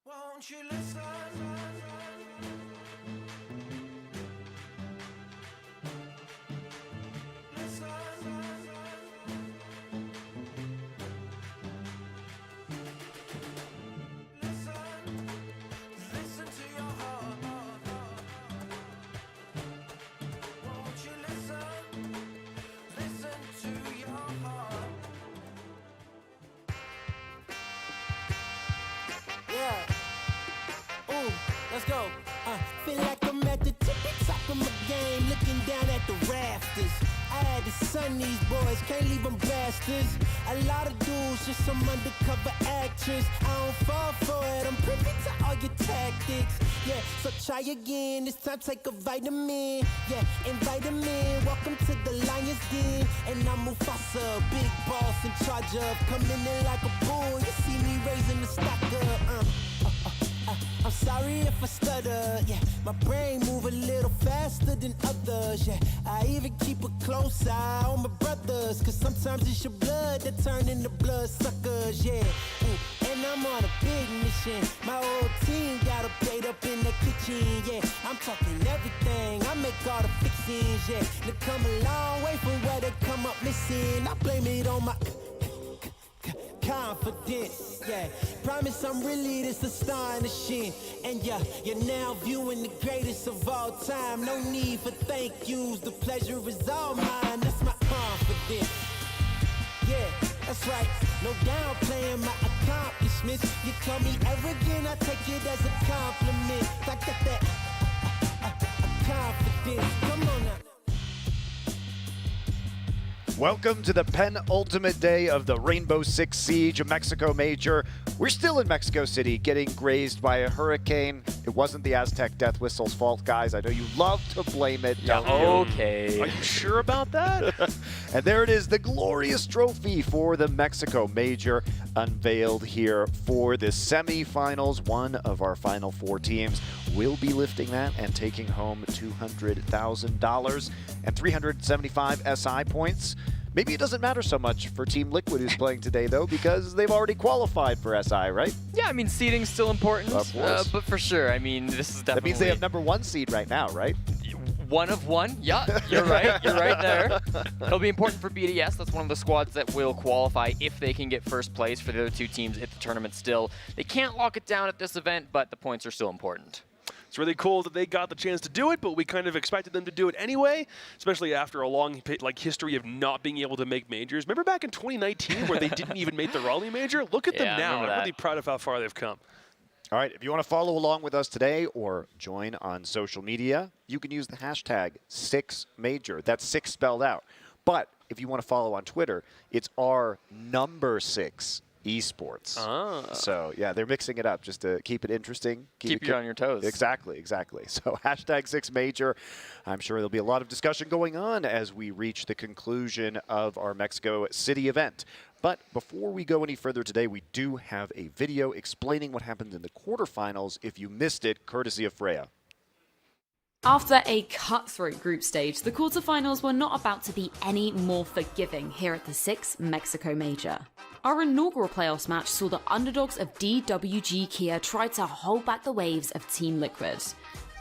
Won't you listen? Listen to your heart. Won't you listen to your heart. Yeah. Ooh, let's go. Feel like I'm at the tippy top of my game, looking down at the rafters. I had to sun these boys, can't leave them bastards. A lot of dudes, just some undercover actors. I don't fall for it, I'm privy to all your tactics. Yeah, so try again, this time take a vitamin. Yeah, invite them in, welcome to the Lion's Den. And I'm Mufasa, big boss in charge of coming in like a bull. You see me raising the stock up. I'm sorry if I stutter, yeah. My brain move a little faster than others, yeah. I even keep a close eye on my brothers, cause sometimes it's your blood that turn into blood suckers, yeah. Ooh, and I'm on a big mission. My whole team got a plate up in the kitchen, yeah. I'm talking everything, I make all the fixings, yeah. They come a long way from where they come up missing. I blame it on my confidence, yeah. Promise I'm really this astonishing. And yeah, you're now viewing the greatest of all time. No need for thank yous, the pleasure is all mine. That's my confidence. Yeah, that's right. No downplaying my accomplishments. You call me arrogant, I take it as a compliment. I got that confidence. Come on now. Welcome to the penultimate day of the Rainbow Six Siege Mexico Major. We're still in Mexico City getting grazed by a hurricane. It wasn't the Aztec death whistle's fault, guys. I know you love to blame it. Yeah, okay. Are you sure about that? And there it is, the glorious trophy for the Mexico Major unveiled here for the semifinals. One of our final four teams will be lifting that and taking home $200,000 and 375 SI points. Maybe it doesn't matter so much for Team Liquid, who's playing today, though, because they've already qualified for SI, right? Yeah, I mean, seeding's still important, Of course. but for sure, I mean, this is definitely... That means they have #1 seed right now, right? One of one, yeah, you're right, you're right there. It'll be important for BDS. That's one of the squads that will qualify if they can get first place. For the other two teams hit the tournament still. They can't lock it down at this event, but the points are still important. It's really cool that they got the chance to do it, but we kind of expected them to do it anyway, especially after a long history of not being able to make majors. Remember back in 2019 where they didn't even make the Raleigh major? Look at them now. I'm really proud of how far they've come. All right, if you want to follow along with us today or join on social media, you can use the hashtag 6Major. That's 6 spelled out. But if you want to follow on Twitter, it's our #6 esports. Ah. So yeah, they're mixing it up just to keep it interesting. Keep you on your toes. Exactly. So hashtag 6 Major. I'm sure there'll be a lot of discussion going on as we reach the conclusion of our Mexico City event. But before we go any further today, we do have a video explaining what happened in the quarterfinals. If you missed it, courtesy of Freya. After a cutthroat group stage, the quarterfinals were not about to be any more forgiving here at the 6 Mexico Major. Our inaugural playoffs match saw the underdogs of DWG Kia try to hold back the waves of Team Liquid.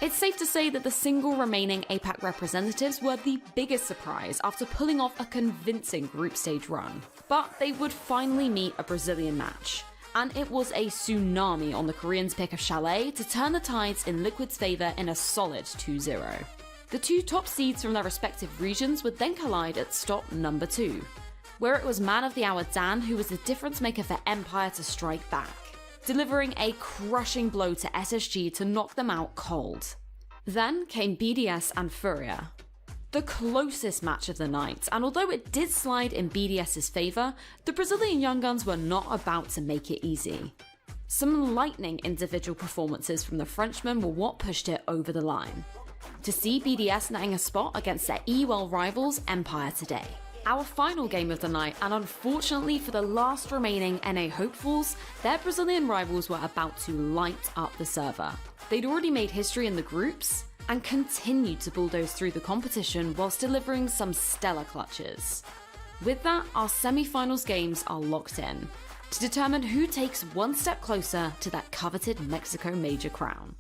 It's safe to say that the single remaining APAC representatives were the biggest surprise after pulling off a convincing group stage run. But they would finally meet a Brazilian match. And it was a tsunami on the Koreans' pick of Chalet to turn the tides in Liquid's favour in a solid 2-0. The two top seeds from their respective regions would then collide at stop number 2, where it was man of the hour Dan who was the difference maker for Empire to strike back, delivering a crushing blow to SSG to knock them out cold. Then came BDS and Furia, the closest match of the night, and although it did slide in BDS's favour, the Brazilian Young Guns were not about to make it easy. Some lightning individual performances from the Frenchmen were what pushed it over the line, to see BDS netting a spot against their EUL rivals Empire today. Our final game of the night, and unfortunately for the last remaining NA hopefuls, their Brazilian rivals were about to light up the server. They'd already made history in the groups, and continued to bulldoze through the competition whilst delivering some stellar clutches. With that, our semi-finals games are locked in, to determine who takes one step closer to that coveted Mexico Major crown.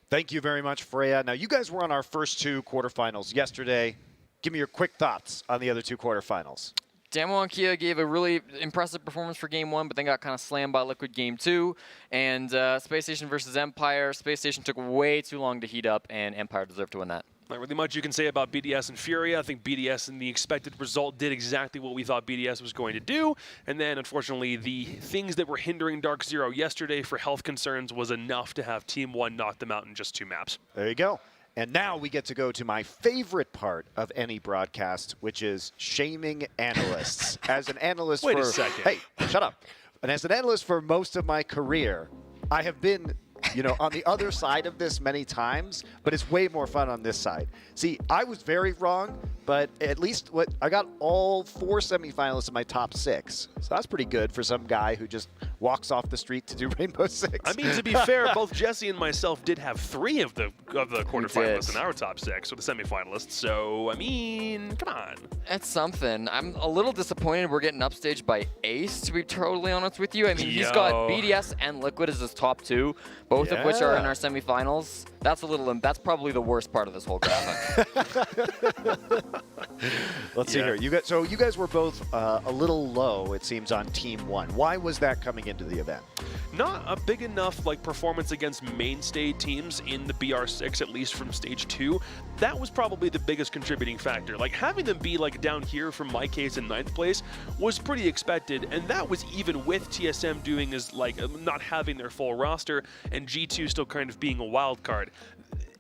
Thank you very much, Freya. Now, you guys were on our first 2 quarterfinals yesterday. Give me your quick thoughts on the other 2 quarterfinals. Damo and Kia gave a really impressive performance for Game 1, but then got kind of slammed by Liquid Game 2. And Space Station versus Empire. Space Station took way too long to heat up, and Empire deserved to win that. Not really much you can say about BDS and Furia. I think BDS in the expected result did exactly what we thought BDS was going to do. And then, unfortunately, the things that were hindering Dark Zero yesterday for health concerns was enough to have Team 1 knock them out in just 2 maps. There you go. And now we get to go to my favorite part of any broadcast, which is shaming analysts. As an analyst Wait for... a second. Hey, shut up. And as an analyst for most of my career, I have been, on the other side of this many times, but it's way more fun on this side. See, I was very wrong, but at least I got all 4 semifinalists in my top 6. So that's pretty good for some guy who just walks off the street to do Rainbow Six. I mean, to be fair, both Jesse and myself did have 3 of the quarterfinalists in our top 6, or the semifinalists. So, I mean, come on. That's something. I'm a little disappointed we're getting upstaged by Ace, to be totally honest with you. I mean, he's got BDS and Liquid as his top 2, both of which are in our semifinals. That's that's probably the worst part of this whole graphic. Let's see here. You guys were both a little low, it seems, on Team 1. Why was that coming into the event? Not a big enough performance against mainstay teams in the BR6, at least from stage 2. That was probably the biggest contributing factor. Having them be down here, from my case, in 9th place was pretty expected, and that was even with TSM doing not having their full roster and G2 still kind of being a wild card.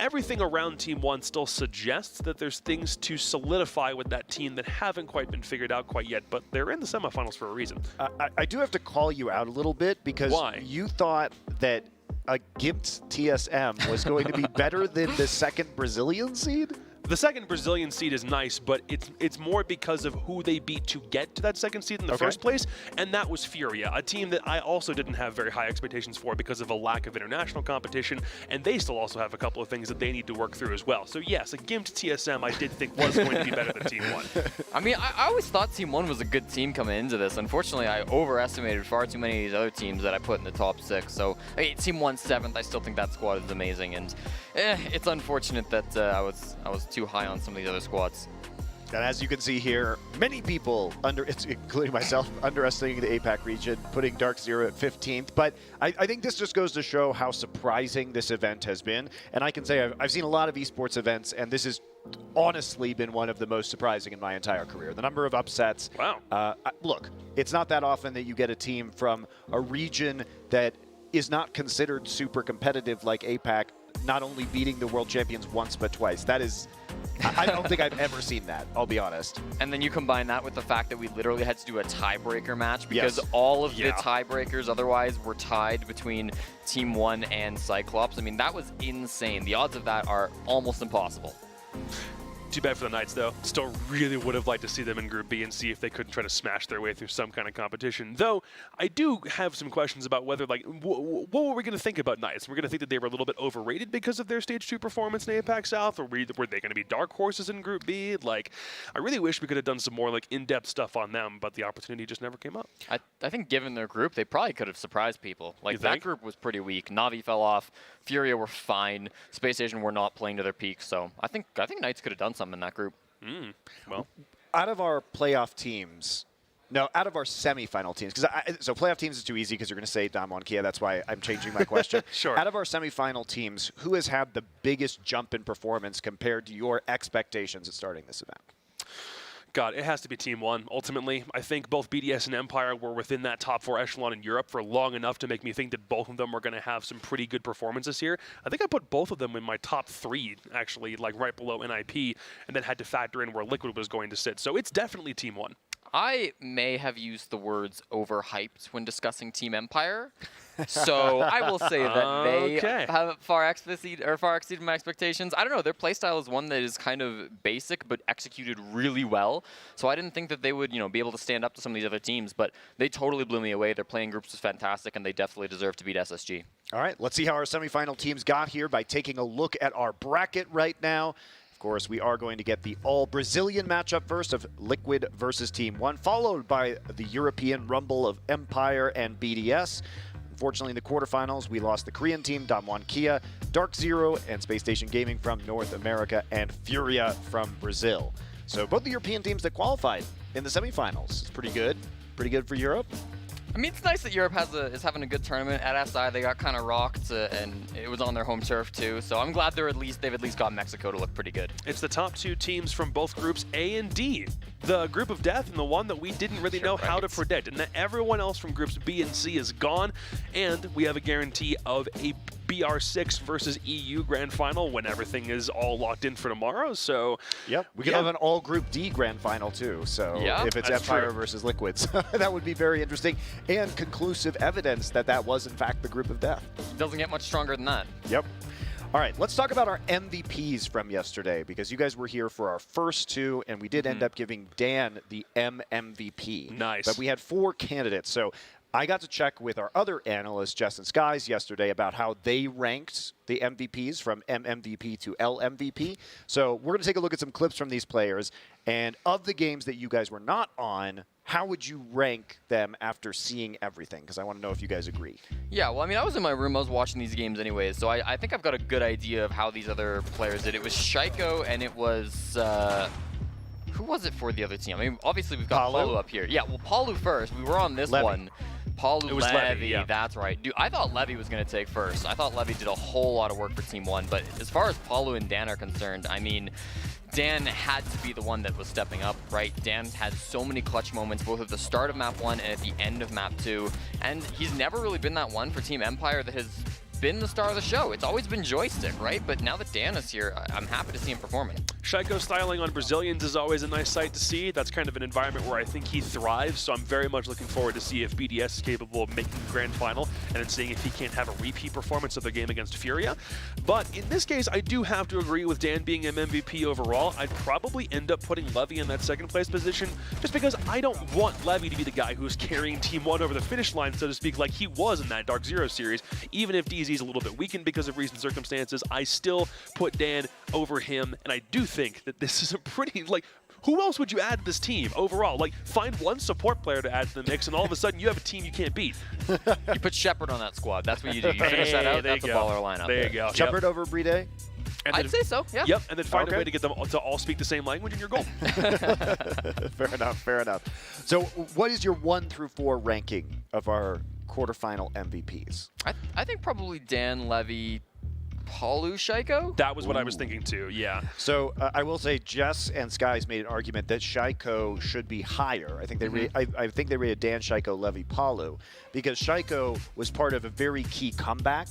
Everything around Team 1 still suggests that there's things to solidify with that team that haven't quite been figured out quite yet, but they're in the semifinals for a reason. I do have to call you out a little bit because you thought that a gimped TSM was going to be better than the second Brazilian seed? The second Brazilian seed is nice, but it's more because of who they beat to get to that second seed in the first place, and that was Furia, a team that I also didn't have very high expectations for because of a lack of international competition, and they still also have a couple of things that they need to work through as well. So yes, a gimped TSM I did think was going to be better than Team 1. I mean, I always thought Team 1 was a good team coming into this. Unfortunately, I overestimated far too many of these other teams that I put in the top 6. So, Team 1's 7th, I still think that squad is amazing, and it's unfortunate that I was too high on some of these other squads. And as you can see here, many people, including myself, underestimating the APAC region, putting Dark Zero at 15th. But I think this just goes to show how surprising this event has been. And I can say I've seen a lot of esports events, and this has honestly been one of the most surprising in my entire career. The number of upsets. Wow. Look, it's not that often that you get a team from a region that is not considered super competitive like APAC not only beating the world champions once but twice. That is, I don't think I've ever seen that, I'll be honest. And then you combine that with the fact that we literally had to do a tiebreaker match because Yes. all of the Yeah. tiebreakers otherwise were tied between Team 1 and Cyclops. I mean, that was insane. The odds of that are almost impossible. Too bad for the Knights, though. Still really would have liked to see them in Group B and see if they couldn't try to smash their way through some kind of competition. Though, I do have some questions about whether, like, what were we going to think about Knights? We're going to think that they were a little bit overrated because of their Stage 2 performance in APAC South, or were they going to be dark horses in Group B? Like, I really wish we could have done some more, like, in-depth stuff on them, but the opportunity just never came up. I think given their group, they probably could have surprised people. Like, You that think? group was pretty weak. Na'Vi fell off. Furia were fine. Space Station were not playing to their peak. So I think Knights could have done something in that group. Well, Out of our playoff teams, no, out of our semifinal teams, because so playoff teams is too easy because you're going to say Damwon Kia. That's why I'm changing my question. Sure. Out of our semifinal teams, who has had the biggest jump in performance compared to your expectations at starting this event? God, it has to be Team 1, ultimately. I think both BDS and Empire were within that top 4 echelon in Europe for long enough to make me think that both of them were going to have some pretty good performances here. I think I put both of them in my top 3, actually, like right below NIP, and then had to factor in where Liquid was going to sit. So it's definitely Team 1. I may have used the words overhyped when discussing Team Empire. So I will say that they Okay. have far exceeded my expectations. I don't know. Their playstyle is one that is kind of basic but executed really well. So I didn't think that they would, be able to stand up to some of these other teams. But they totally blew me away. Their playing groups was fantastic, and they definitely deserve to beat SSG. All right, let's see how our semifinal teams got here by taking a look at our bracket right now. Of course, we are going to get the all-Brazilian matchup first of Liquid versus Team 1, followed by the European rumble of Empire and BDS. Unfortunately, in the quarterfinals, we lost the Korean team, Damwon Kia, Dark Zero, and Space Station Gaming from North America, and Furia from Brazil. So both the European teams that qualified in the semifinals. It's pretty good. Pretty good for Europe. I mean, it's nice that Europe is having a good tournament. At SI, they got kind of rocked, and it was on their home turf too. So I'm glad they've at least got Mexico to look pretty good. It's the top 2 teams from both groups A and D. The group of death and the one that we didn't really know how to predict. And that everyone else from groups B and C is gone. And we have a guarantee of a BR6 versus EU grand final when everything is all locked in for tomorrow. So We could have an all Group D grand final too. So Yeah, if it's that's Empire true. versus Liquids, that would be very interesting and conclusive evidence that that was in fact the group of death. Doesn't get much stronger than that. Yep. All right, let's talk about our MVPs from yesterday because you guys were here for our first 2, and we did end up giving Dan the MVP. Nice. But we had 4 candidates. So I got to check with our other analyst, Justin Skies, yesterday about how they ranked the MVPs from MMVP to LMVP. So we're going to take a look at some clips from these players. And of the games that you guys were not on, how would you rank them after seeing everything? Because I want to know if you guys agree. Yeah, well, I mean, I was in my room. I was watching these games anyways, so I think I've got a good idea of how these other players did. It was Shaiko, and it was... who was it for the other team? I mean, obviously, we've got Palu? Palu up here. Yeah, well, Palu first. We were on this Levy. one. Palu, It was Levy, yeah. That's right. Dude, I thought Levy was going to take first. I thought Levy did a whole lot of work for Team 1, but as far as Palu and Dan are concerned, I mean... Dan had to be the one that was stepping up, right? Dan had so many clutch moments, both at the start of map 1 and at the end of map 2. And he's never really been that one for Team Empire that has been the star of the show. It's always been Joystick, right? But now that Dan is here, I'm happy to see him performing. Shaiko styling on Brazilians is always a nice sight to see. That's kind of an environment where I think he thrives, so I'm very much looking forward to see if BDS is capable of making the grand final and then seeing if he can't have a repeat performance of their game against Furia. But in this case, I do have to agree with Dan being an MVP overall. I'd probably end up putting Levy in that second place position just because I don't want Levy to be the guy who's carrying Team 1 over the finish line, so to speak, like he was in that Dark Zero series. Even if DZ's a little bit weakened because of recent circumstances, I still put Dan over him, and I do think that this is a pretty, like, who else would you add to this team overall? Like, find one support player to add to the mix, and all of a sudden you have a team you can't beat. You put Shepard on that squad. That's what you do. You finish that out, There that's a you go. baller lineup. There you go. Shepard over Bride? And I'd then- say so, yeah. Yep, and then find Okay. a way to get them to all speak the same language, and you're golden. Fair enough, fair enough. So what is your 1 through 4 ranking of our quarterfinal MVPs? I think probably Dan, Levy, Palu Shaiko? That was what I was thinking too. Yeah. So I will say Jess and Skies made an argument that Shaiko should be higher. I think they I think they rated Dan Shaiko, Levi Palu, because Shaiko was part of a very key comeback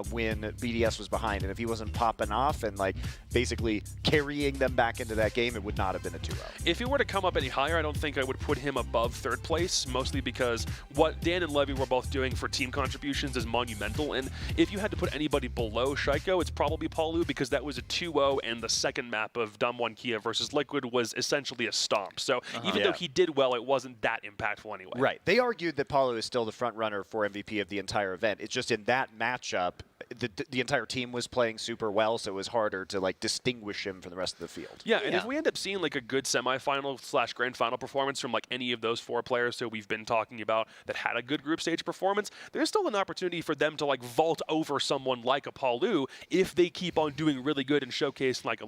when BDS was behind, and if he wasn't popping off and like basically carrying them back into that game, it would not have been a 2-0. If he were to come up any higher, I don't think I would put him above third place, mostly because what Dan and Levy were both doing for team contributions is monumental. And if you had to put anybody below Shaiko, it's probably Palu, because that was a 2-0, and the second map of Damwon Kia versus Liquid was essentially a stomp. So even though he did well, it wasn't that impactful anyway. Right. They argued that Palu is still the front runner for MVP of the entire event. It's just in that matchup, the entire team was playing super well, so it was harder to like distinguish him from the rest of the field. Yeah, and if we end up seeing like a good semifinal / grand final performance from like any of those 4 players so we've been talking about that had a good group stage performance, there's still an opportunity for them to like vault over someone like a Palu if they keep on doing really good and showcase like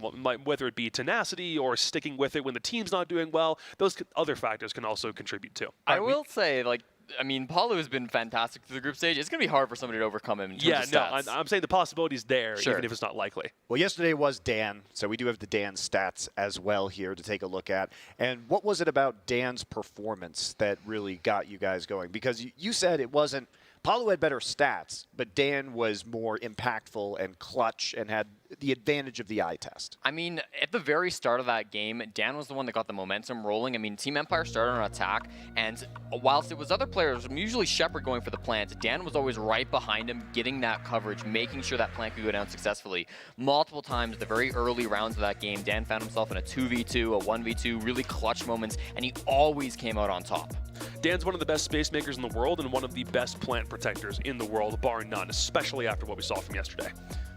whether it be tenacity or sticking with it when the team's not doing well. Those other factors can also contribute too. I will say, like, I mean, Palu has been fantastic through the group stage. It's going to be hard for somebody to overcome him in terms of stats. I'm saying the possibility's there, Sure. even if it's not likely. Well, yesterday was Dan, so we do have the Dan stats as well here to take a look at. And what was it about Dan's performance that really got you guys going? Because you said it wasn't Palu had better stats, but Dan was more impactful and clutch and had the advantage of the eye test. I mean, at the very start of that game, Dan was the one that got the momentum rolling. I mean, Team Empire started on attack, and whilst it was other players, usually Shepard going for the plant, Dan was always right behind him, getting that coverage, making sure that plant could go down successfully. Multiple times, the very early rounds of that game, Dan found himself in a 2v2, a 1v2, really clutch moments, and he always came out on top. Dan's one of the best space makers in the world and one of the best plant protectors in the world, bar none, especially after what we saw from yesterday.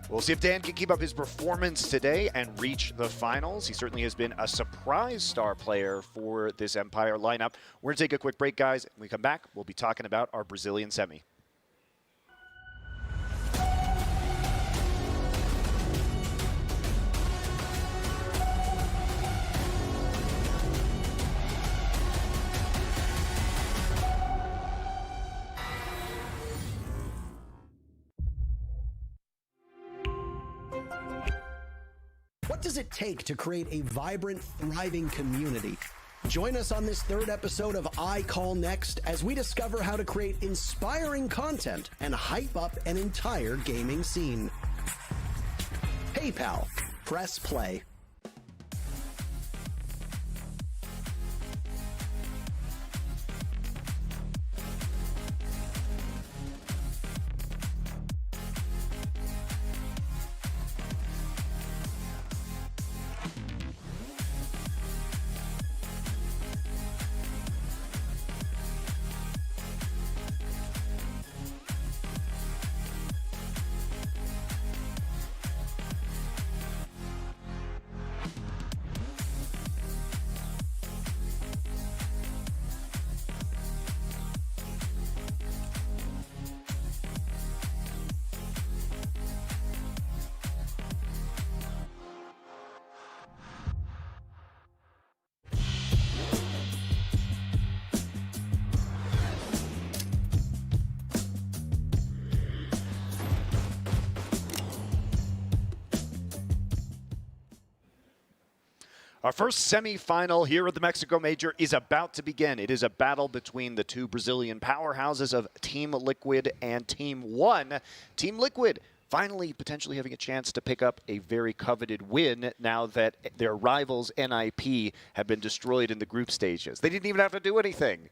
We'll see if Dan can keep up his performance today and reach the finals. He certainly has been a surprise star player for this Empire lineup. We're going to take a quick break, guys. When we come back, we'll be talking about our Brazilian semi. What does it take to create a vibrant, thriving community? Join us on this third episode of I Call Next as we discover how to create inspiring content and hype up an entire gaming scene. PayPal. Press play. Our first semi-final here at the Mexico Major is about to begin. It is a battle between the two Brazilian powerhouses of Team Liquid and Team One. Team Liquid finally potentially having a chance to pick up a very coveted win now that their rivals NIP have been destroyed in the group stages. They didn't even have to do anything.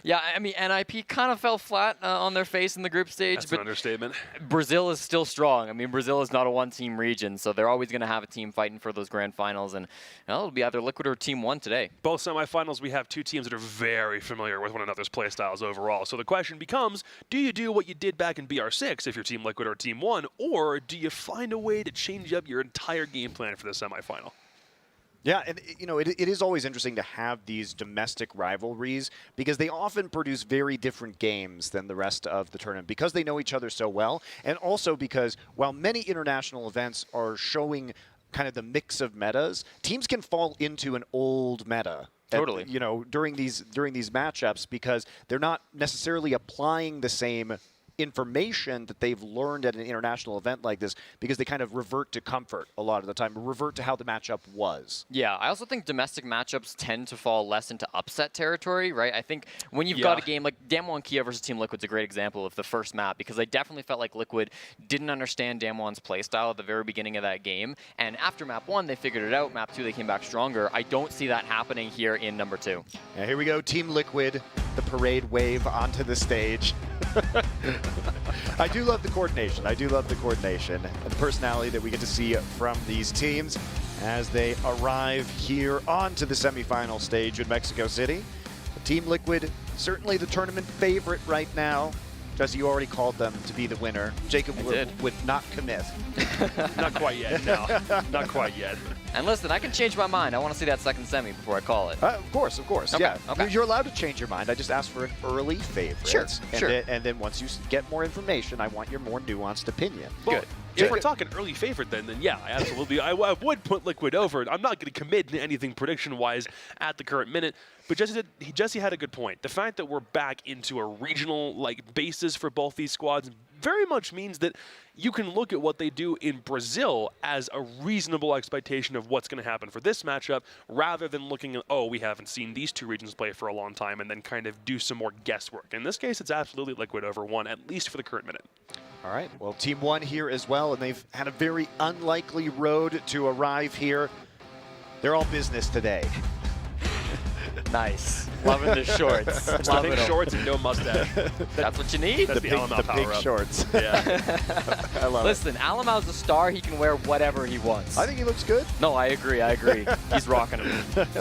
Yeah, I mean, NIP kind of fell flat on their face in the group stage. That's but an understatement. Brazil is still strong. I mean, Brazil is not a one-team region, so they're always going to have a team fighting for those grand finals, and it'll be either Liquid or Team One today. Both semifinals, we have two teams that are very familiar with one another's playstyles overall. So the question becomes, do you do what you did back in BR6 if you're Team Liquid or Team One, or do you find a way to change up your entire game plan for the semifinal? Yeah, and you know, it is always interesting to have these domestic rivalries because they often produce very different games than the rest of the tournament because they know each other so well, and also because while many international events are showing kind of the mix of metas, teams can fall into an old meta. Totally. You know, during these matchups because they're not necessarily applying the same information that they've learned at an international event like this, because they kind of revert to comfort a lot of the time, revert to how the matchup was. Yeah, I also think domestic matchups tend to fall less into upset territory, right? I think when you've got a game like Damwon Kia versus Team Liquid's a great example of the first map, because I definitely felt like Liquid didn't understand Damwon's playstyle at the very beginning of that game, and after map 1 they figured it out, map 2 they came back stronger. I don't see that happening here in number 2. Now here we go, Team Liquid, the parade wave onto the stage. I do love the coordination. I do love the coordination and the personality that we get to see from these teams as they arrive here onto the semifinal stage in Mexico City. Team Liquid, certainly the tournament favorite right now. Jesse, you already called them to be the winner. Jacob would not commit. Not quite yet, no. Not quite yet. And listen, I can change my mind. I want to see that second semi before I call it. Of course. Okay, Yeah, okay. You're allowed to change your mind. I just asked for an early favorite. Sure. And then once you get more information, I want your more nuanced opinion. Well, if we're talking early favorite, then yeah, absolutely. I would put Liquid over. I'm not going to commit to anything prediction-wise at the current minute. But Jesse had a good point. The fact that we're back into a regional basis for both these squads very much means that you can look at what they do in Brazil as a reasonable expectation of what's going to happen for this matchup, rather than looking at, oh, we haven't seen these two regions play for a long time, and then kind of do some more guesswork. In this case, it's absolutely Liquid over 1, at least for the current minute. All right, well, Team 1 here as well, and they've had a very unlikely road to arrive here. They're all business today. Nice. Loving the shorts. Loving Big them. shorts and no mustache. That's what you need. That's the Alamau big power-up. shorts. Yeah. I love it. Listen, Alamau's a star. He can wear whatever he wants. I think he looks good. No, I agree. He's rocking it.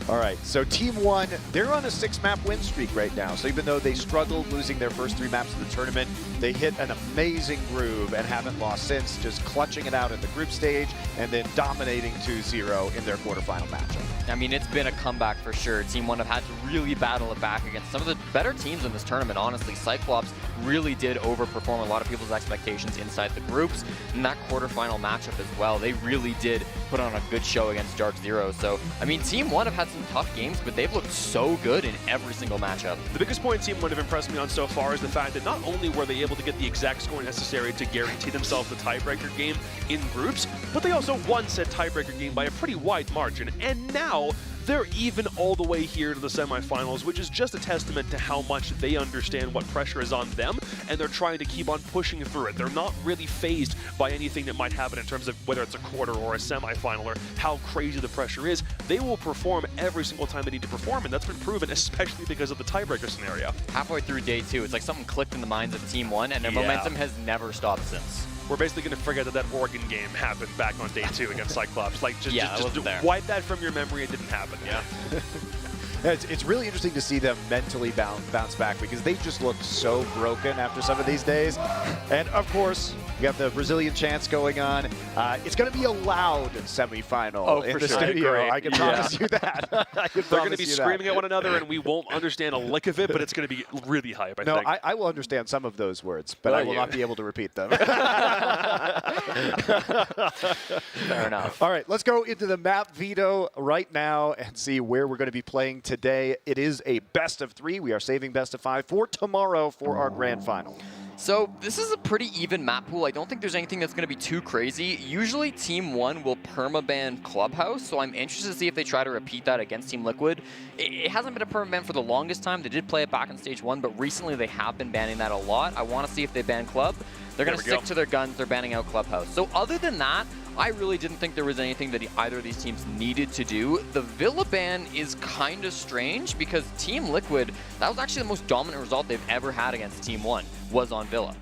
All right, so Team 1, they're on a 6-map win streak right now. So even though they struggled losing their first 3 maps of the tournament, they hit an amazing groove and haven't lost since, just clutching it out at the group stage and then dominating 2-0 in their quarterfinal matchup. I mean, it's been a comeback for sure. Team 1 have had to really battle it back against some of the better teams in this tournament, honestly. Cyclops really did overperform a lot of people's expectations inside the groups. In that quarterfinal matchup as well, they really did put on a good show against Dark Zero. So, I mean, Team 1 have had some tough games, but they've looked so good in every single matchup. The biggest point Team 1 have impressed me on so far is the fact that not only were they able to get the exact score necessary to guarantee themselves the tiebreaker game in groups, but they also won said tiebreaker game by a pretty wide margin. And now they're even all the way here to the semifinals, which is just a testament to how much they understand what pressure is on them, and they're trying to keep on pushing through it. They're not really fazed by anything that might happen in terms of whether it's a quarter or a semifinal or how crazy the pressure is. They will perform every single time they need to perform, and that's been proven, especially because of the tiebreaker scenario. Halfway through day 2, it's like something clicked in the minds of Team 1, and their momentum has never stopped since. We're basically going to forget that Oregon game happened back on day 2 against Cyclops. Just wipe that from your memory. It didn't happen. Yeah. It's really interesting to see them mentally bounce back, because they just looked so broken after some of these days. And of course, you have the Brazilian chants going on. It's going to be a loud semifinal in the studio. I can promise you that. They're going to be screaming at one another, and we won't understand a lick of it, but it's going to be really hype, I think. I will understand some of those words, but I will not be able to repeat them. Fair enough. All right, let's go into the map veto right now and see where we're going to be playing today. It is a best of 3. We are saving best of 5 for tomorrow for our grand final. So this is a pretty even map pool. I don't think there's anything that's going to be too crazy. Usually Team 1 will permaban Clubhouse, so I'm interested to see if they try to repeat that against Team Liquid. It hasn't been a permaban for the longest time. They did play it back in Stage 1, but recently they have been banning that a lot. I want to see if they ban Club. They're going to stick to their guns. They're banning out Clubhouse. So other than that, I really didn't think there was anything that either of these teams needed to do. The Villa ban is kind of strange because Team Liquid, that was actually the most dominant result they've ever had against Team 1, was on Villa.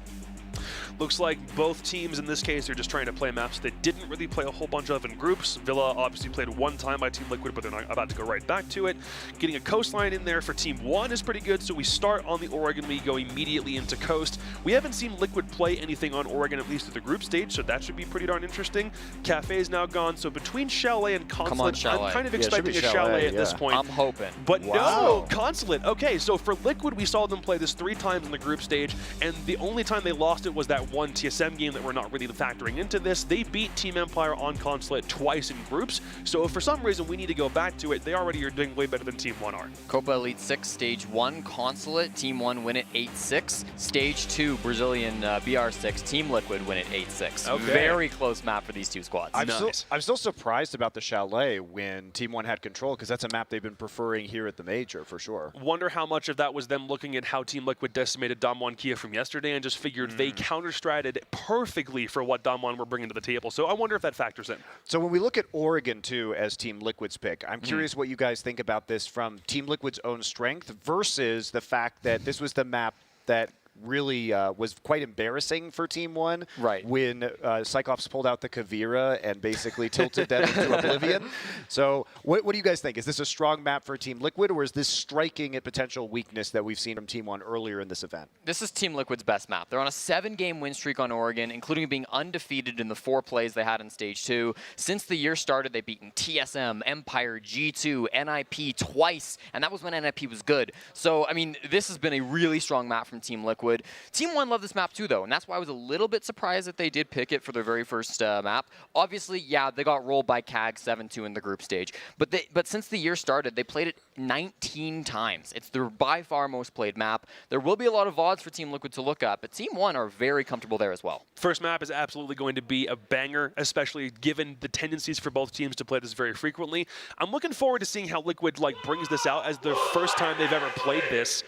Looks like both teams in this case are just trying to play maps they didn't really play a whole bunch of in groups. Villa obviously played one time by Team Liquid, but they're not about to go right back to it. Getting a coastline in there for Team 1 is pretty good, so we start on the Oregon, we go immediately into coast. We haven't seen Liquid play anything on Oregon, at least at the group stage, so that should be pretty darn interesting. Cafe's now gone, so between Chalet and Consulate, I'm kind of expecting a Chalet at this point. I'm hoping. But no, Consulate. Okay, so for Liquid, we saw them play this 3 times in the group stage, and the only time they lost it was that one TSM game that we're not really factoring into this. They beat Team Empire on Consulate twice in groups, so if for some reason we need to go back to it, they already are doing way better than Team 1 are. Copa Elite 6, Stage 1, Consulate, Team 1 win it 8-6. Stage 2, Brazilian BR6, Team Liquid win it 8-6. Okay. Very close map for these two squads. I'm still surprised about the Chalet when Team 1 had control, because that's a map they've been preferring here at the Major, for sure. Wonder how much of that was them looking at how Team Liquid decimated Damwon Kia from yesterday and just figured they counter-stratted perfectly for what Damwon were bringing to the table. So I wonder if that factors in. So when we look at Oregon, too, as Team Liquid's pick, I'm curious what you guys think about this from Team Liquid's own strength versus the fact that this was the map that really was quite embarrassing for Team 1 when Cyclops pulled out the Kavira and basically tilted them into oblivion. So what do you guys think? Is this a strong map for Team Liquid, or is this striking a potential weakness that we've seen from Team 1 earlier in this event? This is Team Liquid's best map. They're on a 7-game win streak on Oregon, including being undefeated in the 4 plays they had in Stage 2. Since the year started, they've beaten TSM, Empire, G2, NIP twice, and that was when NIP was good. So, I mean, this has been a really strong map from Team Liquid. Team 1 loved this map too, though, and that's why I was a little bit surprised that they did pick it for their very first map. Obviously, yeah, they got rolled by CAG 7-2 in the group stage, but since the year started, they played it 19 times. It's their by far most played map. There will be a lot of VODs for Team Liquid to look at, but Team 1 are very comfortable there as well. First map is absolutely going to be a banger, especially given the tendencies for both teams to play this very frequently. I'm looking forward to seeing how Liquid brings this out as the first time they've ever played this.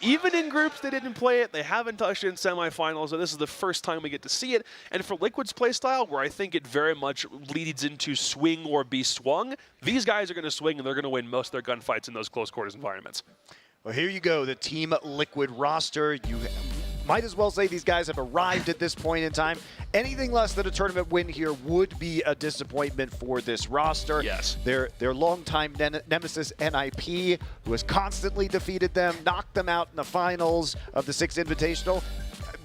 Even in groups, they didn't play it. They haven't touched it in semifinals, so this is the first time we get to see it. And for Liquid's playstyle, where I think it very much leads into swing or be swung, these guys are going to swing and they're going to win most of their gunfights in those close quarters environments. Well, here you go, the Team Liquid roster. You might as well say these guys have arrived at this point in time. Anything less than a tournament win here would be a disappointment for this roster. Yes. Their longtime nemesis NIP, who has constantly defeated them, knocked them out in the finals of the 6 Invitational.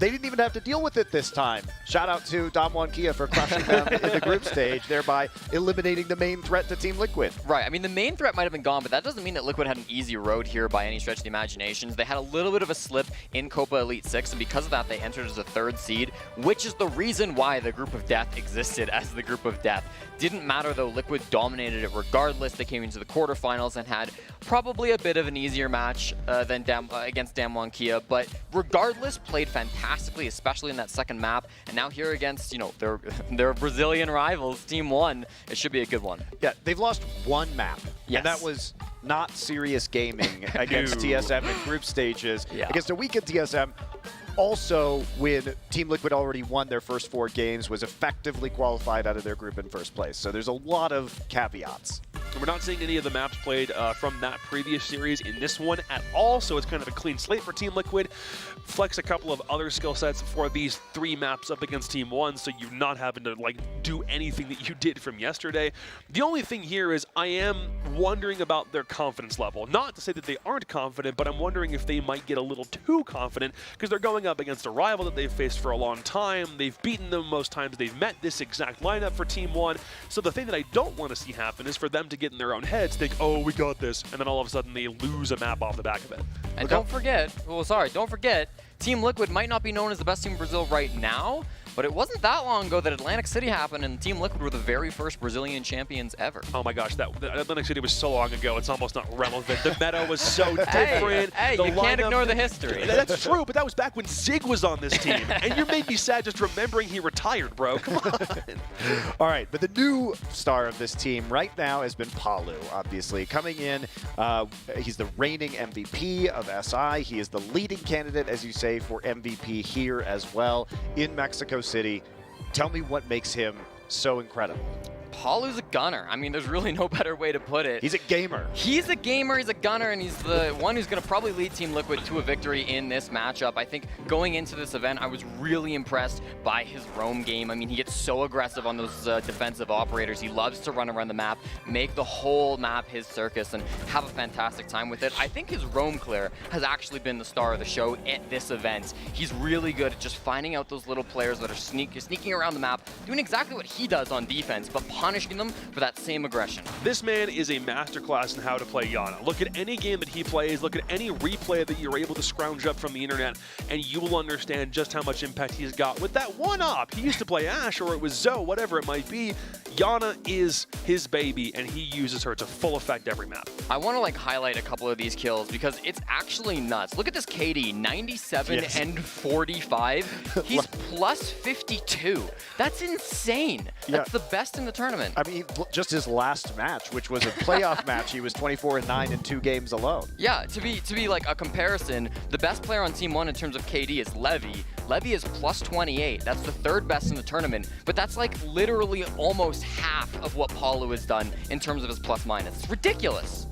They didn't even have to deal with it this time. Shout out to Damwon Kia for crushing them in the group stage, thereby eliminating the main threat to Team Liquid. Right, I mean, the main threat might have been gone, but that doesn't mean that Liquid had an easy road here by any stretch of the imagination. They had a little bit of a slip in Copa Elite 6, and because of that, they entered as a 3rd seed, which is the reason why the Group of Death existed as the Group of Death. Didn't matter, though. Liquid dominated it regardless. They came into the quarterfinals and had probably a bit of an easier match than against Damwon Kia, but regardless, played fantastically, especially in that second map. And now here against, you know, their Brazilian rivals, Team 1, it should be a good one. Yeah, they've lost 1 map, Yes. and that was not serious gaming against TSM in group stages. Yeah. Against a weakened TSM, also when Team Liquid already won their first 4 games, was effectively qualified out of their group in first place. So there's a lot of caveats. We're not seeing any of the maps played from that previous series in this one at all, so it's kind of a clean slate for Team Liquid. Flex a couple of other skill sets for these 3 maps up against Team 1, so you're not having to do anything that you did from yesterday. The only thing here is I am wondering about their confidence level. Not to say that they aren't confident, but I'm wondering if they might get a little too confident, because they're going up against a rival that they've faced for a long time. They've beaten them most times they've met this exact lineup for Team 1. So the thing that I don't want to see happen is for them to get in their own heads, think, oh, we got this, and then all of a sudden they lose a map off the back of it. And don't forget, Team Liquid might not be known as the best team in Brazil right now, but it wasn't that long ago that Atlantic City happened and Team Liquid were the very first Brazilian champions ever. Oh my gosh, that Atlantic City was so long ago, it's almost not relevant. The meta was so different. Hey, you can't ignore the history. That's true, but that was back when Zig was on this team. And you made me sad just remembering he retired, bro. Come on. All right, but the new star of this team right now has been Palu, obviously. Coming in, he's the reigning MVP of SI. He is the leading candidate, as you say, for MVP here as well in Mexico City. Tell me what makes him so incredible. Palu's a gunner. I mean, there's really no better way to put it. He's a gamer. He's a gamer, he's a gunner, and he's the one who's going to probably lead Team Liquid to a victory in this matchup. I think going into this event, I was really impressed by his roam game. I mean, he gets so aggressive on those defensive operators. He loves to run around the map, make the whole map his circus, and have a fantastic time with it. I think his roam clear has actually been the star of the show at this event. He's really good at just finding out those little players that are sneaking around the map, doing exactly what he does on defense, but punishing them for that same aggression. This man is a masterclass in how to play Yana. Look at any game that he plays, look at any replay that you're able to scrounge up from the internet, and you will understand just how much impact he's got. With that one op, he used to play Ashe, or it was Zoe, whatever it might be. Yana is his baby, and he uses her to full effect every map. I want to like highlight a couple of these kills because it's actually nuts. Look at this KD, 97 Yes. and 45. He's plus 52. That's insane. That's the best in the tournament. I mean, just his last match, which was a playoff match, he was 24-9 in 2 games alone. Yeah, to be like a comparison, the best player on Team 1 in terms of KD is Levy. Levy is plus 28. That's the 3rd best in the tournament, but that's like literally almost half of what Palu has done in terms of his plus minus. It's ridiculous.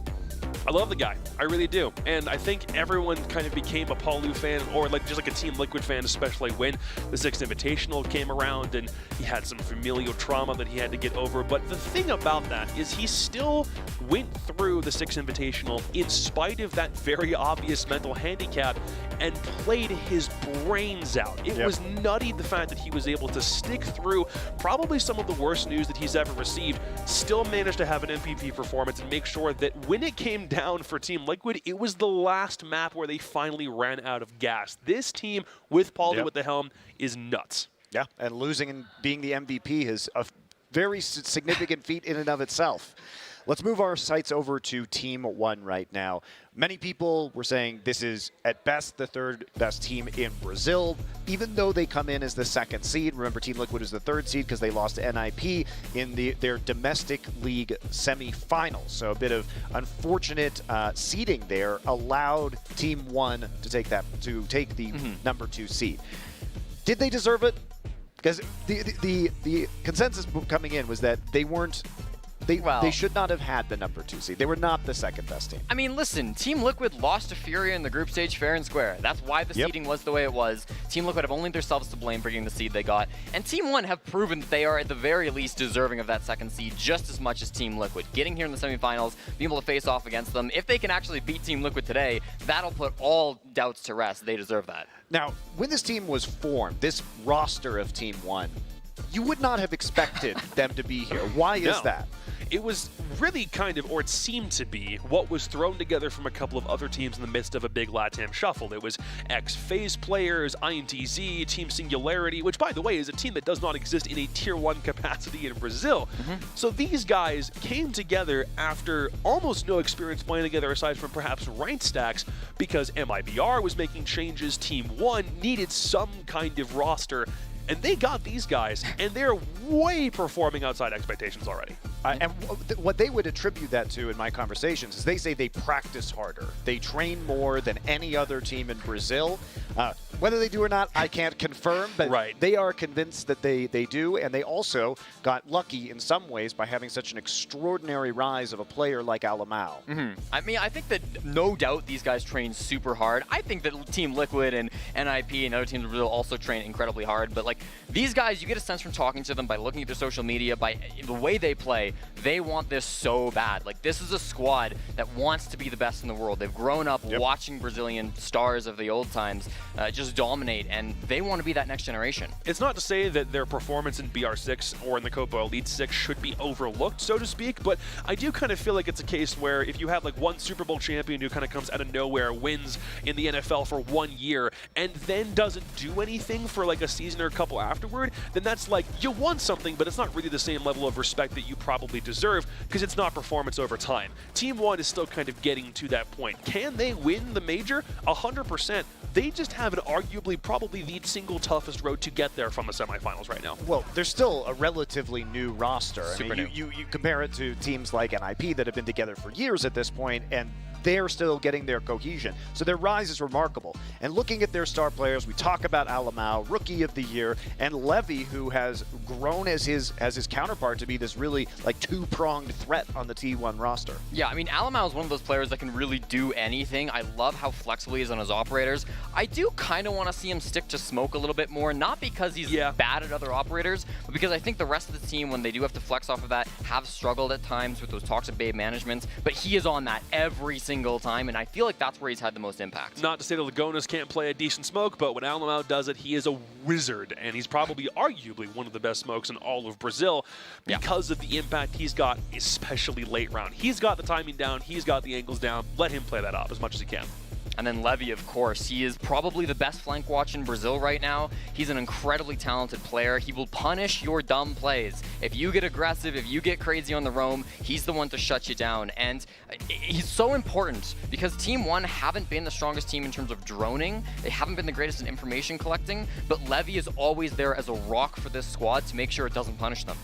I love the guy. I really do. And I think everyone kind of became a Palu fan, or like just like a Team Liquid fan, especially when the 6th Invitational came around and he had some familial trauma that he had to get over. But the thing about that is he still went through the 6th Invitational in spite of that very obvious mental handicap and played his brains out. It was nutty, the fact that he was able to stick through probably some of the worst news that he's ever received, still managed to have an MVP performance and make sure that when it came down for Team Liquid, it was the last map where they finally ran out of gas. This team with Palu at the helm is nuts. Yeah, and losing and being the MVP is a very significant feat in and of itself. Let's move our sights over to Team 1 right now. Many people were saying this is, at best, the 3rd best team in Brazil, even though they come in as the 2nd seed. Remember, Team Liquid is the 3rd seed because they lost to NIP in their domestic league semifinals. So a bit of unfortunate seeding there allowed Team 1 to take the number 2 seed. Did they deserve it? Because the consensus coming in was that they weren't. They should not have had the number 2 seed. They were not the 2nd best team. I mean, listen, Team Liquid lost to Furia in the group stage fair and square. That's why the seeding was the way it was. Team Liquid have only themselves to blame for getting the seed they got. And Team 1 have proven that they are at the very least deserving of that 2nd seed just as much as Team Liquid. Getting here in the semifinals, being able to face off against them. If they can actually beat Team Liquid today, that'll put all doubts to rest. They deserve that. Now, when this team was formed, this roster of Team 1, you would not have expected them to be here. Why is that? It was really kind of, or it seemed to be, what was thrown together from a couple of other teams in the midst of a big LATAM shuffle. It was ex-FaZe players, INTZ, Team Singularity, which, by the way, is a team that does not exist in a Tier 1 capacity in Brazil. So these guys came together after almost no experience playing together aside from perhaps ranked stacks because MIBR was making changes. Team 1 needed some kind of roster. And they got these guys, and they're way performing outside expectations already. And what they would attribute that to in my conversations is they say they practice harder. They train more than any other team in Brazil. Whether they do or not, I can't confirm, but they are convinced that they do. And they also got lucky in some ways by having such an extraordinary rise of a player like Alamau. I mean, I think that no doubt these guys train super hard. I think that Team Liquid and NIP and other teams in Brazil also train incredibly hard. But like these guys, you get a sense from talking to them by looking at their social media, by the way they play. They want this so bad. Like this is a squad that wants to be the best in the world. They've grown up watching Brazilian stars of the old times just dominate, and they want to be that next generation. It's not to say that their performance in BR6 or in the Copa Elite 6 should be overlooked, so to speak, but I do kind of feel like it's a case where if you have like one Super Bowl champion who kind of comes out of nowhere, wins in the NFL for 1 year, and then doesn't do anything for like a season or a couple afterward, then that's like, you won something, but it's not really the same level of respect that you probably deserve because it's not performance over time. Team 1 is still kind of getting to that point. Can they win the major? 100%. They just have an arguably probably the single toughest road to get there from the semifinals right now. Well, they're still a relatively new roster. Super I mean, new. you compare it to teams like NIP that have been together for years at this point, and they're still getting their cohesion. So their rise is remarkable. And looking at their star players, we talk about Alamau, Rookie of the Year, and Levy, who has grown as his counterpart to be this really like two-pronged threat on the T1 roster. Yeah, I mean, Alamau is one of those players that can really do anything. I love how flexible he is on his operators. I do kind of want to see him stick to smoke a little bit more, not because he's bad at other operators, but because I think the rest of the team, when they do have to flex off of that, have struggled at times with those toxic bait managements. But he is on that every single single time, and I feel like that's where he's had the most impact. Not to say that Lagonas can't play a decent smoke, but when Alamau does it, he is a wizard, and he's probably arguably one of the best smokes in all of Brazil because of the impact he's got, especially late round. He's got the timing down, he's got the angles down. Let him play that up as much as he can. And then Levy, of course, he is probably the best flank watch in Brazil right now. He's an incredibly talented player. He will punish your dumb plays. If you get aggressive, if you get crazy on the roam, he's the one to shut you down. And he's so important because Team 1 haven't been the strongest team in terms of droning. They haven't been the greatest in information collecting, but Levy is always there as a rock for this squad to make sure it doesn't punish them.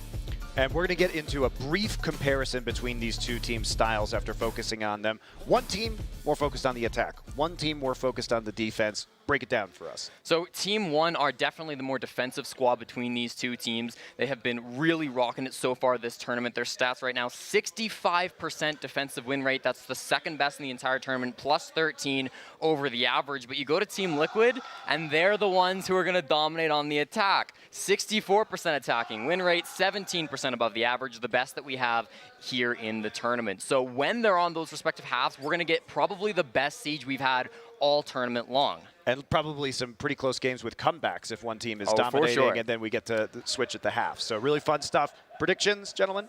And we're going to get into a brief comparison between these two team styles after focusing on them. One team more focused on the attack, one team more focused on the defense. Break it down for us. So Team 1 are definitely the more defensive squad between these two teams. They have been really rocking it so far this tournament. Their stats right now, 65% defensive win rate. That's the second best in the entire tournament, plus 13 over the average. But you go to Team Liquid, and they're the ones who are going to dominate on the attack. 64% attacking win rate, 17% above the average, the best that we have here in the tournament. So when they're on those respective halves, we're going to get probably the best siege we've had all tournament long. And probably some pretty close games with comebacks if one team is for dominating, sure. and then we get to switch at the half. So really fun stuff. Predictions, gentlemen?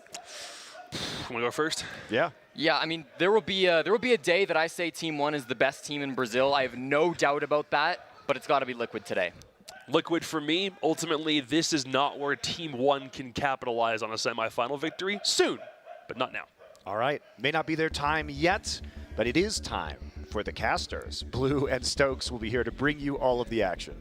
Want to go first? Yeah. Yeah, I mean, there will be a day that I say Team 1 is the best team in Brazil. I have no doubt about that, but it's got to be Liquid today. Liquid for me, ultimately, this is not where Team 1 can capitalize on a semifinal victory. Soon, but not now. All right. May not be their time yet, but it is time for the casters. Blue and Stokes will be here to bring you all of the action.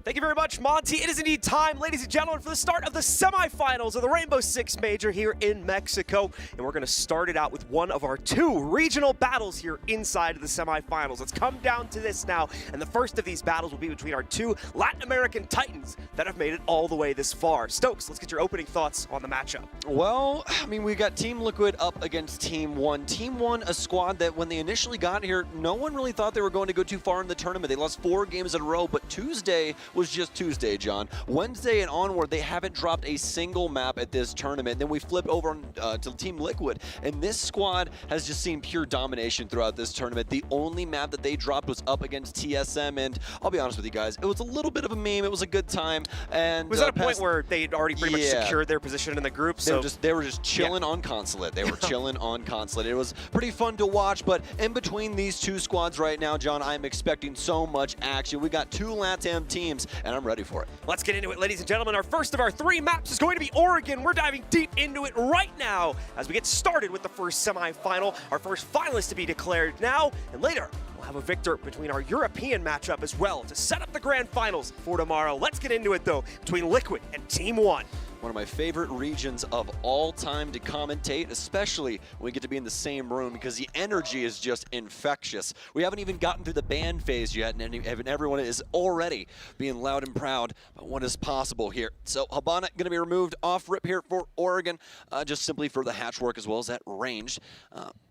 Thank you very much, Monty. It is indeed time, ladies and gentlemen, for the start of the semifinals of the Rainbow Six Major here in Mexico. And we're going to start it out with one of our two regional battles here inside of the semifinals. Let's come down to this now. And the first of these battles will be between our two Latin American titans that have made it all the way this far. Stokes, let's get your opening thoughts on the matchup. Well, I mean, we got Team Liquid up against Team 1. Team 1, a squad that when they initially got here, no one really thought they were going to go too far in the tournament. They lost 4 games in a row, but Tuesday was just Tuesday, John. Wednesday and onward, they haven't dropped a single map at this tournament. Then we flipped over to Team Liquid, and this squad has just seen pure domination throughout this tournament. The only map that they dropped was up against TSM, and I'll be honest with you guys, it was a little bit of a meme. It was a good time. And was that a point where they had already pretty much secured their position in the group? They were just chilling on Consulate. They were chilling on Consulate. It was pretty fun to watch, but in between these two squads right now, John, I'm expecting so much action. We got 2 LATAM teams, and I'm ready for it. Let's get into it, ladies and gentlemen. Our first of our 3 maps is going to be Oregon. We're diving deep into it right now as we get started with the first semifinal. Our first finalist to be declared now, and later we'll have a victor between our European matchup as well to set up the grand finals for tomorrow. Let's get into it, though, between Liquid and Team 1. One of my favorite regions of all time to commentate, especially when we get to be in the same room because the energy is just infectious. We haven't even gotten through the band phase yet, and everyone is already being loud and proud about what is possible here. So Habana going to be removed off rip here for Oregon, just simply for the hatch work as well as that ranged.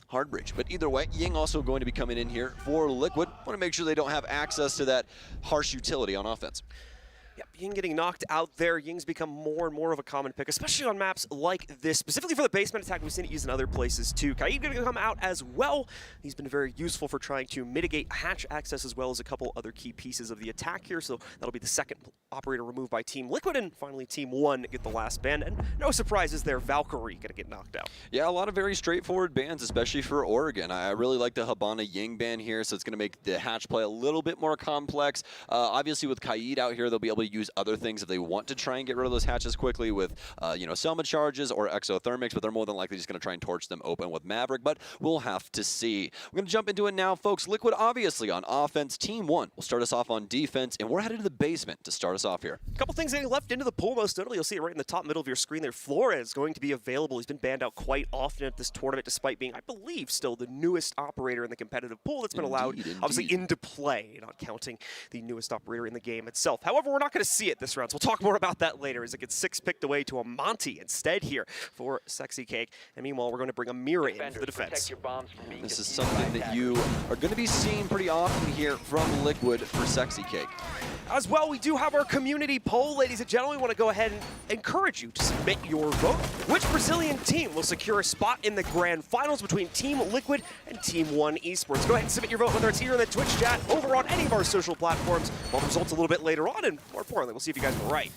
Hard bridge. But either way, Ying also going to be coming in here for Liquid. Want to make sure they don't have access to that harsh utility on offense. Yep, Ying getting knocked out there. Ying's become more and more of a common pick, especially on maps like this, specifically for the basement attack. We've seen it used in other places too. Kaid going to come out as well. He's been very useful for trying to mitigate hatch access as well as a couple other key pieces of the attack here. So that'll be the second operator removed by Team Liquid, and finally Team 1 get the last ban. And no surprises there, Valkyrie going to get knocked out. Yeah, a lot of very straightforward bans, especially for Oregon. I really like the Habana Ying ban here, so it's going to make the hatch play a little bit more complex. Obviously, with Kaid out here, they'll be able to use other things if they want to try and get rid of those hatches quickly with, Selma charges or exothermics, but they're more than likely just going to try and torch them open with Maverick, but we'll have to see. We're going to jump into it now, folks. Liquid, obviously, on offense. Team 1 will start us off on defense, and we're headed to the basement to start us off here. A couple things getting left into the pool, most notably, you'll see it right in the top middle of your screen there. Flores is going to be available. He's been banned out quite often at this tournament, despite being, I believe, still the newest operator in the competitive pool that's been allowed, obviously, into play, not counting the newest operator in the game itself. However, we're not going to see it this round, so we'll talk more about that later as it gets 6 picked away to a Monty instead here for Sexy Cake. And meanwhile, we're going to bring a Mira in for the defense. This is something that you are going to be seeing pretty often here from Liquid for Sexy Cake. As well, we do have our community poll, ladies and gentlemen. We want to go ahead and encourage you to submit your vote. Which Brazilian team will secure a spot in the grand finals between Team Liquid and Team One Esports? Go ahead and submit your vote, whether it's here in the Twitch chat, over on any of our social platforms. Well, the results a little bit later on, and more importantly, we'll see if you guys were right.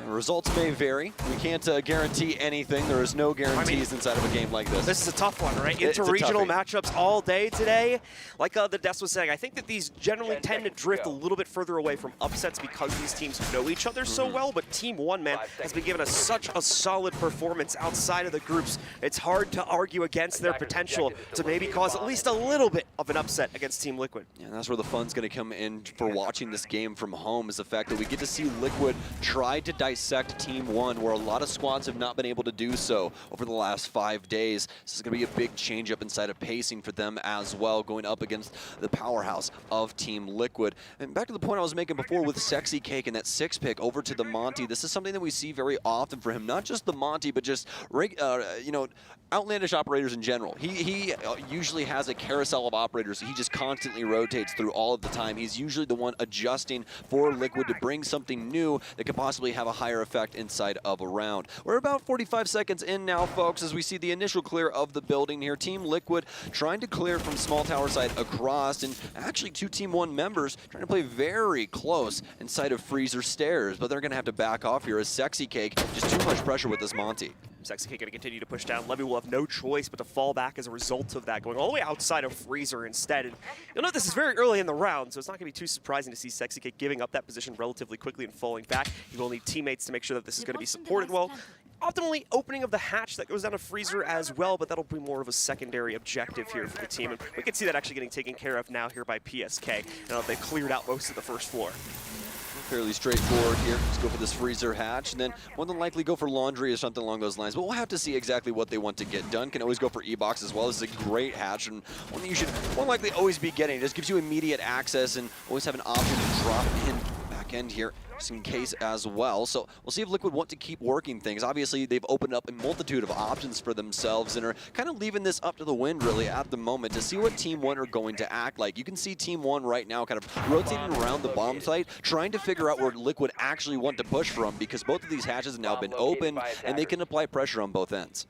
Results may vary. We can't guarantee anything. There is no guarantees inside of a game like this. This is a tough one, right? It's a Inter-regional toughie. matchups all day today. Like the Des was saying, I think that these generally tend to drift a little bit further away from upsets because these teams know each other so well, but Team One, man, has been given us such a solid performance outside of the groups. It's hard to argue against their potential to maybe cause at least a little bit of an upset against Team Liquid. Yeah, and that's where the fun's going to come in for watching this game from home, is the fact that we get to see Liquid try to dissect Team One, where a lot of squads have not been able to do so over the last 5 days. This is going to be a big change up inside of pacing for them as well, going up against the powerhouse of Team Liquid. And back to the point I was making before with Sexy Cake and that 6-pick over to the Monty, this is something that we see very often for him, not just the Monty, but just you know, outlandish operators in general. He usually has a carousel of operators. He just constantly rotates through all of the time. He's usually the one adjusting for Liquid to bring something new that could possibly have a higher effect inside of a round. We're about 45 seconds in now, folks, as we see the initial clear of the building here. Team Liquid trying to clear from small tower side across, and actually 2 Team One members trying to play very close inside of Freezer Stairs, but they're going to have to back off here as Sexy Cake, just too much pressure with this Monty. Sexy Cake going to continue to push down. Levy will have no choice but to fall back as a result of that, going all the way outside of Freezer instead. And you'll note this is very early in the round, so it's not going to be too surprising to see Sexy Cake giving up that position relatively quickly and falling back. He will need teammates to make sure that this is going to be supported well. Optimally, opening of the hatch that goes down to Freezer as well, but that'll be more of a secondary objective here for the team. And we can see that actually getting taken care of now here by PSK. Now they've cleared out most of the first floor. Fairly straightforward here. Let's go for this Freezer hatch, and then more than likely go for Laundry or something along those lines. But we'll have to see exactly what they want to get done. Can always go for E-Box as well. This is a great hatch, and one that you should more likely always be getting. It just gives you immediate access and always have an option to drop in back end here, just in case as well. So we'll see if Liquid want to keep working things. Obviously, they've opened up a multitude of options for themselves and are kind of leaving this up to the wind, really, at the moment to see what Team One are going to act like. You can see Team One right now kind of rotating around the bomb site, trying to figure out where Liquid actually want to push from, because both of these hatches have now been opened, and they can apply pressure on both ends.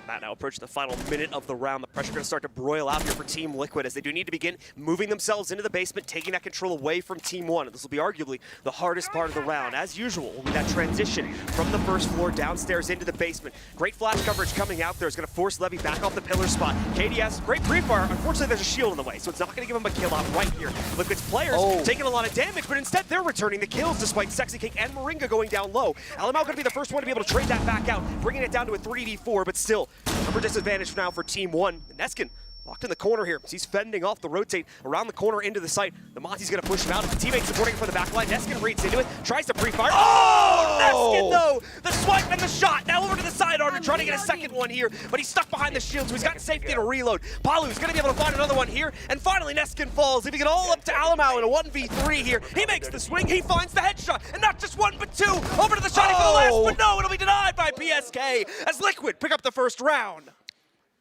Matt now approaching the final minute of the round. The pressure going to start to broil out here for Team Liquid as they do need to begin moving themselves into the basement, taking that control away from Team One. And this will be arguably the hardest part of the round. As usual, will be that transition from the first floor downstairs into the basement. Great flash coverage coming out there is going to force Levy back off the pillar spot. KDS, great pre-fire. Unfortunately, there's a shield in the way, so it's not going to give him a kill out right here. Liquid's players taking a lot of damage, but instead they're returning the kills despite Sexy Cake and Moringa going down low. Alamau going to be the first one to be able to trade that back out, bringing it down to a 3v4, but still, number disadvantage now for Team One. Neskin locked in the corner here. He's fending off the rotate around the corner into the site. The Monty's going to push him out. His teammate supporting from the back line. Neskin reads into it, tries to pre-fire. Oh! Neskin, though! The swipe and the shot. Now over to the side armor, trying to get a second one here, but he's stuck behind the shield, so he's got safety to reload. Palu's going to be able to find another one here, and finally Neskin falls, leaving it all up to Alamau in a 1v3 here. He makes the swing, he finds the headshot, and not just one, but two. Over to the shotty for the last, but no, it'll be denied by PSK as Liquid pick up the first round.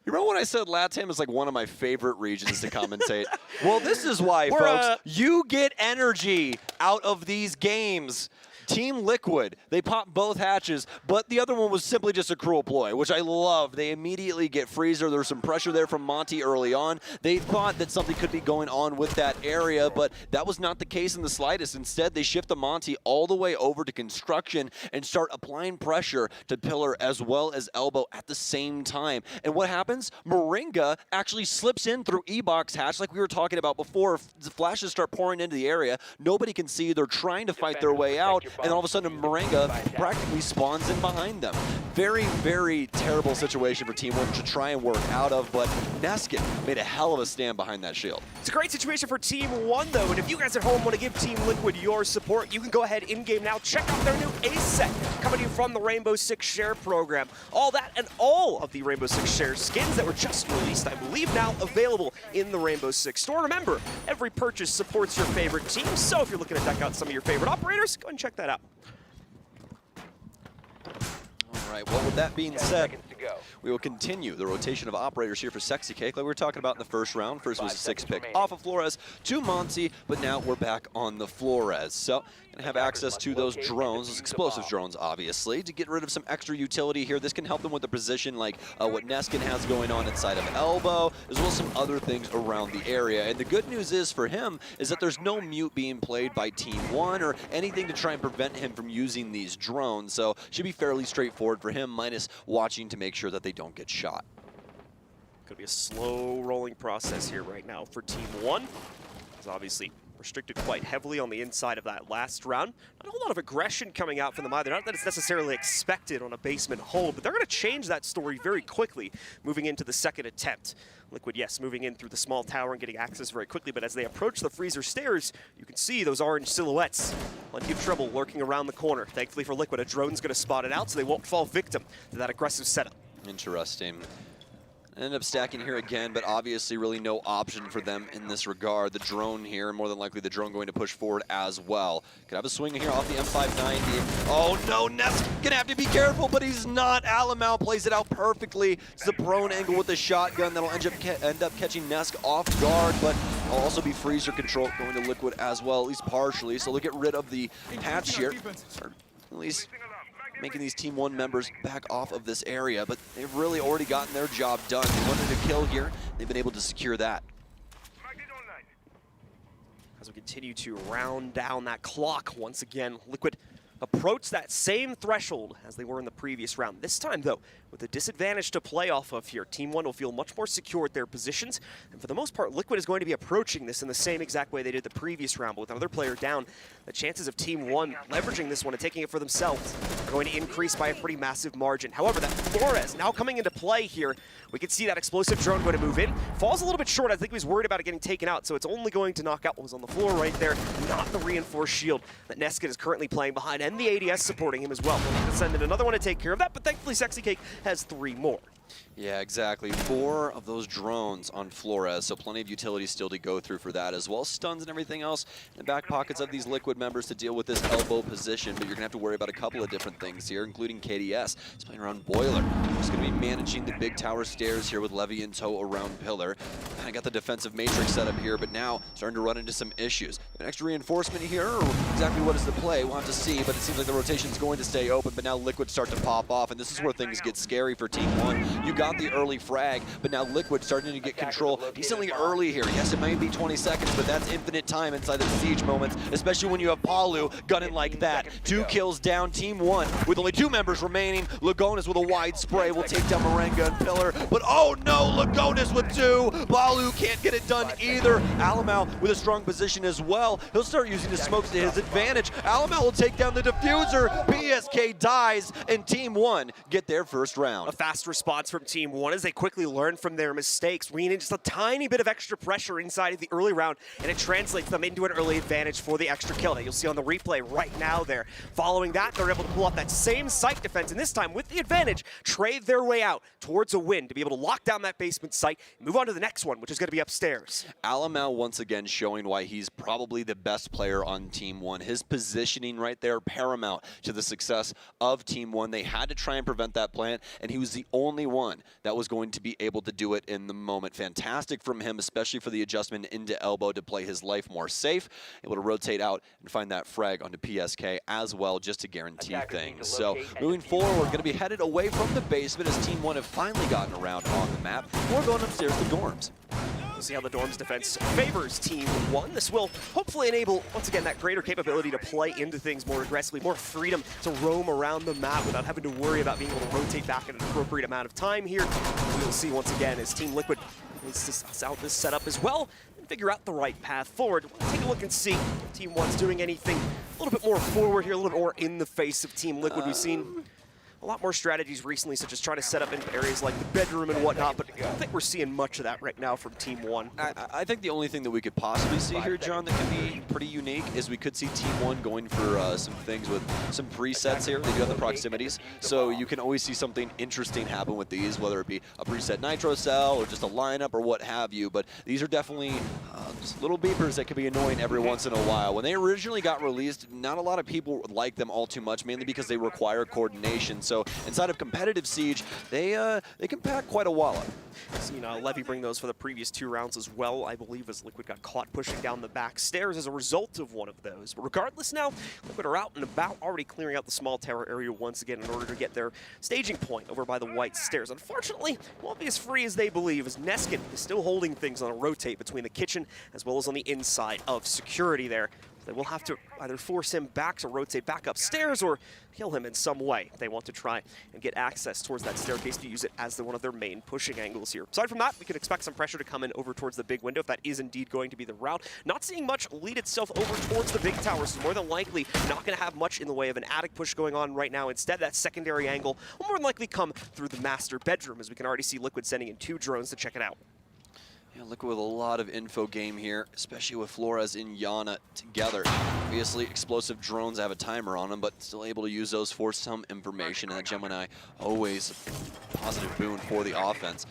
You remember when I said LATAM is like one of my favorite regions to commentate? Well, this is why, folks. You get energy out of these games. Team Liquid, they popped both hatches, but the other one was simply just a cruel ploy, which I love. They immediately get Freezer. There was some pressure there from Monty early on. They thought that something could be going on with that area, but that was not the case in the slightest. Instead, they shift the Monty all the way over to construction and start applying pressure to Pillar as well as Elbow at the same time. And what happens? Moringa actually slips in through E-Box hatch like we were talking about before. The flashes start pouring into the area. Nobody can see. They're trying to fight their way out. And all of a sudden, Moringa practically spawns in behind them. Very, very terrible situation for Team One to try and work out of, but Neskin made a hell of a stand behind that shield. It's a great situation for Team One, though, and if you guys at home want to give Team Liquid your support, you can go ahead in-game now. Check out their new Ace set coming to you from the Rainbow Six Share program. All that and all of the Rainbow Six Share skins that were just released, I believe now available in the Rainbow Six store. Remember, every purchase supports your favorite team, so if you're looking to deck out some of your favorite operators, go ahead and check that out. All right, well, with that being said, We will continue the rotation of operators here for Sexy Cake, like we were talking about in the first round. First was a 6 pick off of Flores to Monty, but now we're back on the Flores. So gonna have access to those drones, those explosive drones, obviously, to get rid of some extra utility here. This can help them with the position, like what Neskin has going on inside of Elbow, as well as some other things around the area. And the good news is for him is that there's no mute being played by Team 1 or anything to try and prevent him from using these drones. So should be fairly straightforward for him, minus watching to make sure that they don't get shot. Could be a slow rolling process here right now for Team 1. It's obviously restricted quite heavily on the inside of that last round. Not a whole lot of aggression coming out from them either. Not that it's necessarily expected on a basement hold, but they're going to change that story very quickly moving into the second attempt. Liquid, yes, moving in through the small tower and getting access very quickly, but as they approach the freezer stairs, you can see those orange silhouettes. Plenty of trouble lurking around the corner. Thankfully for Liquid, a drone's going to spot it out so they won't fall victim to that aggressive setup. Interesting. End up stacking here again, but obviously really no option for them in this regard. The drone here, more than likely the drone going to push forward as well. Could have a swing here off the M590. Oh no, Nesk gonna have to be careful, but he's not. Alamau plays it out perfectly. It's the prone angle with the shotgun that'll end up catching Nesk off guard, but will also be freezer control going to Liquid as well, at least partially. So they'll get rid of the hatch here, or at least making these Team 1 members back off of this area, but they've really already gotten their job done. They wanted to kill here. They've been able to secure that. As we continue to round down that clock once again, Liquid approach that same threshold as they were in the previous round. This time, though, with a disadvantage to play off of here, Team 1 will feel much more secure at their positions, and for the most part, Liquid is going to be approaching this in the same exact way they did the previous round, but with another player down, the chances of Team 1 leveraging this one and taking it for themselves are going to increase by a pretty massive margin. However, that Flores now coming into play here, we can see that explosive drone going to move in. Falls a little bit short. I think he was worried about it getting taken out, so it's only going to knock out what was on the floor right there, not the reinforced shield that Neskin is currently playing behind, and the ADS supporting him as well. We'll need to send in another one to take care of that, but thankfully Sexy Cake has 3 more. Yeah, exactly. 4 of those drones on Flores, so plenty of utility still to go through for that, as well as stuns and everything else in the back pockets of these Liquid members to deal with this elbow position, but you're going to have to worry about a couple of different things here, including KDS. He's playing around Boiler. He's going to be managing the big tower stairs here with Levy in tow around Pillar. Kind of got the defensive matrix set up here, but now starting to run into some issues. An extra reinforcement here, or exactly what is the play? We'll have to see, but it seems like the rotation is going to stay open, but now Liquid start to pop off, and this is where things get scary for Team 1. You got the early frag, but now Liquid starting to get control decently early here. Yes, it may be 20 seconds, but that's infinite time inside of the siege moments, especially when you have Palu gunning like that. 2 kills down, Team 1 with only 2 members remaining. Lagonis with a wide spray will take down Marenga and Pillar, but oh no, Lagonis with 2. Palu can't get it done either. Alamau with a strong position as well. He'll start using the smokes to his advantage. Alamau will take down the diffuser. PSK dies, and Team 1 get their first round. A fast response from Team 1 as they quickly learn from their mistakes, bringing in just a tiny bit of extra pressure inside of the early round, and it translates them into an early advantage for the extra kill that you'll see on the replay right now there. Following that, they're able to pull off that same site defense, and this time with the advantage, trade their way out towards a win to be able to lock down that basement site and move on to the next one, which is going to be upstairs. Alamau once again showing why he's probably the best player on Team 1. His positioning right there paramount to the success of Team 1. They had to try and prevent that plant, and he was the only one that was going to be able to do it in the moment. Fantastic from him, especially for the adjustment into elbow to play his life more safe, able to rotate out and find that frag onto PSK as well, just to guarantee things. So moving forward, we're going to be headed away from the basement as Team 1 have finally gotten around on the map. We're going upstairs to dorms. We'll see how the Dorms defense favors Team 1. This will hopefully enable, once again, that greater capability to play into things more aggressively, more freedom to roam around the map without having to worry about being able to rotate back in an appropriate amount of time here. We'll see once again as Team Liquid needs to suss out this setup as well and figure out the right path forward. We'll take a look and see if Team 1's doing anything a little bit more forward here, a little bit more in the face of Team Liquid. We've seen a lot more strategies recently, such as trying to set up in areas like the bedroom and whatnot, but I don't think we're seeing much of that right now from Team 1. I think the only thing that we could possibly see here, John, that could be pretty unique is we could see Team 1 going for some things with some presets here. They do have the proximities, so you can always see something interesting happen with these, whether it be a preset Nitro cell or just a lineup or what have you, but these are definitely just little beepers that could be annoying every once in a while. When they originally got released, not a lot of people liked them all too much, mainly because they require coordination. So So inside of competitive Siege, they can pack quite a wallop. Seen Levy bring those for the previous 2 rounds as well, I believe, as Liquid got caught pushing down the back stairs as a result of one of those. But regardless now, Liquid are out and about, already clearing out the small tower area once again in order to get their staging point over by the white stairs. Unfortunately, won't be as free as they believe, as Neskin is still holding things on a rotate between the kitchen as well as on the inside of security there. They will have to either force him back to rotate back upstairs or kill him in some way. They want to try and get access towards that staircase to use it as one of their main pushing angles here. Aside from that, we can expect some pressure to come in over towards the big window if that is indeed going to be the route. Not seeing much lead itself over towards the big tower, so more than likely not going to have much in the way of an attic push going on right now. Instead, that secondary angle will more than likely come through the master bedroom, as we can already see Liquid sending in 2 drones to check it out. Yeah, Liquid with a lot of info game here, especially with Flores and Yana together. Obviously, explosive drones have a timer on them, but still able to use those for some information. And that Gemini, always a positive boon for the offense.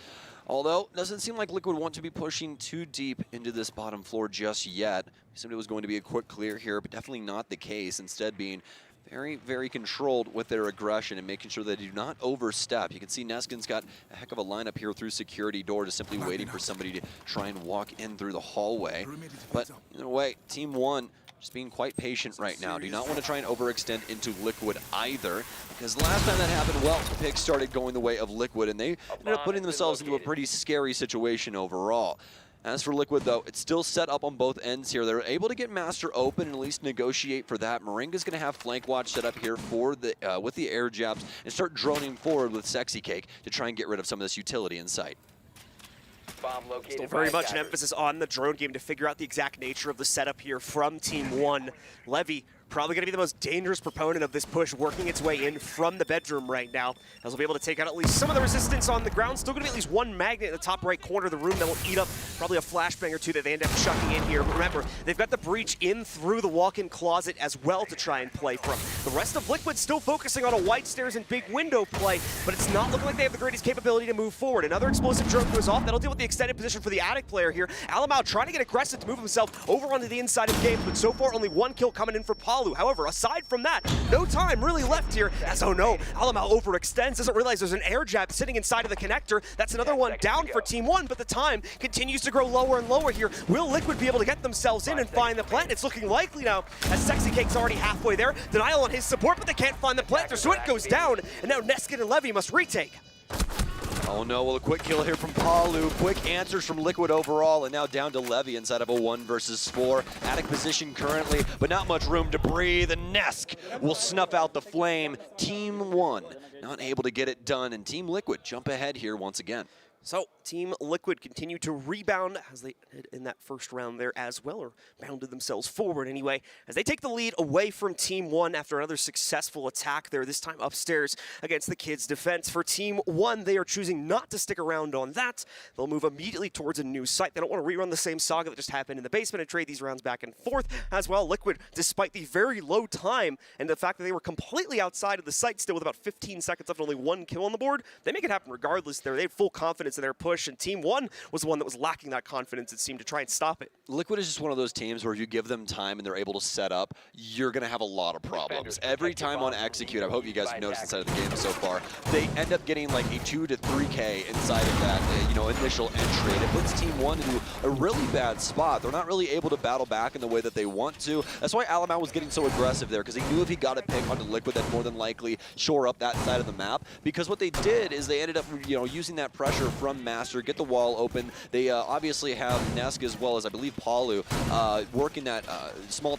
Although, doesn't seem like Liquid want to be pushing too deep into this bottom floor just yet. Assumed it was going to be a quick clear here, but definitely not the case. Instead being very, very controlled with their aggression and making sure they do not overstep. You can see Neskin's got a heck of a lineup here through security door, just simply waiting for somebody to try and walk in through the hallway. But in a way, Team 1 just being quite patient right now. Do not want to try and overextend into Liquid either, because last time that happened, well, the picks started going the way of Liquid, and they ended up putting themselves into a pretty scary situation overall. As for Liquid, though, it's still set up on both ends here. They're able to get Master open and at least negotiate for that. Moringa's going to have flank watch set up here for the with the air jabs and start droning forward with Sexy Cake to try and get rid of some of this utility in sight. Still very much an emphasis on the drone game to figure out the exact nature of the setup here from Team 1. Levy probably going to be the most dangerous proponent of this push, working its way in from the bedroom right now, as we'll be able to take out at least some of the resistance on the ground. Still going to be at least 1 magnet in the top right corner of the room that will eat up probably a flashbang or 2 that they end up chucking in here. But remember, they've got the breach in through the walk-in closet as well to try and play from. The rest of Liquid still focusing on a white stairs and big window play, but it's not looking like they have the greatest capability to move forward. Another explosive drone goes off. That'll deal with the extended position for the attic player here. Alamau trying to get aggressive to move himself over onto the inside of the game, but so far only 1 kill coming in for Palu. However, aside from that, no time really left here, as oh no, Alamau overextends, doesn't realize there's an air jab sitting inside of the connector. That's another one down for Team 1, but the time continues to grow lower and lower here. Will Liquid be able to get themselves in and find the plant? It's looking likely now, as Sexy Cake's already halfway there. Denial on his support, but they can't find the plant. Their Sweat goes down, and now Neskin and Levy must retake. Oh no, well, a quick kill here from Palu. Quick answers from Liquid overall, and now down to Levy inside of a 1 versus 4. Attic position currently, but not much room to breathe, and Nesk will snuff out the flame. Team 1 not able to get it done, and Team Liquid jump ahead here once again. So, Team Liquid continue to rebound as they did in that first round there as well, or bounded themselves forward anyway, as they take the lead away from Team 1 after another successful attack there, this time upstairs against the Kids' defense. For Team 1, they are choosing not to stick around on that. They'll move immediately towards a new site. They don't want to rerun the same saga that just happened in the basement and trade these rounds back and forth as well. Liquid, despite the very low time and the fact that they were completely outside of the site still with about 15 seconds left and only 1 kill on the board, they make it happen regardless there. They had full confidence in their push, and Team 1 was the one that was lacking that confidence, it seemed, to try and stop it. Liquid is just one of those teams where if you give them time and they're able to set up, you're going to have a lot of problems. Every time on Execute, I hope you guys have noticed inside of the game so far, they end up getting like a 2 to 3K inside of that initial entry, and it puts Team 1 into a really bad spot. They're not really able to battle back in the way that they want to. That's why Alamau was getting so aggressive there, because he knew if he got a pick onto Liquid, that more than likely shore up that side of the map. Because what they did is they ended up using that pressure from Master, get the wall open. They obviously have Nesk as well as I believe Palu working that small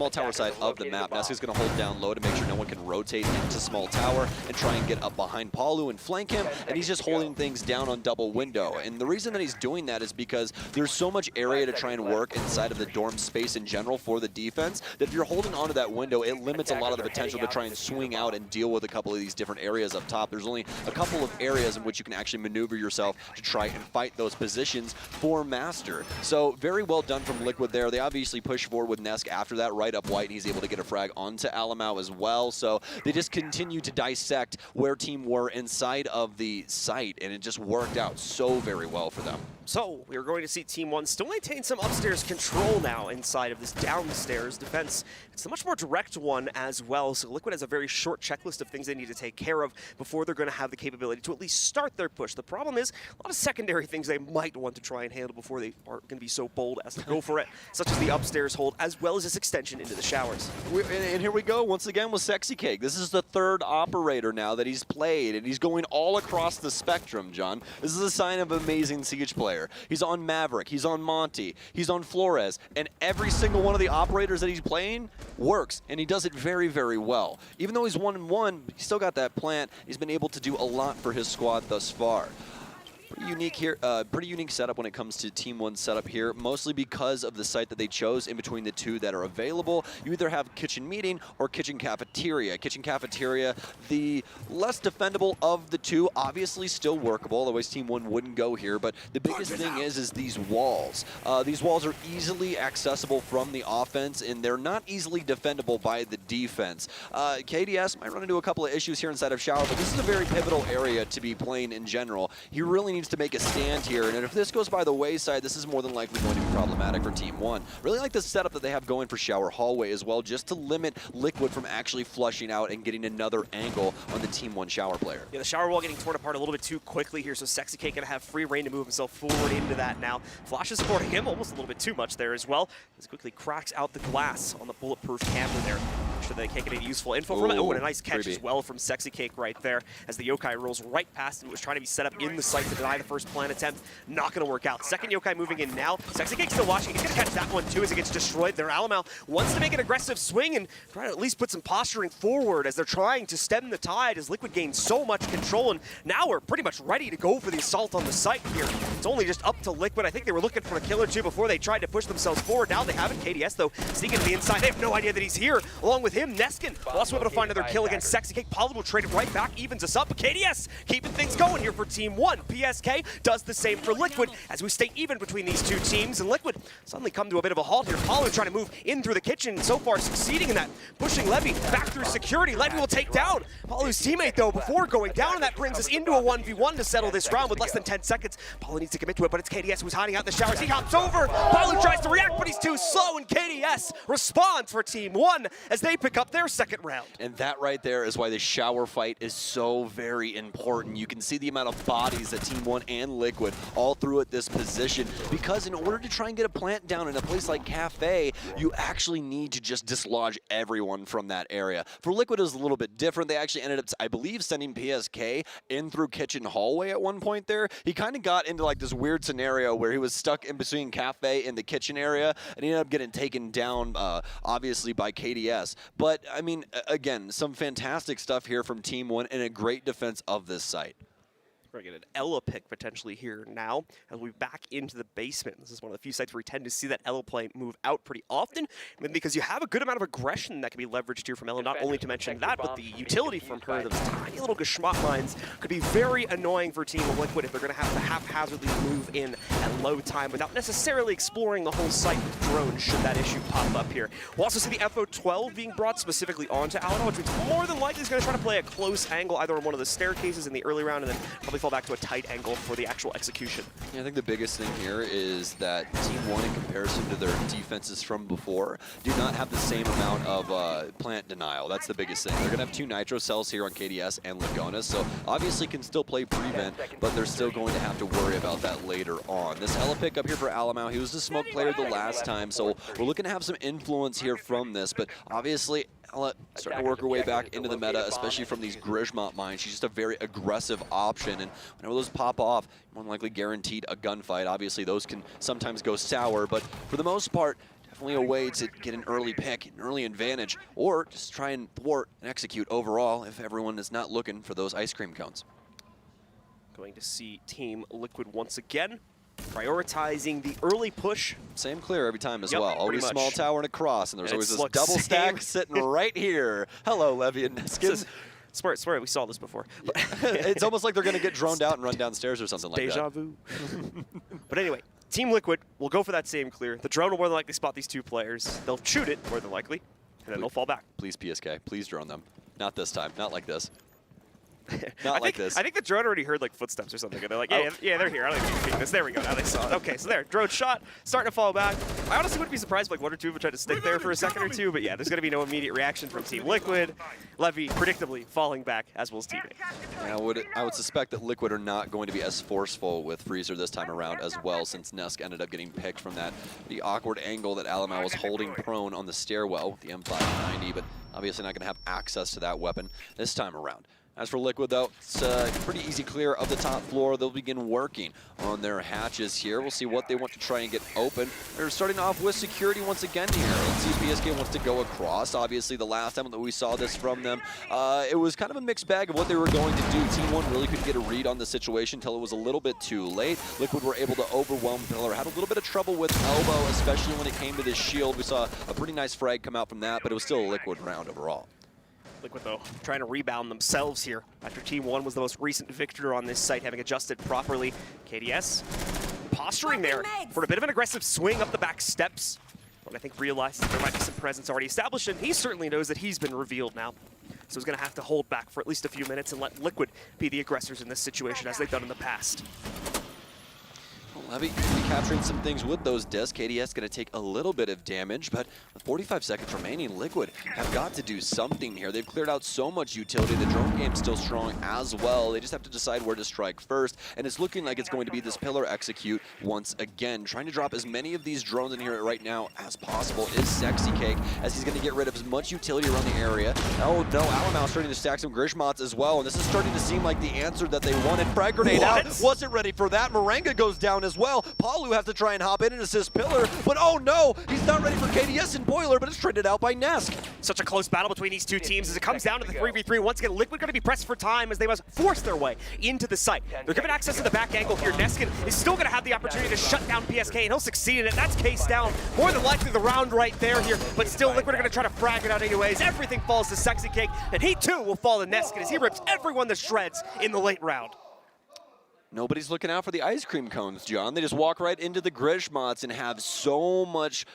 tower side of the map. Nesk is going to hold down low to make sure no one can rotate into small tower and try and get up behind Palu and flank him, and he's just holding things down on double window. And the reason that he's doing that is because there's so much area to try and work inside of the dorm space in general for the defense that if you're holding onto that window, it limits a lot of the potential to try and swing out and deal with a couple of these different areas up top. There's only a couple of areas in which you can actually maneuver yourself to try and fight those positions for Master. So very well done from Liquid there. They obviously push forward with Nesk after that, right up white, and he's able to get a frag onto Alamau as well. So they just continue to dissect where Team were inside of the site, and it just worked out so very well for them. So we're going to see Team 1 still maintain some upstairs control now inside of this downstairs defense. It's a much more direct one as well, so Liquid has a very short checklist of things they need to take care of before they're going to have the capability to at least start their push. The problem is a lot of secondary things they might want to try and handle before they are going to be so bold as to go for it, such as the upstairs hold, as well as this extension into the showers. And here we go once again with Sexy Cake. This is the third operator now that he's played, and he's going all across the spectrum, John. This is a sign of amazing Siege player. He's on Maverick, he's on Monty, he's on Flores, and every single one of the operators that he's playing works, and he does it very, very well. Even though he's 1-1, he's still got that plant. He's been able to do a lot for his squad thus far. Pretty unique here, pretty unique setup when it comes to Team 1 setup here, mostly because of the site that they chose in between the two that are available. You either have Kitchen Meeting or Kitchen Cafeteria. Kitchen Cafeteria, the less defendable of the two, obviously still workable, otherwise Team 1 wouldn't go here, but the biggest thing is these walls. These walls are easily accessible from the offense, and they're not easily defendable by the defense. KDS might run into a couple of issues here inside of Shower, but this is a very pivotal area to be playing in general. He really needs to make a stand here, and if this goes by the wayside, this is more than likely going to be problematic for Team 1. Really like the setup that they have going for Shower Hallway as well, just to limit Liquid from actually flushing out and getting another angle on the Team 1 Shower player. Yeah, the shower wall getting torn apart a little bit too quickly here, so Sexy Cake gonna have free reign to move himself forward into that now. Flash is supporting him almost a little bit too much there as well, as quickly cracks out the glass on the bulletproof camera there. Make sure they can't get any useful info from it. Oh, and a nice catch as well from Sexy Cake right there, as the Yokai rolls right past him. It was trying to be set up in the site to deny the first plant attempt. Not gonna work out. Second Yokai moving in now. Sexy Cake still watching. He's gonna catch that one too as it gets destroyed there. Alamau wants to make an aggressive swing and try to at least put some posturing forward as they're trying to stem the tide as Liquid gains so much control, and now we're pretty much ready to go for the assault on the site here. It's only just up to Liquid. I think they were looking for a kill or two before they tried to push themselves forward. Now they haven't. KDS though sneaking to the inside. They have no idea that he's here. Along with him, Neskin also able to find another kill against Sexy Cake. Palu will trade it right back, evens us up. But KDS keeping things going here for Team 1. PSK does the same for Liquid as we stay even between these two teams, and Liquid suddenly come to a bit of a halt here. Palu trying to move in through the kitchen, so far succeeding in that, pushing Levy back through security. Levy will take down Palu's teammate though before going down, and that brings us into a 1v1 to settle this round with less than 10 seconds. Palu needs to commit to it, but it's KDS who's hiding out in the showers. He hops over. Palu tries to react, but he's too slow, and KDS responds for Team 1 as they pick up their second round. And that right there is why the shower fight is so very important. You can see the amount of bodies that Team 1 and Liquid all through at this position, because in order to try and get a plant down in a place like Cafe, you actually need to just dislodge everyone from that area. For Liquid, it was a little bit different. They actually ended up, I believe, sending PSK in through Kitchen Hallway at one point there. He kind of got into like this weird scenario where he was stuck in between Cafe and the kitchen area, and he ended up getting taken down, obviously, by KDS. But, I mean, again, some fantastic stuff here from Team 1 and a great defense of this site. We're going to get an Ela pick potentially here now as we back into the basement. This is one of the few sites where we tend to see that Ela play move out pretty often, because you have a good amount of aggression that can be leveraged here from Ela, not only to mention that, but the utility from her, those tiny little Geschmack mines, could be very annoying for Team Liquid if they're going to have to haphazardly move in at low time without necessarily exploring the whole site with drones should that issue pop up here. We'll also see the FO12 being brought specifically onto Alano, which means more than likely is going to try to play a close angle either on one of the staircases in the early round and then probably fall back to a tight angle for the actual execution. Yeah, I think the biggest thing here is that Team 1, in comparison to their defenses from before, do not have the same amount of plant denial. That's the biggest thing. They're going to have 2 Nitro cells here on KDS and Lagonas, so obviously can still play prevent, but they're still going to have to worry about that later on. This Ela pick up here for Alamau, he was the smoke player the last time, so we're looking to have some influence here from this, but obviously Ela starting to work her way back into the meta, especially from these Grismont mines. She's just a very aggressive option, and whenever those pop off, more than likely guaranteed a gunfight. Obviously, those can sometimes go sour, but for the most part, definitely a way to get an early pick, an early advantage, or just try and thwart and execute overall if everyone is not looking for those ice cream cones. Going to see Team Liquid once again prioritizing the early push. Same clear every time as Yep, well. pretty Always much. small tower and a cross, and there's And always it's this like double same. stack sitting right here. Hello, Levy and Neskin. Swear, we saw this before. It's almost like they're going to get droned out and run downstairs or something like that. Deja vu. But anyway, Team Liquid will go for that same clear. The drone will more than likely spot these two players. They'll shoot it, more than likely, and then they'll fall back. Please, PSK, please drone them. Not this time, not like this. Not like this. I think the drone already heard like footsteps or something. And they're like, yeah, they're here. I don't even need to peek this. There we go. Now they saw it. Okay, so there, drone shot, starting to fall back. I honestly wouldn't be surprised if like 1 or 2 would try to stick there for a second or two. But yeah, there's going to be no immediate reaction from Team Liquid. Levy predictably falling back, as will his teammate. I would suspect that Liquid are not going to be as forceful with Freezer this time around as well, since Nesk ended up getting picked from that the awkward angle that Alamau was holding prone on the stairwell with the M590, but obviously not going to have access to that weapon this time around. As for Liquid, though, it's a pretty easy clear of the top floor. They'll begin working on their hatches here. We'll see what they want to try and get open. They're starting off with security once again here. Let's see if PSK wants to go across. Obviously, the last time that we saw this from them, it was kind of a mixed bag of what they were going to do. Team 1 really couldn't get a read on the situation until it was a little bit too late. Liquid were able to overwhelm Pillar. Had a little bit of trouble with Elbow, especially when it came to this shield. We saw a pretty nice frag come out from that, but it was still a Liquid round overall. Liquid, though, trying to rebound themselves here after Team 1 was the most recent victor on this site, having adjusted properly. KDS posturing there for a bit of an aggressive swing up the back steps, but I think realized that there might be some presence already established, and he certainly knows that he's been revealed now. So he's going to have to hold back for at least a few minutes and let Liquid be the aggressors in this situation, as they've done in the past. Levy capturing some things with those discs. KDS going to take a little bit of damage, but with 45 seconds remaining, Liquid have got to do something here. They've cleared out so much utility. The drone game's still strong as well. They just have to decide where to strike first, and it's looking like it's going to be this Pillar execute once again. Trying to drop as many of these drones in here right now as possible is Sexy Cake, as he's going to get rid of as much utility around the area. Oh no, Alamau starting to stack some Grishmots as well, and this is starting to seem like the answer that they wanted. Frag grenade out, wasn't ready for that. Morenga goes down as well. Palu has to try and hop in and assist Pillar, but oh no, he's not ready for KDS and Boiler, but it's traded out by Nesk. Such a close battle between these two teams as it comes down to the 3v3. Once again, Liquid going to be pressed for time as they must force their way into the site. They're given access to the back angle here. Neskin is still going to have the opportunity to shut down PSK, and he'll succeed in it. That's case down. More than likely the round right there here, but still Liquid are going to try to frag it out anyways. Everything falls to Sexy Cake, and he too will fall to Neskin as he rips everyone to shreds in the late round. Nobody's looking out for the ice cream cones, John. They just walk right into the Grishmots and have so much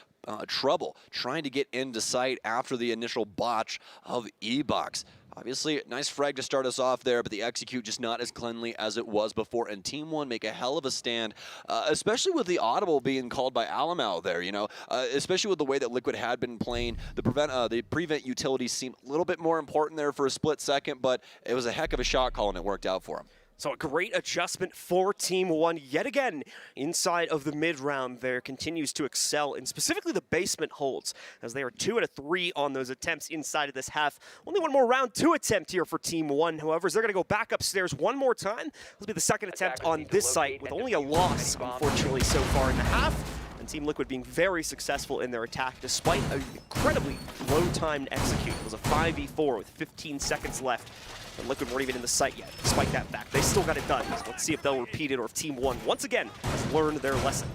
trouble trying to get into sight after the initial botch of E-Box. Obviously, nice frag to start us off there, but the execute just not as cleanly as it was before. And Team 1 make a hell of a stand, especially with the audible being called by Alamau there, you know, especially with the way that Liquid had been playing. The prevent utility seemed a little bit more important there for a split second, but it was a heck of a shot call and it worked out for him. So a great adjustment for Team 1 yet again inside of the mid-round there, continues to excel in specifically the basement holds, as they are 2 out of 3 on those attempts inside of this half. Only one more round 2 attempt here for Team 1, however, as they're going to go back upstairs one more time. This will be the second attempt on this site with only a loss, unfortunately, so far in the half. And Team Liquid being very successful in their attack despite an incredibly low-timed execute. It was a 5v4 with 15 seconds left. And Liquid weren't even in the site yet, despite that fact. They still got it done. So let's see if they'll repeat it or if Team 1, once again, has learned their lesson.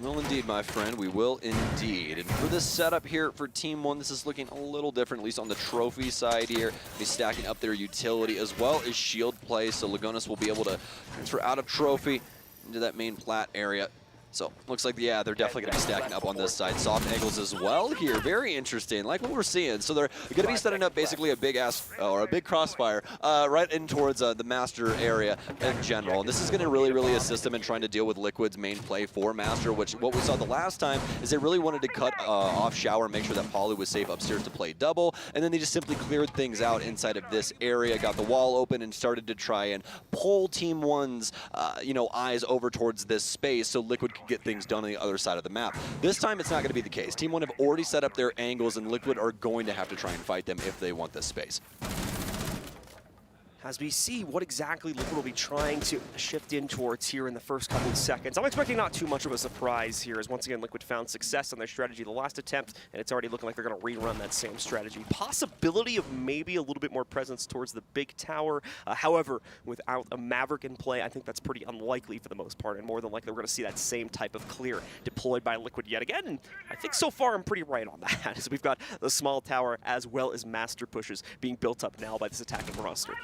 We will indeed, my friend. We will indeed. And for this setup here for Team 1, this is looking a little different, at least on the trophy side here. Be stacking up their utility as well as shield play, so Lagonis will be able to transfer out of trophy into that main plat area. So, looks like, yeah, they're definitely going to be stacking up on this side. Soft angles as well here. Very interesting, like what we're seeing. So they're going to be setting up basically a big-ass, or a big crossfire right in towards the master area in general. And this is going to really, really assist them in trying to deal with Liquid's main play for master, which what we saw the last time is they really wanted to cut off Shower and make sure that Palu was safe upstairs to play double. And then they just simply cleared things out inside of this area, got the wall open, and started to try and pull Team 1's eyes over towards this space so Liquid could get things done on the other side of the map. This time it's not going to be the case. Team 1 have already set up their angles, and Liquid are going to have to try and fight them if they want this space. As we see what exactly Liquid will be trying to shift in towards here in the first couple of seconds. I'm expecting not too much of a surprise here, as once again Liquid found success on their strategy the last attempt, and it's already looking like they're going to rerun that same strategy. Possibility of maybe a little bit more presence towards the big tower. However, without a Maverick in play, I think that's pretty unlikely for the most part, and more than likely we're going to see that same type of clear deployed by Liquid yet again. And I think so far I'm pretty right on that, as we've got the small tower as well as master pushes being built up now by this attacking roster.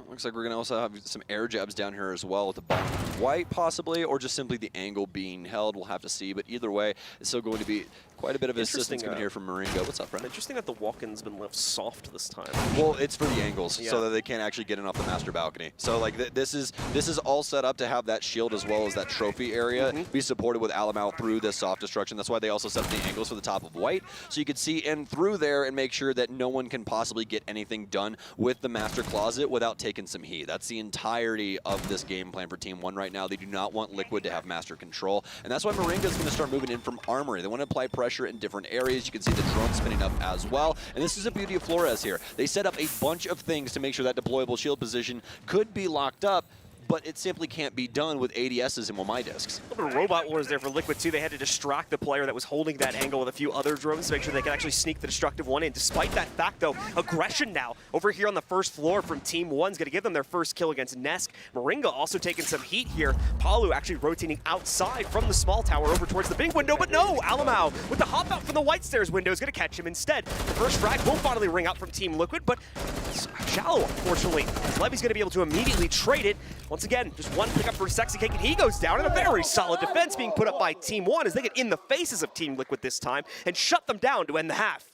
Looks like we're going to also have some air jabs down here as well with the bottom white possibly, or just simply the angle being held. We'll have to see, but either way, it's still going to be quite a bit of assistance coming here from Moringa. What's up, Brent? Interesting that the walk-in's been left soft this time. Well, it's for the angles, so that they can't actually get in off the master balcony. So like this is all set up to have that shield as well as that trophy area be supported with Alamau through this soft destruction. That's why they also set up the angles for the top of white, so you can see in through there and make sure that no one can possibly get anything done with the master closet without taking some heat. That's the entirety of this game plan for Team 1 right now. They do not want Liquid to have master control, and that's why Moringa is going to start moving in from Armory. They want to apply pressure in different areas. You can see the drone spinning up as well, and this is the beauty of Flores here. They set up a bunch of things to make sure that deployable shield position could be locked up, but it simply can't be done with ADSs and my discs. A little bit of robot wars there for Liquid too. They had to distract the player that was holding that angle with a few other drones to make sure they could actually sneak the destructive one in. Despite that fact though, aggression now over here on the first floor from Team 1's going to give them their first kill against Nesk. Moringa also taking some heat here. Palu actually rotating outside from the small tower over towards the big window, but no, Alamau with the hop out from the white stairs window is going to catch him instead. The first frag will finally ring out from Team Liquid, but it's shallow, unfortunately. Levy's going to be able to immediately trade it. Once again, just one pickup for Sexy Cake, and he goes down, and a very solid defense being put up by Team 1 as they get in the faces of Team Liquid this time and shut them down to end the half.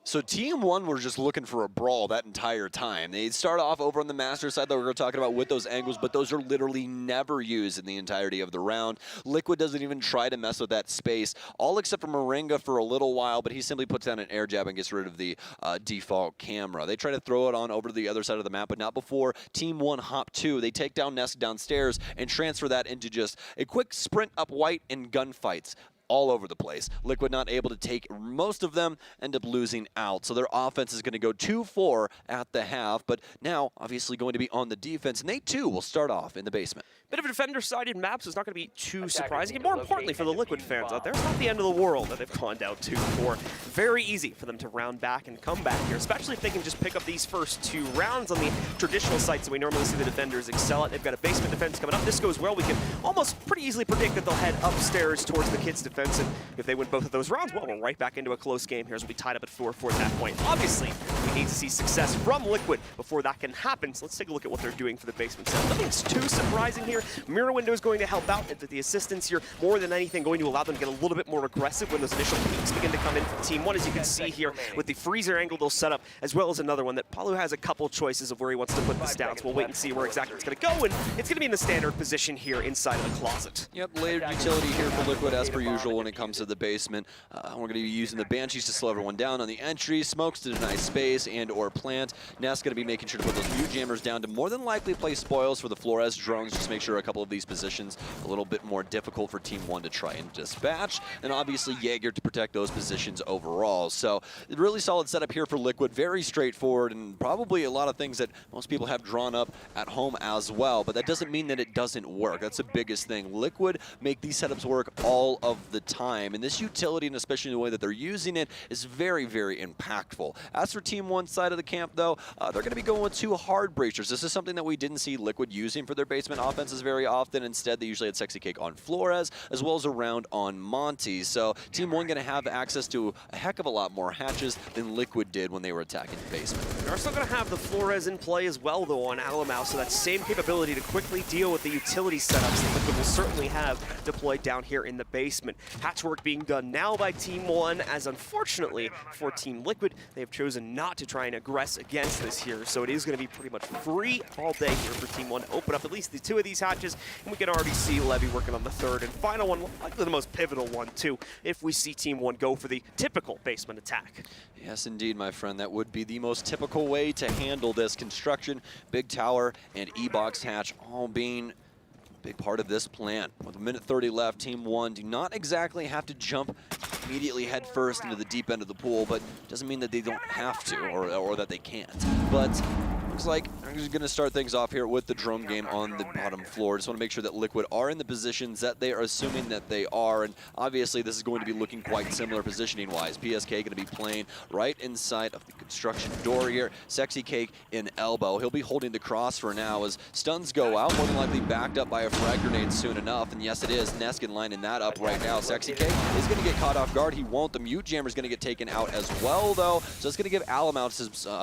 So Team 1 were just looking for a brawl that entire time. They start off over on the master side that we were talking about with those angles, but those are literally never used in the entirety of the round. Liquid doesn't even try to mess with that space, all except for Moringa for a little while, but he simply puts down an air jab and gets rid of the default camera. They try to throw it on over to the other side of the map, but not before Team 1 hop 2. They take down Nesk downstairs and transfer that into just a quick sprint up white and gunfights all over the place. Liquid not able to take most of them, end up losing out. So their offense is going to go 2-4 at the half, but now obviously going to be on the defense, and they too will start off in the basement. Bit of a defender-sided map, so it's not going to be too surprising. And more importantly for the Liquid fans out there, it's not the end of the world that they've gone down 2-4. Very easy for them to round back and come back here, especially if they can just pick up these first 2 rounds on the traditional sites that we normally see the defenders excel at. They've got a basement defense coming up. This goes well. We can almost pretty easily predict that they'll head upstairs towards the kids' defense, and if they win both of those rounds, well, we're right back into a close game here as we'll be tied up at 4-4 at that point. Obviously, we need to see success from Liquid before that can happen, so let's take a look at what they're doing for the basement set. Nothing's too surprising here. Mirror Window is going to help out, and the assistance here, more than anything, going to allow them to get a little bit more aggressive when those initial peaks begin to come in from Team 1, as you can see here with the freezer angle they'll set up, as well as another one that Palu has a couple choices of where he wants to put this down, so we'll wait and see where exactly it's going to go, and it's going to be in the standard position here inside of the closet. Yep, layered utility here for Liquid as per usual when it comes to the basement. We're going to be using the Banshees to slow everyone down on the entry, Smokes to deny space and or plant. Ness going to be making sure to put those mute jammers down to more than likely place spoils for the Flores drones, just make sure a couple of these positions a little bit more difficult for Team 1 to try and dispatch, and obviously Jaeger to protect those positions overall. So really solid setup here for Liquid, very straightforward, and probably a lot of things that most people have drawn up at home as well, but that doesn't mean that it doesn't work. That's the biggest thing. Liquid make these setups work all of the time, and this utility, and especially the way that they're using it, is very, very impactful. As for Team 1 side of the camp, though, they're going to be going with 2 hard breachers. This is something that we didn't see Liquid using for their basement offenses very often. Instead, they usually had Sexy Cake on Flores, as well as a round on Monty. So Team 1 going to have access to a heck of a lot more hatches than Liquid did when they were attacking the basement. They're still going to have the Flores in play as well, though, on Alamau, so that same capability to quickly deal with the utility setups that Liquid will certainly have deployed down here in the basement. Patchwork being done now by Team 1, as unfortunately for Team Liquid, they have chosen not to try and aggress against this here, so it is going to be pretty much free all day here for Team 1 to open up at least the 2 of these hatches, and we can already see Levy working on the 3rd and final one, likely the most pivotal one too, if we see Team 1 go for the typical basement attack. Yes, indeed, my friend. That would be the most typical way to handle this. Construction, big tower, and E-box hatch all being a big part of this plan. With a minute 30 left, Team 1 do not exactly have to jump immediately head first into the deep end of the pool, but doesn't mean that they don't have to or that they can't. But looks like I'm just going to start things off here with the drone game on the bottom floor. Just want to make sure that Liquid are in the positions that they are assuming that they are, and obviously this is going to be looking quite similar positioning-wise. PSK going to be playing right inside of the construction door here. Sexy Cake in elbow. He'll be holding the cross for now as stuns go out, more than likely backed up by a frag grenade soon enough, and yes it is. Neskin lining that up right now. Sexy Cake is going to get caught off guard. He won't. The mute jammer is going to get taken out as well, though, so it's going to give Alamau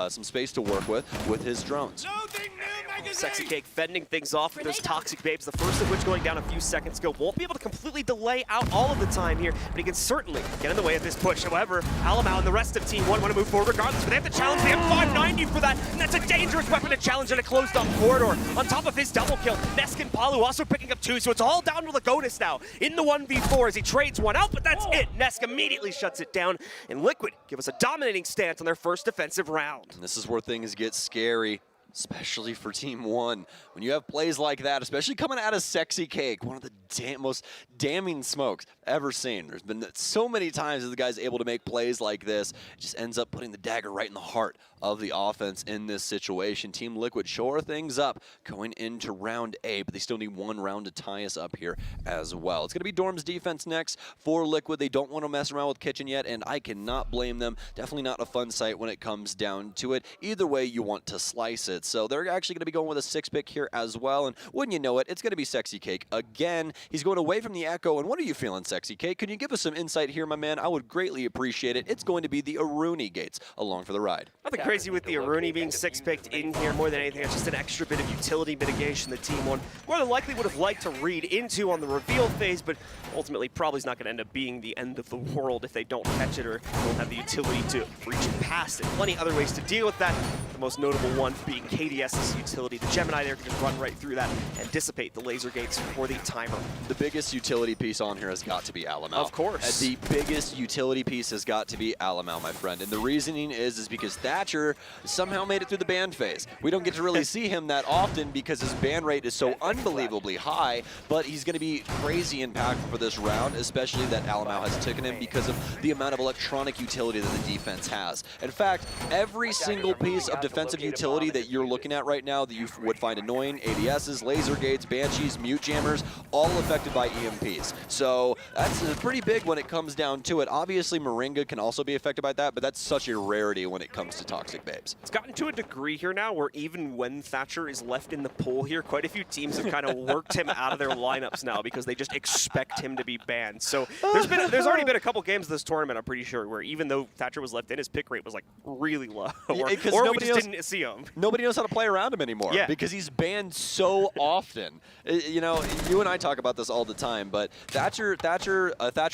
some space to work with his drones. Nothing new, Sexy Cake fending things off with those Toxic Babes, the first of which going down a few seconds ago. Won't be able to completely delay out all of the time here, but he can certainly get in the way of this push. However, Alamau and the rest of Team 1 want to move forward regardless, but they have to challenge the M590 for that, and that's a dangerous weapon to challenge in a closed-off corridor. On top of his double kill, Neskin Palu also picking up 2, so it's all down to Lagonis now in the 1v4 as he trades one out, but that's it. Nesk immediately shuts it down, and Liquid give us a dominating stance on their first defensive round. And this is where things get scary, especially for Team 1. When you have plays like that, especially coming out of Sexy Cake, one of the most damning smokes ever seen. There's been so many times that the guy's able to make plays like this. It just ends up putting the dagger right in the heart of the offense in this situation. Team Liquid shore things up going into round A, but they still need one round to tie us up here as well. It's going to be Dorm's defense next for Liquid. They don't want to mess around with Kitchen yet, and I cannot blame them. Definitely not a fun sight when it comes down to it. Either way, you want to slice it. So they're actually going to be going with a 6-pick here as well, and wouldn't you know it, it's going to be Sexy Cake again. He's going away from the Echo, and what are you feeling, Sexy Cake? Can you give us some insight here, my man? I would greatly appreciate it. It's going to be the Aruni Gates along for the ride. Nothing crazy with the Aruni being 6-picked in here. More than anything, it's just an extra bit of utility mitigation that Team 1 more than likely would have liked to read into on the reveal phase, but ultimately probably is not going to end up being the end of the world if they don't catch it or don't have the utility to reach it past it. Plenty other ways to deal with that, the most notable one being KDS's utility. The Gemini there can just run right through that and dissipate the laser gates for the timer. The biggest utility piece on here has got to be Alamau. Of course. The biggest utility piece has got to be Alamau, my friend. And the reasoning is because Thatcher somehow made it through the ban phase. We don't get to really see him that often because his ban rate is so unbelievably high, but he's going to be crazy impactful for this round, especially that Alamau has taken him because of the amount of electronic utility that the defense has. In fact, every single piece of defensive utility that you're looking at right now that you would find annoying, ADSs, laser gates, banshees, mute jammers, all affected by EMPs. So that's pretty big when it comes down to it. Obviously, Moringa can also be affected by that, but that's such a rarity when it comes to Toxic Babes. It's gotten to a degree here now where even when Thatcher is left in the pool here, quite a few teams have kind of worked him out of their lineups now because they just expect him to be banned. So there's already been a couple games this tournament, I'm pretty sure, where even though Thatcher was left in, his pick rate was like really low. Or we just didn't see him. Nobody knows how to play around him anymore because he's banned so often. You know, you and I talk about this all the time, but Thatcher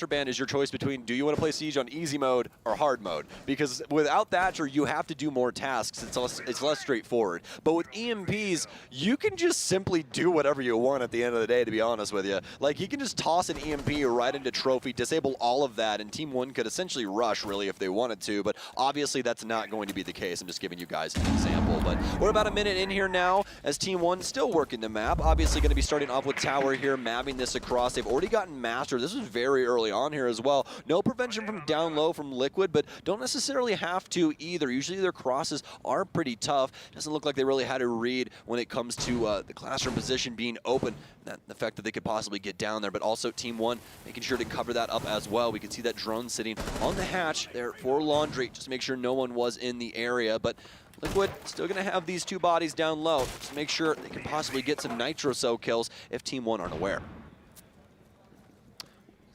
ban is your choice between do you want to play Siege on easy mode or hard mode? Because without Thatcher, you have to do more tasks. It's less straightforward. But with EMPs, you can just simply do whatever you want at the end of the day, to be honest with you. Like, he can just toss an EMP right into Trophy, disable all of that, and Team 1 could essentially rush, really, if they wanted to. But obviously, that's not going to be the case. I'm just giving you guys an example. But we're about a minute in here now as Team 1 still working the map. Obviously, going to be starting off with Tower here, mapping this across. They've already gotten Master. This was very early on here as well. No prevention from down low from Liquid, but don't necessarily have to either. Usually their crosses are pretty tough. Doesn't look like they really had to read when it comes to the classroom position being open. The fact that they could possibly get down there, but also Team 1 making sure to cover that up as well. We can see that drone sitting on the hatch there for Laundry, just to make sure no one was in the area. But Liquid still going to have these two bodies down low, just to make sure they can possibly get some Nitro Cell kills if Team 1 aren't aware.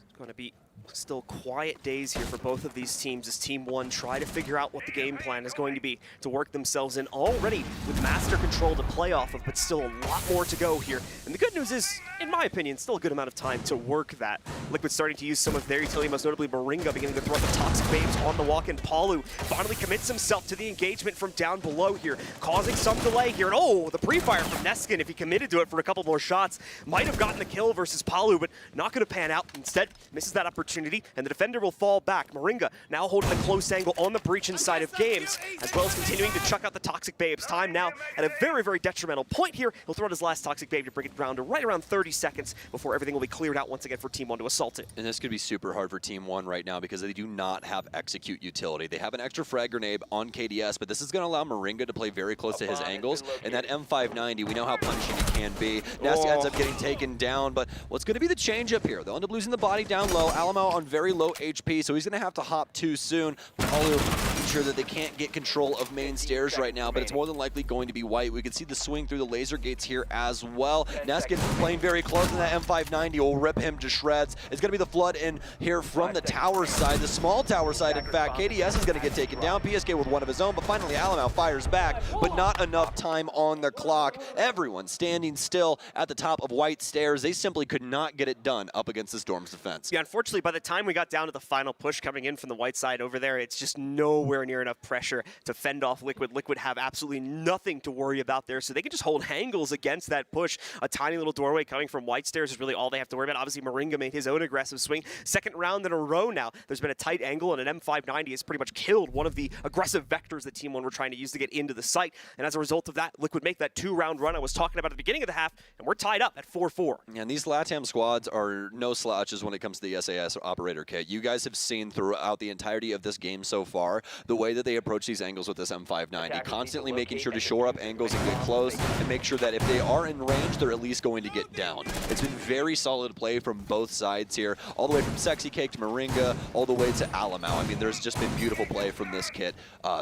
It's going to be still quiet days here for both of these teams as Team 1 try to figure out what the game plan is going to be to work themselves in already with Master Control to play off of, but still a lot more to go here. And the good news is, in my opinion, still a good amount of time to work that. Liquid starting to use some of their utility, most notably Moringa beginning to throw the Toxic Babes on the walk, and Palu finally commits himself to the engagement from down below here, causing some delay here. And oh, the pre-fire from Neskin, if he committed to it for a couple more shots, might have gotten the kill versus Palu, but not going to pan out. Instead, misses that opportunity, and the defender will fall back. Moringa now holding a close angle on the breach inside of games, as well as continuing to chuck out the Toxic Babes. Time now at a very, very detrimental point here. He'll throw out his last Toxic Babe to bring it down to right around 30 seconds before everything will be cleared out once again for Team 1 to assault it. And this could be super hard for Team 1 right now because they do not have execute utility. They have an extra frag grenade on KDS, but this is going to allow Moringa to play very close to his angles. And that M590, we know how punishing it can be. Nasty ends up getting taken down, but what's going to be the change up here? They'll end up losing the body down down low. Alamo on very low HP, so he's going to have to hop too soon. Paulo making sure that they can't get control of main stairs right now, but it's more than likely going to be white. We can see the swing through the laser gates here as well. Neskin playing very close, and that M590 will rip him to shreds. It's going to be the flood in here from the tower side, the small tower side, in fact. KDS is going to get taken down. PSK with one of his own, but finally Alamo fires back, but not enough time on the clock. Everyone standing still at the top of white stairs. They simply could not get it done up against the Storm's defense. Yeah, unfortunately, by the time we got down to the final push coming in from the white side over there, it's just nowhere near enough pressure to fend off Liquid. Liquid have absolutely nothing to worry about there, so they can just hold angles against that push. A tiny little doorway coming from white stairs is really all they have to worry about. Obviously, Moringa made his own aggressive swing. Second round in a row now. There's been a tight angle, and an M590 has pretty much killed one of the aggressive vectors that Team 1 were trying to use to get into the site. And as a result of that, Liquid make that 2-round run I was talking about at the beginning of the half, and we're tied up at 4-4. Yeah, and these LATAM squads are no slouches when it comes to the SAS operator kit. You guys have seen throughout the entirety of this game so far the way that they approach these angles with this M590, constantly making sure to shore up angles and get close and make sure that if they are in range, they're at least going to get down. It's been very solid play from both sides here, all the way from Sexy Cake to Moringa, all the way to Alamo. I mean, there's just been beautiful play from this kit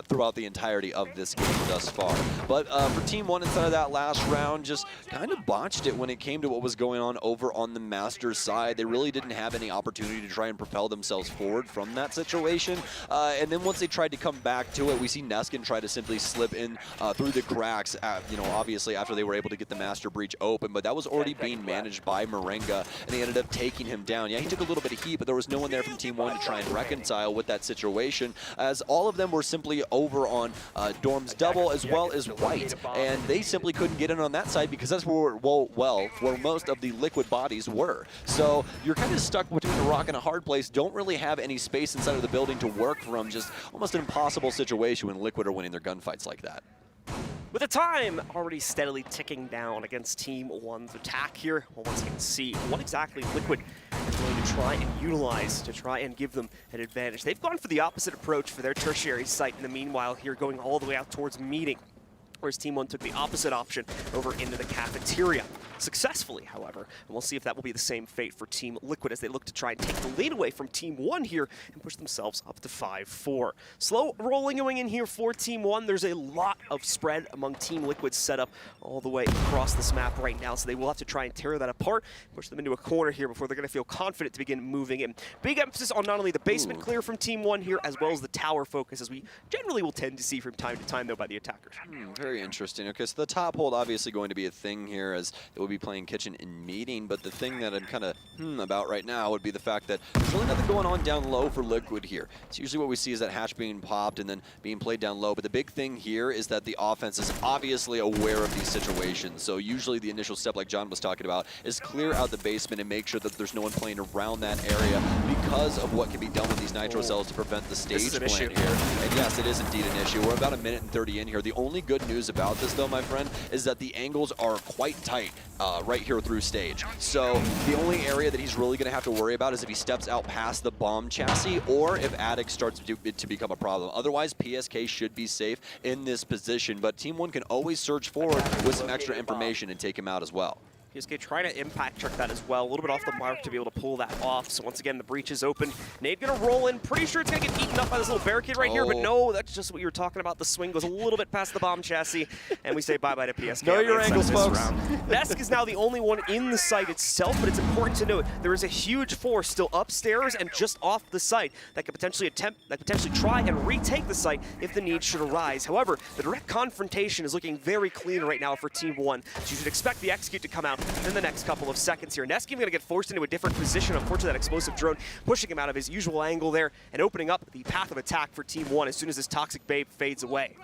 throughout the entirety of this game thus far. But for Team 1 inside of that last round, just kind of botched it when it came to what was going on over on the Masters side. They really didn't have any opportunity to try and propel themselves forward from that situation. And then once they tried to come back to it, we see Neskin try to simply slip in through the cracks, obviously after they were able to get the Master Breach open, but that was already being managed by Moringa, and they ended up taking him down. Yeah, he took a little bit of heat, but there was no one there from Team 1 to try and reconcile with that situation, as all of them were simply over on Dorm's double as well as white, and they simply couldn't get in on that side because that's where, where most of the Liquid bodies were. So you're kind of stuck between a rock and a hard place, don't really have any space inside of the building to work from, just almost an impossible situation when Liquid are winning their gunfights like that. With the time already steadily ticking down against Team 1's attack here, well, once again, see what exactly Liquid is going to try and utilize to try and give them an advantage. They've gone for the opposite approach for their tertiary site in the meanwhile here, going all the way out towards Meeting, whereas Team 1 took the opposite option over into the cafeteria. Successfully, however, and we'll see if that will be the same fate for Team Liquid as they look to try and take the lead away from Team 1 here and push themselves up to 5-4. Slow rolling going in here for Team 1. There's a lot of spread among Team Liquid's setup all the way across this map right now, so they will have to try and tear that apart, push them into a corner here before they're going to feel confident to begin moving in. Big emphasis on not only the basement clear from Team 1 here, as well as the tower focus, as we generally will tend to see from time to time, though, by the attackers. Very interesting. Okay, so the top hold obviously going to be a thing here, as it will be playing kitchen in Meeting, but the thing that I'm kind of about right now would be the fact that there's really nothing going on down low for Liquid here. It's usually what we see is that hatch being popped and then being played down low, but the big thing here is that the offense is obviously aware of these situations. So usually the initial step, like John was talking about, is clear out the basement and make sure that there's no one playing around that area because of what can be done with these nitro cells to prevent the stage plant here. And yes, it is indeed an issue. We're about 1:30 in here. The only good news about this, though, my friend, is that the angles are quite tight right here through stage. So the only area that he's really going to have to worry about is if he steps out past the bomb chassis or if Addict starts to become a problem. Otherwise, PSK should be safe in this position, but Team 1 can always surge forward with some extra information and take him out as well. PSK trying to impact check that as well. A little bit off the mark to be able to pull that off. So once again, the breach is open. Nade gonna roll in. Pretty sure it's gonna get eaten up by this little barricade right here, but no, that's just what you were talking about. The swing goes a little bit past the bomb chassis, and we say bye-bye to PSK. Know your angles, folks. Nesk is now the only one in the site itself, but it's important to note there is a huge force still upstairs and just off the site that could potentially try and retake the site if the need should arise. However, the direct confrontation is looking very clean right now for Team 1, so you should expect the execute to come out in the next couple of seconds here. Nesk even going to get forced into a different position. Unfortunately, that explosive drone pushing him out of his usual angle there and opening up the path of attack for Team 1 as soon as this Toxic Babe fades away.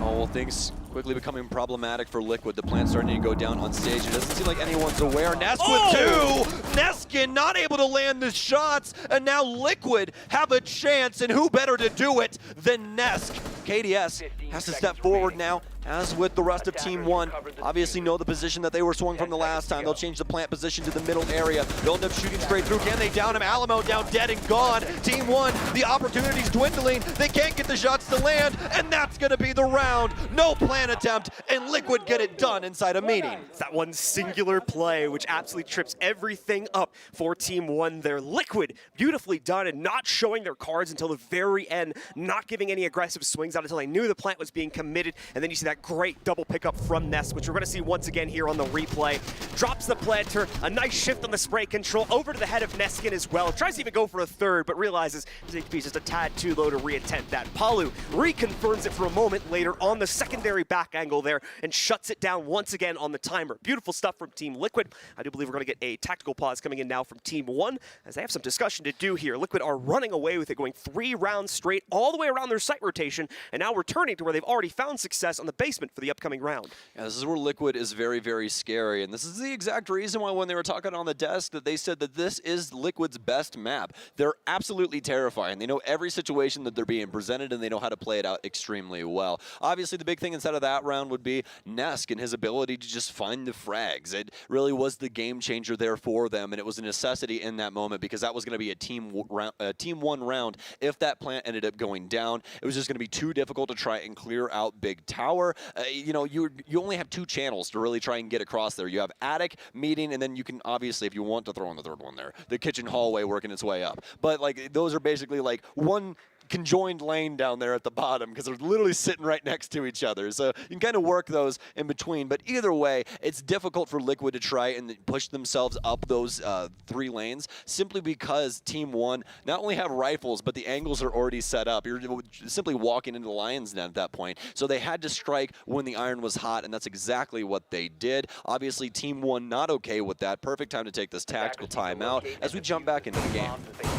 Oh, well, things quickly becoming problematic for Liquid. The plant's starting to go down on stage. It doesn't seem like anyone's aware. Nesk with 2! Neskin not able to land the shots, and now Liquid have a chance, and who better to do it than Nesk? KDS has to step forward now As with the rest of Team 1, obviously know the position that they were swung from the last time. They'll change the plant position to the middle area. They'll end up shooting straight through. Can they down him? Alamo down dead and gone. Team 1, the opportunity's dwindling. They can't get the shots to land, and that's going to be the round. No plan attempt, and Liquid get it done inside a meeting. It's that one singular play which absolutely trips everything up for Team 1. They're Liquid, beautifully done, and not showing their cards until the very end, not giving any aggressive swings out until they knew the plant was being committed, and then you see that great double pickup from Ness, which we're going to see once again here on the replay. Drops the planter, a nice shift on the spray control, over to the head of Neskin as well. Tries to even go for a third, but realizes his HP is just a tad too low to re-attempt that. Palu reconfirms it for a moment later on the secondary back angle there and shuts it down once again on the timer. Beautiful stuff from Team Liquid. I do believe we're going to get a tactical pause coming in now from Team 1 as they have some discussion to do here. Liquid are running away with it, going 3 rounds straight all the way around their site rotation, and now returning to where they've already found success on the basement for the upcoming round. Yeah, this is where Liquid is very, very scary, and this is the exact reason why when they were talking on the desk that they said that this is Liquid's best map. They're absolutely terrifying. They know every situation that they're being presented, and they know how to play it out extremely well. Obviously, the big thing inside of that round would be Nesk and his ability to just find the frags. It really was the game changer there for them, and it was a necessity in that moment because that was going to be a Team 1 round. If that plant ended up going down, it was just going to be too difficult to try and clear out Big Tower. You know, you only have 2 channels to really try and get across there. You have attic, meeting, and then you can obviously, if you want to throw in the third one there, the kitchen hallway working its way up. But like those are basically like one conjoined lane down there at the bottom because they're literally sitting right next to each other. So you can kind of work those in between. But either way, it's difficult for Liquid to try and push themselves up those 3 lanes simply because Team 1 not only have rifles, but the angles are already set up. You're simply walking into the lion's den at that point. So they had to strike when the iron was hot, and that's exactly what they did. Obviously, Team 1 not okay with that. Perfect time to take this tactical timeout as we jump back into the game.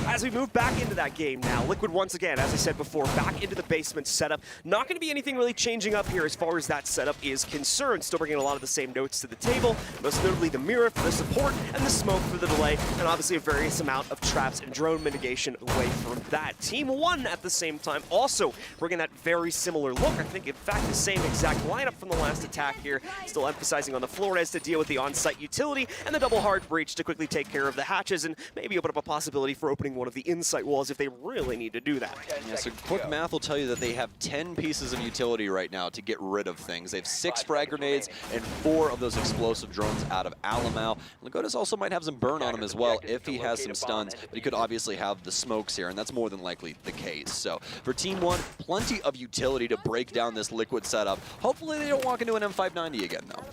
As we move back into that game now, Liquid once again, as I said before, back into the basement setup. Not going to be anything really changing up here as far as that setup is concerned. Still bringing a lot of the same notes to the table, most notably the mirror for the support and the smoke for the delay, and obviously a various amount of traps and drone mitigation away from that. Team 1 at the same time also bringing that very similar look. I think, in fact, the same exact lineup from the last attack here. Still emphasizing on the Flores to deal with the on-site utility and the double hard breach to quickly take care of the hatches and maybe open up a possibility for opening one of the insight walls if they really need to do that. Yeah, so quick math will tell you that they have 10 pieces of utility right now to get rid of things. They have 6 frag grenades and 4 of those explosive drones out of Alamo. Lagodas also might have some burn on him as well if he has some stuns, but he could obviously have the smokes here, and that's more than likely the case. So for Team 1, plenty of utility to break down this Liquid setup. Hopefully they don't walk into an M590 again, though.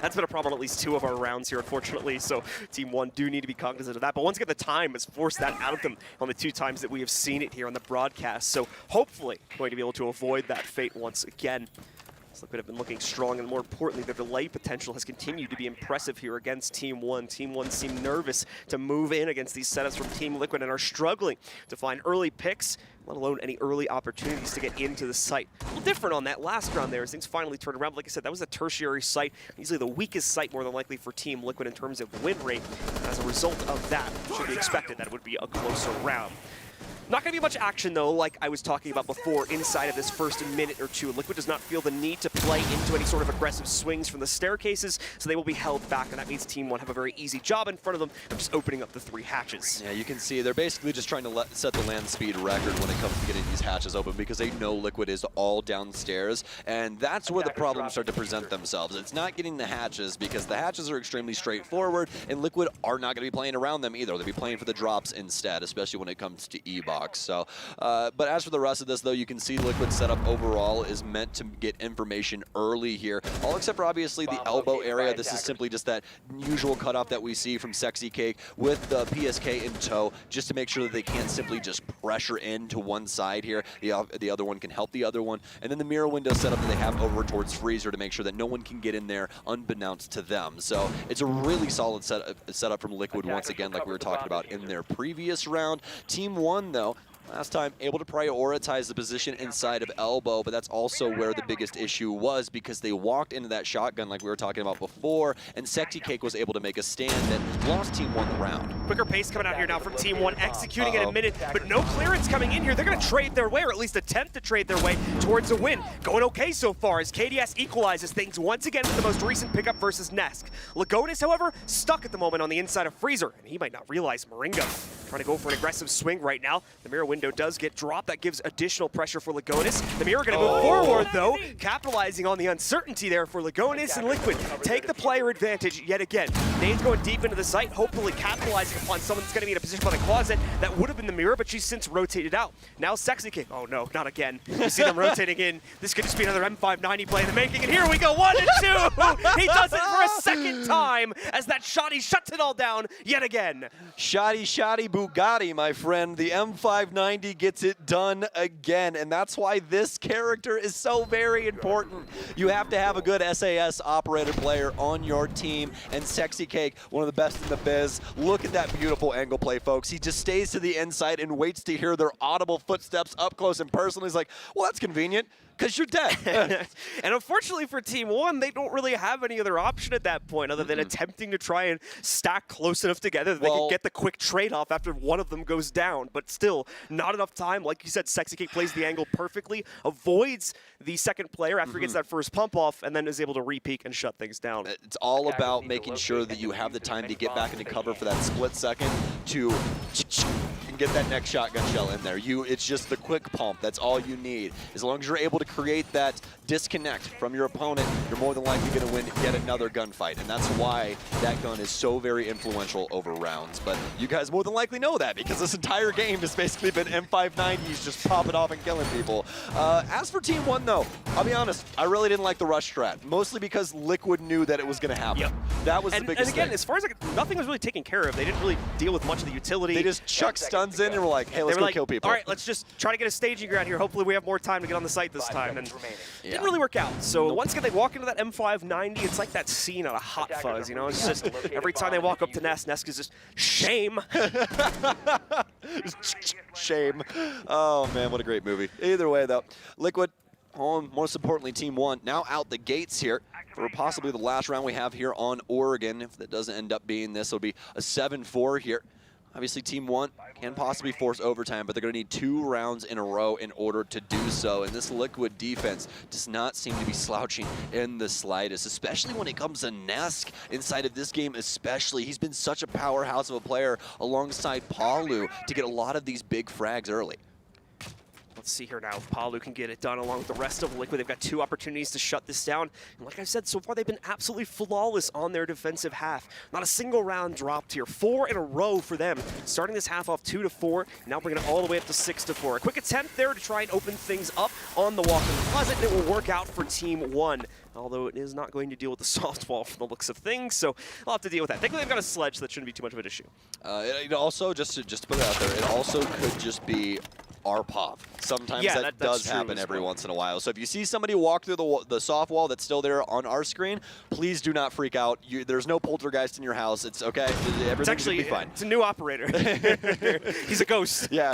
That's been a problem on at least 2 of our rounds here, unfortunately, so Team 1 do need to be cognizant of that. But once again, the time has forced that out of them on the 2 times that we have seen it here on the broadcast. So hopefully going to be able to avoid that fate once again. Liquid have been looking strong, and more importantly, their delay potential has continued to be impressive here against Team 1. Team 1 seem nervous to move in against these setups from Team Liquid and are struggling to find early picks, let alone any early opportunities to get into the site. A little different on that last round there as things finally turned around. But like I said, that was a tertiary site, easily the weakest site more than likely for Team Liquid in terms of win rate. As a result of that, it should be expected that it would be a closer round. Not going to be much action, though, like I was talking about before, inside of this first minute or 2. Liquid does not feel the need to play into any sort of aggressive swings from the staircases, so they will be held back, and that means Team 1 have a very easy job in front of them of just opening up the 3 hatches. Yeah, you can see they're basically just trying to set the land speed record when it comes to getting these hatches open because they know Liquid is all downstairs, and that's where the problems start to present themselves. It's not getting the hatches because the hatches are extremely straightforward, and Liquid are not going to be playing around them either. They'll be playing for the drops instead, especially when it comes to E-Box. So, but as for the rest of this, though, you can see Liquid setup overall is meant to get information early here, all except for obviously the elbow area. This is simply just that usual cutoff that we see from Sexy Cake with the PSK in tow, just to make sure that they can't simply just pressure into one side here. The other one can help the other one. And then the mirror window setup that they have over towards Freezer to make sure that no one can get in there unbeknownst to them. So it's a really solid setup from Liquid once again, like we were talking about in their previous round. Team 1, though, Last time, able to prioritize the position inside of elbow, but that's also where the biggest issue was because they walked into that shotgun like we were talking about before, and SexyCake was able to make a stand that lost Team 1 the round. Quicker pace coming out here now from Team 1, executing in a minute, but no clearance coming in here. They're going to trade their way, or at least attempt to trade their way towards a win. Going okay so far as KDS equalizes things once again with the most recent pickup versus Nesk. Lagonis, however, stuck at the moment on the inside of Freezer, and he might not realize Moringa trying to go for an aggressive swing right now. The mirror window does get dropped. That gives additional pressure for Lagonis. The mirror going to move forward, though, capitalizing on the uncertainty there for Lagonis, and Liquid take the player advantage yet again. Nade's going deep into the site, hopefully capitalizing upon someone that's going to be in a position by the closet. That would have been the mirror, but she's since rotated out. Now SexyCake. Oh no, not again. You see them rotating in. This could just be another M590 play in the making, and here we go, 1 and 2! He does it for a second time as that Shoddy shuts it all down yet again. Shoddy Bugatti, my friend. The M590 gets it done again, and that's why this character is so very important. You have to have a good SAS operator player on your team, and SexyCake, one of the best in the biz. Look at that beautiful angle play, folks. He just stays to the inside and waits to hear their audible footsteps up close and personal. He's like, well, that's convenient, because you're dead. And unfortunately for Team 1, they don't really have any other option at that point other than attempting to try and stack close enough together that they can get the quick trade-off after one of them goes down. But still, not enough time. Like you said, SexyCake plays the angle perfectly, avoids the second player after he gets that first pump off, and then is able to re-peek and shut things down. It's all about making sure that you have the time to get back into cover for that split second to and get that next shotgun shell in there. It's just the quick pump. That's all you need. As long as you're able to create that disconnect from your opponent, you're more than likely going to win yet another gunfight. And that's why that gun is so very influential over rounds. But you guys more than likely know that because this entire game has basically been M590s just popping off and killing people. As for Team 1, though, I'll be honest, I really didn't like the rush strat, mostly because Liquid knew that it was going to happen. That was the biggest And again, thing. as far as nothing was really taken care of. They didn't really deal with much of the utility. They just chucked stuns in and were like, hey, let's go kill people. All right, let's just try to get a staging ground here. Hopefully we have more time to get on the site this time. And didn't really work out. So once again, they walk into that M590. It's like that scene out of Hot Fuzz, you know? It's just every time they walk up to Nesk, Nesk is just, shame. Shame. Oh, man, what a great movie. Either way, though, Liquid, most importantly, Team 1, now out the gates here for possibly the last round we have here on Oregon. If that doesn't end up being this, it'll be a 7-4 here. Obviously, Team 1 can possibly force overtime, but they're going to need 2 rounds in a row in order to do so. And this Liquid defense does not seem to be slouching in the slightest, especially when it comes to Nesk inside of this game especially. He's been such a powerhouse of a player alongside Palu to get a lot of these big frags early. Let's see here now if Palu can get it done along with the rest of Liquid. They've got 2 opportunities to shut this down. And like I said, so far they've been absolutely flawless on their defensive half. Not a single round dropped here. 4 in a row for them. Starting this half off 2-4, now bringing it all the way up to 6-4. A quick attempt there to try and open things up on the walk-in closet, and it will work out for Team 1. Although it is not going to deal with the soft wall from the looks of things, so I'll have to deal with that. Thankfully, they've got a sledge, so that shouldn't be too much of an issue. It also, just to put it out there, it also could just be RPOV. Sometimes that does happen every once in a while. So if you see somebody walk through the soft wall that's still there on our screen, please do not freak out. There's no poltergeist in your house. It's okay. Everything's going to be fine. It's a new operator. He's a ghost. Yeah,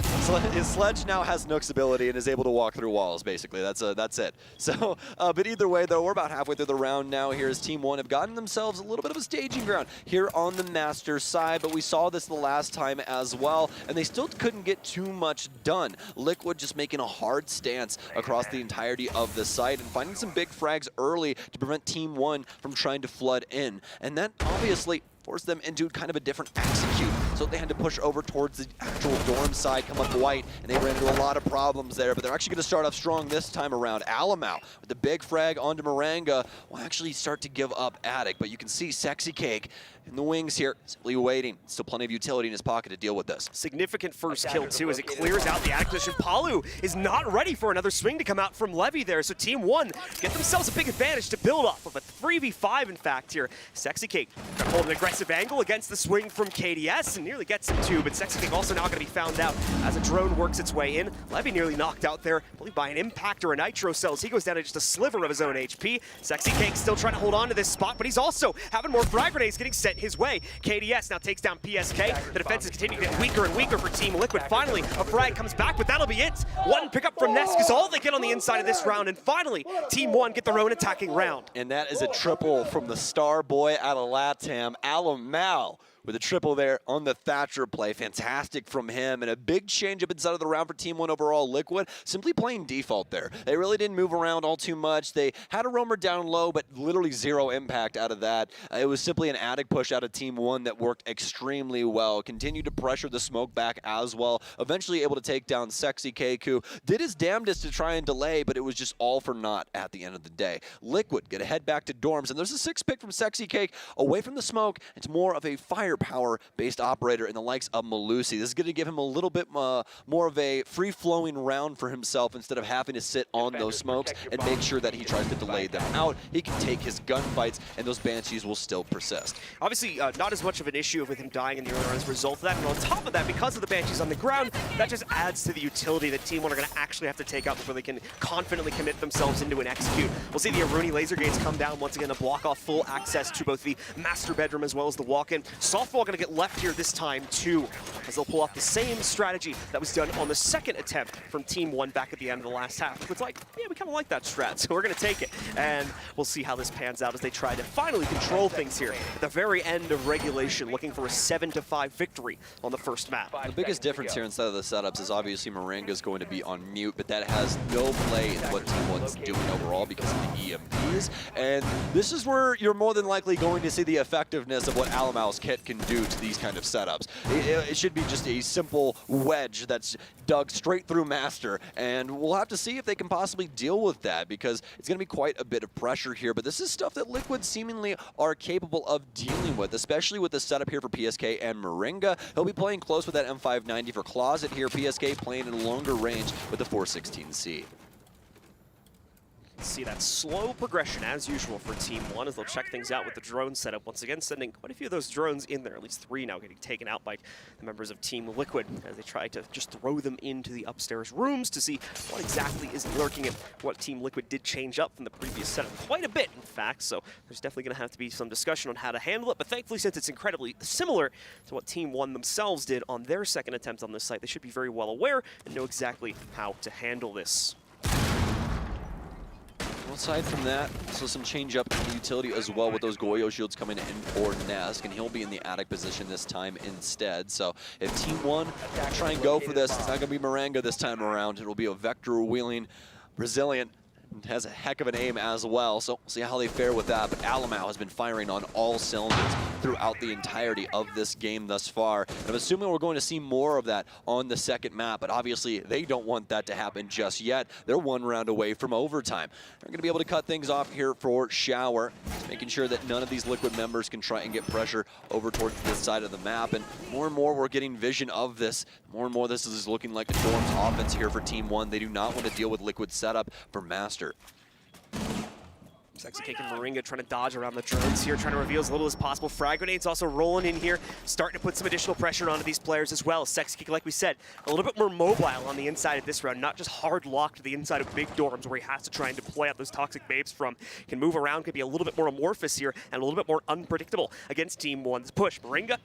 his sledge now has Nook's ability and is able to walk through walls, basically. That's it. So, but either way, though, we're about halfway through the round now. Here's Team 1 have gotten themselves a little bit of a staging ground here on the Masters side, but we saw this the last time as well, and they still couldn't get too much done. Liquid just making a hard stance across the entirety of the site and finding some big frags early to prevent Team 1 from trying to flood in. And that obviously forced them into kind of a different execute. So they had to push over towards the actual dorm side, come up white, and they ran into a lot of problems there. But they're actually going to start off strong this time around. Alamau with the big frag onto Moringa will actually start to give up Attic. But you can see SexyCake in the wings here, simply waiting. Still plenty of utility in his pocket to deal with this. Significant first kill, too, as it clears out the Attic position. Palu is not ready for another swing to come out from Levy there. So Team 1 get themselves a big advantage to build off of a 3v5, in fact, here. SexyCake trying to hold an aggressive angle against the swing from KDS and nearly gets him, too. But SexyCake also now going to be found out as a drone works its way in. Levy nearly knocked out there, I believe, by an impact or a nitro cells. He goes down to just a sliver of his own HP. SexyCake still trying to hold on to this spot, but he's also having more frag grenades getting sent his way. KDS now takes down PSK. The defense is continuing to get weaker and weaker for Team Liquid. Finally, a frag comes back, but that'll be it. One pickup from Nesk is all they get on the inside of this round, and finally, Team 1 get their own attacking round. And that is a triple from the star boy out of LATAM, Alamau, with a triple there on the Thatcher play. Fantastic from him, and a big change up inside of the round for Team 1 overall. Liquid simply playing default there. They really didn't move around all too much. They had a roamer down low, but literally zero impact out of that. It was simply an attic push out of Team 1 that worked extremely well. Continued to pressure the smoke back as well. Eventually able to take down Sexy Keku. Did his damnedest to try and delay, but it was just all for naught at the end of the day. Liquid get a head back to dorms, and there's a 6 pick from Sexy Cake away from the smoke. It's more of a firepower-based operator in the likes of Melusi. This is going to give him a little bit more of a free-flowing round for himself instead of having to sit on those smokes and make sure that he tries to delay them out. He can take his gunfights, and those Banshees will still persist. Obviously, not as much of an issue with him dying in the early round as a result of that. And on top of that, because of the Banshees on the ground, that just adds to the utility that Team 1 are going to actually have to take out before they can confidently commit themselves into an execute. We'll see the Aruni laser gates come down once again to block off full access to both the master bedroom as well as the walk-in. Softball going to get left here this time too, as they'll pull off the same strategy that was done on the second attempt from Team 1 back at the end of the last half. It's like, yeah, we kind of like that strat, so we're going to take it. And we'll see how this pans out as they try to finally control things here at the very end of regulation, looking for a 7-5 victory on the first map. The biggest difference here inside of the setups is obviously Moringa is going to be on mute, but that has no play in what Team 1's doing overall because of the EMPs. And this is where you're more than likely going to see the effectiveness of what Alamau's kit can do to these kind of setups. It should be just a simple wedge that's dug straight through Master, and we'll have to see if they can possibly deal with that because it's going to be quite a bit of pressure here, but this is stuff that Liquid seemingly are capable of dealing with, especially with the setup here for PSK and Moringa. He'll be playing close with that M590 for Closet here. PSK playing in longer range with the 416C. See that slow progression as usual for Team 1 as they'll check things out with the drone setup. Once again, sending quite a few of those drones in there, at least 3 now getting taken out by the members of Team Liquid as they try to just throw them into the upstairs rooms to see what exactly is lurking and what Team Liquid did change up from the previous setup. Quite a bit, in fact, so there's definitely going to have to be some discussion on how to handle it, but thankfully, since it's incredibly similar to what Team 1 themselves did on their second attempt on this site, they should be very well aware and know exactly how to handle this. Aside from that, so some change up in the utility as well with those Goyo shields coming in for Nesk, and he'll be in the attic position this time instead. So if Team 1 try and go for this, it's not going to be Moringa this time around. It'll be a vector wheeling Brazilian. Has a heck of an aim as well, so we'll see how they fare with that. But Alamau has been firing on all cylinders throughout the entirety of this game thus far. And I'm assuming we're going to see more of that on the second map, but obviously they don't want that to happen just yet. They're 1 round away from overtime. They're going to be able to cut things off here for Shower, making sure that none of these Liquid members can try and get pressure over towards this side of the map. And more we're getting vision of this. More and more this is looking like a Dorms offense here for Team 1. They do not want to deal with Liquid setup for Master. Sexy Cake and Moringa trying to dodge around the drones here, trying to reveal as little as possible. Frag grenades also rolling in here, starting to put some additional pressure onto these players as well. Sexy Cake, like we said, a little bit more mobile on the inside of this round, not just hard locked to the inside of big dorms where he has to try and deploy out those toxic babes from. Can move around, can be a little bit more amorphous here, and a little bit more unpredictable against Team 1's push. Moringa,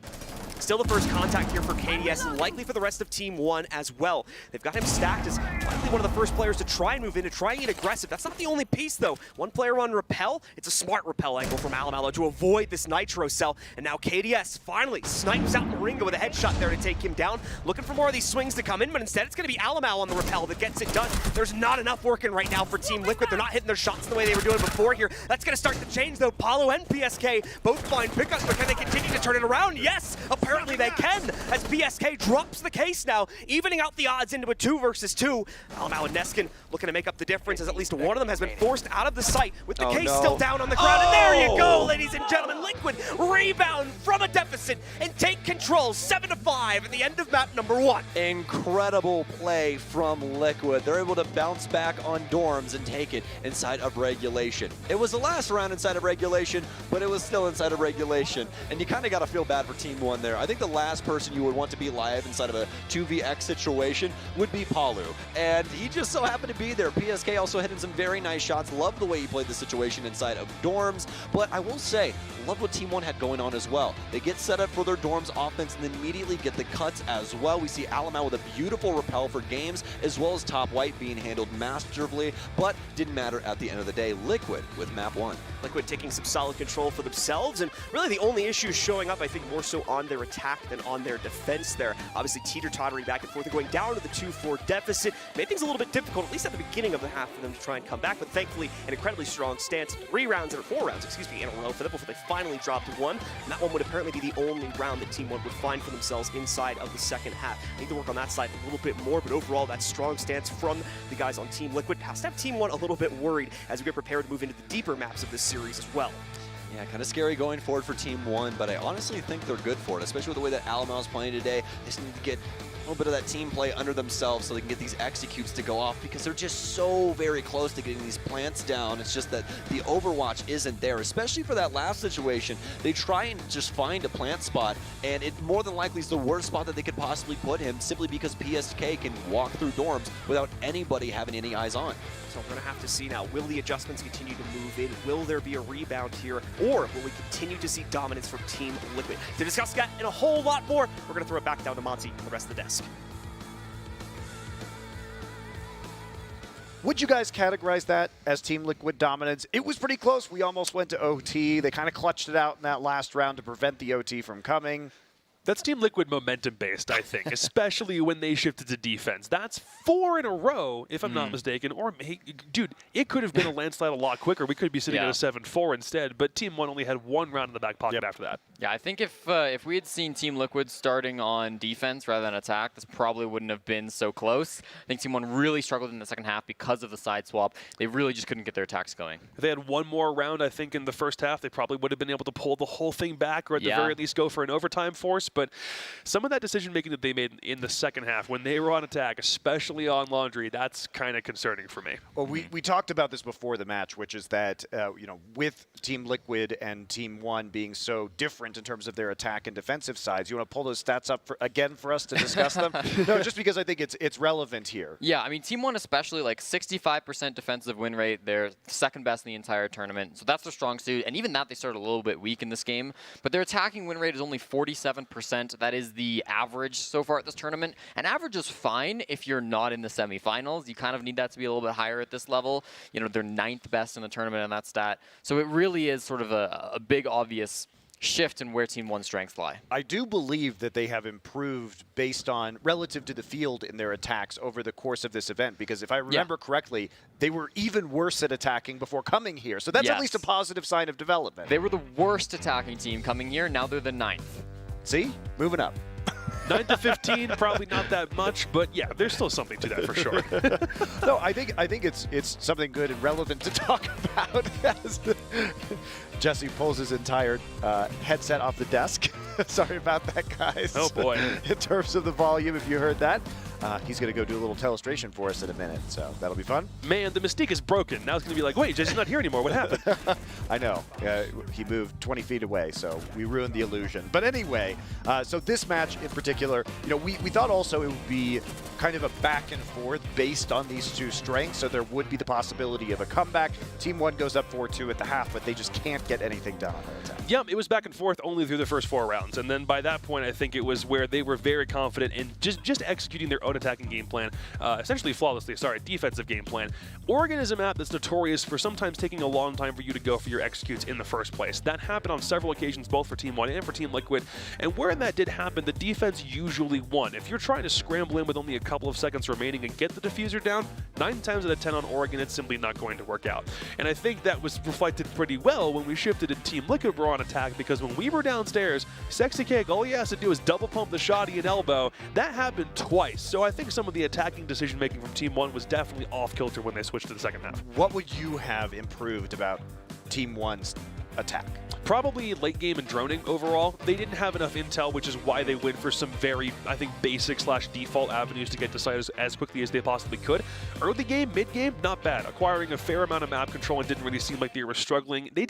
still the first contact here for KDS, and likely for the rest of Team 1 as well. They've got him stacked as likely one of the first players to try and move in, to try and get aggressive. That's not the only piece, though. One player on Repel. It's a smart Repel angle from Alamau to avoid this Nitro cell, and now KDS finally snipes out Moringa with a headshot there to take him down. Looking for more of these swings to come in, but instead it's going to be Alamau on the Repel that gets it done. There's not enough working right now for Team Liquid. They're not hitting their shots the way they were doing before here. That's going to start to change, though. Paulo and PSK both find pickups, but can they continue to turn it around? Yes, apparently they can, as PSK drops the case now, evening out the odds into a 2 versus 2. Alamau and Neskin looking to make up the difference, as at least one of them has been forced out of the site with the case still down on the ground. And there you go, ladies and gentlemen. Liquid rebound from a deficit and take control 7-5 at the end of map number 1. Incredible play from Liquid. They're able to bounce back on Dorms and take it inside of regulation. It was the last round inside of regulation, but it was still inside of regulation. And you kind of got to feel bad for Team 1 there. there. I think the last person you would want to be live inside of a 2vx situation would be Palu. And he just so happened to be there. PSK also hitting some very nice shots. Love the way he played the situation inside of dorms. But I will say, love what Team One had going on as well. They get set up for their dorms offense and then immediately get the cuts as well. We see Alamau with a beautiful repel for games, as well as Top White being handled masterfully, but didn't matter at the end of the day. Liquid with map 1. Liquid taking some solid control for themselves, and really the only issue showing up, I think, more so on their attack than on their defense there. Obviously, teeter-tottering back and forth and going down to the 2-4 deficit made things a little bit difficult, at least at the beginning of the half, for them to try and come back, but thankfully, an incredibly strong stance, 4 rounds in a row for them before they finally dropped one, and that one would apparently be the only round that Team One would find for themselves inside of the second half. I need to work on that side a little bit more, but overall, that strong stance from the guys on Team Liquid has to have Team One a little bit worried as we get prepared to move into the deeper maps of this series as well. Yeah, kind of scary going forward for Team One, but I honestly think they're good for it, especially with the way that Alamau is playing today. They just need to get a little bit of that team play under themselves so they can get these executes to go off, because they're just so very close to getting these plants down. It's just that the overwatch isn't there, especially for that last situation. They try and just find a plant spot, and it more than likely is the worst spot that they could possibly put him, simply because PSK can walk through dorms without anybody having any eyes on. So we're going to have to see now, will the adjustments continue to move in? Will there be a rebound here? Or will we continue to see dominance from Team Liquid? To discuss that and a whole lot more, we're going to throw it back down to Monty and the rest of the desk. Would you guys categorize that as Team Liquid dominance? It was pretty close. We almost went to OT. They kind of clutched it out in that last round to prevent the OT from coming. That's Team Liquid momentum-based, I think, especially when they shifted to defense. That's 4 in a row, if I'm not mistaken. Or, dude, it could have been a landslide a lot quicker. We could be sitting at a 7-4 instead, but Team One only had 1 round in the back pocket after that. Yeah, I think if we had seen Team Liquid starting on defense rather than attack, this probably wouldn't have been so close. I think Team One really struggled in the second half because of the side swap. They really just couldn't get their attacks going. If they had 1 more round, I think, in the first half, they probably would have been able to pull the whole thing back, or at the very least go for an overtime force. But some of that decision-making that they made in the second half, when they were on attack, especially on Laundry, that's kind of concerning for me. Well, we talked about this before the match, which is that, you know, with Team Liquid and Team One being so different in terms of their attack and defensive sides, you want to pull those stats up again for us to discuss them? No, just because I think it's relevant here. Yeah, I mean, Team One especially, like 65% defensive win rate. They're second best in the entire tournament, so that's their strong suit. And even that, they started a little bit weak in this game. But their attacking win rate is only 47%. That is the average so far at this tournament. And average is fine if you're not in the semifinals. You kind of need that to be a little bit higher at this level. You know, they're 9th best in the tournament in that stat. So it really is sort of a big, obvious shift in where Team One's strengths lie. I do believe that they have improved based on relative to the field in their attacks over the course of this event, because if I remember correctly, they were even worse at attacking before coming here. So that's at least a positive sign of development. They were the worst attacking team coming here. Now they're the 9th. See? Moving up. 9 to 15, probably not that much, but yeah, there's still something to that for sure. No, I think it's something good and relevant to talk about. As Jesse pulls his entire headset off the desk. Sorry about that, guys. Oh boy. In terms of the volume, if you heard that. He's going to go do a little telestration for us in a minute, so that'll be fun. Man, the mystique is broken. Now it's going to be like, wait, Jesse's not here anymore. What happened? I know. He moved 20 feet away, so we ruined the illusion. But anyway, so this match in particular, you know, we thought also it would be kind of a back and forth based on these two strengths, so there would be the possibility of a comeback. Team One goes up 4-2 at the half, but they just can't get anything done on their attack. Yeah, it was back and forth only through the first 4 rounds, and then by that point, I think it was where they were very confident in just executing their own attacking game plan, essentially flawlessly, defensive game plan. Oregon is a map that's notorious for sometimes taking a long time for you to go for your executes in the first place. That happened on several occasions, both for Team One and for Team Liquid, and where that did happen, the defense usually won. If you're trying to scramble in with only a couple of seconds remaining and get the diffuser down, 9 times out of 10 on Oregon, it's simply not going to work out. And I think that was reflected pretty well when we shifted to Team Liquid were on attack, because when we were downstairs, Sexy Cake, all he has to do is double pump the shoddy and elbow. That happened twice, so I think some of the attacking decision-making from Team One was definitely off-kilter when they switched to the second half. What would you have improved about Team One's attack? Probably late game and droning overall. They didn't have enough intel, which is why they went for some very, I think, basic / default avenues to get to site as quickly as they possibly could. Early game, mid game, not bad. Acquiring a fair amount of map control and didn't really seem like they were struggling. They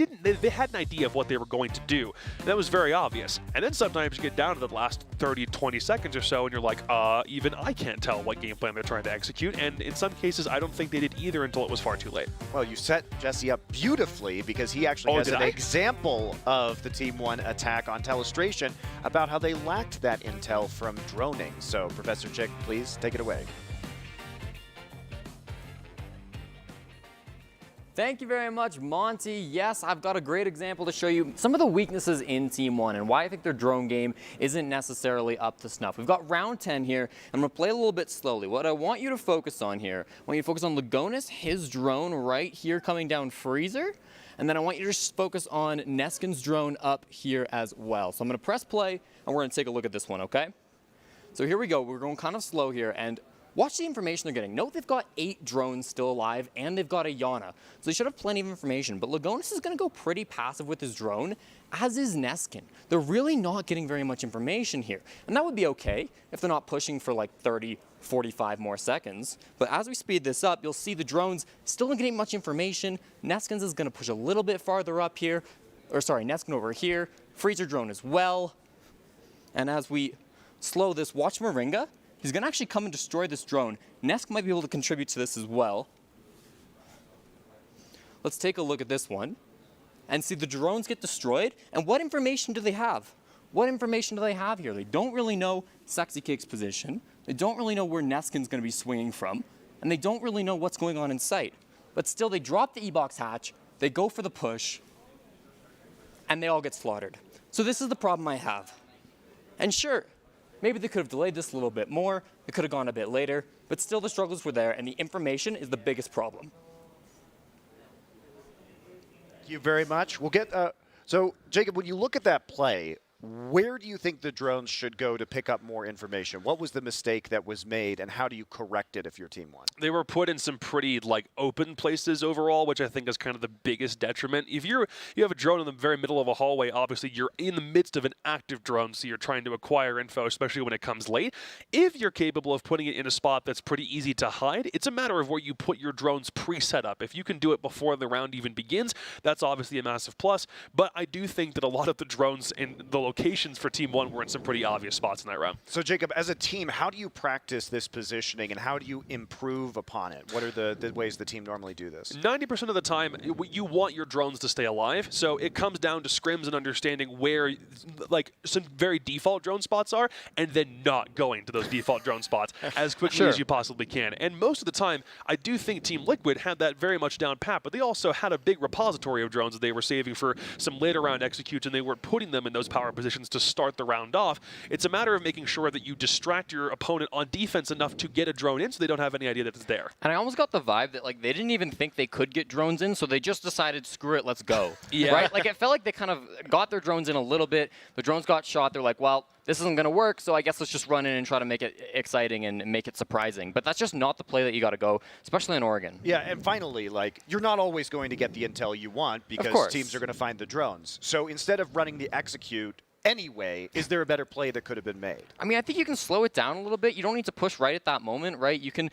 had an idea of what they were going to do. And that was very obvious. And then sometimes you get down to the last 30, 20 seconds or so, and you're like, even I can't tell what game plan they're trying to execute. And in some cases, I don't think they did either until it was far too late. Well, you set Jesse up beautifully because he actually has an example of the Team 1 attack on Telestration about how they lacked that intel from droning. So, Professor Chick, please take it away. Thank you very much, Monty. Yes, I've got a great example to show you some of the weaknesses in Team 1 and why I think their drone game isn't necessarily up to snuff. We've got round 10 here. I'm going to play a little bit slowly. What I want you to focus on here, I want you to focus on Legonis, his drone right here coming down Freezer. And then I want you to just focus on Neskin's drone up here as well. So I'm going to press play, and we're going to take a look at this one, okay? So here we go. We're going kind of slow here, and watch the information they're getting. Note they've got 8 drones still alive, and they've got a Yana. So they should have plenty of information. But Legonis is going to go pretty passive with his drone, as is Neskin. They're really not getting very much information here. And that would be okay if they're not pushing for like 30, 45 more seconds. But as we speed this up, you'll see the drones still not getting much information. Neskin's is going to push a little bit farther up here. Or sorry, Neskin over here. Freezer drone as well. And as we slow this, watch Moringa. He's going to actually come and destroy this drone. Nesk might be able to contribute to this as well. Let's take a look at this one and see the drones get destroyed. And what information do they have? What information do they have here? They don't really know Sexy Cake's position. They don't really know where Neskin's going to be swinging from. And they don't really know what's going on in sight. But still, they drop the E-Box hatch. They go for the push. And they all get slaughtered. So this is the problem I have. And sure, maybe they could have delayed this a little bit more. It could have gone a bit later. But still, the struggles were there. And the information is the biggest problem. Thank you very much. We'll get, so Jacob, when you look at that play, where do you think the drones should go to pick up more information? What was the mistake that was made, and how do you correct it if you're Team 1? They were put in some pretty open places overall, which I think is kind of the biggest detriment. If you have a drone in the very middle of a hallway, obviously you're in the midst of an active drone, so you're trying to acquire info, especially when it comes late. If you're capable of putting it in a spot that's pretty easy to hide, it's a matter of where you put your drones pre-set up. If you can do it before the round even begins, that's obviously a massive plus. But I do think that a lot of the drones in the locations for Team 1 were in some pretty obvious spots in that round. So, Jacob, as a team, how do you practice this positioning, and how do you improve upon it? What are the ways the team normally do this? 90% of the time, you want your drones to stay alive, so it comes down to scrims and understanding where, some very default drone spots are, and then not going to those default drone spots as quickly as you possibly can. And most of the time, I do think Team Liquid had that very much down pat, but they also had a big repository of drones that they were saving for some later round executes, and they weren't putting them in those power positions to start the round off. It's a matter of making sure that you distract your opponent on defense enough to get a drone in so they don't have any idea that it's there. And I almost got the vibe that they didn't even think they could get drones in, so they just decided, screw it, let's go. Yeah. Right? It felt like they kind of got their drones in a little bit. The drones got shot. They're like, well, this isn't going to work, so I guess let's just run in and try to make it exciting and make it surprising. But that's just not the play that you got to go, especially in Oregon. Yeah, and finally, you're not always going to get the intel you want because teams are going to find the drones. So instead of running the execute anyway, is there a better play that could have been made? I mean, I think you can slow it down a little bit. You don't need to push right at that moment, right? You can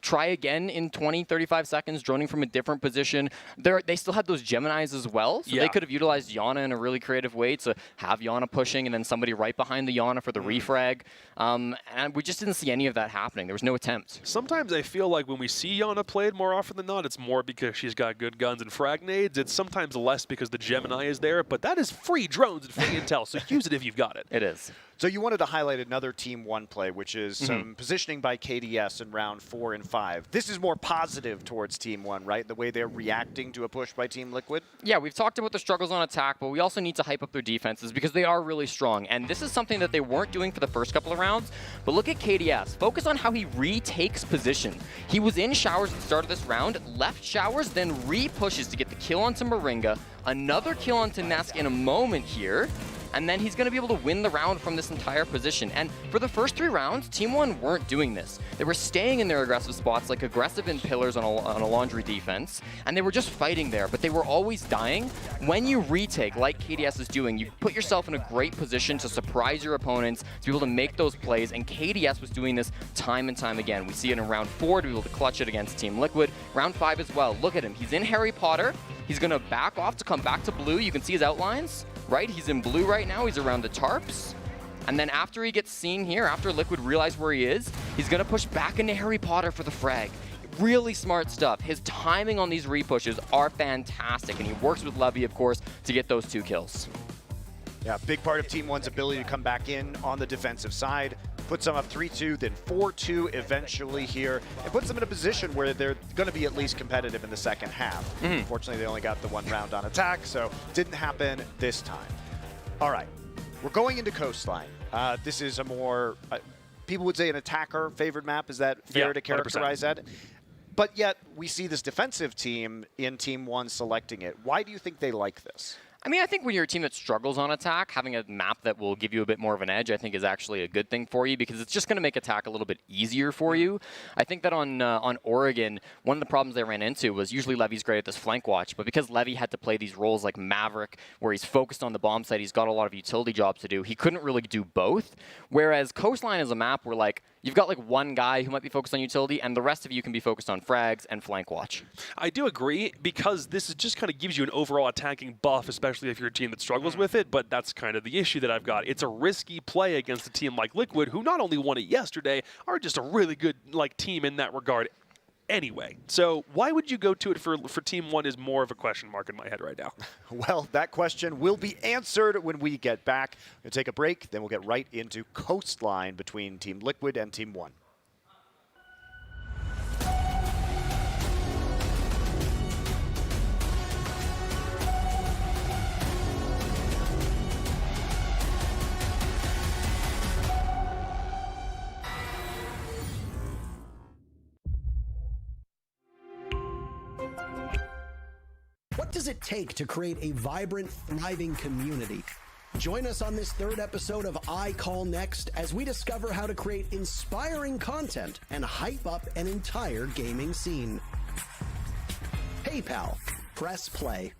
try again in 20, 35 seconds, droning from a different position. They still had those Geminis as well, so they could have utilized Yana in a really creative way to have Yana pushing and then somebody right behind the Yana for the refrag. And we just didn't see any of that happening. There was no attempt. Sometimes I feel like when we see Yana played more often than not, it's more because she's got good guns and frag nades. It's sometimes less because the Gemini is there, but that is free drones and free intel, so use it if you've got it. It is. So you wanted to highlight another Team 1 play, which is some positioning by KDS in round 4 and 5. This is more positive towards Team 1, right? The way they're reacting to a push by Team Liquid? Yeah, we've talked about the struggles on attack, but we also need to hype up their defenses because they are really strong. And this is something that they weren't doing for the first couple of rounds. But look at KDS. Focus on how he retakes position. He was in Showers at the start of this round, left Showers, then re-pushes to get the kill onto Moringa, another kill onto Nesk in a moment here. and then he's going to be able to win the round from this entire position. And for the first 3 rounds, Team 1 weren't doing this. They were staying in their aggressive spots, like aggressive in pillars on a laundry defense, and they were just fighting there, but they were always dying. When you retake, like KDS is doing, you put yourself in a great position to surprise your opponents, to be able to make those plays, and KDS was doing this time and time again. We see it in round 4 to be able to clutch it against Team Liquid. Round 5 as well. Look at him. He's in Harry Potter. He's going to back off to come back to blue. You can see his outlines, right? He's in blue right now. He's around the tarps. And then after he gets seen here, after Liquid realize where he is, he's going to push back into Harry Potter for the frag. Really smart stuff. His timing on these repushes are fantastic, and he works with Levy, of course, to get those 2 kills. Yeah, big part of Team 1's ability to come back in on the defensive side. Puts them up 3-2, then 4-2 eventually here. It puts them in a position where they're going to be at least competitive in the second half. Unfortunately, they only got the 1 round on attack, so didn't happen this time. All right, we're going into Coastline. This is a more, people would say an attacker favored map. Is that fair to characterize 100%. That? But yet, we see this defensive team in Team 1 selecting it. Why do you think they like this? I mean, I think when you're a team that struggles on attack, having a map that will give you a bit more of an edge, I think is actually a good thing for you, because it's just going to make attack a little bit easier for you. I think that on Oregon, one of the problems they ran into was usually Levy's great at this flank watch, but because Levy had to play these roles like Maverick, where he's focused on the bomb site, he's got a lot of utility jobs to do, he couldn't really do both. Whereas Coastline is a map where, like, you've got like one guy who might be focused on utility, and the rest of you can be focused on frags and flank watch. I do agree, because this is just kind of gives you an overall attacking buff, especially if you're a team that struggles with it, but that's kind of the issue that I've got. It's a risky play against a team like Liquid, who not only won it yesterday, are just a really good team in that regard anyway. So why would you go to it for Team 1 is more of a question mark in my head right now. Well, that question will be answered when we get back. We'll take a break, then we'll get right into Coastline between Team Liquid and Team 1. What does it take to create a vibrant, thriving community? Join us on this 3rd episode of I Call Next as we discover how to create inspiring content and hype up an entire gaming scene. PayPal. Press play.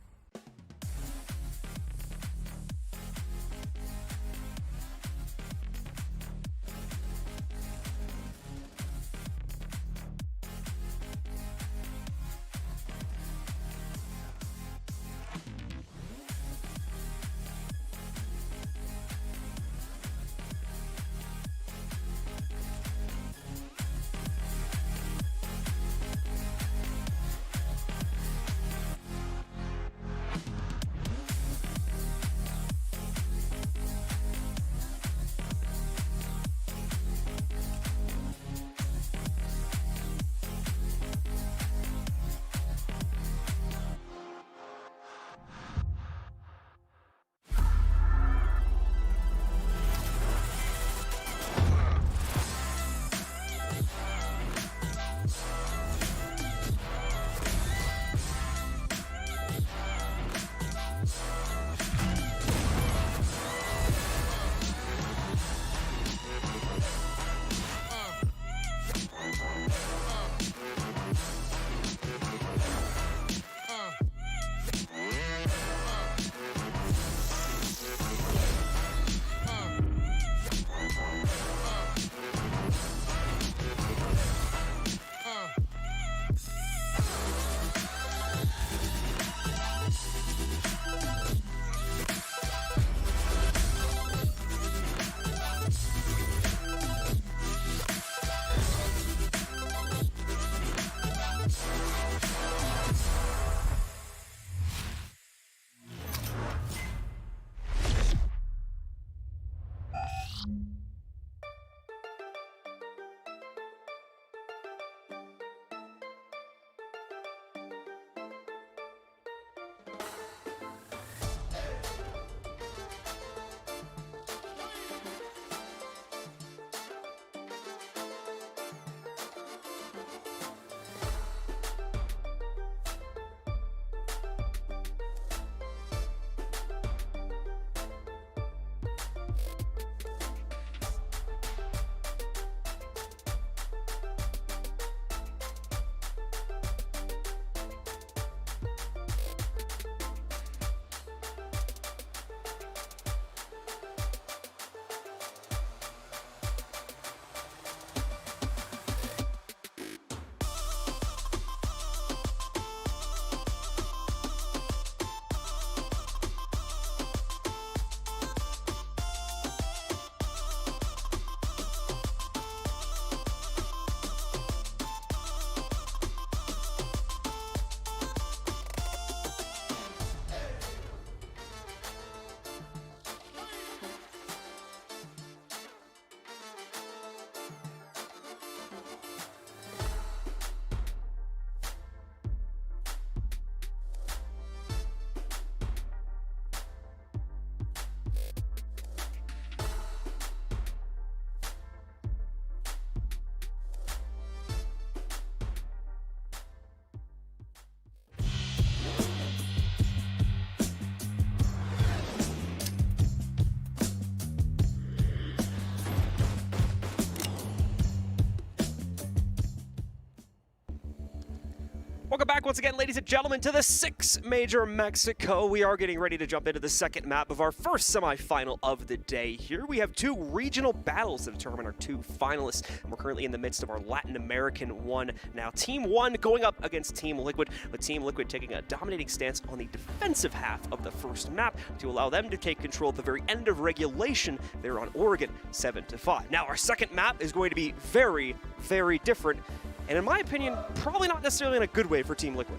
Welcome back once again, ladies and gentlemen, to the 6 Major Mexico. We are getting ready to jump into the second map of our first semifinal of the day. Here we have 2 regional battles that determine our 2 finalists. And we're currently in the midst of our Latin American one. Now, Team 1 going up against Team Liquid, with Team Liquid taking a dominating stance on the defensive half of the first map to allow them to take control at the very end of regulation. They're on Oregon 7-5. Now, our second map is going to be very, very different. And in my opinion, probably not necessarily in a good way for Team Liquid.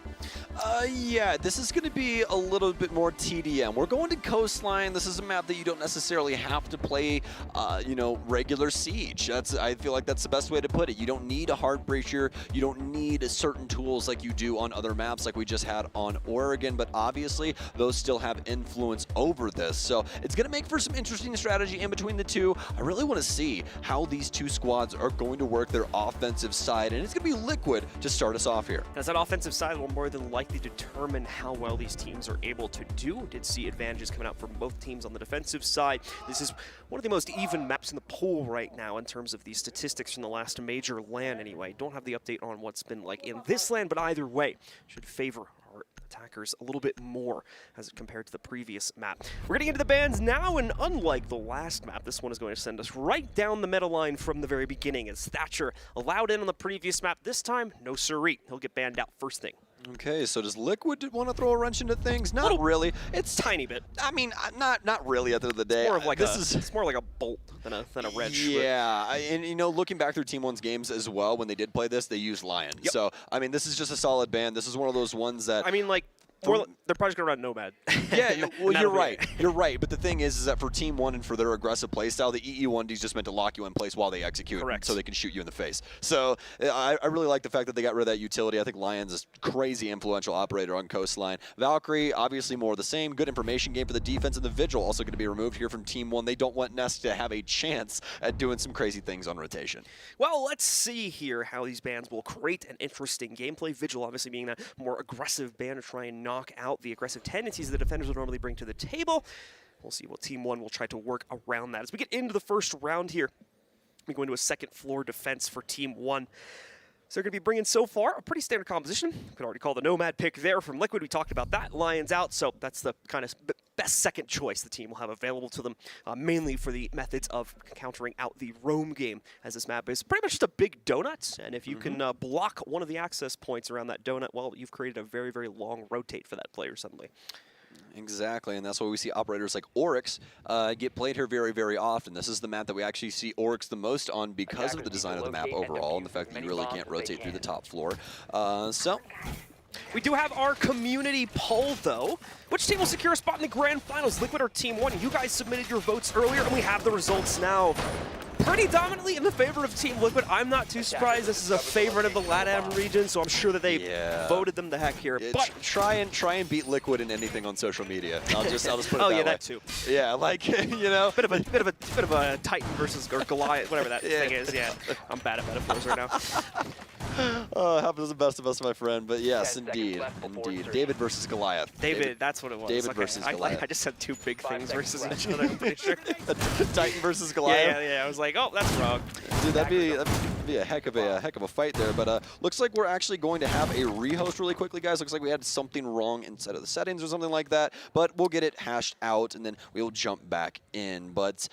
Yeah, this is going to be a little bit more TDM. We're going to Coastline. This is a map that you don't necessarily have to play, regular Siege. I feel like that's the best way to put it. You don't need a Heartbreaker. You don't need certain tools like you do on other maps like we just had on Oregon, but obviously those still have influence over this. So it's going to make for some interesting strategy in between the two. I really want to see how these 2 squads are going to work their offensive side, and it's going to be Liquid to start us off here. As that offensive side will more than likely determine how well these teams are able to do. Did see advantages coming out from both teams on the defensive side. This is one of the most even maps in the pool right now in terms of the statistics from the last major LAN anyway. Don't have the update on what's been like in this LAN, but either way, should favor our attackers a little bit more as compared to the previous map. We're getting into the bans now, and unlike the last map, this one is going to send us right down the meta line from the very beginning, as Thatcher allowed in on the previous map. This time, no siree. He'll get banned out first thing. Okay, so does Liquid want to throw a wrench into things? Not really. It's tiny bit. I mean, not really at the end of the day. It's more of like it's more like a bolt than a wrench. Yeah, and looking back through Team 1's games as well, when they did play this, they used Lion. Yep. So, I mean, this is just a solid ban. This is one of those ones that... I mean, like, they're probably just going to run Nomad. Yeah, well, you're right. You're right. But the thing is that for Team 1 and for their aggressive playstyle, the EE1D is just meant to lock you in place while they execute. Correct. So they can shoot you in the face. So I really like the fact that they got rid of that utility. I think Lion's a crazy influential operator on Coastline. Valkyrie, obviously more of the same. Good information game for the defense, and the Vigil also going to be removed here from Team 1. They don't want Nest to have a chance at doing some crazy things on rotation. Well, let's see here how these bans will create an interesting gameplay. Vigil obviously being that more aggressive ban to try and knock out the aggressive tendencies the defenders would normally bring to the table. We'll see what Team 1 will try to work around that. As we get into the first round here, we go into a second floor defense for Team 1. So they're going to be bringing, so far, a pretty standard composition. You could already call the Nomad pick there from Liquid. We talked about that. Lions out, so that's the kind of best second choice the team will have available to them, mainly for the methods of countering out the roam game, as this map is pretty much just a big donut. And if you can block one of the access points around that donut, well, you've created a very, very long rotate for that player suddenly. Exactly, and that's why we see operators like Oryx get played here very, very often. This is the map that we actually see Oryx the most on because of the design of the map overall and the fact that you really can't rotate through the top floor. We do have our community poll, though. Which team will secure a spot in the grand finals, Liquid or Team 1? You guys submitted your votes earlier, and we have the results now. Pretty dominantly in the favor of Team Liquid. I'm not too surprised. This is a favorite of the LATAM region, so I'm sure that they voted them the heck here. But try and beat Liquid in anything on social media. I'll just put it that way. That too. Yeah, like you know, bit of a Titan versus or Goliath, whatever that thing is. Yeah, I'm bad at metaphors right now. Happens the best of us, my friend. But yes, indeed. David versus Goliath. David, that's what it was. David versus Goliath. I just said 2 big things versus each other, I'm pretty sure. Titan versus Goliath. Yeah. I was like, oh, that's wrong. Dude, that'd be a heck of a fight there. But looks like we're actually going to have a rehost really quickly, guys. Looks like we had something wrong inside of the settings or something like that. But we'll get it hashed out, and then we'll jump back in. But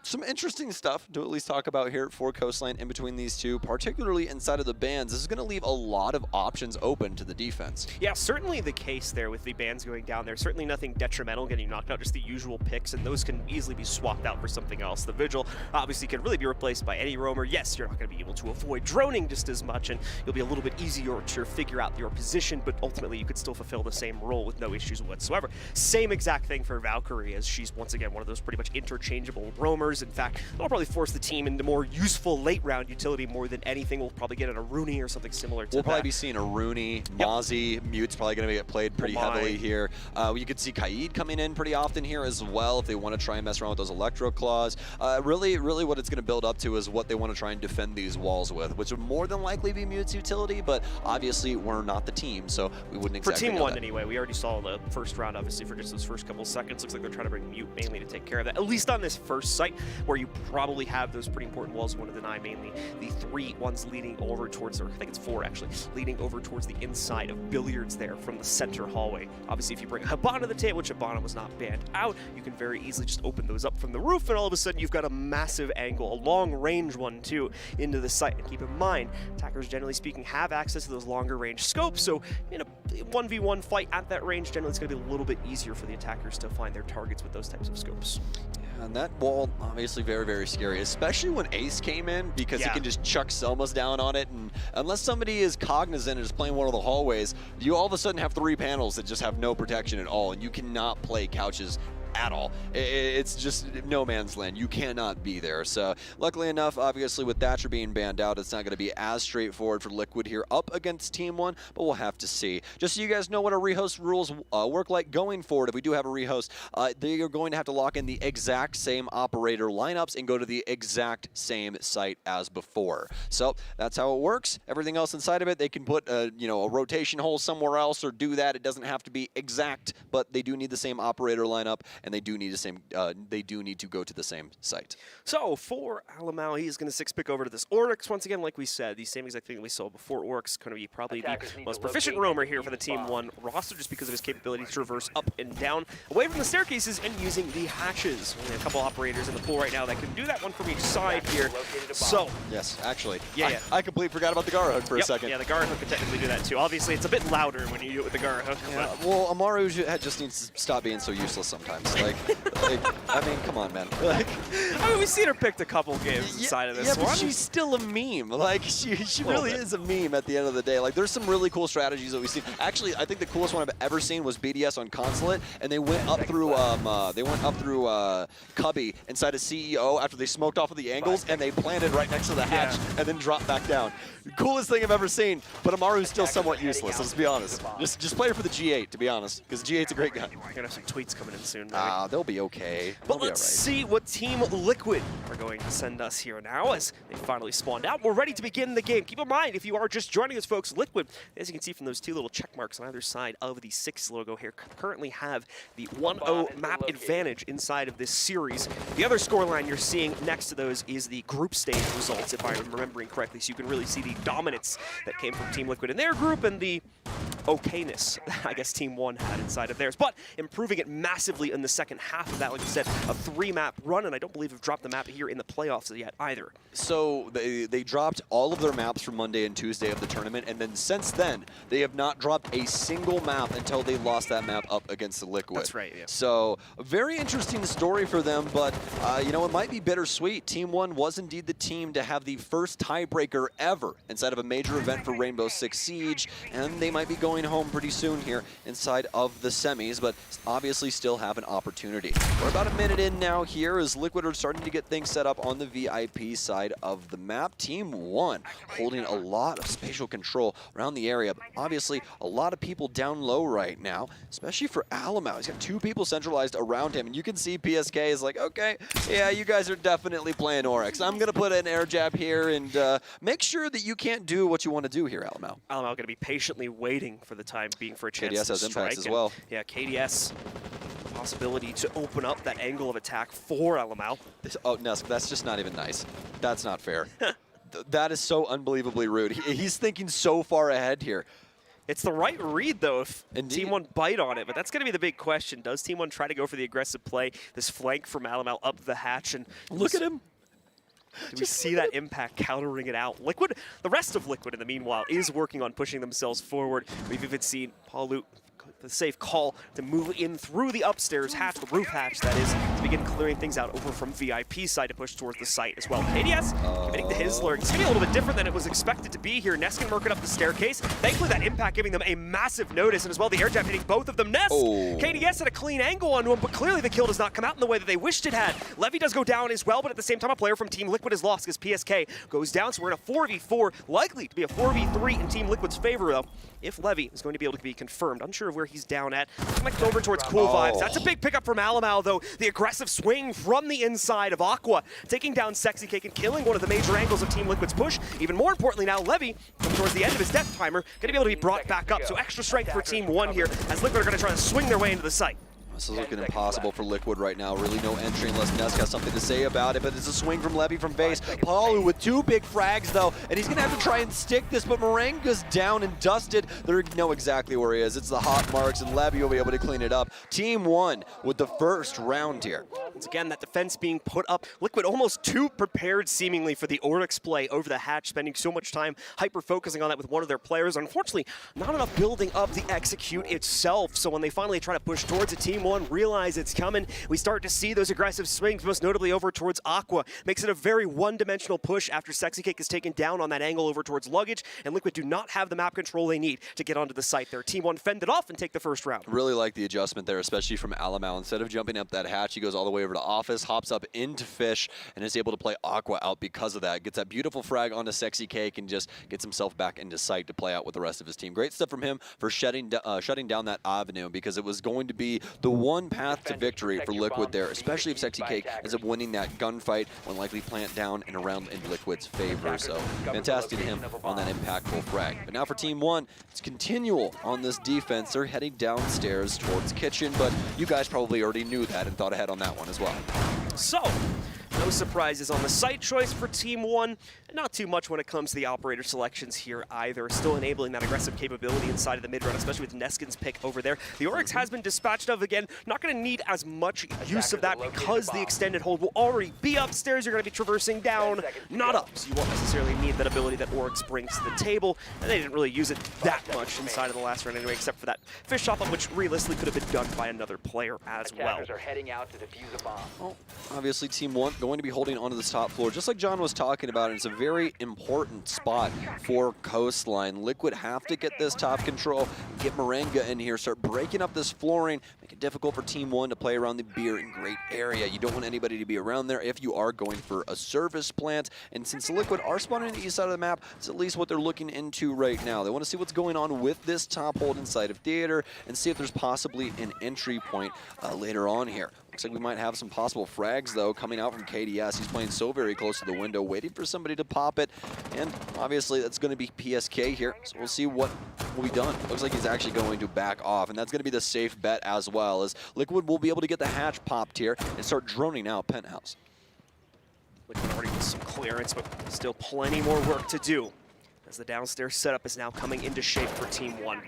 some interesting stuff to at least talk about here for Coastline in between these two, particularly inside of the bans. This is going to leave a lot of options open to the defense. Yeah, certainly the case there with the bans going down there. Certainly nothing detrimental getting knocked out, just the usual picks, and those can easily be swapped out for something else. The Vigil obviously can really be replaced by any roamer. Yes, you're not going to be able to avoid droning just as much, and you'll be a little bit easier to figure out your position, but ultimately you could still fulfill the same role with no issues whatsoever. Same exact thing for Valkyrie, as she's once again one of those pretty much interchangeable roamers. In fact, they'll probably force the team into more useful late round utility more than anything. We'll probably get an Aruni or something similar to We'll probably be seeing Aruni, Mozzie, Mute's probably going to get played pretty heavily here. You could see Kaid coming in pretty often here as well if they want to try and mess around with those Electro Claws. Really what it's going to build up to is what they want to try and defend these walls with, which would more than likely be Mute's utility, but obviously we're not the team, so we wouldn't exactly For Team 1 that. anyway, we already saw the first round, obviously, for just those first couple seconds. Looks like they're trying to bring Mute mainly to take care of that, at least on this first site. where you probably have those pretty important walls you want to deny, mainly the 3 ones leading over towards, or I think it's 4 actually, leading over towards the inside of Billiards there from the center hallway. Obviously, if you bring Hibana to the table, which Hibana was not banned out, you can very easily just open those up from the roof, and all of a sudden you've got a massive angle, a long range one too, into the site. And keep in mind, attackers generally speaking have access to those longer range scopes, so in a 1v1 fight at that range, generally it's going to be a little bit easier for the attackers to find their targets with those types of scopes. And that wall, obviously very, very scary, especially when Ace came in, because he can just chuck Selmas down on it, and unless somebody is cognizant and is playing one of the hallways, you all of a sudden have 3 panels that just have no protection at all, and you cannot play couches at all. It's just no man's land. You cannot be there. So luckily enough, obviously with Thatcher being banned out, it's not going to be as straightforward for Liquid here up against Team 1, but we'll have to see. Just so you guys know what our rehost rules work like going forward, if we do have a rehost, they are going to have to lock in the exact same operator lineups and go to the exact same site as before. So that's how it works. Everything else inside of it, they can put a rotation hole somewhere else or do that. It doesn't have to be exact, but they do need the same operator lineup, and they do need the same. They do need to go to the same site. So for Alamau, he's going to 6-pick over to this Oryx once again. Like we said, the same exact thing that we saw before. Oryx going to be probably the most proficient roamer here for the Team 1 roster, just because of his capability to traverse up and down, away from the staircases, and using the hatches. Only a couple operators in the pool right now that can do that, one from each side here. So yes, actually, yeah. I completely forgot about the Gara hook for a second. Yeah, the Gara hook could technically do that too. Obviously, it's a bit louder when you do it with the Gara hook. Yeah, well, Amaru just needs to stop being so useless sometimes. I mean, come on, man. I mean, we've seen her picked a couple games inside of this one. But she's still a meme. She really is a meme at the end of the day. There's some really cool strategies that we've seen. Actually, I think the coolest one I've ever seen was BDS on Consulate, and they went up through Cubby inside a CEO after they smoked off of the angles, and they planted right next to the hatch and then dropped back down. Coolest thing I've ever seen, but Amaru's still somewhat useless, let's be honest. Just play her for the G8, to be honest, because G8's a great gun. We're going to have some tweets coming in soon, maybe. They'll be okay. But let's see what Team Liquid are going to send us here now as they finally spawned out. We're ready to begin the game. Keep in mind, if you are just joining us, folks, Liquid, as you can see from those 2 little check marks on either side of the 6 logo here, currently have the 1-0 map advantage inside of this series. The other scoreline you're seeing next to those is the group stage results, if I'm remembering correctly, so you can really see the dominance that came from Team Liquid in their group and the okayness I guess Team 1 had inside of theirs, but improving it massively in the second half of that. Like I said, a 3-map run, and I don't believe have dropped the map here in the playoffs yet either. So they dropped all of their maps from Monday and Tuesday of the tournament, and then since then, they have not dropped a single map until they lost that map up against the Liquid. That's right, yeah. So a very interesting story for them, but it might be bittersweet. Team 1 was indeed the team to have the first tiebreaker ever inside of a major event for Rainbow Six Siege, and they might be going home pretty soon here inside of the semis, but obviously still have an opportunity. We're about a minute in now here as Liquid are starting to get things set up on the VIP side of the map. Team 1 holding a lot of spatial control around the area, but obviously a lot of people down low right now, especially for Alamau. He's got 2 people centralized around him, and you can see PSK is like, okay, yeah, you guys are definitely playing Oryx. I'm going to put an air jab here and make sure that you can't do what you want to do here, Alamau. Alamau going to be patiently waiting for the time being for a chance KDS to has strike. impacts as well. Yeah, KDS possibility to open up that angle of attack for Alamau. Oh, Nesk, that's just not even nice. That's not fair. That is so unbelievably rude. He's thinking so far ahead here. It's the right read, though, if Indeed. Team 1 bite on it, but that's going to be the big question. Does Team 1 try to go for the aggressive play, this flank from Alamau up the hatch? And Look at him. Do we see that impact countering it out? Liquid, the rest of Liquid in the meanwhile, is working on pushing themselves forward. We've even seen Paul Luke the safe call to move in through the upstairs hatch, the roof hatch that is, to begin clearing things out over from VIP side to push towards the site as well. KDS committing to his lurk. It's going to be a little bit different than it was expected to be here. Nesk and Merkin up the staircase. Thankfully that impact giving them a massive notice, and as well the air jab hitting both of them. Nesk, KDS at a clean angle onto him, but clearly the kill does not come out in the way that they wished it had. Levy does go down as well, but at the same time a player from Team Liquid is lost as PSK goes down, so we're in a 4v4, likely to be a 4v3 in Team Liquid's favor though, if Levy is going to be able to be confirmed. Unsure of where he's down at. Connect over towards Cool Vibes. That's a big pickup from Alamau, though. The aggressive swing from the inside of Aqua, taking down Sexy Cake and killing one of the major angles of Team Liquid's push. Even more importantly now, Levy, coming towards the end of his death timer, going to be able to be brought back up. So extra strength for Team 1 here, as Liquid are going to try to swing their way into the site. This is looking impossible for Liquid right now. Really no entry unless Nesk has something to say about it, but it's a swing from Levy from base. Palu with 2 big frags though, and he's gonna have to try and stick this, but Moranga's down and dusted. They know exactly where he is. It's the hot marks, and Levy will be able to clean it up. Team 1 with the first round here. Once again, that defense being put up. Liquid almost too prepared seemingly for the Oryx play over the hatch, spending so much time hyper-focusing on that with one of their players. Unfortunately, not enough building up the execute itself, so when they finally try to push towards it, Team 1 realize it's coming. We start to see those aggressive swings, most notably over towards Aqua. Makes it a very one-dimensional push after Sexy Cake is taken down on that angle over towards Luggage, and Liquid do not have the map control they need to get onto the site there. Team 1 fend it off and take the first round. Really like the adjustment there, especially from Alamau. Instead of jumping up that hatch, he goes all the way over to Office, hops up into Fish, and is able to play Aqua out because of that. Gets that beautiful frag onto Sexy Cake and just gets himself back into sight to play out with the rest of his team. Great stuff from him for shutting down that avenue, because it was going to be the one path to victory for Liquid there, especially if Sexy Cake ends up winning that gunfight when likely plant down and around in Liquid's favor. So fantastic to him on that impactful frag. But now for Team 1, it's continual on this defense. They're heading downstairs towards Kitchen, but you guys probably already knew that and thought ahead on that one as well. So, no surprises on the site choice for Team 1. Not too much when it comes to the operator selections here either. Still enabling that aggressive capability inside of the mid-run, especially with Neskin's pick over there. The Oryx has been dispatched of again. Not going to need as much use of that because the extended hold will already be upstairs. You're going to be traversing down, not up. So you won't necessarily need that ability that Oryx brings to the table. And they didn't really use it that much inside of the last round anyway, except for that fish shot, which realistically could have been done by another player as well. Attackers are heading out to defuse a bomb. Well, obviously Team 1 going to be holding onto this top floor, just like John was talking about. It's a very important spot for Coastline. Liquid have to get this top control, get Moringa in here, start breaking up this flooring, make it difficult for Team 1 to play around the beer in great area. You don't want anybody to be around there if you are going for a service plant. And since Liquid are spawning on the east side of the map, it's at least what they're looking into right now. They want to see what's going on with this top hold inside of Theater and see if there's possibly an entry point later on here. Looks like we might have some possible frags, though, coming out from KDS. He's playing so very close to the window, waiting for somebody to pop it. And obviously, that's going to be PSK here, so we'll see what will be done. Looks like he's actually going to back off, and that's going to be the safe bet as well, as Liquid will be able to get the hatch popped here and start droning out Penthouse. Liquid already with some clearance, but still plenty more work to do, as the downstairs setup is now coming into shape for Team 1.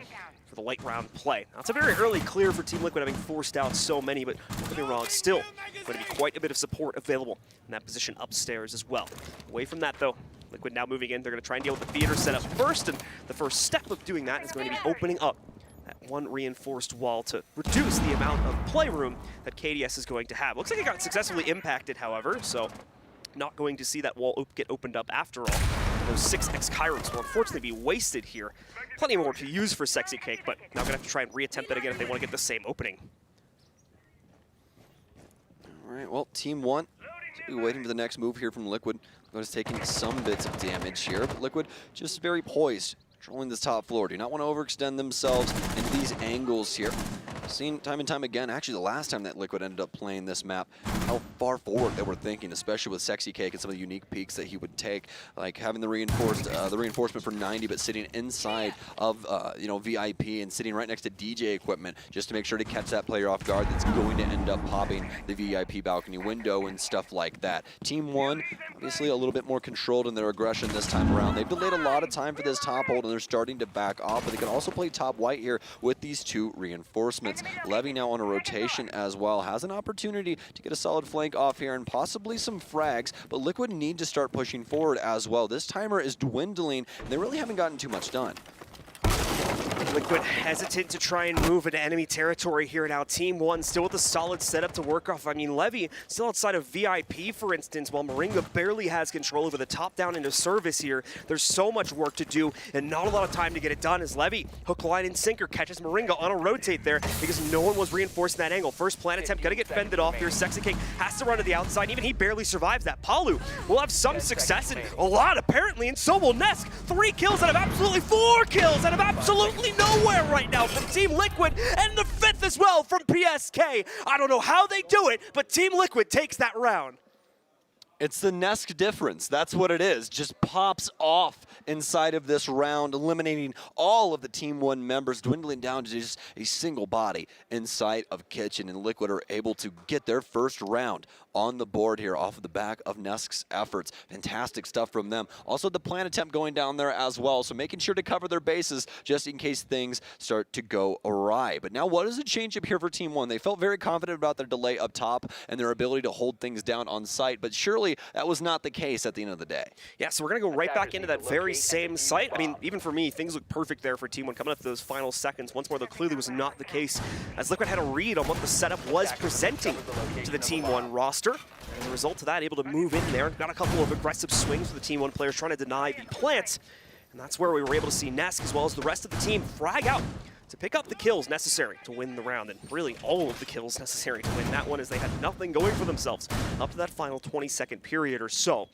For the late round play. Now, it's a very early clear for Team Liquid, having forced out so many, but don't get me wrong, still going to be quite a bit of support available in that position upstairs as well. Away from that, though, Liquid now moving in. They're going to try and deal with the theater setup first, and the first step of doing that is going to be opening up that one reinforced wall to reduce the amount of playroom that KDS is going to have. Looks like it got successfully impacted, however, so not going to see that wall get opened up after all. Those 6x Kyros will unfortunately be wasted here. Plenty more to use for Sexy Cake, but now gonna have to try and reattempt that again if they want to get the same opening. All right, well, Team 1, we're waiting for the next move here from Liquid. Liquid is taking some bits of damage here, but Liquid just very poised, controlling this top floor. Do not want to overextend themselves in these angles here. Seen time and time again, actually the last time that Liquid ended up playing this map, how far forward they were thinking, especially with Sexy Cake and some of the unique peaks that he would take, like having the reinforcement for 90, but sitting inside of VIP and sitting right next to DJ equipment just to make sure to catch that player off guard that's going to end up popping the VIP balcony window and stuff like that. Team 1, obviously a little bit more controlled in their aggression this time around. They've delayed a lot of time for this top hold and they're starting to back off, but they can also play top white here with these 2 reinforcements. Levy now on a rotation as well, has an opportunity to get a solid flank off here and possibly some frags, but Liquid need to start pushing forward as well. This timer is dwindling, and they really haven't gotten too much done. Liquid hesitant to try and move into enemy territory here now. Team 1 still with a solid setup to work off. I mean, Levy still outside of VIP, for instance, while Moringa barely has control over the top down into service here. There's so much work to do and not a lot of time to get it done as Levy, hook, line, and sinker, catches Moringa on a rotate there because no one was reinforcing that angle. First plant attempt, gonna get fended off here. Sexy Cake has to run to the outside. Even he barely survives that. Palu will have some success and a lot apparently, and so will Nesk. 3 kills out of absolutely 4 kills out of absolutely nowhere right now from Team Liquid, and the 5th as well from PSK. I don't know how they do it, but Team Liquid takes that round. It's the Nesk difference. That's what it is. Just pops off inside of this round, eliminating all of the Team 1 members, dwindling down to just a single body inside of Kitchen, and Liquid are able to get their first round on the board here off of the back of Nesk's efforts. Fantastic stuff from them. Also the plant attempt going down there as well, so making sure to cover their bases just in case things start to go awry. But now what does it change up here for Team 1? They felt very confident about their delay up top and their ability to hold things down on site, but surely that was not the case at the end of the day. Yeah, so we're going to go right back into that very same site. I mean, even for me, things look perfect there for Team 1 coming up to those final seconds. Once more, though, clearly was not the case, as Liquid had a read on what the setup was presenting to the Team 1 roster. And as a result of that, able to move in there. Got a couple of aggressive swings for the Team 1 players trying to deny the plant. And that's where we were able to see Nesk as well as the rest of the team frag out to pick up the kills necessary to win the round, and really all of the kills necessary to win that one, as they had nothing going for themselves up to that final 20-second period or so.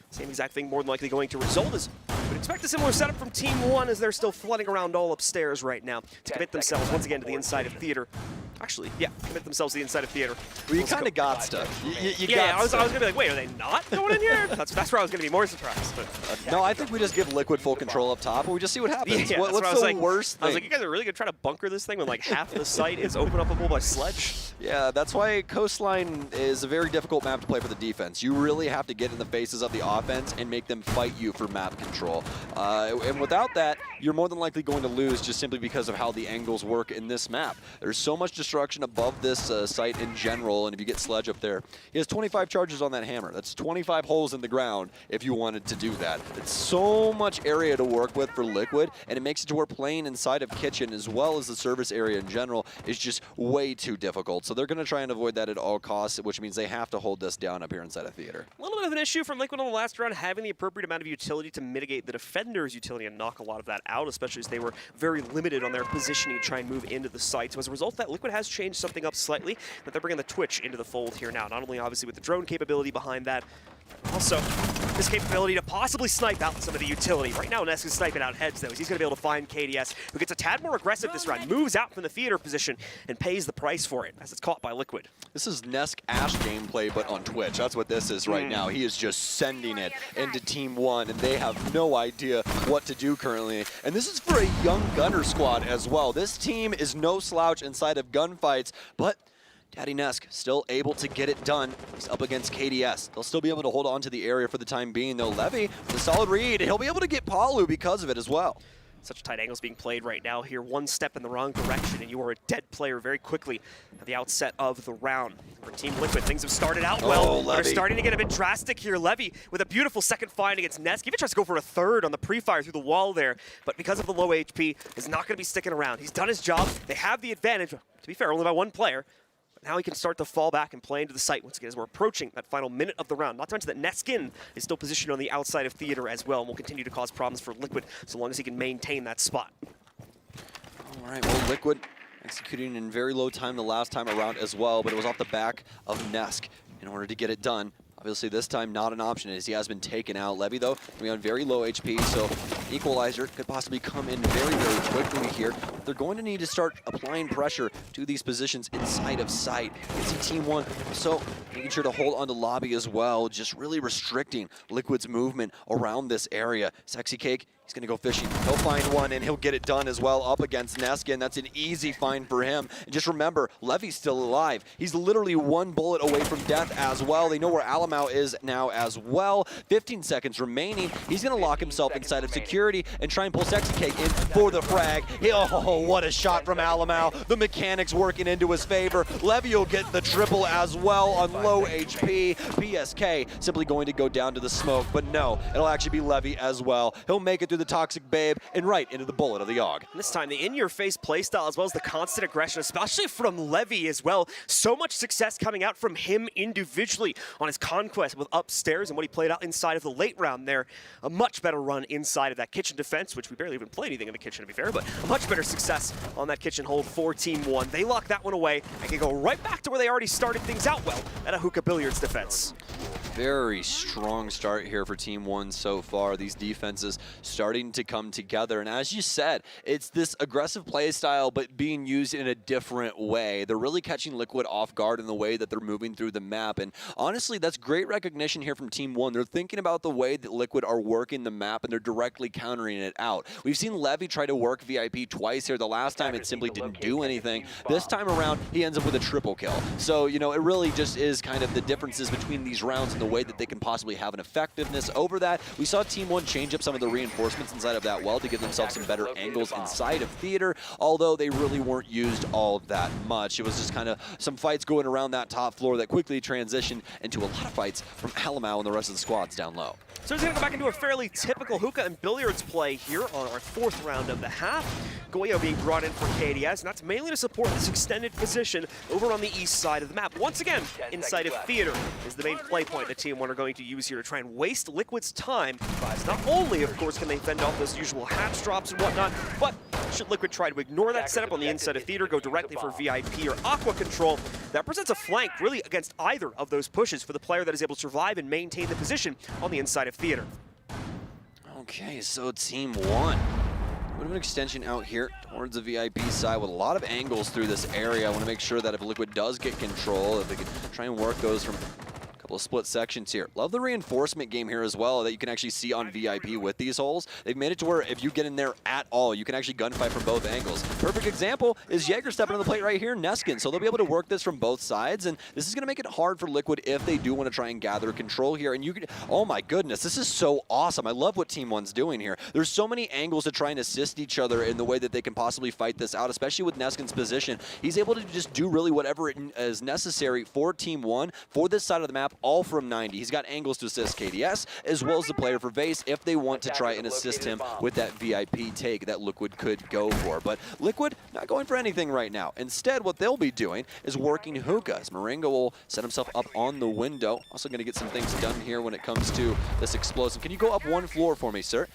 Same exact thing more than likely going to result as we'd expect a similar setup from Team 1, as they're still flooding around all upstairs right now to commit themselves once again to the inside of theater. Actually, yeah, commit themselves to the inside of theater. Well, you kind of got stuff. Yeah, I was going to be like, wait, are they not going in here? That's where I was going to be more surprised. But, no, I think we just give Liquid full control up top, and we just see what happens. Yeah, what's the worst thing? I was like, you guys are really going to try to bunker this thing when like half the site is open-upable by sledge? Yeah, that's why Coastline is a very difficult map to play for the defense. You really have to get in the faces of the offense and make them fight you for map control. And without that, you're more than likely going to lose just simply because of how the angles work in this map. There's so much destruction above this site in general, and if you get Sledge up there, he has 25 charges on that hammer. That's 25 holes in the ground if you wanted to do that. It's so much area to work with for Liquid, and it makes it to where playing inside of Kitchen as well as the service area in general is just way too difficult. So they're going to try and avoid that at all costs, which means they have to hold this down up here inside of theater. A little bit of an issue from Liquid on the last round, having the appropriate amount of utility to mitigate the defender's utility and knock a lot of that out, especially as they were very limited on their positioning to try and move into the site. So as a result of that, Liquid has changed something up slightly, but they're bringing the Twitch into the fold here now, not only obviously with the drone capability behind that, also this capability to possibly snipe out some of the utility. Right now, Nesk is sniping out heads, though, as he's going to be able to find KDS, who gets a tad more aggressive this round, moves out from the theater position, and pays the price for it, as it's caught by Liquid. This is Nesk Ash gameplay, but on Twitch. That's what this is right now. He is just sending it into Team 1, and they have no idea what to do currently. And this is for a young gunner squad as well. This team is no slouch inside of gunfights, but Daddy Nesk still able to get it done. He's up against KDS. They'll still be able to hold on to the area for the time being, though. Levy with a solid read. He'll be able to get Palu because of it as well. Such tight angles being played right now here. One step in the wrong direction, and you are a dead player very quickly at the outset of the round. For Team Liquid, things have started out well. They're starting to get a bit drastic here. Levy with a beautiful second find against Nesk. Even tries to go for a third on the pre-fire through the wall there, but because of the low HP, is not going to be sticking around. He's done his job. They have the advantage, to be fair, only by one player. Now he can start to fall back and play into the site once again as we're approaching that final minute of the round. Not to mention that Neskin is still positioned on the outside of theater as well and will continue to cause problems for Liquid so long as he can maintain that spot. All right, well, Liquid executing in very low time the last time around as well, but it was off the back of Nesk in order to get it done. Obviously, this time not an option as he has been taken out. Levy, though, going to be on very low HP, so Equalizer could possibly come in very, very quickly here. They're going to need to start applying pressure to these positions inside of sight. You can see Team 1, so making sure to hold onto Lobby as well, just really restricting Liquid's movement around this area. Sexy Cake, he's going to go fishing. He'll find one, and he'll get it done as well up against Neskin. That's an easy find for him. And just remember, Levy's still alive. He's literally one bullet away from death as well. They know where Alamau is now as well. 15 seconds remaining. He's going to lock himself inside of security and try and pull Sexy Cake in for the frag. Oh, what a shot from Alamau. The mechanics working into his favor. Levy will get the triple as well on low HP. PSK simply going to go down to the smoke, but no, it'll actually be Levy as well. He'll make it through the Toxic Babe and right into the bullet of the AUG. And this time, the in-your-face playstyle as well as the constant aggression, especially from Levy as well. So much success coming out from him individually on his conquest with upstairs and what he played out inside of the late round there. A much better run inside of that kitchen defense, which we barely even played anything in the kitchen to be fair, but a much better success on that kitchen hold for Team 1. They lock that one away and can go right back to where they already started things out well at a Hookah Billiards defense. very strong start here for Team One so far. These defenses starting to come together. And as you said, it's this aggressive play style, but being used in a different way. They're really catching Liquid off guard in the way that they're moving through the map. And honestly, that's great recognition here from Team One. They're thinking about the way that Liquid are working the map, and they're directly countering it out. We've seen Levy try to work VIP twice here. The last time it simply didn't do anything. This time around, he ends up with a triple kill. So, you know, it really just is kind of the differences between these rounds and the way that they can possibly have an effectiveness over that. We saw Team One change up some of the reinforcements inside of that well to give themselves some better angles inside of Theater, although they really weren't used all that much. It was just kind of some fights going around that top floor that quickly transitioned into a lot of fights from Alamau and the rest of the squads down low. So he's going to go back into a fairly typical hookah and billiards play here on our 4th round of the half. Goyo being brought in for KDS, and that's mainly to support this extended position over on the east side of the map. Once again, inside of Theater is the main play point that Team One are going to use here to try and waste Liquid's time. Not only, of course, can they fend off those usual hatch drops and whatnot, but should Liquid try to ignore that setup on the inside of Theater, go directly for VIP or Aqua control, that presents a flank really against either of those pushes for the player that is able to survive and maintain the position on the inside of Theater. Okay, so Team One. A bit of an extension out here towards the VIP side with a lot of angles through this area. I want to make sure that if Liquid does get control, if they can try and work those from split sections here. Love the reinforcement game here as well that you can actually see on VIP with these holes. They've made it to where if you get in there at all, you can actually gunfight from both angles. Perfect example is Jaeger stepping on the plate right here, Neskin. So they'll be able to work this from both sides, and this is going to make it hard for Liquid if they do want to try and gather control here. And you can, oh my goodness, this is so awesome. I love what Team One's doing here. There's so many angles to try and assist each other in the way that they can possibly fight this out, especially with Neskin's position. He's able to just do really whatever is necessary for Team One for this side of the map, all from 90. He's got angles to assist KDS, as well as the player for Vase if they want to try and assist him with that VIP take that Liquid could go for. But Liquid not going for anything right now. Instead, what they'll be doing is working hookah. As Marengo will set himself up on the window. Also going to get some things done here when it comes to this explosive. Can you go up one floor for me, sir?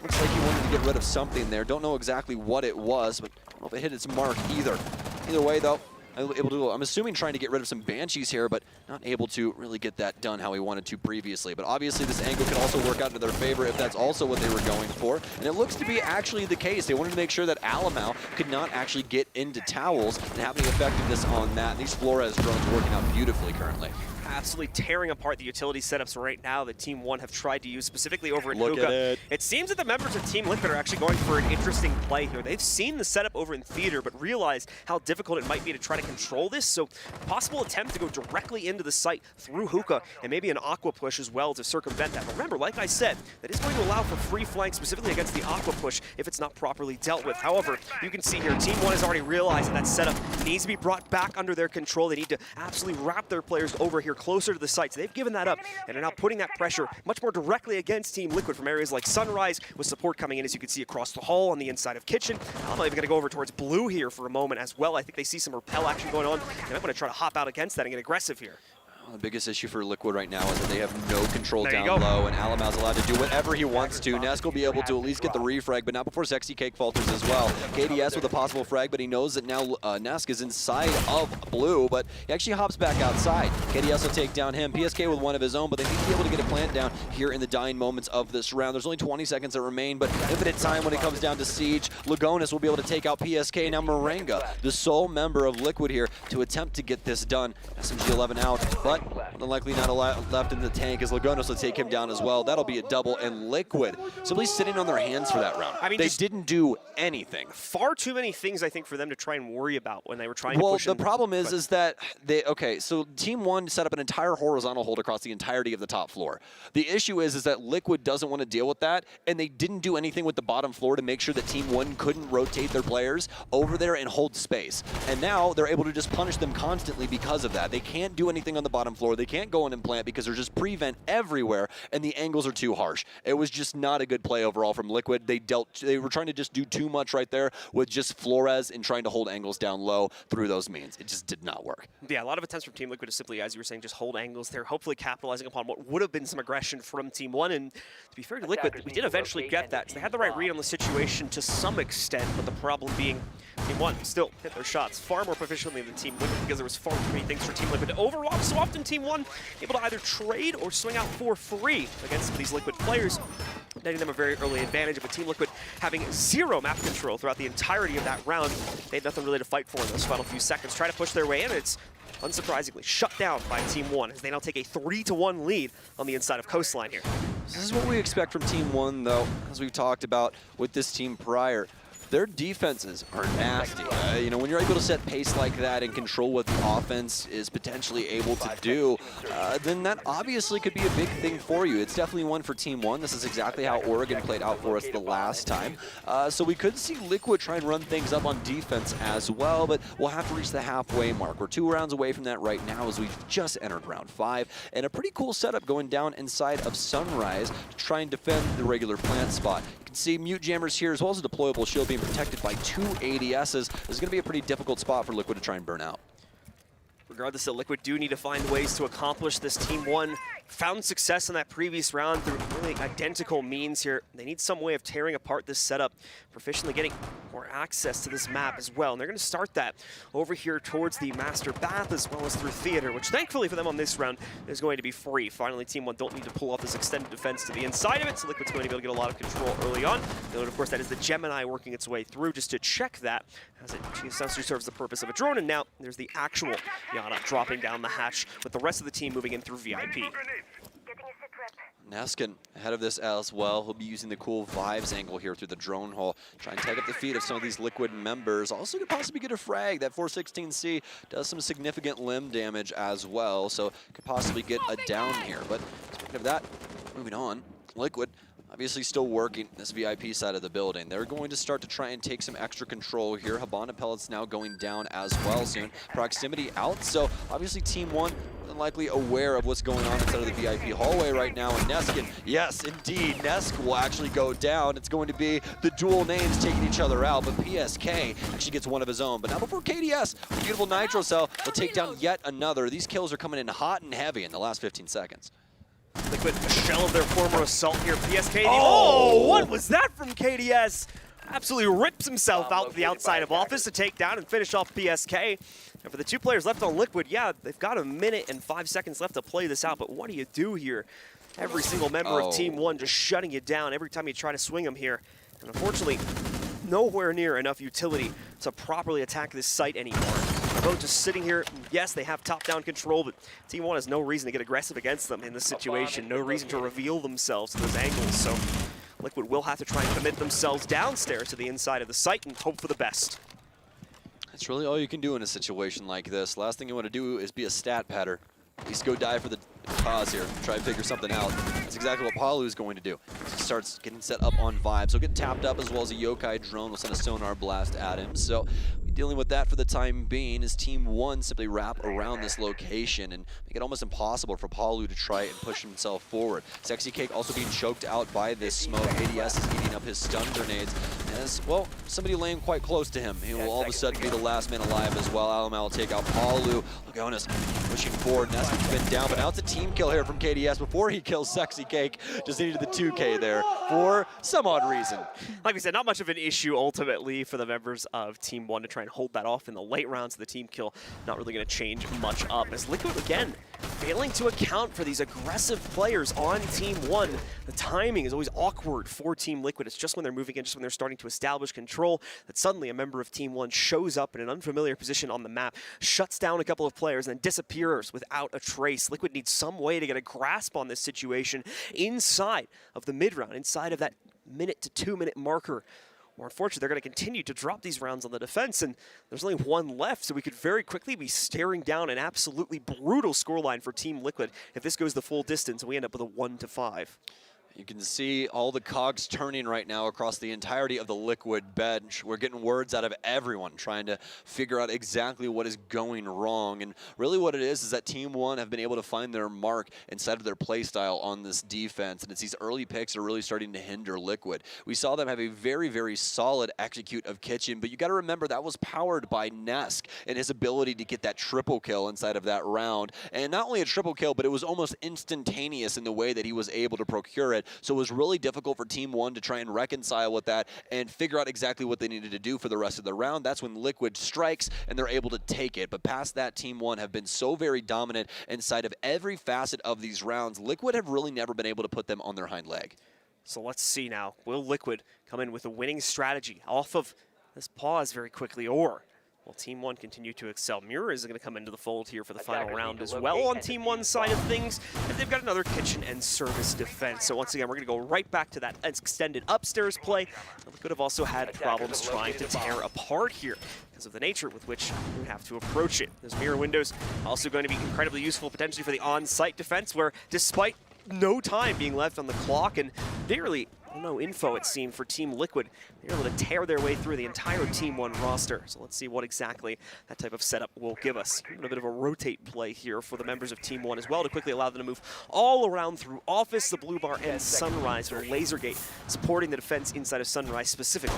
Looks like he wanted to get rid of something there. Don't know exactly what it was, but I don't know if it hit its mark either. Either way, though, I'm assuming trying to get rid of some Banshees here, but not able to really get that done how he wanted to previously. But obviously this angle can also work out into their favor if that's also what they were going for. And it looks to be actually the case. They wanted to make sure that Alamau could not actually get into towels and have any effectiveness on that. And these Flores drones working out beautifully currently. Absolutely tearing apart the utility setups right now that Team One have tried to use, specifically over in Look Hookah. at it. It seems that the members of Team Liquid are actually going for an interesting play here. They've seen the setup over in Theater, but realized how difficult it might be to try to control this. So possible attempt to go directly into the site through Hookah and maybe an Aqua push as well to circumvent that. But remember, like I said, that is going to allow for free flank, specifically against the Aqua push if it's not properly dealt with. However, you can see here, Team One has already realized that that setup needs to be brought back under their control. They need to absolutely wrap their players over here closer to the site. So they've given that up and are now putting that pressure much more directly against Team Liquid from areas like Sunrise, with support coming in, as you can see, across the hall on the inside of Kitchen. I'm not even going to go over towards Blue here for a moment as well. I think they see some repel action going on, and I'm going to try to hop out against that and get aggressive here. The biggest issue for Liquid right now is that they have no control There you down go. low, and Alamau's allowed to do whatever he wants to. Nesk will be able to at least get the refrag, but not before Sexy Cake falters as well. KDS with a possible frag, but he knows that now Nesk is inside of Blue, but he actually hops back outside. KDS will take down him. PSK with one of his own, but they need to be able to get a plant down here in the dying moments of this round. There's only 20 seconds that remain, but infinite time when it comes down to Siege. Lagonis will be able to take out PSK. Now Marenga, the sole member of Liquid here, to attempt to get this done. SMG-11 out, but unlikely not a lot left in the tank as Lagonos will take him down as well. That'll be a double, and Liquid simply sitting on their hands for that round. I mean, they just didn't do anything. far too many things, I think, for them to try and worry about when they were trying to Well, push the in. problem is, But is that they, okay, so Team One set up an entire horizontal hold across the entirety of the top floor. The issue is that Liquid doesn't want to deal with that, and they didn't do anything with the bottom floor to make sure that Team One couldn't rotate their players over there and hold space. And now they're able to just punish them constantly because of that. They can't do anything on the bottom floor. They can't go in and plant because there's just prevent everywhere, and the angles are too harsh. It was just not a good play overall from Liquid. They were trying to just do too much right there with just Flores and trying to hold angles down low through those means. It just did not work. yeah, a lot of attempts from Team Liquid to simply, as you were saying, just hold angles there, hopefully capitalizing upon what would have been some aggression from Team One. And to be fair to Liquid, we did eventually get that. So they had the right read on the situation to some extent, but the problem being Team One still hit their shots far more proficiently than Team Liquid because there was far too many things for Team Liquid to overwatch. So often Team One able to either trade or swing out for free against some of these Liquid players, netting them a very early advantage. With Team Liquid having zero map control throughout the entirety of that round, they had nothing really to fight for in those final few seconds. Try to push their way in, and it's unsurprisingly shut down by Team One as they now take a 3-1 lead on the inside of Coastline here. This is what we expect from Team One, though, as we've talked about with this team prior. Their defenses are nasty. You know, when you're able to set pace like that and control what the offense is potentially able to do, then that obviously could be a big thing for you. It's definitely one for Team One. This is exactly how Oregon played out for us the last time. So we could see Liquid try and run things up on defense as well, but we'll have to reach the halfway mark. We're 2 rounds away from that right now as we've just entered round 5, and a pretty cool setup going down inside of Sunrise to try and defend the regular plant spot. You can see Mute Jammers here as well as a deployable shield being protected by 2 ADSs. This is going to be a pretty difficult spot for Liquid to try and burn out. Regardless, the Liquid do need to find ways to accomplish this. Team One found success in that previous round through really identical means here. They need some way of tearing apart this setup, proficiently getting more access to this map as well. And they're going to start that over here towards the Master Bath as well as through Theater, which thankfully for them on this round is going to be free. Finally, Team One don't need to pull off this extended defense to the inside of it, so Liquid's going to be able to get a lot of control early on. Note, of course, that is the Gemini working its way through just to check that, as it essentially serves the purpose of a drone. And now there's the actual Yana dropping down the hatch with the rest of the team moving in through VIP. Neskin ahead of this as well. He'll be using the cool Vibes angle here through the drone hole. Try and tag up the feet of some of these Liquid members. Also could possibly get a frag. That 416C does some significant limb damage as well, so could possibly get a down here. But speaking of that, moving on, Liquid obviously still working this VIP side of the building. They're going to start to try and take some extra control here. Habana Pellets now going down as well soon. Proximity out, so obviously Team One likely aware of what's going on inside of the VIP hallway right now. And Neskin, yes, indeed, Nesk will actually go down. It's going to be the dual names taking each other out, but PSK actually gets one of his own. But now before KDS, the beautiful Nitro Cell will take down yet another. These kills are coming in hot and heavy in the last 15 seconds. Liquid, a shell of their former assault here. PSK, oh, what was that from KDS? Absolutely rips himself out to the outside of office to take down and finish off PSK. And for the 2 players left on Liquid, yeah, they've got 1 minute and 5 seconds left to play this out, but what do you do here? Every single member of Team One just shutting you down every time you try to swing them here. And unfortunately, nowhere near enough utility to properly attack this site anymore. They're both just sitting here. Yes, they have top-down control, but Team One has no reason to get aggressive against them in this situation. No reason to reveal themselves to those angles, so Liquid will have to try and commit themselves downstairs to the inside of the site and hope for the best. That's really all you can do in a situation like this. Last thing you want to do is be a stat patter. At least go die for the cause here. Try and figure something out. That's exactly what Palu is going to do. He starts getting set up on Vibes. He'll get tapped up as well as a Yokai drone will send a sonar blast at him. So dealing with that for the time being as Team One simply wrap around this location and make it almost impossible for Palu to try and push himself forward. Sexy Cake also being choked out by this smoke. ADS is eating up his stun grenades. As, well, somebody laying quite close to him. He will all of a sudden be the last man alive as well. Alamal will take out Palu. Lagonis pushing forward. Neskin's been down, but now it's a team kill here from KDS before he kills Sexy Cake. Just needed the 2K there for some odd reason. Like we said, not much of an issue ultimately for the members of Team One to try and hold that off in the late rounds of the team kill. Not really going to change much up as Liquid again failing to account for these aggressive players on Team One. The timing is always awkward for Team Liquid. It's just when they're moving in, just when they're starting to establish control, that suddenly a member of Team One shows up in an unfamiliar position on the map, shuts down a couple of players, and then disappears without a trace. Liquid needs some way to get a grasp on this situation inside of the mid-round, inside of that 1 to 2 minute marker. Or unfortunately, they're going to continue to drop these rounds on the defense, and there's only 1 left, so we could very quickly be staring down an absolutely brutal scoreline for Team Liquid if this goes the full distance and we end up with a 1-5. You can see all the cogs turning right now across the entirety of the Liquid bench. We're getting words out of everyone trying to figure out exactly what is going wrong. And really what it is that Team One have been able to find their mark inside of their play style on this defense. And it's these early picks that are really starting to hinder Liquid. We saw them have a very, very solid execute of Kitchen, but you got to remember that was powered by Nesk and his ability to get that triple kill inside of that round. And not only a triple kill, but it was almost instantaneous in the way that he was able to procure it. it. So it was really difficult for Team 1 to try and reconcile with that and figure out exactly what they needed to do for the rest of the round. That's when Liquid strikes and they're able to take it. But past that, Team 1 have been so very dominant inside of every facet of these rounds. Liquid have really never been able to put them on their hind leg. So let's see now. Will Liquid come in with a winning strategy off of this pause very quickly, or will Team 1 continue to excel? Mirror is going to come into the fold here for the final round as well on Team 1's side of things, and they've got another kitchen and service defense. So once again, we're going to go right back to that extended upstairs play. Liquid have also had problems trying to tear apart here because of the nature with which you have to approach it. Those mirror windows also going to be incredibly useful potentially for the on-site defense, where despite no time being left on the clock and barely no info, it seemed, for Team Liquid, they're able to tear their way through the entire Team 1 roster. So let's see what exactly that type of setup will give us. A bit of a rotate play here for the members of Team 1 as well to quickly allow them to move all around through Office, the Blue Bar, and Sunrise, with Lasergate supporting the defense inside of Sunrise specifically.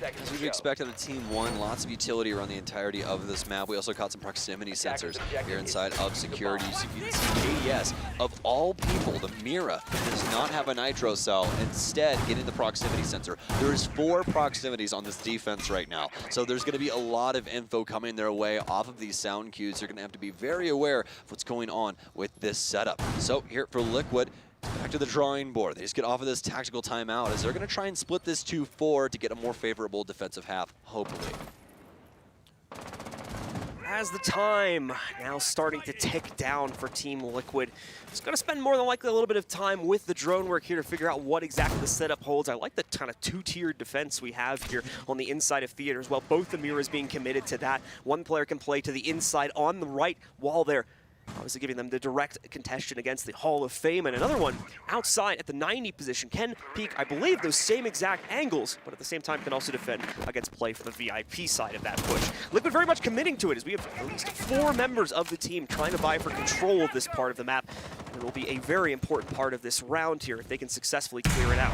As we'd expect out of Team 1, lots of utility around the entirety of this map. We also caught some proximity sensors here inside of security. So you can see AES, of all people, the Mira does not have a nitro cell, instead getting the proximity sensor. There is 4 proximities on this defense right now. So there's going to be a lot of info coming their way off of these sound cues. You're going to have to be very aware of what's going on with this setup. So here for Liquid, back to the drawing board. They just get off of this tactical timeout as they're going to try and split this 2-4 to get a more favorable defensive half, hopefully. As the time now starting to tick down for Team Liquid, it's going to spend more than likely a little bit of time with the drone work here to figure out what exactly the setup holds. I like the kind of 2-tiered defense we have here on the inside of Theater as well. Both the mirrors being committed to that. One player can play to the inside on the right while they're obviously giving them the direct contention against the Hall of Fame, and another one outside at the 90 position can peek, I believe, those same exact angles, but at the same time can also defend against play from the VIP side of that push. Liquid very much committing to it, as we have at least 4 members of the team trying to vie for control of this part of the map, and it will be a very important part of this round here if they can successfully clear it out.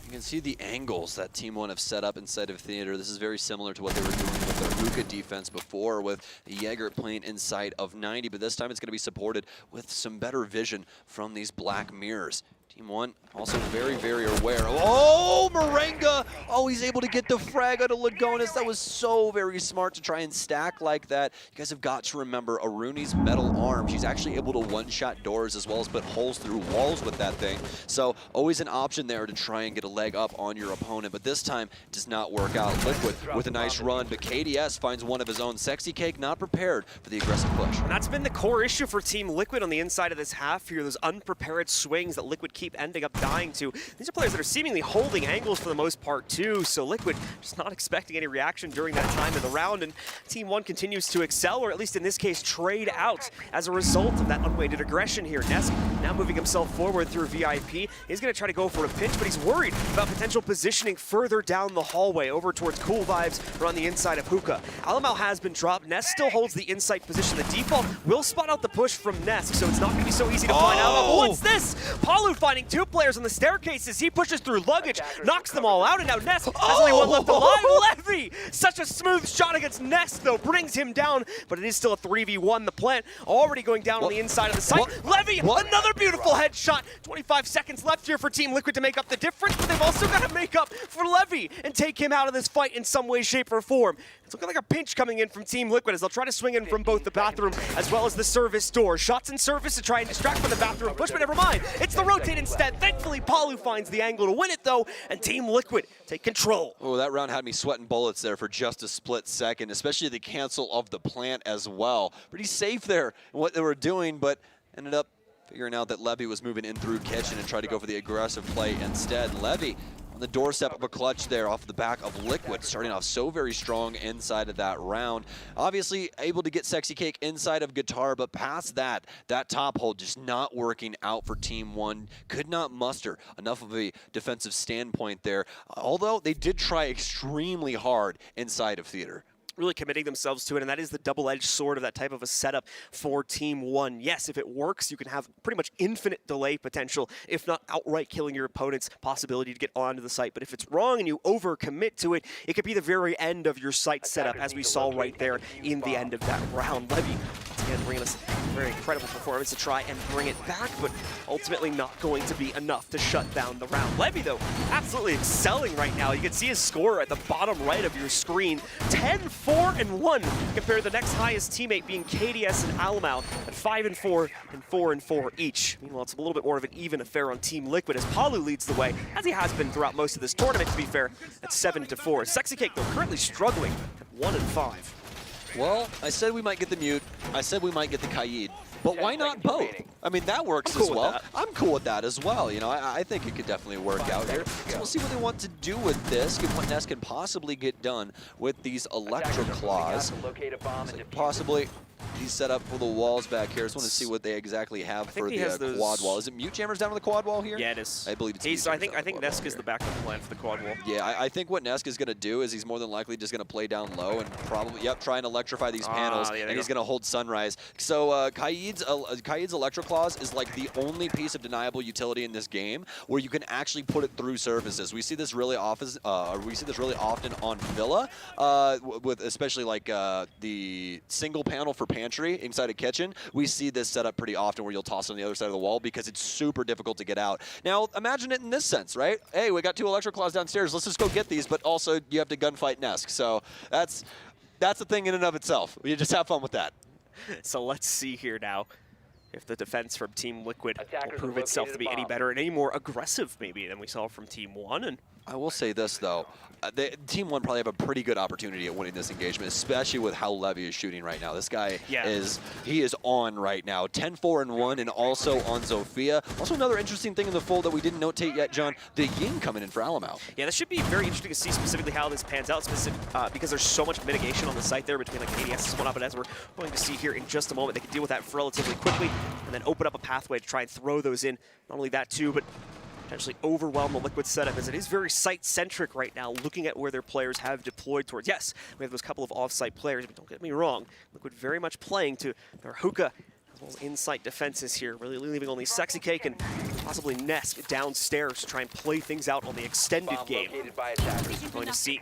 You can see the angles that Team 1 have set up inside of Theater. This is very similar to what they were doing with their Hookah defense before, with the Jaeger playing inside of 90, but this time it's going to be supported with some better vision from these black mirrors. Team 1 also very, very aware. Oh, Moringa! Oh, he's able to get the frag out of Lagonis. That was so very smart to try and stack like that. You guys have got to remember Aruni's metal arm. She's actually able to one-shot doors as well as put holes through walls with that thing. So always an option there to try and get a leg up on your opponent. But this time does not work out. Liquid with a nice run, but KDS finds one of his own. Sexy Cake not prepared for the aggressive push. And that's been the core issue for Team Liquid on the inside of this half here. Those unprepared swings that Liquid keep ending up dying to. These are players that are seemingly holding angles for the most part too, so Liquid just not expecting any reaction during that time of the round, and Team 1 continues to excel, or at least in this case trade out as a result of that unweighted aggression here. Nesk now moving himself forward through VIP. He's going to try to go for a pinch, but he's worried about potential positioning further down the hallway over towards Cool Vibes or on the inside of Hookah. Alamal has been dropped. Nesk still holds the inside position. The default will spot out the push from Nesk, so it's not going to be so easy to find Alamal. But what's this? Palu finding 2 players on the staircases. He pushes through luggage, knocks them all out, and now Nesk has only one left alive. Levy! Such a smooth shot against Nesk, though, brings him down, but it is still a 3v1. The plant already going down on the inside of the site. Levy, another beautiful headshot. 25 seconds left here for Team Liquid to make up the difference, but they've also got to make up for Levy and take him out of this fight in some way, shape, or form. It's looking like a pinch coming in from Team Liquid as they'll try to swing in from both the bathroom as well as the service door. Shots in service to try and distract from the bathroom push, but never mind. It's the rotate instead. Thankfully, Palu finds the angle to win it, though, and Team Liquid take control. Oh, that round had me sweating bullets there for just a split second, especially the cancel of the plant as well. Pretty safe there in what they were doing, but ended up figuring out that Levy was moving in through kitchen and tried to go for the aggressive play instead. Levy on the doorstep of a clutch there off the back of Liquid, starting off so very strong inside of that round. Obviously able to get Sexy Cake inside of Guitar, but past that, that top hold just not working out for Team 1. Could not muster enough of a defensive standpoint there, although they did try extremely hard inside of Theater. Really committing themselves to it, and that is the double-edged sword of that type of a setup for Team 1. Yes, if it works, you can have pretty much infinite delay potential, if not outright killing your opponent's possibility to get onto the site. But if it's wrong and you overcommit to it, it could be the very end of your site setup, as we saw right there in the end of that round. Levy again bringing us a very incredible performance to try and bring it back, but ultimately not going to be enough to shut down the round. Levy, though, absolutely excelling right now. You can see his score at the bottom right of your screen. 10-4-1 compared to the next highest teammate being KDS and Alamau at 5-4 and 4-4 each. Meanwhile, it's a little bit more of an even affair on Team Liquid as Palu leads the way, as he has been throughout most of this tournament, to be fair, at 7-4. Sexy Cake, though, currently struggling at 1-5. Well, I said we might get the Mute. I said we might get the Kaid. But why not both? I mean, that works as well. I'm cool with that as well. You know, I think it could definitely work out here. So we'll see what they want to do with this, and what Ness can possibly get done with these Electro Claws. So possibly he's set up for the walls back here. I just want to see what they exactly have for the quad wall. Is it Mute Jammers down on the quad wall here? Yeah, it is. I believe it's I think Nesk is the backup plan for the quad wall. Yeah, I think what Nesk is going to do is he's more than likely just going to play down low and probably, try and electrify these panels, and he's going to hold Sunrise. So Kaid's Electro Claws is like the only piece of deniable utility in this game where you can actually put it through surfaces. We see this really often. On Villa, with especially like the single panel for pantry inside a kitchen. We see this set up pretty often where you'll toss it on the other side of the wall because it's super difficult to get out. Now imagine it in this sense, right? Hey, we got 2 Electro Claws downstairs. Let's just go get these, but also you have to gunfight Nesk. So that's a thing in and of itself. You just have fun with that. So let's see here now if the defense from Team Liquid will prove itself to be any better and any more aggressive maybe than we saw from Team 1. And I will say this, though. Team 1 probably have a pretty good opportunity at winning this engagement, especially with how Levy is shooting right now. This guy is on right now. 10-4-1 and also on Zofia. Also another interesting thing in the fold that we didn't notate yet, John, the Ying coming in for Alamau. Yeah, this should be very interesting to see specifically how this pans out, because there's so much mitigation on the site there between like ADS and whatnot, but as we're going to see here in just a moment, they can deal with that relatively quickly and then open up a pathway to try and throw those in. Not only that too, but potentially overwhelm the Liquid setup, as it is very site-centric right now, looking at where their players have deployed towards. Yes, we have those couple of off-site players, but don't get me wrong, Liquid very much playing to their hookah as well as in-site defenses here, really leaving only Sexy Cake and possibly Nesk downstairs to try and play things out on the extended game. We're going to see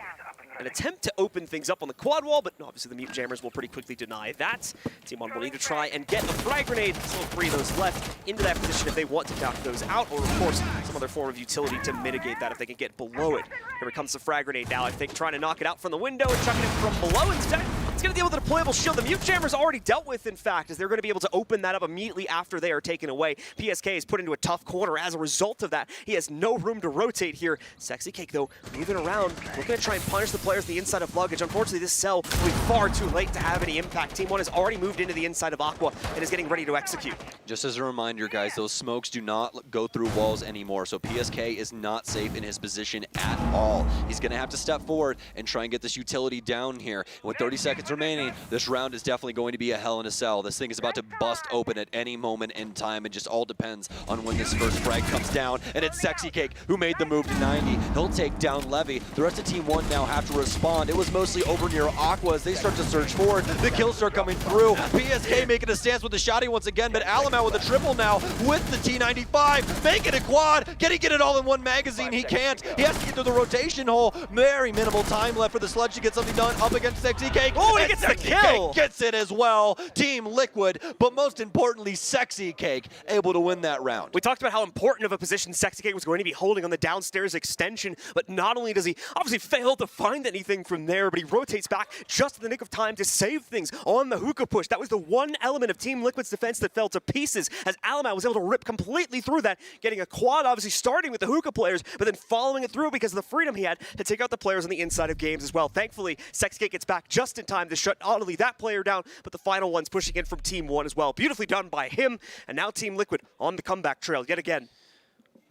an attempt to open things up on the quad wall, but obviously the Mute Jammers will pretty quickly deny that. Team 1 will need to try and get a frag grenade, still 3 of those left, into that position if they want to knock those out, or of course, some other form of utility to mitigate that if they can get below it. Here comes the frag grenade now, I think, trying to knock it out from the window and chucking it from below instead. It's going to deal with a deployable shield. The Mute Jammers already dealt with, in fact, as they're going to be able to open that up immediately after they are taken away. PSK is put into a tough corner as a result of that. He has no room to rotate here. Sexy Cake, though, moving around, looking to try and punish the players the inside of Luggage. Unfortunately, this cell will be far too late to have any impact. Team 1 has already moved into the inside of Aqua and is getting ready to execute. Just as a reminder, guys, those smokes do not go through walls anymore, so PSK is not safe in his position at all. He's going to have to step forward and try and get this utility down here. With 30 seconds remaining, this round is definitely going to be a hell in a cell. This thing is about to bust open at any moment in time. It just all depends on when this first frag comes down, and it's Sexy Cake who made the move to 90. He'll take down Levy. The rest of Team 1 now have to respond. It was mostly over near Aqua as they start to surge forward. The kills start coming through. PSK making a stance with the shotty once again, but Alamau with a triple now with the T95, making a quad. Can he get it all in one magazine? He can't. He has to get through the rotation hole. Very minimal time left for the Sludge to get something done up against Sexy Cake. Oh, he gets the kill! Gets it as well. Team Liquid, but most importantly, Sexy Cake able to win that round. We talked about how important of a position Sexy Cake was going to be holding on the downstairs extension, but not only does he obviously fail to find anything from there, but he rotates back just in the nick of time to save things on the hookah push. That was the one element of Team Liquid's defense that fell to pieces, as Alamau was able to rip completely through that, getting a quad, obviously starting with the hookah players, but then following it through because of the freedom he had to take out the players on the inside of games as well. Thankfully, Sexy Cake gets back just in time to shut not only that player down, but the final ones pushing in from Team 1 as well. Beautifully done by him, and now Team Liquid on the comeback trail yet again.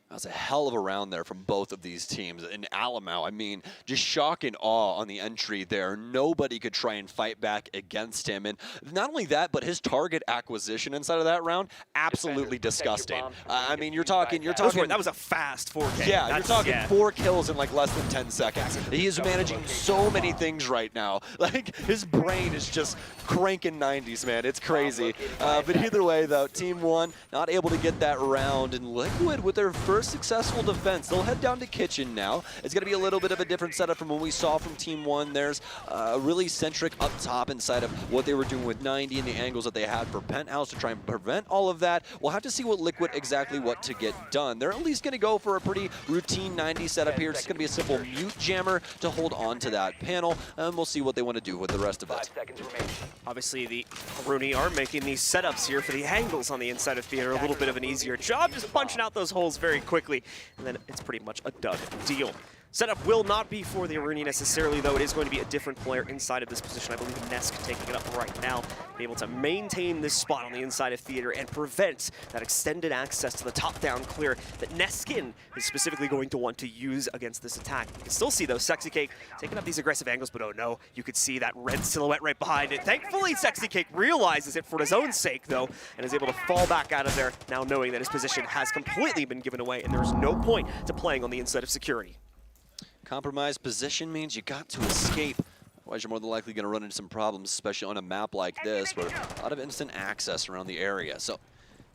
That was a hell of a round there from both of these teams. And Alamau, I mean, just shock and awe on the entry there. Nobody could try and fight back against him. And not only that, but his target acquisition inside of that round, absolutely disgusting. I mean, you're talking. That was a fast 4K. Yeah, you're talking 4 kills in like less than 10 seconds. He is managing so many things right now. Like, his brain is just cranking 90s, man. It's crazy. But either way, though, Team 1 not able to get that round. And Liquid with their first first successful defense. They'll head down to Kitchen now. It's going to be a little bit of a different setup from what we saw from Team 1. There's really centric up top inside of what they were doing with 90 and the angles that they had for Penthouse to try and prevent all of that. We'll have to see what Liquid exactly what to get done. They're at least going to go for a pretty routine 90 setup here. It's going to be a simple mute jammer to hold on to that panel, and we'll see what they want to do with the rest of it. Obviously, the Rooney are making these setups here for the angles on the inside of Theater. A little bit of an easier job, just punching out those holes very quickly, and then it's pretty much a done deal. Setup will not be for the Aruni necessarily, though it is going to be a different player inside of this position. I believe Nesk taking it up right now, be able to maintain this spot on the inside of Theater and prevent that extended access to the top-down clear that Neskin is specifically going to want to use against this attack. You can still see, though, Sexy Cake taking up these aggressive angles, but oh no, you could see that red silhouette right behind it. Thankfully, Sexy Cake realizes it for his own sake, though, and is able to fall back out of there, now knowing that his position has completely been given away, and there's no point to playing on the inside of security. Compromised position means you got to escape. Otherwise, you're more than likely going to run into some problems, especially on a map like this, where a lot of instant access around the area. So,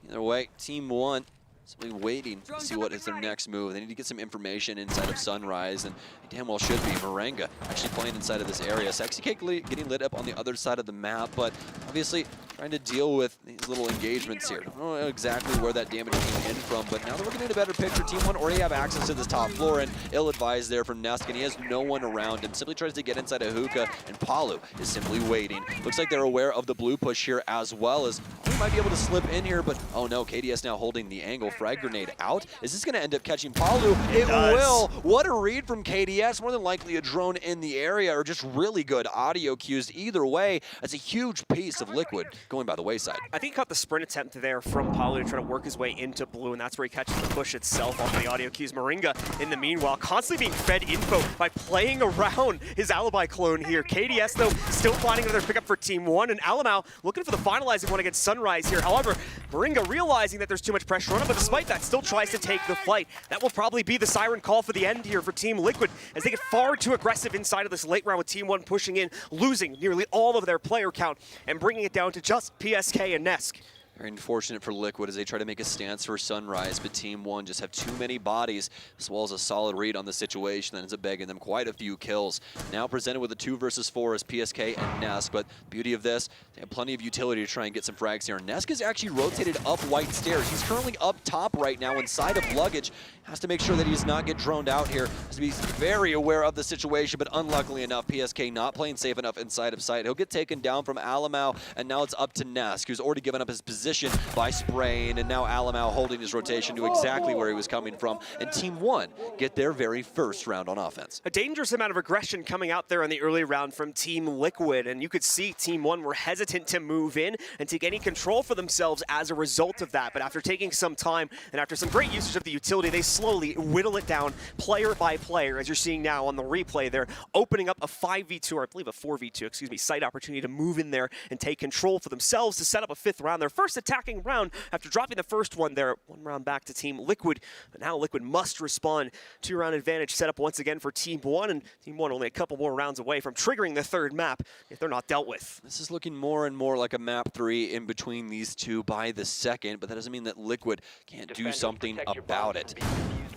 either way, Team 1 simply waiting to see what is their next move. They need to get some information inside of Sunrise, and they damn well should be. Moringa actually playing inside of this area. Sexy Cake getting lit up on the other side of the map, but obviously trying to deal with these little engagements here. Don't know exactly where that damage came in from, but now that we're getting a better picture, Team 1 already have access to this top floor, and ill-advised there from Nesk, and he has no one around him. Simply tries to get inside of Hookah, and Palu is simply waiting. Looks like they're aware of the blue push here as well, as he might be able to slip in here, but oh no, KDS now holding the angle. Frag grenade out. Is this going to end up catching Palu? It will. What a read from KDS. More than likely a drone in the area, or just really good audio cues. Either way, that's a huge piece of Liquid going by the wayside. I think he caught the sprint attempt there from Palu to try to work his way into blue, and that's where he catches the push itself off the audio cues. Moringa, in the meanwhile, constantly being fed info by playing around his alibi clone here. KDS, though, still finding another pickup for Team 1, and Alamau looking for the finalizing one against Sunrise here. However, Moringa realizing that there's too much pressure on him, but despite that, still tries to take the fight. That will probably be the siren call for the end here for Team Liquid, as they get far too aggressive inside of this late round with Team 1 pushing in, losing nearly all of their player count, and bringing it down to just PSK and Nesk. Very unfortunate for Liquid as they try to make a stance for Sunrise, but Team 1 just have too many bodies, as well as a solid read on the situation that ends up begging them quite a few kills. Now presented with a 2 versus 4 as PSK and Nesk, but beauty of this, they have plenty of utility to try and get some frags here. Nesk is actually rotated up white stairs. He's currently up top right now inside of luggage. Has to make sure that he does not get droned out here. Has to be very aware of the situation, but unluckily enough, PSK not playing safe enough inside of sight. He'll get taken down from Alamau, and now it's up to Nesk, who's already given up his position by spraying, and now Alamau holding his rotation to exactly where he was coming from, and Team 1 get their very first round on offense. A dangerous amount of aggression coming out there in the early round from Team Liquid, and you could see Team 1 were hesitant to move in and take any control for themselves as a result of that, but after taking some time and after some great usage of the utility, they slowly whittle it down player by player, as you're seeing now on the replay there, opening up a 5v2, or I believe a 4v2, excuse me, site opportunity to move in there and take control for themselves to set up a 5th round, their first attacking round after dropping the first one there. 1 round back to Team Liquid, but now Liquid must respond. 2-round advantage set up once again for Team 1, and Team 1 only a couple more rounds away from triggering the 3rd map if they're not dealt with. This is looking more and more like a map 3 in between these two by the second, but that doesn't mean that Liquid can't do something about it.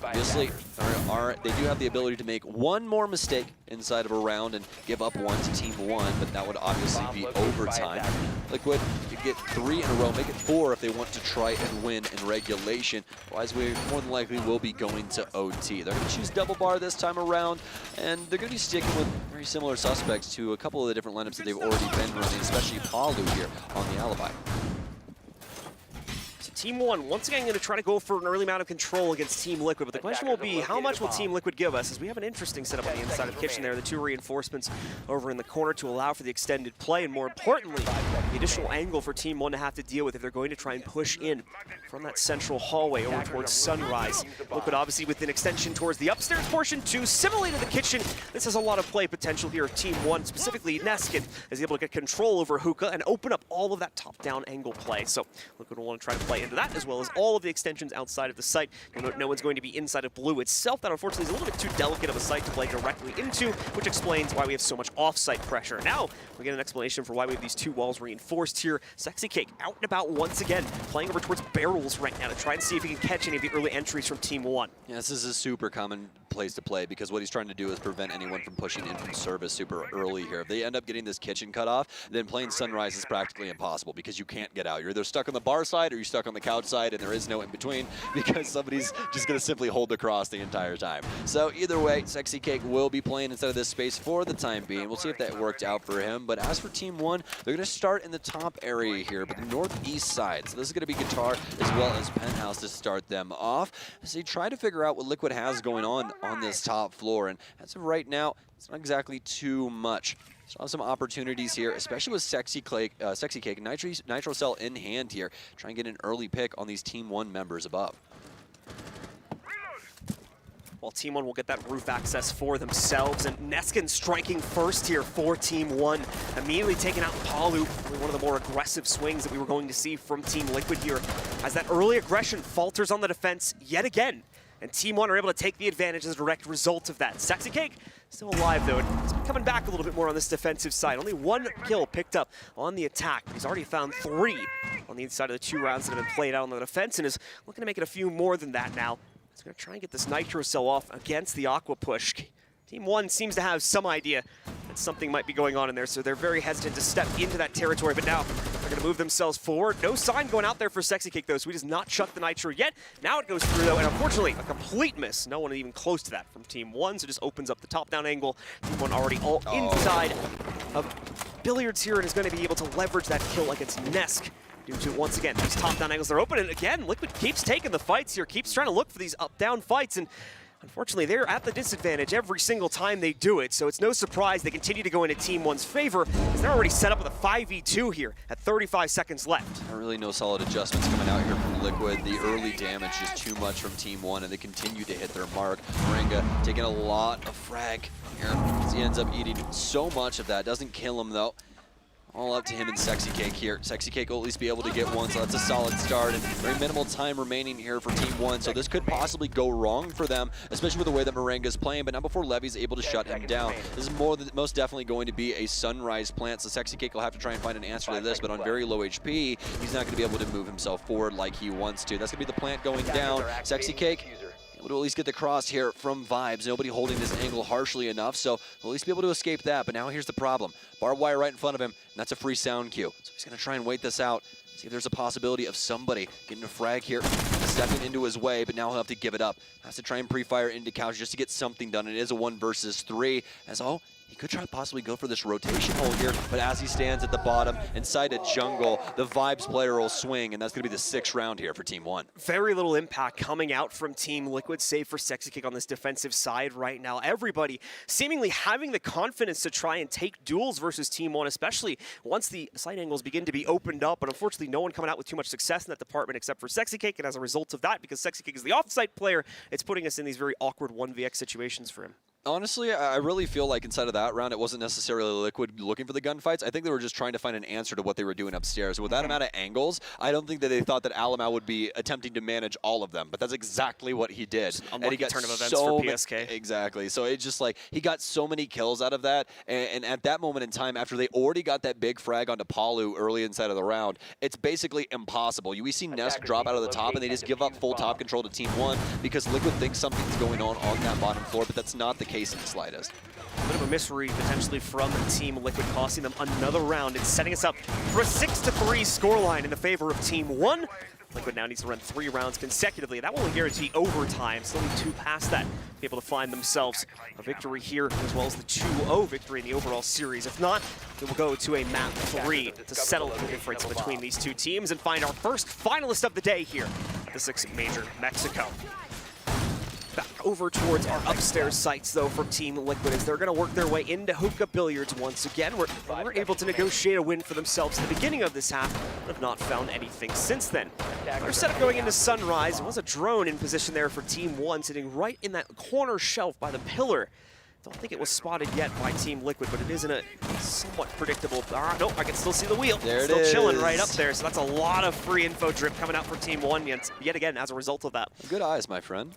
Obviously, they do have the ability to make one more mistake inside of a round and give up one to Team 1, but that would obviously be overtime. Liquid could get 3 in a row, make it 4 if they want to try and win in regulation. Otherwise, we more than likely will be going to OT. They're going to choose double bar this time around, and they're going to be sticking with very similar suspects to a couple of the different lineups that they've already been running, especially Palu here on the alibi. Team 1, once again, going to try to go for an early amount of control against Team Liquid, but the question will be, how much will Team Liquid give us? As we have an interesting setup on the inside of Kitchen there, the 2 reinforcements over in the corner to allow for the extended play, and more importantly, the additional angle for Team 1 to have to deal with if they're going to try and push in from that central hallway over towards Sunrise. Liquid obviously with an extension towards the upstairs portion to similarly to the Kitchen. This has a lot of play potential here. Team 1, specifically Neskin, is able to get control over Hookah and open up all of that top-down angle play. So Liquid will want to try to play into that, as well as all of the extensions outside of the site. You'll note no one's going to be inside of blue itself. That unfortunately is a little bit too delicate of a site to play directly into, which explains why we have so much off-site pressure. Now, we get an explanation for why we have these two walls reinforced here. Sexy Cake out and about once again, playing over towards barrels right now to try and see if he can catch any of the early entries from Team 1. Yeah, this is a super common place to play because what he's trying to do is prevent anyone from pushing in from service super early here. If they end up getting this kitchen cut off, then playing Sunrise is practically impossible because you can't get out. You're either stuck on the bar side or you're stuck on the couch side, and there is no in between because somebody's just going to simply hold the cross the entire time. So either way, Sexy Cake will be playing inside of this space for the time being. We'll see if that worked out for him. But as for Team 1, they're going to start in the top area here, but the northeast side. So this is going to be Guitar as well as Penthouse to start them off. As they try to figure out what Liquid has going on this top floor. And as of right now, it's not exactly too much. Saw some opportunities here, especially with Sexy Cake, Nitro Cell in hand here. Try and get an early pick on these Team 1 members above. Well, Team 1 will get that roof access for themselves, and Neskin striking first here for Team 1. Immediately taking out Palu, probably one of the more aggressive swings that we were going to see from Team Liquid here, as that early aggression falters on the defense yet again. And Team 1 are able to take the advantage as a direct result of that. Sexy Cake still alive, though, and he's been coming back a little bit more on this defensive side. Only one kill picked up on the attack. He's already found 3 on the inside of the 2 rounds that have been played out on the defense, and is looking to make it a few more than that now. He's going to try and get this Nitro Cell off against the Aqua push. Team 1 seems to have some idea that something might be going on in there, so they're very hesitant to step into that territory, but now they're going to move themselves forward. No sign going out there for Sexy Cake, though, so he does not chuck the Nitro yet. Now it goes through, though, and unfortunately, a complete miss. No one even close to that from Team 1, so just opens up the top-down angle. Team 1 already all inside of Billiards here and is going to be able to leverage that kill against Nesk. Due to, once again, these top-down angles are open, and again, Liquid keeps taking the fights here, keeps trying to look for these up-down fights, and unfortunately, they're at the disadvantage every single time they do it, so it's no surprise they continue to go into Team 1's favor, because they're already set up with a 5v2 here at 35 seconds left. Really no solid adjustments coming out here from Liquid. The early damage is too much from Team 1, and they continue to hit their mark. Moringa taking a lot of frag here as he ends up eating so much of that. Doesn't kill him, though. All up to him and Sexy Cake here. Sexy Cake will at least be able to get one, so that's a solid start. And very minimal time remaining here for Team 1, so this could possibly go wrong for them, especially with the way that Moringa's playing, but not before Levy's able to shut him down. This is most definitely going to be a Sunrise plant, so Sexy Cake will have to try and find an answer to this, but on very low HP, he's not going to be able to move himself forward like he wants to. That's going to be the plant going down. Sexy Cake able to at least get the cross here from Vibes. Nobody holding this angle harshly enough, so we'll at least be able to escape that. But now here's the problem. Barbed wire right in front of him, and that's a free sound cue. So he's going to try and wait this out, see if there's a possibility of somebody getting a frag here, stepping into his way, but now he'll have to give it up. Has to try and pre-fire into Couch just to get something done. It is a 1 versus 3, as he could try to possibly go for this rotation hole here, but as he stands at the bottom inside a jungle, the Vibes player will swing, and that's going to be the 6th round here for Team 1. Very little impact coming out from Team Liquid, save for Sexy Cake on this defensive side right now. Everybody seemingly having the confidence to try and take duels versus Team 1, especially once the side angles begin to be opened up, but unfortunately no one coming out with too much success in that department except for Sexy Cake, and as a result of that, because Sexy Cake is the off-site player, it's putting us in these very awkward 1vx situations for him. Honestly, I really feel like inside of that round, it wasn't necessarily Liquid looking for the gunfights. I think they were just trying to find an answer to what they were doing upstairs. With that amount of angles, I don't think that they thought that Alamau would be attempting to manage all of them, but that's exactly what he did. And he got turn of events for PSK. Exactly. So it's just like he got so many kills out of that, and at that moment in time, after they already got that big frag onto Palu early inside of the round, it's basically impossible. We see Nesk drop out of the top, and they just give up full top control to Team 1 because Liquid thinks something's going on that bottom floor, but that's not the case in the slightest. A bit of a misread potentially from Team Liquid, costing them another round. It's setting us up for a 6-3 scoreline in the favor of Team 1. Liquid now needs to run 3 rounds consecutively. That will guarantee overtime. Still need 2 past that to be able to find themselves a victory here, as well as the 2-0 victory in the overall series. If not, we will go to a map 3 to settle the difference between these 2 teams and find our first finalist of the day here at the 6th Major Mexico. Back over towards our upstairs sites, though, from Team Liquid, as they're going to work their way into Hookah Billiards once again. We're able to negotiate a win for themselves at the beginning of this half, but have not found anything since then. Their setup going into Sunrise. It was a drone in position there for Team 1, sitting right in that corner shelf by the pillar. Don't think it was spotted yet by Team Liquid, but it is in a somewhat predictable. Nope, I can still see the wheel. There it still is. chilling right up there. So that's a lot of free info drip coming out for Team 1 yet again as a result of that. Good eyes, my friend.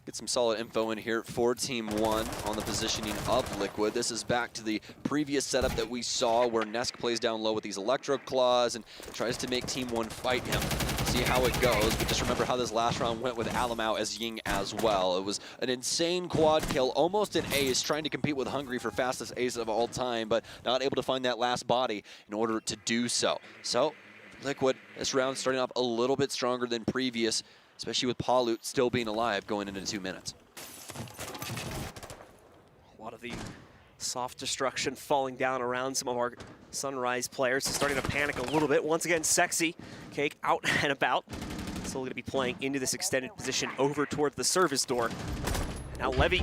Get some solid info in here for Team 1 on the positioning of Liquid. This is back to the previous setup that we saw where Nesk plays down low with these Electro Claws and tries to make Team 1 fight him. See how it goes, but just remember how this last round went with Alamau as Ying as well. It was an insane quad kill, almost an ace, trying to compete with Hungry for fastest ace of all time, but not able to find that last body in order to do so. So, Liquid, this round starting off a little bit stronger than previous, especially with Palut still being alive going into 2 minutes. A lot of the soft destruction falling down around some of our Sunrise players, so starting to panic a little bit. Once again, Sexy Cake out and about. Still going to be playing into this extended position over towards the service door. Now Levy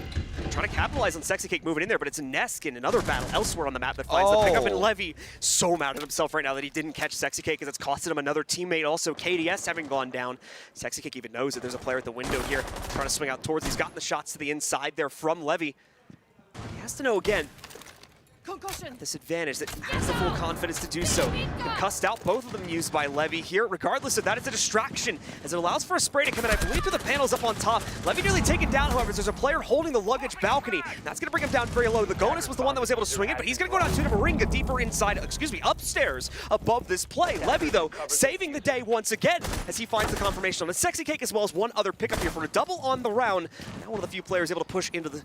trying to capitalize on Sexy Cake moving in there, but it's Nesk in another battle elsewhere on the map that finds the pickup, and Levy so mad at himself right now that he didn't catch Sexy Cake, because it's costed him another teammate. Also, KDS having gone down. Sexy Cake even knows that there's a player at the window here trying to swing out towards. He's gotten the shots to the inside there from Levy. He has to know again, this advantage that has the full confidence to do so. Concussed out, both of them used by Levy here. Regardless of that, it's a distraction as it allows for a spray to come in, I believe, to the panels up on top. Levy nearly taken down, however, there's a player holding the luggage balcony. That's going to bring him down very low. The Gonus was the one that was able to swing it, but he's going to go down to the Moringa deeper inside, upstairs above this play. Levy, though, saving the day once again as he finds the confirmation on a Sexy Cake as well as one other pickup here for a double on the round. Now one of the few players able to push into the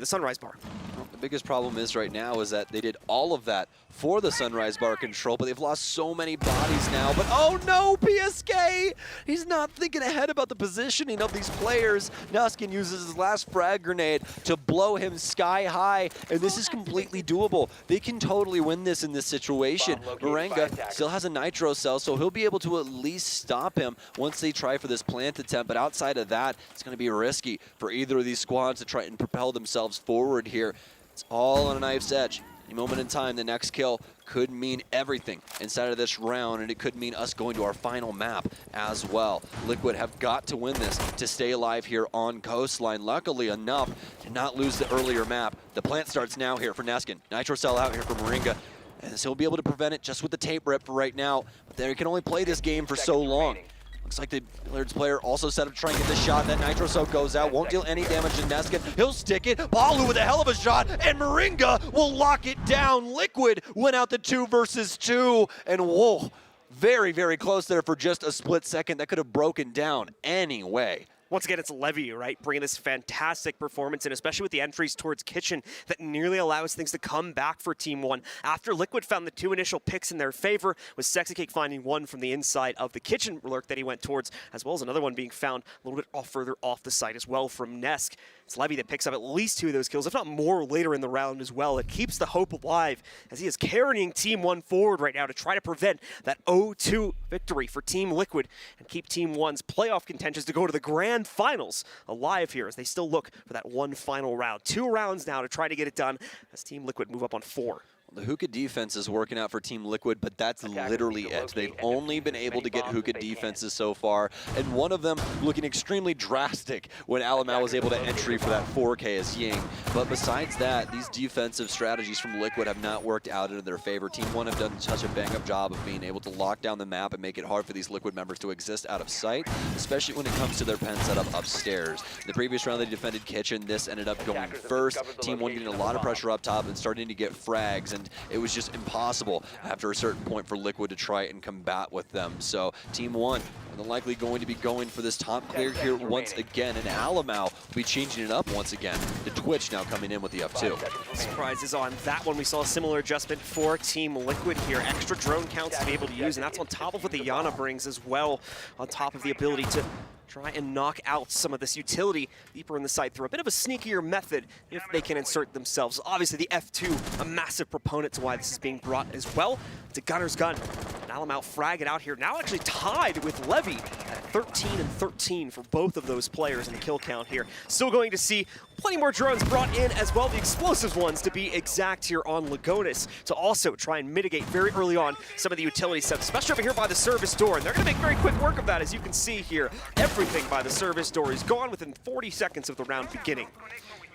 Sunrise bar. Well, the biggest problem is right now is that they did all of that for the Sunrise bar control, but they've lost so many bodies now. But oh no, PSK! He's not thinking ahead about the positioning of these players. Nuskin uses his last frag grenade to blow him sky high, and this is completely doable. They can totally win this in this situation. Moringa still has a Nitro cell, so he'll be able to at least stop him once they try for this plant attempt, but outside of that, it's going to be risky for either of these squads to try and propel themselves forward here. It's all on a knife's edge. Any moment in time, the next kill could mean everything inside of this round, and it could mean us going to our final map as well. Liquid have got to win this to stay alive here on Coastline. Luckily enough to not lose the earlier map. The plant starts now here for Neskin. Nitro cell out here for Moringa, and so he'll be able to prevent it just with the tape rip for right now. But they can only play this game for so long. Looks like the Billiards player also set up to try and get this shot. That Nitro cell goes out, won't deal any damage to Neskin. He'll stick it. Palu with a hell of a shot, and Moringa will lock it down. Liquid went out to 2 versus 2, and whoa, very, very close there for just a split second. That could have broken down anyway. Once again, it's Levy, right, bringing this fantastic performance, and especially with the entries towards Kitchen that nearly allows things to come back for Team 1. After Liquid found the 2 initial picks in their favor, with Sexy Cake finding one from the inside of the Kitchen lurk that he went towards, as well as another one being found a little bit further off the site as well from Nesk. It's Levy that picks up at least 2 of those kills, if not more, later in the round as well. It keeps the hope alive as he is carrying Team 1 forward right now to try to prevent that 0-2 victory for Team Liquid and keep Team 1's playoff contentions to go to the grand finals alive here as they still look for that one final round. 2 rounds now to try to get it done as Team Liquid move up on 4. The Hookah defense is working out for Team Liquid, but that's literally it. They've only been able to get Hookah defenses so far, and one of them looking extremely drastic when Alamau was able to entry for that 4K as Ying. But besides that, these defensive strategies from Liquid have not worked out into their favor. Team 1 have done such a bang-up job of being able to lock down the map and make it hard for these Liquid members to exist out of sight, especially when it comes to their pen setup upstairs. The previous round they defended Kitchen. This ended up going first. Team 1 getting a lot of pressure up top and starting to get frags, and it was just impossible after a certain point for Liquid to try and combat with them. So Team 1 more than likely going to be going for this top clear here once again, and Alamau will be changing it up once again. The Twitch now coming in with the up 2. Surprises on that one. We saw a similar adjustment for Team Liquid here. Extra drone counts to be able to use, and that's on top of what the Yana brings as well, on top of the ability to try and knock out some of this utility deeper in the site through a bit of a sneakier method if they can insert themselves. Obviously, the F2, a massive proponent to why this is being brought as well. It's a gunner's gun. And Alamau fragging out here, now actually tied with Levy at 13 and 13 for both of those players in the kill count here. Still going to see plenty more drones brought in as well, the explosive ones to be exact here on Lagonis, to also try and mitigate very early on some of the utility sets, especially over here by the service door. And they're going to make very quick work of that, as you can see here. Everything by the service door is gone within 40 seconds of the round beginning.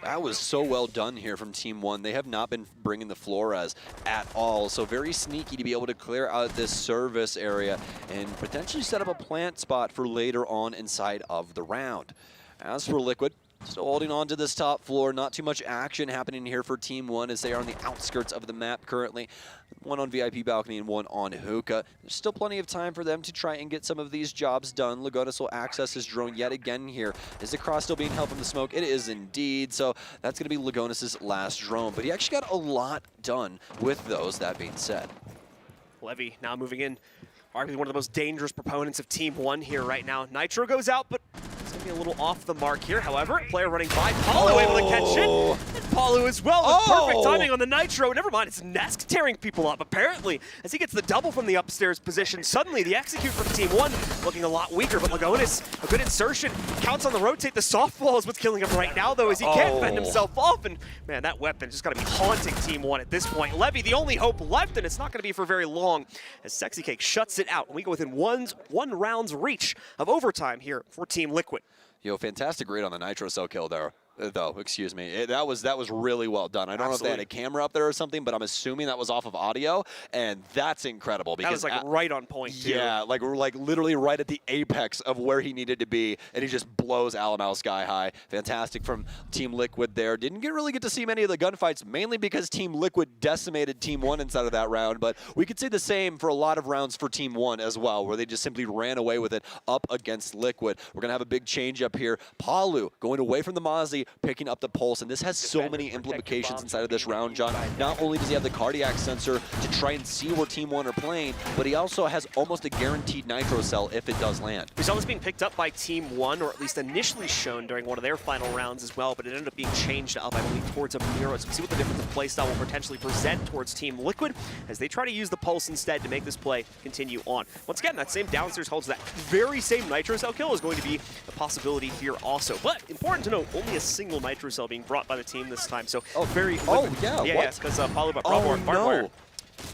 That was so well done here from Team 1. They have not been bringing the Flores at all, so very sneaky to be able to clear out this service area and potentially set up a plant spot for later on inside of the round. As for Liquid, still holding on to this top floor. Not too much action happening here for Team 1 as they are on the outskirts of the map currently. One on VIP Balcony and one on Hookah. There's still plenty of time for them to try and get some of these jobs done. Lagonis will access his drone yet again here. Is the cross still being held from the smoke? It is indeed. So that's going to be Lagonis' last drone. But he actually got a lot done with those, that being said. Levy now moving in. Arguably one of the most dangerous proponents of Team 1 here right now. Nitro goes out, but it's going to be a little off the mark here. However, player running by. Paulo able to catch it. And Paulo as well with perfect timing on the Nitro. Never mind, it's Nesk tearing people up, apparently. As he gets the double from the upstairs position, suddenly the execute from Team 1 looking a lot weaker. But Lagonis, a good insertion, counts on the rotate. The softball is what's killing him right now, though, as he can't fend himself off. And man, that weapon just got to be haunting Team 1 at this point. Levy, the only hope left, and it's not going to be for very long, as Sexy Cake shuts it out. And we go within one round's reach of overtime here for Team Liquid. Yo, fantastic read on the Nitro Cell kill there. Though, excuse me. That was really well done. I don't know if they had a camera up there or something, but I'm assuming that was off of audio, and that's incredible. Because that was like right on point, too. Yeah, like literally right at the apex of where he needed to be, and he just blows Alamau sky high. Fantastic from Team Liquid there. Didn't really get to see many of the gunfights, mainly because Team Liquid decimated Team 1 inside of that round, but we could say the same for a lot of rounds for Team 1 as well, where they just simply ran away with it up against Liquid. We're going to have a big change up here. Palu going away from the Mozzie, picking up the Pulse, and this has so many implications inside of this round, John. Not only does he have the cardiac sensor to try and see where Team 1 are playing, but he also has almost a guaranteed Nitro Cell if it does land. We saw this being picked up by Team 1, or at least initially shown during one of their final rounds as well, but it ended up being changed up, I believe, towards a Miro. So we see what the difference of playstyle will potentially present towards Team Liquid as they try to use the Pulse instead to make this play continue on. Once again, that same downstairs holds that very same Nitro Cell kill is going to be a possibility here also. But important to note, only a single Nitro Cell being brought by the team this time. So very liquid. Yeah, because Paulo got barbed wire.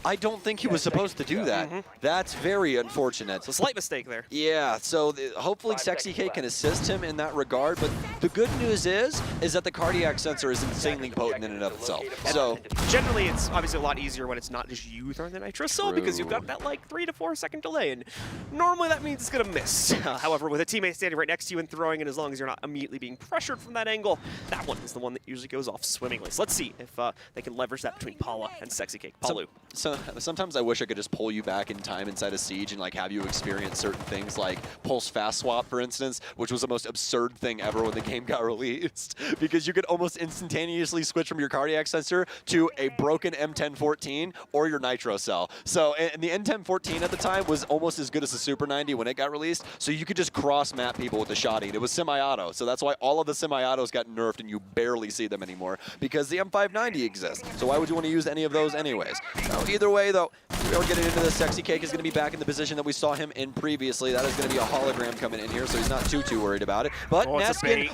I don't think he was supposed to do that. That's very unfortunate. It's a slight mistake there. Yeah, so hopefully Sexy Cake can assist him in that regard, but the good news is that the cardiac sensor is insanely potent in and of itself. So generally, it's obviously a lot easier when it's not just you throwing the Nitro Cell, because you've got that like 3 to 4 second delay, and normally that means it's gonna miss. However, with a teammate standing right next to you and throwing it, as long as you're not immediately being pressured from that angle, that one is the one that usually goes off swimmingly. So let's see if they can leverage that between Paula and Sexy Cake. Palu. So sometimes I wish I could just pull you back in time inside of Siege and like have you experience certain things like Pulse Fast Swap, for instance, which was the most absurd thing ever when the game got released, because you could almost instantaneously switch from your cardiac sensor to a broken M1014 or your Nitro Cell. So, and the M1014 at the time was almost as good as the Super 90 when it got released, so you could just cross-map people with the Shoddy, and it was semi-auto, so that's why all of the semi-autos got nerfed and you barely see them anymore, because the M590 exists. So why would you want to use any of those anyways? So either way, though, we are getting into this. Sexy Cake is going to be back in the position that we saw him in previously. That is going to be a hologram coming in here, so he's not too worried about it. But Neskin,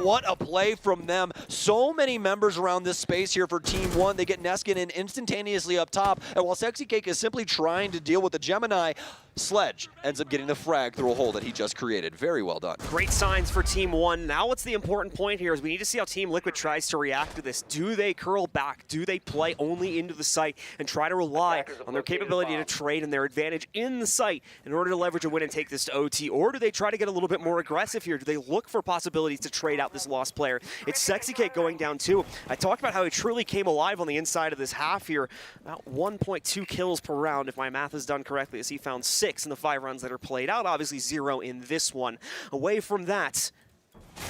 what a play from them. So many members around this space here for Team 1. They get Neskin in instantaneously up top, and while Sexy Cake is simply trying to deal with the Gemini, Sledge ends up getting the frag through a hole that he just created. Very well done. Great signs for Team 1. Now what's the important point here is we need to see how Team Liquid tries to react to this. Do they curl back? Do they play only into the site and try to rely on their capability to trade and their advantage in the site in order to leverage a win and take this to OT? Or do they try to get a little bit more aggressive here? Do they look for possibilities to trade out this lost player? It's Sexy Cake going down too. I talked about how he truly came alive on the inside of this half here. About 1.2 kills per round, if my math is done correctly, as he found 6 in the 5 runs that are played out. Obviously 0 in this one. Away from that,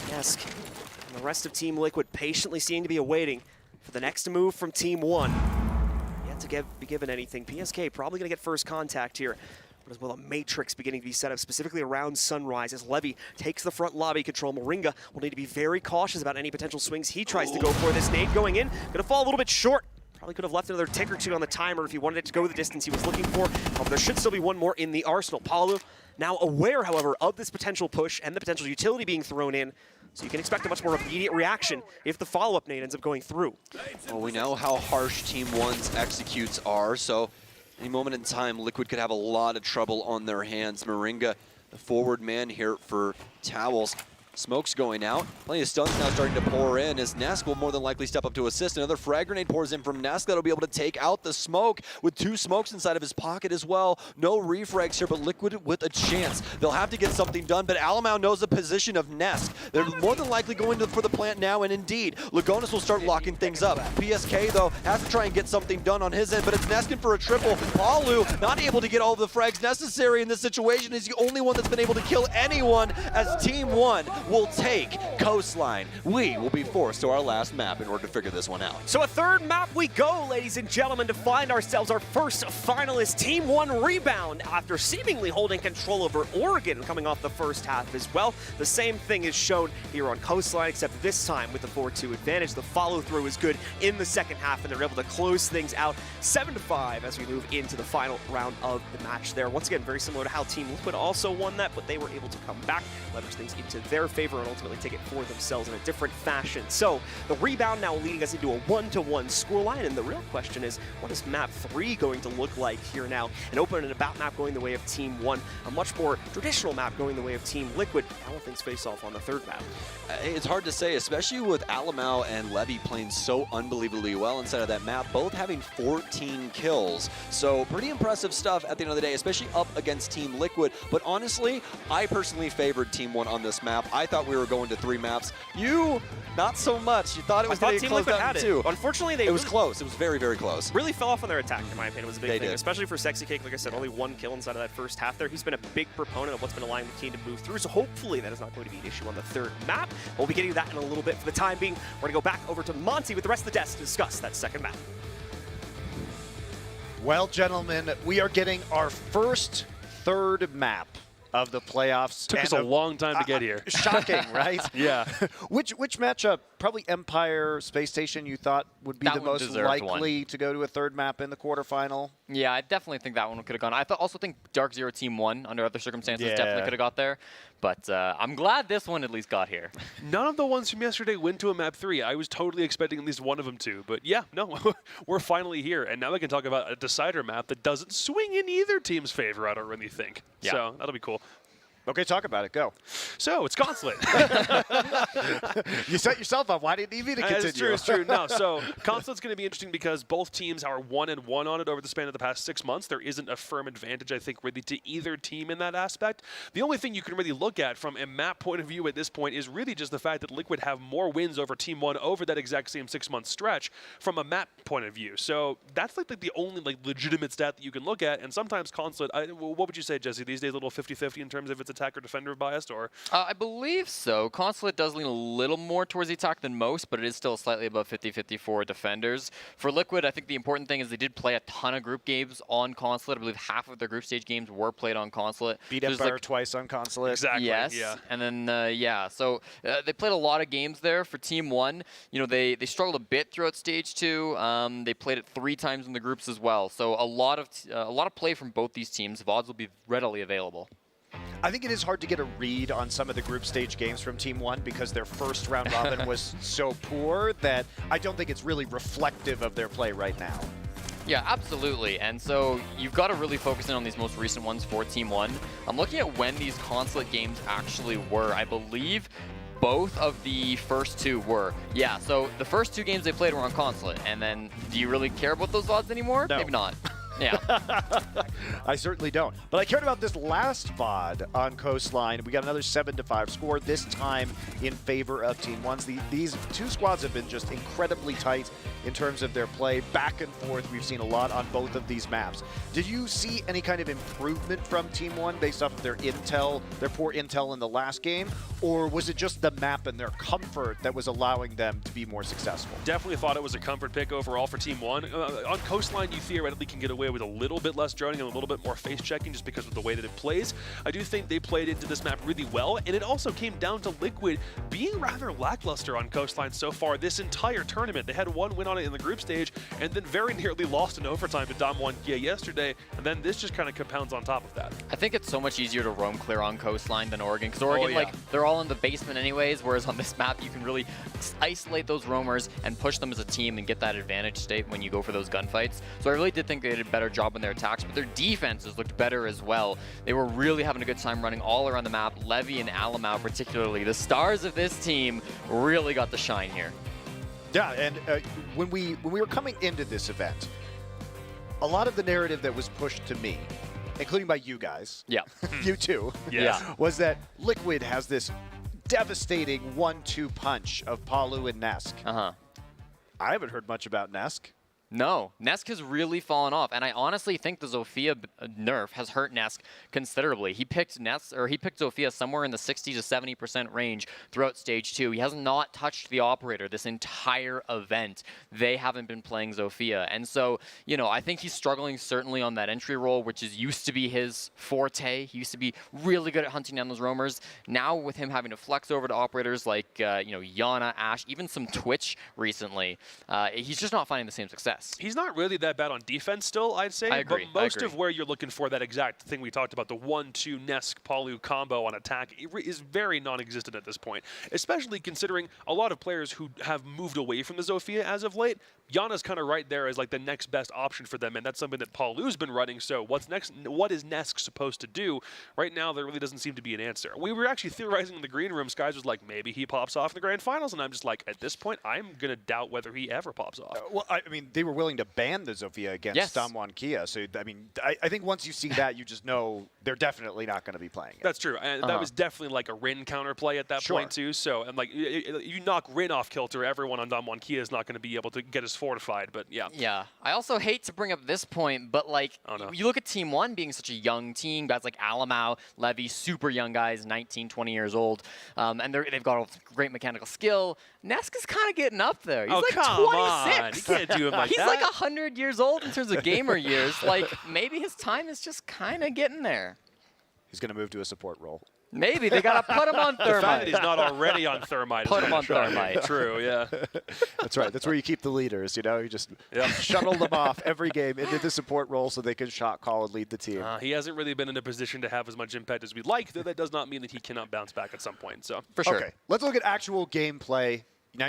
Nesk and the rest of Team Liquid patiently seem to be awaiting for the next move from Team 1. Yet to be given anything. PSK probably going to get first contact here, but as well a matrix beginning to be set up specifically around Sunrise as Levy takes the front lobby control. Moringa will need to be very cautious about any potential swings he tries to go for. This nade going in, going to fall a little bit short. Probably could have left another tick or two on the timer if he wanted it to go the distance he was looking for. However, there should still be one more in the arsenal. Palu now aware, however, of this potential push and the potential utility being thrown in. So you can expect a much more immediate reaction if the follow-up nade ends up going through. Well, we know how harsh Team 1's executes are, so any moment in time, Liquid could have a lot of trouble on their hands. Moringa, the forward man here for Towels. Smoke's going out. Plenty of stuns now starting to pour in as Nesk will more than likely step up to assist. Another frag grenade pours in from Nesk that'll be able to take out the smoke with 2 smokes inside of his pocket as well. No refrags here, but Liquid with a chance. They'll have to get something done, but Alamau knows the position of Nesk. They're more than likely going for the plant now, and indeed, Lagonis will start locking things up. PSK, though, has to try and get something done on his end, but it's Neskin for a triple. Palu not able to get all the frags necessary in this situation. He's the only one that's been able to kill anyone as Team 1 will take Coastline. We will be forced to our last map in order to figure this one out. So a third map we go, ladies and gentlemen, to find ourselves our first finalist, Team 1 Rebound, after seemingly holding control over Oregon coming off the first half as well. The same thing is shown here on Coastline, except this time with the 4-2 advantage. The follow-through is good in the second half, and they're able to close things out 7-5 as we move into the final round of the match there. Once again, very similar to how Team Liquid also won that, but they were able to come back, leverage things into their favor, and ultimately take it for themselves in a different fashion. So the Rebound now leading us into a 1-1 scoreline, and the real question is, what is map 3 going to look like here now? An open and about map going the way of Team 1, a much more traditional map going the way of Team Liquid. How will things face off on the third map? It's hard to say, especially with Alamau and Levy playing so unbelievably well inside of that map, both having 14 kills. So pretty impressive stuff at the end of the day, especially up against Team Liquid. But honestly, I personally favored Team 1 on this map. I thought we were going to 3 maps. You, not so much. You thought it was going to get close down to 2. Unfortunately, it was close. It was very, very close. Really fell off on their attack, in my opinion. It was a big thing, did. especially for Sexy Cake. Like I said, only 1 kill inside of that first half there. He's been a big proponent of what's been allowing the team to move through, so hopefully that is not going to be an issue on the third map. We'll be getting to that in a little bit. For the time being, we're going to go back over to Monty with the rest of the desk to discuss that second map. Well, gentlemen, we are getting our first third map of the playoffs. Took us a long time to get here. Shocking, right? Yeah. Which matchup? Probably Empire Space Station you thought would be That the one most deserved likely to go to a third map in the quarterfinal. Yeah, I definitely think that one could have gone. I also think Dark Zero Team 1, under other circumstances, definitely could have got there. But I'm glad this one at least got here. None of the ones from yesterday went to a map 3. I was totally expecting at least one of them to. But yeah, no, we're finally here. And now we can talk about a decider map that doesn't swing in either team's favor, I don't really think. Yeah. So that'll be cool. Okay, talk about it. Go. So it's Consulate. You set yourself up. Why didn't you need to continue? It's true, it's true. No, so Consulate's going to be interesting because both teams are 1-1 on it over the span of the past 6 months. There isn't a firm advantage, I think, really to either team in that aspect. The only thing you can really look at from a map point of view at this point is really just the fact that Liquid have more wins over Team 1 over that exact same 6-month stretch from a map point of view. So that's like the only legitimate stat that you can look at. And sometimes Consulate, what would you say, Jesse, these days a little 50-50 in terms of its attack or defender biased, or? I believe so. Consulate does lean a little more towards the attack than most, but it is still slightly above 50-50 for defenders. For Liquid, I think the important thing is they did play a ton of group games on Consulate. I believe half of their group stage games were played on Consulate. Beat Empire twice on Consulate. Exactly. Yes. Yeah. And then, so they played a lot of games there for Team 1. You know, they struggled a bit throughout Stage 2. They played it 3 times in the groups as well. So a lot of play from both these teams. VODs will be readily available. I think it is hard to get a read on some of the group stage games from Team 1 because their first round robin was so poor that I don't think it's really reflective of their play right now. Yeah, absolutely. And so you've got to really focus in on these most recent ones for Team 1. I'm looking at when these Consulate games actually were. I believe both of the first 2 were. Yeah, so the first 2 games they played were on Consulate. And then do you really care about those odds anymore? No. Maybe not. Yeah. I certainly don't. But I cared about this last VOD on Coastline. We got another 7-5 score, this time in favor of Team 1's. These 2 squads have been just incredibly tight in terms of their play. Back and forth, we've seen a lot on both of these maps. Did you see any kind of improvement from Team 1 based off of their intel, their poor intel in the last game? Or was it just the map and their comfort that was allowing them to be more successful? Definitely thought it was a comfort pick overall for Team 1. On Coastline, you theoretically can get away away with a little bit less droning and a little bit more face checking just because of the way that it plays. I do think they played into this map really well, and it also came down to Liquid being rather lackluster on Coastline so far this entire tournament. They had one win on it in the group stage, and then very nearly lost in overtime to Damwon Kia yesterday, and then this just kind of compounds on top of that. I think it's so much easier to roam clear on Coastline than Oregon, because Oregon, like, they're all in the basement anyways, whereas on this map, you can really isolate those roamers and push them as a team and get that advantage state when you go for those gunfights. So I really did think they did a better job on their attacks, but their defenses looked better as well. They were really having a good time running all around the map. Levy and Alamau particularly, the stars of this team, really got the shine here. Yeah, and when we were coming into this event, a lot of the narrative that was pushed to me, including by you guys, you too, was that Liquid has this devastating 1-2 punch of Palu and Nesk. I haven't heard much about Nesk. No, Nesk has really fallen off, and I honestly think the Zofia nerf has hurt Nesk considerably. He picked Zofia somewhere in the 60 to 70% range throughout stage 2. He has not touched the operator this entire event. They haven't been playing Zofia, and so, you know, I think he's struggling certainly on that entry role, which used to be his forte. He used to be really good at hunting down those roamers. Now with him having to flex over to operators like, you know, Yana, Ashe, even some Twitch recently, he's just not finding the same success. He's not really that bad on defense still, I'd say. I agree. But most of where you're looking for that exact thing we talked about, the 1-2 Nesk-Palu combo on attack, is very non-existent at this point, especially considering a lot of players who have moved away from the Zofia as of late. Yana's kind of right there as like the next best option for them, and that's something that Palu's been running. So what's next? What is Nesk supposed to do? Right now, there really doesn't seem to be an answer. We were actually theorizing in the green room. Skies was like, maybe he pops off in the grand finals, and I'm just like, at this point, I'm gonna doubt whether he ever pops off. Well, I mean, they were willing to ban the Zofia against Damwon Kia, so I mean, I think once you see that, you just know they're definitely not going to be playing it. That's true, and that was definitely like a Rin counterplay at that point too. So, and like you knock Rin off kilter, everyone on Damwon Kia is not going to be able to get as fortified. But yeah. Yeah. I also hate to bring up this point, but like you look at Team 1 being such a young team, guys like Alamau, Levy, super young guys, 19, 20 years old, and they've got all great mechanical skill. Nesk is kind of getting up there. He's like 26. On. You can't do him like He's that. like 100 years old in terms of gamer years. Like, maybe his time is just kind of getting there. He's going to move to a support role. Maybe. They got to put him on Thermite. The fact that he's not already on Thermite. Put him on Thermite. True, yeah. That's right. That's where you keep the leaders, you know? You just shuttle them off every game into the support role so they can shot call and lead the team. He hasn't really been in a position to have as much impact as we'd like, though that does not mean that he cannot bounce back at some point. So for sure. Okay, let's look at actual gameplay. Now,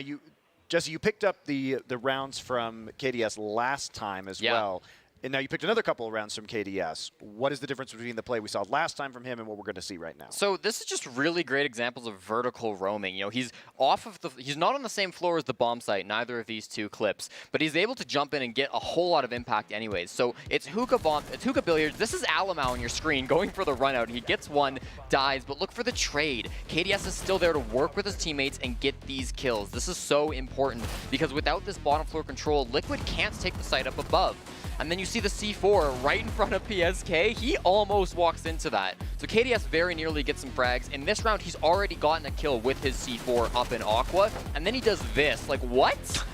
Jesse, you picked up the rounds from KDS last time as well. And now you picked another couple of rounds from KDS. What is the difference between the play we saw last time from him and what we're going to see right now? So this is just really great examples of vertical roaming. You know, he's not on the same floor as the bomb site, neither of these two clips, but he's able to jump in and get a whole lot of impact anyways. So it's hookah bomb, it's hookah billiards. This is Alamau on your screen going for the run out. He gets one, dies, but look for the trade. KDS is still there to work with his teammates and get these kills. This is so important because without this bottom floor control, Liquid can't take the site up above. And then you see the C4 right in front of PSK. He almost walks into that. So KDS very nearly gets some frags. In this round, he's already gotten a kill with his C4 up in Aqua. And then he does this. Like, what?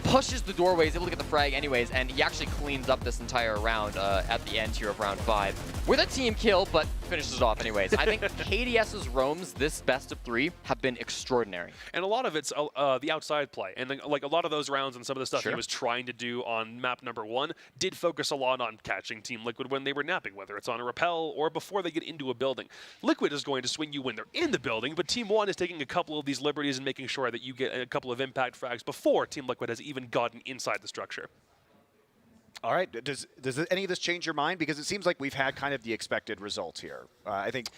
Pushes the doorway, is able to get the frag anyways, and he actually cleans up this entire round at the end here of round 5 with a team kill, but finishes it off anyways. I think KDS's roams this best of 3 have been extraordinary. And a lot of it's the outside play. And then, like a lot of those rounds and some of the stuff he was trying to do on map number 1 did focus a lot on catching Team Liquid when they were napping, whether it's on a rappel or before they get into a building. Liquid is going to swing you when they're in the building, but Team 1 is taking a couple of these liberties and making sure that you get a couple of impact frags before Team Liquid has even gotten inside the structure. All right. Does any of this change your mind? Because it seems like we've had kind of the expected result here. I think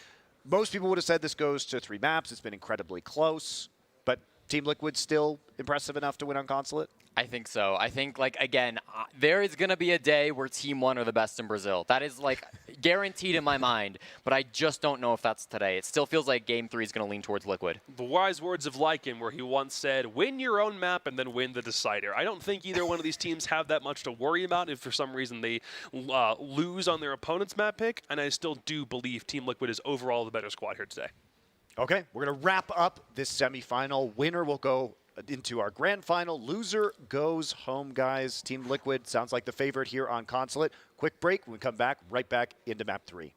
most people would have said this goes to 3 maps. It's been incredibly close, but Team Liquid still impressive enough to win on Consulate? I think so. I think, like, again, there is going to be a day where Team 1 are the best in Brazil. That is, like, guaranteed in my mind, but I just don't know if that's today. It still feels like Game 3 is going to lean towards Liquid. The wise words of Lycan, where he once said, win your own map and then win the decider. I don't think either one of these teams have that much to worry about if for some reason they lose on their opponent's map pick, and I still do believe Team Liquid is overall the better squad here today. Okay, we're going to wrap up this semifinal. Winner will go into our grand final. Loser goes home, guys. Team Liquid sounds like the favorite here on Consulate. Quick break. When we come back, right back into map 3.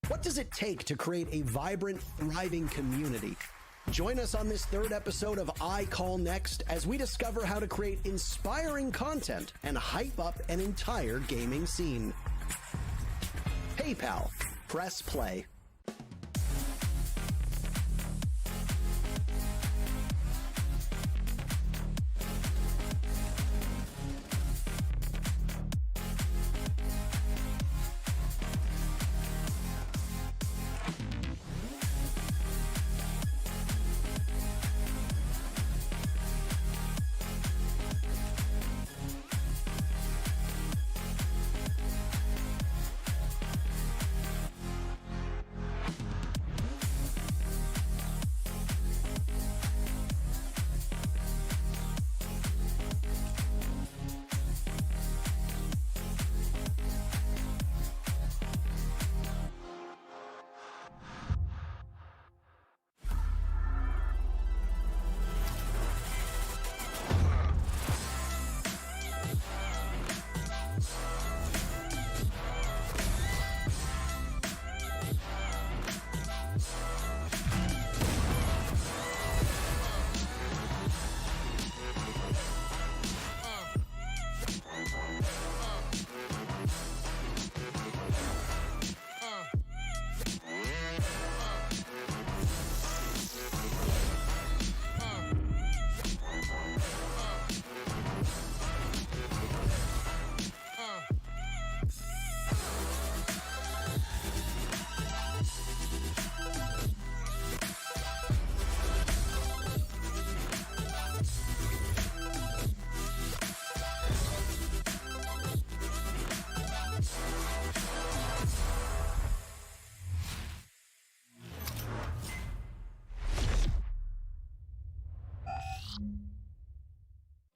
What does it take to create a vibrant, thriving community? Join us on this third episode of I Call Next as we discover how to create inspiring content and hype up an entire gaming scene. PayPal. Press play.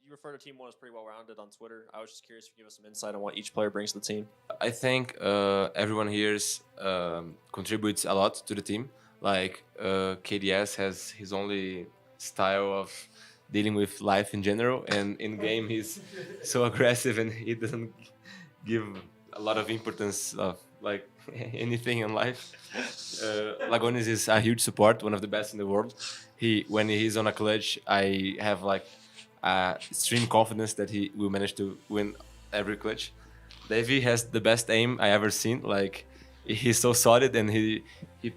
You refer to Team 1 as pretty well-rounded on Twitter. I was just curious if you give us some insight on what each player brings to the team. I think everyone here contributes a lot to the team. Like KDS has his only style of dealing with life in general, and in game he's so aggressive and he doesn't give a lot of importance of like anything in life. Lagones is a huge support, one of the best in the world. When he's on a clutch, I have like extreme confidence that he will manage to win every clutch. Davey has the best aim I ever seen. Like he's so solid and he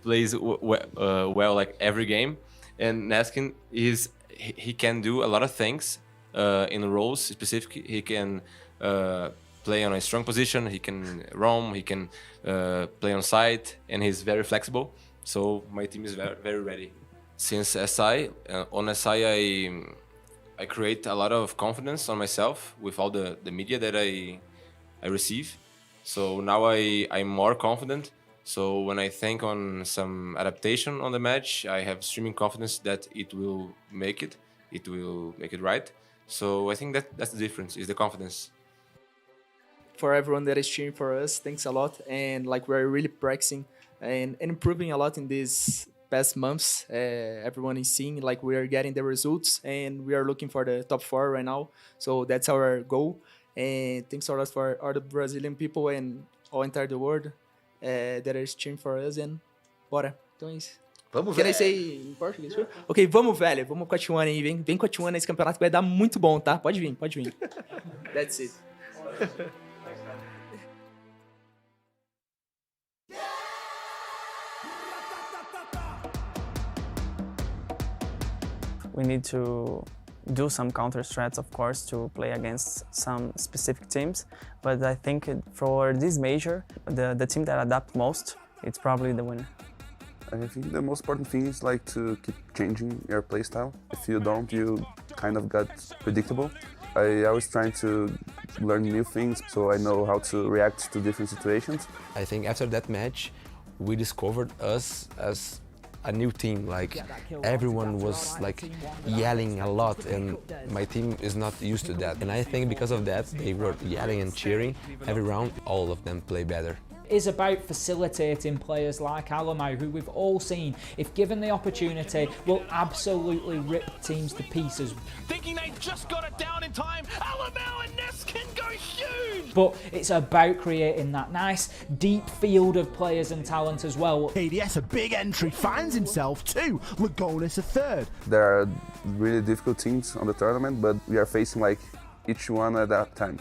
plays well like every game. And Naskin he can do a lot of things in roles specifically. He can play on a strong position. He can roam. He can play on site, and he's very flexible. So my team is very, very ready. Since SI, on SI I create a lot of confidence on myself with all the media that I receive. So now I'm more confident. So when I think on some adaptation on the match, I have streaming confidence that it will make it. It will make it right. So I think that's the difference, is the confidence. For everyone that is cheering for us, thanks a lot. And like we're really practicing and improving a lot in these past months. Everyone is seeing like we are getting the results and we are looking for the top 4 right now. So that's our goal. And thanks a lot for all the Brazilian people and all entire the world that is cheering for us. And bora. Então é isso. Vamos, Can I say in Portuguese? Ok, vamos, velho. Vamos com a T1 aí. Vem com a T1 nesse campeonato que vai dar muito bom, tá? Pode vir. That's it. We need to do some counter strats, of course, to play against some specific teams. But I think for this major, the team that adapts most, it's probably the winner. I think the most important thing is like to keep changing your playstyle. If you don't, you kind of get predictable. I always try to learn new things so I know how to react to different situations. I think after that match, we discovered us as a new team. Like everyone was like yelling a lot, and my team is not used to that. And I think because of that, they were yelling and cheering every round. All of them play better. Is about facilitating players like Alamo, who we've all seen, if given the opportunity, will absolutely rip teams to pieces. Thinking they just got it down in time. Alamo and Ness can go huge. But it's about creating that nice, deep field of players and talent as well. KDS, a big entry, finds himself too. Lagonis a third. There are really difficult teams on the tournament, but we are facing like each one at that time.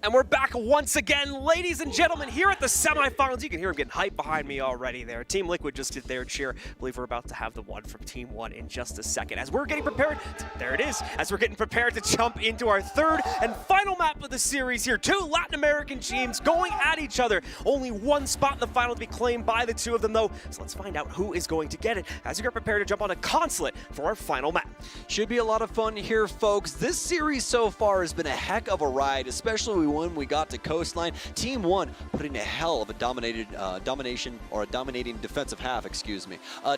And we're back once again, ladies and gentlemen, here at the semifinals. You can hear him getting hyped behind me already there. Team Liquid just did their cheer. I believe we're about to have the one from Team 1 in just a second. As we're getting prepared, there it is, as we're getting prepared to jump into our third and final map of the series here. Two Latin American teams going at each other. Only one spot in the final to be claimed by the two of them, though. So let's find out who is going to get it as we get prepared to jump on a Consulate for our final map. Should be a lot of fun here, folks. This series so far has been a heck of a ride, especially when we got to Coastline. Team 1 putting a hell of a dominating defensive half,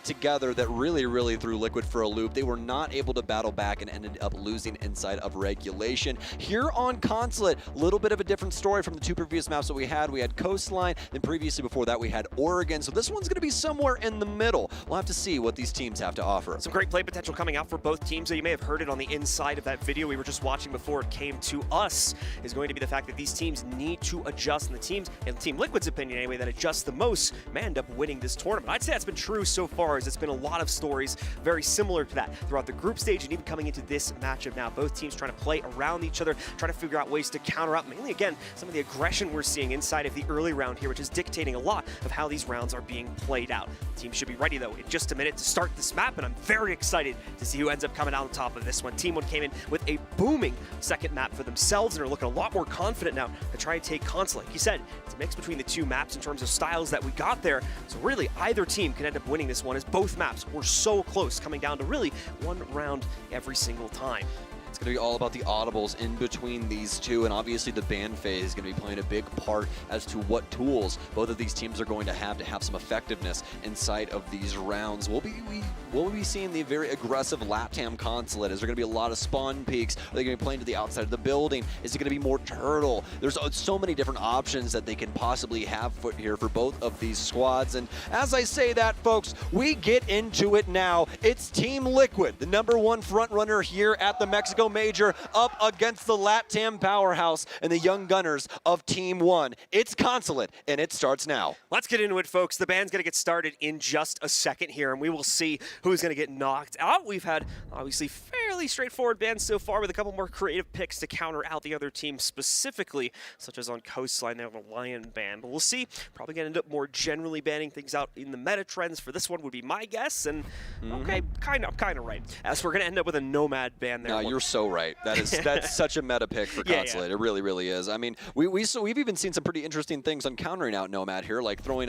together that really threw Liquid for a loop. They were not able to battle back and ended up losing inside of regulation. Here on Consulate, a little bit of a different story from the two previous maps that we had. We had Coastline, and previously before that we had Oregon. So this one's going to be somewhere in the middle. We'll have to see what these teams have to offer. Some great play potential coming out for both teams. So you may have heard it on the inside of that video we were just watching before it came to us, is going to be the fact that these teams need to adjust, and the teams, in Team Liquid's opinion anyway, that adjust the most may end up winning this tournament. I'd say that's been true so far, as it's been a lot of stories very similar to that throughout the group stage and even coming into this matchup now. Both teams trying to play around each other, trying to figure out ways to counter out, mainly again, some of the aggression we're seeing inside of the early round here, which is dictating a lot of how these rounds are being played out. The team should be ready though in just a minute to start this map, and I'm very excited to see who ends up coming out on top of this one. Team 1 came in with a booming second map for themselves and are looking a lot more confident now to try and take Consulate. Like you said, it's a mix between the two maps in terms of styles that we got there. So really, either team can end up winning this one, as both maps were so close, coming down to really one round every single time. It's going to be all about the audibles in between these two, and obviously the ban phase is going to be playing a big part as to what tools both of these teams are going to have some effectiveness inside of these rounds. We'll be seeing the very aggressive LATAM Consulate. Is there going to be a lot of spawn peaks? Are they going to be playing to the outside of the building? Is it going to be more turtle? There's so many different options that they can possibly have here for both of these squads. And as I say that, folks, we get into it now. It's Team Liquid, the #1 front runner here at the Mexico Major, up against the LATAM powerhouse and the young gunners of Team 1. It's Consulate, and it starts now. Let's get into it, folks. The band's going to get started in just a second here, and we will see who's going to get knocked out. We've had, obviously, fairly straightforward bands so far, with a couple more creative picks to counter out the other team specifically, such as on Coastline, they have a Lion ban. But we'll see. Probably going to end up more generally banning things out in the meta trends for this one would be my guess, and okay, kind of right. As we're going to end up with a Nomad ban there. No, you're so right. That's such a meta pick for Consulate. It really is. I mean, we've even seen some pretty interesting things on countering out Nomad here, like throwing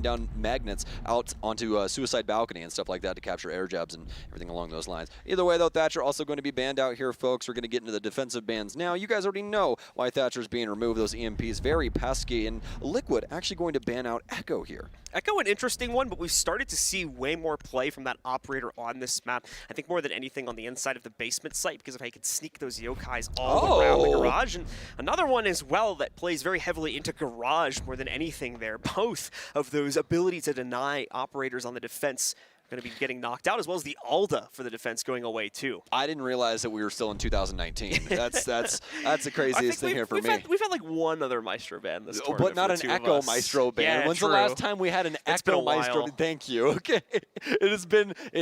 down magnets out onto Suicide Balcony and stuff like that to capture air jabs and everything along those lines. Either way, though, Thatcher also going to be banned out here, folks. We're going to get into the defensive bans now. You guys already know why Thatcher's being removed. Those EMPs very pesky, and Liquid actually going to ban out Echo here. Echo, an interesting one, but we've started to see way more play from that operator on this map. I think more than anything on the inside of the basement site, because of how you can sneak those yokais all around the garage. And another one as well that plays very heavily into garage more than anything there. Both of those ability to deny operators on the defense going to be getting knocked out, as well as the Alda for the defense going away too. I didn't realize that we were still in 2019. That's the craziest thing here for me. We've had like one other Maestro ban this tournament, but not an Echo Maestro ban. Yeah, When's the last time we had an Echo Maestro? Thank you. Okay, it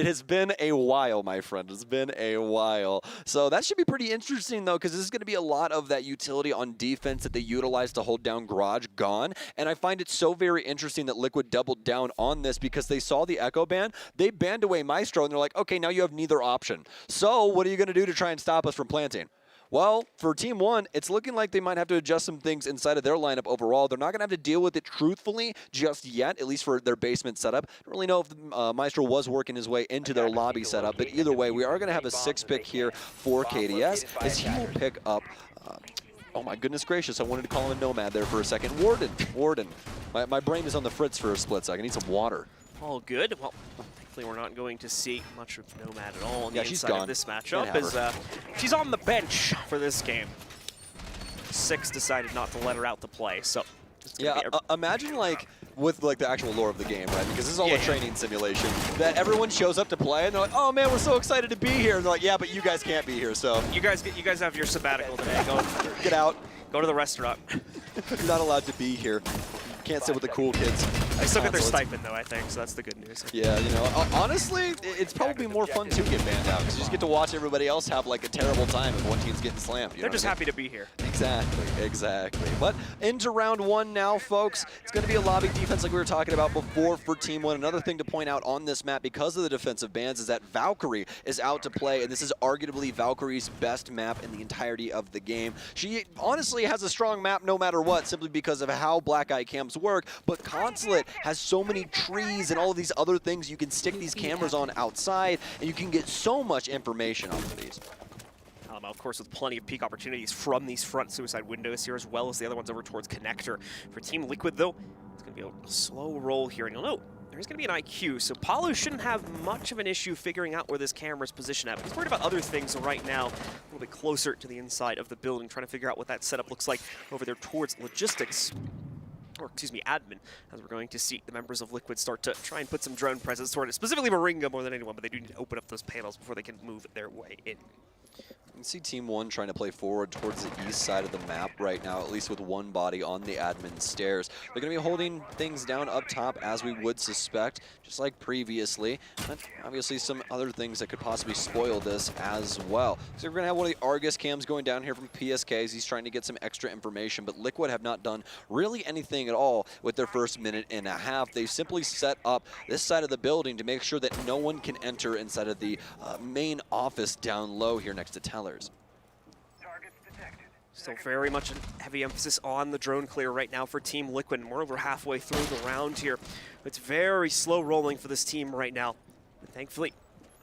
has been a while, my friend. It's been a while. So that should be pretty interesting though, because this is going to be a lot of that utility on defense that they utilize to hold down Garage gone. And I find it so very interesting that Liquid doubled down on this, because they saw the Echo ban. They banned away Maestro, and they're like, okay, now you have neither option. So what are you going to do to try and stop us from planting? Well, for Team One, it's looking like they might have to adjust some things inside of their lineup overall. They're not going to have to deal with it truthfully just yet, at least for their basement setup. I don't really know if Maestro was working his way into their lobby setup, but either way, we are going to have a 6 pick here for KDS as he will pick up... oh my goodness gracious, I wanted to call him a Nomad there for a second. Warden. My brain is on the fritz for a split second. I need some water. All good. Well, thankfully we're not going to see much of Nomad at all on Yeah, the she's inside gone. of this matchup, Can't have as she's on the bench for this game. Six decided not to let her out to play, so... Yeah, imagine like with like the actual lore of the game, right? Because this is all a training simulation. That everyone shows up to play and they're like, "Oh man, we're so excited to be here." And they're like, "Yeah, but you guys can't be here, so you guys have your sabbatical today. Go get out. Go to the restaurant. You're not allowed to be here. Can't sit with the cool kids." They still get their stipend though, I think, so that's the good news. Yeah, you know, honestly, it's probably more fun to get banned out because you just get to watch everybody else have like a terrible time if one team's getting slammed. They're just happy to be here. Exactly. But into round one now, folks. It's going to be a lobby defense like we were talking about before for Team One. Another thing to point out on this map because of the defensive bans is that Valkyrie is out to play, and this is arguably Valkyrie's best map in the entirety of the game. She honestly has a strong map no matter what, simply because of how Black Eye cams work, but Consulate has so many trees and all of these other things you can stick these cameras on outside, and you can get so much information off of these. Alamo, of course, with plenty of peak opportunities from these front suicide windows here, as well as the other ones over towards Connector. For Team Liquid, though, it's going to be a slow roll here, and you'll note there's going to be an IQ, so Paulo shouldn't have much of an issue figuring out where this camera's positioned at. But he's worried about other things right now, a little bit closer to the inside of the building, trying to figure out what that setup looks like over there towards logistics. Or, excuse me, admin, as we're going to see the members of Liquid start to try and put some drone presence toward it, specifically Moringa more than anyone, but they do need to open up those panels before they can move their way in. You can see Team One trying to play forward towards the east side of the map right now, at least with one body on the admin stairs. They're going to be holding things down up top as we would suspect, just like previously. But obviously some other things that could possibly spoil this as well. So we're going to have one of the Argus cams going down here from PSK as he's trying to get some extra information, but Liquid have not done really anything at all with their first minute and a half. They've simply set up this side of the building to make sure that no one can enter inside of the main office down low here next to Tellers. Still very much a heavy emphasis on the drone clear right now for Team Liquid. And we're over halfway through the round here. It's very slow rolling for this team right now. But thankfully,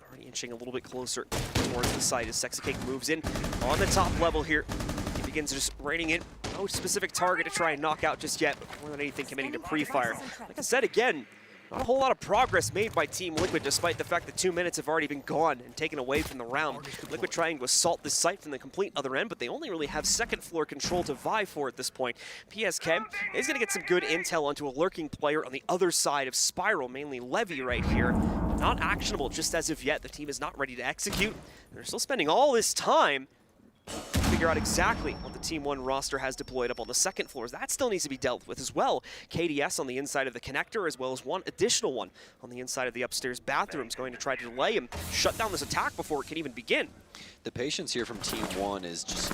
already inching a little bit closer towards the site as Sexy moves in on the top level here. He begins just raining in. No specific target to try and knock out just yet, but more than anything committing to pre-fire. Like I said again, not a whole lot of progress made by Team Liquid, despite the fact that 2 minutes have already been gone and taken away from the round. Liquid trying to assault this site from the complete other end, but they only really have second floor control to vie for at this point. PSK is going to get some good intel onto a lurking player on the other side of Spiral, mainly Levy right here. Not actionable just as of yet. The team is not ready to execute. They're still spending all this time to figure out exactly what the Team 1 roster has deployed up on the second floors. That still needs to be dealt with as well. KDS on the inside of the connector, as well as one additional one on the inside of the upstairs bathroom is going to try to delay and shut down this attack before it can even begin. The patience here from Team 1 is just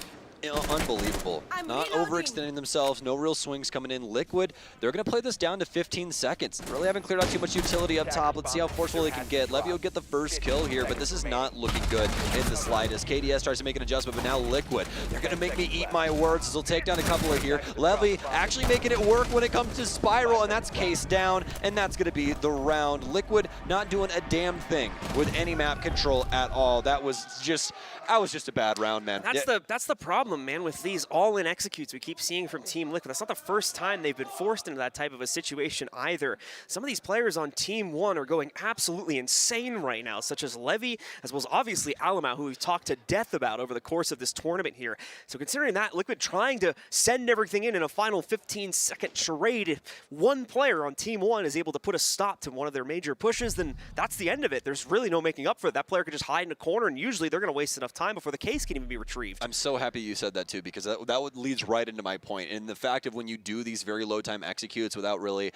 unbelievable. Not overextending themselves, no real swings coming in. Liquid, they're going to play this down to 15 seconds. They really haven't cleared out too much utility up top. Let's see how forceful they can get. Levy will get the first kill here, but this is not looking good in the slightest. KDS tries to make an adjustment, but now Liquid, they're going to make me eat my words. They'll take down a couple of here. Levy actually making it work when it comes to Spiral, and that's case down, and that's going to be the round. Liquid not doing a damn thing with any map control at all. That was just a bad round, man. That's the problem, man, with these all-in executes we keep seeing from Team Liquid. That's not the first time they've been forced into that type of a situation either. Some of these players on Team 1 are going absolutely insane right now, such as Levy, as well as obviously Alamau, who we've talked to death about over the course of this tournament here. So considering that, Liquid trying to send everything in a final 15-second charade, if one player on Team 1 is able to put a stop to one of their major pushes, then that's the end of it. There's really no making up for it. That player could just hide in a corner, and usually they're going to waste enough time before the case can even be retrieved. I'm so happy you said said that too, because that leads right into my point. And the fact of when you do these very low time executes without really,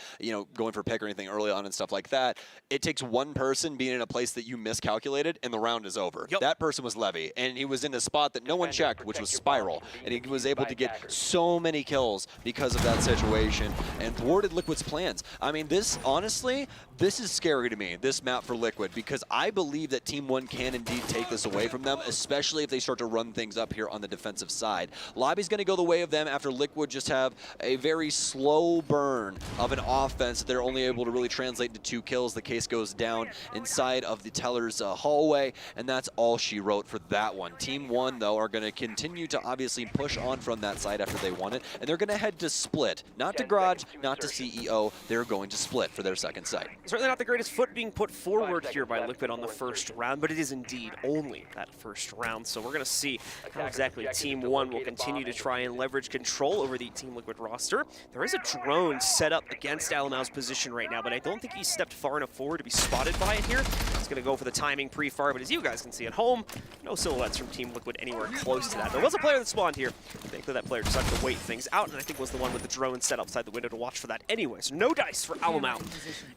going for pick or anything early on and stuff like that, it takes one person being in a place that you miscalculated and the round is over. That person was Levy, and he was in a spot that no one checked, which was Spiral, and he was able to get so many kills because of that situation and thwarted Liquid's plans. I mean, honestly, this is scary to me, this map for Liquid, because I believe that Team 1 can indeed take this away from them, especially if they start to run things up here on the defensive side. Lobby's going to go the way of them after Liquid just have a very slow burn of an offense. They're only able to really translate into 2 kills. The case goes down inside of the Teller's hallway, and that's all she wrote for that one. Team 1, though, are going to continue to obviously push on from that side after they won it, and they're going to head to Split. Not to Garage, not to CEO. They're going to Split for their second site. Certainly not the greatest foot being put forward here by Liquid on the first round, but it is indeed only that first round. So we're going to see how exactly Team 1 will continue to try and leverage control over the Team Liquid roster. There is a drone set up against Alamao's position right now, but I don't think he stepped far enough forward to be spotted by it here. He's going to go for the timing pre-fire, but as you guys can see at home, no silhouettes from Team Liquid anywhere close to that. There was a player that spawned here. I think that player decided to wait things out, and I think was the one with the drone set outside the window to watch for that anyway. So no dice for Alamao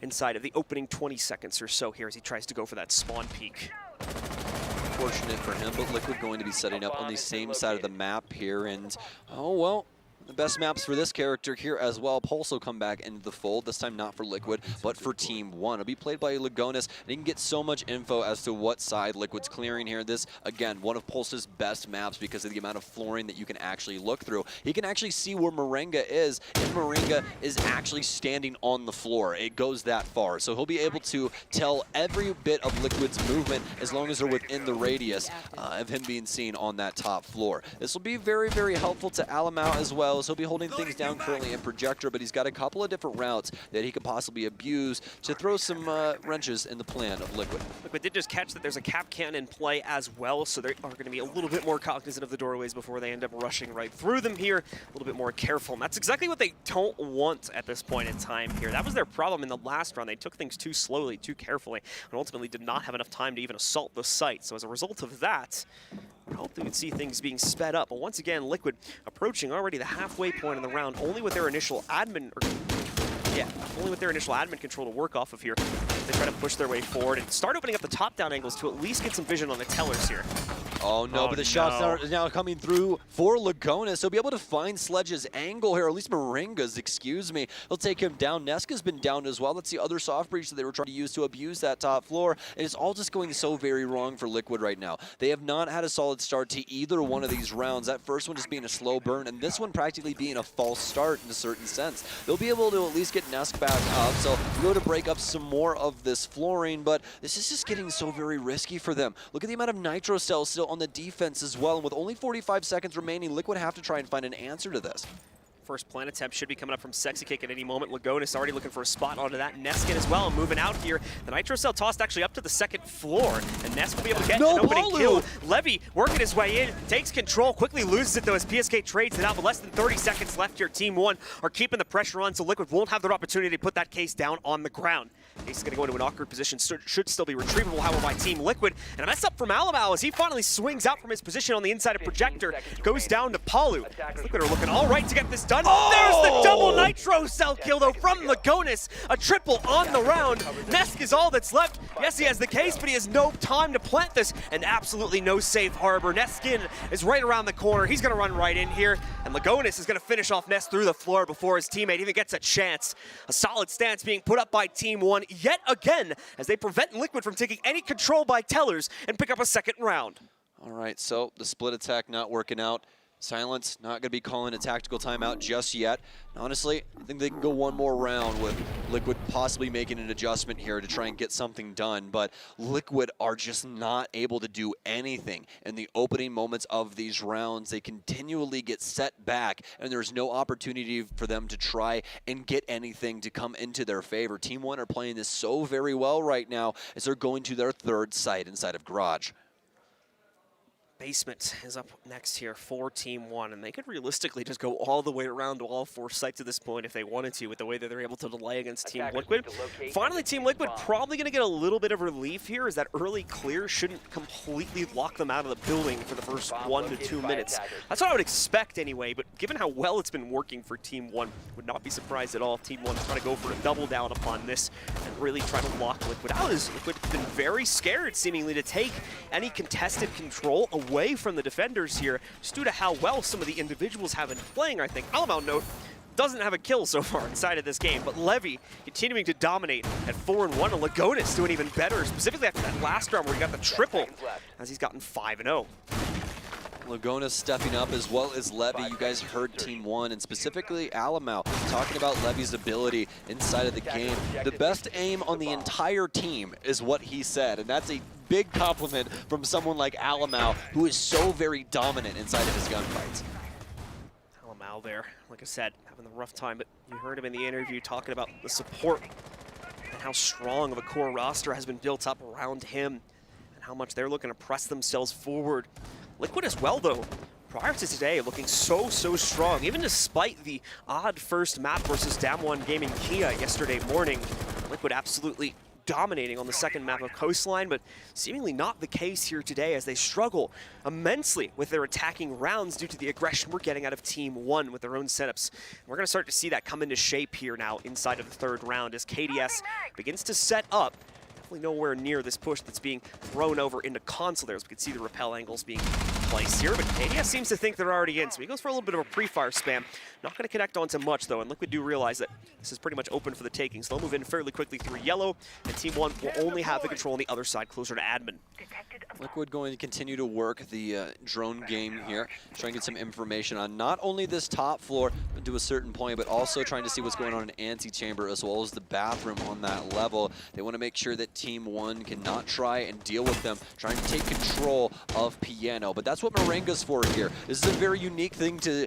inside of the opening 20 seconds or so here as he tries to go for that spawn peek. Fortunate for him, but Liquid going to be setting up on the same side of the map here, and oh well. The best maps for this character here as well. Pulse will come back into the fold, this time not for Liquid, but for Team 1. It'll be played by Lagonis, and you can get so much info as to what side Liquid's clearing here. This, again, one of Pulse's best maps because of the amount of flooring that you can actually look through. You can actually see where Moringa is, and Moringa is actually standing on the floor. It goes that far, so he'll be able to tell every bit of Liquid's movement as long as they're within the radius of him being seen on that top floor. This will be very, very helpful to Alamao as well. He'll be holding things down currently in Projector, but he's got a couple of different routes that he could possibly abuse to throw some wrenches in the plan of Liquid. Liquid did just catch that there's a Kapkan in play as well, so they are going to be a little bit more cognizant of the doorways before they end up rushing right through them here. A little bit more careful, and that's exactly what they don't want at this point in time here. That was their problem in the last round. They took things too slowly, too carefully, and ultimately did not have enough time to even assault the site. So as a result of that, I hope we would see things being sped up. But once again, Liquid approaching already the halfway point in the round, only with their initial admin control to work off of here. They try to push their way forward and start opening up the top-down angles to at least get some vision on the Tellers here. Oh no, but the shots are now coming through for Lagonis. He'll be able to find Sledge's angle here, or at least Moringa's, excuse me. He'll take him down. Neska's been down as well. That's the other soft breach that they were trying to use to abuse that top floor. And it's all just going so very wrong for Liquid right now. They have not had a solid start to either one of these rounds. That first one just being a slow burn, and this one practically being a false start in a certain sense. They'll be able to at least get Nesk back up, so we'll be able to break up some more of this flooring, but this is just getting so very risky for them. Look at the amount of Nitro cells still on the defense as well, and with only 45 seconds remaining, Liquid have to try and find an answer to this. First plant attempt should be coming up from Sexy Kick at any moment. Lagonis already looking for a spot onto that. Neskin as well, moving out here. The Nitro Cell tossed actually up to the second floor, and Nesk will be able to get an opening kill. Levy working his way in, takes control, quickly loses it though as PSK trades it out, but less than 30 seconds left here. Team 1 are keeping the pressure on, so Liquid won't have their opportunity to put that case down on the ground. Case is going to go into an awkward position, should still be retrievable, however, by Team Liquid. And a mess up from Alamao as he finally swings out from his position on the inside of Projector, goes down to Palu. Liquid are looking all right to get this done. There's the double Nitro Cell kill, though, from Lagonis. A triple on the round. Nesk is all that's left. Yes, he has the case, but he has no time to plant this, and absolutely no safe harbor. Neskin is right around the corner. He's going to run right in here, and Lagonis is going to finish off Nesk through the floor before his teammate even gets a chance. A solid stance being put up by Team 1 yet again, as they prevent Liquid from taking any control by Tellers and pick up a second round. All right, so the split attack not working out. Silence not going to be calling a tactical timeout just yet. And honestly, I think they can go one more round with Liquid possibly making an adjustment here to try and get something done. But Liquid are just not able to do anything in the opening moments of these rounds. They continually get set back, and there's no opportunity for them to try and get anything to come into their favor. Team 1 are playing this so very well right now as they're going to their third site inside of Garage. Basement is up next here for Team One, and they could realistically just go all the way around to all 4 sites at this point if they wanted to, with the way that they're able to delay against Team Liquid. Finally, Team Liquid probably going to get a little bit of relief here, as that early clear shouldn't completely lock them out of the building for the first 1 to 2 minutes. That's what I would expect anyway, but given how well it's been working for Team One, would not be surprised at all if Team One's trying to go for a double down upon this and really try to lock Liquid out, as Liquid's been very scared seemingly to take any contested control away from the defenders here, just due to how well some of the individuals have been playing, I think. Alamau, note, doesn't have a kill so far inside of this game, but Levy continuing to dominate at 4-1, and Lagonis doing even better, specifically after that last round where he got the triple, as he's gotten 5-0. Lagonis stepping up, as well as Levy. You guys heard Team One, and specifically Alamau, talking about Levy's ability inside of the game. The best aim on the entire team is what he said, and that's a big compliment from someone like Alamau, who is so very dominant inside of his gunfights. Alamau there, like I said, having the rough time, but you heard him in the interview talking about the support and how strong of a core roster has been built up around him and how much they're looking to press themselves forward. Liquid as well, though, prior to today, looking so strong, even despite the odd first map versus Damwon Gaming Kia yesterday morning. Liquid absolutely dominating on the second map of Coastline, but seemingly not the case here today, as they struggle immensely with their attacking rounds due to the aggression we're getting out of Team One with their own setups. We're going to start to see that come into shape here now inside of the third round, as KDS begins to set up. Definitely nowhere near this push that's being thrown over into console there, as we can see the rappel angles being placed here, but KDS seems to think they're already in, so he goes for a little bit of a pre-fire spam. Not going to connect onto much, though, and Liquid do realize that this is pretty much open for the taking, so they'll move in fairly quickly through yellow, and Team One will only have the control on the other side, closer to admin. Liquid going to continue to work the drone game here, trying to get some information on not only this top floor to a certain point, but also trying to see what's going on in antechamber as well as the bathroom on that level. They want to make sure that Team One cannot try and deal with them, trying to take control of Piano. But that's what Moringa's for here. This is a very unique thing to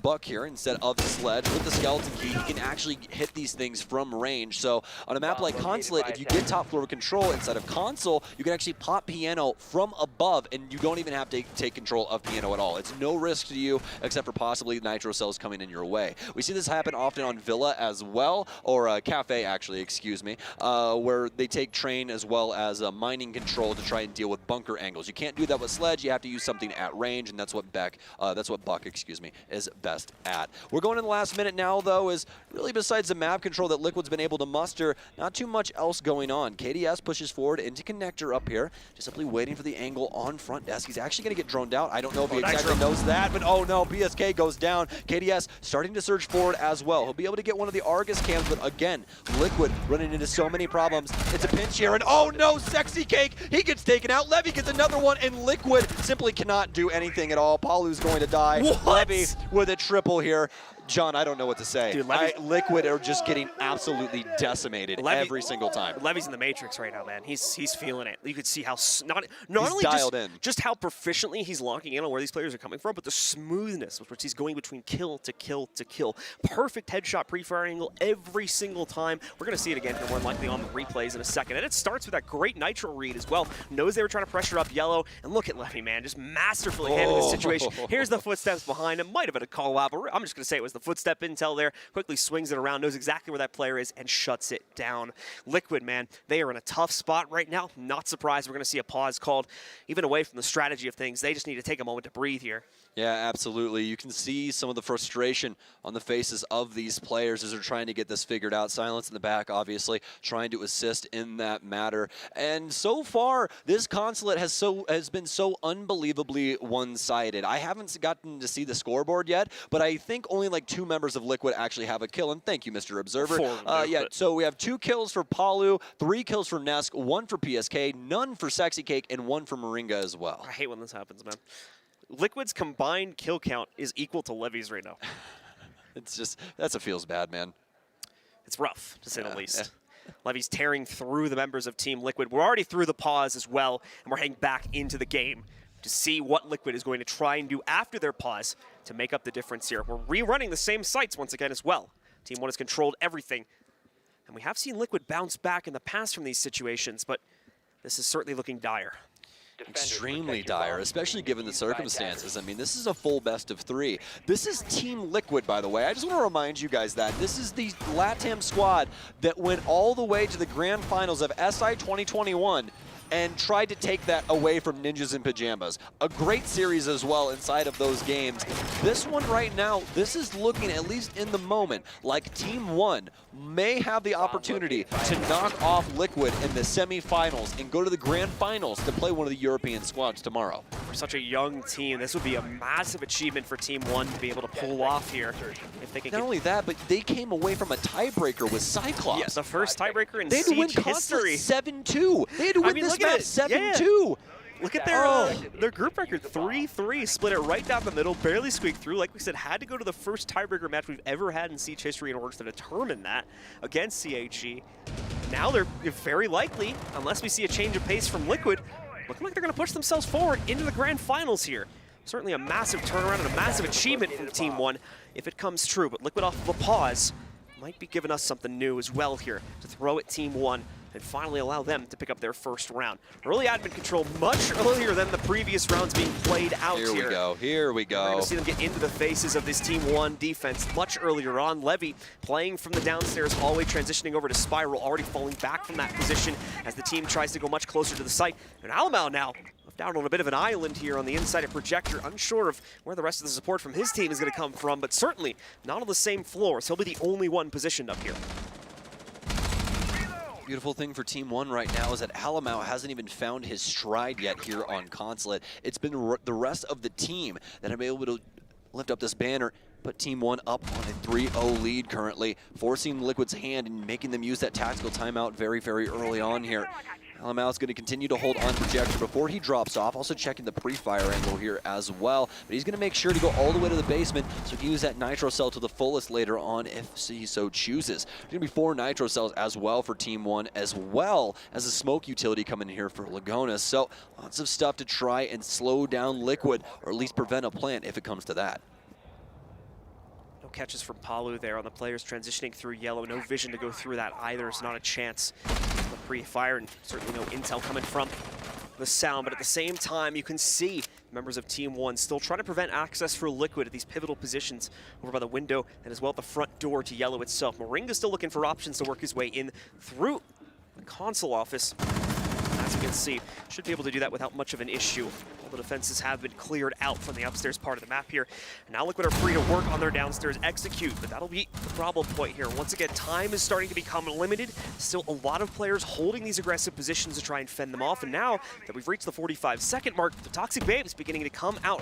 Buck here. Instead of the sledge with the skeleton key, he can actually hit these things from range. So on a map like Consulate, if you get top floor control instead of console, you can actually pop Piano from above, and you don't even have to take control of Piano at all. It's no risk to you, except for possibly nitro cells coming in your way. We see this happen often on Villa as well, or Cafe actually, excuse me, where they take train as well as mining control to try and deal with bunker angles. You can't do that with sledge. You have to use something at range, and that's what Buck, excuse me, is best at. We're going in the last minute now, though, is really besides the map control that Liquid's been able to muster, not too much else going on. KDS pushes forward into connector up here, just simply waiting for the angle on front desk. He's actually going to get droned out. I don't know if he exactly knows that, but oh no, BSK goes down. KDS starting to surge forward as well. He'll be able to get one of the Argus cams, but again, Liquid running into so many problems. It's a pinch here, and oh no, Sexy Cake, he gets taken out. Levy gets another one, and Liquid simply cannot do anything at all. Palu's going to die. What? Levy with a triple here. John, I don't know what to say. Dude, Liquid are just getting absolutely decimated every single time. Levy's in the Matrix right now, man. He's feeling it. You could see how not he's only dialed in. just how proficiently he's locking in on where these players are coming from, but the smoothness with which he's going between kill to kill to kill. Perfect headshot pre-fire angle every single time. We're going to see it again here, more likely on the replays in a second. And it starts with that great nitro read as well. Knows they were trying to pressure up yellow, and look at Levy, man, just masterfully handling the situation. Here's the footsteps behind him. Might have been a call out, but I'm just going to say it was the footstep intel there. Quickly swings it around, knows exactly where that player is, and shuts it down. Liquid, man, they are in a tough spot right now. Not surprised we're going to see a pause called, even away from the strategy of things. They just need to take a moment to breathe here. Yeah, absolutely. You can see some of the frustration on the faces of these players as they're trying to get this figured out. Silence in the back, obviously, trying to assist in that matter. And so far, this Consulate has been so unbelievably one-sided. I haven't gotten to see the scoreboard yet, but I think only like 2 members of Liquid actually have a kill. And thank you, Mr. Observer. So we have 2 kills for Palu, 3 kills for Nesk, 1 for PSK, none for Sexy Cake, and 1 for Moringa as well. I hate when this happens, man. Liquid's combined kill count is equal to Levy's right now. It's just, that's a feels bad, man. It's rough, to say the least. Levy's tearing through the members of Team Liquid. We're already through the pause as well, and we're heading back into the game to see what Liquid is going to try and do after their pause to make up the difference here. We're rerunning the same sites once again as well. Team One has controlled everything, and we have seen Liquid bounce back in the past from these situations, but this is certainly looking dire. Extremely dire, especially given the circumstances. I mean, this is a full best of 3. This is Team Liquid, by the way. I just want to remind you guys that this is the LATAM squad that went all the way to the grand finals of SI 2021 and tried to take that away from Ninjas in Pajamas. A great series as well inside of those games. This one right now, this is looking, at least in the moment, like Team 1 may have the opportunity to knock off Liquid in the semifinals and go to the grand finals to play one of the European squads tomorrow. For such a young team, this would be a massive achievement for Team 1 to be able to pull off here. If they can Not only that, but they came away from a tiebreaker with Cyclops. Yeah, the first tiebreaker in They had to win Siege history. 7-2. They had to win this match 7-2. Yeah. Look at their group record, 3-3, split it right down the middle, barely squeaked through. Like we said, had to go to the first tiebreaker match we've ever had in Siege history in order to determine that against CHE. Now they're very likely, unless we see a change of pace from Liquid, looking like they're going to push themselves forward into the grand finals here. Certainly a massive turnaround and a massive achievement from Team 1 if it comes true. But Liquid off of a pause might be giving us something new as well here to throw at Team 1 and finally allow them to pick up their first round. Early admin control much earlier than the previous rounds being played out here. Here we go, here we go. We're going to see them get into the faces of this Team 1 defense much earlier on. Levy playing from the downstairs hallway, transitioning over to Spiral, already falling back from that position as the team tries to go much closer to the site. And Alamau now left out on a bit of an island here on the inside of Projector, unsure of where the rest of the support from his team is going to come from, but certainly not on the same floor, so he'll be the only one positioned up here. Beautiful thing for Team 1 right now is that Alamau hasn't even found his stride yet here on Consulate. It's been the rest of the team that have been able to lift up this banner, put Team 1 up on a 3-0 lead currently, forcing Liquid's hand and making them use that tactical timeout very, very early on here. Alamau is going to continue to hold on Projector before he drops off, also checking the pre-fire angle here as well. But he's going to make sure to go all the way to the basement so he can use that Nitro Cell to the fullest later on if he so chooses. There's going to be 4 Nitro Cells as well for Team 1, as well as a smoke utility coming here for Lagonis. So lots of stuff to try and slow down Liquid, or at least prevent a plant if it comes to that. No catches from Palu there on the players transitioning through yellow. No vision to go through that either. It's not a chance. The pre-fire, and certainly no intel coming from the sound, but at the same time you can see members of Team 1 still trying to prevent access for Liquid at these pivotal positions over by the window and as well at the front door to yellow itself. Moringa's still looking for options to work his way in through the console office. As you can see, should be able to do that without much of an issue. All the defenses have been cleared out from the upstairs part of the map here. And now Liquid are free to work on their downstairs execute, but that'll be the problem point here. Once again, time is starting to become limited. Still a lot of players holding these aggressive positions to try and fend them off. And now that we've reached the 45-second mark, the Toxic Babes beginning to come out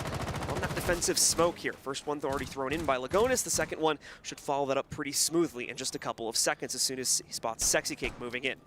on that defensive smoke here. First one already thrown in by Lagonis. The second one should follow that up pretty smoothly in just a couple of seconds as soon as he spots Sexy Cake moving in.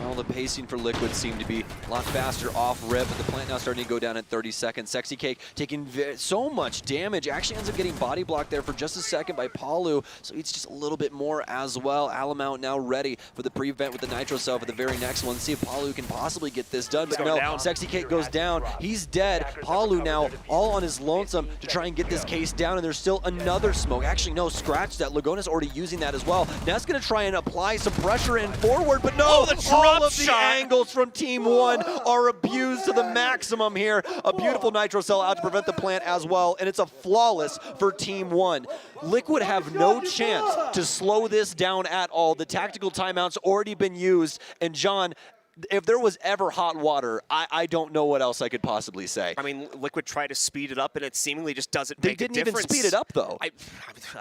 Well, the pacing for Liquid seemed to be a lot faster off rip, but the plant now starting to go down in 30 seconds. Sexy Cake taking so much damage. Actually ends up getting body blocked there for just a second by Palu, so it's just a little bit more as well. Alamau now ready for the prevent with the Nitro Cell for the very next one. Let's see if Palu can possibly get this done, but no, Sexy Cake goes down. He's dead. Palu now all on his lonesome to try and get this case down, and there's still another smoke. Actually, no, scratch that. Lagonis already using that as well. Ness gonna try and apply some pressure in forward, but no, all of the angles from Team 1 are abused to the maximum here. A beautiful Nitro Cell out to prevent the plant as well, and it's a flawless for Team 1. Liquid have no chance to slow this down at all. The tactical timeout's already been used, and John, if there was ever hot water, I don't know what else I could possibly say. I mean, Liquid tried to speed it up, and it seemingly just doesn't make a difference. They didn't even speed it up, though.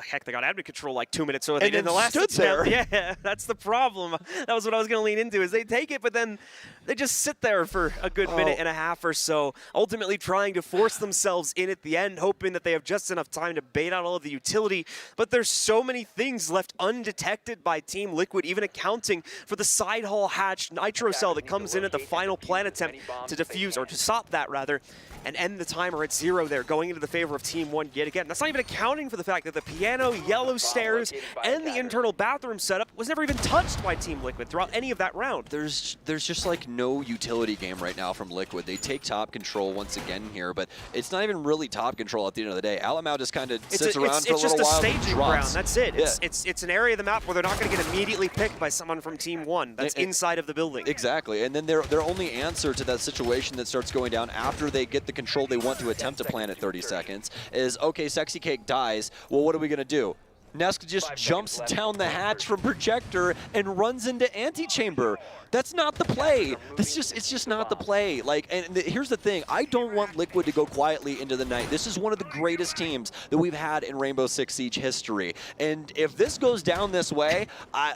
Heck, they got admin control like 2 minutes earlier. They did in the last attempt. Yeah, that's the problem. That was what I was going to lean into, is they take it, but then they just sit there for a good minute and a half or so, ultimately trying to force themselves in at the end, hoping that they have just enough time to bait out all of the utility. But there's so many things left undetected by Team Liquid, even accounting for the side hall hatch Nitro Cell that comes in at the final plant attempt to defuse, or to stop that rather, and end the timer at 0 there, going into the favor of Team 1 yet again. That's not even accounting for the fact that the piano, yellow stairs, and the internal bathroom setup was never even touched by Team Liquid throughout any of that round. There's just like no utility game right now from Liquid. They take top control once again here, but it's not even really top control at the end of the day. Alamau just kind of sits around for a little while. It's just a staging ground, that's it. Yeah. It's an area of the map where they're not going to get immediately picked by someone from Team 1 that's inside of the building. Exactly. Exactly, and then their only answer to that situation that starts going down after they get the control they want to attempt to plant at 30 seconds is, okay, Sexy Cake dies, well, what are we going to do? Nesk just jumps down the hatch from Projector and runs into Antichamber. That's not the play. It's just not the play. Like, and here's the thing. I don't want Liquid to go quietly into the night. This is one of the greatest teams that we've had in Rainbow Six Siege history. And if this goes down this way,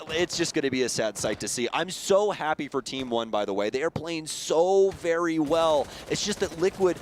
it's just going to be a sad sight to see. I'm so happy for Team One, by the way. They are playing so very well. It's just that Liquid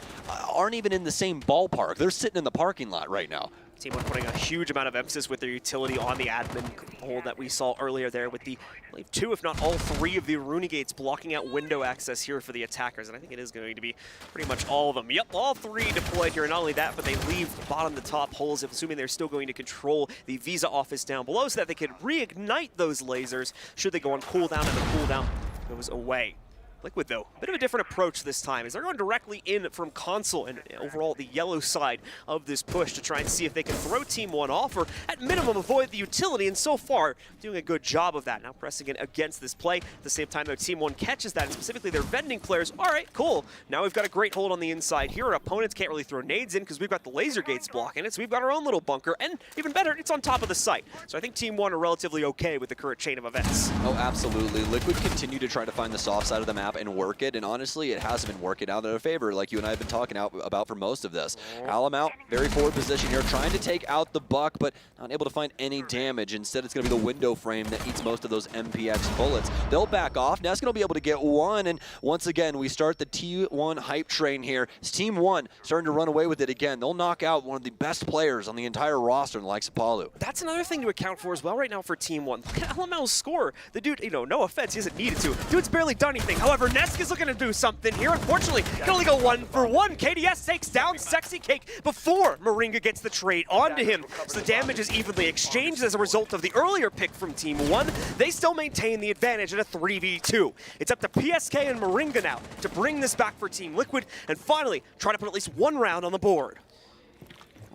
aren't even in the same ballpark. They're sitting in the parking lot right now. Team One putting a huge amount of emphasis with their utility on the admin hold that we saw earlier there with the, I believe, 2, if not all 3 of the Runegates blocking out window access here for the attackers. And I think it is going to be pretty much all of them. Yep, all 3 deployed here. And not only that, but they leave bottom to top holes, assuming they're still going to control the Visa office down below so that they could reignite those lasers should they go on cooldown, and the cooldown goes away. Liquid, though, a bit of a different approach this time, as they're going directly in from console and overall the yellow side of this push to try and see if they can throw Team One off or at minimum avoid the utility, and so far doing a good job of that. Now pressing it against this play. At the same time, though, Team One catches that, and specifically their vending players. All right, cool. Now we've got a great hold on the inside here. Our opponents can't really throw nades in because we've got the laser gates blocking it, so we've got our own little bunker, and even better, it's on top of the site. So I think Team One are relatively okay with the current chain of events. Oh, absolutely. Liquid continue to try to find the soft side of the map and work it, and honestly, it hasn't been working out in their favor, like you and I have been talking about for most of this. Alum out, very forward position here, trying to take out the Buck, but not able to find any damage. Instead, it's going to be the window frame that eats most of those MPX bullets. They'll back off. Neskin will be able to get one, and once again, we start the T1 hype train here. It's Team One starting to run away with it again. They'll knock out one of the best players on the entire roster in the likes of Palu. That's another thing to account for as well right now for Team One. Look at LML's score. The dude, you know, no offense, he hasn't needed to. Dude's barely done anything. However, Nesk is looking to do something here. Unfortunately, can only go 1 for 1. KDS takes down Sexy Cake before Moringa gets the trade onto him. So the damage is evenly exchanged as a result of the earlier pick from Team One. They still maintain the advantage at a 3v2. It's up to PSK and Moringa now to bring this back for Team Liquid and finally try to put at least 1 round on the board.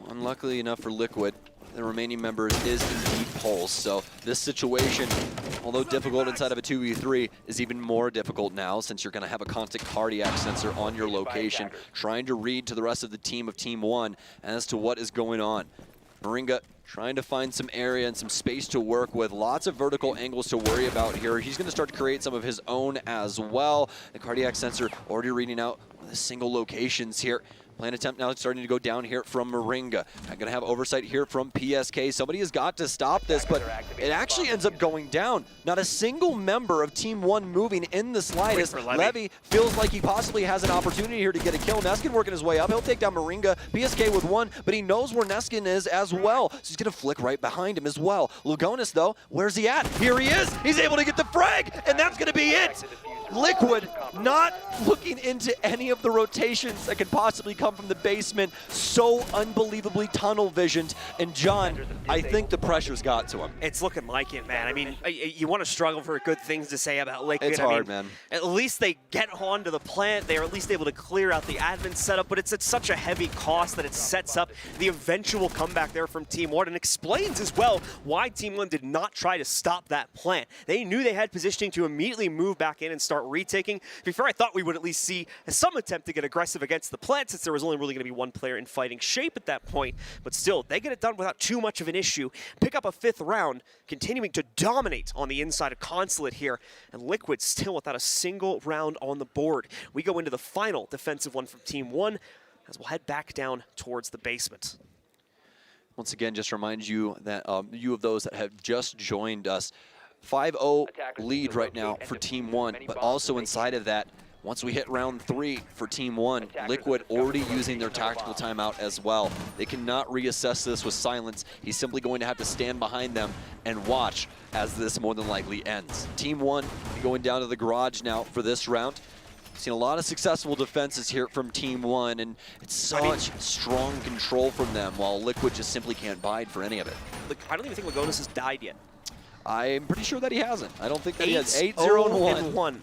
Unluckily enough for Liquid, the remaining members is indeed Pulse. So this situation, although difficult inside of a 2v3, is even more difficult now since you're going to have a constant cardiac sensor on your location, trying to read to the rest of the team of Team One as to what is going on. Moringa trying to find some area and some space to work with. Lots of vertical angles to worry about here. He's going to start to create some of his own as well. The cardiac sensor already reading out the single locations here. Plan attempt now starting to go down here from Moringa. I'm going to have oversight here from PSK. Somebody has got to stop this, but it actually ends up going down. Not a single member of Team One moving in the slightest. Levy feels like he possibly has an opportunity here to get a kill. Neskin working his way up. He'll take down Moringa. PSK with 1, but he knows where Neskin is as well. So he's going to flick right behind him as well. Lugonis, though, where's he at? Here he is. He's able to get the frag, and that's going to be it. Liquid not looking into any of the rotations that could possibly come from the basement. So unbelievably tunnel visioned. And John, I think the pressure's got to him. It's looking like it, man. I mean, you want to struggle for good things to say about Liquid. It's hard, man. At least they get onto the plant. They're at least able to clear out the admin setup, but it's at such a heavy cost that it sets up the eventual comeback there from Team One and explains as well why Team One did not try to stop that plant. They knew they had positioning to immediately move back in and start retaking. Before, I thought we would at least see some attempt to get aggressive against the plant since there was only really going to be 1 player in fighting shape at that point. But still, they get it done without too much of an issue. Pick up a 5th round, continuing to dominate on the inside of Consulate here. And Liquid still without a single round on the board. We go into the final defensive one from Team One as we'll head back down towards the basement. Once again, just remind you that you of those that have just joined us, 5-0 lead right now for Team One, but also inside of that, once we hit round 3 for Team One, Liquid already using their tactical timeout as well. They cannot reassess this with silence. He's simply going to have to stand behind them and watch as this more than likely ends. Team One going down to the garage now for this round. Seen a lot of successful defenses here from Team One, and it's such strong control from them, while Liquid just simply can't bide for any of it. Look, I don't even think Lugonis has died yet. I'm pretty sure that he hasn't. I don't think that he has 8-0-1.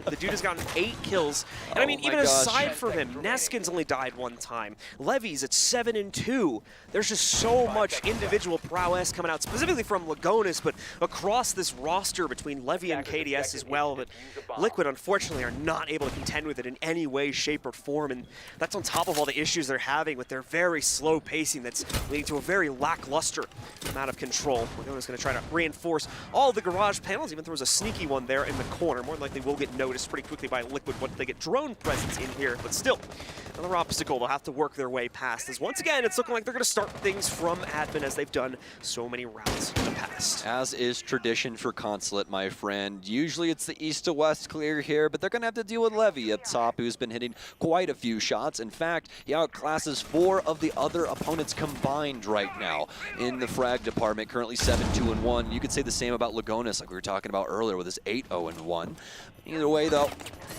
The dude has gotten 8 kills. And I mean, even aside from him, Neskin's only died 1 time. Levy's at 7-2. There's just so much individual prowess coming out, specifically from Lagonis, but across this roster between Levy and KDS as well. But Liquid, unfortunately, are not able to contend with it in any way, shape, or form. And that's on top of all the issues they're having with their very slow pacing that's leading to a very lackluster amount of control. Lagonis going to try to reinforce all the garage panels, even throws a sneaky one there in the corner. More than likely will get noticed pretty quickly by Liquid once they get drone presence in here, but still, another obstacle they'll have to work their way past. As once again, it's looking like they're going to start things from admin as they've done so many rounds in the past. As is tradition for Consulate, my friend. Usually it's the east to west clear here, but they're going to have to deal with Levy up top, who's been hitting quite a few shots. In fact, he outclasses 4 of the other opponents combined right now in the frag department, currently 7-2-1. You could say the same about Lagonis, like we were talking about earlier with his 8-0-1. Either way, though,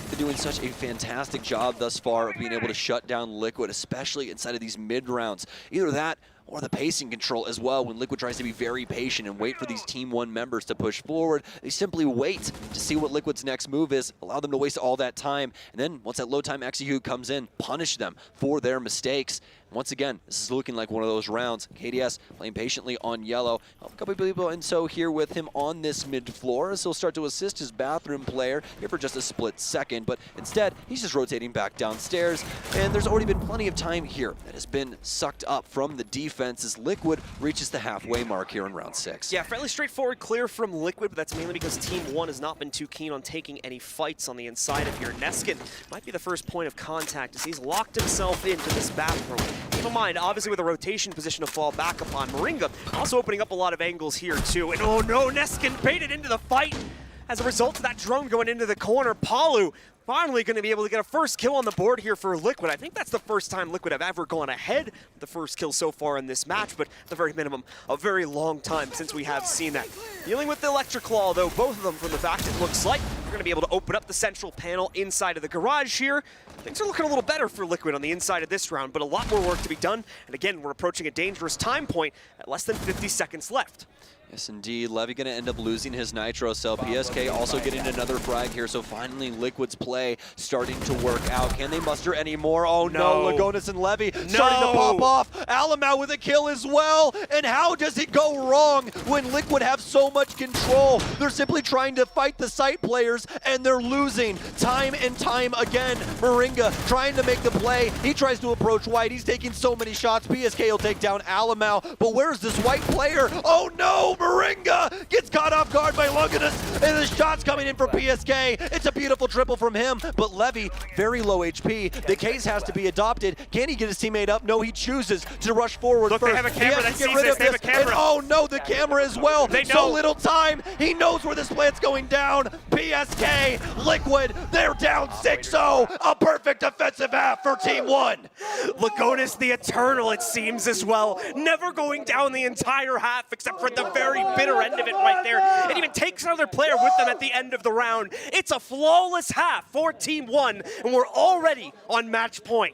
they're doing such a fantastic job thus far of being able to shut down Liquid, especially inside of these mid rounds. Either that or the pacing control as well. When Liquid tries to be very patient and wait for these Team 1 members to push forward, they simply wait to see what Liquid's next move is, allow them to waste all that time, and then once that low time execute comes in, punish them for their mistakes. Once again, this is looking like one of those rounds. KDS playing patiently on yellow. A couple of people in so here with him on this mid floor as he'll start to assist his bathroom player here for just a split second, but instead he's just rotating back downstairs, and there's already been plenty of time here that has been sucked up from the defense as Liquid reaches the halfway mark here in round 6. Yeah, fairly straightforward clear from Liquid, but that's mainly because Team 1 has not been too keen on taking any fights on the inside of here. Neskin might be the first point of contact as he's locked himself into this bathroom. Keep in mind, obviously with a rotation position to fall back upon. Moringa also opening up a lot of angles here too. And oh no, Neskin baited into the fight. As a result of that drone going into the corner, Palu finally going to be able to get a first kill on the board here for Liquid. I think that's the first time Liquid have ever gone ahead with the first kill so far in this match, but at the very minimum, a very long time since we have seen that. Dealing with the Electric Claw, though, both of them from the fact it looks like they're going to be able to open up the central panel inside of the garage here. Things are looking a little better for Liquid on the inside of this round, but a lot more work to be done. And again, we're approaching a dangerous time point at less than 50 seconds left. Yes, indeed. Levy going to end up losing his Nitro cell. PSK also getting another frag here, so finally Liquid's play starting to work out. Can they muster any more? Oh no, Lagonis and Levy starting to pop off. Alamau with a kill as well. And how does it go wrong when Liquid have so much control? They're simply trying to fight the site players, and they're losing time and time again. Moringa trying to make the play. He tries to approach white. He's taking so many shots. PSK will take down Alamau, but where's this white player? Oh no! Moringa gets caught off guard by Lagonis, and the shot's coming in from PSK. It's a beautiful triple from him, but Levy, very low HP. The case has to be adopted. Can he get his teammate up? No, he chooses to rush forward first. They have a camera that sees this. They have a camera. And oh no, the camera as well. They know. So little time. He knows where this plant's going down. PSK, Liquid, they're down 6-0. A perfect defensive half for Team 1. Lagonis the Eternal, it seems, as well. Never going down the entire half except for the very bitter end of it right there. It even takes another player with them at the end of the round. It's a flawless half for Team 1, and we're already on match point.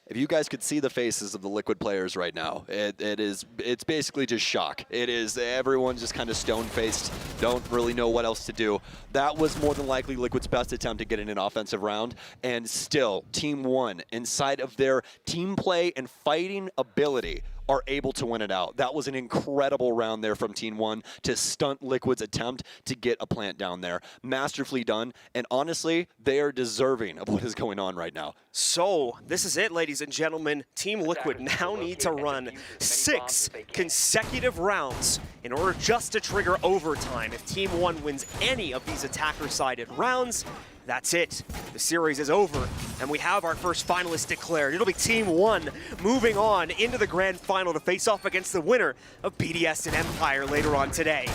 If you guys could see the faces of the Liquid players right now, it's basically just shock. It is, everyone just kind of stone-faced, don't really know what else to do. That was more than likely Liquid's best attempt to get in an offensive round, and still, Team 1, inside of their team play and fighting ability, are able to win it out. That was an incredible round there from Team 1 to stunt Liquid's attempt to get a plant down there. Masterfully done, and honestly, they are deserving of what is going on right now. So, this is it, ladies and gentlemen. Team Liquid now need to run 6 consecutive rounds in order just to trigger overtime. If Team 1 wins any of these attacker-sided rounds, that's it. The series is over, and we have our first finalist declared. It'll be Team 1 moving on into the grand final to face off against the winner of BDS and Empire later on today.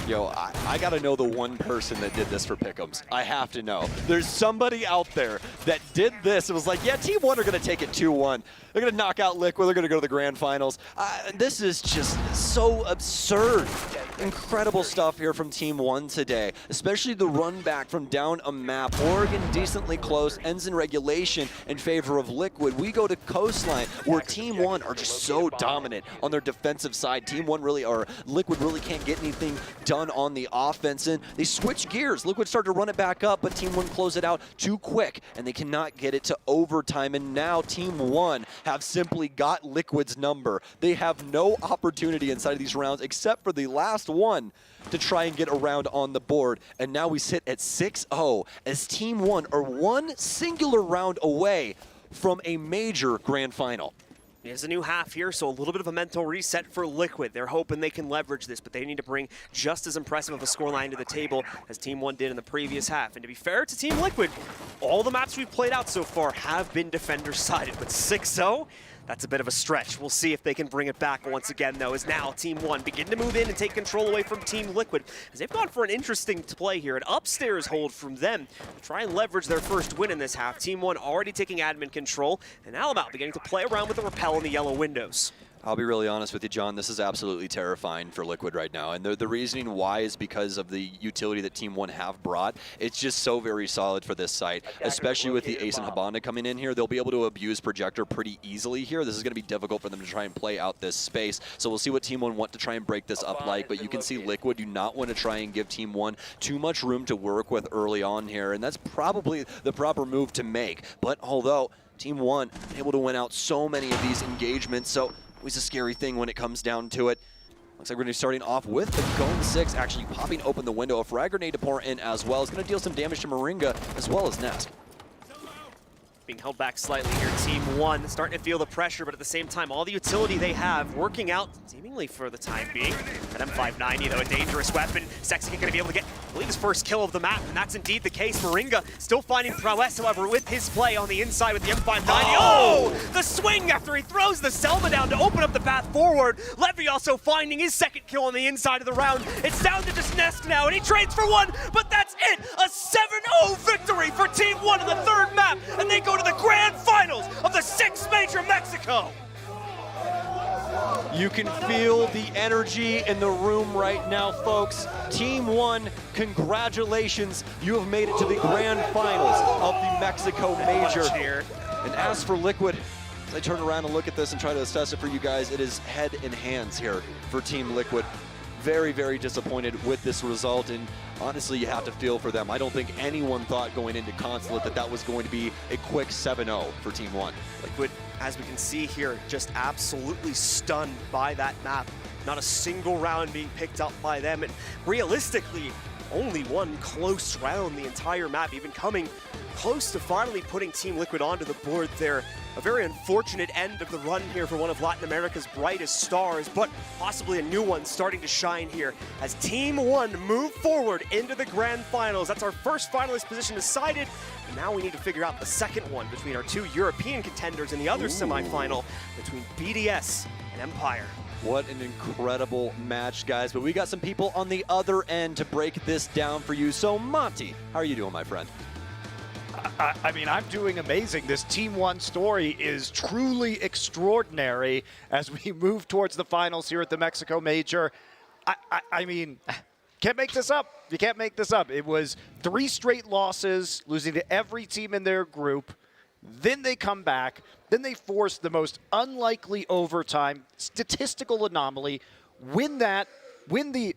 Yo, I gotta know the one person that did this for Pick'ems. I have to know. There's somebody out there that did this. It was like, yeah, Team 1 are gonna take it 2-1. They're gonna knock out Liquid. They're gonna go to the grand finals. This is just so absurd. Incredible stuff here from Team 1 today, especially the run back from down a map. Oregon decently close, ends in regulation in favor of Liquid. We go to Coastline, where Team 1 are just so dominant on their defensive side. Team 1 really, or Liquid really can't get anything done on the offense, and they switch gears. Liquid start to run it back up, but Team 1 close it out too quick, and they cannot get it to overtime, and now Team 1 have simply got Liquid's number. They have no opportunity inside of these rounds except for the last one to try and get around on the board, and now we sit at 6-0 as Team 1 are one singular round away from a major grand final. There's a new half here, so a little bit of a mental reset for Liquid. They're hoping they can leverage this, but they need to bring just as impressive of a scoreline to the table as Team 1 did in the previous half. And to be fair to Team Liquid, all the maps we've played out so far have been defender-sided, but 6-0, that's a bit of a stretch. We'll see if they can bring it back once again, though, as now Team 1 begin to move in and take control away from Team Liquid, as they've gone for an interesting play here, an upstairs hold from them to try and leverage their first win in this half. Team 1 already taking admin control, and Alamut beginning to play around with the rappel in the yellow windows. I'll be really honest with you, John. This is absolutely terrifying for Liquid right now. And the reasoning why is because of the utility that Team 1 have brought. It's just so very solid for this site, especially with the Ace and Habana coming in here. They'll be able to abuse Projector pretty easily here. This is going to be difficult for them to try and play out this space. So we'll see what Team 1 want to try and break this up like. But you can see Liquid do not want to try and give Team 1 too much room to work with early on here. And that's probably the proper move to make. But although Team 1 able to win out so many of these engagements, so always a scary thing when it comes down to it. Looks like we're going to be starting off with the Gon 6 actually popping open the window. A frag grenade to pour in as well. It's going to deal some damage to Moringa as well as Nesk. Being held back slightly here, Team 1 starting to feel the pressure, but at the same time, all the utility they have working out seemingly for the time being. That M590, though, a dangerous weapon. Sexy going to be able to get, I believe, his first kill of the map, and that's indeed the case. Moringa still finding prowess, however, with his play on the inside with the M590. Oh! The swing after he throws the Selma down to open up the path forward. Levy also finding his second kill on the inside of the round. It's down to just Nesk now, and he trades for one, but that's it! A 7-0 victory for Team 1 in the third map, and they go to the grand finals of the 6th Major Mexico. You can feel the energy in the room right now, folks. Team 1, congratulations. You have made it to the grand finals of the Mexico Major. And as for Liquid, as I turn around and look at this and try to assess it for you guys, it is head and hands here for Team Liquid. Very, very disappointed with this result, and honestly, you have to feel for them. I don't think anyone thought going into Consulate that that was going to be a quick 7-0 for Team 1. Liquid, as we can see here, just absolutely stunned by that map. Not a single round being picked up by them, and realistically, only one close round the entire map, even coming close to finally putting Team Liquid onto the board there. A very unfortunate end of the run here for one of Latin America's brightest stars, but possibly a new one starting to shine here as Team 1 move forward into the grand finals. That's our first finalist position decided, and now we need to figure out the second one between our two European contenders in the other semifinal between BDS and Empire. What an incredible match, guys. But we got some people on the other end to break this down for you. So, Monty, how are you doing, my friend? I mean, I'm doing amazing. This Team 1 story is truly extraordinary as we move towards the finals here at the Mexico Major. I mean, can't make this up. You can't make this up. It was 3 straight losses, losing to every team in their group. Then they come back. Then they force the most unlikely overtime, statistical anomaly, win the rematch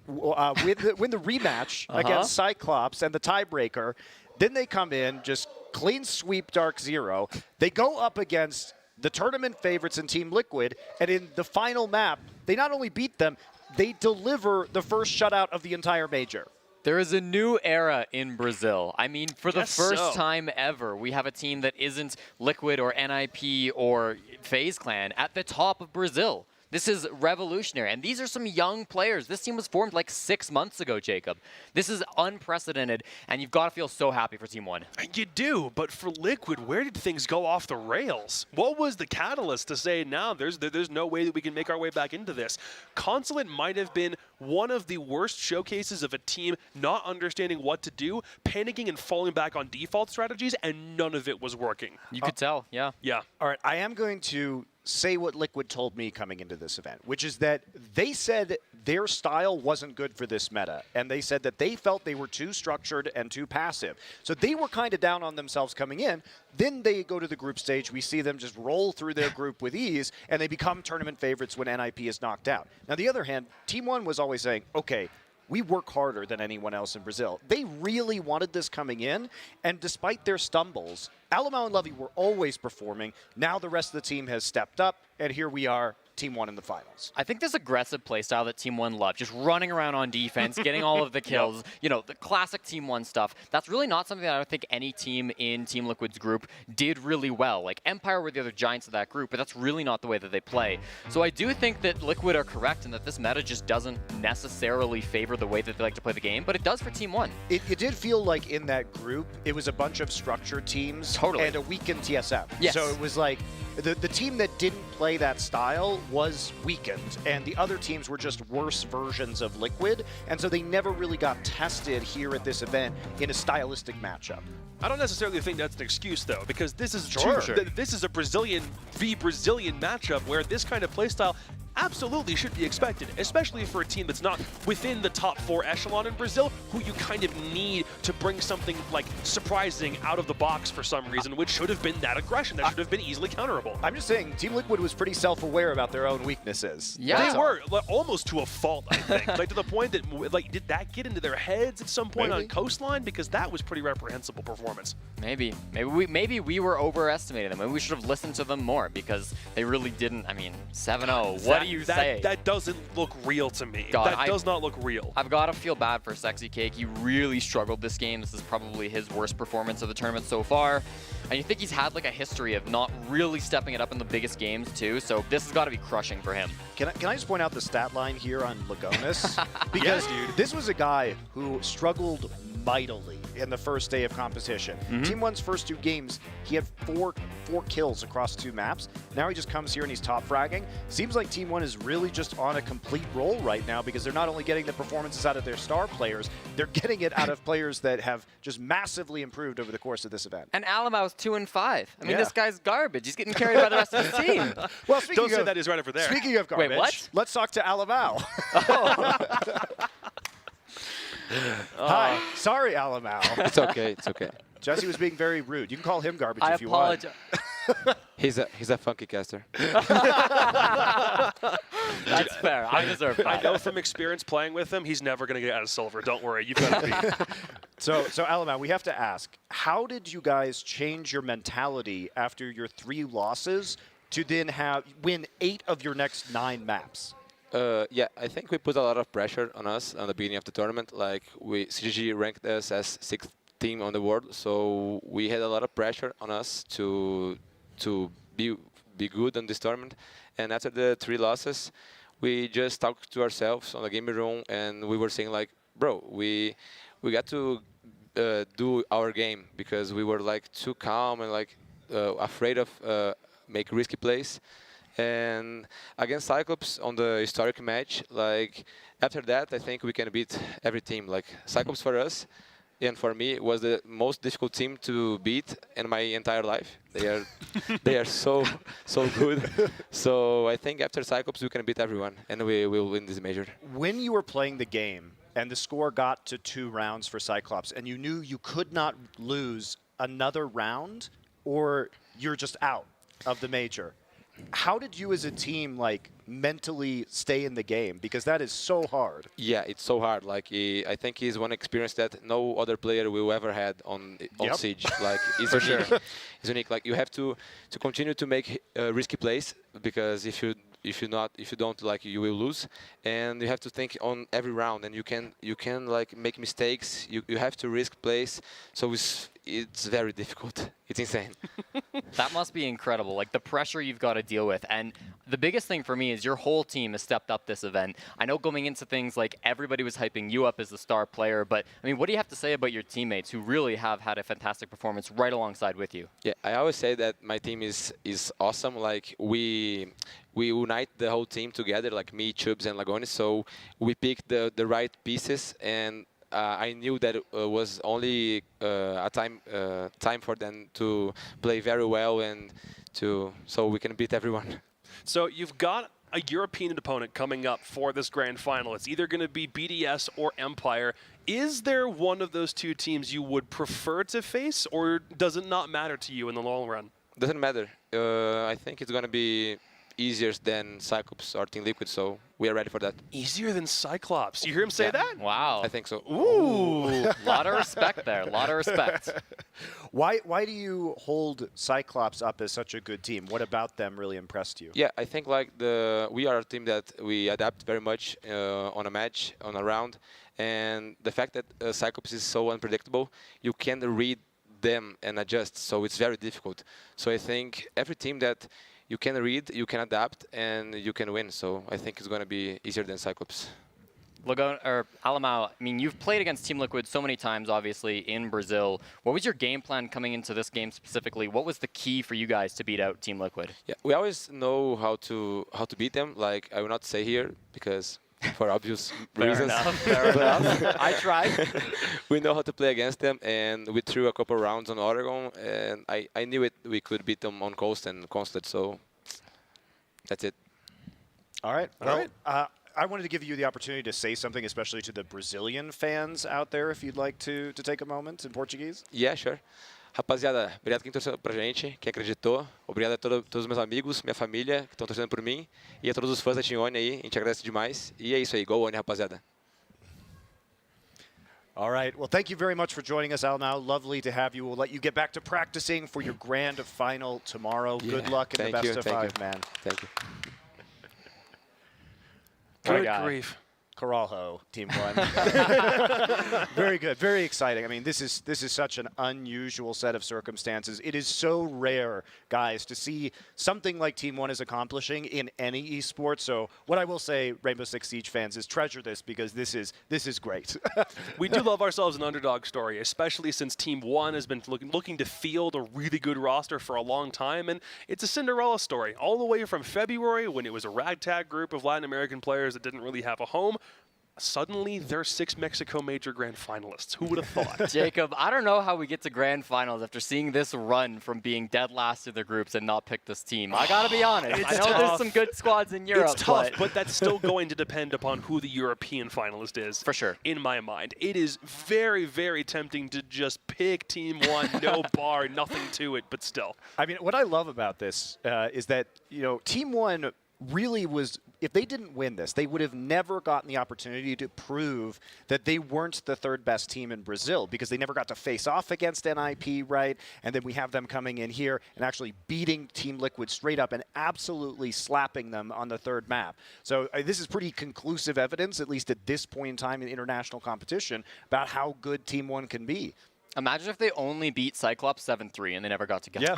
against Cyclops and the tiebreaker. Then they come in, just clean sweep Dark Zero. They go up against the tournament favorites in Team Liquid, and in the final map, they not only beat them, they deliver the first shutout of the entire major. There is a new era in Brazil. I mean, for the first time ever, we have a team that isn't Liquid or NIP or FaZe Clan at the top of Brazil. This is revolutionary. And these are some young players. This team was formed like 6 months ago, Jacob. This is unprecedented, and you've got to feel so happy for Team One. You do, but for Liquid, where did things go off the rails? What was the catalyst to say, now there's no way that we can make our way back into this? Consulate might have been one of the worst showcases of a team not understanding what to do, panicking and falling back on default strategies, and none of it was working. You could tell, yeah. Yeah. All right, I am going to say what Liquid told me coming into this event, which is that they said their style wasn't good for this meta, and they said that they felt they were too structured and too passive. So they were kind of down on themselves coming in. Then they go to the group stage. We see them just roll through their group with ease, and they become tournament favorites when NIP is knocked out. Now, the other hand, Team One was always saying, okay, we work harder than anyone else in Brazil. They really wanted this coming in, and despite their stumbles, Alamau and Lovey were always performing. Now the rest of the team has stepped up, and here we are, Team One in the finals. I think this aggressive playstyle that Team One loved, just running around on defense, getting all of the kills, you know, the classic Team One stuff, that's really not something that I don't think any team in Team Liquid's group did really well. Like, Empire were the other giants of that group, but that's really not the way that they play. So I do think that Liquid are correct in that this meta just doesn't necessarily favor the way that they like to play the game, but it does for Team One. It did feel like in that group, it was a bunch of structured teams and a weakened TSM. Yes. So it was like the team that didn't play that style was weakened, and the other teams were just worse versions of Liquid, and so they never really got tested here at this event in a stylistic matchup. I don't necessarily think that's an excuse, though, because this is this is a Brazilian v Brazilian matchup where this kind of playstyle absolutely should be expected, especially for a team that's not within the top 4 echelon in Brazil, who you kind of need to bring something like surprising out of the box for some reason, which should have been that aggression, that should have been easily counterable. I'm just saying, Team Liquid was pretty self-aware about their own weaknesses. Yeah, they were almost to a fault, I think. Like, to the point that, like, did that get into their heads at some point on Coastline? Because that was pretty reprehensible performance. Maybe we were overestimating them. Maybe we should have listened to them more, because they really didn't. I mean, 7-0. What do you say? That doesn't look real to me. God, that does not look real. I've got to feel bad for Sexy Cake. He really struggled this game. This is probably his worst performance of the tournament so far. And you think he's had like a history of not really stepping it up in the biggest games too. So this has got to be crushing for him. Can I just point out the stat line here on Lagonis? Because this was a guy who struggled mightily in the first day of competition. Team One's first 2 games, he had four kills across 2 maps. Now he just comes here and he's top fragging. Seems like Team One is really just on a complete roll right now, because they're not only getting the performances out of their star players, they're getting it out of players that have just massively improved over the course of this event. And Alamau's 2-5. I mean, this guy's garbage. He's getting carried by the rest of the team. Well, don't say that, he's right over there. Speaking of garbage, wait, what? Let's talk to Alamau. Hi. Sorry, Alamau. It's okay. It's okay. Jesse was being very rude. You can call him garbage I if you want. He's a funky caster. That's fair. I deserve that. I know from experience playing with him, he's never going to get out of silver. Don't worry. You've got to be. So Alamau, we have to ask, how did you guys change your mentality after your 3 losses to then win 8 of your next 9 maps? Yeah, I think we put a lot of pressure on us on the beginning of the tournament. Like, CGG ranked us as 6th team on the world, so we had a lot of pressure on us to be good on this tournament. And after the 3 losses, we just talked to ourselves on the gaming room, and we were saying like, bro, we got to do our game, because we were like too calm and like afraid of make risky plays. And against Cyclops on the historic match, like after that, I think we can beat every team. Like Cyclops for us and for me was the most difficult team to beat in my entire life. They are so good. So I think after Cyclops we can beat everyone, and we will win this major. When you were playing the game and the score got to 2 rounds for Cyclops, and you knew you could not lose another round, or you're just out of the major, how did you as a team like mentally stay in the game? Because that is so hard. Yeah, it's so hard. Like I think he's one experience that no other player will ever had on Siege. Like it's unique. It's unique. Like you have to continue to make risky plays, because if you don't, like, you will lose, and you have to think on every round, and you can like make mistakes. You have to risk plays. So it's very difficult. It's insane. That must be incredible, like the pressure you've got to deal with. And the biggest thing for me is your whole team has stepped up this event. I know going into things like everybody was hyping you up as the star player, but I mean, what do you have to say about your teammates who really have had a fantastic performance right alongside with you? Yeah, I always say that my team is awesome. Like we unite the whole team together, like me, Chubbs, and Lagoni. So we picked the right pieces, and I knew that it was only a time for them to play very well and so we can beat everyone. So you've got a European opponent coming up for this grand final. It's either going to be BDS or Empire. Is there one of those two teams you would prefer to face, or does it not matter to you in the long run? Doesn't matter. I think it's going to be easier than Cyclops or Team Liquid, so we are ready for that. Easier than Cyclops. You hear him say that? Wow. I think so. Ooh, a lot of respect there. A lot of respect. Why do you hold Cyclops up as such a good team? What about them really impressed you? Yeah, I think like we are a team that we adapt very much on a match, on a round, and the fact that Cyclops is so unpredictable, you can read them and adjust, so it's very difficult. So I think every team that you can read, you can adapt, and you can win. So I think it's going to be easier than Cyclops. Alemão, I mean, you've played against Team Liquid so many times, obviously, in Brazil. What was your game plan coming into this game specifically? What was the key for you guys to beat out Team Liquid? Yeah, we always know how to beat them. Like, I will not say here because for obvious reasons. Fair enough. I tried. We know how to play against them, and we threw a couple rounds on Oregon, and I knew we could beat them on Coast and Consulate, so that's it. All right. Well, I wanted to give you the opportunity to say something, especially to the Brazilian fans out there, if you'd like to take a moment in Portuguese. Yeah, sure. Rapaziada, obrigado quem torceu pra gente, quem acreditou. Obrigado a todos os meus amigos, minha família, que estão torcendo por mim. E a todos os fãs da Team One aí, a gente agradece demais. E é isso aí, go One, rapaziada. All right. Well, thank you very much for joining us, Alemão. Lovely to have you. We'll let you get back to practicing for your grand final tomorrow. Yeah. Good luck in the best of five, man. Thank you. Good grief. Coralho, Team One. Very good, very exciting. I mean, this is such an unusual set of circumstances. It is so rare, guys, to see something like Team One is accomplishing in any esports. So what I will say, Rainbow Six Siege fans, is treasure this because this is great. We do love ourselves an underdog story, especially since Team One has been looking to field a really good roster for a long time, and it's a Cinderella story. All the way from February, when it was a ragtag group of Latin American players that didn't really have a home, suddenly they're 6 Mexico Major Grand Finalists. Who would have thought? Jacob, I don't know how we get to Grand Finals after seeing this run from being dead last in the groups and not pick this team. I got to be honest. I know there's some good squads in Europe. It's tough, but that's still going to depend upon who the European finalist is. For sure. In my mind. It is very, very tempting to just pick Team One, no bar, nothing to it, but still. I mean, what I love about this is that, Team One really was, if they didn't win this, they would have never gotten the opportunity to prove that they weren't the third best team in Brazil because they never got to face off against NIP, right? And then we have them coming in here and actually beating Team Liquid straight up and absolutely slapping them on the third map. So this is pretty conclusive evidence, at least at this point in time in international competition, about how good Team One can be. Imagine if they only beat Cyclops 7-3 and they never got to come here.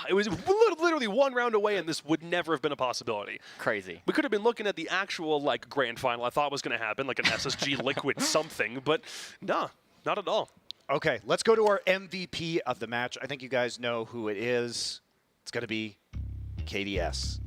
It was literally one round away, and this would never have been a possibility. Crazy. We could have been looking at the actual grand final I thought was going to happen, like an SSG Liquid something, but no, not at all. Okay, let's go to our MVP of the match. I think you guys know who it is. It's going to be KDS.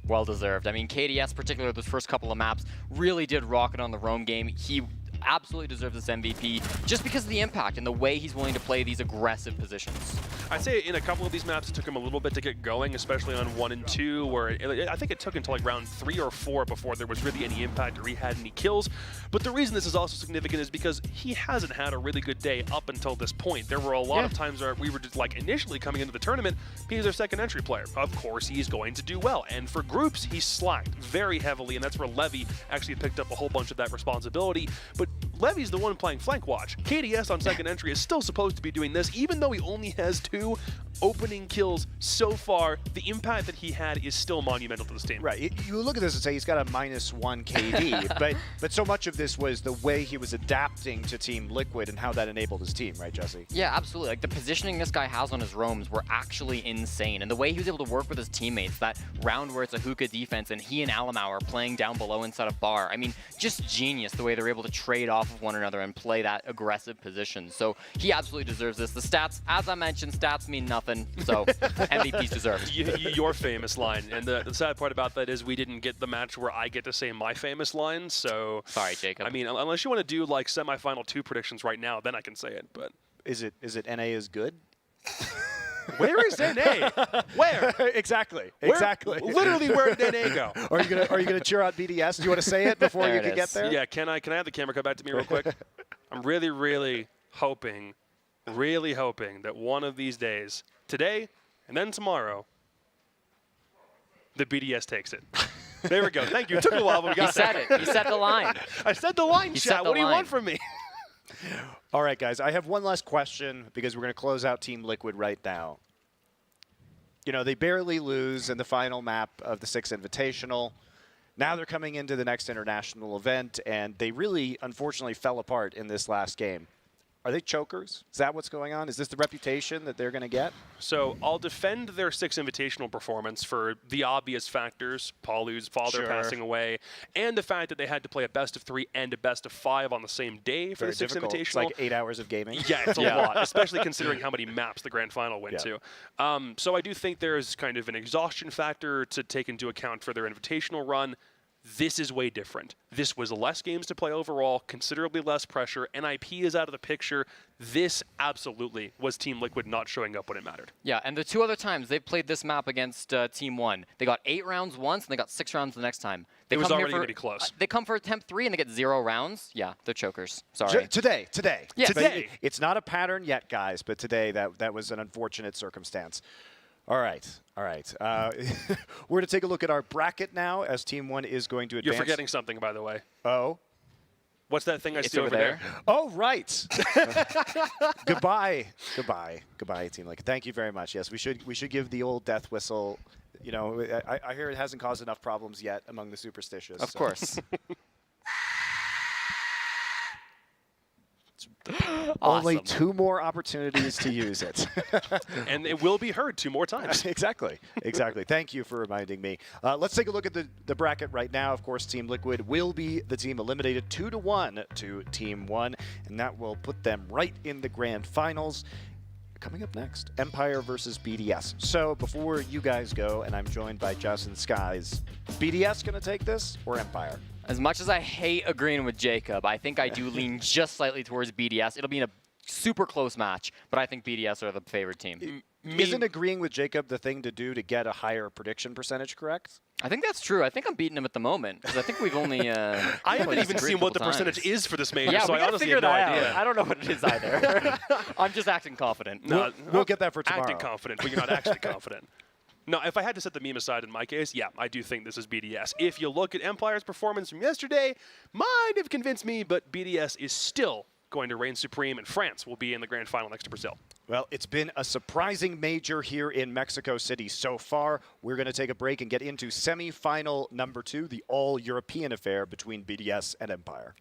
Well deserved. I mean, KDS, particularly those first couple of maps, really did rock it on the roam game. He absolutely deserves this MVP just because of the impact and the way he's willing to play these aggressive positions. I'd say in a couple of these maps it took him a little bit to get going, especially on 1 and 2, where I think it took until like round 3 or 4 before there was really any impact or he had any kills. But the reason this is also significant is because he hasn't had a really good day up until this point. There were a lot of times where we were just like initially coming into the tournament, he's our second entry player. Of course he's going to do well. And for groups, he slacked very heavily, and that's where Levy actually picked up a whole bunch of that responsibility. But Levy's the one playing flank watch. KDS on second entry is still supposed to be doing this, even though he only has 2 opening kills so far. The impact that he had is still monumental to this team. Right. You look at this and say he's got a -1 KD, but so much of this was the way he was adapting to Team Liquid and how that enabled his team, right, Jesse? Yeah, absolutely. Like the positioning this guy has on his roams were actually insane, and the way he was able to work with his teammates, that round where it's a hookah defense and he and Alamau are playing down below inside a bar. I mean, just genius the way they're able to trade off of one another and play that aggressive position. So he absolutely deserves this. The stats, as I mentioned, stats mean nothing. So MVP's deserved. Your famous line, and the sad part about that is we didn't get the match where I get to say my famous line. So sorry, Jacob. I mean, unless you want to do like semifinal 2 predictions right now, then I can say it. But is it NA is good? Where is NA? Where? Exactly. Literally, where did NA go? Are you gonna cheer out BDS? Do you want to say it before you can get there? Yeah. Can I have the camera come back to me real quick? I'm really hoping that one of these days, today and then tomorrow, the BDS takes it. There we go. Thank you. It took a while, but we got there. He said it. He said the line. I said the line, chat. What do you want from me? All right, guys. I have one last question because we're going to close out Team Liquid right now. You know, they barely lose in the final map of the 6th Invitational. Now they're coming into the next international event, and they really, unfortunately, fell apart in this last game. Are they chokers? Is that what's going on? Is this the reputation that they're going to get? So I'll defend their 6th Invitational performance for the obvious factors, Paulu's father passing away, and the fact that they had to play a best-of-3 and a best-of-5 on the same day for the 6th Invitational. It's like 8 hours of gaming. Yeah, it's a lot, especially considering how many maps the Grand Final went to. So I do think there's kind of an exhaustion factor to take into account for their Invitational run. This is way different. This was less games to play overall, considerably less pressure. NIP is out of the picture. This absolutely was Team Liquid not showing up when it mattered. Yeah, and the 2 other times they've played this map against Team 1, they got 8 rounds once, and they got 6 rounds the next time. It was already going to be close. They come for attempt 3, and they get 0 rounds. Yeah, they're chokers. Sorry. Today. Yeah, today. It's not a pattern yet, guys, but today that was an unfortunate circumstance. All right. We're going to take a look at our bracket now as Team 1 is going to advance. You're forgetting something, by the way. Oh? What's that thing I see over there? Oh, right. Goodbye, Team Liquid. Thank you very much. Yes, we should give the old death whistle. You know, I hear it hasn't caused enough problems yet among the superstitious. Of course. Only 2 more opportunities to use it. And it will be heard 2 more times. Exactly. Thank you for reminding me. Let's take a look at the bracket right now. Of course, Team Liquid will be the team eliminated 2-1 to Team 1, and that will put them right in the grand finals. Coming up next, Empire versus BDS. So before you guys go, and I'm joined by Justin Skies, BDS going to take this or Empire? As much as I hate agreeing with Jacob, I think I do lean just slightly towards BDS. It'll be in a super close match, but I think BDS are the favorite team. Isn't agreeing with Jacob the thing to do to get a higher prediction percentage correct? I think that's true. I think I'm beating him at the moment because I think we've only. I haven't even seen what the percentage is for this major, so I honestly have no idea. I don't know what it is either. I'm just acting confident. No, we'll get that for tomorrow. Acting confident, but you're not actually confident. No, if I had to set the meme aside in my case, yeah, I do think this is BDS. If you look at Empire's performance from yesterday, might have convinced me, but BDS is still going to reign supreme, and France will be in the grand final next to Brazil. Well, it's been a surprising major here in Mexico City so far. We're going to take a break and get into semi-final number 2, the all-European affair between BDS and Empire.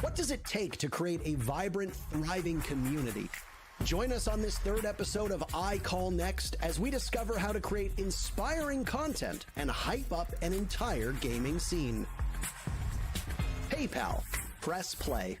What does it take to create a vibrant, thriving community? Join us on this 3rd episode of I Call Next as we discover how to create inspiring content and hype up an entire gaming scene. PayPal. Press play.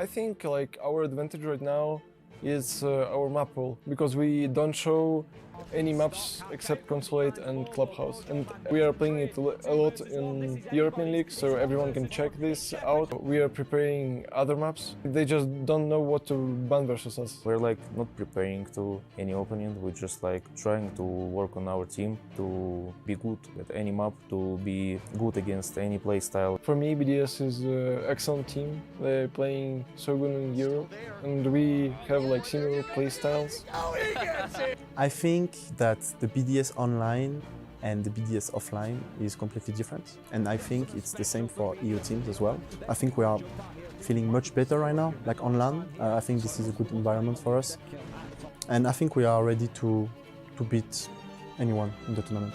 I think like our advantage right now is our map pool, because we don't show any maps except Consulate and Clubhouse, and we are playing it a lot in European League, so everyone can check this out. We are preparing other maps. They just don't know what to ban versus us. We're like not preparing to any opponent. We're just like trying to work on our team to be good at any map, to be good against any playstyle. For me, BDS is an excellent team. They're playing so good in Europe, and we have like similar playstyles. I think that the BDS online and the BDS offline is completely different, and I think it's the same for EU teams as well. I think we are feeling much better right now, like on LAN. I think this is a good environment for us, and I think we are ready to beat anyone in the tournament.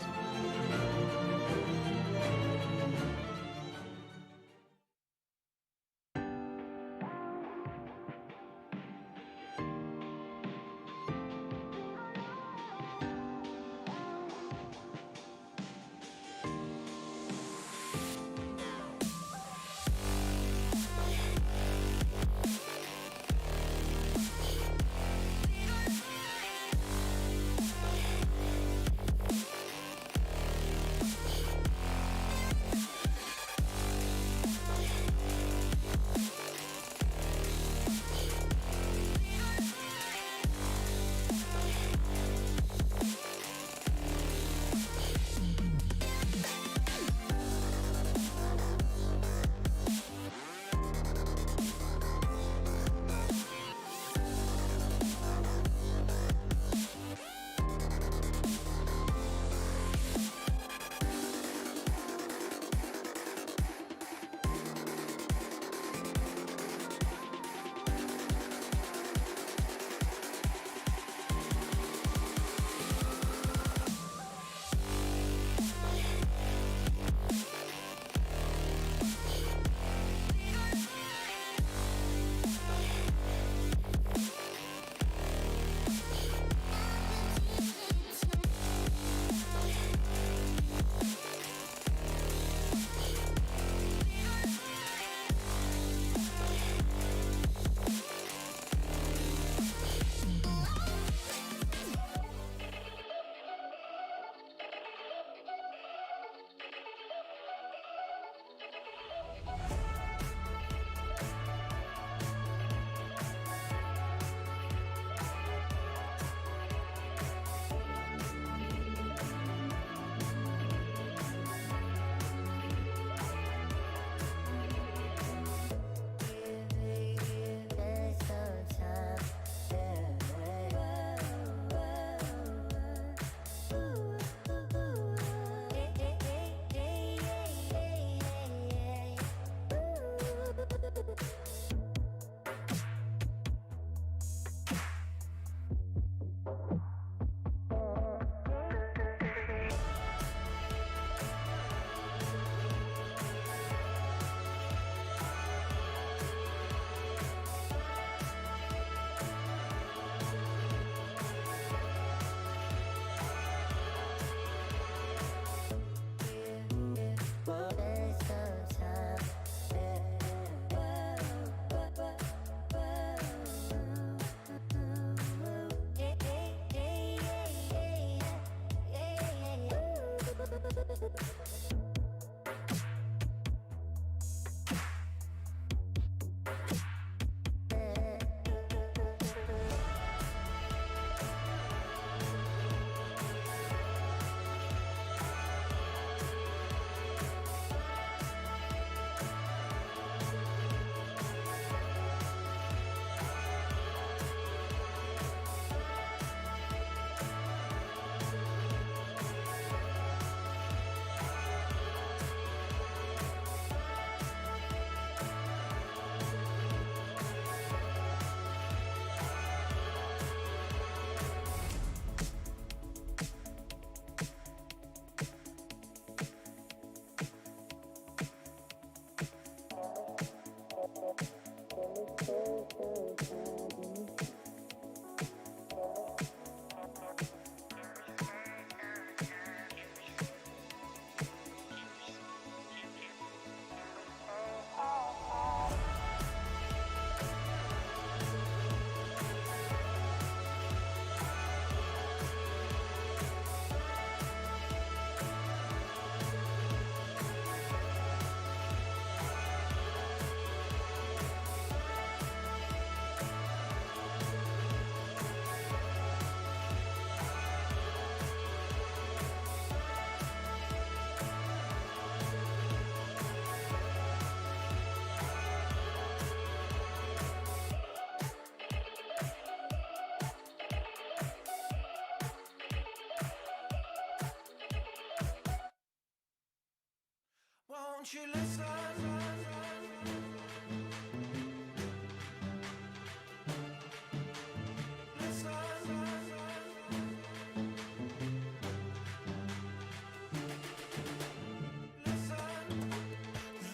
Won't you listen?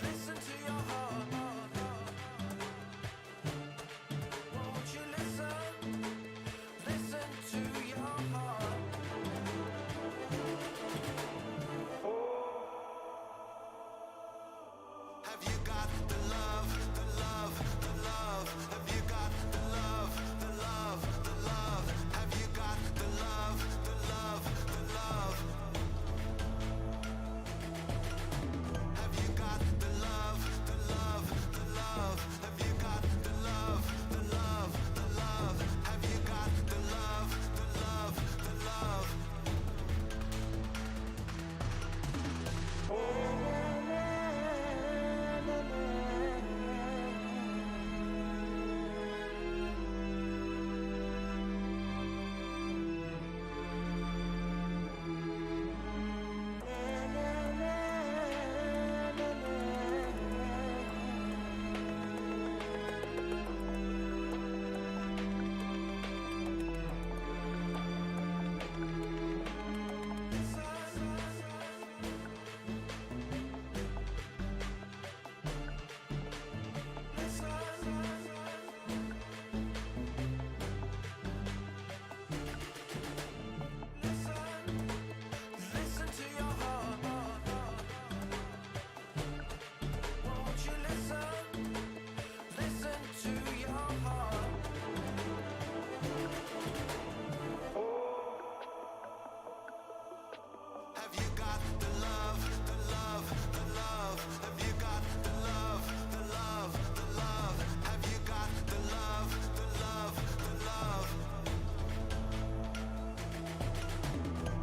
Listen to your heart. Won't you listen? Listen to your heart. Have you got the love, the love, the love? Have you got the love, the love, the love? Have you got the love, the love, the love? Have you got the love, the love, the love? Have you got the love, the love, the love? Have you got the love, the love, the love? Listen to your heart. Won't you listen? Listen to your heart. Have you got the love, the love, the love? Have you got the love, the love, the love? Have you got the love, the love, the love?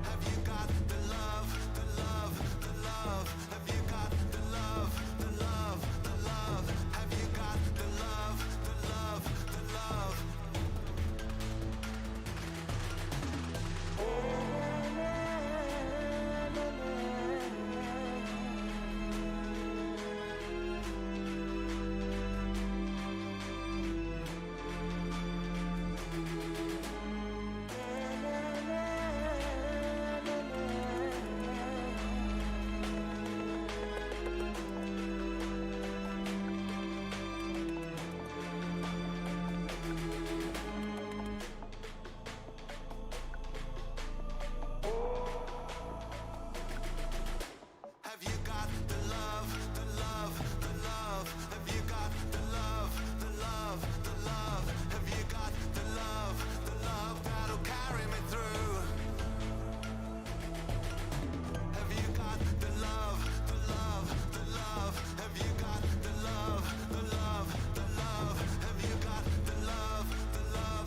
Have you got the love, the love, the love? Have you got the love, the love, the love? Have you got the love, the love, the love? Have you got the love, the love, the love? Have you got the love, the love, the love? Have you got the love that'll carry me through? Have you got the love, the love, the love? Have you got the love, the love, the love? Have you got the love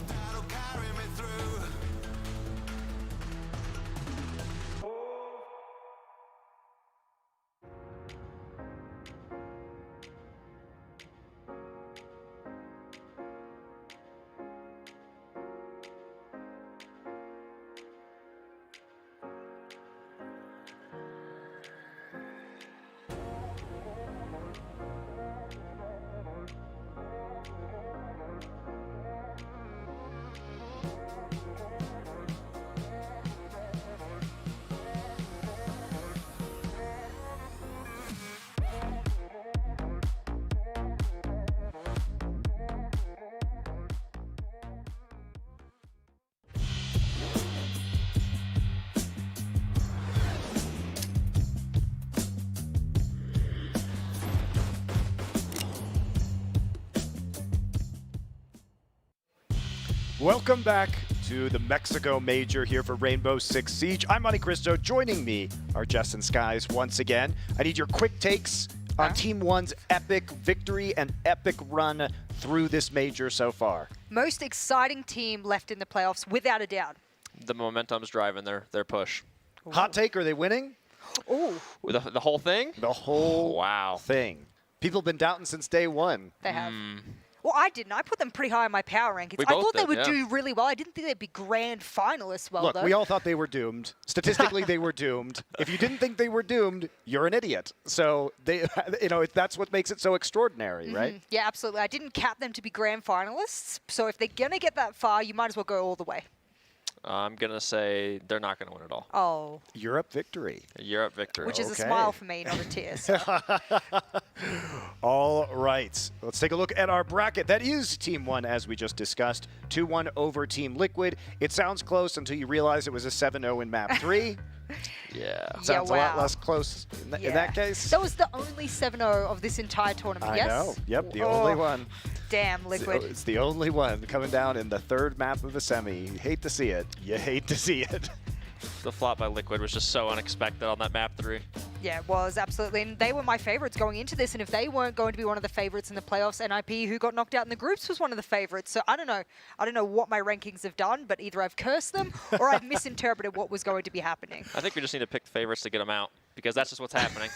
that'll carry me through? Welcome back to the Mexico Major here for Rainbow Six Siege. I'm Monte Cristo. Joining me are Jess and Skies once again. I need your quick takes on Team One's epic victory and epic run through this major so far. Most exciting team left in the playoffs, without a doubt. The momentum's driving their push. Hot take, are they winning? Ooh. The whole thing? The whole wow thing. People have been doubting since day one. They have. Well, I didn't. I put them pretty high on my power rankings. We I both thought they did, would yeah. do really well. I didn't think they'd be grand finalists well, Look, though. we all thought they were doomed. Statistically, they were doomed. If you didn't think they were doomed, you're an idiot. So they, that's what makes it so extraordinary, right? Yeah, absolutely. I didn't cap them to be grand finalists. So if they're going to get that far, you might as well go all the way. I'm going to say they're not going to win it all. Oh. Europe victory. Europe victory. Which is a smile for me, not a tear. So. All right. Let's take a look at our bracket. That is Team 1, as we just discussed. 2-1 over Team Liquid. It sounds close until you realize it was a 7-0 in Map 3. Yeah. Sounds a lot wow. less close in that case. That was the only 7-0 of this entire tournament, I yes? know. Yep, the only one. Damn, Liquid. It's the only one coming down in the third map of a semi. You hate to see it. You hate to see it. The flop by Liquid was just so unexpected on that map 3. Yeah, it was, absolutely. And they were my favorites going into this. And if they weren't going to be one of the favorites in the playoffs, NIP, who got knocked out in the groups, was one of the favorites. So I don't know. I don't know what my rankings have done, but either I've cursed them or I've misinterpreted what was going to be happening. I think we just need to pick the favorites to get them out because that's just what's happening.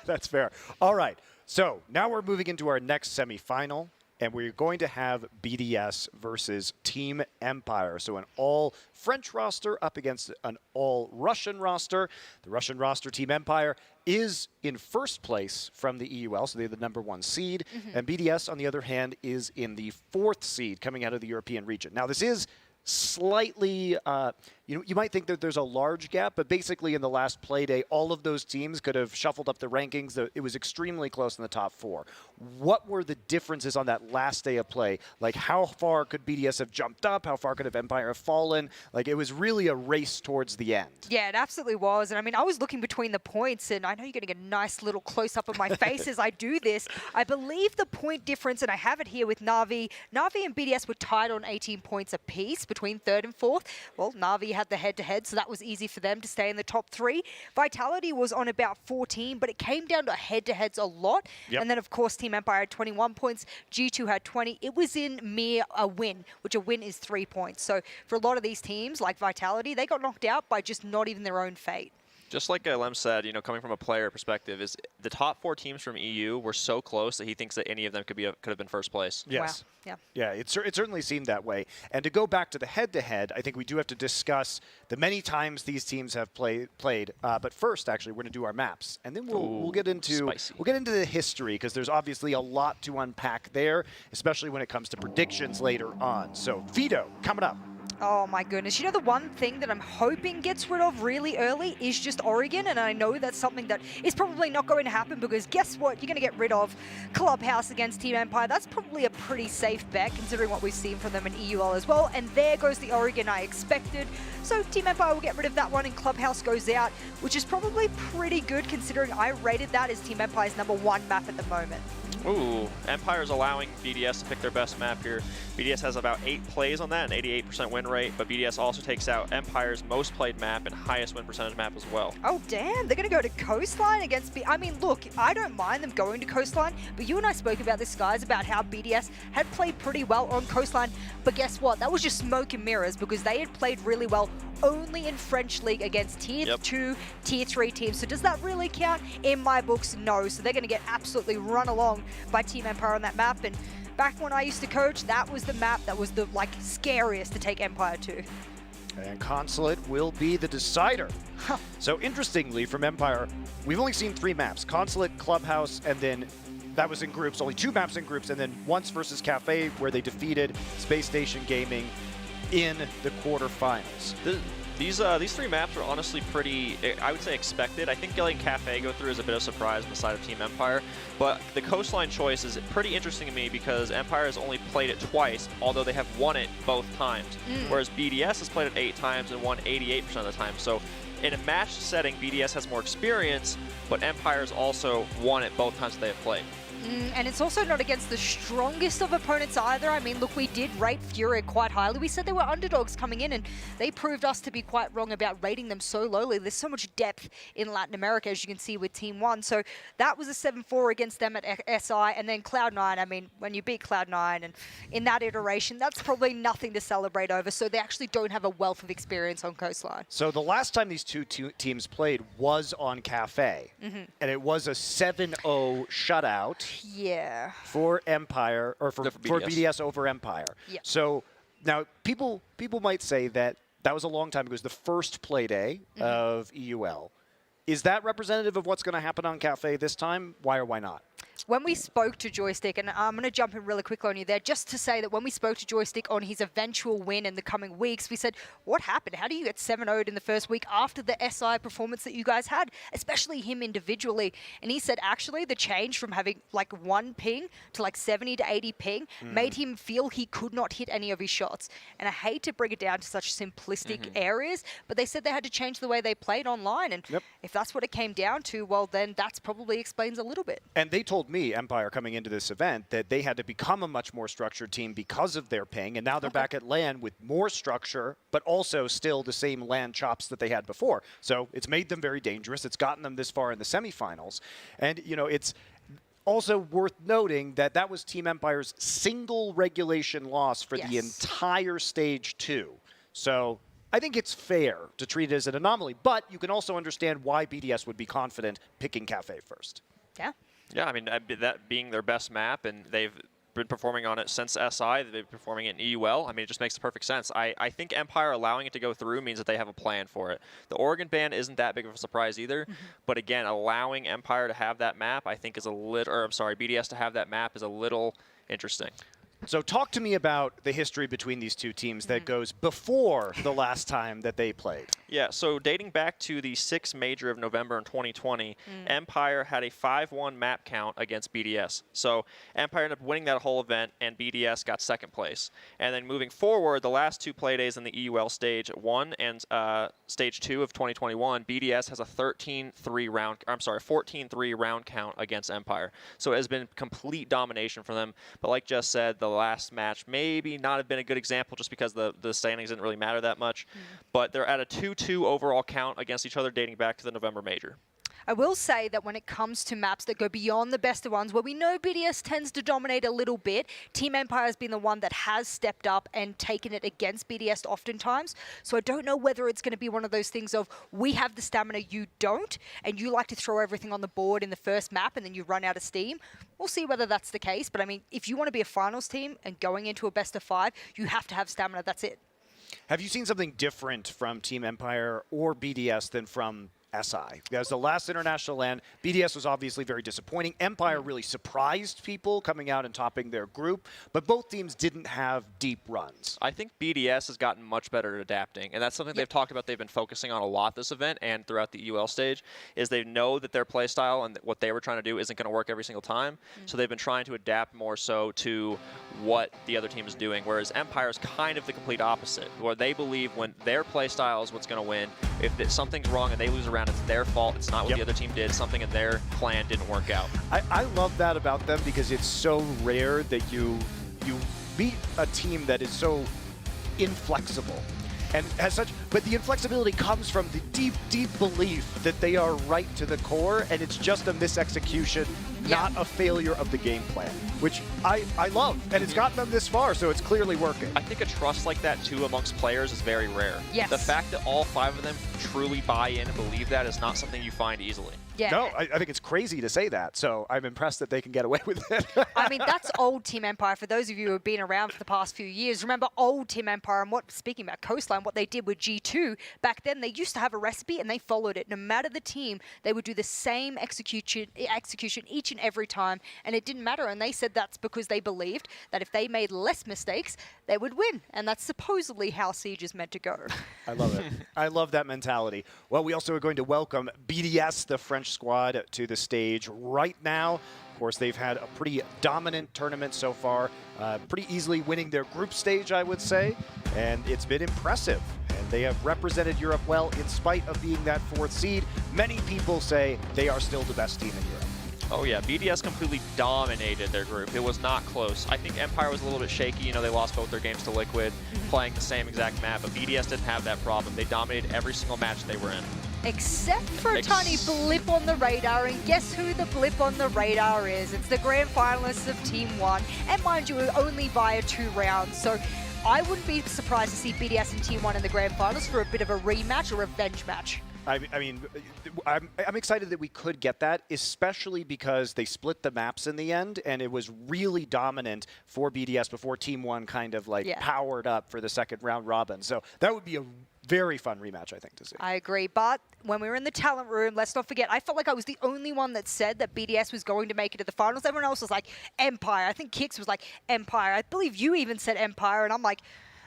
That's fair. All right. So now we're moving into our next semifinal. And we're going to have BDS versus Team Empire. So an all-French roster up against an all-Russian roster. The Russian roster, Team Empire, is in first place from the EUL, so they're the #1 seed. And BDS, on the other hand, is in the 4th seed coming out of the European region. Now, this is slightly, you might think that there's a large gap, but basically in the last play day, all of those teams could have shuffled up the rankings. It was extremely close in the top 4. What were the differences on that last day of play? Like, how far could BDS have jumped up? How far could have Empire have fallen? Like, it was really a race towards the end. Yeah, it absolutely was. And I mean, I was looking between the points, and I know you're getting a nice little close-up of my face as I do this. I believe the point difference, and I have it here with Na'Vi. Na'Vi and BDS were tied on 18 points apiece between 3rd and 4th. Well, Na'Vi had the head-to-head, so that was easy for them to stay in the top 3. Vitality was on about 14, but it came down to head-to-heads a lot. Yep. And then, of course, Team Empire had 21 points. G2 had 20. It was in mere a win, which a win is 3 points. So for a lot of these teams, like Vitality, they got knocked out by just not even their own fate. Just like Lem said, coming from a player perspective, is the top 4 teams from EU were so close that he thinks that any of them could have been first place. Yes. Wow. Yeah, it certainly seemed that way. And to go back to the head-to-head, I think we do have to discuss the many times these teams have played. But first, actually, we're going to do our maps, and then we'll get into the history, because there's obviously a lot to unpack there, especially when it comes to predictions later on. So, Vito, coming up. Oh my goodness. The one thing that I'm hoping gets rid of really early is just Oregon, and I know that's something that is probably not going to happen because guess what? You're going to get rid of Clubhouse against Team Empire. That's probably a pretty safe bet considering what we've seen from them in EUL as well, and there goes the Oregon I expected. So Team Empire will get rid of that one and Clubhouse goes out, which is probably pretty good considering I rated that as Team Empire's #1 map at the moment. Ooh, Empire's allowing BDS to pick their best map here. BDS has about 8 plays on that, an 88% win rate, but BDS also takes out Empire's most played map and highest win percentage map as well. Oh, damn. They're going to go to Coastline against I mean, look, I don't mind them going to Coastline, but you and I spoke about this, guys, about how BDS had played pretty well on Coastline, but guess what? That was just smoke and mirrors because they had played really well only in French League against Tier 2, Tier 3 teams. So does that really count? In my books, no. So they're going to get absolutely run along by Team Empire on that map. And back when I used to coach, that was the map that was the scariest to take Empire to. And Consulate will be the decider. So interestingly, from Empire, we've only seen 3 maps. Consulate, Clubhouse, and then that was in groups. Only 2 maps in groups, and then once versus Cafe, where they defeated Space Station Gaming in the quarterfinals. These 3 maps are honestly pretty, I would say, expected. I think letting Cafe go through is a bit of a surprise on the side of Team Empire, but the Coastline choice is pretty interesting to me because Empire has only played it twice, although they have won it both times, whereas BDS has played it 8 times and won 88% of the time. So in a match setting, BDS has more experience, but Empire's also won it both times that they have played. And it's also not against the strongest of opponents either. I mean, look, we did rate Furia quite highly. We said they were underdogs coming in, and they proved us to be quite wrong about rating them so lowly. There's so much depth in Latin America, as you can see with Team 1. So that was a 7-4 against them at SI. And then Cloud9, I mean, when you beat Cloud9 and in that iteration, that's probably nothing to celebrate over. So they actually don't have a wealth of experience on Coastline. So the last time these two teams played was on Cafe, and it was a 7-0 shutout. Yeah. For Empire, or for BDS. BDS over Empire. Yeah. So now people might say that was a long time ago. It was the first play day of EUL. Is that representative of what's going to happen on Cafe this time? Why or why not? When we spoke to Joystick, and I'm going to jump in really quickly on you there, just to say that when we spoke to Joystick on his eventual win in the coming weeks, we said, what happened? How do you get 7-0'd in the first week after the SI performance that you guys had, especially him individually? And he said, actually, the change from having like 1 ping to like 70 to 80 ping made him feel he could not hit any of his shots. And I hate to bring it down to such simplistic areas, but they said they had to change the way they played online. And if that's what it came down to, well, then that's probably explains a little bit. And they told me, Empire, coming into this event, that they had to become a much more structured team because of their ping, and now they're back at LAN with more structure, but also still the same LAN chops that they had before. So it's made them very dangerous. It's gotten them this far in the semifinals. And, you know, it's also worth noting that that was Team Empire's single regulation loss for the entire Stage 2. So I think it's fair to treat it as an anomaly, but you can also understand why BDS would be confident picking Cafe first. Yeah. Yeah, I mean, that being their best map, and they've been performing on it since SI, they've been performing it in EUL. I mean, it just makes perfect sense. I think Empire allowing it to go through means that they have a plan for it. The Oregon ban isn't that big of a surprise either, but again, allowing Empire to have that map, I think is a little, or I'm sorry, BDS to have that map is a little interesting. So talk to me about the history between these two teams that goes before the last time that they played. Yeah, so dating back to the 6th major of November in 2020, Empire had a 5-1 map count against BDS. So Empire ended up winning that whole event, and BDS got 2nd place. And then moving forward, the last 2 play days in the EUL Stage 1 and Stage 2 of 2021, BDS has a 14-3 round count against Empire. So it has been complete domination for them. But like Jess said, the last match maybe not have been a good example just because the standings didn't really matter that much. But they're at a 2-2 overall count against each other dating back to the November major. I will say that when it comes to maps that go beyond the best of ones, where we know BDS tends to dominate a little bit, Team Empire has been the one that has stepped up and taken it against BDS oftentimes. So I don't know whether it's going to be one of those things of, we have the stamina, you don't, and you like to throw everything on the board in the first map and then you run out of steam. We'll see whether that's the case. But I mean, if you want to be a finals team and going into a best of 5, you have to have stamina. That's it. Have you seen something different from Team Empire or BDS than from SI? Because the last international LAN, BDS was obviously very disappointing. Empire really surprised people coming out and topping their group, but both teams didn't have deep runs. I think BDS has gotten much better at adapting, and that's something they've talked about. They've been focusing on a lot this event and throughout the UL stage, is they know that their play style and what they were trying to do isn't going to work every single time, so they've been trying to adapt more so to what the other team is doing, whereas Empire is kind of the complete opposite, where they believe when their play style is what's going to win. If something's wrong and they lose a round, it's their fault. It's not what the other team did. Something in their plan didn't work out. I love that about them because it's so rare that you meet a team that is so inflexible and has such, but the inflexibility comes from the deep, deep belief that they are right to the core, and it's just a misexecution, not a failure of the game plan, which I love, and it's gotten them this far, so it's clearly working. I think a trust like that, too, amongst players is very rare. Yes. The fact that all 5 of them truly buy in and believe that is not something you find easily. Yeah. No, I think it's crazy to say that, so I'm impressed that they can get away with it. I mean, that's old Team Empire. For those of you who have been around for the past few years, remember old Team Empire and speaking about Coastline, what they did with G2, back then they used to have a recipe and they followed it. No matter the team, they would do the same execution each and every time, and it didn't matter. And they said that's because they believed that if they made less mistakes, they would win. And that's supposedly how Siege is meant to go. I love it. I love that mentality. Well, we also are going to welcome BDS, the French squad, to the stage right now. Of course, they've had a pretty dominant tournament so far, pretty easily winning their group stage, I would say, and it's been impressive. And they have represented Europe well in spite of being that 4th seed. Many people say they are still the best team in Europe. Oh yeah, BDS completely dominated their group. It was not close. I think Empire was a little bit shaky. You know, they lost both their games to Liquid, playing the same exact map, but BDS didn't have that problem. They dominated every single match they were in. Except for a tiny blip on the radar, and guess who the blip on the radar is? It's the grand finalists of Team 1, and mind you, only via 2 rounds, so I wouldn't be surprised to see BDS and Team 1 in the grand finals for a bit of a rematch or revenge match. I mean, I'm excited that we could get that, especially because they split the maps in the end, and it was really dominant for BDS before Team One kind of like powered up for the second round robin. So that would be a very fun rematch, I think, to see. I agree, but when we were in the talent room, let's not forget, I felt like I was the only one that said that BDS was going to make it to the finals. Everyone else was like, Empire. I think Kix was like, Empire. I believe you even said Empire, and I'm like,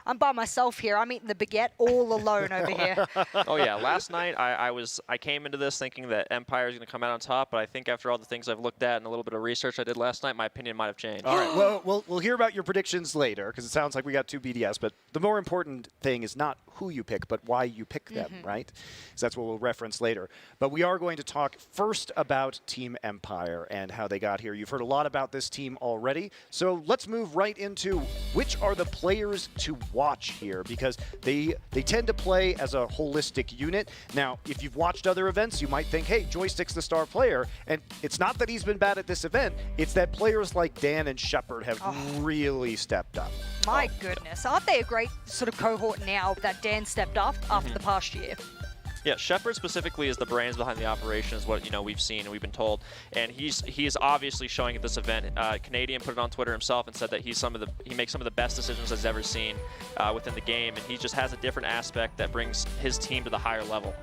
I'm by myself here. I'm eating the baguette all alone over here. Oh yeah, last night I came into this thinking that Empire is going to come out on top, but I think after all the things I've looked at and a little bit of research I did last night, my opinion might have changed. All right, well, we'll hear about your predictions later because it sounds like we got 2 BDS, but the more important thing is not who you pick, but why you pick them, right? So that's what we'll reference later. But we are going to talk first about Team Empire and how they got here. You've heard a lot about this team already, so let's move right into which are the players to watch here, because they tend to play as a holistic unit. Now, if you've watched other events, you might think, hey, Joystick's the star player, and it's not that he's been bad at this event, it's that players like Dan and Shepard have really stepped up. My goodness, aren't they a great sort of cohort now that Dan stepped up after the past year? Yeah, Shepard specifically is the brains behind the operation, is what we've seen and we've been told, and he is obviously showing at this event. Canadian put it on Twitter himself and said that he makes some of the best decisions he's ever seen within the game, and he just has a different aspect that brings his team to the higher level.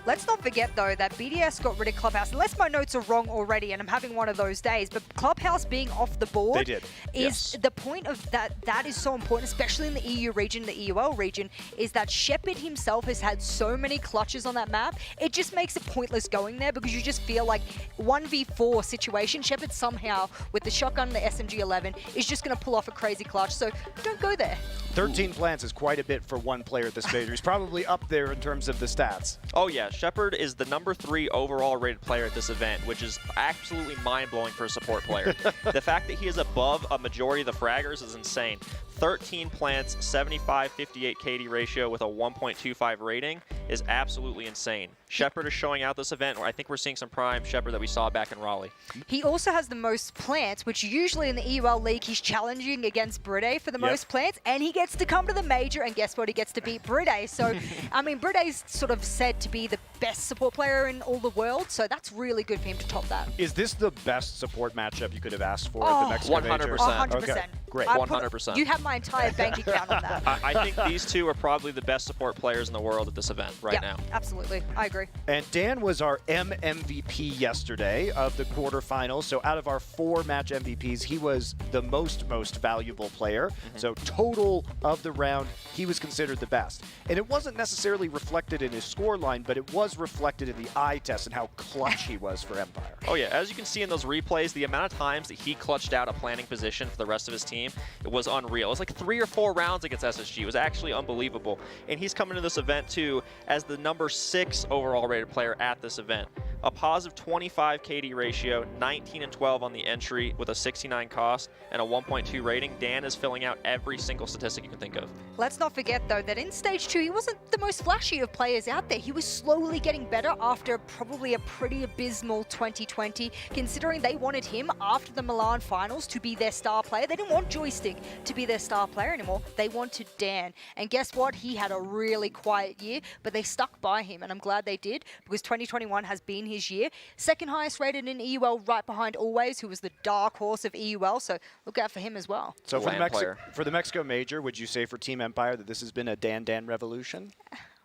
Let's not forget, though, that BDS got rid of Clubhouse. Unless my notes are wrong already, and I'm having one of those days, but Clubhouse being off the board is the point of that. That is so important, especially in the EU region, the EUL region, is that Shepard himself has had so many clutches on that map. It just makes it pointless going there because you just feel like 1v4 situation. Shepard somehow, with the shotgun and the SMG-11, is just going to pull off a crazy clutch, so don't go there. 13 plants is quite a bit for one player at this major. He's probably up there in terms of the stats. Oh yeah, Shepard is the #3 overall rated player at this event, which is absolutely mind-blowing for a support player. The fact that he is above a majority of the fraggers is insane. 13 plants, 75-58 KD ratio with a 1.25 rating is absolutely insane. Shepard is showing out this event, where I think we're seeing some prime Shepard that we saw back in Raleigh. He also has the most plants, which usually in the EUL League he's challenging against Bride for the most plants, and he gets to come to the major, and guess what? He gets to beat Bride. So, I mean, Bride's sort of said to be the best support player in all the world, so that's really good for him to top that. Is this the best support matchup you could have asked for at the Mexico 100%. Major? 100%. Okay, great. 100%. You have my entire bank account on that. I think these two are probably the best support players in the world at this event right now. Absolutely. I agree. And Dan was our MVP yesterday of the quarterfinals. So out of our 4 match MVPs, he was the most valuable player. So total of the round, he was considered the best. And it wasn't necessarily reflected in his score line, but it was reflected in the eye test and how clutch he was for Empire. Oh yeah, as you can see in those replays, the amount of times that he clutched out a planning position for the rest of his team, it was unreal. It was like 3 or 4 rounds against SSG. It was actually unbelievable. And he's coming to this event too as the #6 overall rated player at this event. A positive 25 KD ratio, 19 and 12 on the entry with a 69 cost and a 1.2 rating. Dan is filling out every single statistic you can think of. Let's not forget, though, that in Stage 2, he wasn't the most flashy of players out there. He was slowly getting better after probably a pretty abysmal 2020, considering they wanted him after the Milan finals to be their star player. They didn't want Joystick to be their star player anymore. They wanted Dan. And guess what? He had a really quiet year, but they stuck by him, and I'm glad they did, because 2021 has been his year. Second highest rated in EUL, right behind Always, who was the dark horse of EUL, so look out for him as well. So for the Mexico Major, would you say for Team Empire that this has been a Dan revolution?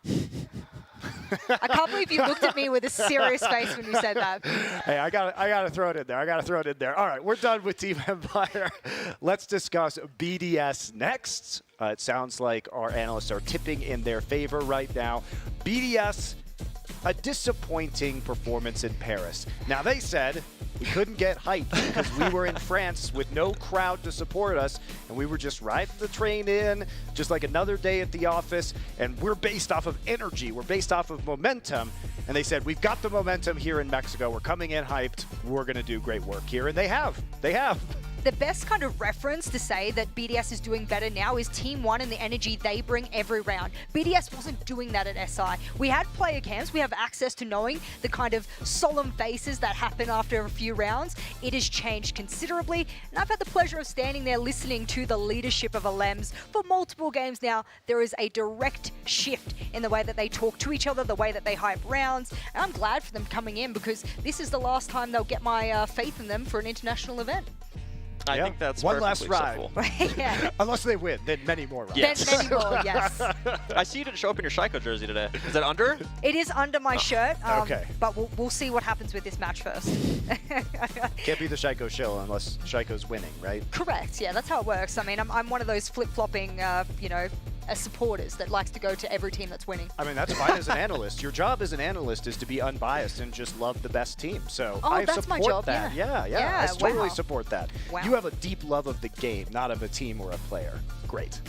I can't believe you looked at me with a serious face when you said that. Hey, I gotta throw it in there. All right, we're done with Team Empire. Let's discuss BDS next. It sounds like our analysts are tipping in their favor right now. BDS, a disappointing performance in Paris. Now, they said we couldn't get hyped because we were in France with no crowd to support us, and we were just riding the train in, just like another day at the office, and we're based off of energy. We're based off of momentum. And they said, we've got the momentum here in Mexico. We're coming in hyped. We're going to do great work here. And they have. the best kind of reference to say that BDS is doing better now is Team 1 and the energy they bring every round. BDS wasn't doing that at SI. We had player cams, we have access to knowing the kind of solemn faces that happen after a few rounds. It has changed considerably, and I've had the pleasure of standing there listening to the leadership of Alems for multiple games now. There is a direct shift in the way that they talk to each other, the way that they hype rounds, and I'm glad for them coming in because this is the last time they'll get my faith in them for an international event. I think that's one last perfectly ride. acceptable. Unless they win, then many more rides. Yes. Then many more, yes. I see you didn't show up in your Shaiko jersey today. Is that under? It is under my shirt, Okay. but we'll see what happens with this match first. Can't be the Shaiko shill unless Shaiko's winning, right? Correct, yeah, that's how it works. I mean, I'm one of those flip-flopping, supporters that likes to go to every team that's winning. I mean, that's fine as an analyst. Your job as an analyst is to be unbiased and just love the best team. So Oh, I that's support my job, that. yeah. Yeah, I totally wow. support that. Wow. You have a deep love of the game, not of a team or a player. Great.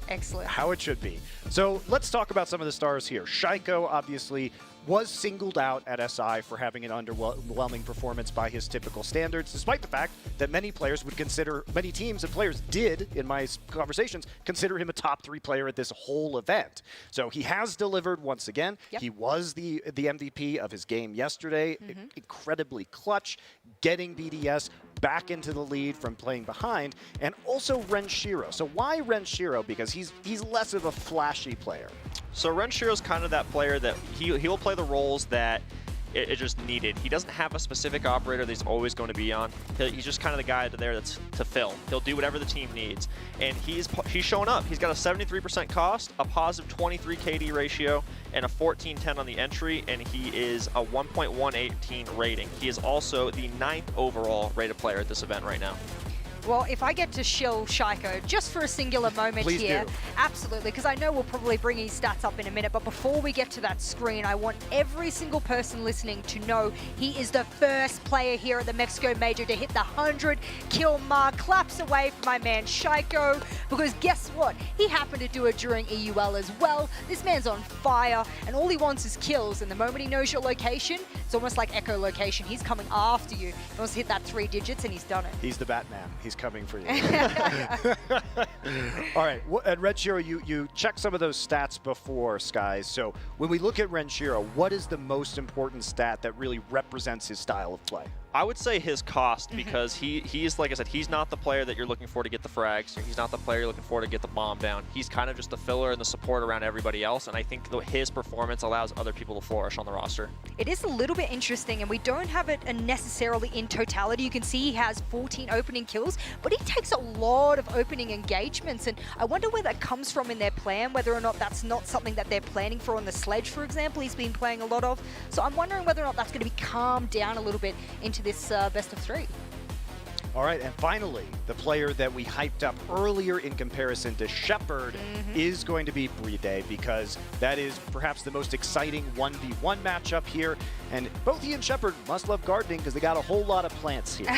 Excellent. How it should be. So let's talk about some of the stars here. Shaiko, obviously, was singled out at SI for having an underwhelming performance by his typical standards, despite the fact that many players would consider, many teams and players did, in my conversations, consider him a top 3 player at this whole event. So he has delivered once again. Yep. He was the MVP of his game yesterday. Incredibly clutch, getting BDS back into the lead from playing behind, and also Renshiro. So why Renshiro? Because he's less of a flashy player. So Renshiro's kind of that player that he'll play the roles that it just needed. He doesn't have a specific operator that he's always going to be on. He's just kind of the guy there that's to fill. He'll do whatever the team needs. And he's shown up. He's got a 73% cost, a positive 23 KD ratio, and a 1410 on the entry, and he is a 1.118 rating. He is also the 9th overall rated player at this event right now. Well, if I get to shill Shaiko just for a singular moment Please here, do. absolutely, because I know we'll probably bring his stats up in a minute, but before we get to that screen, I want every single person listening to know he is the first player here at the Mexico Major to hit the 100 kill mark. Claps away for my man Shaiko, because guess what? He happened to do it during EUL as well. This man's on fire, and all he wants is kills, and the moment he knows your location, it's almost like echolocation. He's coming after you. He wants to hit that 3 digits, and he's done it. He's the Batman. He's coming for you. All right, and Renshiro, you checked some of those stats before, Skies. So when we look at Renshiro, what is the most important stat that really represents his style of play? I would say his cost, because he's, like I said, he's not the player that you're looking for to get the frags. He's not the player you're looking for to get the bomb down. He's kind of just the filler and the support around everybody else, and I think his performance allows other people to flourish on the roster. It is a little bit interesting, and we don't have it necessarily in totality. You can see he has 14 opening kills, but he takes a lot of opening engagements, and I wonder where that comes from in their plan, whether or not that's not something that they're planning for on the sledge, for example, he's been playing a lot of. So I'm wondering whether or not that's going to be calmed down a little bit into this best of 3. All right, and finally, the player that we hyped up earlier in comparison to Shepard is going to be Bride, because that is perhaps the most exciting 1v1 matchup here. And both he and Shepard must love gardening because they got a whole lot of plants here.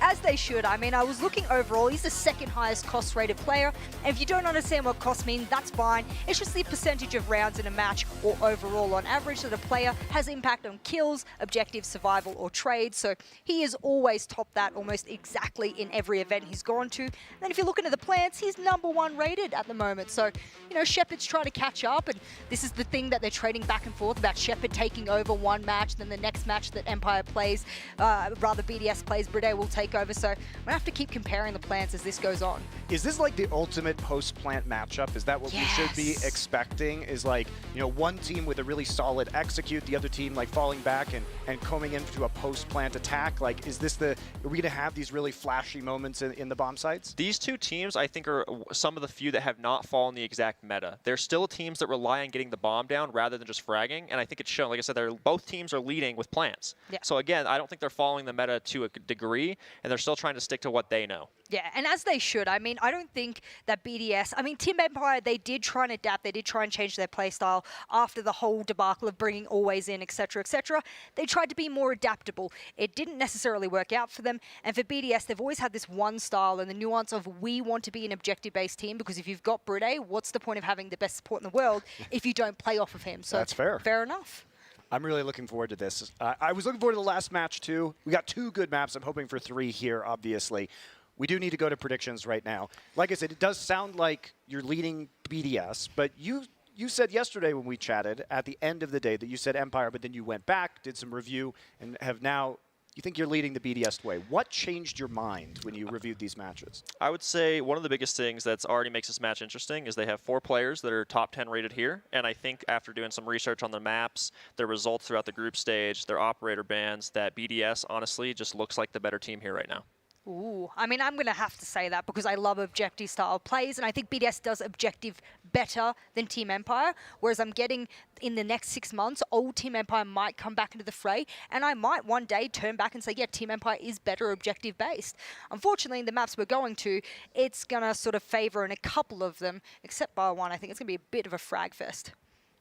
As they should. I mean, I was looking overall, he's the 2nd highest cost rated player. And if you don't understand what costs mean, that's fine. It's just the percentage of rounds in a match or overall on average that a player has impact on kills, objectives, survival, or trades. So he has always topped that almost exactly in every event he's gone to. And then if you're looking at the plants, he's #1 rated at the moment. So, you know, Shepard's trying to catch up, and this is the thing that they're trading back and forth about Shepard taking over one match, then the next match that Empire plays, rather BDS plays, Bride will take over. So we're gonna have to keep comparing the plants as this goes on. Is this like the ultimate post-plant matchup? Is that what we should be expecting? Is like, you know, one team with a really solid execute, the other team like falling back and coming into a post-plant attack? Like, is this are we gonna have these really flashy moments in the bomb sites? These two teams, I think, are some of the few that have not fallen the exact meta. They're still teams that rely on getting the bomb down rather than just fragging, and I think it's shown. Like I said, both teams are leading with plants. Yeah. So again, I don't think they're following the meta to a degree, and they're still trying to stick to what they know. Yeah, and as they should. I mean, I don't think that BDS... I mean, Team Empire, they did try and adapt. They did try and change their playstyle after the whole debacle of bringing Always in, etc., etc. They tried to be more adaptable. It didn't necessarily work out for them. And for BDS, they've always had this one style and the nuance of we want to be an objective-based team, because if you've got Bride, what's the point of having the best support in the world if you don't play off of him? So that's fair. Fair enough. I'm really looking forward to this. I was looking forward to the last match, too. We got 2 good maps. I'm hoping for 3 here, obviously. We do need to go to predictions right now. Like I said, it does sound like you're leading BDS, but you said yesterday when we chatted, at the end of the day, that you said Empire, but then you went back, did some review, and have now, you think you're leading the BDS way. What changed your mind when you reviewed these matches? I would say one of the biggest things that's already makes this match interesting is they have 4 players that are top 10 rated here. And I think after doing some research on the maps, their results throughout the group stage, their operator bans, that BDS honestly just looks like the better team here right now. Ooh, I mean, I'm going to have to say that because I love objective style plays, and I think BDS does objective better than Team Empire, whereas I'm getting in the next 6 months, old Team Empire might come back into the fray, and I might one day turn back and say, yeah, Team Empire is better objective based. Unfortunately, in the maps we're going to, it's going to sort of favor in a couple of them, except bar one. I think it's going to be a bit of a frag fest.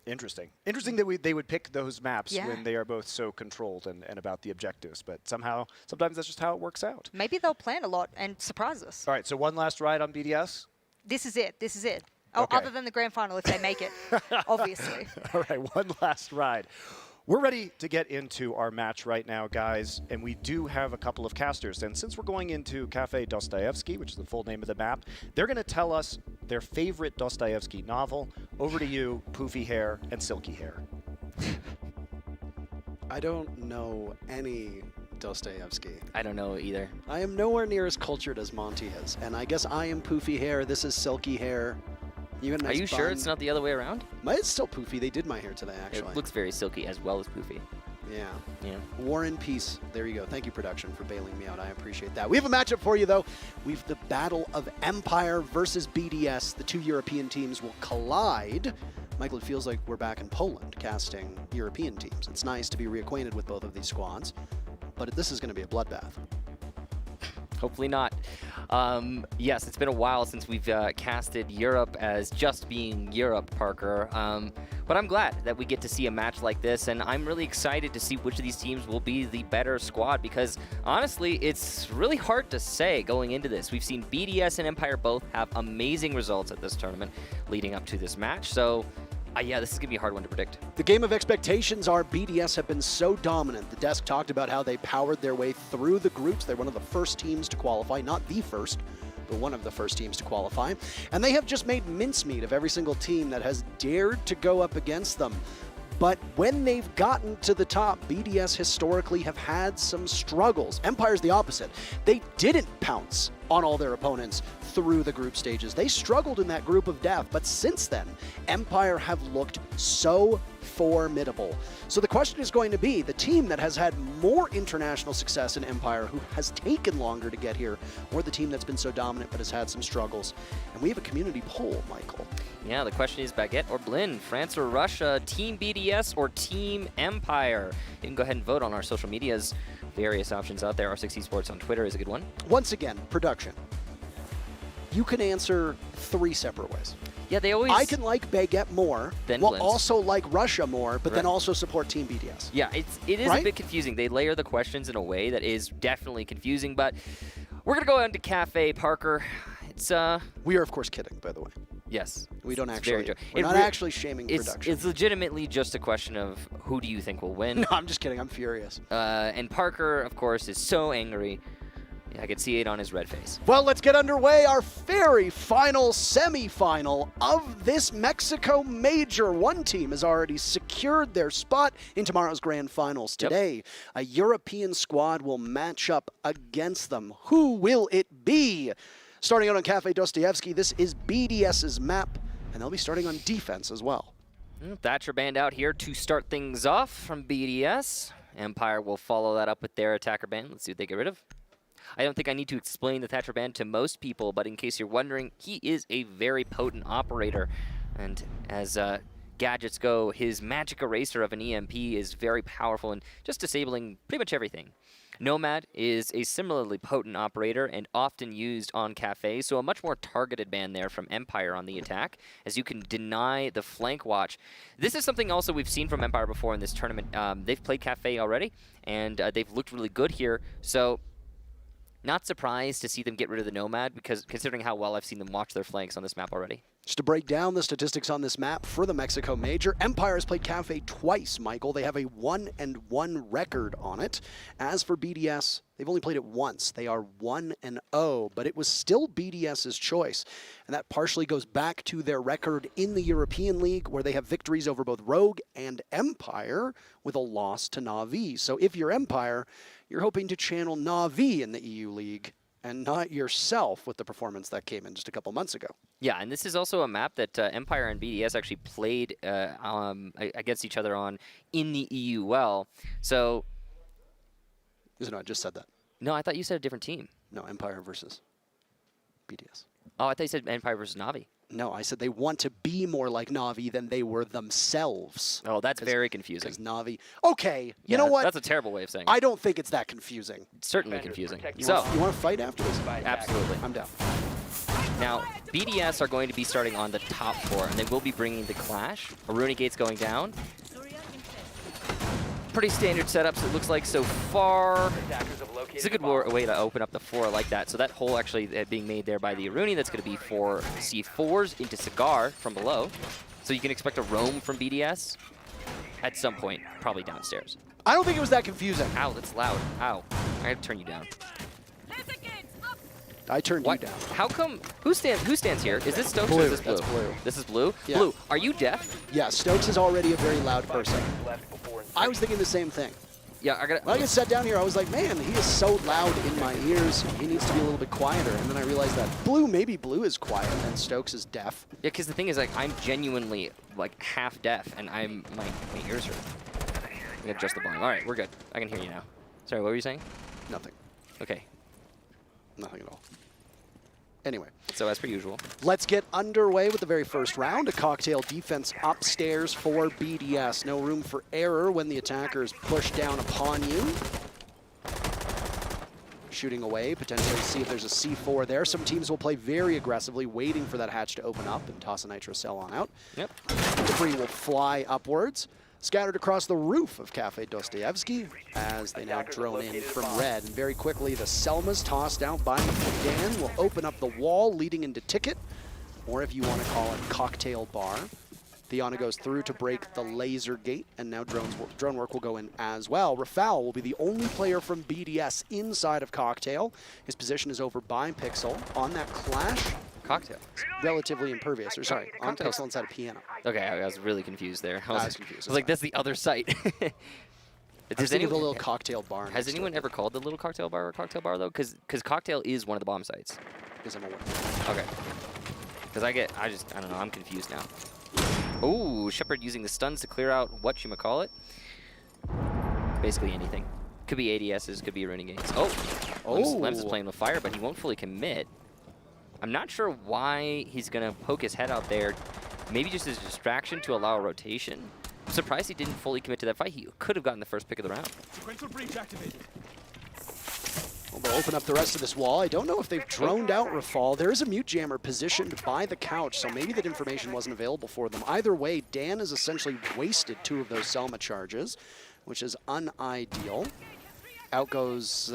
Interesting. Interesting that they would pick those maps Yeah. when they are both so controlled and about the objectives. But somehow, sometimes that's just how it works out. Maybe they'll plan a lot and surprise us. All right, so one last ride on BDS. This is it. This is it. Oh, Okay. other than the grand final if they make it, obviously. All right, one last ride. We're ready to get into our match right now, guys, and we do have a couple of casters. And since we're going into Cafe Dostoevsky, which is the full name of the map, they're going to tell us their favorite Dostoevsky novel. Over to you, Poofy Hair and Silky Hair. I don't know any Dostoevsky. I don't know either. I am nowhere near as cultured as Monty is, and I guess I am Poofy Hair. This is Silky Hair. You got a nice Are you sure bun. it's not the other way around? It's still Poofy. They did my hair today, actually. It looks very silky as well as poofy. Yeah. Yeah. War and Peace. There you go. Thank you, production, for bailing me out. I appreciate that. We have a matchup for you, though. We've the Battle of Empire versus BDS. The 2 European teams will collide. Michael, it feels like we're back in Poland casting European teams. It's nice to be reacquainted with both of these squads, but this is going to be a bloodbath. Hopefully not. Yes, it's been a while since we've casted Europe as just being Europe, Parker. But I'm glad that we get to see a match like this, and I'm really excited to see which of these teams will be the better squad, because honestly, it's really hard to say going into this. We've seen BDS and Empire both have amazing results at this tournament leading up to this match, so yeah, this is going to be a hard one to predict. The game of expectations are BDS have been so dominant. The desk talked about how they powered their way through the groups. They're one of the first teams to qualify, not the first, but one of the first teams to qualify. And they have just made mincemeat of every single team that has dared to go up against them. But when they've gotten to the top, BDS historically have had some struggles. Empire's the opposite. They didn't pounce on all their opponents through the group stages. They struggled in that group of death, but since then, Empire have looked so formidable. So the question is going to be, the team that has had more international success in Empire, who has taken longer to get here, or the team that's been so dominant but has had some struggles. And we have a community poll, Michael. Yeah, the question is Baguette or Blinn, France or Russia, Team BDS or Team Empire? You can go ahead and vote on our social medias. Various options out there. R6 Esports on Twitter is a good one. Once again, production. You can answer 3 separate ways. Yeah, they always... I can like Baguette more, Then while Blintz. also like Russia more, but then Right. also support Team BDS. Yeah, it is Right? a bit confusing. They layer the questions in a way that is definitely confusing, but we're going to go into Cafe, Parker. It's We are, of course, kidding, by the way. Yes. We don't It's actually... very We're not actually shaming it's, production. It's legitimately just a question of who do you think will win. No, I'm just kidding. I'm furious. And Parker, of course, is so angry. I could see it on his red face. Well, let's get underway. Our very final semi-final of this Mexico Major. One team has already secured their spot in tomorrow's grand finals. Today, a European squad will match up against them. Who will it be? Starting out on Cafe Dostoevsky, this is BDS's map, and they'll be starting on defense as well. Thatcher band out here to start things off from BDS. Empire will follow that up with their attacker band. Let's see what they get rid of. I don't think I need to explain the Thatcher band to most people, but in case you're wondering, he is a very potent operator. And as gadgets go, his magic eraser of an EMP is very powerful and just disabling pretty much everything. Nomad is a similarly potent operator and often used on Cafe, so a much more targeted band there from Empire on the attack, as you can deny the flank watch. This is something also we've seen from Empire before in this tournament. They've played Cafe already, and they've looked really good here, so Not surprised to see them get rid of the Nomad, because considering how well I've seen them watch their flanks on this map already. Just to break down the statistics on this map for the Mexico Major, Empire has played Cafe twice, Michael. They have a 1-1 record on it. As for BDS, they've only played it once. They are 1-0, but it was still BDS's choice. And that partially goes back to their record in the European League, where they have victories over both Rogue and Empire with a loss to Na'Vi. So if you're Empire, you're hoping to channel Na'Vi in the EU League and not yourself with the performance that came in just a couple months ago. Yeah, and this is also a map that Empire and BDS actually played against each other on in the EUL. So... No, I just said that. No, I thought you said a different team. No, Empire versus BDS. Oh, I thought you said Empire versus Na'Vi. No, I said they want to be more like Na'Vi than they were themselves. Oh, that's very confusing. Because Na'Vi... Okay, you know Yeah, what? That's a terrible way of saying it. I don't think it's that confusing. It's certainly confusing. You So, want to fight after this? absolutely. I'm down. Now, BDS are going to be starting on the top floor, and they will be bringing the Clash. Aruni Gate's going down. Pretty standard setups, it looks like, so far. It's a good way to open up the floor like that. So that hole actually being made there by the Aruni, that's going to be for C4s into Cigar from below. So you can expect a roam from BDS at some point, probably downstairs. I don't think it was that confusing. Ow, that's loud. Ow. I have to turn you down. I turned What? you down. How come? Who stands here? Is this Stokes Blue. or is this Blue? That's Blue. This is Blue? Yeah. Blue, are you deaf? Yeah, Stokes is already a very loud person. I was thinking the same thing. Yeah, I got. When I get sat down here, I was like, man, he is so loud in my ears. He needs to be a little bit quieter. And then I realized that maybe Blue is quiet and Stokes is deaf. Yeah, because the thing is, like, I'm genuinely like half deaf, and my ears hurt. I can adjust the volume. All right, we're good. I can hear you now. Sorry, what were you saying? Nothing. Okay. Nothing at all. Anyway. So as per usual. Let's get underway with the very first round. A cocktail defense upstairs for BDS. No room for error when the attackers push down upon you. Shooting away, potentially see if there's a C4 there. Some teams will play very aggressively, waiting for that hatch to open up and toss a nitro cell on out. Yep. Debris will fly upwards. Scattered across the roof of Cafe Dostoevsky as they now drone in from red. And very quickly, the Selmas tossed out by Dan will open up the wall leading into Ticket, or if you want to call it Cocktail Bar. Theana goes through to break the laser gate, and now drone work will go in as well. Rafal will be the only player from BDS inside of Cocktail. His position is over by Pixel on that Clash. Cocktail. Relatively impervious, or sorry, on Pixel inside of Piano. Okay, I was really confused there. I was confused. I was like, that's the other site. Does the little cocktail bar? Has anyone ever called the little cocktail bar a cocktail bar though? Because Cocktail is one of the bomb sites. Because I'm aware. Okay. Because I don't know. I'm confused now. Oh, Shepard using the stuns to clear out whatchamacallit. Basically anything. Could be ADSs, could be running games. Oh, Lems is playing with fire, but he won't fully commit. I'm not sure why he's going to poke his head out there. Maybe just as a distraction to allow a rotation. I'm surprised he didn't fully commit to that fight. He could have gotten the first pick of the round. Sequential breach activated. Well, they'll open up the rest of this wall. I don't know if they've droned out Rafal. There is a mute jammer positioned by the couch, so maybe that information wasn't available for them. Either way, Dan has essentially wasted 2 of those Selma charges, which is unideal. Out goes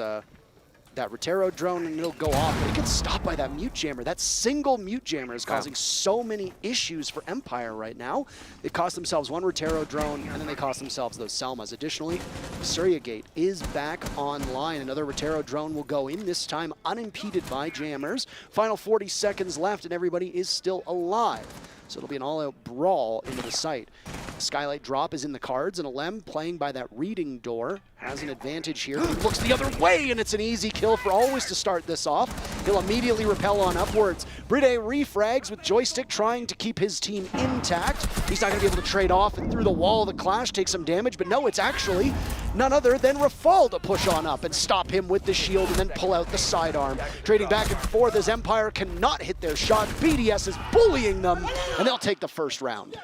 that Rotero drone, and it'll go off, but it gets stopped by that mute jammer. That single mute jammer is causing so many issues for Empire right now. They've cost themselves 1 Rotero drone, and then they cost themselves those Selmas. Additionally, Surya Gate is back online. Another Rotero drone will go in, this time unimpeded by jammers. Final 40 seconds left, and everybody is still alive. So it'll be an all-out brawl into the site. A Skylight drop is in the cards, and Alem playing by that reading door has an advantage here. He looks the other way, and it's an easy kill for Always to start this off. He'll immediately repel on upwards. Bride refrags with Joystick trying to keep his team intact. He's not going to be able to trade off, and through the wall of the Clash take some damage, but no, it's actually none other than Rafal to push on up and stop him with the shield and then pull out the sidearm. Trading back and forth as Empire cannot hit their shot. BDS is bullying them, and they'll take the first round.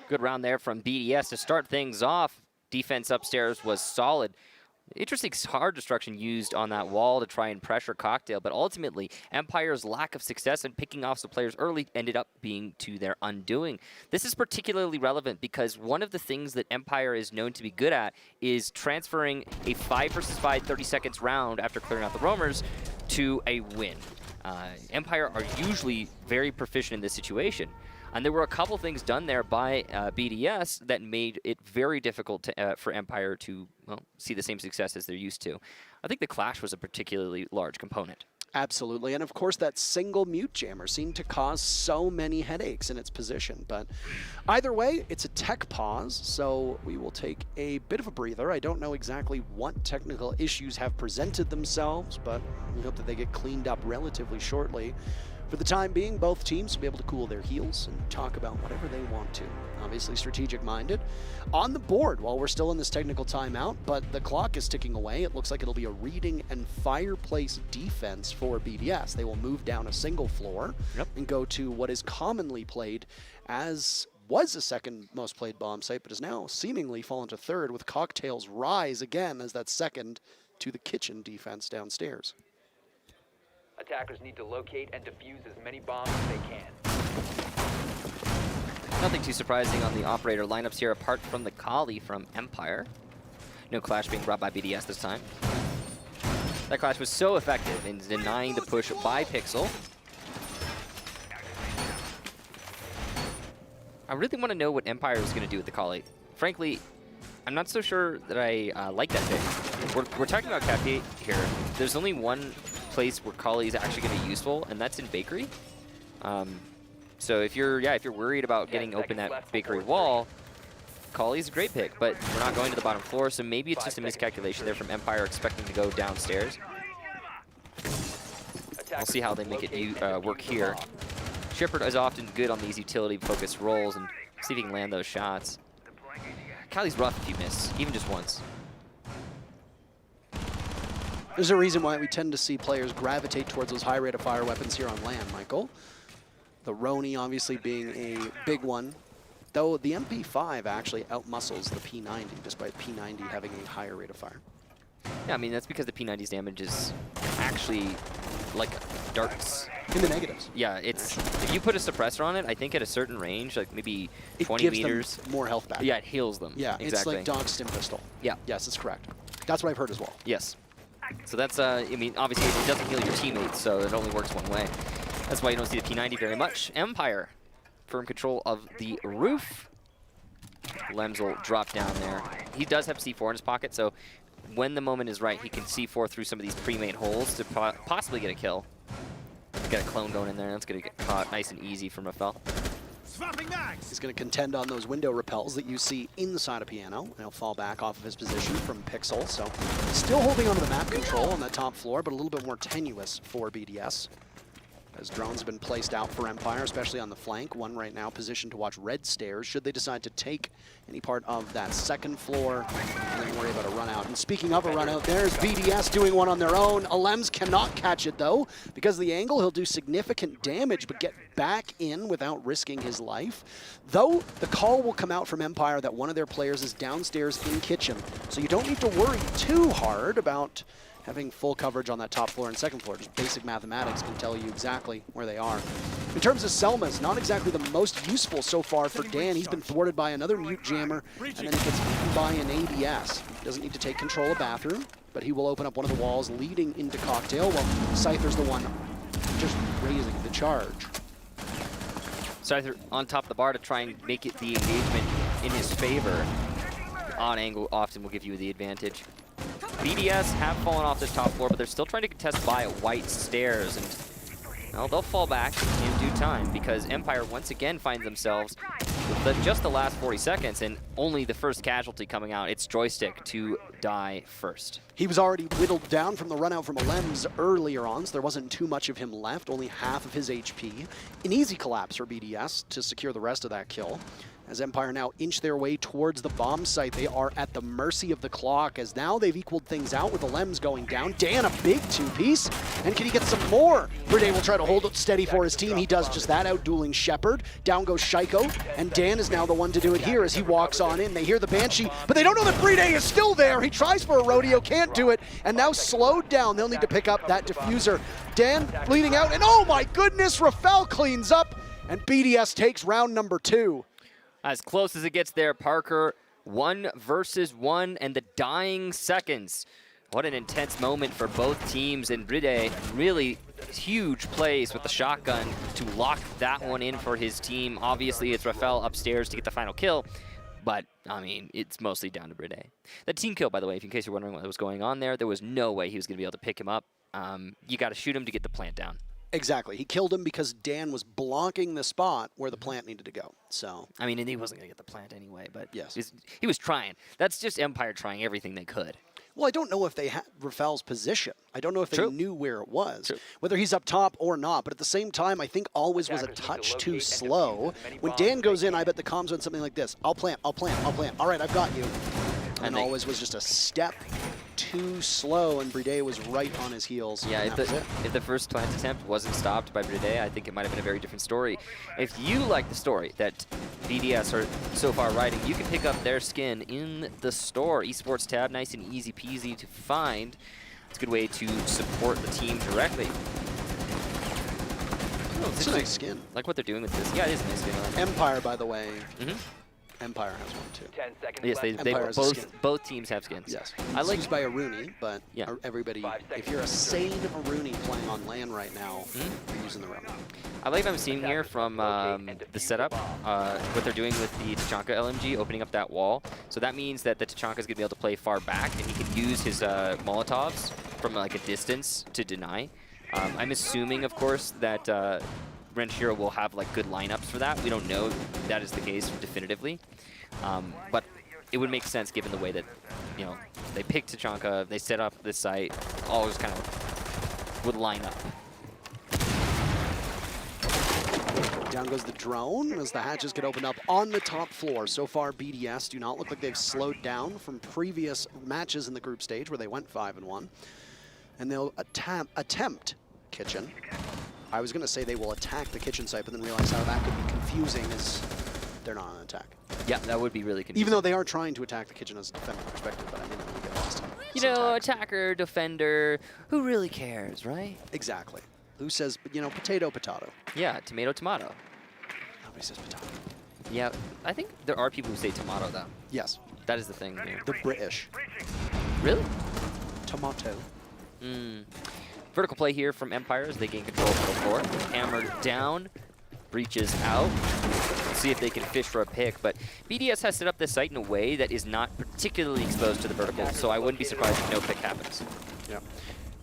Good round there from BDS to start things off. Defense upstairs was solid. Interesting hard destruction used on that wall to try and pressure Cocktail, but ultimately, Empire's lack of success in picking off some players early ended up being to their undoing. This is particularly relevant because one of the things that Empire is known to be good at is transferring a 5 versus 5 30 seconds round after clearing out the roamers to a win. Empire are usually very proficient in this situation. And there were a couple things done there by BDS that made it very difficult to, for Empire to see the same success as they're used to. I think the Clash was a particularly large component. Absolutely, and of course that single mute jammer seemed to cause so many headaches in its position. But either way, it's a tech pause, so we will take a bit of a breather. I don't know exactly what technical issues have presented themselves, but we hope that they get cleaned up relatively shortly. For the time being, both teams will be able to cool their heels and talk about whatever they want to. Obviously strategic-minded. On the board, while we're still in this technical timeout, but the clock is ticking away, it looks like it'll be a reading and fireplace defense for BDS. They will move down a single floor and go to what is commonly played as was the second most played bomb site, but is now seemingly fallen to third, with Cocktail's rise again as that second to the kitchen defense downstairs. Attackers need to locate and defuse as many bombs as they can. Nothing too surprising on the operator lineups here apart from the Kali from Empire. No Clash being brought by BDS this time. That Clash was so effective in denying the push by Pixel. I really want to know what Empire is going to do with the Kali. Frankly, I'm not so sure that I like that pick. We're talking about Cafe here. There's only one place where Kali is actually going to be useful, and that's in Bakery. So if you're worried about getting open that Bakery wall, Kali's a great pick, but we're not going to the bottom floor, so maybe it's just a miscalculation there from Empire expecting to go downstairs. We'll see how they make it work here. Shepard is often good on these utility-focused roles, and see if he can land those shots. Kali's rough if you miss, even just once. There's a reason why we tend to see players gravitate towards those high rate of fire weapons here on land, Michael. The Roni obviously being a big one, though the MP5 actually outmuscles the P90, despite P90 having a higher rate of fire. Yeah, I mean, that's because the P90's damage is actually like darts. In the negatives. Yeah, it's if you put a suppressor on it, I think at a certain range, like maybe 20 it gives meters. them more health back. Yeah, it heals them. Yeah, exactly. It's like Dog's Stim Pistol. Yeah. Yes, it's correct. That's what I've heard as well. Yes. So that's, I mean, obviously it doesn't heal your teammates, so it only works one way. That's why you don't see the P90 very much. Empire, firm control of the roof. Lems will drop down there. He does have C4 in his pocket, so when the moment is right, he can C4 through some of these pre-made holes to possibly get a kill. Got a clone going in there. That's going to get caught nice and easy from Rafael. He's going to contend on those window repels that you see inside a piano. And he'll fall back off of his position from Pixel. So still holding onto the map control on that top floor, but a little bit more tenuous for BDS. As drones have been placed out for Empire, especially on the flank. One right now positioned to watch red stairs should they decide to take any part of that second floor and then worry about a run out. And speaking of a run out, there's BDS doing one on their own. Alems cannot catch it though. Because of the angle, he'll do significant damage, but get back in without risking his life. Though the call will come out from Empire that one of their players is downstairs in kitchen. So you don't need to worry too hard about having full coverage on that top floor and second floor. Just basic mathematics can tell you exactly where they are. In terms of Selmas, not exactly the most useful so far for Dan. He's been thwarted by another mute jammer, and then he gets beaten by an ADS. Doesn't need to take control of bathroom, but he will open up one of the walls leading into Cocktail, while Scyther's the one just raising the charge. Scyther on top of the bar to try and make it the engagement in his favor. On angle often will give you the advantage. BDS have fallen off this top floor, but they're still trying to contest by white stairs, and well, they'll fall back in due time because Empire once again finds themselves with just the last 40 seconds and only the first casualty coming out. It's Joystick to die first. He was already whittled down from the run out from Alems earlier on, so there wasn't too much of him left, only half of his HP. An easy collapse for BDS to secure the rest of that kill. As Empire now inch their way towards the bomb site, they are at the mercy of the clock, as now they've equaled things out with the Lems going down. Dan, a big two-piece, and can he get some more? Brede will try to hold it steady for his team. He does just that, out-dueling Shepard. Down goes Shaiko, and Dan is now the one to do it here as he walks on in. They hear the Banshee, but they don't know that Brede is still there. He tries for a rodeo, can't do it, and now slowed down. They'll need to pick up that diffuser. Dan bleeding out, and oh my goodness, Rafael cleans up, and BDS takes round number 2. As close as it gets there, Parker, 1 versus 1 and the dying seconds. What an intense moment for both teams, and Brede really huge plays with the shotgun to lock that one in for his team. Obviously, it's Rafael upstairs to get the final kill, but, I mean, it's mostly down to Brede. That team kill, by the way, in case you're wondering what was going on there was no way he was going to be able to pick him up. You got to shoot him to get the plant down. Exactly. He killed him because Dan was blocking the spot where the plant needed to go. So, I mean, and he wasn't going to get the plant anyway, but yes, he was trying. That's just Empire trying everything they could. Well, I don't know if they had Rafael's position. I don't know if they knew where it was, whether he's up top or not. But at the same time, I think Always was a touch too slow. When Dan goes in, I bet the comms went something like this. I'll plant, I'll plant, I'll plant. All right, I've got you. And Always was just a step too slow, and Brede was right on his heels. Yeah, if the first plant attempt wasn't stopped by Brede, I think it might have been a very different story. If you like the story that BDS are so far writing, you can pick up their skin in the store. Esports tab, nice and easy peasy to find. It's a good way to support the team directly. Oh, it's a nice skin. Like what they're doing with this. Yeah, it is a nice skin. Empire, by the way. Empire has one too. 10 seconds yes, both teams have skins. Yes. I like used by Aruni, but everybody, if you're a sane Aruni playing on LAN right now, you're using the Ronin. I like what I'm seeing here from the setup, what they're doing with the Tachanka LMG, opening up that wall. So that means that the Tachanka is going to be able to play far back, and he can use his Molotovs from like a distance to deny. I'm assuming, of course, that Renshiro will have like good lineups for that. We don't know if that is the case definitively, but it would make sense given the way that, you know, they picked Tachanka, they set up this site, all just kind of would line up. Down goes the drone as the hatches get opened up on the top floor. So far, BDS do not look like they've slowed down from previous matches in the group stage where they went 5-1, and they'll attempt Kitchen. I was going to say they will attack the Kitchen site, but then realize how that could be confusing as they're not on attack. Yeah, that would be really confusing. Even though they are trying to attack the Kitchen as a defender perspective, but I mean, we get lost. You know, attacker, defender, who really cares, right? Exactly. Who says, you know, potato, potato? Yeah, tomato, tomato. Nobody says potato. Yeah, I think there are people who say tomato, though. Yes. That is the thing here. The British. Really? Tomato. Vertical play here from Empire as they gain control of the floor. Hammered down, breaches out. Let's see if they can fish for a pick, but BDS has set up this site in a way that is not particularly exposed to the vertical, so I wouldn't be surprised if no pick happens. Yeah.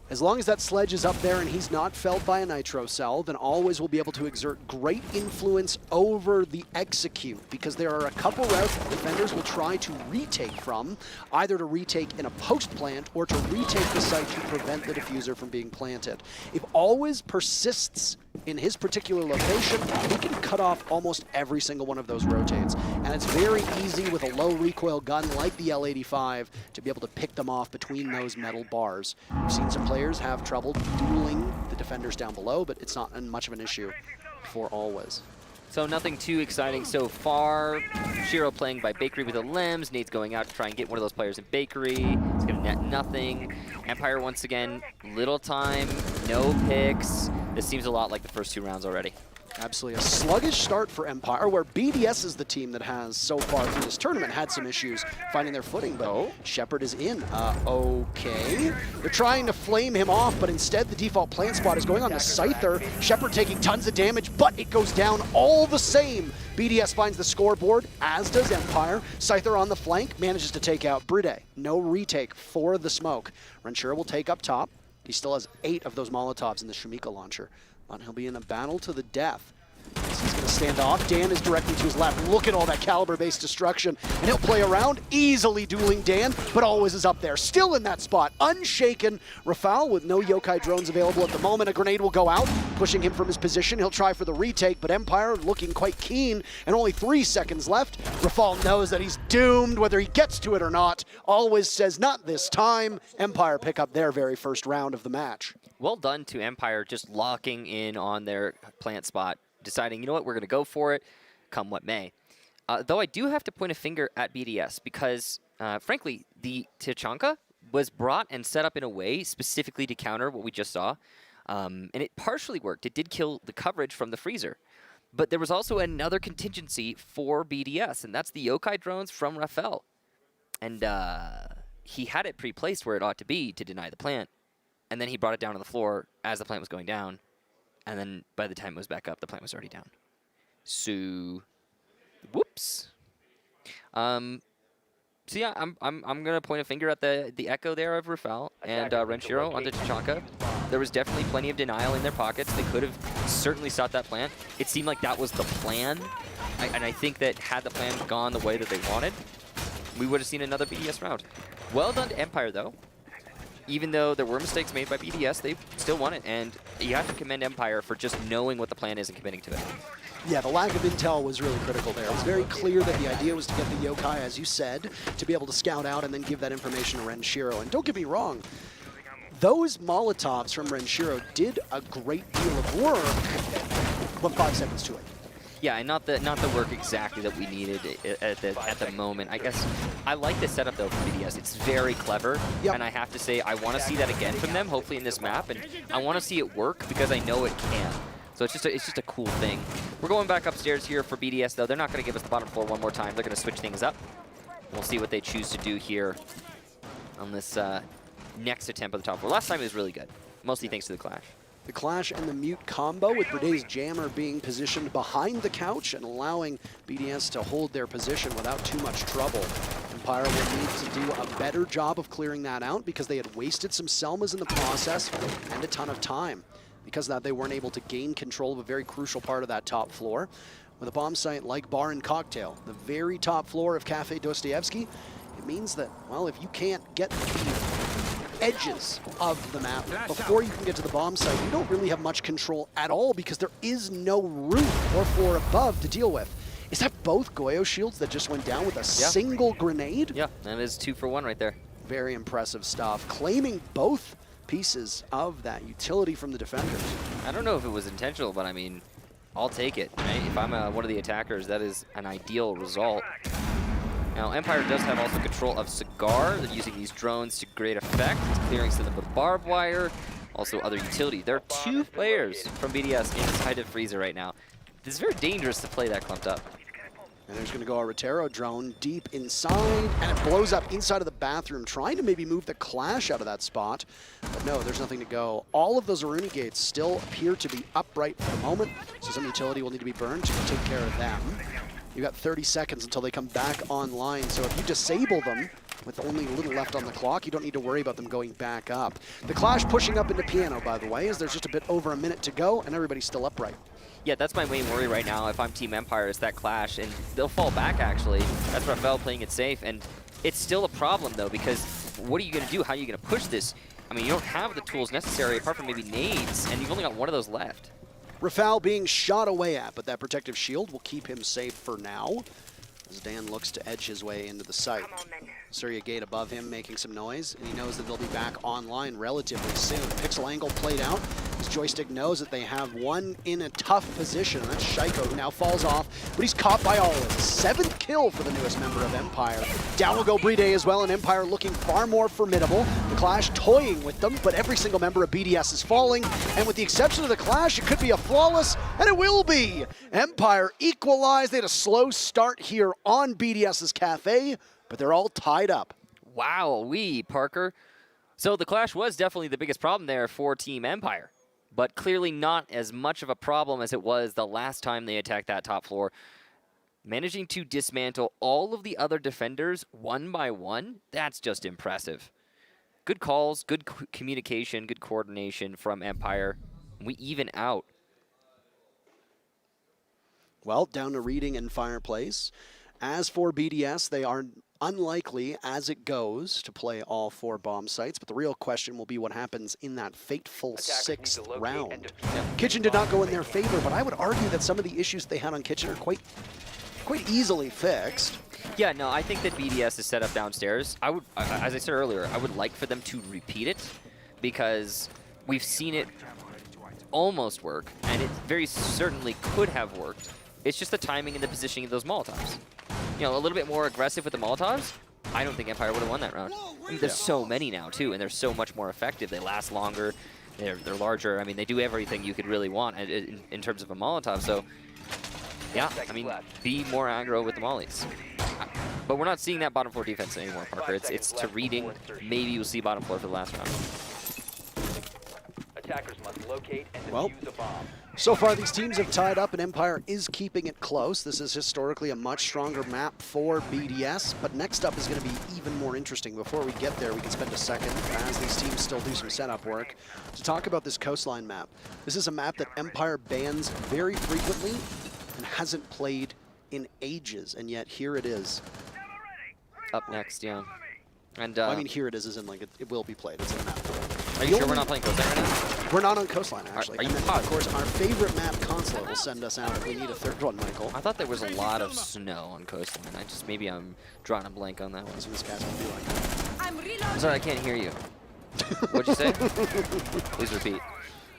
As long as that sledge is up there and he's not felled by a nitro cell, then Always will be able to exert great influence over the execute, because there are a couple routes that defenders will try to retake from, either to retake in a post plant or to retake the site to prevent the diffuser from being planted. If Always persists in his particular location, he can cut off almost every single one of those rotates. And it's very easy with a low recoil gun like the L85 to be able to pick them off between those metal bars. We've seen some players have trouble dueling the defenders down below, but it's not much of an issue for Always. So nothing too exciting so far. Shiro playing by Bakery with the limbs. Nate's going out to try and get one of those players in Bakery. It's going to net nothing. Empire once again, little time, no picks. This seems a lot like the first 2 rounds already. Absolutely. A sluggish start for Empire, where BDS is the team that has, so far through this tournament, had some issues finding their footing, but Shepard is in. Okay. They're trying to flame him off, but instead the default plant spot is going on to Scyther. Shepard taking tons of damage, but it goes down all the same. BDS finds the scoreboard, as does Empire. Scyther on the flank manages to take out Brede. No retake for the smoke. Renshiro will take up top. He still has 8 of those Molotovs in the Shumika launcher. But he'll be in a battle to the death He's going to stand off. Dan is directly to his left. Look at all that caliber-based destruction. And he'll play around, easily dueling Dan, but always is up there. Still in that spot, unshaken. Rafal with no yokai drones available at the moment. A grenade will go out, pushing him from his position. He'll try for the retake, but Empire looking quite keen, and only 3 seconds left. Rafal knows that he's doomed, whether he gets to it or not. Always says, not this time. Empire pick up their very first round of the match. Well done to Empire just locking in on their plant spot, deciding, you know what, we're going to go for it, come what may. Though I do have to point a finger at BDS because, frankly, the Tachanka was brought and set up in a way specifically to counter what we just saw. And it partially worked. It did kill the coverage from the freezer. But there was also another contingency for BDS, and that's the yokai drones from Rafal. And he had it pre-placed where it ought to be to deny the plant. And then he brought it down to the floor as the plant was going down. And then by the time it was back up, the plant was already down. So, whoops. So yeah, I'm gonna point a finger at the echo there of Rafal and Renshiro onto Tachanka. There was definitely plenty of denial in their pockets. They could have certainly stopped that plant. It seemed like that was the plan. And I think that had the plan gone the way that they wanted, we would have seen another BDS round. Well done to Empire though. Even though there were mistakes made by BDS, they still won it, and you have to commend Empire for just knowing what the plan is and committing to it. Yeah, the lack of intel was really critical there. It was very clear that the idea was to get the yokai, as you said, to be able to scout out and then give that information to Renshiro. And don't get me wrong, those Molotovs from Renshiro did a great deal of work, but 5 seconds to it. Yeah, and not the work exactly that we needed at the moment. I guess I like the setup though from BDS. It's very clever, and I have to say I want to see that again from them, hopefully in this map, and I want to see it work because I know it can. So it's just a cool thing. We're going back upstairs here for BDS though. They're not going to give us the bottom floor one more time. They're going to switch things up. We'll see what they choose to do here on this next attempt at the top floor. Last time it was really good, mostly thanks to the Clash. The Clash and the Mute combo with Bredet's Jammer being positioned behind the couch and allowing BDS to hold their position without too much trouble. Empire will need to do a better job of clearing that out because they had wasted some Selmas in the process and a ton of time. Because of that, they weren't able to gain control of a very crucial part of that top floor. With a bomb site like Bar and Cocktail, the very top floor of Cafe Dostoevsky, it means that, well, if you can't get the edges of the map before you can get to the bomb site, you don't really have much control at all because there is no roof or floor above to deal with. Is that both Goyo shields that just went down with a single grenade? Yeah, that is 2 for 1 right there. Very impressive stuff. Claiming both pieces of that utility from the defenders. I don't know if it was intentional, but I mean, I'll take it, right? If I'm one of the attackers, that is an ideal result. Now, Empire does have also control of Cigar. They're using these drones to great effect, clearing some of the barbed wire, also other utility. There are 2 players from BDS inside of Freezer right now. It's very dangerous to play that clumped up. And there's going to go a Rotero drone deep inside, and it blows up inside of the bathroom, trying to maybe move the Clash out of that spot. But no, there's nothing to go. All of those Aruni gates still appear to be upright for the moment, so some utility will need to be burned to take care of them. You've got 30 seconds until they come back online, so if you disable them with only a little left on the clock, you don't need to worry about them going back up. The Clash pushing up into Piano, by the way, as there's just a bit over a minute to go, and everybody's still upright. Yeah, that's my main worry right now if I'm Team Empire is that Clash, and they'll fall back actually. That's Rafal playing it safe, and it's still a problem though, because what are you going to do? How are you going to push this? I mean, you don't have the tools necessary apart from maybe nades, and you've only got one of those left. Rafal being shot away at, but that protective shield will keep him safe for now, as Dan looks to edge his way into the site. Surya Gate above him making some noise, and he knows that they'll be back online relatively soon. Pixel angle played out. His joystick knows that they have one in a tough position, and that's Shaiko, who now falls off, but he's caught by Olive. 7th kill for the newest member of Empire. Down will go Brede as well, and Empire looking far more formidable. The Clash toying with them, but every single member of BDS is falling, and with the exception of the Clash, it could be a flawless, and it will be! Empire equalized. They had a slow start here on BDS's Cafe, but they're all tied up. Wow, Parker. So the Clash was definitely the biggest problem there for Team Empire, but clearly not as much of a problem as it was the last time they attacked that top floor. Managing to dismantle all of the other defenders one by one, that's just impressive. Good calls, good communication, good coordination from Empire. We even out. Well, down to Reading and Fireplace. As for BDS, they are unlikely, as it goes, to play all 4 bomb sites, but the real question will be what happens in that fateful 6th round. Kitchen did not go in their favor, but I would argue that some of the issues they had on Kitchen are quite easily fixed. Yeah, no, I think that BDS is set up downstairs. I would, as I said earlier, I would like for them to repeat it because we've seen it almost work, and it very certainly could have worked. It's just the timing and the positioning of those Molotovs. You know, a little bit more aggressive with the Molotovs, I don't think Empire would have won that round. I mean, there's so many now, too, and they're so much more effective. They last longer. They're larger. I mean, they do everything you could really want in terms of a Molotov. So, yeah, I mean, be more aggro with the mollies. But we're not seeing that bottom floor defense anymore, Parker. It's to Reading. Maybe you'll see bottom floor for the last round. Attackers must locate and defuse a bomb. So far, these teams have tied up, and Empire is keeping it close. This is historically a much stronger map for BDS, but next up is going to be even more interesting. Before we get there, we can spend a second, as these teams still do some setup work, to talk about this Coastline map. This is a map that Empire bans very frequently and hasn't played in ages, and yet here it is. Up next, yeah. And well, I mean, here it is, as in, like, it will be played. It's in the map. Are you sure we're not playing Coastline right now? We're not on Coastline, actually. Are you positive? Of course, our favorite map, Consulate, will send us out if we need a third one, Michael. I thought there was a lot of snow on Coastline. Maybe I'm drawing a blank on that one. That's what this guy's going to be like. I'm sorry, I can't hear you. What'd you say? Please repeat.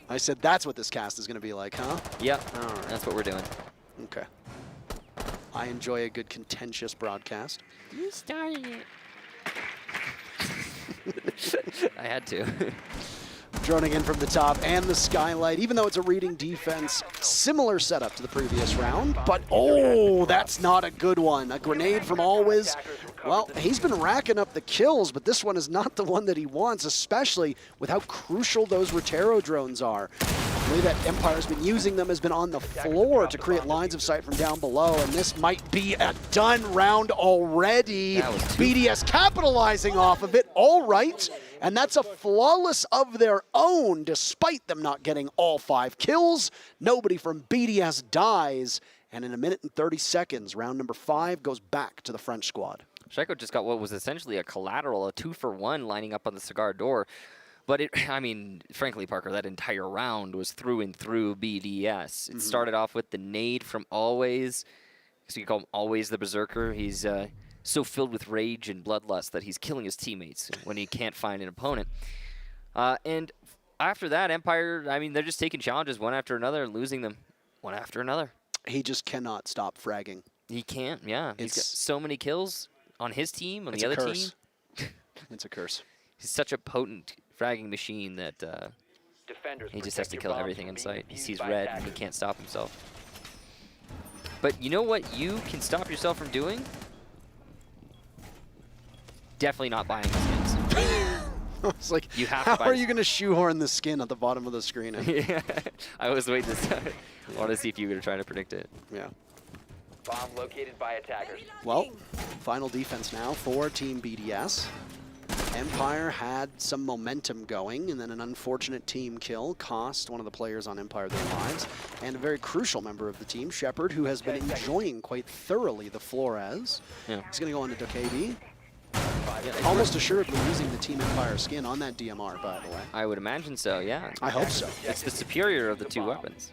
I said that's what this cast is going to be like, huh? Yep, all right. That's what we're doing. Okay. I enjoy a good contentious broadcast. You started it. I had to. Droning in from the top and the skylight, even though it's a Reading defense, similar setup to the previous round, but oh, that's not a good one. A grenade from Always. Well, he's been racking up the kills, but this one is not the one that he wants, especially with how crucial those Rotero drones are. The way that Empire's been using them has been on the floor to create lines of sight from down below, and this might be a done round already. BDS capitalizing off of it, all right. And that's a flawless of their own, despite them not getting all 5 kills. Nobody from BDS dies, and in a minute and 30 seconds, round number 5 goes back to the French squad. Shaiko just got what was essentially a collateral, a 2-for-1 lining up on the cigar door. But I mean, frankly, Parker, that entire round was through and through BDS. It started off with the nade from Always. So you call him Always the Berserker. He's so filled with rage and bloodlust that he's killing his teammates when he can't find an opponent. And after that, Empire, I mean, they're just taking challenges one after another and losing them one after another. He just cannot stop fragging. He can't, yeah. He's got so many kills on his team, on the other team. It's a curse. He's such a potent fragging machine that he just has to kill everything in sight. He sees red and he can't stop himself. But you know what you can stop yourself from doing? Definitely not buying the skins. It's like, you have how to buy are you going to shoehorn the skin at the bottom of the screen? Yeah, I was waiting to I want to see if you were trying to predict it. Yeah. Bomb located by attackers. Well, final defense now for Team BDS. Empire had some momentum going, and then an unfortunate team kill cost one of the players on Empire their lives, and a very crucial member of the team, Shepard, who has been enjoying quite thoroughly the Flores. Yeah. He's going to go into Dokkaebi. Almost assuredly using the Team Empire skin on that DMR, by the way. I would imagine so, yeah. I hope so. It's the superior of the 2 weapons.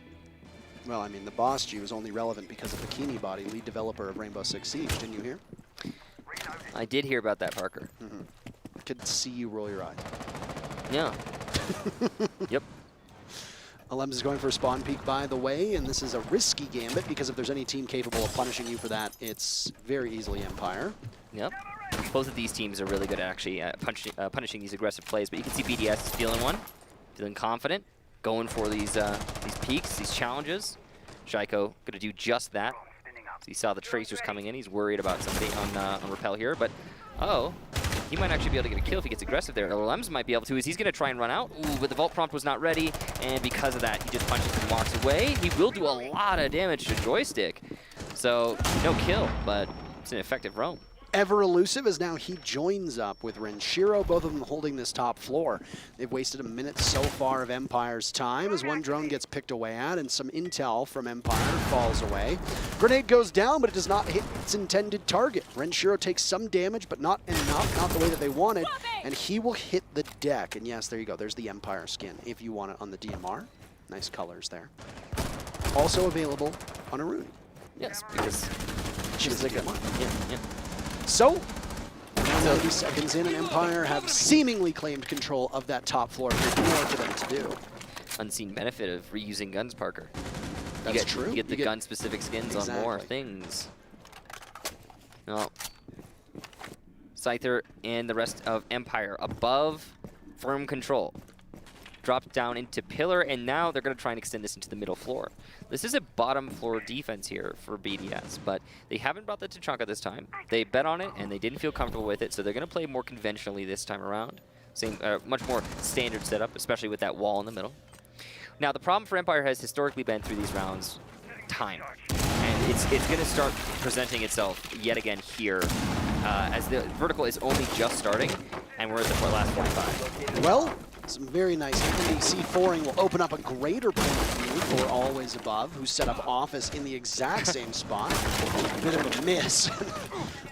Well, I mean, the Boss G was only relevant because of Bikini Body, lead developer of Rainbow Six Siege. Didn't you hear? I did hear about that, Parker. Could see you roll your eye. Yeah. Yep. Alems is going for a spawn peek, by the way, and this is a risky gambit because if there's any team capable of punishing you for that, it's very easily Empire. Yep. Both of these teams are really good at actually punishing these aggressive plays, but you can see BDS is feeling one, feeling confident, going for these peaks, these challenges. Shaiko going to do just that. So he saw the tracers coming in. He's worried about somebody on Repel here, but he might actually be able to get a kill if he gets aggressive there. Lems might be able to, as he's going to try and run out. Ooh, but the Vault Prompt was not ready, and because of that, he just punches and walks away. He will do a lot of damage to Joystick. So, no kill, but it's an effective roam. ever elusive as now he joins up with Renshiro, both of them holding this top floor. They've wasted a minute so far of Empire's time as one drone gets picked away at and some intel from Empire falls away. Grenade goes down, but it does not hit its intended target. Renshiro takes some damage, but not enough, not the way that they wanted, and he will hit the deck. And yes, there you go. There's the Empire skin if you want it on the DMR. Nice colors there. Also available on Aruni. Yes, because she's a good one. Yeah. So, 90 seconds in, and Empire have seemingly claimed control of that top floor. There's more for them to do. Unseen benefit of reusing guns, Parker. That's true. You get the gun-specific skins on more things. No. Scyther and the rest of Empire above firm control. Dropped down into pillar, and now they're going to try and extend this into the middle floor. This is a bottom floor defense here for BDS, but they haven't brought the Tachanka this time. They bet on it, and they didn't feel comfortable with it, so they're going to play more conventionally this time around. Same, much more standard setup, especially with that wall in the middle. Now, the problem for Empire has historically been through these rounds, time. And it's going to start presenting itself yet again here, as the vertical is only just starting, and we're at the last 45. Well, some very nice NDC4ing will open up a greater point of view for Always Above, who set up office in the exact same spot. A bit of a miss.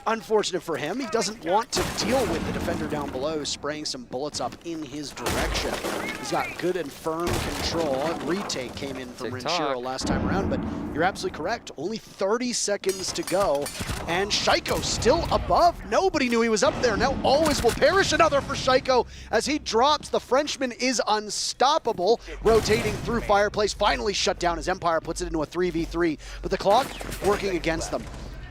Unfortunate for him. He doesn't want to deal with the defender down below, spraying some bullets up in his direction. He's got good and firm control. A retake came in from Renshiro last time around, but you're absolutely correct. Only 30 seconds to go, and Shaiko still above. Nobody knew he was up there. Now Always will perish. Another for Shaiko as he drops. The Frenchman is unstoppable, rotating through Fireplace, finally shut down as Empire puts it into a 3v3, but the clock working against them.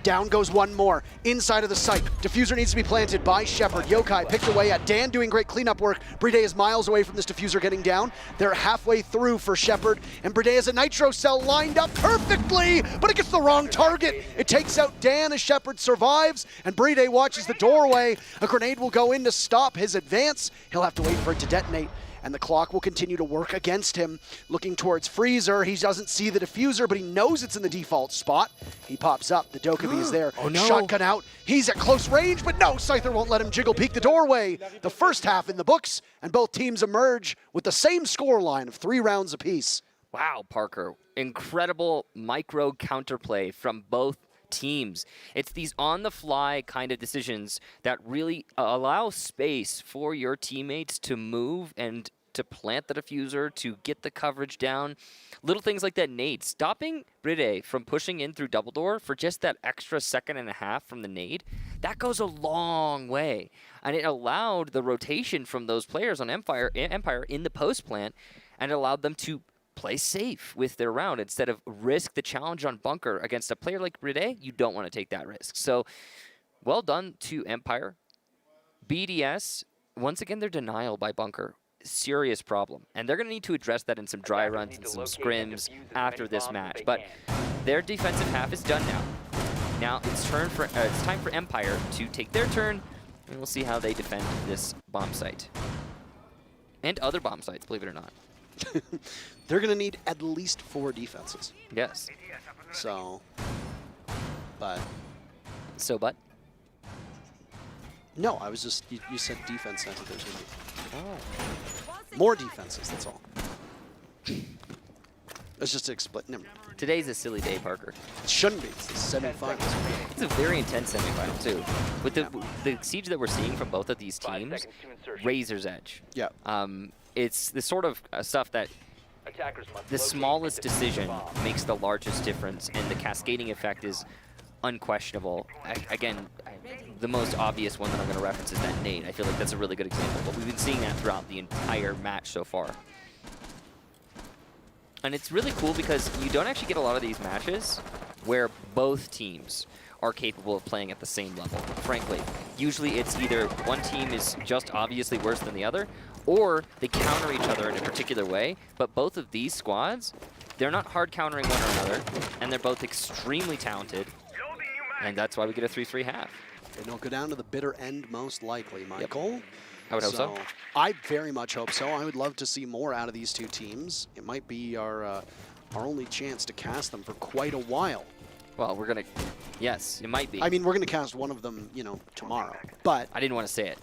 Down goes one more, inside of the site. Diffuser needs to be planted by Shepard. Yokai picked away at Dan, doing great cleanup work. Bride is miles away from this diffuser getting down. They're halfway through for Shepard, and Bride has a nitro cell lined up perfectly, but it gets the wrong target. It takes out Dan as Shepard survives, and Bride watches the doorway. A grenade will go in to stop his advance. He'll have to wait for it to detonate, and the clock will continue to work against him. Looking towards Freezer, he doesn't see the diffuser, but he knows it's in the default spot. He pops up, the Dokkaebi is there. Oh no. Shotgun out, he's at close range, but no, Scyther won't let him jiggle peek the doorway. The first half in the books, and both teams emerge with the same score line of 3 rounds apiece. Wow, Parker. Incredible micro counterplay from both teams. It's these on-the-fly kind of decisions that really allow space for your teammates to move and to plant the diffuser, to get the coverage down. Little things like that nade. Stopping Bride from pushing in through double door for just that extra second and a half from the nade, that goes a long way. And it allowed the rotation from those players on Empire in the post plant, and it allowed them to play safe with their round instead of risk the challenge on bunker against a player like Bride. You don't want to take that risk. So well done to Empire. BDS, once again, their denial by bunker. Serious problem. And they're going to need to address that in some dry runs and some scrims after this match. But their defensive half is done now. Now it's time for Empire to take their turn, and we'll see how they defend this bomb site. And other bomb sites, believe it or not. They're going to need at least 4 defenses. Yes. So, but? No, I was just, you said defense. I think there's going to be more defenses, that's all. It's just to explain. Never mind. Today's a silly day, Parker. It shouldn't be. It's the semifinals. It's a very intense semifinal, too. With the siege that we're seeing from both of these teams, razor's edge. Yeah. It's the sort of stuff that the smallest decision makes the largest difference, and the cascading effect is unquestionable. Again, the most obvious one that I'm going to reference is that nade. I feel like that's a really good example, but we've been seeing that throughout the entire match so far. And it's really cool because you don't actually get a lot of these matches where both teams are capable of playing at the same level, frankly. Usually it's either one team is just obviously worse than the other, or they counter each other in a particular way, but both of these squads, they're not hard countering one another, and they're both extremely talented, and that's why we get a 3-3 half. And it'll go down to the bitter end most likely, Michael. Yep. I would hope so. I very much hope so. I would love to see more out of these two teams. It might be our only chance to cast them for quite a while. Well, we're going to Yes, it might be. I mean, we're going to cast one of them, you know, tomorrow. But I didn't want to say it.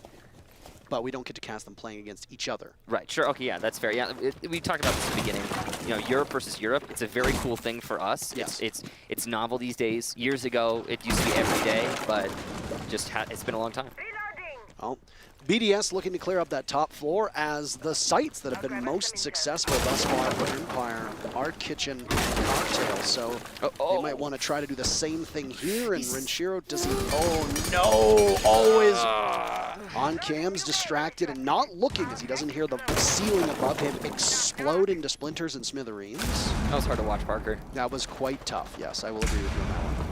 But we don't get to cast them playing against each other. Right, sure, okay, yeah, that's fair. Yeah, we talked about this at the beginning. You know, Europe versus Europe, it's a very cool thing for us. Yes. It's novel these days. Years ago, it used to be every day, but just it's been a long time. Well, BDS looking to clear up that top floor as the sites that have been most successful thus far for Empire are Kitchen and Cocktail. So they might want to try to do the same thing here. And Renshiro doesn't. Oh no! Always on cams, distracted and not looking as he doesn't hear the ceiling above him explode into splinters and smithereens. That was hard to watch, Parker. That was quite tough. Yes, I will agree with you on that one.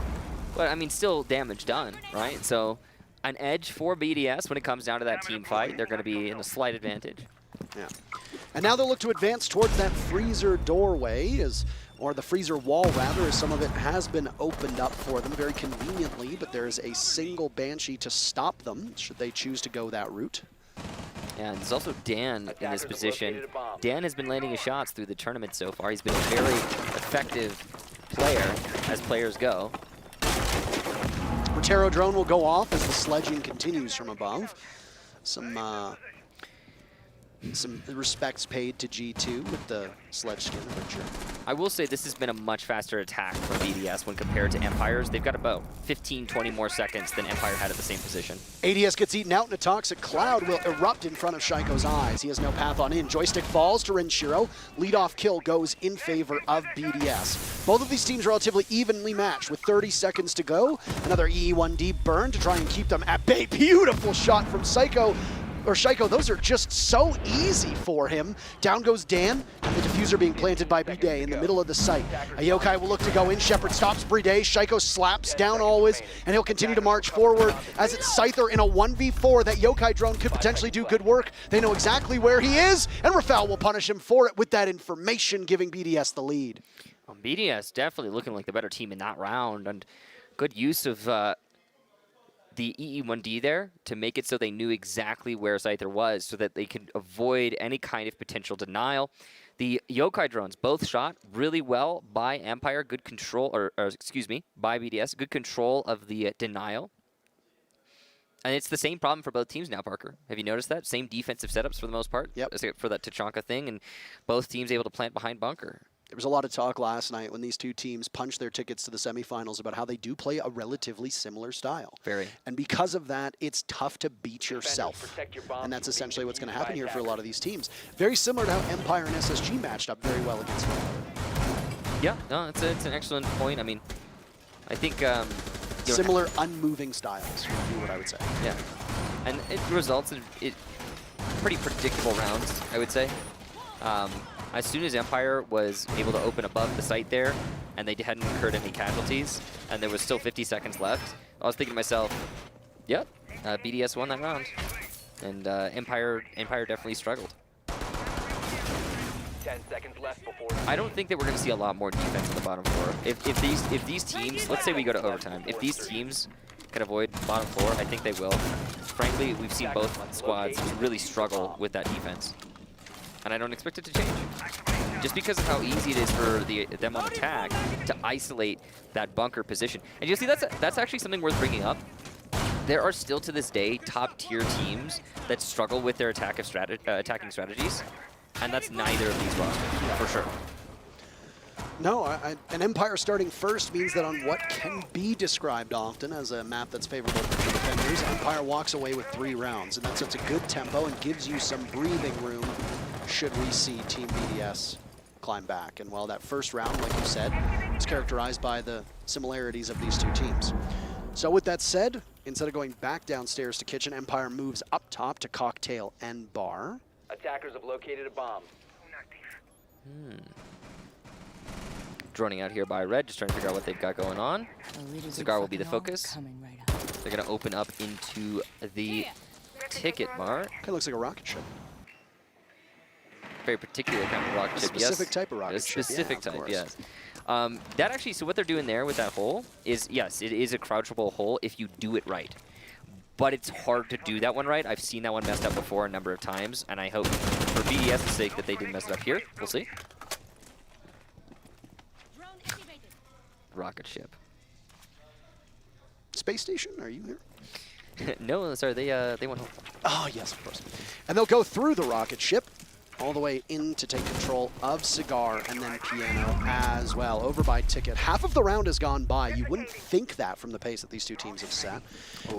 But I mean, still damage done, right? So. An edge for BDS when it comes down to that team fight. They're going to be in a slight advantage. Yeah. And now they'll look to advance towards that freezer doorway, or the freezer wall rather, as some of it has been opened up for them very conveniently, but there's a single Banshee to stop them, should they choose to go that route. And there's also Dan in this position. Dan has been landing his shots through the tournament so far. He's been a very effective player as players go. Rotero drone will go off as the sledging continues from above. Some respects paid to G2 with the sledge skin adventure. I will say this has been a much faster attack for BDS when compared to Empire's. They've got about 15, 20 more seconds than Empire had at the same position. ADS gets eaten out and a toxic cloud will erupt in front of Shaiko's eyes. He has no path on in. Joystick falls to Renshiro. Leadoff kill goes in favor of BDS. Both of these teams relatively evenly matched with 30 seconds to go. Another EE1D burn to try and keep them at bay. Beautiful shot from Shaiko, those are just so easy for him. Down goes Dan, the diffuser being planted by Bride in the middle of the site. A Yokai will look to go in, Shepard stops Bride, Shaiko slaps down always, and he'll continue to march forward as it's Scyther in a 1v4. That Yokai drone could potentially do good work. They know exactly where he is, and Rafał will punish him for it with that information, giving BDS the lead. BDS definitely looking like the better team in that round, and good use of the EE1D there to make it so they knew exactly where Scyther was so that they could avoid any kind of potential denial. The Yokai drones both shot really well by Empire, good control, or excuse me, by BDS, good control of the denial. And it's the same problem for both teams now, Parker. Have you noticed that? Same defensive setups for the most part. Yep. Except for that Tachanka thing, and both teams able to plant behind bunker. There was a lot of talk last night when these two teams punched their tickets to the semifinals about how they do play a relatively similar style. Very. And because of that, it's tough to beat yourself. And that's essentially what's going to happen here for a lot of these teams. Very similar to how Empire and SSG matched up very well against one another. Yeah, no, it's an excellent point. I mean, I think... similar unmoving styles would be what I would say. Yeah. And it results in pretty predictable rounds, I would say. As soon as Empire was able to open above the site there, and they hadn't incurred any casualties, and there was still 50 seconds left, I was thinking to myself, yep, BDS won that round. And Empire definitely struggled. 10 seconds left before... I don't think that we're going to see a lot more defense on the bottom floor. If these teams, let's say we go to overtime, if these teams can avoid bottom floor, I think they will. Frankly, we've seen both squads really struggle with that defense. And I don't expect it to change. Just because of how easy it is for them on attack to isolate that bunker position. And you see, that's actually something worth bringing up. There are still to this day top-tier teams that struggle with their attacking strategies, and that's neither of these rosters, for sure. No, an Empire starting first means that on what can be described often as a map that's favorable to defenders, Empire walks away with 3 rounds, and that sets a good tempo and gives you some breathing room should we see Team BDS climb back. And while that first round, like you said, is characterized by the similarities of these two teams. So with that said, instead of going back downstairs to Kitchen, Empire moves up top to Cocktail and Bar. Attackers have located a bomb. Droning out here by Red, just trying to figure out what they've got going on. Cigar will be the focus. They're going to open up into the ticket bar. Kind of looks like a rocket ship. Very particular kind of rocket ship, yes. A specific type of rocket ship, specific type, yes. That actually, so what they're doing there with that hole is, yes, it is a crouchable hole if you do it right. But it's hard to do that one right. I've seen that one messed up before a number of times, and I hope for BDS's sake that they didn't mess it up here. We'll see. Rocket ship. Space Station, are you here? No, sorry, they went home. Oh, yes, of course. And they'll go through the rocket ship all the way in to take control of Cigar and then Piano as well. Over by Ticket. Half of the round has gone by. You wouldn't think that from the pace that these two teams have set.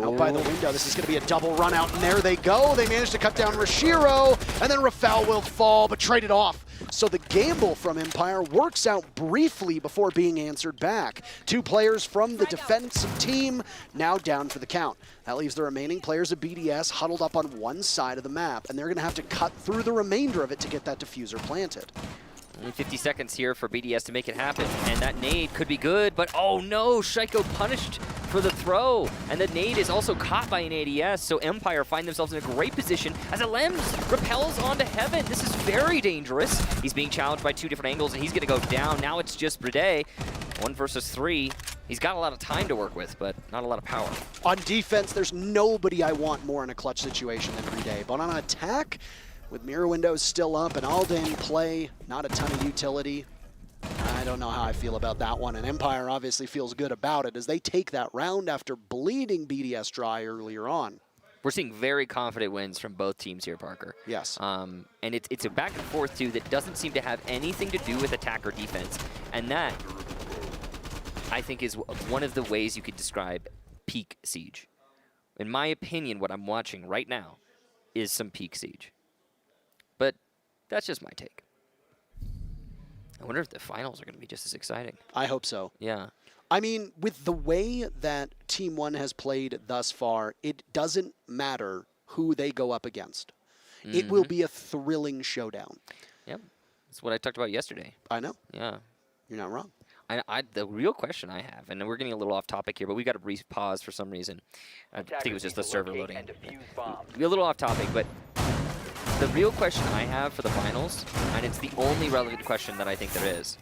Out by the window, this is going to be a double run out, and there they go. They managed to cut down Rashiro, and then Rafał will fall, but traded off. So the gamble from Empire works out briefly before being answered back. 2 players from the defensive team now down for the count. That leaves the remaining players of BDS huddled up on one side of the map, and they're going to have to cut through the remainder of it to get that diffuser planted. Only 50 seconds here for BDS to make it happen, and that nade could be good, but oh no, Shaiko punished for the throw, and the nade is also caught by an ADS, so Empire find themselves in a great position as Alems repels onto Heaven. This is very dangerous. He's being challenged by 2 different angles, and he's gonna go down. Now it's just Brede, 1 versus 3. He's got a lot of time to work with, but not a lot of power. On defense, there's nobody I want more in a clutch situation than Brede, but on attack, with mirror windows still up and Alden play, not a ton of utility. I don't know how I feel about that one, and Empire obviously feels good about it as they take that round after bleeding BDS dry earlier on. We're seeing very confident wins from both teams here, Parker. Yes. And it's a back and forth, too, that doesn't seem to have anything to do with attack or defense. And that, I think, is one of the ways you could describe peak Siege. In my opinion, what I'm watching right now is some peak Siege. But that's just my take. I wonder if the finals are going to be just as exciting. I hope so. Yeah. I mean, with the way that Team 1 has played thus far, it doesn't matter who they go up against. It will be a thrilling showdown. Yep. That's what I talked about yesterday. I know. Yeah. You're not wrong. The real question I have, and we're getting a little off topic here, but we got to pause for some reason. I think it was just the server loading. We're a little off topic, but the real question I have for the finals, and it's the only relevant question that I think there is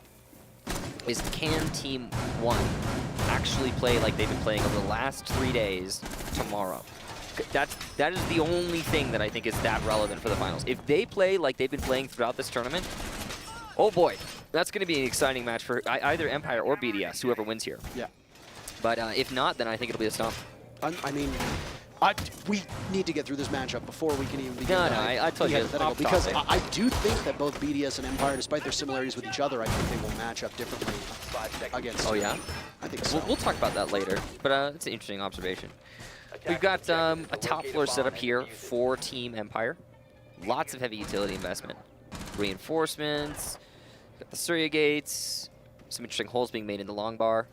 can Team 1 actually play like they've been playing over the last 3 days tomorrow? That is the only thing that I think is that relevant for the finals. If they play like they've been playing throughout this tournament, oh boy, that's going to be an exciting match for either Empire or BDS, whoever wins here. Yeah. But if not, then I think it'll be a stomp. I mean, we need to get through this matchup before we can even begin. No, I told you, because I do think that both BDS and Empire, despite their similarities with each other, I think they will match up differently against. Oh yeah, I think so. We'll talk about that later, but it's an interesting observation. We've got a top floor setup here for Team Empire. Lots of heavy utility investment, reinforcements, got the Surya gates, some interesting holes being made in the long bar,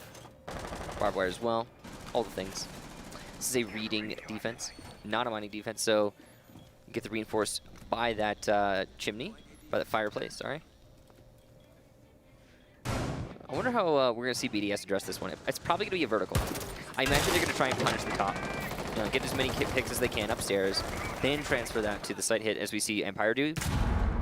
barbed wire as well, all the things. This is a reading defense, not a mining defense, so you get the reinforced by that chimney, by that fireplace, sorry. I wonder how we're going to see BDS address this one. It's probably going to be a vertical. I imagine they're going to try and punish the top. You know, get as many picks as they can upstairs, then transfer that to the site hit as we see Empire do.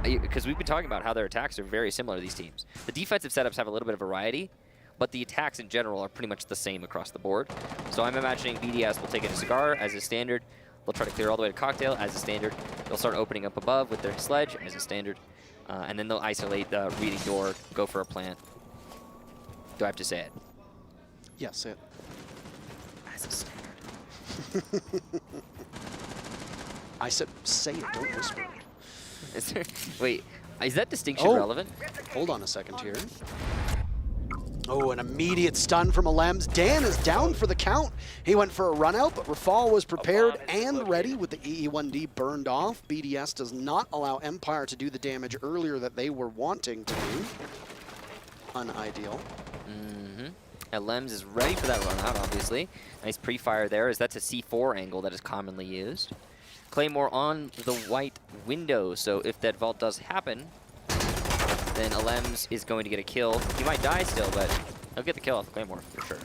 Because we've been talking about how their attacks are very similar to these teams. The defensive setups have a little bit of variety, but the attacks in general are pretty much the same across the board. So I'm imagining BDS will take it to Cigar as a standard. They'll try to clear all the way to Cocktail as a standard. They'll start opening up above with their Sledge as a standard. And then they'll isolate the reading door, go for a plant. Do I have to say it? Yes, say it. As a standard. I said say it, don't whisper. Wait, is that distinction relevant? Hold on a second here. Oh, an immediate stun from Alems. Dan is down for the count. He went for a run out, but Rafał was prepared and ready with the EE1D burned off. BDS does not allow Empire to do the damage earlier that they were wanting to do. Unideal. Alems is ready for that run out, obviously. Nice pre-fire there, as that's a C4 angle that is commonly used. Claymore on the white window, so if that vault does happen, then Alems is going to get a kill. He might die still, but he'll get the kill off the Claymore for sure.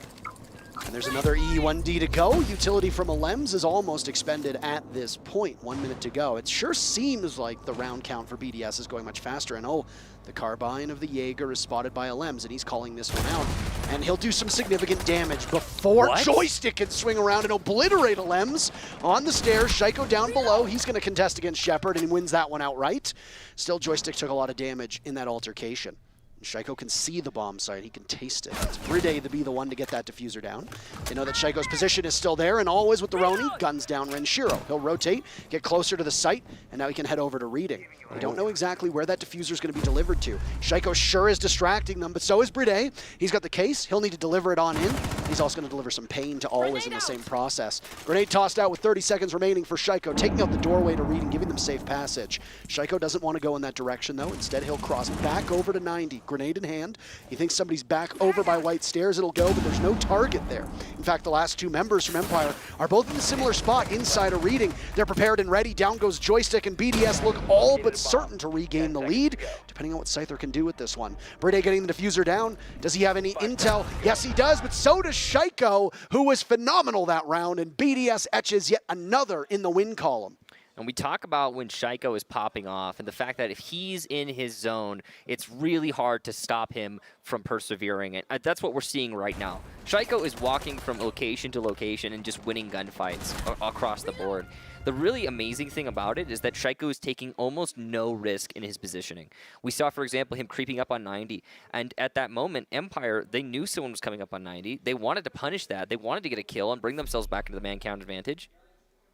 And there's another EE1D to go. Utility from Alems is almost expended at this point. 1 minute to go. It sure seems like the round count for BDS is going much faster. And oh, the carbine of the Jaeger is spotted by Alems, and he's calling this one out. And he'll do some significant damage before Joystick can swing around and obliterate Alems on the stairs. Shaiko down below. He's going to contest against Shepard, and he wins that one outright. Still, Joystick took a lot of damage in that altercation. Shaiko can see the bomb site. He can taste it. It's Bride to be the one to get that diffuser down. They know that Shaiko's position is still there, and always with the Roni, guns down Renshiro. He'll rotate, get closer to the site, and now he can head over to reading. We don't know exactly where that diffuser is going to be delivered to. Shaiko sure is distracting them, but so is Bride. He's got the case. He'll need to deliver it on in. He's also going to deliver some pain to Always in the same process. Grenade tossed out with 30 seconds remaining for Shaiko, taking out the doorway to reading, giving them safe passage. Shaiko doesn't want to go in that direction, though. Instead, he'll cross back over to 90. Grenade in hand. He thinks somebody's back over by White Stairs. It'll go, but there's no target there. In fact, the last two members from Empire are both in a similar spot inside a reading. They're prepared and ready. Down goes Joystick, and BDS look all but certain to regain the lead, depending on what Scyther can do with this one. Bride getting the diffuser down. Does he have any intel? Yes, he does, but so does Shaiko, who was phenomenal that round, and BDS etches yet another in the win column. And we talk about when Shaiko is popping off and the fact that if he's in his zone, it's really hard to stop him from persevering. And that's what we're seeing right now. Shaiko is walking from location to location and just winning gunfights across the board. The really amazing thing about it is that Shaiko is taking almost no risk in his positioning. We saw, for example, him creeping up on 90. And at that moment, Empire, they knew someone was coming up on 90. They wanted to punish that. They wanted to get a kill and bring themselves back into the man count advantage.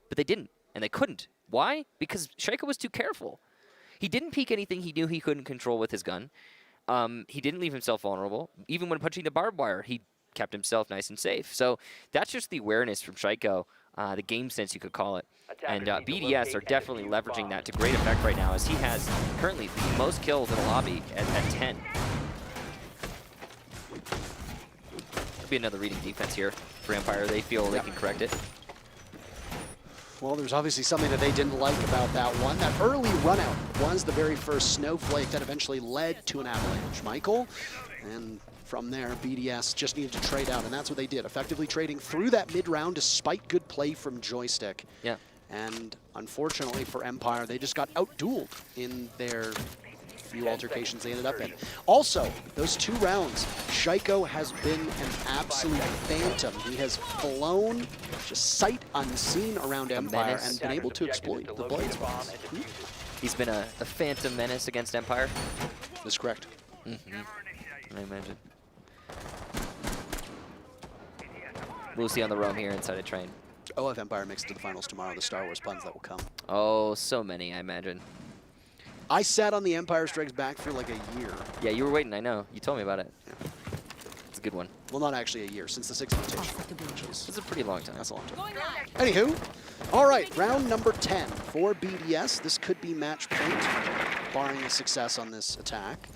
But they didn't, and they couldn't. Why? Because Shaiko was too careful. He didn't peek anything he knew he couldn't control with his gun. He didn't leave himself vulnerable. Even when punching the barbed wire, he kept himself nice and safe. So that's just the awareness from Shaiko, the game sense you could call it. And BDS are definitely leveraging that to great effect right now, as he has currently the most kills in the lobby at 10. Could be another reading defense here for Empire. They feel they can correct it. Well, there's obviously something that they didn't like about that one. That early run out was the very first snowflake that eventually led to an avalanche. Michael, and from there, BDS just needed to trade out, and that's what they did, effectively trading through that mid-round despite good play from Joystick. Yeah. And unfortunately for Empire, they just got out-dueled in their few altercations they ended up in. Also, those 2 rounds, Shaiko has been an absolute phantom. He has flown just sight unseen around Empire and been able to exploit the blind spots. He's been a phantom menace against Empire. That's correct. I imagine. Lucy on the roam here inside a train. Oh, if Empire makes it to the finals tomorrow, the Star Wars puns that will come. Oh, so many, I imagine. I sat on the Empire Strikes Back for like a year. Yeah, you were waiting, I know. You told me about it. Yeah. It's a good one. Well, not actually a year, since the 6th rotation. It's a pretty long time. That's a long time. Anywho, all right, round number 10 for BDS. This could be match point, barring a success on this attack.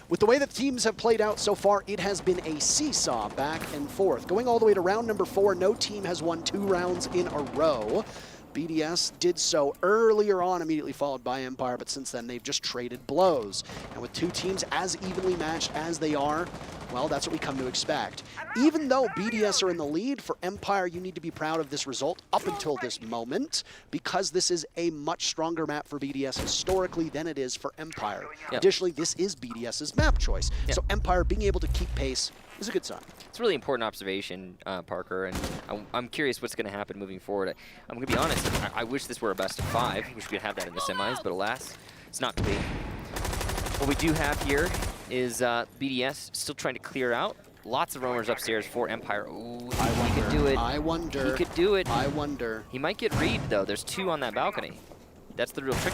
With the way that teams have played out so far, it has been a seesaw back and forth. Going all the way to round number 4, no team has won 2 rounds in a row. BDS did so earlier on, immediately followed by Empire, but since then they've just traded blows. And with 2 teams as evenly matched as they are, well, that's what we come to expect. Even though BDS are in the lead, for Empire, you need to be proud of this result up until this moment, because this is a much stronger map for BDS historically than it is for Empire. Yep. Additionally, this is BDS's map choice. Yep. So Empire being able to keep pace is a good sign. It's a really important observation, Parker, and I'm curious what's going to happen moving forward. I'm going to be honest, I wish this were a best of 5. Wish we could have that in the semis, but alas, it's not to be. What we do have here is BDS still trying to clear out. Lots of roamers upstairs for Empire. Ooh, he could do it. I wonder. He could do it. I wonder. He might get read, though. There's 2 on that balcony. That's the real trick.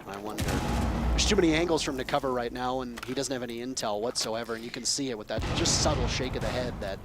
I wonder. There's too many angles for him to cover right now, and he doesn't have any intel whatsoever, and you can see it with that just subtle shake of the head that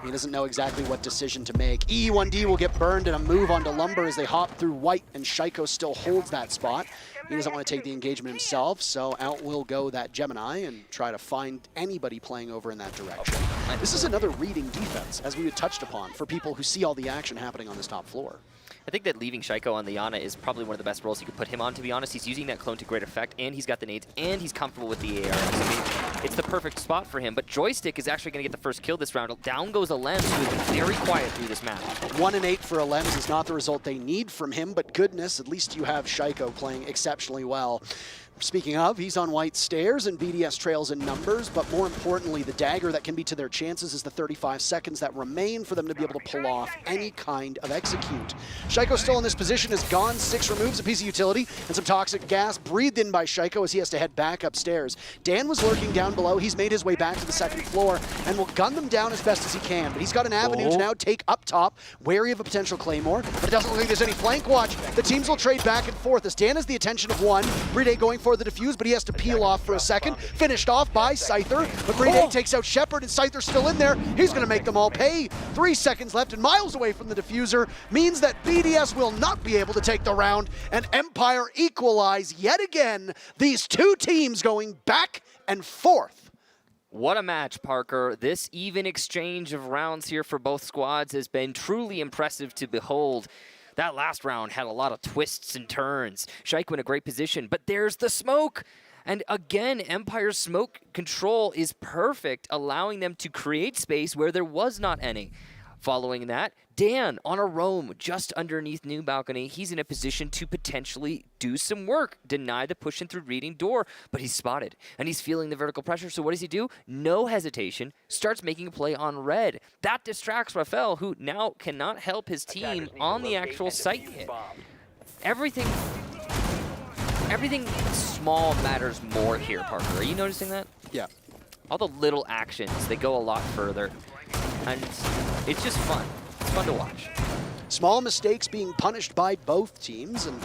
he doesn't know exactly what decision to make. E1D will get burned in a move onto Lumber as they hop through White, and Shaiko still holds that spot. He doesn't want to take the engagement himself, so out will go that Gemini and try to find anybody playing over in that direction. This is another reading defense, as we had touched upon, for people who see all the action happening on this top floor. I think that leaving Shaiko on the Ana is probably one of the best roles you could put him on, to be honest. He's using that clone to great effect, and he's got the nades, and he's comfortable with the ARs. I mean, it's the perfect spot for him. But Joystick is actually going to get the first kill this round. Down goes Alems, who is very quiet through this map. 1 and 8 for Alems is not the result they need from him, but goodness, at least you have Shaiko playing exceptionally well. Speaking of, he's on white stairs and BDS trails in numbers, but more importantly, the dagger that can be to their chances is the 35 seconds that remain for them to be able to pull off any kind of execute. Shaiko still in this position is gone. 6 removes a piece of utility and some toxic gas breathed in by Shaiko as he has to head back upstairs. Dan was lurking down below. He's made his way back to the 2nd floor and will gun them down as best as he can, but he's got an avenue to now take up top, wary of a potential Claymore, but it doesn't look like there's any flank watch. The teams will trade back and forth as Dan has the attention of one. Brede going for the defuse, but he has to peel off for a second. Finished off by Scyther, but Brede takes out Shepard, and Scyther's still in there. He's going to make them all pay. 3 seconds left, and miles away from the diffuser means that BDS will not be able to take the round, and Empire equalize yet again. These two teams going back and forth. What a match, Parker. This even exchange of rounds here for both squads has been truly impressive to behold. That last round had a lot of twists and turns. Shaiko in a great position, but there's the smoke. And again, Empire's smoke control is perfect, allowing them to create space where there was not any. Following that, Dan on a roam just underneath New Balcony. He's in a position to potentially do some work, deny the push in through reading door, but he's spotted and he's feeling the vertical pressure. So what does he do? No hesitation, starts making a play on red. That distracts Rafael, who now cannot help his team on the actual site hit. Everything small matters more here, Parker. Are you noticing that? Yeah. All the little actions, they go a lot further. And it's just fun. It's fun to watch. Small mistakes being punished by both teams, and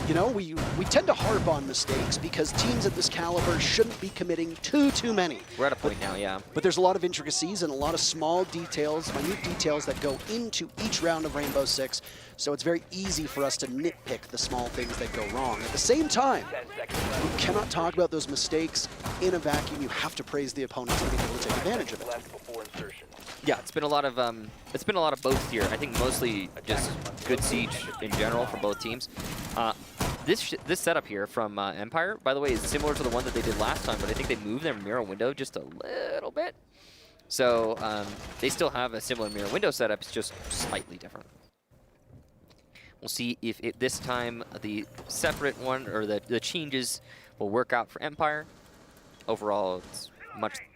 you know, we tend to harp on mistakes because teams at this caliber shouldn't be committing too many. We're at a point now, yeah. But there's a lot of intricacies and a lot of small details, minute details that go into each round of Rainbow Six, so it's very easy for us to nitpick the small things that go wrong. At the same time, you cannot talk about those mistakes in a vacuum. You have to praise the opponents for being able to take advantage of it. Yeah, it's been a lot of both here. I think mostly just good siege in general for both teams. This setup here from Empire, by the way, is similar to the one that they did last time, but I think they moved their mirror window just a little bit. So they still have a similar mirror window setup, it's just slightly different. We'll see if this time the separate one or the changes will work out for Empire. Overall, it's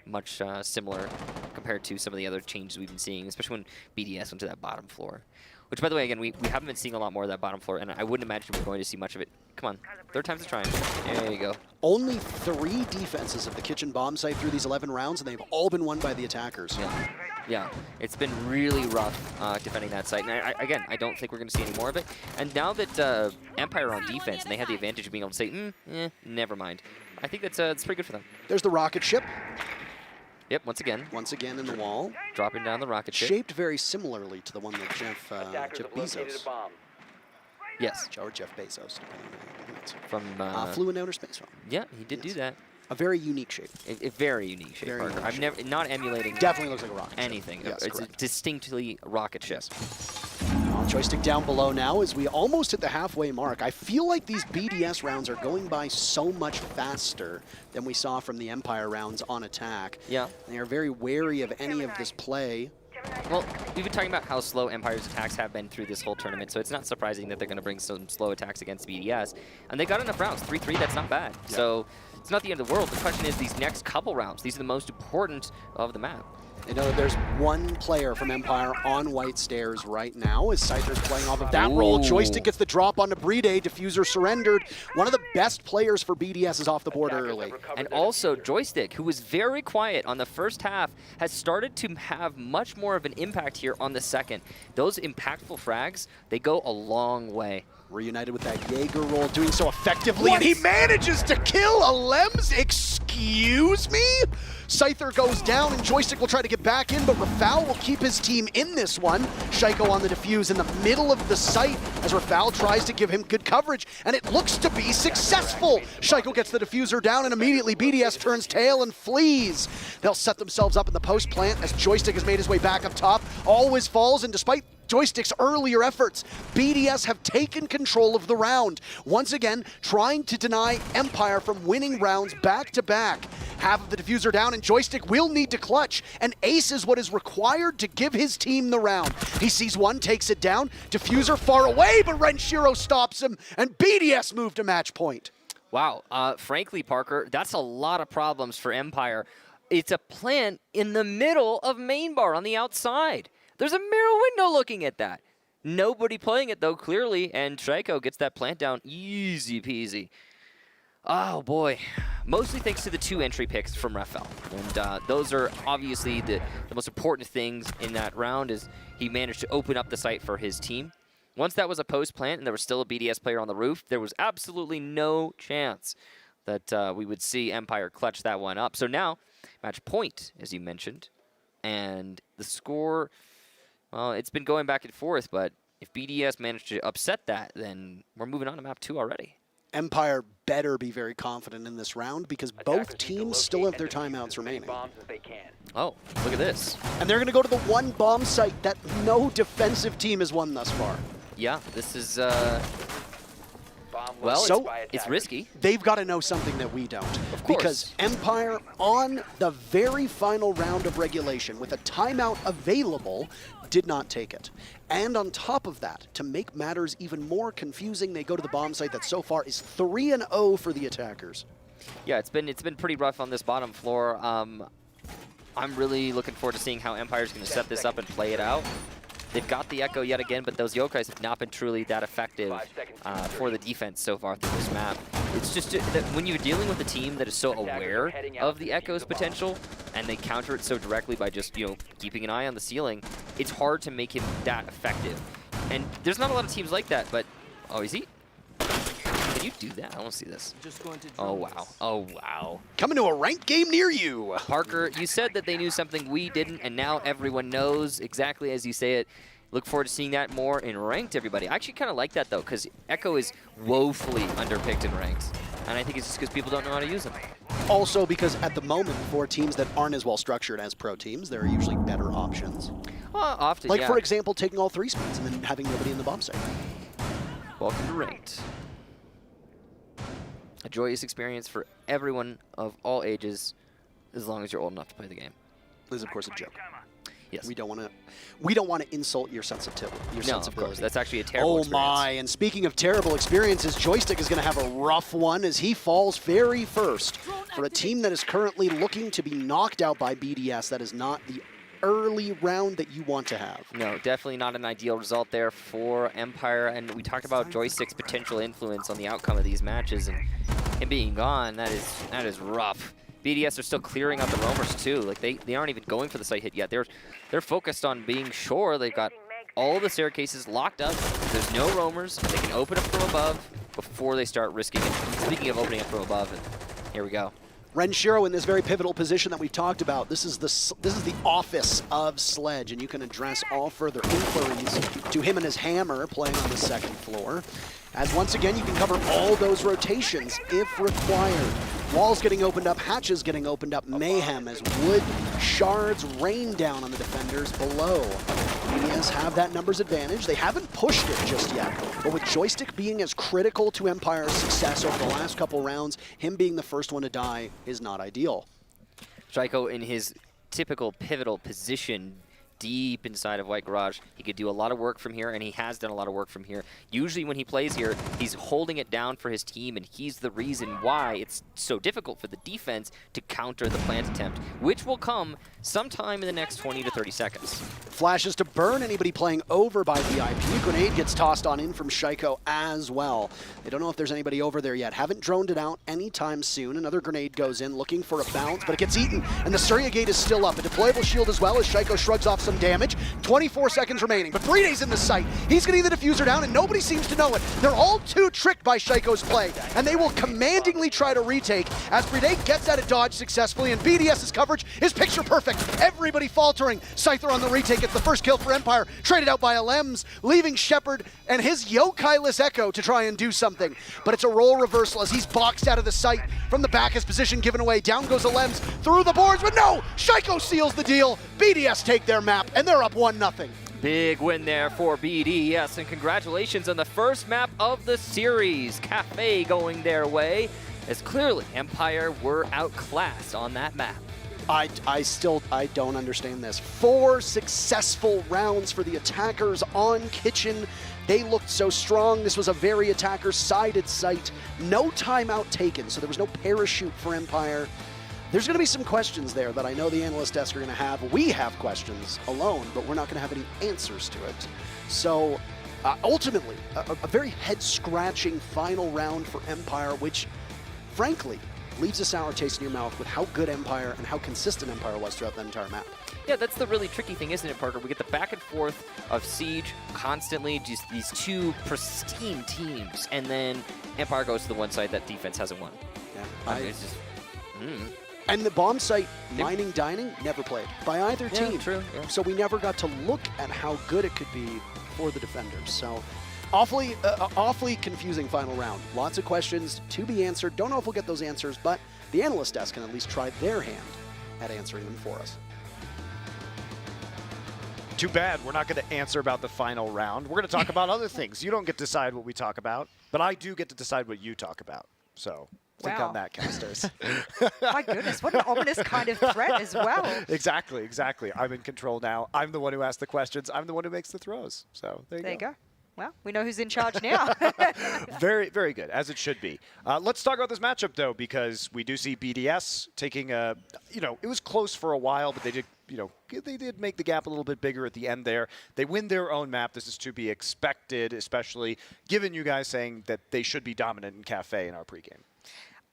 much similar compared to some of the other changes we've been seeing, especially when BDS went to that bottom floor. Which, by the way, again, we haven't been seeing a lot more of that bottom floor, and I wouldn't imagine we're going to see much of it. Come on, 3rd time's a charm. There you go. Only 3 defenses of the kitchen bomb site through these 11 rounds, and they've all been won by the attackers. Yeah, it's been really rough defending that site. And again, I don't think we're going to see any more of it. And now that Empire are on defense and they have the advantage of being able to say, never mind. I think that's pretty good for them. There's the rocket ship. Yep, once again. Once again in the wall. Dropping down the rocket ship. Shaped very similarly to the one that Jeff Bezos. Yes. Or Jeff Bezos, depending on who from flew in outer space from. Yeah, he did do that. A very unique shape. A very unique shape, Parker. I've never, not emulating. Definitely looks like a rocket anything. Ship. Yes, it's a distinctly rocket ship. Joystick down below now as we almost hit the halfway mark. I feel like these BDS rounds are going by so much faster than we saw from the Empire rounds on attack. Yeah. They are very wary of any of this play. Well, we've been talking about how slow Empire's attacks have been through this whole tournament, so it's not surprising that they're going to bring some slow attacks against BDS. And they got enough rounds. 3-3, that's not bad. Yeah. So it's not the end of the world. The question is these next couple rounds. These are the most important of the map. You know, there's one player from Empire on white stairs right now as Scyther's playing off of that roll. Joystick gets the drop onto Brede. Diffuser surrendered. One of the best players for BDS is off the board early. And also Joystick, who was very quiet on the first half, has started to have much more of an impact here on the second. Those impactful frags, they go a long way. Reunited with that Jaeger roll, doing so effectively, and he manages to kill a Lems. Excuse me? Scyther goes down, and Joystick will try to get back in, but Rafal will keep his team in this one. Shaiko on the defuse in the middle of the site as Rafal tries to give him good coverage, and it looks to be successful. Shaiko gets the diffuser down, and immediately BDS turns tail and flees. They'll set themselves up in the post plant as Joystick has made his way back up top. Always falls, and despite Joystick's earlier efforts, BDS have taken control of the round. Once again, trying to deny Empire from winning rounds back-to-back. Half of the diffuser down, and Joystick will need to clutch. An ace is what is required to give his team the round. He sees one, takes it down. Diffuser far away, but Renshiro stops him, and BDS move to match point. Wow. Frankly, Parker, that's a lot of problems for Empire. It's a plant in the middle of main bar on the outside. There's a mirror window looking at that. Nobody playing it, though, clearly, and Shaiiko gets that plant down easy peasy. Oh, boy. Mostly thanks to the 2 entry picks from Raphael. And those are obviously the most important things in that round, is he managed to open up the site for his team. Once that was a post plant and there was still a BDS player on the roof, there was absolutely no chance that we would see Empire clutch that one up. So now, match point, as you mentioned, and the score, well, it's been going back and forth, but if BDS managed to upset that, then we're moving on to map 2 already. Empire better be very confident in this round because both teams still have their timeouts remaining. Oh, look at this. And they're going to go to the one bomb site that no defensive team has won thus far. Yeah, this is, well, so it's risky. They've got to know something that we don't. Of course. Because Empire, on the very final round of regulation, with a timeout available, did not take it. And on top of that, to make matters even more confusing, they go to the bomb site that so far is 3-0 for the attackers. Yeah, it's been pretty rough on this bottom floor. I'm really looking forward to seeing how Empire's going to set this up and play it out. They've got the Echo yet again, but those Yokais have not been truly that effective for the defense so far through this map. It's just that when you're dealing with a team that is so aware of the Echo's potential, and they counter it so directly by just, you know, keeping an eye on the ceiling, it's hard to make him that effective. And there's not a lot of teams like that, but... Oh, is he? Can you do that? I want to see this. Oh, wow. Oh, wow. Coming to a ranked game near you. Parker, you said that they knew something we didn't, and now everyone knows exactly as you say it. Look forward to seeing that more in ranked, everybody. I actually kind of like that, though, because Echo is woefully underpicked in ranks. And I think it's just because people don't know how to use them. Also because at the moment, for teams that aren't as well structured as pro teams, there are usually better options. Often, like, yeah. for example, taking all 3 spots and then having nobody in the bomb site. Welcome to ranked. A joyous experience for everyone of all ages, as long as you're old enough to play the game. This is, of course, a joke. Yes. We don't want to insult your sensitivity. No, of course. That's actually a terrible experience. Oh my! And speaking of terrible experiences, Joystick is going to have a rough one as he falls very first for a team that is currently looking to be knocked out by BDS. That is not the early round that you want to have. No, definitely not an ideal result there for Empire. And we talked about Joystick's potential influence on the outcome of these matches, and him being gone, that is rough. BDS are still clearing out the roamers too. Like they aren't even going for the site hit yet. They're focused on being sure they've got all the staircases locked up. There's no roamers. They can open up from above before they start risking it. Speaking of opening up from above, and here we go. Renshiro in this very pivotal position that we've talked about. This is the office of Sledge, and you can address all further inquiries to him and his hammer playing on the 2nd floor. As once again, you can cover all those rotations if required. Walls getting opened up, hatches getting opened up, mayhem as wood shards rain down on the defenders below. BDS have that numbers advantage. They haven't pushed it just yet, but with Joystick being as critical to Empire's success over the last couple rounds, him being the first one to die is not ideal. Shaiiko in his typical pivotal position, deep inside of White Garage. He could do a lot of work from here, and he has done a lot of work from here. Usually when he plays here, he's holding it down for his team, and he's the reason why it's so difficult for the defense to counter the plant attempt, which will come sometime in the next 20 to 30 seconds. Flashes to burn anybody playing over by VIP. Grenade gets tossed on in from Shaiiko as well. They don't know if there's anybody over there yet. Haven't droned it out anytime soon. Another grenade goes in looking for a bounce, but it gets eaten, and the Surya Gate is still up. A deployable shield as well as Shaiiko shrugs off some damage. 24 seconds remaining, but Bride's in the site. He's getting the diffuser down, and nobody seems to know it. They're all too tricked by Shaiko's play, and they will commandingly try to retake as Bride gets out of dodge successfully, and BDS's coverage is picture perfect. Everybody faltering. Scyther on the retake gets the first kill for Empire, traded out by Alems, leaving Shepard and his Yokai-less Echo to try and do something. But it's a role reversal as he's boxed out of the site. From the back, his position given away. Down goes Alems through the boards, but no! Shaiiko seals the deal. BDS take their map, and they're up 1-0. Big win there for BDS, and congratulations on the first map of the series. Cafe going their way, as clearly Empire were outclassed on that map. I don't understand this. 4 successful rounds for the attackers on Kitchen. They looked so strong. This was a very attacker-sided site. No timeout taken, so there was no parachute for Empire. There's going to be some questions there that I know the analyst desk are going to have. We have questions alone, but we're not going to have any answers to it. So ultimately, a very head-scratching final round for Empire, which, frankly, leaves a sour taste in your mouth with how good Empire and how consistent Empire was throughout the entire map. Yeah, that's the really tricky thing, isn't it, Parker? We get the back and forth of Siege constantly, just these two pristine teams, and then Empire goes to the one side that defense hasn't won. Yeah, it's just... And the bomb site, Mining Dining, never played by either Yeah, team. true, yeah. So we never got to look at how good it could be for the defenders. So awfully confusing final round. Lots of questions to be answered. Don't know if we'll get those answers, but the analyst desk can at least try their hand at answering them for us. Too bad we're not going to answer about the final round. We're going to talk about other things. You don't get to decide what we talk about, but I do get to decide what you talk about. So think Wow. on that, casters. My goodness, what an ominous kind of threat as well. Exactly. I'm in control now. I'm the one who asks the questions. I'm the one who makes the throws. So there you go. Well, we know who's in charge now. Very, very good, as it should be. Let's talk about this matchup, though, because we do see BDS taking a, it was close for a while, but they did, they did make the gap a little bit bigger at the end there. They win their own map. This is to be expected, especially given you guys saying that they should be dominant in Cafe in our pregame.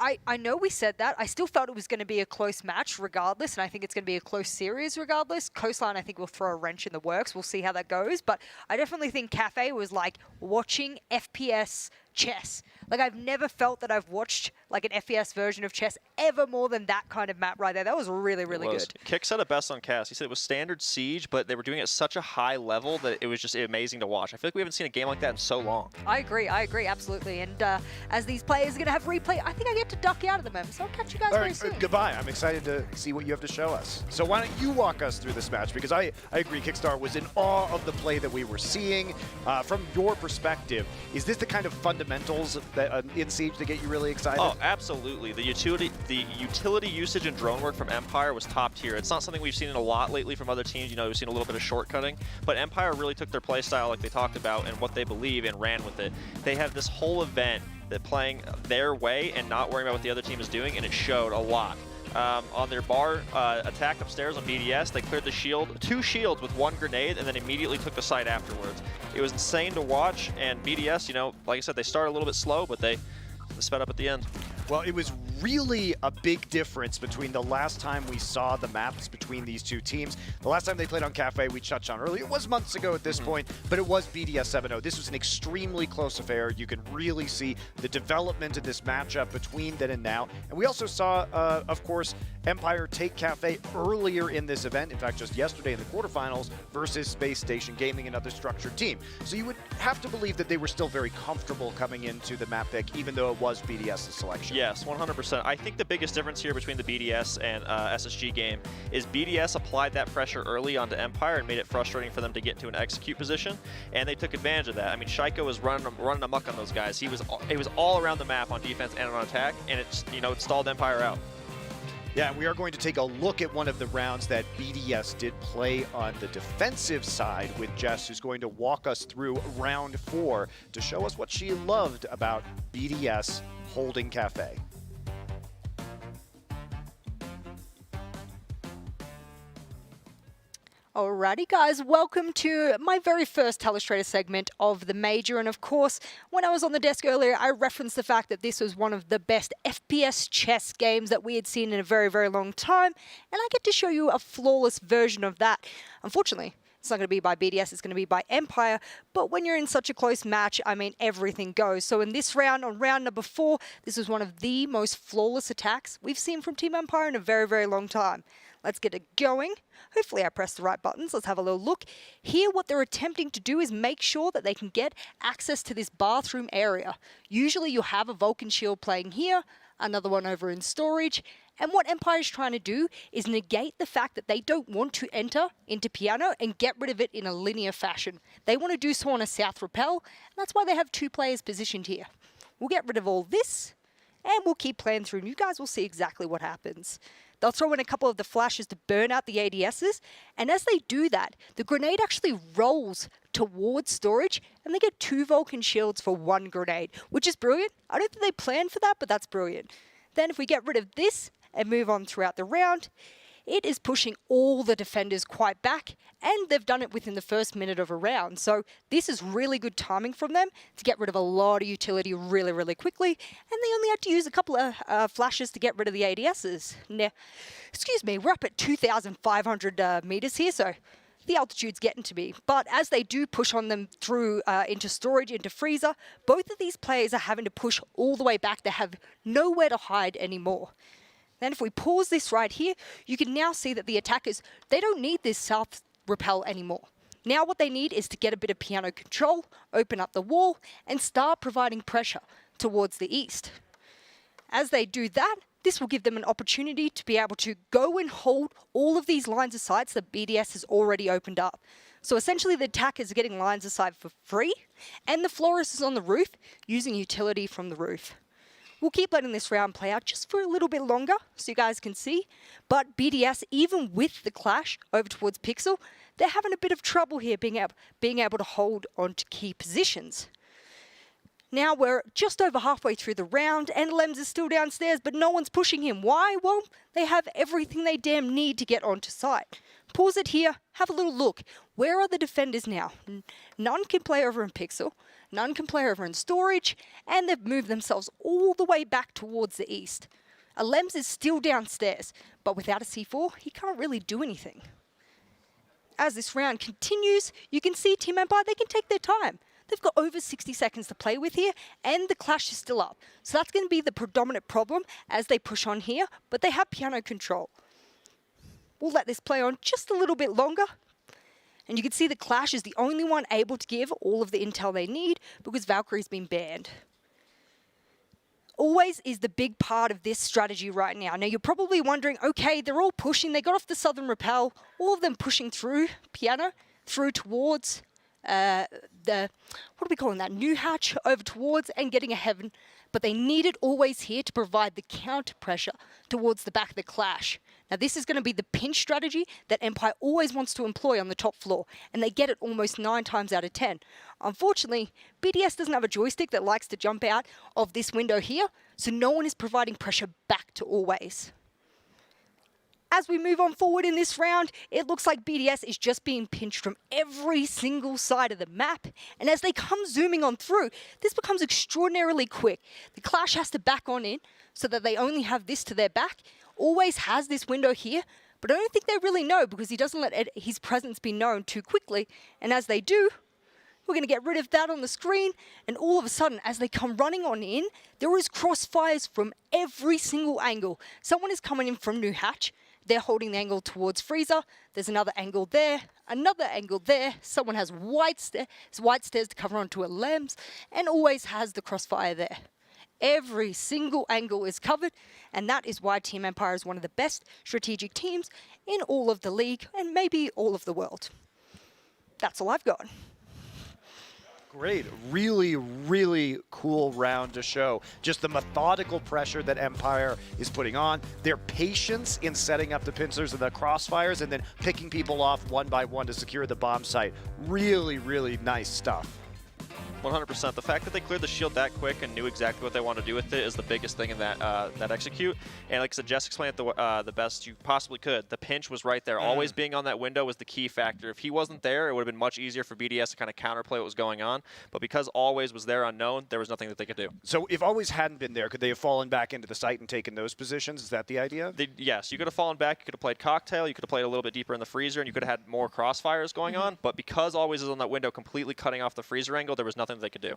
I know we said that. I still felt it was going to be a close match regardless, and I think it's going to be a close series regardless. Coastline, I think, will throw a wrench in the works. We'll see how that goes. But I definitely think Cafe was like watching FPS chess. Like, I've never felt that I've watched like an FPS version of chess ever more than that kind of map right there. That was really, really good. Kick said it best on cast. He said it was standard Siege, but they were doing it at such a high level that it was just amazing to watch. I feel like we haven't seen a game like that in so long. I agree, absolutely. And as these players are going to have replay, I think I get to duck out of the moment. So I'll catch you guys very soon. Goodbye. I'm excited to see what you have to show us. So why don't you walk us through this match? Because I agree, Kickstar was in awe of the play that we were seeing. From your perspective, is this the kind of fundamentals that in Siege that get you really excited? Oh, absolutely. The utility usage and drone work from Empire was top tier. It's not something we've seen in a lot lately from other teams. We've seen a little bit of shortcutting, but Empire really took their play style like they talked about and what they believe and ran with it. They have this whole event that playing their way and not worrying about what the other team is doing, and it showed a lot. On their bar attack upstairs on BDS, they cleared the shield, 2 shields with 1 grenade, and then immediately took the site afterwards. It was insane to watch, and BDS, like I said, they started a little bit slow, but they sped up at the end. Well, it was really a big difference between the last time we saw the maps between these two teams. The last time they played on Cafe, we touched on earlier. It was months ago at this point, but it was BDS 7-0. This was an extremely close affair. You can really see the development of this matchup between then and now. And we also saw, of course, Empire take Cafe earlier in this event. In fact, just yesterday in the quarterfinals versus Space Station Gaming, another structured team. So you would have to believe that they were still very comfortable coming into the map pick, even though it was BDS's selection. Yes, 100%. I think the biggest difference here between the BDS and SSG game is BDS applied that pressure early onto Empire and made it frustrating for them to get to an execute position, and they took advantage of that. I mean, Shaiko was running amok on those guys. He was all around the map on defense and on attack, and it stalled Empire out. Yeah, we are going to take a look at one of the rounds that BDS did play on the defensive side with Jess, who's going to walk us through round 4 to show us what she loved about BDS holding Cafe. Alrighty guys, welcome to my very first Telestrator segment of the Major, and of course, when I was on the desk earlier, I referenced the fact that this was one of the best FPS chess games that we had seen in a very, very long time, and I get to show you a flawless version of that. Unfortunately, it's not going to be by BDS, it's going to be by Empire, but when you're in such a close match, I mean, everything goes. So in this round, on round number 4, this was one of the most flawless attacks we've seen from Team Empire in a very, very long time. Let's get it going. Hopefully I pressed the right buttons. Let's have a little look. Here, what they're attempting to do is make sure that they can get access to this bathroom area. Usually you'll have a Vulcan shield playing here, another one over in storage, and what Empire is trying to do is negate the fact that they don't want to enter into Piano and get rid of it in a linear fashion. They want to do so on a south rappel, and that's why they have 2 players positioned here. We'll get rid of all this, and we'll keep playing through, and you guys will see exactly what happens. they'll throw in a couple of the flashes to burn out the ADSs. And as they do that, the grenade actually rolls towards storage, and they get 2 Vulcan shields for 1 grenade, which is brilliant. I don't think they planned for that, but that's brilliant. Then if we get rid of this and move on throughout the round, it is pushing all the defenders quite back, and they've done it within the first minute of a round. So this is really good timing from them to get rid of a lot of utility really, really quickly, and they only had to use a couple of flashes to get rid of the ADSs. Now, excuse me, we're up at 2,500 meters here, so the altitude's getting to me. But as they do push on them through into storage, into freezer, both of these players are having to push all the way back. They have nowhere to hide anymore. Then if we pause this right here, you can now see that the attackers, they don't need this south repel anymore. Now what they need is to get a bit of piano control, open up the wall, and start providing pressure towards the east. As they do that, this will give them an opportunity to be able to go and hold all of these lines of sights that BDS has already opened up. So essentially the attackers are getting lines of sight for free, and the Florist is on the roof using utility from the roof. We'll keep letting this round play out just for a little bit longer so you guys can see. But BDS, even with the clash over towards Pixel, they're having a bit of trouble here being able to hold on to key positions. Now we're just over halfway through the round, and Lems is still downstairs, but no one's pushing him. Why? Well, they have everything they damn need to get onto site. Pause it here, have a little look. Where are the defenders now? None can play over in Pixel, none can play over in storage, and they've moved themselves all the way back towards the east. Lems is still downstairs, but without a C4, he can't really do anything. As this round continues, you can see Team Empire, they can take their time. They've got over 60 seconds to play with here, and the clash is still up. So that's going to be the predominant problem as they push on here, but they have piano control. We'll let this play on just a little bit longer. And you can see the clash is the only one able to give all of the intel they need because Valkyrie's been banned. Always is the big part of this strategy right now. Now you're probably wondering, okay, they're all pushing, they got off the Southern Rappel, all of them pushing through piano, through towards the, what are we calling that, New Hatch, over towards and getting a Heaven, but they needed always here to provide the counter pressure towards the back of the clash. Now this is going to be the pinch strategy that Empire always wants to employ on the top floor, and they get it almost 9 times out of 10. Unfortunately, BDS doesn't have a joystick that likes to jump out of this window here, so no one is providing pressure back to always. As we move on forward in this round, it looks like BDS is just being pinched from every single side of the map. And as they come zooming on through, this becomes extraordinarily quick. The clash has to back on in so that they only have this to their back. Always has this window here, but I don't think they really know because he doesn't let his presence be known too quickly. And as they do, we're going to get rid of that on the screen, and all of a sudden, as they come running on in, there is crossfires from every single angle. Someone is coming in from New Hatch. They're holding the angle towards Freezer. There's another angle there, another angle there. Someone has white stairs to cover onto a Lems, and always has the crossfire there. Every single angle is covered, and that is why Team Empire is one of the best strategic teams in all of the league, and maybe all of the world. That's all I've got. Great. Really, really cool round to show. Just the methodical pressure that Empire is putting on, their patience in setting up the pincers and the crossfires, and then picking people off one by one to secure the bomb site. Really, really nice stuff. 100%. The fact that they cleared the shield that quick and knew exactly what they want to do with it is the biggest thing in that that execute. And like I said, Jess explained it the best you possibly could. The pinch was right there. Always being on that window was the key factor. If he wasn't there, it would have been much easier for BDS to kind of counterplay what was going on. But because Always was there unknown, there was nothing that they could do. So if Always hadn't been there, could they have fallen back into the site and taken those positions? Is that the idea? Yes, you could have fallen back. You could have played Cocktail. You could have played a little bit deeper in the freezer, and you could have had more crossfires going on. But because Always is on that window, completely cutting off the freezer angle, there was nothing they could do.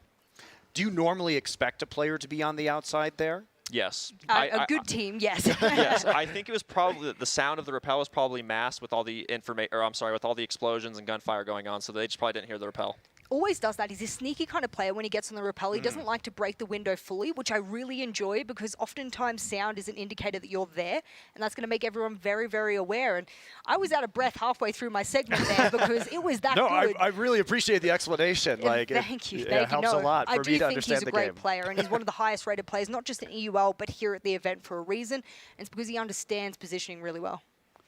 Do you normally expect a player to be on the outside there? Yes. A good team, yes. Yes, I think it was probably the sound of the rappel was probably masked with all the with all the explosions and gunfire going on, so they just probably didn't hear the rappel. always does that. He's a sneaky kind of player when he gets on the rappel. He doesn't like to break the window fully, which I really enjoy because oftentimes sound is an indicator that you're there, and that's going to make everyone very, very aware. And I was out of breath halfway through my segment there because it was that good. I really appreciate the explanation. Like, thank you. It helps a lot for me to understand the game. I do think he's a great player, and he's one of the highest rated players, not just in EUL, but here at the event for a reason. And it's because he understands positioning really well.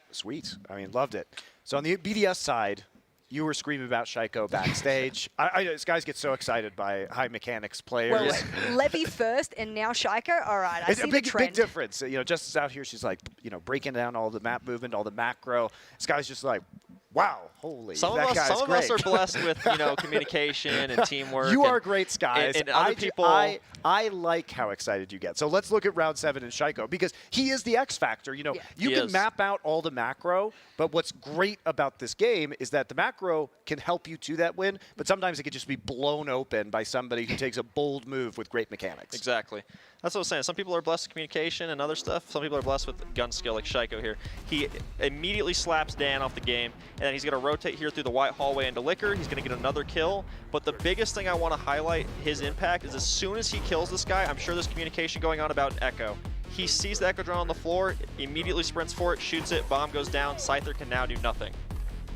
Sweet. I mean, loved it. So on the BDS side, you were screaming about Shaiko backstage. These guys get so excited by high mechanics players. Well, Levy first and now Shaiko. All right, I see the trend. Big difference. You know, Justice out here, she's like, you know, breaking down all the map movement, all the macro. This guy's just like, wow, holy, some that of guy's us great. are blessed with, you know, communication and teamwork. You are great, Skies. And other people. I like how excited you get. So let's look at round 7 and Shaiko because he is the X factor. You know, you can map out all the macro, but what's great about this game is that the macro can help you to that win, but sometimes it can just be blown open by somebody who takes a bold move with great mechanics. Exactly. That's what I was saying. Some people are blessed with communication and other stuff. Some people are blessed with gun skill like Shaiko here. He immediately slaps Dan off the game, and then he's going to rotate here through the white hallway into Liquor. He's going to get another kill. But the biggest thing I want to highlight his impact is as soon as he kills this guy, I'm sure there's communication going on about Echo. He sees the Echo drone on the floor, immediately sprints for it, shoots it, bomb goes down, Scyther can now do nothing.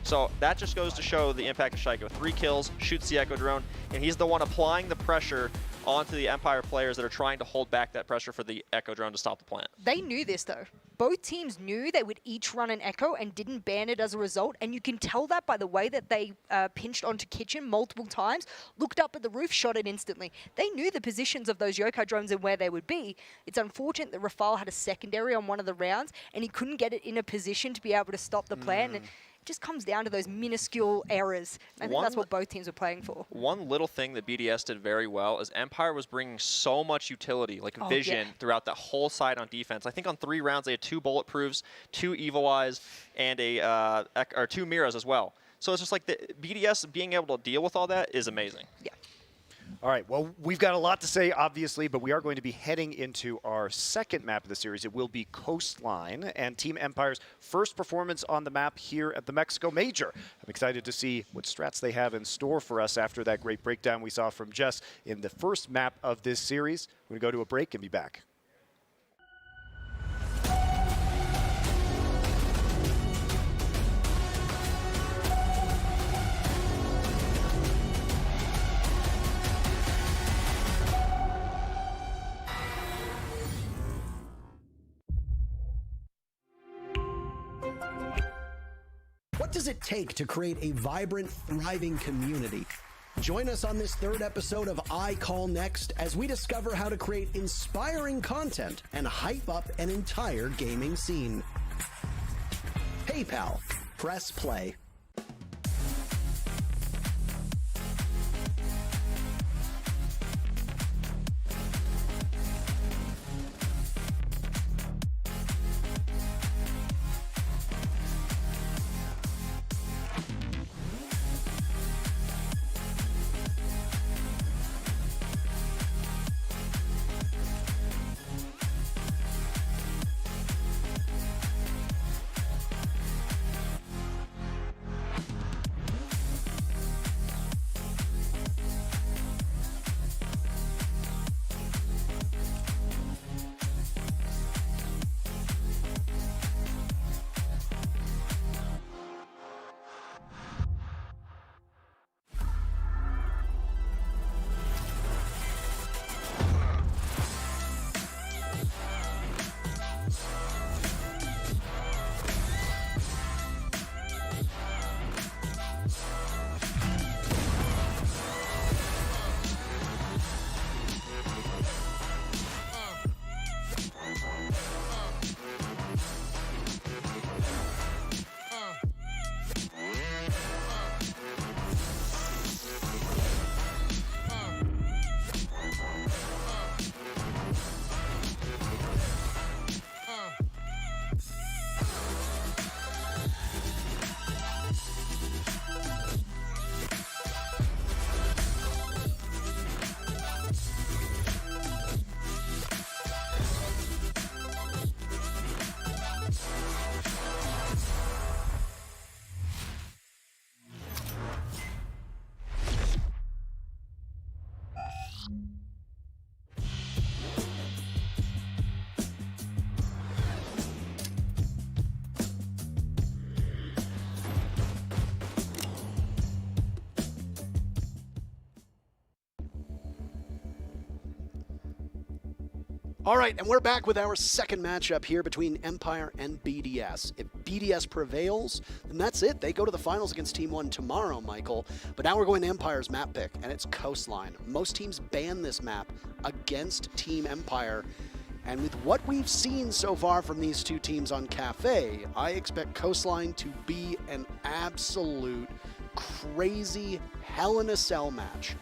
So that just goes to show the impact of Shaiko. 3 kills, shoots the Echo drone, and he's the one applying the pressure onto the Empire players that are trying to hold back that pressure for the Echo drone to stop the plant. They knew this, though. Both teams knew they would each run an Echo and didn't ban it as a result, and you can tell that by the way that they pinched onto Kitchen multiple times, looked up at the roof, shot it instantly. They knew the positions of those Yokai drones and where they would be. It's unfortunate that Rafale had a secondary on one of the rounds, and he couldn't get it in a position to be able to stop the plant. And it just comes down to those minuscule errors. I think that's what both teams were playing for. One little thing that BDS did very well is Empire was bringing so much utility, like vision, throughout that whole side on defense. I think on 3 rounds they had 2 bulletproofs, 2 Evil Eyes, and 2 Miras as well. So it's just like the BDS being able to deal with all that is amazing. Yeah. All right, well, we've got a lot to say, obviously, but we are going to be heading into our second map of the series. It will be Coastline, and Team Empire's first performance on the map here at the Mexico Major. I'm excited to see what strats they have in store for us after that great breakdown we saw from Jess in the first map of this series. We're going to go to a break and be back. What does it take to create a vibrant, thriving community? Join us on this 3rd episode of I Call Next as we discover how to create inspiring content and hype up an entire gaming scene. PayPal. Press play. All right, and we're back with our second matchup here between Empire and BDS. If BDS prevails, then that's it. They go to the finals against Team 1 tomorrow, Michael. But now we're going to Empire's map pick, and it's Coastline. Most teams ban this map against Team Empire. And with what we've seen so far from these two teams on Cafe, I expect Coastline to be an absolute crazy Hell in a Cell match.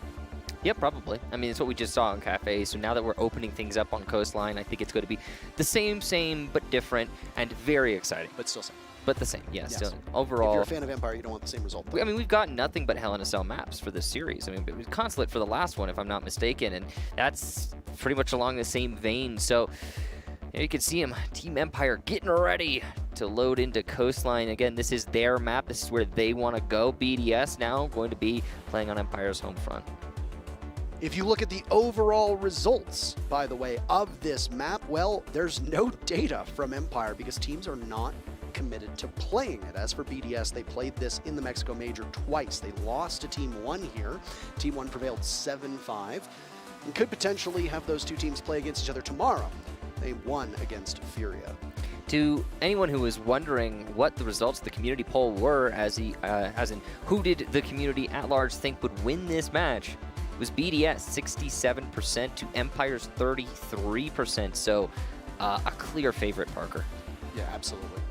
Yeah, probably. I mean, it's what we just saw on Cafe. So now that we're opening things up on Coastline, I think it's going to be the same, but different, and very exciting. But still same. But the same, yeah, Yes. still. Overall, If you're a fan of Empire, you don't want the same result. I mean, we've got nothing but Hell in a Cell maps for this series. I mean, it was Consulate for the last one, if I'm not mistaken, and that's pretty much along the same vein. So you can see him, Team Empire getting ready to load into Coastline. Again, this is their map. This is where they want to go. BDS now going to be playing on Empire's home front. If you look at the overall results, by the way, of this map, well, there's no data from Empire because teams are not committed to playing it. As for BDS, they played this in the Mexico Major twice. They lost to Team 1 here. Team 1 prevailed 7-5 and could potentially have those two teams play against each other tomorrow. They won against Furia. To anyone who was wondering what the results of the community poll were, as in who did the community at large think would win this match, it was BDS 67% to Empire's 33%. So a clear favorite, Parker. Yeah, absolutely.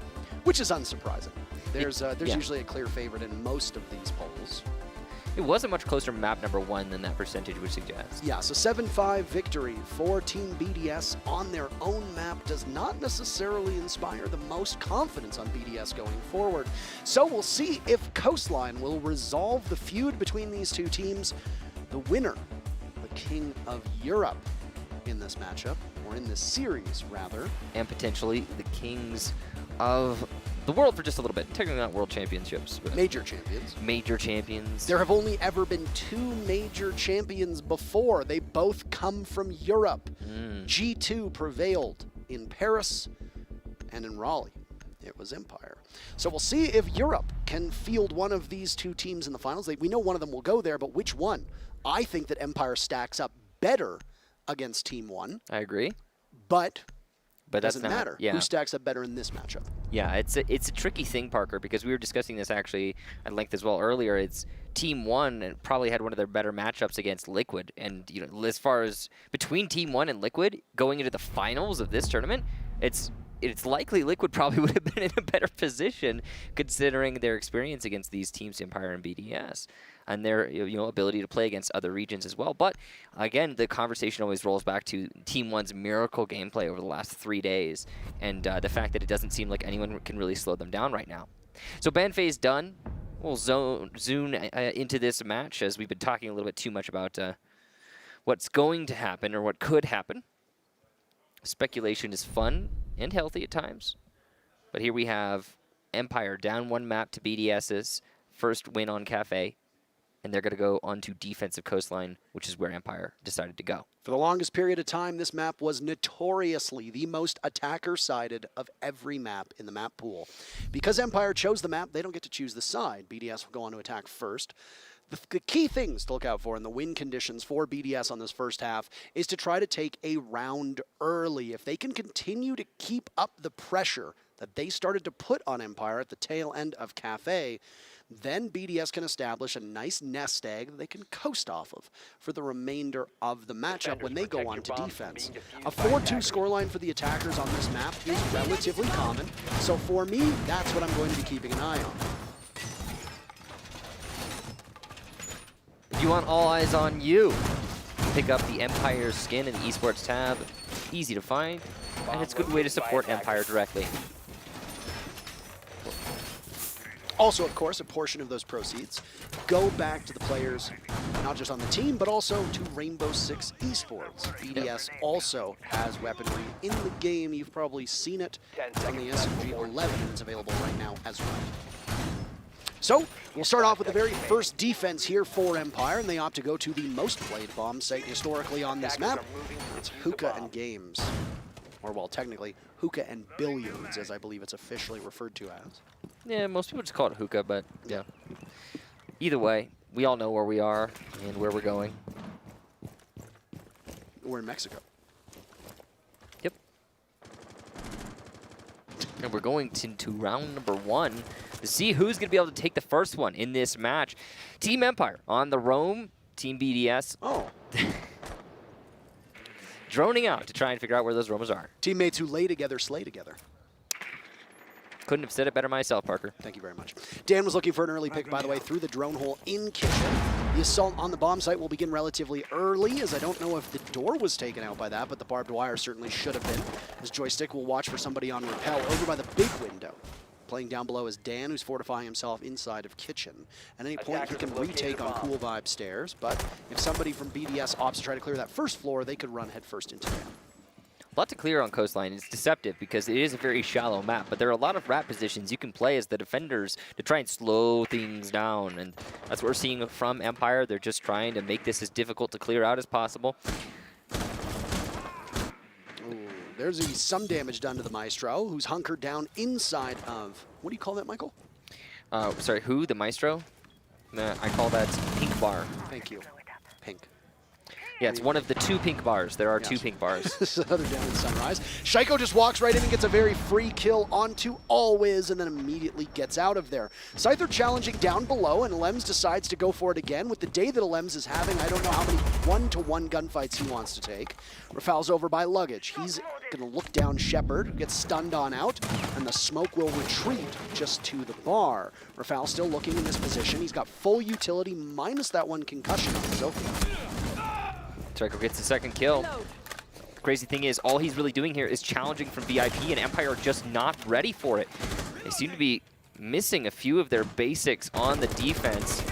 Which is unsurprising. There's yeah. usually a clear favorite in most of these polls. It was a much closer map number 1 than that percentage would suggest. Yeah, so 7-5 victory for Team BDS on their own map does not necessarily inspire the most confidence on BDS going forward. So we'll see if Coastline will resolve the feud between these two teams. The winner, the King of Europe in this matchup, or in this series, rather. And potentially the kings of the world for just a little bit. Technically not world championships. But Major champions. Major champions. There have only ever been 2 major champions before. They both come from Europe. G2 prevailed in Paris and in Raleigh. It was Empire. So we'll see if Europe can field one of these two teams in the finals. We know one of them will go there, but which one? I think that Empire stacks up better against Team 1. I agree. But that's doesn't not, matter. Yeah. Who stacks up better in this matchup? Yeah, it's a tricky thing, Parker, because we were discussing this actually at length as well earlier. It's Team 1 and probably had one of their better matchups against Liquid, and you know, as far as between Team 1 and Liquid going into the finals of this tournament, it's likely Liquid probably would have been in a better position considering their experience against these teams, Empire and BDS, and their ability to play against other regions as well. But again, the conversation always rolls back to Team 1's miracle gameplay over the last 3 days, and the fact that it doesn't seem like anyone can really slow them down right now. So ban phase done. We'll zoom into this match as we've been talking a little bit too much about what's going to happen or what could happen. Speculation is fun and healthy at times, but here we have Empire down 1 map to BDS's first win on Cafe, and they're going to go onto defensive Coastline, which is where Empire decided to go. For the longest period of time, this map was notoriously the most attacker-sided of every map in the map pool. Because Empire chose the map, they don't get to choose the side. BDS will go on to attack first. The key things to look out for in the win conditions for BDS on this first half is to try to take a round early. If they can continue to keep up the pressure that they started to put on Empire at the tail end of Cafe, then BDS can establish a nice nest egg that they can coast off of for the remainder of the matchup when they go on to defense. A 4-2 scoreline for the attackers on this map is relatively common, so for me, that's what I'm going to be keeping an eye on. If you want all eyes on you, pick up the Empire skin in the esports tab. Easy to find, and it's a good way to support Empire directly. Also, of course, a portion of those proceeds go back to the players, not just on the team, but also to Rainbow Six Esports. BDS also has weaponry in the game. You've probably seen it. It's on the SMG-11, and it's available right now as well. So, we'll start off with the very first defense here for Empire, and they opt to go to the most played bomb site historically on this map. It's Hookah and Games. Or, well, technically, Hookah and Billiards, as I believe it's officially referred to as. Yeah, most people just call it Hookah, but yeah. Either way, we all know where we are and where we're going. We're in Mexico. And we're going to round number 1 to see who's going to be able to take the first one in this match. Team Empire on the roam, Team BDS. Oh. Droning out to try and figure out where those roamers are. Teammates who lay together, slay together. Couldn't have said it better myself, Parker. Thank you very much. Dan was looking for an early pick, by the way, through the drone hole in kitchen. The assault on the bomb site will begin relatively early, as I don't know if the door was taken out by that, but the barbed wire certainly should have been. As Joystick will watch for somebody on rappel over by the big window. Playing down below is Dan, who's fortifying himself inside of kitchen. At any point, he can retake on Cool Vibe stairs, but if somebody from BDS opts to try to clear that first floor, they could run headfirst into Dan. A lot to clear on Coastline. It's deceptive because it is a very shallow map, but there are a lot of rat positions you can play as the defenders to try and slow things down, and that's what we're seeing from Empire. They're just trying to make this as difficult to clear out as possible. Ooh, there's some damage done to the Maestro, who's hunkered down inside of, what do you call that, Michael? Sorry, who? The Maestro? I call that Pink Bar. Thank you. Pink. Yeah, it's one of the 2 pink bars. There are 2 pink bars. This is another down in Sunrise. Shaiko just walks right in and gets a very free kill onto Alwiz and then immediately gets out of there. Scyther challenging down below, and Lems decides to go for it again. With the day that Lems is having, I don't know how many one-to-one gunfights he wants to take. Rafal's over by Luggage. He's going to look down Shepard, who gets stunned on out, and the smoke will retreat just to the bar. Rafal still looking in this position. He's got full utility minus that 1 concussion on Sophie. Trico gets the second kill. The crazy thing is, all he's really doing here is challenging from VIP, and Empire are just not ready for it. They seem to be missing a few of their basics on the defense.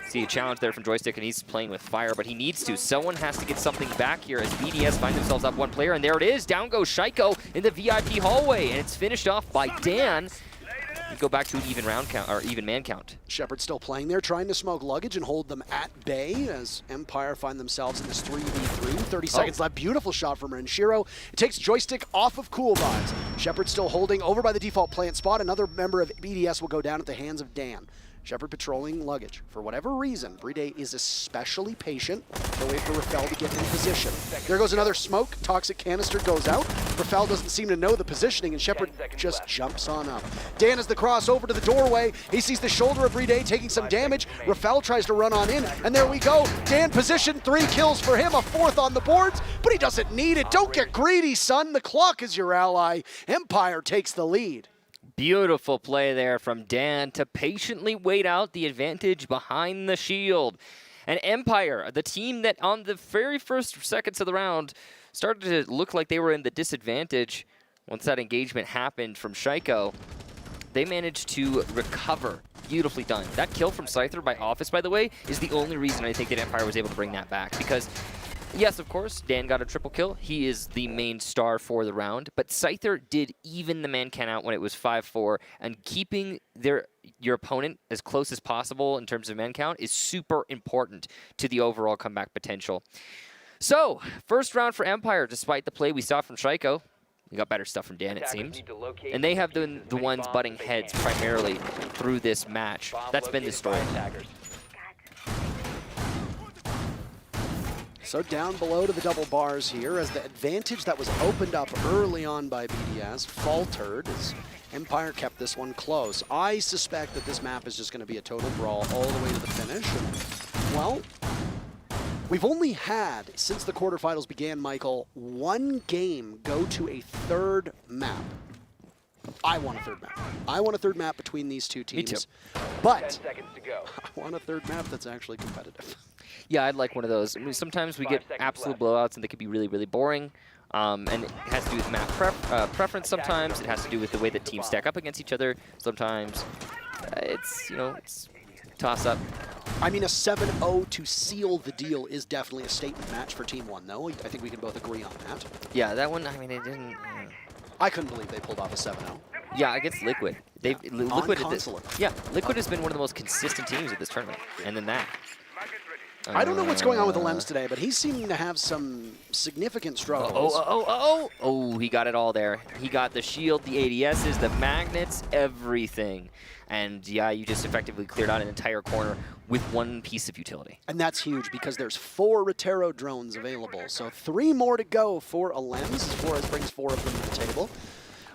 See a challenge there from Joystick, and he's playing with fire, but he needs to. Someone has to get something back here as BDS find themselves up 1 player, and there it is. Down goes Shaiko in the VIP hallway, and it's finished off by Dan. We go back to an even round count, or even man count. Shepard still playing there, trying to smoke Luggage and hold them at bay as Empire find themselves in this 3v3. 30 seconds left. Beautiful shot from Renshiro. It takes Joystick off of Cool Vibes. Shepard still holding over by the default plant spot. Another member of BDS will go down at the hands of Dan. Shepard patrolling Luggage. For whatever reason, Bride is especially patient. They'll wait for Rafal to get in position. There goes another smoke. Toxic canister goes out. Rafal doesn't seem to know the positioning, and Shepard just jumps on up. Dan has the cross over to the doorway. He sees the shoulder of Bride taking some damage. Rafal tries to run on in, and there we go. Dan position, 3 kills for him, a 4th on the boards, but he doesn't need it. Don't get greedy, son. The clock is your ally. Empire takes the lead. Beautiful play there from Dan to patiently wait out the advantage behind the shield. And Empire, the team that on the very first seconds of the round started to look like they were in the disadvantage once that engagement happened from Shaiko, they managed to recover. Beautifully done. That kill from Scyther by Office, by the way, is the only reason I think that Empire was able to bring that back. Because, yes, of course, Dan got a triple kill. He is the main star for the round. But Scyther did even the man count out when it was 5-4. And keeping your opponent as close as possible in terms of man count is super important to the overall comeback potential. So, first round for Empire, despite the play we saw from Shaiko. We got better stuff from Dan, it seems. And they have been the ones butting heads primarily through this match. That's been the story. So down below to the double bars here as the advantage that was opened up early on by BDS faltered as Empire kept this one close. I suspect that this map is just going to be a total brawl all the way to the finish. And, well, we've only had, since the quarterfinals began, Michael, 1 game go to a 3rd map. I want a 3rd map. I want a 3rd map between these 2 teams. Me too. But I want a 3rd map that's actually competitive. Yeah, I'd like one of those. I mean, sometimes we get absolute blowouts and they could be really, really boring. And it has to do with map preference sometimes. It has to do with the way that teams stack up against each other. Sometimes it's, you know, it's toss-up. I mean, a 7-0 to seal the deal is definitely a statement match for Team 1, though. I think we can both agree on that. Yeah, that one, I mean, it didn't... I couldn't believe they pulled off a 7-0. Yeah, against Liquid. Liquid has been one of the most consistent teams at this tournament. And then that. I don't know what's going on with the Lems today, but he's seeming to have some significant struggles. Oh, he got it all there. He got the shield, the ADSs, the magnets, everything. And yeah, you just effectively cleared out an entire corner with 1 piece of utility. And that's huge because there's 4 Rotero drones available. So 3 more to go for a Lems as Flores brings 4 of them to the table.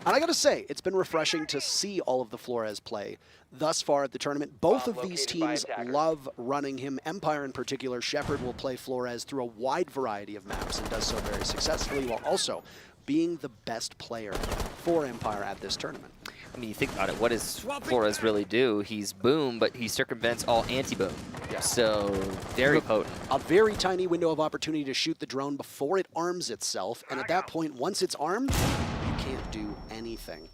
And I gotta say, it's been refreshing to see all of the Flores play thus far at the tournament. Both of these teams love running him. Empire in particular, Shepard will play Flores through a wide variety of maps and does so very successfully, while also being the best player for Empire at this tournament. I mean, you think about it, what does Flores really do? He's boom, but he circumvents all anti-boom. Yeah. So, very potent. A very tiny window of opportunity to shoot the drone before it arms itself, and at that point, once it's armed, you can't do anything.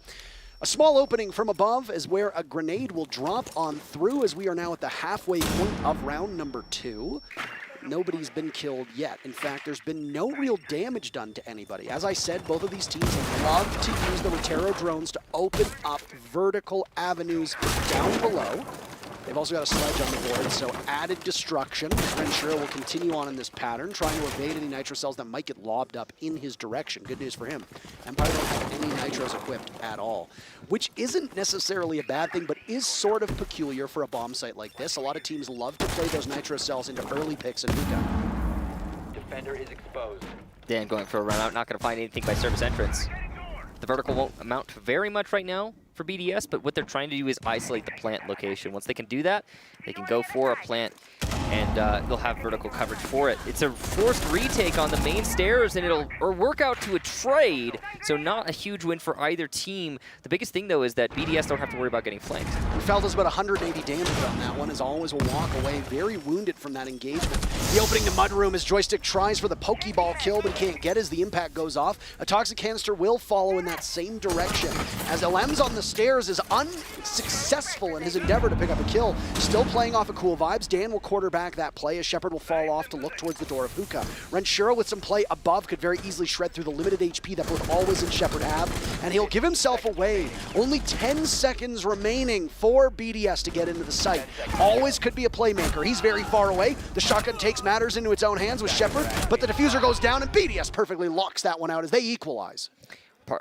A small opening from above is where a grenade will drop on through, as we are now at the halfway point of round number 2. Nobody's been killed yet. In fact, there's been no real damage done to anybody. As I said, both of these teams love to use the Rotero drones to open up vertical avenues down below. They've also got a sledge on the board, so added destruction. Renshiro will continue on in this pattern, trying to evade any nitro cells that might get lobbed up in his direction. Good news for him. Empire don't have any nitros equipped at all, which isn't necessarily a bad thing, but is sort of peculiar for a bomb site like this. A lot of teams love to play those nitro cells into early picks and Hookah. Defender is exposed. Dan going for a run out, not going to find anything by service entrance. The vertical won't amount to very much right now for BDS, but what they're trying to do is isolate the plant location. Once they can do that, they can go for a plant, and they'll have vertical coverage for it. It's a forced retake on the main stairs, and it'll work out to a trade, so not a huge win for either team. The biggest thing, though, is that BDS don't have to worry about getting flanked. Felda's about 180 damage on that one, as always will walk away very wounded from that engagement. The opening to Mudroom as Joystick tries for the Pokeball kill, but he can't get as the impact goes off. A Toxic Canister will follow in that same direction, as Elems on the stairs is unsuccessful in his endeavor to pick up a kill. Still playing off of cool vibes. Dan will quarterback that play as Shepard will fall off to look towards the door of Hookah. Renshiro with some play above could very easily shred through the limited HP that both Always and Shepard have, and he'll give himself away. Only 10 seconds remaining for BDS to get into the site. Always could be a playmaker. He's very far away. The shotgun takes matters into its own hands with Shepard, but the diffuser goes down and BDS perfectly locks that one out as they equalize.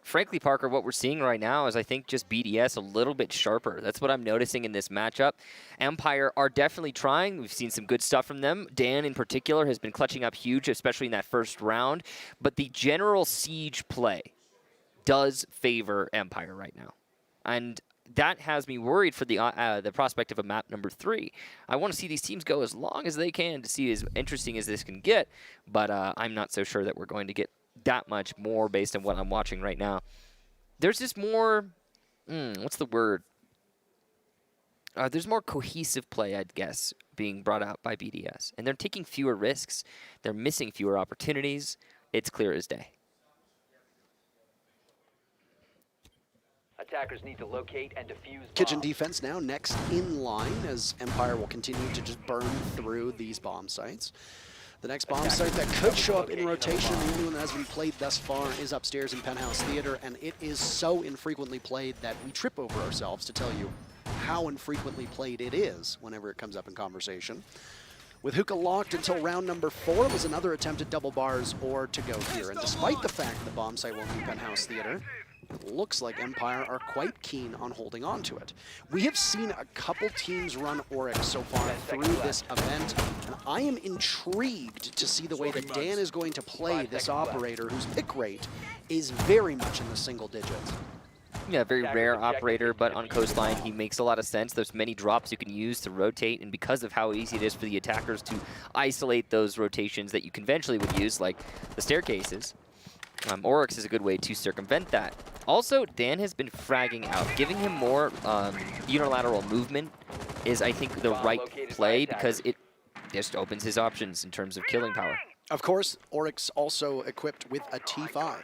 Frankly, Parker, what we're seeing right now is I think just BDS a little bit sharper. That's what I'm noticing in this matchup. Empire are definitely trying. We've seen some good stuff from them. Dan, in particular, has been clutching up huge, especially in that first round. But the general siege play does favor Empire right now. And that has me worried for the prospect of a map number 3. I want to see these teams go as long as they can to see as interesting as this can get. But I'm not so sure that we're going to get that much more based on what I'm watching right now. There's just more, what's the word? There's more cohesive play, I'd guess, being brought out by BDS. And they're taking fewer risks. They're missing fewer opportunities. It's clear as day. Attackers need to locate and defuse Kitchen defense now next in line, as Empire will continue to just burn through these bomb sites. The next bomb site that could show up in rotation, the only one that has been played thus far, is upstairs in Penthouse Theater, and it is so infrequently played that we trip over ourselves to tell you how infrequently played it is whenever it comes up in conversation. With Hookah locked until round number 4, was another attempt at double bars or to go here, and despite the fact the bomb site won't be Penthouse Theater, it looks like Empire are quite keen on holding on to it. We have seen a couple teams run Oryx so far through this event, and I am intrigued to see the way that Dan is going to play this operator whose pick rate is very much in the single digits. Yeah, very rare operator, but on Coastline he makes a lot of sense. There's many drops you can use to rotate, and because of how easy it is for the attackers to isolate those rotations that you conventionally would use, like the staircases, Oryx is a good way to circumvent that. Also, Dan has been fragging out. Giving him more unilateral movement is, I think, the right play because it just opens his options in terms of killing power. Of course, Oryx also equipped with a T5.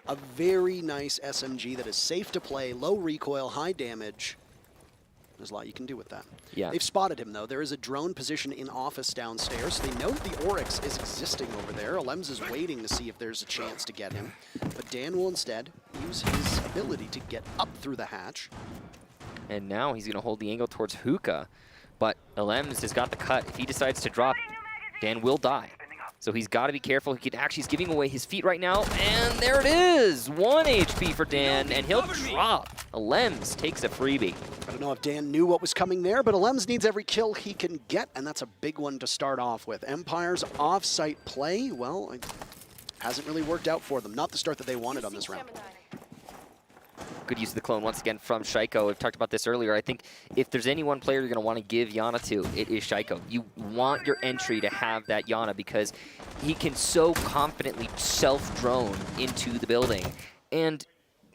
A very nice SMG that is safe to play, low recoil, high damage. There's a lot you can do with that. Yeah. They've spotted him, though. There is a drone position in office downstairs. They know the Oryx is existing over there. Alems is waiting to see if there's a chance to get him. But Dan will instead use his ability to get up through the hatch. And now he's going to hold the angle towards Hookah. But Alems has got the cut. If he decides to drop, Dan will die. So he's got to be careful. He's giving away his feet right now. And there it is. 1 HP for Dan, and he'll drop. Alems takes a freebie. I don't know if Dan knew what was coming there, but Alems needs every kill he can get, and that's a big one to start off with. Empire's off-site play, well, it hasn't really worked out for them. Not the start that they wanted on this round. Good use of the clone once again from Shaiko. We've talked about this earlier. I think if there's any one player you're going to want to give Yana to, it is Shaiko. You want your entry to have that Yana because he can so confidently self-drone into the building. And,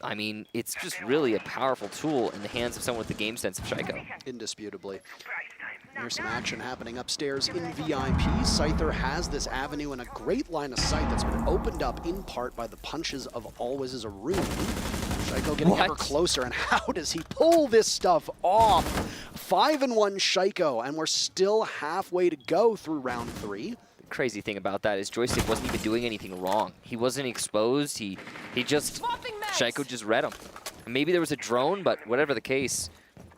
I mean, it's just really a powerful tool in the hands of someone with the game sense of Shaiko. Indisputably. There's some action happening upstairs in VIP. Scyther has this avenue and a great line of sight that's been opened up in part by the punches of Always as a Rune. Shaiko getting ever closer, and how does he pull this stuff off? 5-1 Shaiko, and we're still halfway to go through round 3. The crazy thing about that is Joystick wasn't even doing anything wrong. He wasn't exposed. He just, Shaiko just read him. And maybe there was a drone, but whatever the case,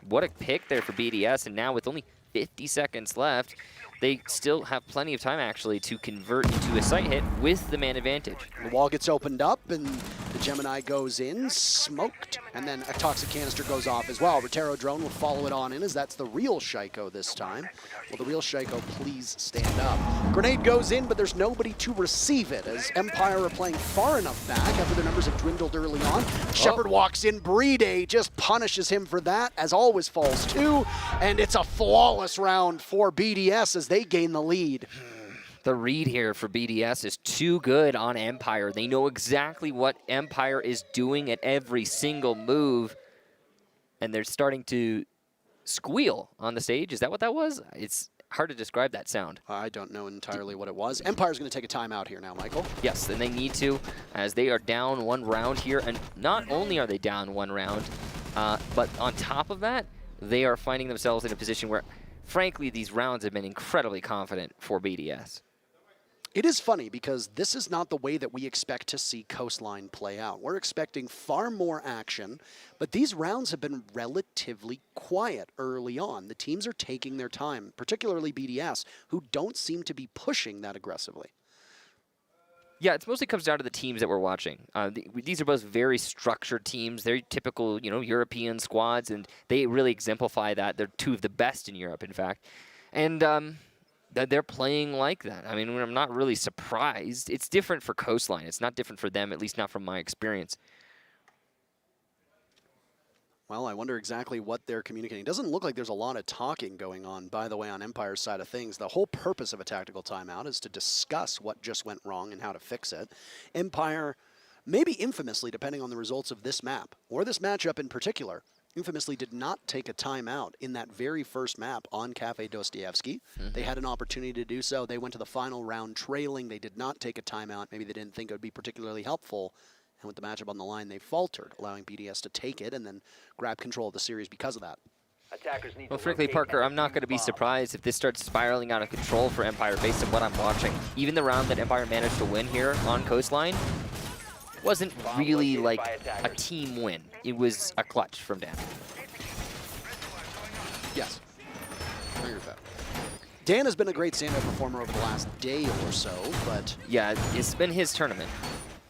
what a pick there for BDS, and now with only 50 seconds left, they still have plenty of time, actually, to convert into a sight hit with the man advantage. The wall gets opened up, and the Gemini goes in, smoked, and then a toxic canister goes off as well. Rotero drone will follow it on in, as that's the real Shaiko this time. Will the real Shaiko please stand up? Grenade goes in, but there's nobody to receive it, as Empire are playing far enough back after their numbers have dwindled early on. Shepard walks in, Brede just punishes him for that, as Always falls too, and it's a flawless round for BDS as they gain the lead. The read here for BDS is too good on Empire. They know exactly what Empire is doing at every single move, and they're starting to squeal on the stage. Is that what that was? It's hard to describe that sound. I don't know entirely what it was. Empire's going to take a timeout here now, Michael. Yes, and they need to, as they are down 1 round here. And not only are they down 1 round, but on top of that, they are finding themselves in a position where, frankly, these rounds have been incredibly confident for BDS. It is funny because this is not the way that we expect to see Coastline play out. We're expecting far more action, but these rounds have been relatively quiet early on. The teams are taking their time, particularly BDS, who don't seem to be pushing that aggressively. Yeah, it mostly comes down to the teams that we're watching. These are both very structured teams. They're typical, European squads, and they really exemplify that. They're 2 of the best in Europe, in fact. And that they're playing like that. I mean, I'm not really surprised. It's different for Coastline. It's not different for them, at least not from my experience. Well, I wonder exactly what they're communicating. It doesn't look like there's a lot of talking going on, by the way, on Empire's side of things. The whole purpose of a tactical timeout is to discuss what just went wrong and how to fix it. Empire, maybe infamously, depending on the results of this map, or this matchup in particular, infamously did not take a timeout in that very first map on Cafe Dostoevsky. They had an opportunity to do so. They went to the final round trailing. They did not take a timeout. Maybe they didn't think it would be particularly helpful. And with the matchup on the line, they faltered, allowing BDS to take it and then grab control of the series because of that. Well, frankly, Parker, I'm not going to be surprised if this starts spiraling out of control for Empire based on what I'm watching. Even the round that Empire managed to win here on Coastline wasn't really like a team win. It was a clutch from Dan. Yes, I agree with that. Dan has been a great stand-up performer over the last day or so, but... Yeah, it's been his tournament.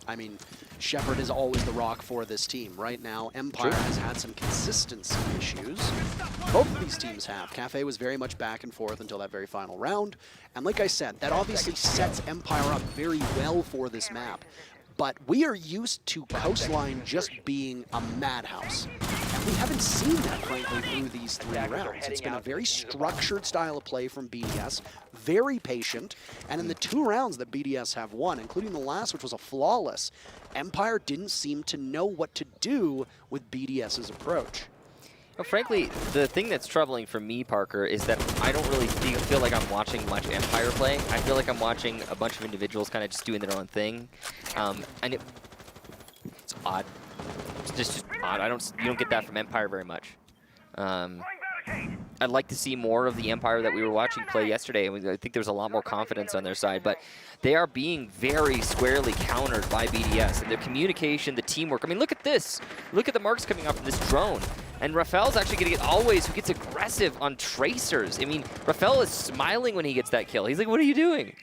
I mean, Shepard is always the rock for this team. Right now, Empire has had some consistency issues. Both of these teams have. Cafe was very much back and forth until that very final round. And like I said, that obviously sets Empire up very well for this map. But we are used to Coastline just being a madhouse. And we haven't seen that, frankly, through these 3 rounds. It's been a very structured style of play from BDS, very patient, and in the 2 rounds that BDS have won, including the last, which was a flawless, Empire didn't seem to know what to do with BDS's approach. Well, frankly, the thing that's troubling for me, Parker, is that I don't really feel like I'm watching much Empire play. I feel like I'm watching a bunch of individuals kind of just doing their own thing, and it's odd. It's just odd. You don't get that from Empire very much. I'd like to see more of the Empire that we were watching play yesterday. I think there's a lot more confidence on their side, but they are being very squarely countered by BDS. And their communication, the teamwork. I mean, look at this. Look at the marks coming off from this drone. And Rafael's actually going to get Always, who gets aggressive on Tracers. I mean, Rafael is smiling when he gets that kill. He's like, what are you doing?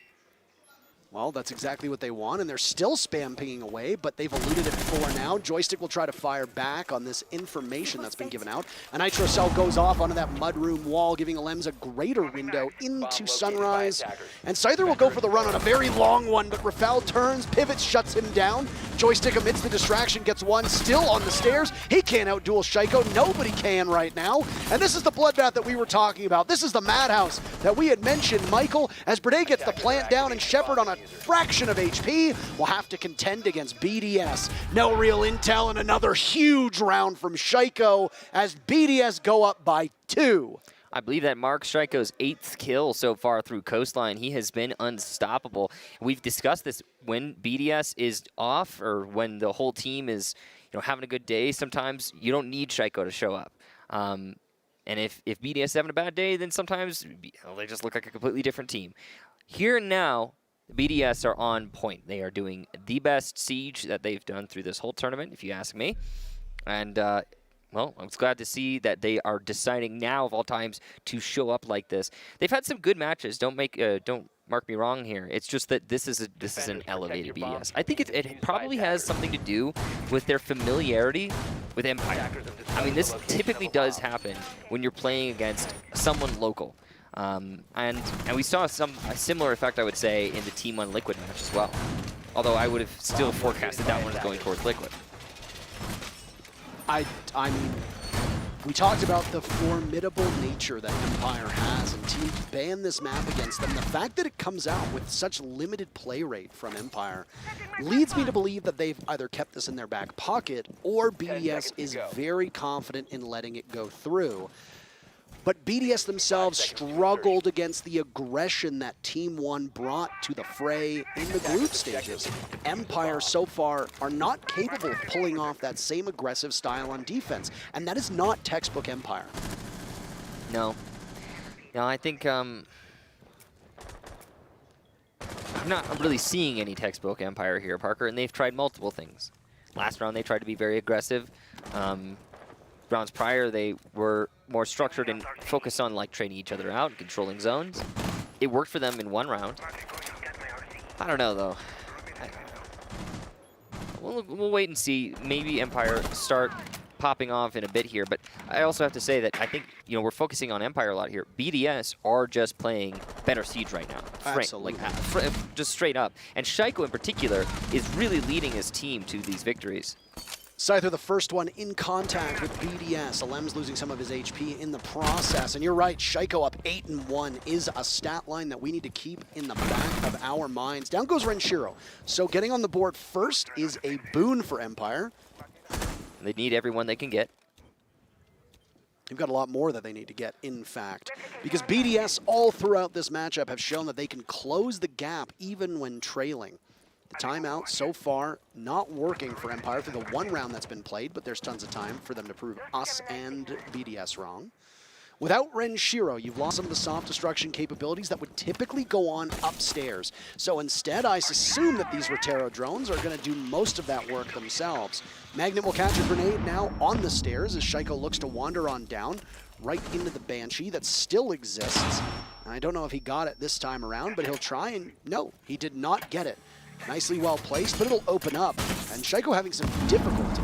Well, that's exactly what they want, and they're still spam pinging away, but they've eluded it for now. Joystick will try to fire back on this information that's been given out. A Nitro Cell goes off onto that mudroom wall, giving Alems a greater window into Sunrise. And Scyther will go for the run on a very long one, but Rafal turns, pivots, shuts him down. Joystick amidst the distraction gets one, still on the stairs. He can't outduel Shaiko. Nobody can right now. And this is the bloodbath that we were talking about. This is the madhouse that we had mentioned, Michael, as Brede gets the plant down and Shepard on a fraction of HP will have to contend against BDS. No real intel and another huge round from Shaiko as BDS go up by 2. I believe that marks Shaiko's 8th kill so far through Coastline. He has been unstoppable. We've discussed this when BDS is off or when the whole team is having a good day. Sometimes you don't need Shaiko to show up. And if BDS is having a bad day, then sometimes they just look like a completely different team. Here and now, BDS are on point. They are doing the best siege that they've done through this whole tournament, if you ask me. And, well, I'm glad to see that they are deciding now, of all times, to show up like this. They've had some good matches. Don't mark me wrong here. It's just that this is an elevated BDS. I think it probably has something to do with their familiarity with Empire. I mean, this typically does happen when you're playing against someone local. And we saw a similar effect, I would say, in the Team 1 Liquid match as well. Although I would have still forecasted that one as going towards Liquid. I mean, we talked about the formidable nature that Empire has, and teams ban this map against them. The fact that it comes out with such limited play rate from Empire leads me to believe that they've either kept this in their back pocket or BDS is very confident in letting it go through. But BDS themselves struggled against the aggression that Team 1 brought to the fray in the group stages. Empire so far are not capable of pulling off that same aggressive style on defense, and that is not textbook Empire. No. No, I think I'm not really seeing any textbook Empire here, Parker, and they've tried multiple things. Last round they tried to be very aggressive. Rounds prior, they were more structured and focused on trading each other out and controlling zones. It worked for them in one round. I don't know though. We'll wait and see. Maybe Empire start popping off in a bit here, but I also have to say that I think we're focusing on Empire a lot here. BDS are just playing better Siege right now. Absolutely. Just straight up. And Shaiko in particular is really leading his team to these victories. Scyther, the first one in contact with BDS. Alems losing some of his HP in the process. And you're right, Shaiko up 8-1 is a stat line that we need to keep in the back of our minds. Down goes Renshiro. So getting on the board first is a boon for Empire. They need everyone they can get. They've got a lot more that they need to get, in fact. Because BDS all throughout this matchup have shown that they can close the gap even when trailing. The timeout so far not working for Empire for the one round that's been played, but there's tons of time for them to prove us and BDS wrong. Without Renshiro, you've lost some of the soft destruction capabilities that would typically go on upstairs. So instead, I assume that these Rotero drones are going to do most of that work themselves. Magnet will catch a grenade now on the stairs as Shaiko looks to wander on down right into the Banshee that still exists. And I don't know if he got it this time around, but he'll try and no, he did not get it. Nicely well placed, but it'll open up. And Shaiko having some difficulty.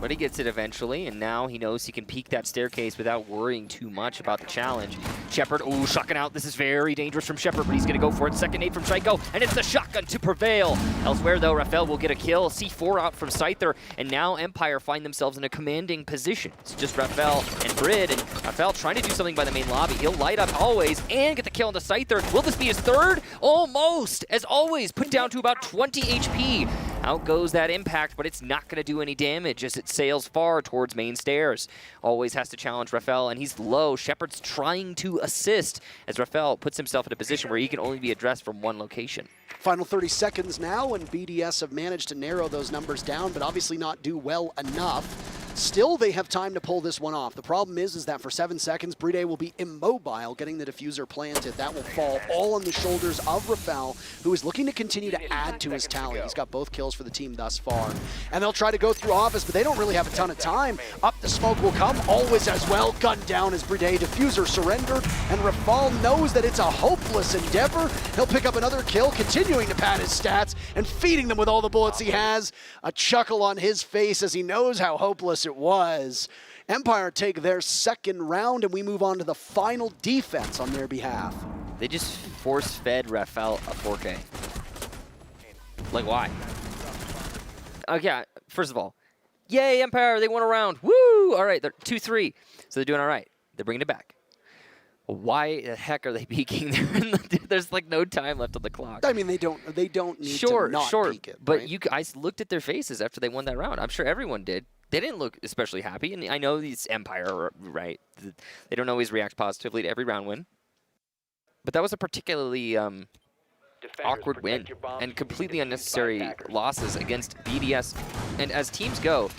But he gets it eventually, and now he knows he can peek that staircase without worrying too much about the challenge. Shepard, ooh, shotgun out. This is very dangerous from Shepard, but he's going to go for it. Second nade from Shaiko, and it's the shotgun to prevail. Elsewhere, though, Rafal will get a kill. C4 out from Scyther, and now Empire find themselves in a commanding position. It's just Rafal and Brid, and Rafal trying to do something by the main lobby. He'll light up always and get the kill on the Scyther. Will this be his third? Almost. As always, put down to about 20 HP. Out goes that impact, but it's not going to do any damage as it sails far towards main stairs. Always has to challenge Rafal, and he's low. Shepard's trying to assist as Rafal puts himself in a position where he can only be addressed from one location. Final 30 seconds now, and BDS have managed to narrow those numbers down, but obviously not do well enough. Still, they have time to pull this one off. The problem is that for 7 seconds, Bride will be immobile, getting the diffuser planted. That will fall all on the shoulders of Rafał, who is looking to continue to add to his tally. He's got both kills for the team thus far. And they'll try to go through Office, but they don't really have a ton of time. Up the smoke will come, always as well. Gunned down as Bride, diffuser surrendered, and Rafał knows that it's a hopeless endeavor. He'll pick up another kill, continuing to pad his stats and feeding them with all the bullets he has. A chuckle on his face as he knows how hopeless it was. Empire take their second round, and we move on to the final defense on their behalf. They just force-fed Rafał a 4K. Like, why? Okay, first of all, yay, Empire, they won a round. Woo! All right, they're 2-3, so they're doing all right. They're bringing it back. Why the heck are they peeking there? There's like no time left on the clock. I mean, they don't need to not peek it. But right? I looked at their faces after they won that round. I'm sure everyone did. They didn't look especially happy, and I know these Empire, right? They don't always react positively to every round win. But that was a particularly awkward win and completely unnecessary losses against BDS. And as teams go,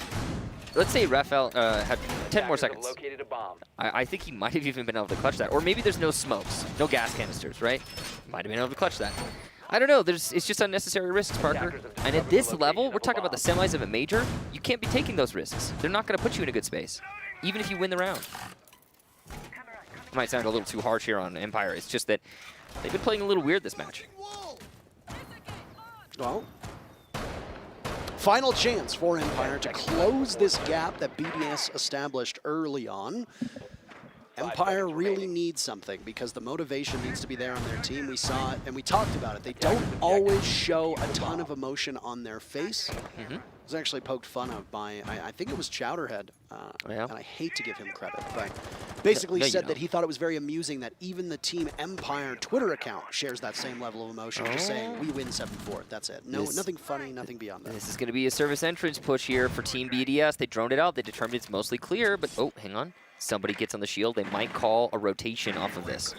let's say Rafał had 10 more seconds. I think he might have even been able to clutch that. Or maybe there's no smokes, no gas canisters, right? Might have been able to clutch that. I don't know. It's just unnecessary risks, Parker. And at this level, we're talking about the semis of a major. You can't be taking those risks. They're not going to put you in a good space, even if you win the round. It might sound a little too harsh here on Empire. It's just that they've been playing a little weird this match. Well, final chance for Empire to close this gap that BDS established early on. Empire really needs something because the motivation needs to be there on their team. We saw it and we talked about it. They don't always show a ton of emotion on their face. It was actually poked fun of by, I think it was Chowderhead, and I hate to give him credit, but basically said that he thought it was very amusing that even the Team Empire Twitter account shares that same level of emotion, just saying, we win 7-4, that's it. No, nothing funny, nothing beyond that. This is going to be a service entrance push here for Team BDS. They droned it out. They determined it's mostly clear, but oh, hang on. Somebody gets on the shield. They might call a rotation off of this.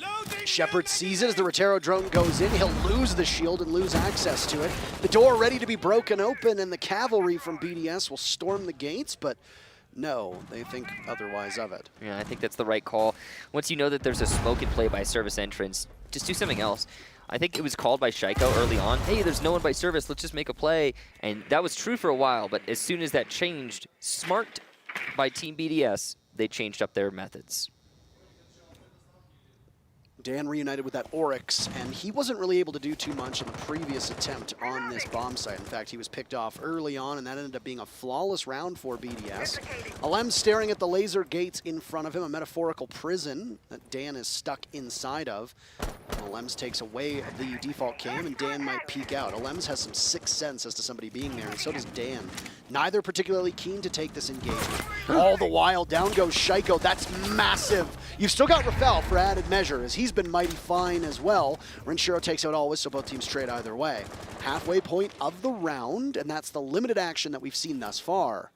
Shepard sees it as the Rotero drone goes in. He'll lose the shield and lose access to it. The door ready to be broken open, and the cavalry from BDS will storm the gates, but no, they think otherwise of it. Yeah, I think that's the right call. Once you know that there's a smoke in play by service entrance, just do something else. I think it was called by Shaiko early on. Hey, there's no one by service. Let's just make a play. And that was true for a while, but as soon as that changed, smart by Team BDS, they changed up their methods. Dan reunited with that Oryx, and he wasn't really able to do too much in the previous attempt on this bomb site. In fact, he was picked off early on, and that ended up being a flawless round for BDS. Alem staring at the laser gates in front of him, a metaphorical prison that Dan is stuck inside of. Alems takes away the default cam, and Dan might peek out. Alems has some sixth sense as to somebody being there, and so does Dan. Neither particularly keen to take this engagement. All the while, down goes Shaiko. That's massive. You've still got Rafał for added measure, as he's been mighty fine as well. Renshiro takes out Always, so both teams trade either way. Halfway point of the round, and that's the limited action that we've seen thus far.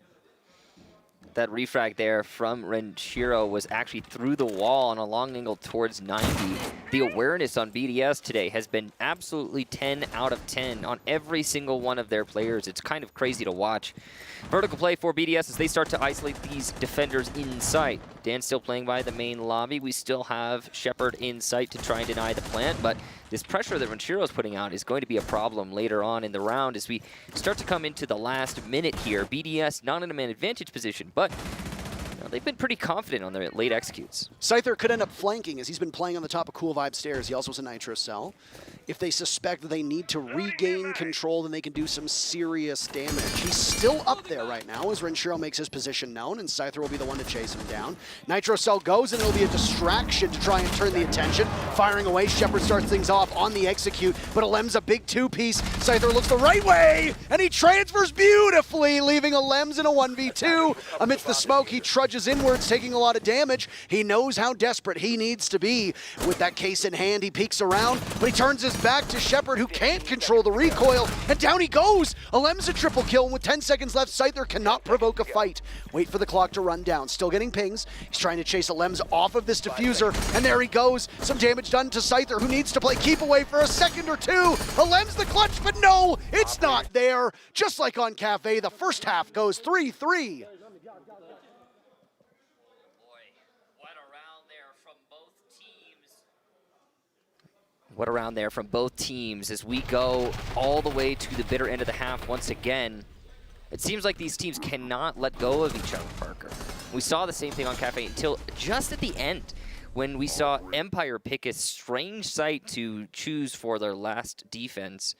That refrag there from Renshiro was actually through the wall on a long angle towards 90. The awareness on BDS today has been absolutely 10 out of 10 on every single one of their players. It's kind of crazy to watch. Vertical play for BDS as they start to isolate these defenders in sight. Dan still playing by the main lobby. We still have Shepard in sight to try and deny the plant, but this pressure that Renshiro is putting out is going to be a problem later on in the round as we start to come into the last minute here. BDS not in a man advantage position, but they've been pretty confident on their late executes. Scyther could end up flanking as he's been playing on the top of Cool Vibe stairs. He also has a Nitro Cell. If they suspect that they need to regain control, then they can do some serious damage. He's still up there right now as Renshiro makes his position known, and Scyther will be the one to chase him down. Nitro Cell goes, and it'll be a distraction to try and turn the attention. Firing away, Shepard starts things off on the execute, but Alem's a big two-piece. Scyther looks the right way, and he transfers beautifully, leaving Alems in a 1v2. Amidst the smoke, he trudges inwards, taking a lot of damage. He knows how desperate he needs to be. With that case in hand, he peeks around, but he turns his back to Shepard, who can't control the recoil, and down he goes! Alem's a triple kill, and with 10 seconds left, Scyther cannot provoke a fight. Wait for the clock to run down. Still getting pings. He's trying to chase Alems off of this diffuser, and there he goes. Some damage done to Scyther, who needs to play keep away for a second or two. Alem's the clutch, but no, it's not there. Just like on Cafe, the first half goes 3-3. What a round there from both teams as we go all the way to the bitter end of the half once again. It seems like these teams cannot let go of each other, Parker. We saw the same thing on Cafe until just at the end when we saw Empire pick a strange site to choose for their last defense.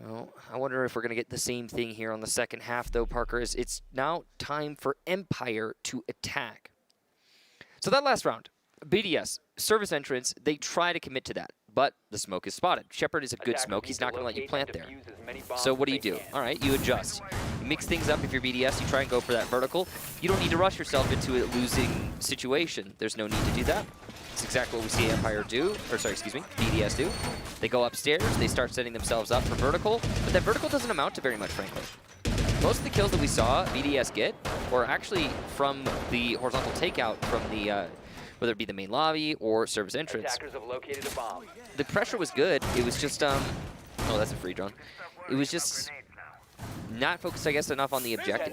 Well, I wonder if we're going to get the same thing here on the second half, though, Parker. It's now time for Empire to attack. So that last round, BDS, service entrance, they try to commit to that, but the smoke is spotted. Shepard is a good smoke. He's not going to let you plant there. So what do? All right, you adjust. You mix things up. If you're BDS, you try and go for that vertical. You don't need to rush yourself into a losing situation. There's no need to do that. It's exactly what we see Empire do, or sorry, excuse me, BDS do. They go upstairs, they start setting themselves up for vertical, but that vertical doesn't amount to very much, frankly. Most of the kills that we saw BDS get were actually from the horizontal takeout from the, whether it be the main lobby or service entrance. Attackers have located a bomb. The pressure was good. It was just, oh, that's a free drone. It was just not focused, I guess, enough on the objective.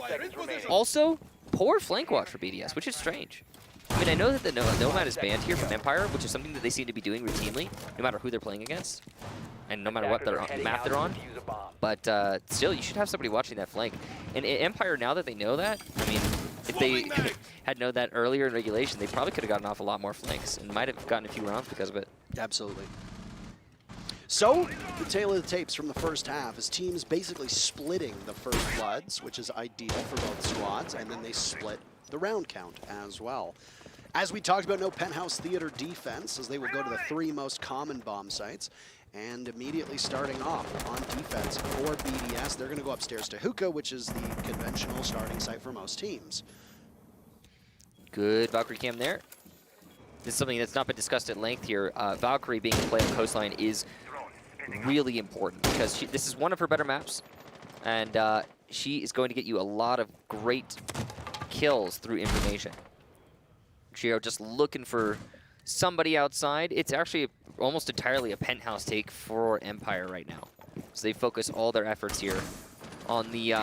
Also, poor flank watch for BDS, which is strange. I mean, I know that the Nomad is banned here from Empire, which is something that they seem to be doing routinely, no matter who they're playing against, and no matter what map they're on. But still, you should have somebody watching that flank. And Empire, now that they know that, I mean, if they had known that earlier in regulation, they probably could have gotten off a lot more flanks and might have gotten a few rounds because of it. Absolutely. So, the tale of the tapes from the first half is teams basically splitting the first bloods, which is ideal for both squads, and then they split the round count as well. As we talked about, no Penthouse Theater defense, as they will go to the 3 most common bomb sites. And immediately starting off on defense for BDS, they're going to go upstairs to Hookah, which is the conventional starting site for most teams. Good Valkyrie cam there. This is something that's not been discussed at length here. Valkyrie being a play on Coastline is really important because this is one of her better maps, and she is going to get you a lot of great kills through information. She are just looking for somebody outside. It's actually almost entirely a penthouse take for Empire right now. So they focus all their efforts here on the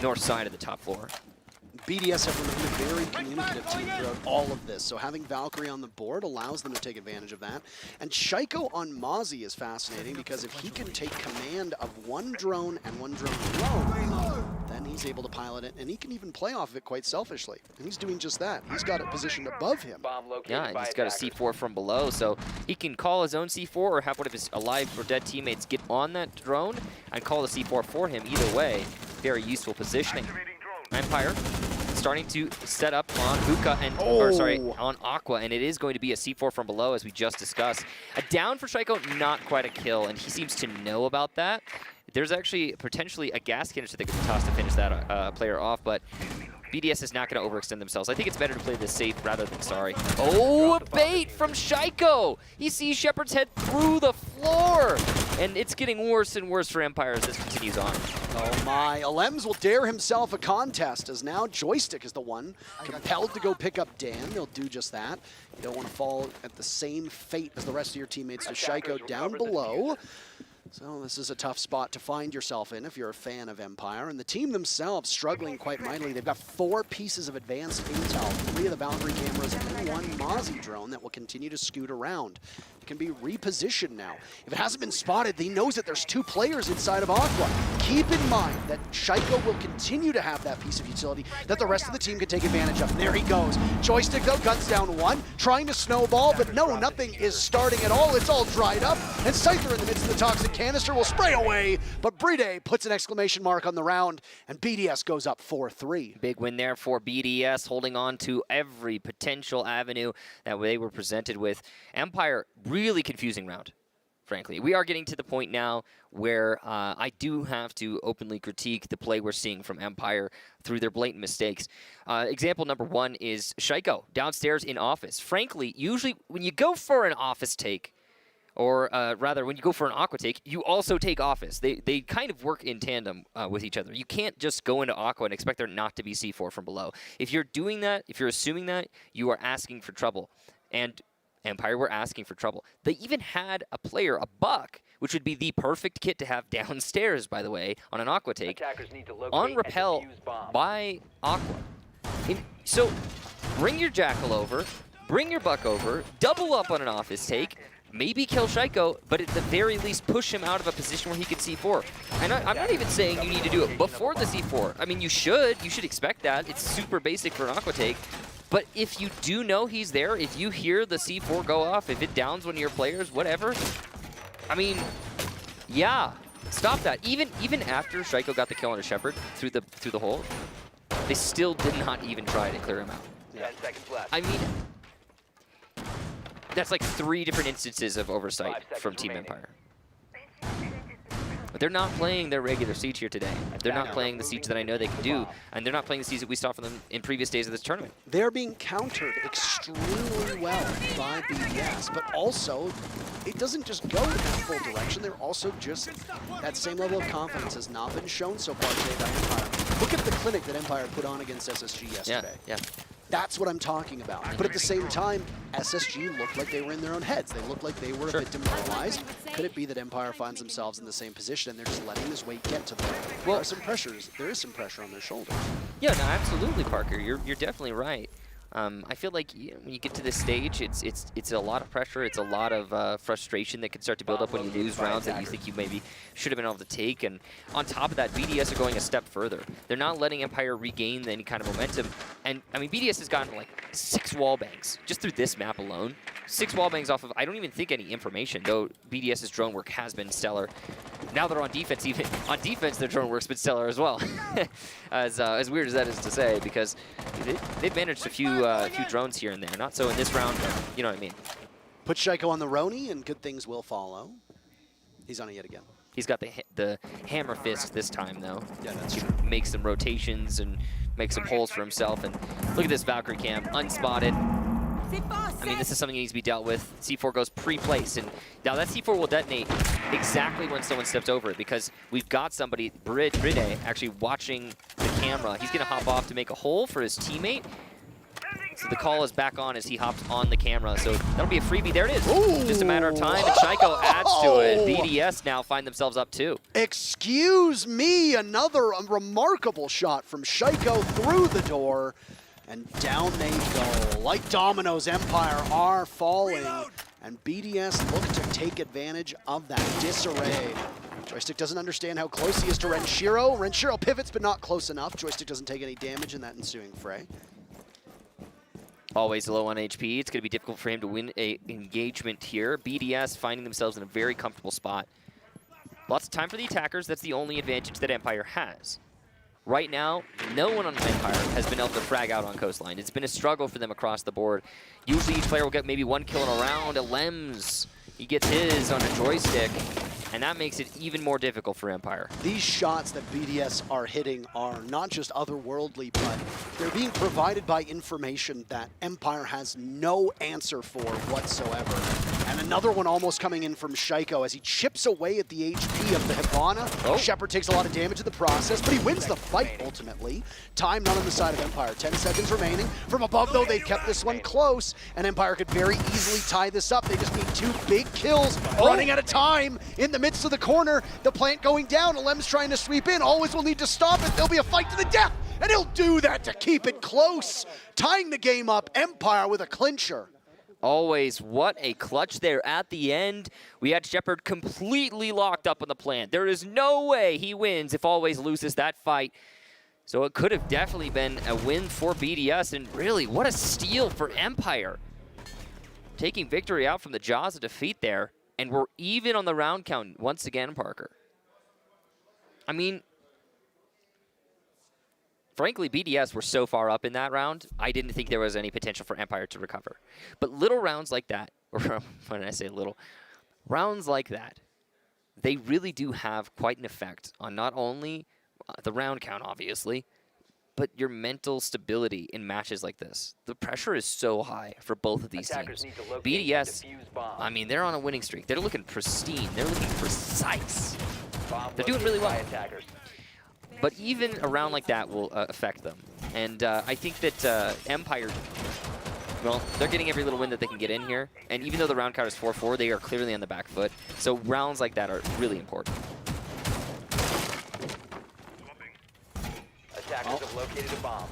north side of the top floor. BDS have remained a very communicative team throughout all of this, so having Valkyrie on the board allows them to take advantage of that. And Shaiko on Mozzie is fascinating because if he can take command of one drone and one drone alone, then he's able to pilot it, and he can even play off of it quite selfishly. And he's doing just that. He's got it positioned above him. Yeah, and he's got a C4 from below, so he can call his own C4 or have one of his alive or dead teammates get on that drone and call the C4 for him. Either way, very useful positioning. Empire starting to set up on Hookah and, or sorry, on Aqua, and it is going to be a C4 from below, as we just discussed. A down for Shaiko, not quite a kill, and he seems to know about that. There's actually potentially a gas canister that could be tossed to finish that player off, but BDS is not going to overextend themselves. I think it's better to play this safe rather than sorry. Oh, a bait from Shaiko! He sees Shepard's head through the floor! And it's getting worse and worse for Empire as this continues on. Oh my, Alems will dare himself a contest, as now Joystick is the one compelled to go pick up Dan. They'll do just that. You don't want to fall at the same fate as the rest of your teammates to Shaiko down below. So this is a tough spot to find yourself in if you're a fan of Empire. And the team themselves struggling quite mightily. They've got 4 pieces of advanced intel, 3 of the Valkyrie cameras, and 1 Mozzie drone that will continue to scoot around. It can be repositioned now. If it hasn't been spotted, he knows that there's 2 players inside of Aqua. Keep in mind that Shaiko will continue to have that piece of utility that the rest of the team can take advantage of. And there he goes. Joystick, though, guns down 1, trying to snowball, but no, nothing is starting at all. It's all dried up, and Scyther in the midst of the toxic canister will spray away, but Bride puts an exclamation mark on the round, and BDS goes up 4-3. Big win there for BDS, holding on to every potential avenue that they were presented with. Empire, really confusing round, frankly. We are getting to the point now where I do have to openly critique the play we're seeing from Empire through their blatant mistakes. Example number 1 is Shaiko, downstairs in office. Frankly, usually when you go for an office take, or rather, when you go for an Aqua take, you also take office. They kind of work in tandem with each other. You can't just go into Aqua and expect there not to be C4 from below. If you're doing that, if you're assuming that, you are asking for trouble. And Empire were asking for trouble. They even had a player, a Buck, which would be the perfect kit to have downstairs, by the way, on an Aqua take, on Repel by Aqua. So bring your Jackal over, bring your Buck over, double up on an office take, maybe kill Shaiko, but at the very least push him out of a position where he could C4. And I'm not even saying you need to do it before the C4. I mean, you should expect that. It's super basic for an Aqua take. But if you do know he's there, if you hear the C4 go off, if it downs one of your players, whatever, I mean, yeah, stop that. Even after Shaiko got the kill on a Shepard through the hole, they still did not even try to clear him out. 10 seconds left. I mean, that's like 3 different instances of oversight from Team Empire. But they're not playing their regular Siege here today. They're not playing the Siege that I know they can do, and they're not playing the Siege that we saw from them in previous days of this tournament. They're being countered extremely well by BDS, but also it doesn't just go in that full direction. They're also just, that same level of confidence has not been shown so far today by Empire. Look at the clinic that Empire put on against SSG yesterday. Yeah. That's what I'm talking about. But at the same time, SSG looked like they were in their own heads. They looked like they were a bit demoralized. Could it be that Empire finds themselves in the same position and they're just letting this weight get to them? Well, there is some pressure on their shoulders. Yeah, no, absolutely, Parker. You're definitely right. I feel like when you get to this stage, it's a lot of pressure. It's a lot of frustration that can start to build up when you lose rounds that you think you maybe should have been able to take. And on top of that, BDS are going a step further. They're not letting Empire regain any kind of momentum. And I mean, BDS has gotten like 6 wall bangs just through this map alone. 6 wall bangs off of, I don't even think any information, though BDS's drone work has been stellar. Now they're on defense, even on defense, their drone work's been stellar as well. As weird as that is to say, because they've managed a few drones here and there. Not so in this round, you know what I mean. Put Shaiko on the Roni and good things will follow. He's on it yet again. He's got the hammer fist this time, though. Yeah, that's he true. Makes some rotations and makes some holes for himself. And look at this Valkyrie cam, unspotted. I mean, this is something that needs to be dealt with. C4 goes pre-place, and now that C4 will detonate exactly when someone steps over it, because we've got somebody, Bride, actually watching the camera. He's going to hop off to make a hole for his teammate. So the call is back on as he hops on the camera. So that'll be a freebie. There it is. Ooh. Just a matter of time, and Shaiko adds to it. BDS now find themselves up 2. Excuse me, another remarkable shot from Shaiko through the door. And down they go. Like dominoes, Empire are falling. And BDS look to take advantage of that disarray. Joystick doesn't understand how close he is to Renshiro. Renshiro pivots, but not close enough. Joystick doesn't take any damage in that ensuing fray. Always low on HP. It's going to be difficult for him to win an engagement here. BDS finding themselves in a very comfortable spot. Lots of time for the attackers. That's the only advantage that Empire has. Right now, no one on Empire has been able to frag out on Coastline. It's been a struggle for them across the board. Usually each player will get maybe 1 kill in a round. Lems, he gets his on a Joystick, and that makes it even more difficult for Empire. These shots that BDS are hitting are not just otherworldly, but they're being provided by information that Empire has no answer for whatsoever. And another one almost coming in from Shaiko as he chips away at the HP of the Hibana. Shepard takes a lot of damage in the process, but he wins the fight ultimately. Time not on the side of Empire. 10 seconds remaining. From above, though, they've kept this one close, and Empire could very easily tie this up. They just need 2 big kills. Running out of time in the midst of the corner. The plant going down. Alem's trying to sweep in. Always will need to stop it. There'll be a fight to the death, and he'll do that to keep it close. Tying the game up, Empire with a clincher. Always, what a clutch there at the end. We had Shepard completely locked up on the plant. There is no way he wins if Always loses that fight. So it could have definitely been a win for BDS, and really, what a steal for Empire. Taking victory out from the jaws of defeat there, and we're even on the round count once again, Parker. I mean, frankly, BDS were so far up in that round, I didn't think there was any potential for Empire to recover. But little rounds like that, or when I say little, rounds like that, they really do have quite an effect on not only the round count, obviously, but your mental stability in matches like this. The pressure is so high for both of these teams. BDS, I mean, they're on a winning streak. They're looking pristine. They're looking precise. They're doing really well. But even a round like that will affect them. And I think that Empire, well, they're getting every little win that they can get in here. And even though the round count is 4-4, they are clearly on the back foot. So rounds like that are really important. Attackers have located a bomb.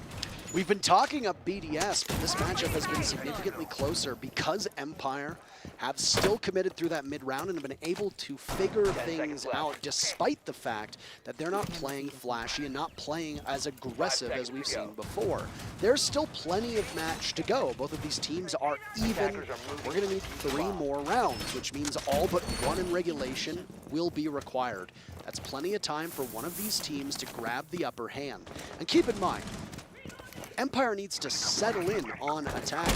We've been talking up BDS, but this matchup has been significantly closer because Empire have still committed through that mid-round and have been able to figure things out despite the fact that they're not playing flashy and not playing as aggressive as we've seen before. There's still plenty of match to go. Both of these teams are even. We're going to need 3 more rounds, which means all but 1 in regulation will be required. That's plenty of time for one of these teams to grab the upper hand. And keep in mind, Empire needs to settle in on attack,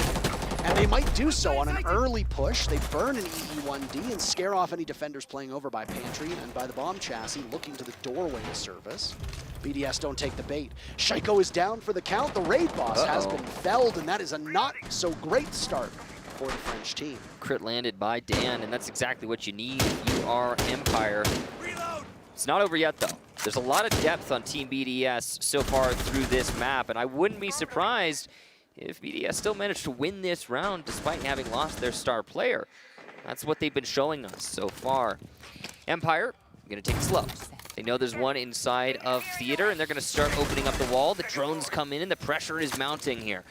and they might do so on an early push. They burn an EE1D and scare off any defenders playing over by Pantry and by the bomb chassis looking to the doorway to service. BDS don't take the bait. Shaiko is down for the count. The raid boss has been felled, and that is a not so great start for the French team. Crit landed by Dan, and that's exactly what you need if you are Empire. It's not over yet, though. There's a lot of depth on Team BDS so far through this map, and I wouldn't be surprised if BDS still managed to win this round despite having lost their star player. That's what they've been showing us so far. Empire, going to take it slow. They know there's one inside of Theater, and they're going to start opening up the wall. The drones come in, and the pressure is mounting here.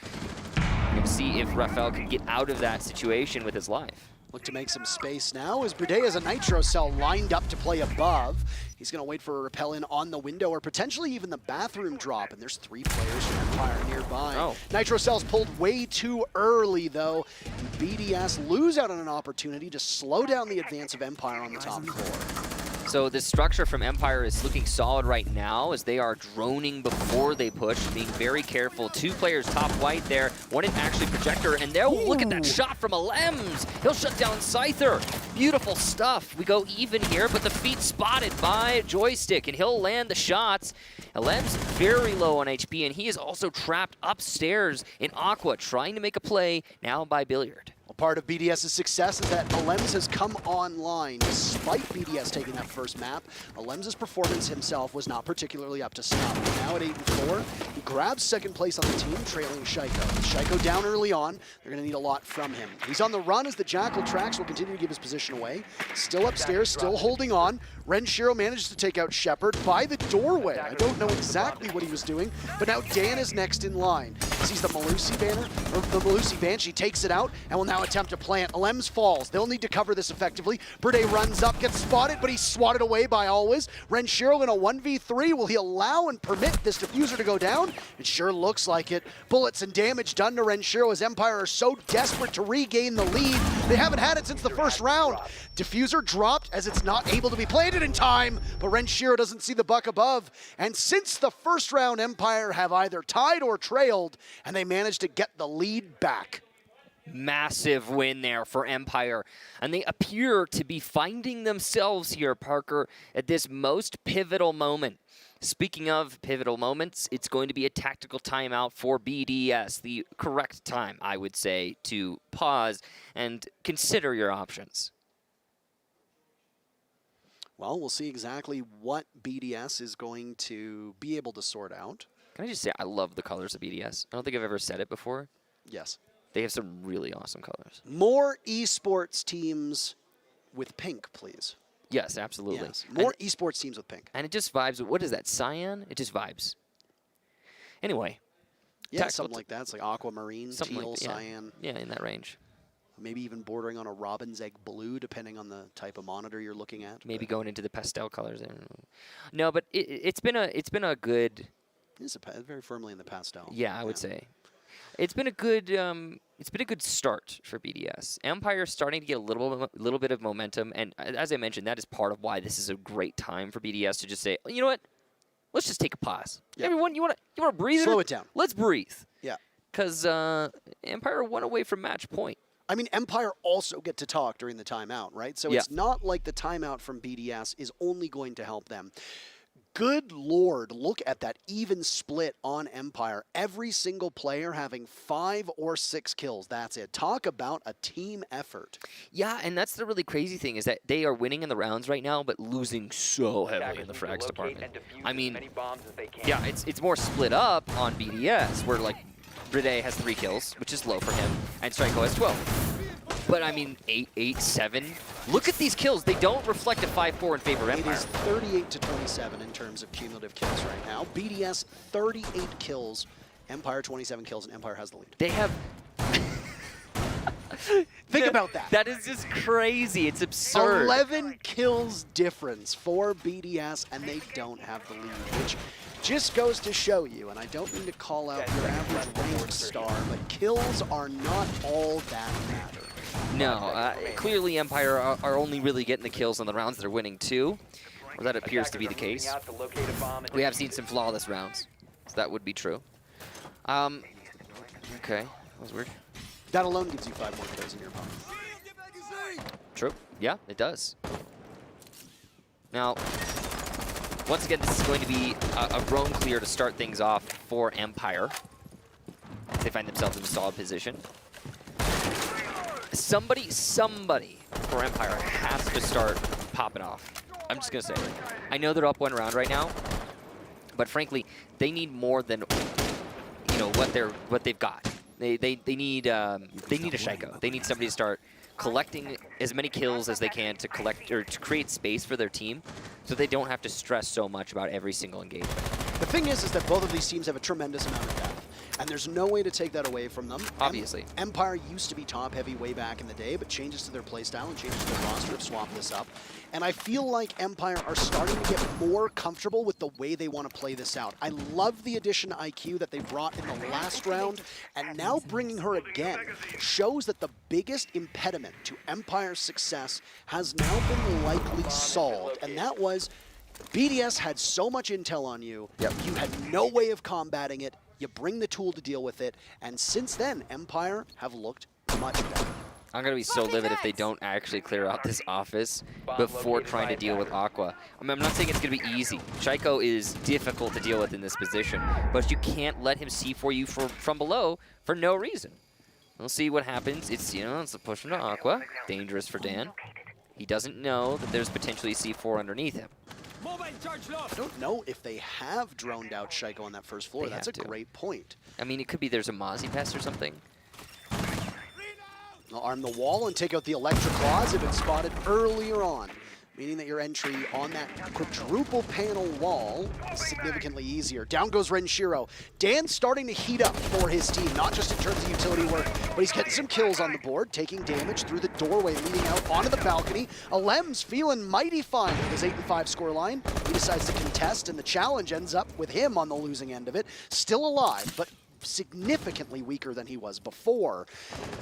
We're going to see if Raphael can get out of that situation with his life. Look to make some space now as Boudet has a Nitro Cell lined up to play above. He's going to wait for a repel in on the window or potentially even the bathroom drop, and there's 3 players from Empire nearby. Nitro Cell's pulled way too early, though, and BDS lose out on an opportunity to slow down the advance of Empire on the top floor. So the structure from Empire is looking solid right now as they are droning before they push, being very careful. 2 players top white there, one in actually Projector, and there, look at that shot from Alems. He'll shut down Scyther. Beautiful stuff. We go even here, but the feet spotted by Joystick, and he'll land the shots. Alems very low on HP, and he is also trapped upstairs in Aqua, trying to make a play now by Billiard. Part of BDS's success is that Alems has come online despite BDS taking that first map. Alems's performance himself was not particularly up to snuff. Now at 8-4, he grabs second place on the team, trailing Shaiko. With Shaiko down early on, they're going to need a lot from him. He's on the run as the Jackal tracks will continue to give his position away. Still upstairs, still holding on. Renshiro manages to take out Shepard by the doorway. I don't know exactly what he was doing, but now Dan is next in line. Sees the Melusi banner, or the Melusi Banshee takes it out, and will now attempt to plant. Alems falls. They'll need to cover this effectively. Burde runs up, gets spotted, but he's swatted away by Always. Renshiro in a 1v3. Will he allow and permit this diffuser to go down? It sure looks like it. Bullets and damage done to Renshiro as Empire are so desperate to regain the lead. They haven't had it since the first round. Diffuser dropped as it's not able to be planted in time, but Renshiro doesn't see the buck above. And since the first round, Empire have either tied or trailed, and they managed to get the lead back. Massive win there for Empire, and they appear to be finding themselves here, Parker, at this most pivotal moment. Speaking of pivotal moments, it's going to be a tactical timeout for BDS, the correct time, I would say, to pause and consider your options. Well, we'll see exactly what BDS is going to be able to sort out. Can I just say, I love the colors of BDS. I don't think I've ever said it before. Yes. They have some really awesome colors. More esports teams with pink, please. Yes, absolutely. Yes. More esports teams with pink. And it just vibes. What is that, cyan? It just vibes. Anyway. Yeah, something like that. It's like aquamarine, teal, like, cyan. Yeah, in that range. Maybe even bordering on a robin's egg blue, depending on the type of monitor you're looking at. Maybe going into the pastel colors. I don't know. No, but it's been a good. It's very firmly in the pastel. Yeah, I would say. It's been a good start for BDS. Empire starting to get a little bit of momentum, and as I mentioned, that is part of why this is a great time for BDS to just say, you know what, let's just take a pause. Yeah. Everyone, you want to breathe? Slow it down. Let's breathe. Yeah. Because Empire won away from match point. I mean, Empire also get to talk during the timeout, right? So it's not like the timeout from BDS is only going to help them. Good Lord, look at that even split on Empire. Every single player having 5 or 6 kills. That's it. Talk about a team effort. Yeah, and that's the really crazy thing is that they are winning in the rounds right now, but losing so heavily in the frags department. I mean, yeah, it's more split up on BDS, where like Bride has 3 kills, which is low for him, and Straiko has 12. But I mean, 8-7. Look at these kills. They don't reflect a 5-4 in favor of Empire. It is 38-27 in terms of cumulative kills right now. BDS 38 kills Empire 27 kills, and Empire has the lead. They have... Think about that. That is just crazy. It's absurd. 11 kills difference for BDS, and they don't have the lead, which just goes to show you, and I don't mean to call out your average ranked star, but kills are not all that matter. No, clearly Empire are only really getting the kills on the rounds they're winning too. Well, that appears to be the case. We have seen some flawless rounds, so that would be true. Okay, that was weird. That alone gives you 5 more kills in your opponent. True. Yeah, it does. Now, once again, this is going to be a roam clear to start things off for Empire. They find themselves in a solid position. Somebody for Empire has to start popping off. I'm just gonna say it. I know they're up 1 round right now, but frankly, they need more than what they've got. They need a Shaiko. They need somebody to start collecting as many kills as they can to collect or to create space for their team, so they don't have to stress so much about every single engagement. The thing is that both of these teams have a tremendous amount of depth, and there's no way to take that away from them. Obviously. Empire used to be top-heavy way back in the day, but changes to their playstyle and changes to their roster have swapped this up. And I feel like Empire are starting to get more comfortable with the way they want to play this out. I love the addition to IQ that they brought in the last round, and now bringing her again shows that the biggest impediment to Empire's success has now been likely solved, and that was BDS had so much intel on you, you had no way of combating it, you bring the tool to deal with it, and since then, Empire have looked much better. I'm going to be so livid if they don't actually clear out this office before trying to deal with Aqua. I mean, I'm not saying it's going to be easy. Shaiko is difficult to deal with in this position, but you can't let him C4 you from below for no reason. We'll see what happens. It's, it's a push into Aqua. Dangerous for Dan. He doesn't know that there's potentially C4 underneath him. I don't know if they have droned out Shaiko on that first floor. That's a great point. I mean, it could be there's a Mozzie Pest or something. They'll arm the wall and take out the Electric Claws if it's spotted earlier on, meaning that your entry on that quadruple panel wall is significantly easier. Down goes Renshiro. Dan's starting to heat up for his team, not just in terms of utility work, but he's getting some kills on the board, taking damage through the doorway leading out onto the balcony. Alem's feeling mighty fine with his 8-5 scoreline. He decides to contest, and the challenge ends up with him on the losing end of it. Still alive, but significantly weaker than he was before.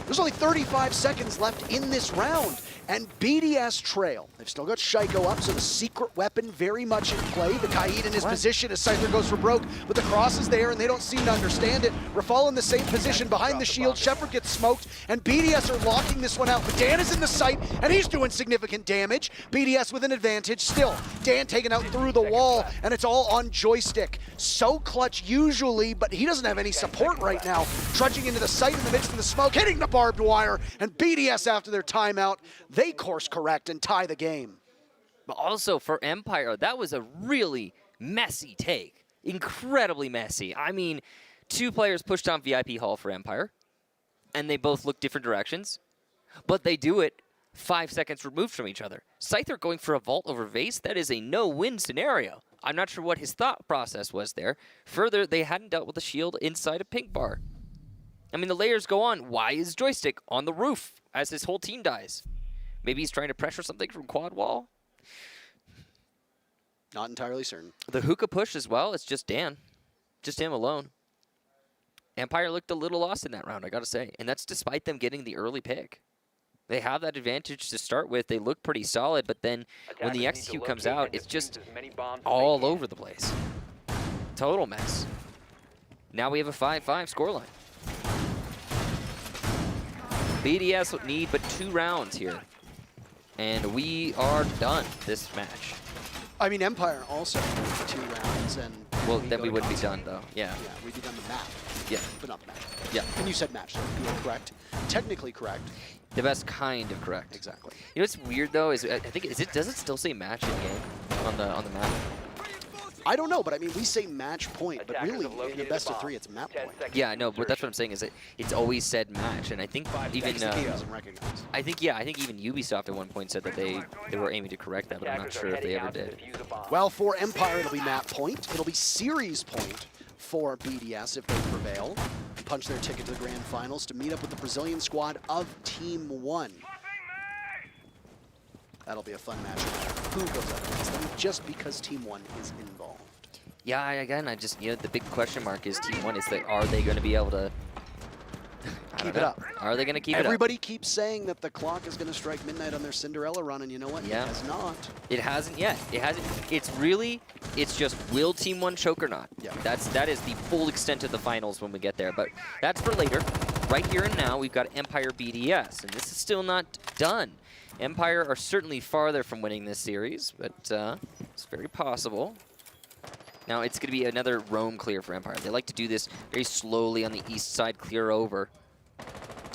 There's only 35 seconds left in this round, and BDS trail. They've still got Shaiko up, so the secret weapon very much in play. The Kaid in his position as Scyther goes for broke, but the cross is there, and they don't seem to understand it. Rafal in the same position behind the shield. Shepard gets smoked, and BDS are locking this one out, but Dan is in the site, and he's doing significant damage. BDS with an advantage still. Dan taken out through the wall, and it's all on Joystick. So clutch usually, but he doesn't have any support right now. Trudging into the site in the midst of the smoke, hitting the barbed wire, and BDS after their timeout, they course correct and tie the game. But also for Empire, that was a really messy take. Incredibly messy. I mean, 2 players pushed on VIP Hall for Empire, and they both look different directions, but they do it 5 seconds removed from each other. Scyther going for a vault over Vase, that is a no-win scenario. I'm not sure what his thought process was there. Further, they hadn't dealt with the shield inside a pink bar. I mean, the layers go on. Why is Joystick on the roof as his whole team dies? Maybe he's trying to pressure something from quad wall? Not entirely certain. The hookah push as well, it's just Dan. Just him alone. Empire looked a little lost in that round, I gotta say. And that's despite them getting the early pick. They have that advantage to start with. They look pretty solid, but then when the execute comes out, it's just all over the place. Total mess. Now we have a 5-5 scoreline. BDS need but 2 rounds here. And we are done this match. I mean, Empire also 2 rounds, and well, then we wouldn't be done, though. Yeah. Yeah, we'd be done the map. Yeah. But not the match. Yeah. And you said match, so you were correct. Technically correct. The best kind of correct. Exactly. You know what's weird though is I think does it still say match in game on the map? I don't know, but I mean we say match point, but really in the best of 3 it's map point. Yeah, no, but that's what I'm saying is it's always said match, and I think even I think even Ubisoft at one point said that they were aiming to correct that, but I'm not sure if they ever did. Well, for Empire it'll be map point, it'll be series point for BDS if they prevail. Punch their ticket to the grand finals to meet up with the Brazilian squad of Team 1. That'll be a fun matchup. Who goes up against them just because Team 1 is involved? Yeah, again, the big question mark is Team 1 is that are they going to be able to keep it up? Are they going to keep it up? Everybody keeps saying that the clock is going to strike midnight on their Cinderella run, and you know what? Yeah. It has not. It hasn't yet. It hasn't. It's just will Team 1 choke or not? Yeah. That is the full extent of the finals when we get there. But that's for later. Right here and now, we've got Empire BDS, and this is still not done. Empire are certainly farther from winning this series, but it's very possible. Now it's going to be another roam clear for Empire. They like to do this very slowly on the east side, clear over.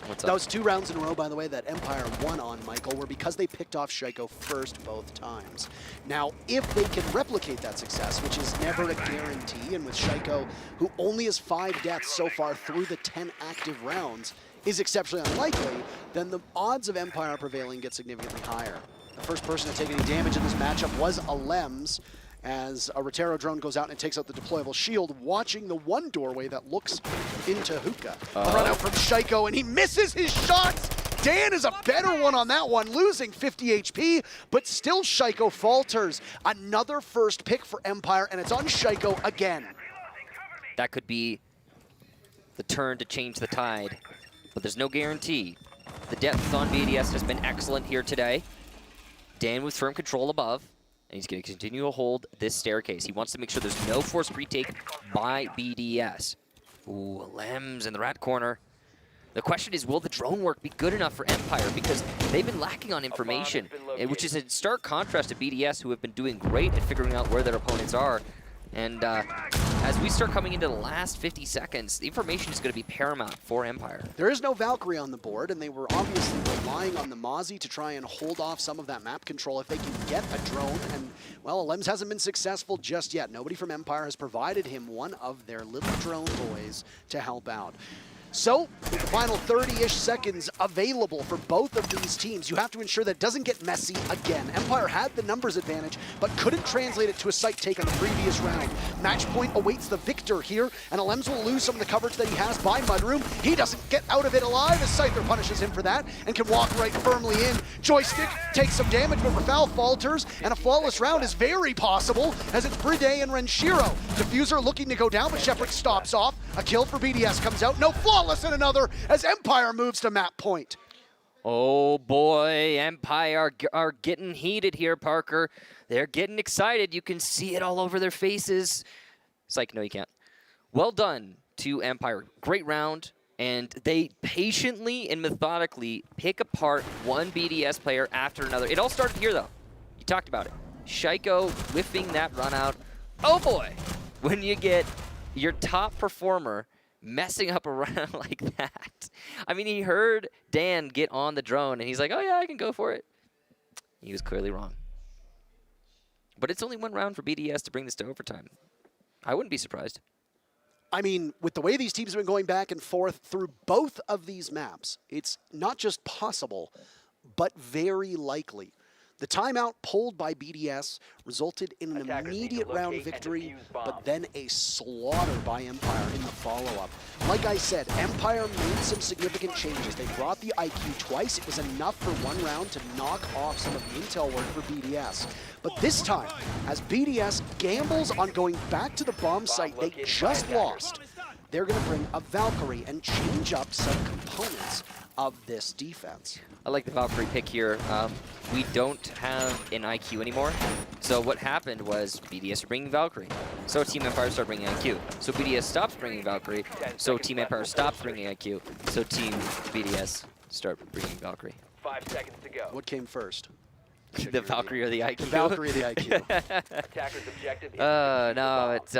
What's up? Those 2 rounds in a row, by the way, that Empire won on, Michael, were because they picked off Shaiko first both times. Now, if they can replicate that success, which is never a guarantee, and with Shaiko, who only has 5 deaths so far through the 10 active rounds, is exceptionally unlikely, then the odds of Empire prevailing get significantly higher. The first person to take any damage in this matchup was Alems, as a Rotero drone goes out and takes out the deployable shield, watching the one doorway that looks into Hookah. A run out from Shaiko, and he misses his shots! Dan is a better one on that one, losing 50 HP, but still Shaiko falters. Another first pick for Empire, and it's on Shaiko again. That could be the turn to change the tide, but there's no guarantee. The depth on BDS has been excellent here today. Dan with firm control above, and he's going to continue to hold this staircase. He wants to make sure there's no forced retake by BDS. Ooh, Lems in the rat corner. The question is, will the drone work be good enough for Empire? Because they've been lacking on information, which is in stark contrast to BDS, who have been doing great at figuring out where their opponents are. And as we start coming into the last 50 seconds, the information is going to be paramount for Empire. There is no Valkyrie on the board, and they were obviously relying on the Mozzie to try and hold off some of that map control if they can get a drone. And, well, Lems hasn't been successful just yet. Nobody from Empire has provided him one of their little drone boys to help out. So, with the final 30-ish seconds available for both of these teams, you have to ensure that it doesn't get messy again. Empire had the numbers advantage, but couldn't translate it to a site take on the previous round. Match point awaits the victor here, and Alems will lose some of the coverage that he has by Mudroom. He doesn't get out of it alive as Scyther punishes him for that, and can walk right firmly in. Joystick takes some damage, but Rafal falters, and a flawless round is very possible, as it's Bride and Renshiro. Diffuser looking to go down, but Shepard stops off. A kill for BDS comes out. No flawless and another as Empire moves to map point. Oh boy, Empire are getting heated here, Parker. They're getting excited. You can see it all over their faces. It's like, no, you can't. Well done to Empire. Great round. And they patiently and methodically pick apart one BDS player after another. It all started here, though. You talked about it. Shaiko whiffing that run out. Oh boy, when you get your top performer messing up around like that. I mean, he heard Dan get on the drone, and he's like, oh yeah, I can go for it. He was clearly wrong. But it's only one round for BDS to bring this to overtime. I wouldn't be surprised. I mean, with the way these teams have been going back and forth through both of these maps, it's not just possible, but very likely. The timeout pulled by BDS resulted in an immediate round victory, but then a slaughter by Empire in the follow-up. Like I said, Empire made some significant changes. They brought the IQ twice. It was enough for one round to knock off some of the intel work for BDS. But this time, as BDS gambles on going back to the bomb site they just lost, they're going to bring a Valkyrie and change up some components of this defense. I like the Valkyrie pick here. We don't have an IQ anymore. So what happened was BDS are bringing Valkyrie. So Team Empire started bringing IQ. So BDS stops bringing Valkyrie. So Team Empire stops bringing IQ. So Team BDS start bringing Valkyrie. 5 seconds to go. What came first? The Valkyrie or the IQ? The Valkyrie or the IQ. Attacker's objective is no, it's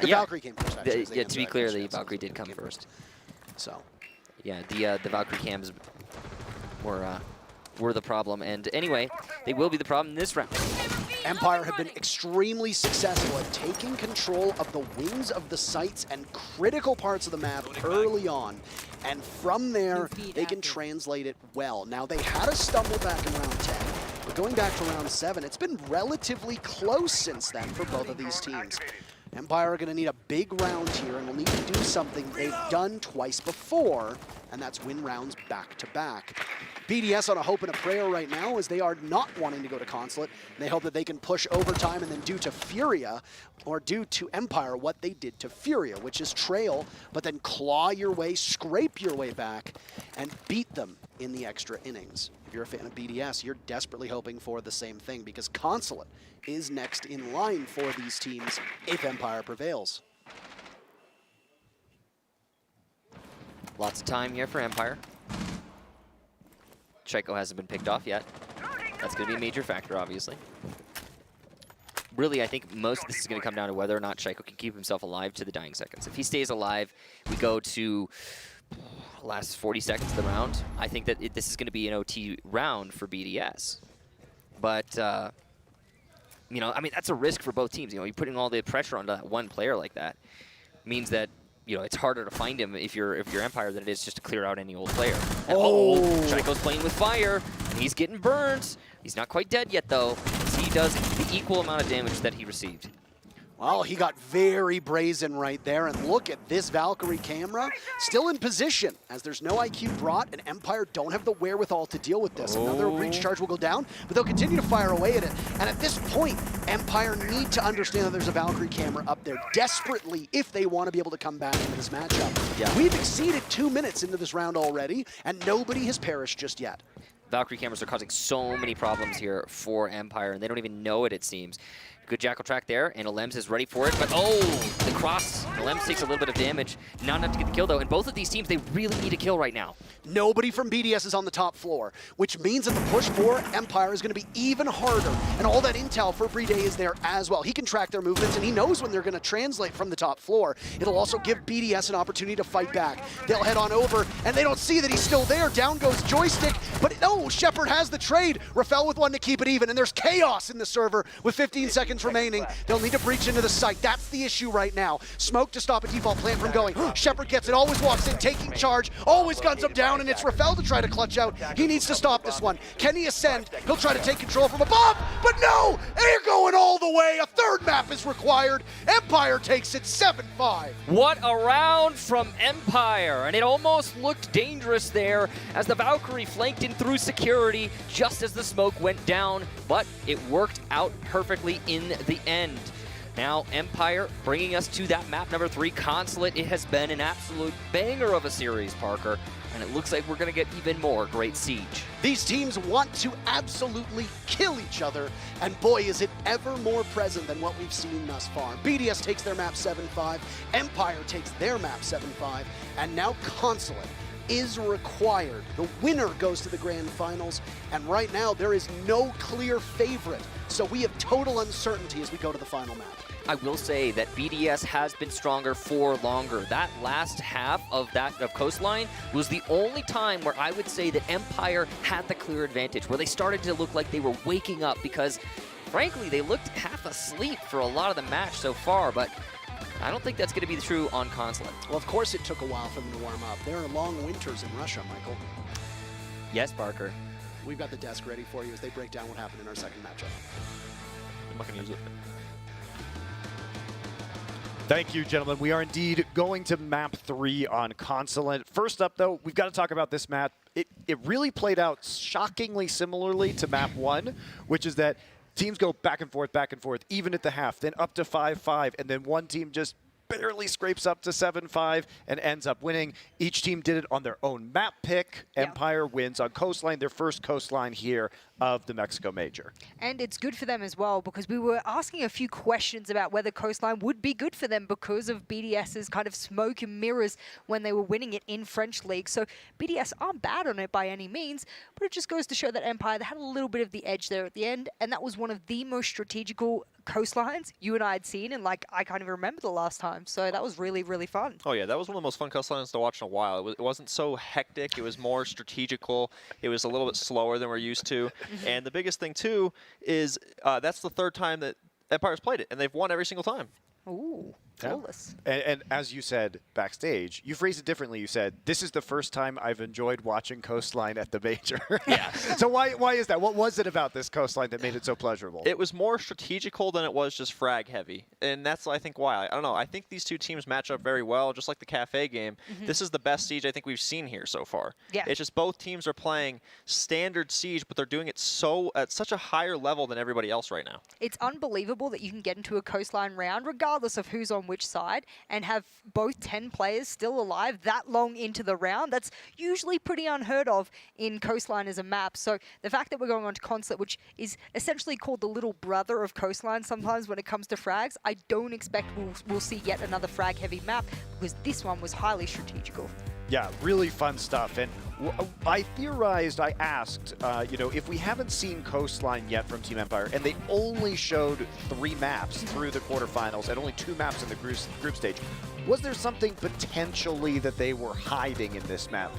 The yeah. Valkyrie came first, actually. Yeah, to be clear, the Valkyrie did come first. So. Yeah, the Valkyrie cams were the problem. And anyway, they will be the problem in this round. Empire have been extremely successful at taking control of the wings of the sites and critical parts of the map early on. And from there, they can translate it well. Now, they had a stumble back in round 10. But going back to round 7, it's been relatively close since then for both of these teams. Empire are going to need a big round here and will need to do something they've done twice before, and that's win rounds back-to-back. BDS on a hope and a prayer right now as they are not wanting to go to Consulate. They hope that they can push overtime and then do to Furia, or do to Empire what they did to Furia, which is trail, but then claw your way, scrape your way back, and beat them in the extra innings. If you're a fan of BDS, you're desperately hoping for the same thing because Consulate is next in line for these teams if Empire prevails. Lots of time here for Empire. Chico hasn't been picked off yet. That's going to be a major factor, obviously. Really, I think most of this is going to come down to whether or not Chico can keep himself alive to the dying seconds. If he stays alive, we go to last 40 seconds of the round. I think that this is going to be an OT round for BDS. But, you know, I mean, that's a risk for both teams. You know, you're putting all the pressure onto that one player like that means that, you know, it's harder to find him if you're Empire than it is just to clear out any old player. And Chico's playing with fire, and he's getting burned. He's not quite dead yet, though, as he does the equal amount of damage that he received. Well, he got very brazen right there, and look at this Valkyrie camera, still in position, as there's no IQ brought, and Empire don't have the wherewithal to deal with this. Another breach charge will go down, but they'll continue to fire away at it, and at this point, Empire need to understand that there's a Valkyrie camera up there desperately if they want to be able to come back into this matchup. Yeah. We've exceeded 2 minutes into this round already, and nobody has perished just yet. Valkyrie cameras are causing so many problems here for Empire, and they don't even know it, it seems. Good Jackal track there, and Alems is ready for it, but the cross. Alems takes a little bit of damage. Not enough to get the kill, though, and both of these teams, they really need a kill right now. Nobody from BDS is on the top floor, which means that the push for Empire is going to be even harder, and all that intel for Brede is there as well. He can track their movements, and he knows when they're going to translate from the top floor. It'll also give BDS an opportunity to fight back. They'll head on over, and they don't see that he's still there. Down goes Joystick, but no, Shepard has the trade. Rafael with one to keep it even, and there's chaos in the server with 15 seconds remaining. They'll need to breach into the site. That's the issue right now. Smoke to stop a default plant from going. Shepard gets it, always walks in, taking charge, always guns him down, and it's Rafael to try to clutch out. He needs to stop this one. Can he ascend? He'll try to take control from above, but no! They're going all the way. A third map is required. Empire takes it 7-5. What a round from Empire, and it almost looked dangerous there as the Valkyrie flanked in through security just as the smoke went down, but it worked out perfectly in the end. Now, Empire bringing us to that map number 3, Consulate. It has been an absolute banger of a series, Parker, and it looks like we're going to get even more great siege. These teams want to absolutely kill each other, and boy, is it ever more present than what we've seen thus far. BDS takes their map 7-5, Empire takes their map 7-5, and now Consulate is required. The winner goes to the grand finals, and right now there is no clear favorite, so we have total uncertainty as we go to the final map. I will say that BDS has been stronger for longer. That last half of Coastline was the only time where I would say that Empire had the clear advantage, where they started to look like they were waking up because, frankly, they looked half asleep for a lot of the match so far, but I don't think that's going to be true on Consulate. Well, of course it took a while for them to warm up. There are long winters in Russia, Michael. Yes, Parker. We've got the desk ready for you as they break down what happened in our second matchup. I'm not going to use it. Thank you, gentlemen. We are indeed going to map 3 on Consulate. First up, though, we've got to talk about this map. It really played out shockingly similarly to map 1, which is that teams go back and forth, even at the half, then up to 5-5, and then one team just barely scrapes up to 7-5 and ends up winning. Each team did it on their own map pick. Yeah. Empire wins on Coastline, their first Coastline here of the Mexico Major. And it's good for them as well because we were asking a few questions about whether Coastline would be good for them because of BDS's kind of smoke and mirrors when they were winning it in French League. So BDS aren't bad on it by any means, but it just goes to show that Empire, they had a little bit of the edge there at the end, and that was one of the most strategical coastlines you and I had seen, and like I can't even remember the last time. So that was really, really fun. Oh yeah, that was one of the most fun coastlines to watch in a while. It wasn't so hectic. It was more strategical. It was a little bit slower than we're used to. And the biggest thing too is that's the third time that Empire's played it, and they've won every single time. Ooh. Flawless. And as you said backstage, you phrased it differently. You said, this is the first time I've enjoyed watching Coastline at the major. Yes. So why is that? What was it about this Coastline that made it so pleasurable? It was more strategical than it was just frag heavy. And that's, I think, why. I don't know. I think these two teams match up very well, just like the Cafe game. This is the best Siege I think we've seen here so far. Yeah. It's just both teams are playing standard Siege, but they're doing it so at such a higher level than everybody else right now. It's unbelievable that you can get into a Coastline round, regardless of who's on which side, and have both 10 players still alive that long into the round. That's usually pretty unheard of in Coastline as a map. So the fact that we're going on to Consulate, which is essentially called the little brother of Coastline sometimes when it comes to frags, I don't expect we'll see yet another frag-heavy map, because this one was highly strategical. Yeah, really fun stuff. And I theorized, I asked, if we haven't seen Coastline yet from Team Empire, and they only showed 3 maps through the quarterfinals and only 2 maps in the group stage, was there something potentially that they were hiding in this map?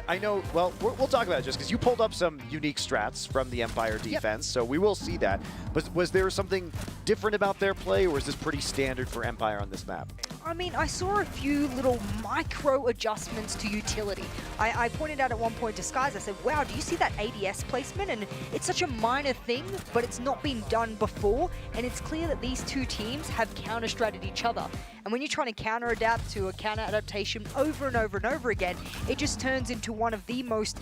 I know, well, we'll talk about it just because you pulled up some unique strats from the Empire defense, so we will see that. But was there something different about their play, or is this pretty standard for Empire on this map? I mean, I saw a few little micro adjustments to utility. I pointed out at one point to Skies, I said, wow, do you see that ADS placement? And it's such a minor thing, but it's not been done before, and it's clear that these two teams have counter-stratted each other. And when you're trying to counter-adapt to a counter-adaptation over and over and over again, it just turns into one of the most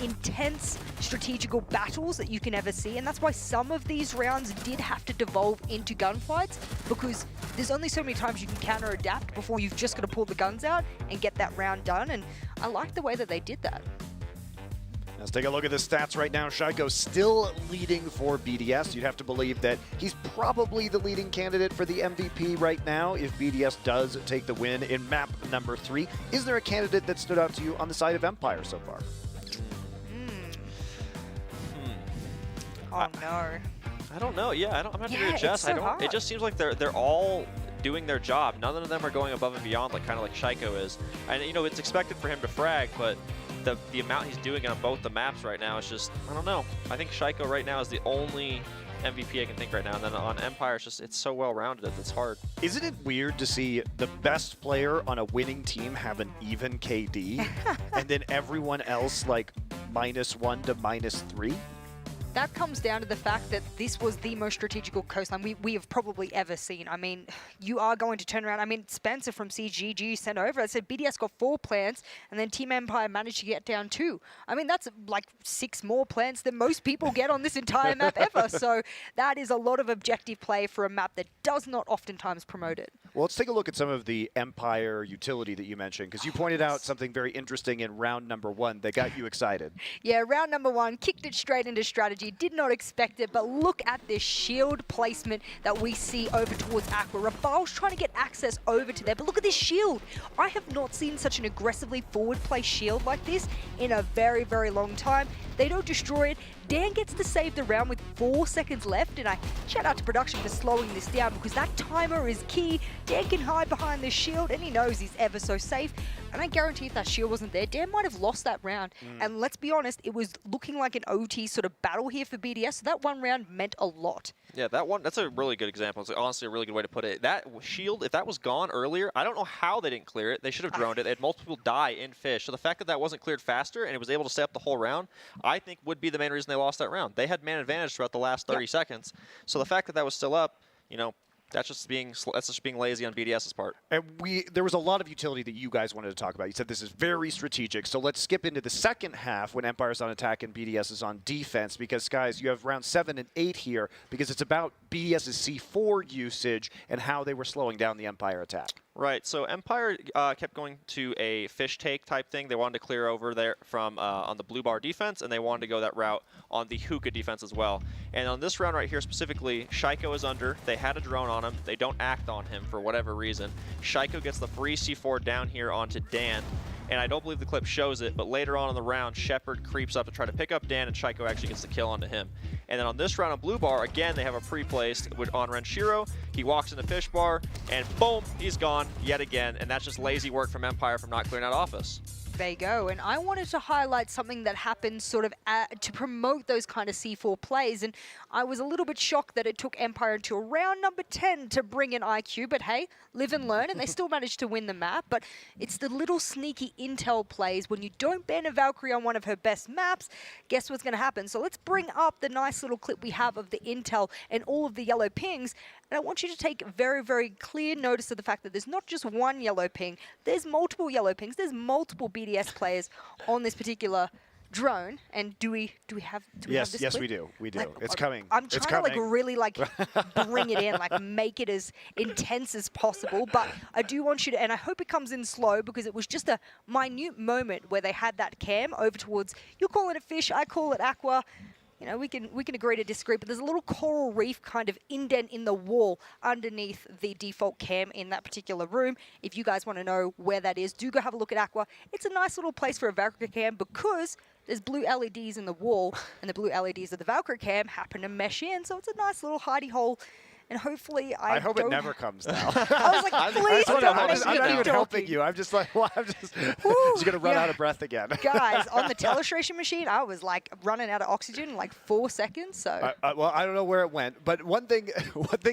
intense strategical battles that you can ever see. And that's why some of these rounds did have to devolve into gunfights, because there's only so many times you can counter-adapt before you've just got to pull the guns out and get that round done. And I like the way that they did that. Let's take a look at the stats right now. Shaiko still leading for BDS. You'd have to believe that he's probably the leading candidate for the MVP right now if BDS does take the win in map number 3. Is there a candidate that stood out to you on the side of Empire so far? Oh, no. I don't know. Yeah, I'm going to agree with Jess. It just seems like they're all doing their job. None of them are going above and beyond, like kind of like Shaiko is. And it's expected for him to frag, but the amount he's doing on both the maps right now is just, I don't know. I think Shaiko right now is the only MVP I can think right now. And then on Empire, it's so well-rounded, it's hard. Isn't it weird to see the best player on a winning team have an even KD, and then everyone else like -1 to -3? That comes down to the fact that this was the most strategical Coastline we have probably ever seen. I mean, you are going to turn around. I mean, Spencer from CGG sent over. I said BDS got 4 plants, and then Team Empire managed to get down 2. I mean, that's like 6 more plants than most people get on this entire map ever. So that is a lot of objective play for a map that does not oftentimes promote it. Well, let's take a look at some of the Empire utility that you mentioned, because you pointed out something very interesting in round number 1 that got you excited. Yeah, round number 1, kicked it straight into strategy. Did not expect it, but look at this shield placement that we see over towards Aqua. Rabal's trying to get access over to there, but look at this shield. I have not seen such an aggressively forward play shield like this in a very, very long time. They don't destroy it. Dan gets to save the round with 4 seconds left, and I shout out to production for slowing this down, because that timer is key. Dan can hide behind this shield, and he knows he's ever so safe. And I guarantee if that shield wasn't there, Dan might have lost that round. And let's be honest, it was looking like an OT sort of battle here for BDS, so that one round meant a lot. Yeah, that's a really good example. It's honestly a really good way to put it. That shield, if that was gone earlier, I don't know how they didn't clear it. They should have droned it. They had multiple people die in Fish. So the fact that that wasn't cleared faster and it was able to stay up the whole round, I think would be the main reason they lost that round. They had man advantage throughout the last 30 seconds. So the fact that that was still up, that's just being lazy on BDS's part. And there was a lot of utility that you guys wanted to talk about. You said this is very strategic. So let's skip into the second half when Empire's on attack and BDS is on defense, because, guys, you have round 7 and 8 here, because it's about BDS's C4 usage and how they were slowing down the Empire attack. Right, so Empire kept going to a fish take type thing. They wanted to clear over there from on the blue bar defense, and they wanted to go that route on the hookah defense as well. And on this round right here specifically, Shaiko is under. They had a drone on him. They don't act on him for whatever reason. Shaiko gets the free C4 down here onto Dan. And I don't believe the clip shows it, but later on in the round, Shepard creeps up to try to pick up Dan, and Shaiko actually gets the kill onto him. And then on this round on Blue Bar, again, they have a pre-placed on Renshiro. He walks in the fish bar, and boom, he's gone yet again. And that's just lazy work from Empire from not clearing out office. they go. And I wanted to highlight something that happened sort of to promote those kind of C4 plays. And I was a little bit shocked that it took Empire until round number 10 to bring in IQ. But hey, live and learn, and they still managed to win the map. But it's the little sneaky intel plays. When you don't ban a Valkyrie on one of her best maps, guess what's going to happen? So let's bring up the nice little clip we have of the intel and all of the yellow pings. And I want you to take very, very clear notice of the fact that there's not just one yellow ping, there's multiple yellow pings, there's multiple BDS players on this particular drone. And do we have Yes, this yes, clip? we do. We do. Like, It's coming. I'm It's trying to coming. really bring it in, like make it as intense as possible. But I do want you to, and I hope it comes in slow because it was just a minute moment where they had that cam over towards, you're calling it fish, I call it aqua. You know, we can agree to disagree, but there's a little coral reef kind of indent in the wall underneath the default cam in that particular room. If you guys want to know where that is, do go have a look at Aqua. It's a nice little place for a Valkyrie cam because there's blue LEDs in the wall, and the blue LEDs of the Valkyrie cam happen to mesh in, so it's a nice little hidey hole. And hopefully I hope it never comes down. I was like, please don't I'm not even helping you. I'm just like, well, I'm just going to run out of breath again. Guys, on the telestration machine, I was like running out of oxygen in like 4 seconds. So well, I don't know where it went, but one thing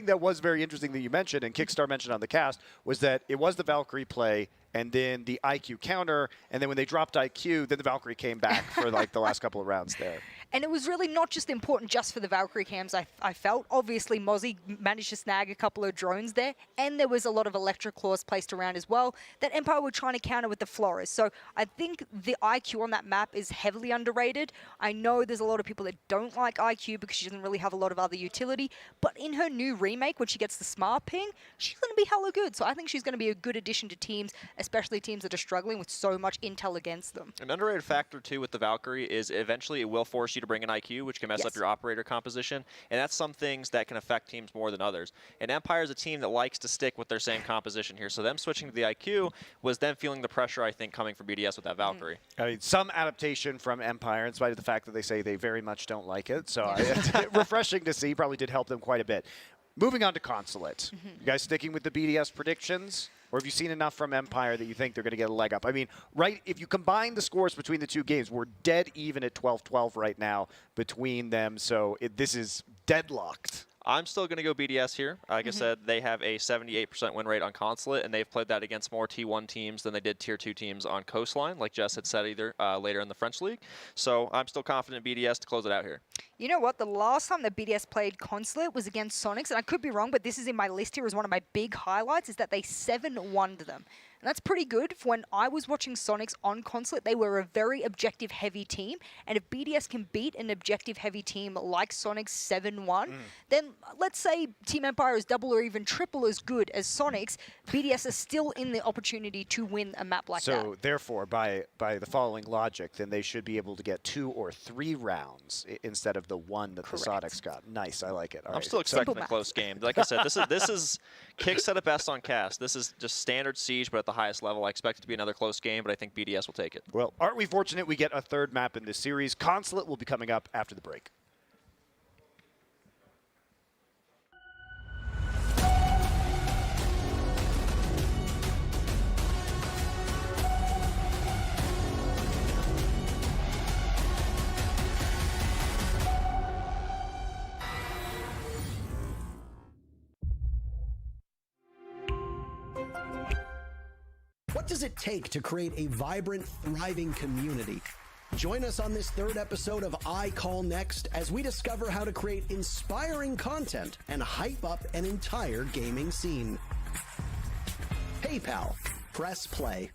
that was very interesting that you mentioned and Kickstar mentioned on the cast was that it was the Valkyrie play and then the IQ counter, and then when they dropped IQ, then the Valkyrie came back for like the last couple of rounds there. And it was really not just important just for the Valkyrie cams, I felt. Obviously, Mozzie managed to snag a couple of drones there, and there was a lot of electric claws placed around as well that Empire were trying to counter with the Flores. So I think the IQ on that map is heavily underrated. I know there's a lot of people that don't like IQ because she doesn't really have a lot of other utility, but in her new remake, when she gets the smart ping, she's going to be hella good. So I think she's going to be a good addition to teams, especially teams that are struggling with so much intel against them. An underrated factor, too, with the Valkyrie is eventually it will force you to bring an IQ, which can mess up your operator composition, and that's some things that can affect teams more than others. And Empire is a team that likes to stick with their same composition here, so them switching to the IQ was them feeling the pressure, I think, coming from BDS with that Valkyrie. I mean, some adaptation from Empire, in spite of the fact that they say they very much don't like it, so it's refreshing to see. Probably did help them quite a bit. Moving on to Consulate. You guys sticking with the BDS predictions? Or have you seen enough from Empire that you think they're going to get a leg up? I mean, right, if you combine the scores between the two games, we're dead even at 12-12 right now between them, so this is deadlocked. I'm still going to go BDS here. Like I said, they have a 78% win rate on Consulate, and they've played that against more T1 teams than they did Tier 2 teams on Coastline, like Jess had said later in the French League. So I'm still confident in BDS to close it out here. You know what? The last time that BDS played Consulate was against Sonics, and I could be wrong, but this is in my list here as one of my big highlights, is that they 7-1'd them. And that's pretty good. When I was watching Sonics on Consulate, they were a very objective-heavy team. And if BDS can beat an objective-heavy team like Sonics 7-1, then let's say Team Empire is double or even triple as good as Sonics, BDS is still in the opportunity to win a map like that. So therefore, by the following logic, then they should be able to get 2 or 3 rounds instead of the 1 that the Sonics got. Nice, I like it. All I'm right. still expecting a close game. Like I said, this is Kick said it best on cast. This is just standard Siege, but at the highest level. I expect it to be another close game, but I think BDS will take it. Well, aren't we fortunate we get a third map in this series? Consulate will be coming up after the break. What does it take to create a vibrant, thriving community? Join us on this third episode of I Call Next as we discover how to create inspiring content and hype up an entire gaming scene. PayPal. Press play.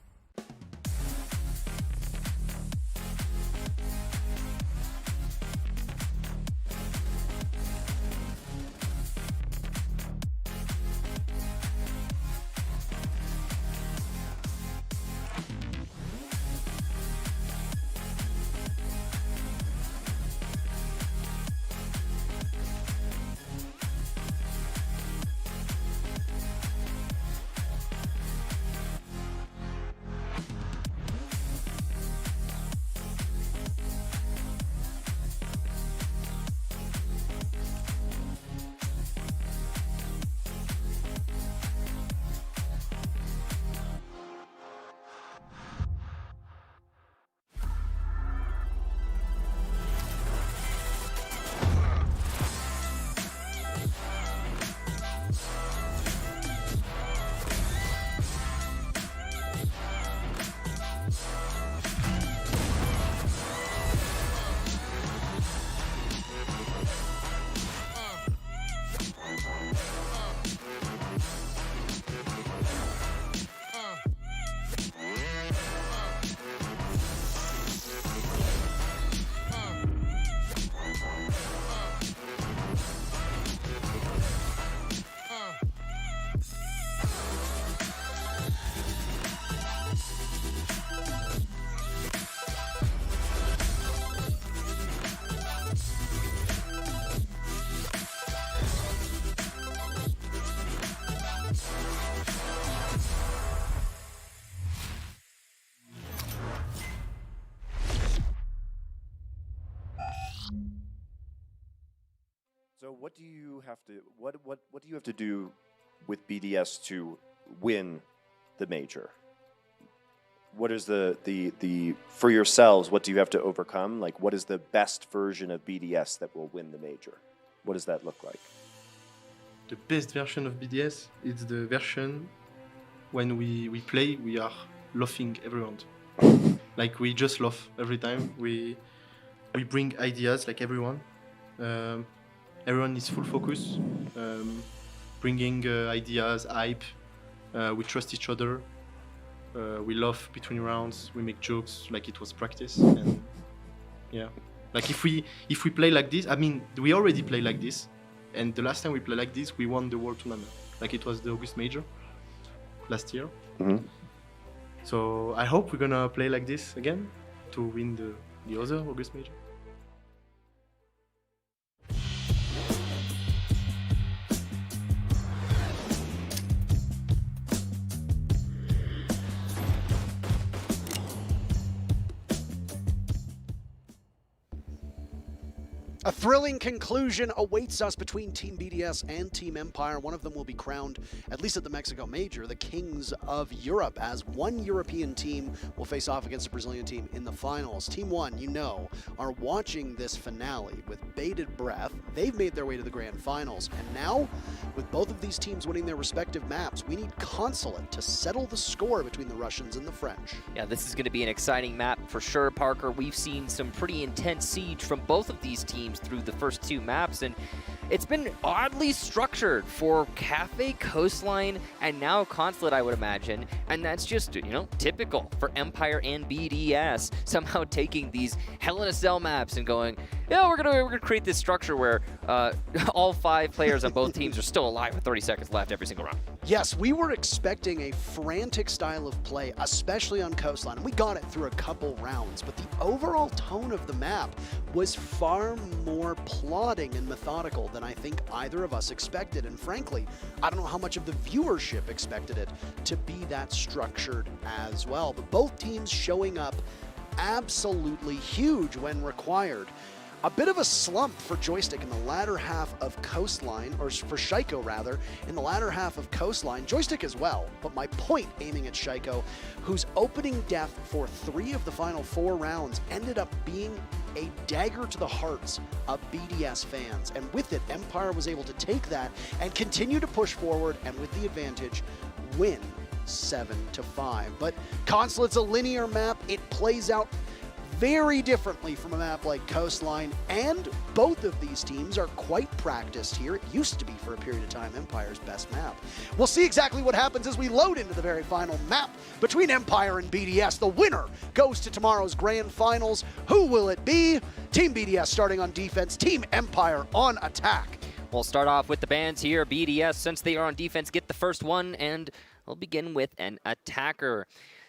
So what do you have to what do you have to do with BDS to win the major? What is the for yourselves, what do you have to overcome? Like, what is the best version of BDS that will win the major? What does that look like? The best version of BDS is the version when we play, we are laughing every round. Like, we just laugh every time. We bring ideas, like everyone. Everyone is full focus, bringing ideas, hype. We trust each other. We laugh between rounds. We make jokes like it was practice. And yeah, like if we play like this, I mean, we already play like this, and the last time we played like this, we won the World Tournament. Like it was the August Major last year. Mm-hmm. So I hope we're gonna play like this again to win the other August Major. A thrilling conclusion awaits us between Team BDS and Team Empire. One of them will be crowned, at least at the Mexico Major, the Kings of Europe, as one European team will face off against a Brazilian team in the finals. Team 1, you know, are watching this finale with bated breath. They've made their way to the grand finals, and now, with both of these teams winning their respective maps, we need Consulate to settle the score between the Russians and the French. Yeah, this is going to be an exciting map for sure, Parker. We've seen some pretty intense siege from both of these teams through the first 2 maps, and it's been oddly structured for Cafe, Coastline, and now Consulate, I would imagine, and that's just, you know, typical for Empire and BDS, somehow taking these Hell in a Cell maps and going, yeah, we're gonna create this structure where all 5 players on both teams are still alive with 30 seconds left every single round. Yes, we were expecting a frantic style of play, especially on Coastline, and we got it through a couple rounds, but the overall tone of the map was far more plodding and methodical than I think either of us expected, and frankly, I don't know how much of the viewership expected it to be that structured as well, but both teams showing up absolutely huge when required. A bit of a slump for Joystick in the latter half of Coastline, or for Shaiko rather, in the latter half of Coastline. Joystick as well, but my point aiming at Shaiko, whose opening death for 3 of the final 4 rounds ended up being a dagger to the hearts of BDS fans. And with it, Empire was able to take that and continue to push forward, and with the advantage, win 7-5. But Consulate's a linear map. It plays out very differently from a map like Coastline, and both of these teams are quite practiced here. It used to be, for a period of time, Empire's best map. We'll see exactly what happens as we load into the very final map between Empire and BDS. The winner goes to tomorrow's grand finals. Who will it be? Team BDS starting on defense, Team Empire on attack. We'll start off with the bans here. BDS, since they are on defense, get the first one, and we'll begin with an attacker.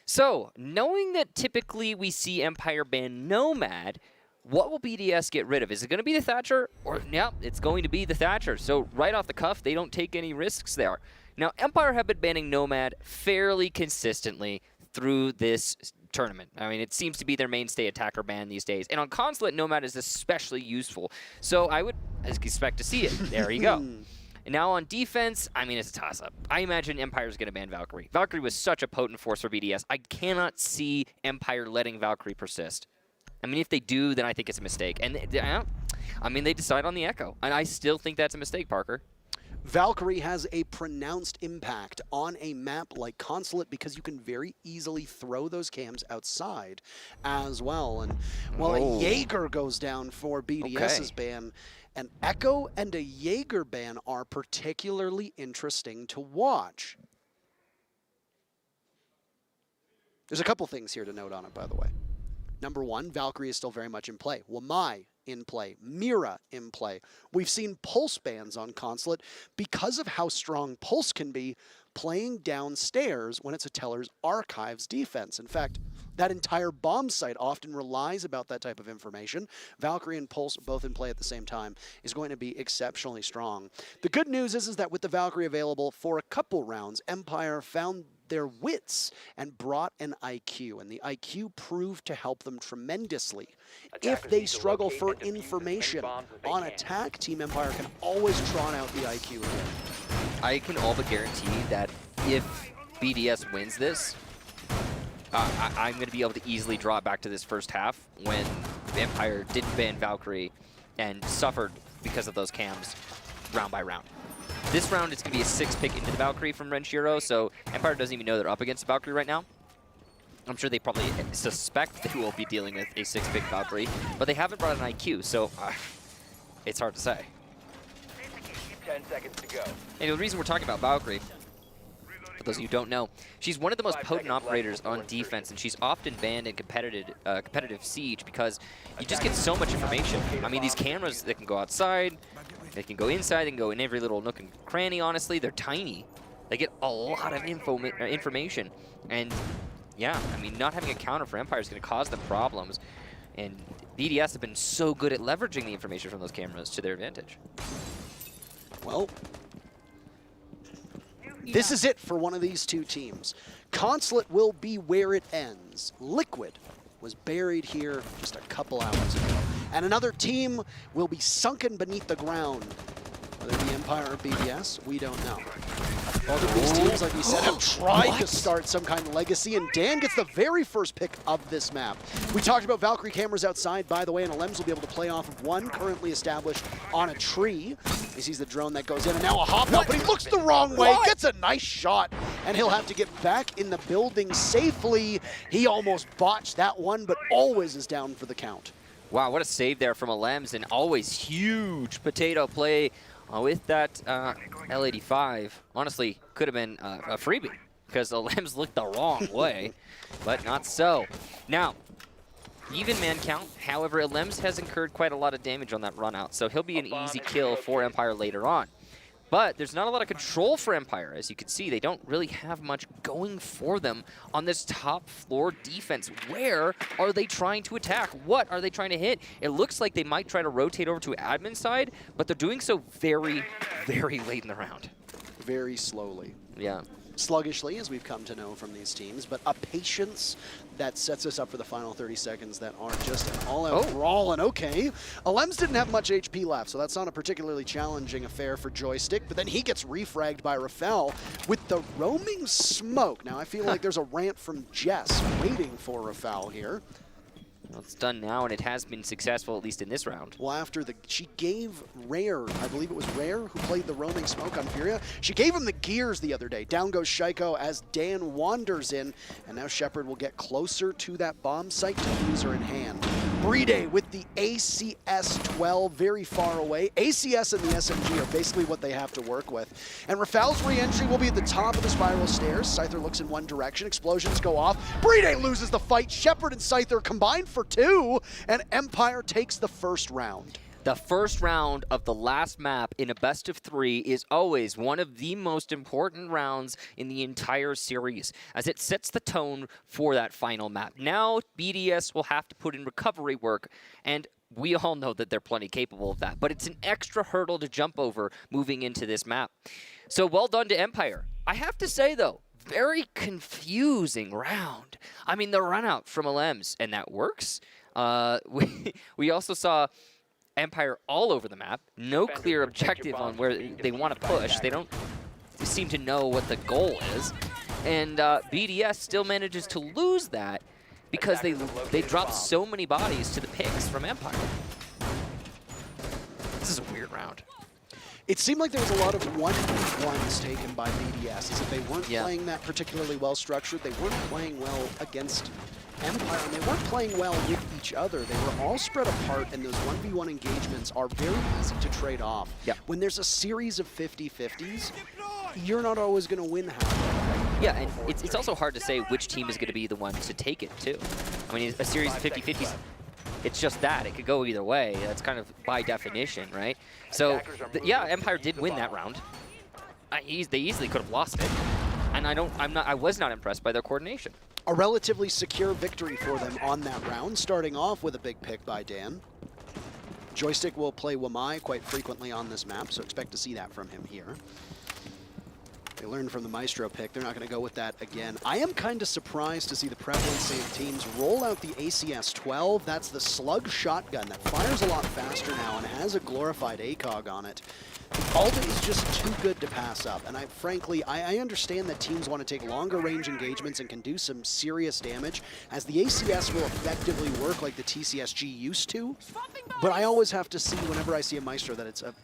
So, knowing that typically we see Empire ban Nomad, what will BDS get rid of? Is it going to be the Thatcher? Or, yeah, it's going to be the Thatcher. So, right off the cuff, they don't take any risks there. Now, Empire have been banning Nomad fairly consistently through this tournament. I mean, it seems to be their mainstay attacker ban these days. And on Consulate, Nomad is especially useful. So, I would expect to see it. There you go. And now on defense, I mean, it's a toss-up. I imagine Empire's going to ban Valkyrie. Valkyrie was such a potent force for BDS. I cannot see Empire letting Valkyrie persist. I mean, if they do, then I think it's a mistake. And I mean, they decide on the Echo. And I still think that's a mistake, Parker. Valkyrie has a pronounced impact on a map like Consulate because you can very easily throw those cams outside as well. And while a Jaeger goes down for BDS's ban, an Echo and a Jaeger ban are particularly interesting to watch. There's a couple things here to note on it, by the way. Number one, Valkyrie is still very much in play. Wamai in play. Mira in play. We've seen Pulse bans on Consulate because of how strong Pulse can be playing downstairs when it's a Teller's Archives defense. In fact, that entire bomb site often relies about that type of information. Valkyrie and Pulse both in play at the same time is going to be exceptionally strong. The good news is that with the Valkyrie available for a couple rounds, Empire found their wits and brought an IQ, and the IQ proved to help them tremendously. If they struggle for information on attack, Team Empire can always trot out the IQ again. I can all but guarantee that if BDS wins this, I'm going to be able to easily draw it back to this first half when Empire didn't ban Valkyrie and suffered because of those cams round by round. This round is going to be a 6-pick into the Valkyrie from Renshiro, so Empire doesn't even know they're up against Valkyrie right now. I'm sure they probably suspect they will be dealing with a 6-pick Valkyrie, but they haven't brought an IQ, so it's hard to say. 10 seconds to go. And the reason we're talking about Valkyrie, for those of you who don't know, she's one of the most potent operators on defense, and she's often banned in competitive Siege because you just get so much information. I mean, these cameras, they can go outside, they can go inside, they can go in every little nook and cranny, honestly. They're tiny. They get a lot of information. And yeah, I mean, not having a counter for Empire is going to cause them problems. And BDS have been so good at leveraging the information from those cameras to their advantage. Well, this is it for one of these two teams. Consulate will be where it ends. Liquid was buried here just a couple hours ago. And another team will be sunken beneath the ground. Whether it be Empire or BDS, we don't know. Both of these teams, like we said, have tried to start some kind of legacy, and Dan gets the very first pick of this map. We talked about Valkyrie cameras outside, by the way, and Alems will be able to play off of one currently established on a tree. He sees the drone that goes in, and now a hop out, but he looks the wrong way, gets a nice shot, and he'll have to get back in the building safely. He almost botched that one, but always is down for the count. Wow, what a save there from Alems, and always huge potato play with that L85. Honestly, could have been a freebie because Alems looked the wrong way, but not so. Now, even man count, however, Alems has incurred quite a lot of damage on that run out, so he'll be an easy kill for Empire later on. But there's not a lot of control for Empire. As you can see, they don't really have much going for them on this top floor defense. Where are they trying to attack? What are they trying to hit? It looks like they might try to rotate over to admin side, but they're doing so very, very late in the round. Very slowly. Yeah. Sluggishly, as we've come to know from these teams, but a patience that sets us up for the final 30 seconds that aren't just an all-out brawl. And okay, Alems didn't have much HP left, so that's not a particularly challenging affair for Joystick, but then he gets refragged by Rafel with the roaming smoke. Now, I feel like there's a rant from Jess waiting for Rafel here. Well, it's done now, and it has been successful, at least in this round. Well, after she gave Rare, I believe it was Rare who played the roaming smoke on Furia. She gave him the gears the other day. Down goes Shaiko as Dan wanders in, and now Shepard will get closer to that bomb site, diffuser in hand. Bride with the ACS-12 very far away. ACS and the SMG are basically what they have to work with. And Rafel's re-entry will be at the top of the spiral stairs. Scyther looks in one direction. Explosions go off. Bride loses the fight. Shepard and Scyther combined for 2, and Empire takes the first round. The first round of the last map in a best of 3 is always one of the most important rounds in the entire series, as it sets the tone for that final map. Now, BDS will have to put in recovery work, and we all know that they're plenty capable of that, but it's an extra hurdle to jump over moving into this map. So well done to Empire. I have to say, though, very confusing round. I mean, the run out from Alems, and that works. We also saw Empire all over the map. No clear objective on where they want to push. They don't seem to know what the goal is. And BDS still manages to lose that because they drop so many bodies to the picks from Empire. This is a weird round. It seemed like there was a lot of 1v1s taken by BDS, as if they weren't playing that particularly well structured. They weren't playing well against Empire, and they weren't playing well with each other. They were all spread apart, and those 1v1 engagements are very easy to trade off. When there's a series of 50-50s, you're not always going to win half. Yeah, and it's also hard to say which team is going to be the one to take it, too. I mean, a series of 50-50s, it's just that. It could go either way. That's kind of by definition, right? So, yeah, Empire did win that round. They easily could have lost it. And I was not impressed by their coordination. A relatively secure victory for them on that round, starting off with a big pick by Dan. Joystick will play Wamai quite frequently on this map, so expect to see that from him here. They learned from the Maestro pick. They're not going to go with that again. I am kind of surprised to see the Prevalent Save teams roll out the ACS-12. That's the slug shotgun that fires a lot faster now and has a glorified ACOG on it. The Alta is just too good to pass up, and frankly, I understand that teams want to take longer range engagements and can do some serious damage, as the ACS will effectively work like the TCSG used to, but I always have to see whenever I see a Maestro that it's a,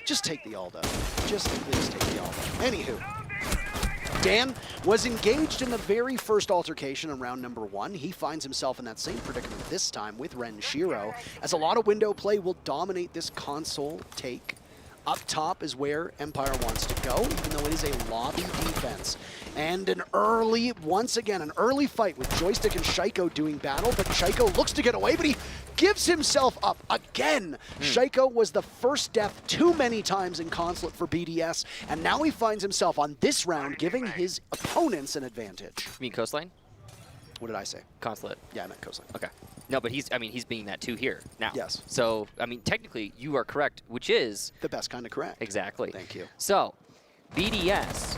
just take the Alta. Just please take the Alta. Anywho, Dan was engaged in the very first altercation in round number 1. He finds himself in that same predicament this time with Renshiro, as a lot of window play will dominate this console take. Up top is where Empire wants to go, even though it is a lobby defense. And an early, once again, an early fight with Joystick and Shaiko doing battle, but Shaiko looks to get away, but he gives himself up again. Shaiko was the first death too many times in Consulate for BDS, and now he finds himself on this round giving his opponents an advantage. You mean Coastline? What did I say? Consulate. Yeah, I meant Coastline. Okay. No, but he's being that too here now. Yes. So, I mean, technically, you are correct, which is... the best kind of correct. Exactly. Thank you. So, BDS,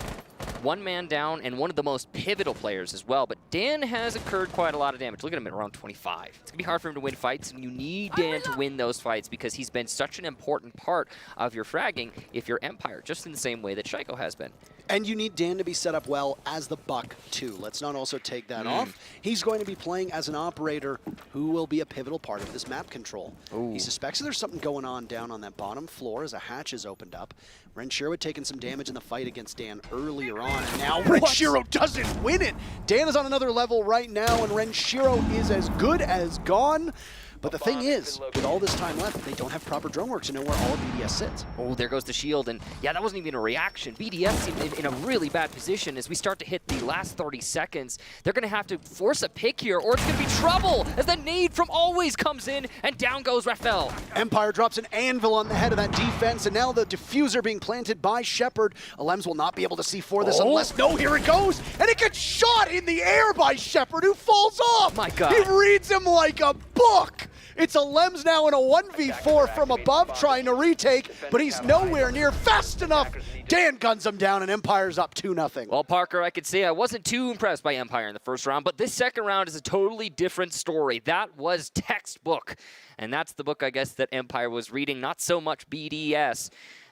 one man down and one of the most pivotal players as well, but Dan has incurred quite a lot of damage. Look at him at around 25. It's going to be hard for him to win fights, and you need Dan to win those fights because he's been such an important part of your fragging if you're Empire, just in the same way that Shaiko has been. And you need Dan to be set up well as the Buck, too. Let's not also take that off. He's going to be playing as an operator who will be a pivotal part of this map control. Ooh. He suspects that there's something going on down on that bottom floor as a hatch is opened up. Renshiro had taken some damage in the fight against Dan earlier on, and now Renshiro doesn't win it! Dan is on another level right now, and Renshiro is as good as gone. But the thing is, with all this time left, they don't have proper drone work to know where all of BDS sits. Oh, there goes the shield, and yeah, that wasn't even a reaction. BDS seemed in a really bad position as we start to hit the last 30 seconds. They're going to have to force a pick here, or it's going to be trouble as the nade from Always comes in, and down goes Raphael. Empire drops an anvil on the head of that defense, and now the diffuser being planted by Shepard. Alems will not be able to see for this unless, no, here it goes, and it gets shot in the air by Shepard, who falls off. My God. He reads him like a book. It's Alems now in a 1v4 from above trying to retake, but he's nowhere near fast enough. Dan guns him down, and Empire's up 2-0. Well, Parker, I could say I wasn't too impressed by Empire in the first round, but this second round is a totally different story. That was textbook, and that's the book, I guess, that Empire was reading, not so much BDS.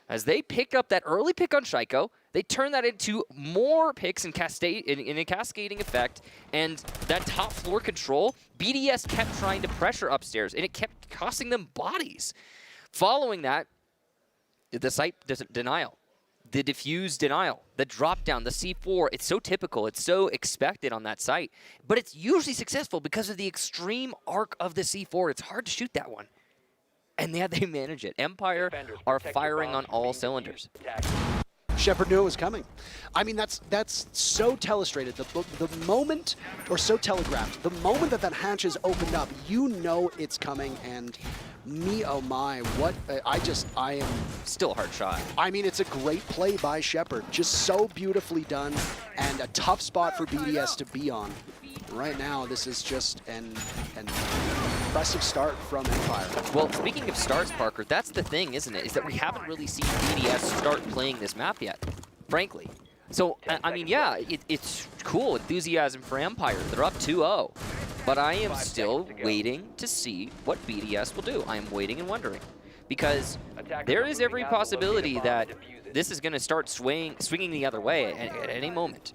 As they pick up that early pick on Shaiko, they turn that into more picks in a cascading effect, and that top floor control, BDS kept trying to pressure upstairs, and it kept costing them bodies. Following that, the site denial, the diffuse denial, the drop down, the C4, it's so typical, it's so expected on that site, but it's usually successful because of the extreme arc of the C4. It's hard to shoot that one. And yeah, they manage it. Empire are firing on all cylinders. Shepard knew it was coming. I mean, that's so telestrated. The moment, or so telegraphed, the moment that hatch is opened up, you know it's coming, and me, oh my, what, I am... Still a hard shot. I mean, it's a great play by Shepard. Just so beautifully done, and a tough spot for BDS to be on. Right now, this is just an impressive start from Empire. Well, speaking of starts, Parker, that's the thing, isn't it? Is that we haven't really seen BDS start playing this map yet, frankly. So, I mean, yeah, it's cool. Enthusiasm for Empire. They're up 2-0. But I am still waiting to see what BDS will do. I am waiting and wondering. Because there is every possibility that this is going to start swinging the other way at any moment.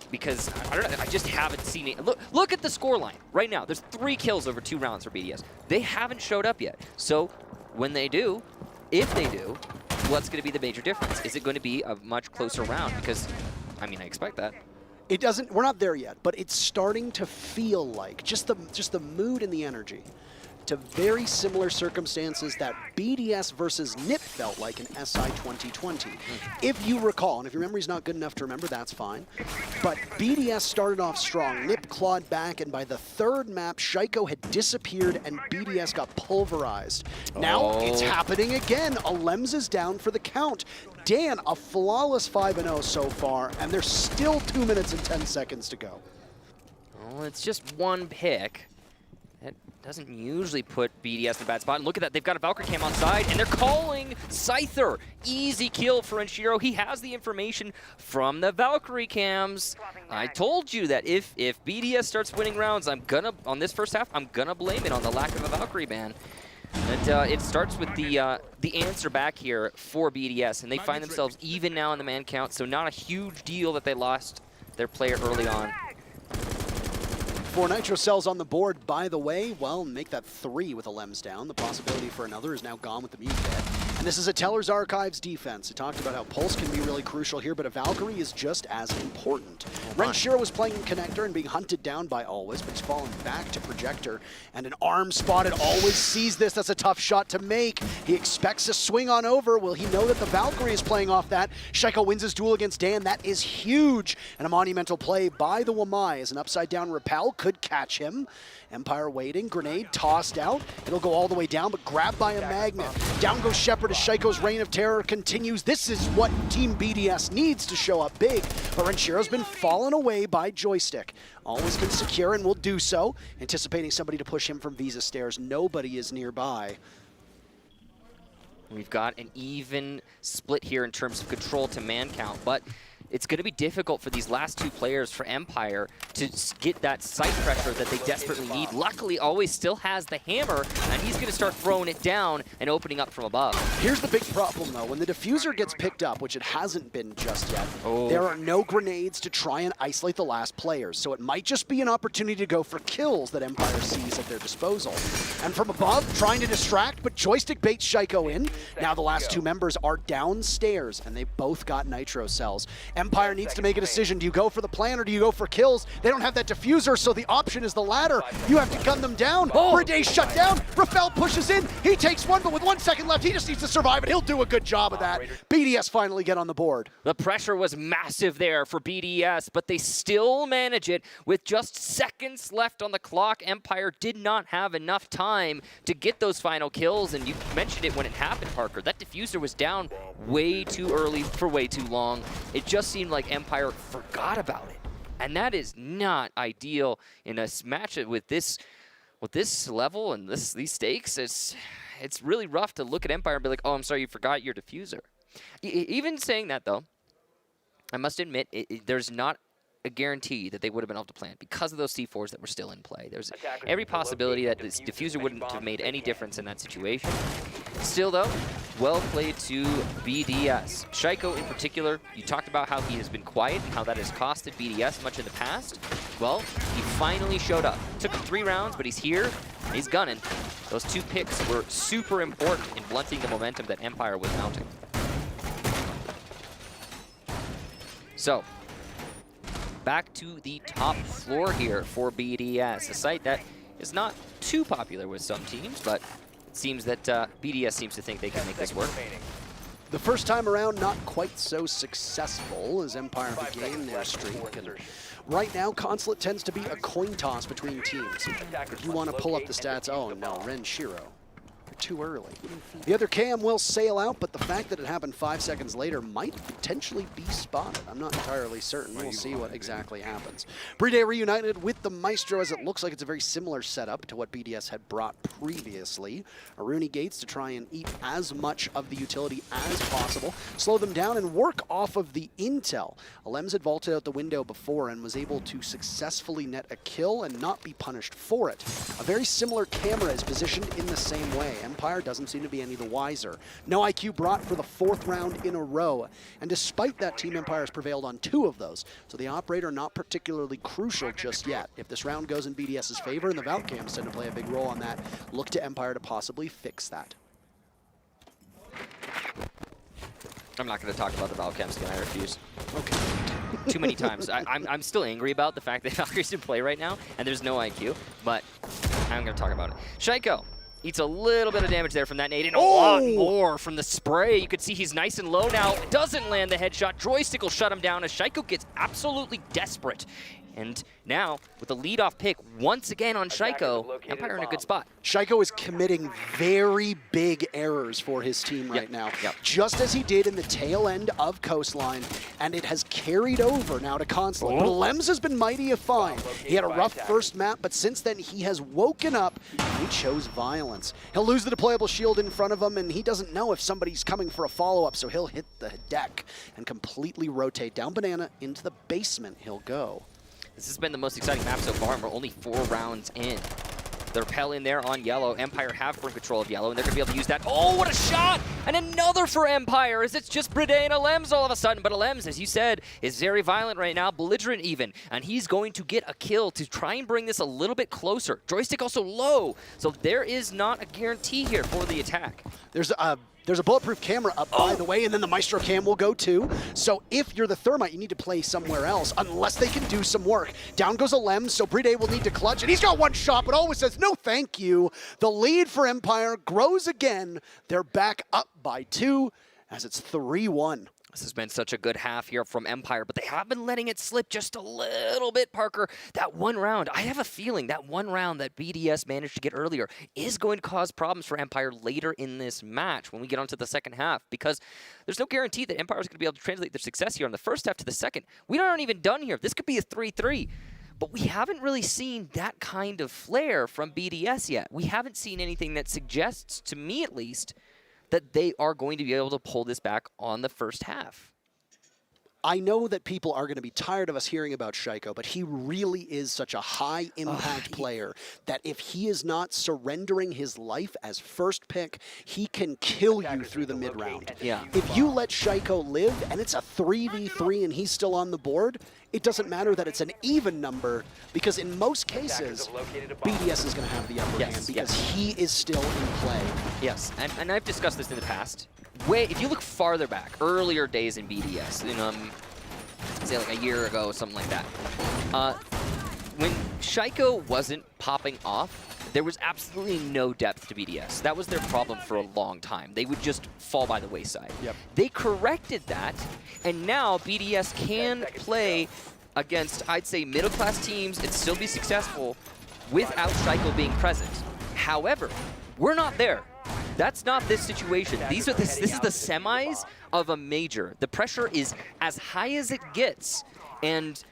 Because I don't know, I just haven't seen it. Look at the scoreline right now. There's 3 kills over 2 rounds for BDS. They haven't showed up yet. So when they do, if they do, what's going to be the major difference? Is it going to be a much closer round? Because, I mean, I expect that. It doesn't. We're not there yet, but it's starting to feel like just the mood and the energy to very similar circumstances that BDS versus NiP felt like in SI 2020. If you recall, and if your memory's not good enough to remember, that's fine. But BDS started off strong, NiP clawed back, and by the 3rd map, Shaiko had disappeared and BDS got pulverized. Now it's happening again. Alems is down for the count. Dan, a flawless 5-0 so far, and there's still 2 minutes and 10 seconds to go. Well, it's just one pick. That doesn't usually put BDS in a bad spot. And look at that, they've got a Valkyrie cam on side, and they're calling Scyther. Easy kill for Renshiro. He has the information from the Valkyrie cams. I told you that if BDS starts winning rounds, on this first half, I'm gonna blame it on the lack of a Valkyrie ban. And it starts with the answer back here for BDS, and they find themselves even now in the man count, so not a huge deal that they lost their player early on. 4 Nitro cells on the board, by the way. Well, make that 3 with a Lems down. The possibility for another is now gone with the Mute dead. And this is a Teller's Archives defense. It talked about how Pulse can be really crucial here, but a Valkyrie is just as important. Renshiro was playing Connector and being hunted down by Always, but he's fallen back to Projector. And an arm spotted. Always sees this. That's a tough shot to make. He expects a swing on over. Will he know that the Valkyrie is playing off that? Shaiko wins his duel against Dan. That is huge. And a monumental play by the Wamai as an upside down repel could catch him. Empire waiting, grenade tossed out. It'll go all the way down, but grabbed by a magnet. Down goes Shepard as Shaiko's reign of terror continues. This is what Team BDS needs to show up big. But Renshiro's been fallen away by Joystick. Always can secure and will do so. Anticipating somebody to push him from Visa Stairs. Nobody is nearby. We've got an even split here in terms of control to man count, but it's going to be difficult for these last 2 players for Empire to get that site pressure that they desperately need. Luckily, Always still has the hammer, and he's going to start throwing it down and opening up from above. Here's the big problem, though. When the diffuser gets picked up, which it hasn't been just yet, there are no grenades to try and isolate the last players. So it might just be an opportunity to go for kills that Empire sees at their disposal. And from above, trying to distract, but Joystick baits Shaiko in. Now the last 2 members are downstairs, and they both got Nitro cells. Empire needs to make a decision. Do you go for the plan or do you go for kills? They don't have that diffuser, so the option is the latter. You have to gun them down. Briday shut down. Rafael pushes in. He takes one, but with 1 second left, he just needs to survive it. He'll do a good job of that. BDS finally get on the board. The pressure was massive there for BDS, but they still manage it with just seconds left on the clock. Empire did not have enough time to get those final kills, and you mentioned it when it happened, Parker. That diffuser was down way too early for way too long. It just seemed like Empire forgot about it. And that is not ideal in a match with this level and these stakes. It's really rough to look at Empire and be like, oh, I'm sorry, you forgot your diffuser. Even saying that, though, I must admit, there's not a guarantee that they would have been able to plant because of those C4s that were still in play. There's every possibility that this diffuser wouldn't have made any difference in that situation. Still, though, well played to BDS. Shaiko in particular, you talked about how he has been quiet and how that has costed BDS much in the past. Well, he finally showed up. Took him 3 rounds, but he's here, and he's gunning. Those 2 picks were super important in blunting the momentum that Empire was mounting. So, back to the top floor here for BDS, a site that is not too popular with some teams, but it seems that BDS seems to think they can make this work. The first time around, not quite so successful as Empire began their streak. And right now, Consulate tends to be a coin toss between teams. If you want to pull up the stats, oh no, Renshiro. Too early. The other cam will sail out, but the fact that it happened 5 seconds later might potentially be spotted. I'm not entirely certain. We'll see what exactly happens. Briday reunited with the Maestro, as it looks like it's a very similar setup to what BDS had brought previously. Aruni Gates to try and eat as much of the utility as possible, slow them down, and work off of the intel. Alems had vaulted out the window before and was able to successfully net a kill and not be punished for it. A very similar camera is positioned in the same way. Empire doesn't seem to be any the wiser. No IQ brought for the 4th round in a row. And despite that, Team Empire has prevailed on 2 of those. So the operator not particularly crucial just yet. If this round goes in BDS's favor and the Valcams tend to play a big role on that, look to Empire to possibly fix that. I'm not going to talk about the Valcams again, I refuse. Okay. Too many times. I'm still angry about the fact that Valkyrie's in play right now, and there's no IQ, but I'm going to talk about it. Shaiko eats a little bit of damage there from that nade, and a lot more from the spray. You can see he's nice and low now. Doesn't land the headshot. Joystick will shut him down as Shaiko gets absolutely desperate. And now, with the leadoff pick once again on Shaiko, Empire in a good spot. Shaiko is committing very big errors for his team right now, just as he did in the tail end of Coastline, and it has carried over now to Consulate. But Lems has been mighty fine. He had a rough first map, but since then he has woken up and he chose violence. He'll lose the deployable shield in front of him, and he doesn't know if somebody's coming for a follow-up, so he'll hit the deck and completely rotate down Banana into the basement. He'll go. This has been the most exciting map so far, and we're only 4 rounds in. The repel in there on Yellow. Empire have firm control of Yellow, and they're going to be able to use that. Oh, what a shot! And another for Empire, as it's just Brede and Alems all of a sudden. But Alems, as you said, is very violent right now, belligerent even. And he's going to get a kill to try and bring this a little bit closer. Joystick also low, so there is not a guarantee here for the attack. There's a bulletproof camera up, by the way, and then the Maestro cam will go too. So if you're the Thermite, you need to play somewhere else, unless they can do some work. Down goes Alems, so Brede will need to clutch, and he's got one shot, but always says, no thank you. The lead for Empire grows again. They're back up by 2, as it's 3-1. This has been such a good half here from Empire, but they have been letting it slip just a little bit, Parker. That one round, I have a feeling that one round that BDS managed to get earlier is going to cause problems for Empire later in this match when we get onto the second half, because there's no guarantee that Empire is going to be able to translate their success here in the first half to the second. We aren't even done here. This could be a 3-3. But we haven't really seen that kind of flair from BDS yet. We haven't seen anything that suggests, to me at least, that they are going to be able to pull this back on the first half. I know that people are going to be tired of us hearing about Shaiko, but he really is such a high-impact player that if he is not surrendering his life as first pick, he can kill you through the mid-round. Yeah. If you let Shaiko live and it's a 3v3 and he's still on the board, it doesn't matter that it's an even number, because in most cases, BDS is going to have the upper hand because he is still in play. Yes, and I've discussed this in the past. If you look farther back, earlier days in BDS, say like a year ago, something like that, when Shaiko wasn't popping off, there was absolutely no depth to BDS. That was their problem for a long time. They would just fall by the wayside. They corrected that, and now BDS can play against, I'd say, middle-class teams and still be successful without Shaiko being present. However, we're not there. That's not this situation. This is the semis of a major. The pressure is as high as it gets, and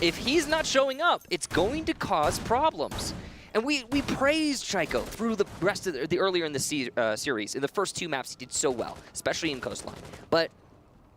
if he's not showing up, it's going to cause problems. And we praised Shaiko through the rest of the earlier in the series. In the first 2 maps, he did so well, especially in Coastline. But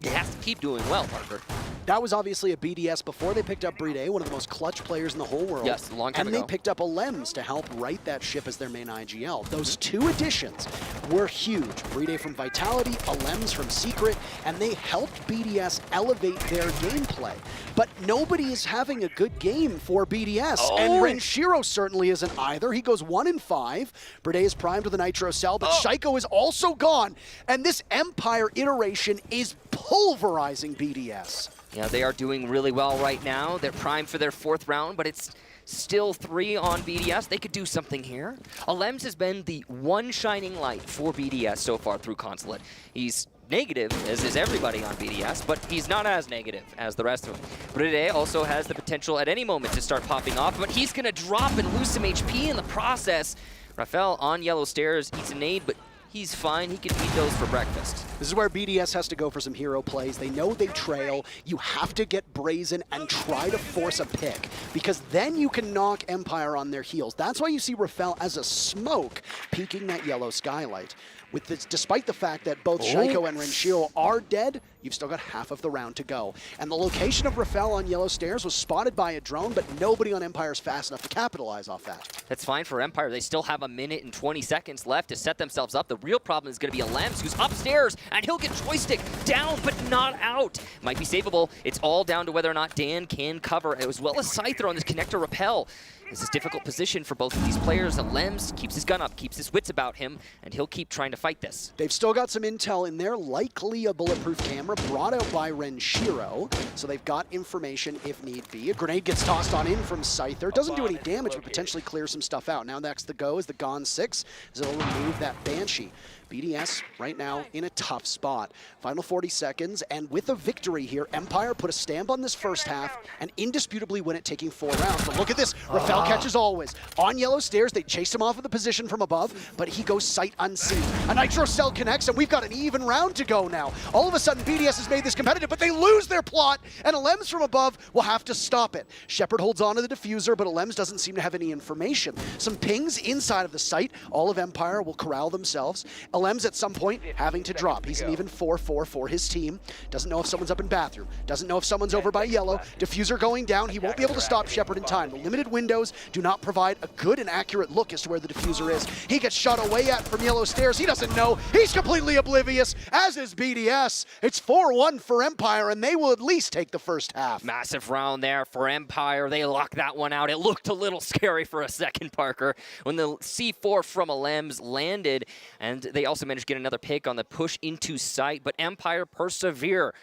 he has to keep doing well, Parker. That was obviously a BDS before they picked up Brede, one of the most clutch players in the whole world. Yes, a long time ago. And they picked up Alems to help right that ship as their main IGL. Those 2 additions were huge. Brede from Vitality, Alems from Secret, and they helped BDS elevate their gameplay. But nobody is having a good game for BDS, and Renshiro certainly isn't either. He goes 1-5. Brede is primed with a Nitro Cell, but Shaiko is also gone, and this Empire iteration is pulverizing BDS. Yeah, they are doing really well right now. They're primed for their 4th round, but it's still 3 on BDS. They could do something here. Alems has been the one shining light for BDS so far through Consulate. He's negative, as is everybody on BDS, but he's not as negative as the rest of them. Brede also has the potential at any moment to start popping off, but he's going to drop and lose some HP in the process. Rafael on Yellow Stairs eats a nade, but he's fine. He can eat those for breakfast. This is where BDS has to go for some hero plays. They know they trail. You have to get brazen and try to force a pick, because then you can knock Empire on their heels. That's why you see Rafael as a smoke peeking that yellow skylight. With this, despite the fact that both Shaiko and Renshiro are dead, you've still got half of the round to go. And the location of Rafael on Yellow Stairs was spotted by a drone, but nobody on Empire is fast enough to capitalize off that. That's fine for Empire. They still have 1 minute and 20 seconds left to set themselves up. The real problem is going to be Alems, who's upstairs, and he'll get Joystick down, but not out. Might be savable. It's all down to whether or not Dan can cover, as well as Scyther on this connector repel. This is a difficult position for both of these players. Alems keeps his gun up, keeps his wits about him, and he'll keep trying to fight this. They've still got some intel in there, likely a bulletproof camera brought out by Renshiro, so they've got information if need be. A grenade gets tossed on in from Scyther. Doesn't do any damage, but potentially clears some stuff out. Now next to go is the Gone 6, as it'll remove that Banshee. BDS right now in a tough spot. Final 40 seconds, and with a victory here, Empire put a stamp on this first half and indisputably win it, taking 4 rounds. But look at this, Rafael catches always. On yellow stairs, they chased him off with a position from above, but he goes sight unseen. A Nitro Cell connects, and we've got an even round to go now. All of a sudden, BDS has made this competitive, but they lose their plot, and Alems from above will have to stop it. Shepard holds on to the diffuser, but Alems doesn't seem to have any information. Some pings inside of the site. All of Empire will corral themselves. Alems at some point having to drop. He's an even 4-4 for his team. Doesn't know if someone's up in bathroom. Doesn't know if someone's over by yellow. Diffuser going down. He won't be able to stop Shepard in time. The limited windows do not provide a good and accurate look as to where the diffuser is. He gets shot away at from yellow stairs. He doesn't know. He's completely oblivious, as is BDS. It's 4-1 for Empire, and they will at least take the first half. Massive round there for Empire. They locked that one out. It looked a little scary for a second, Parker, when the C4 from Alems landed, and they also managed to get another pick on the push into sight, but Empire persevere.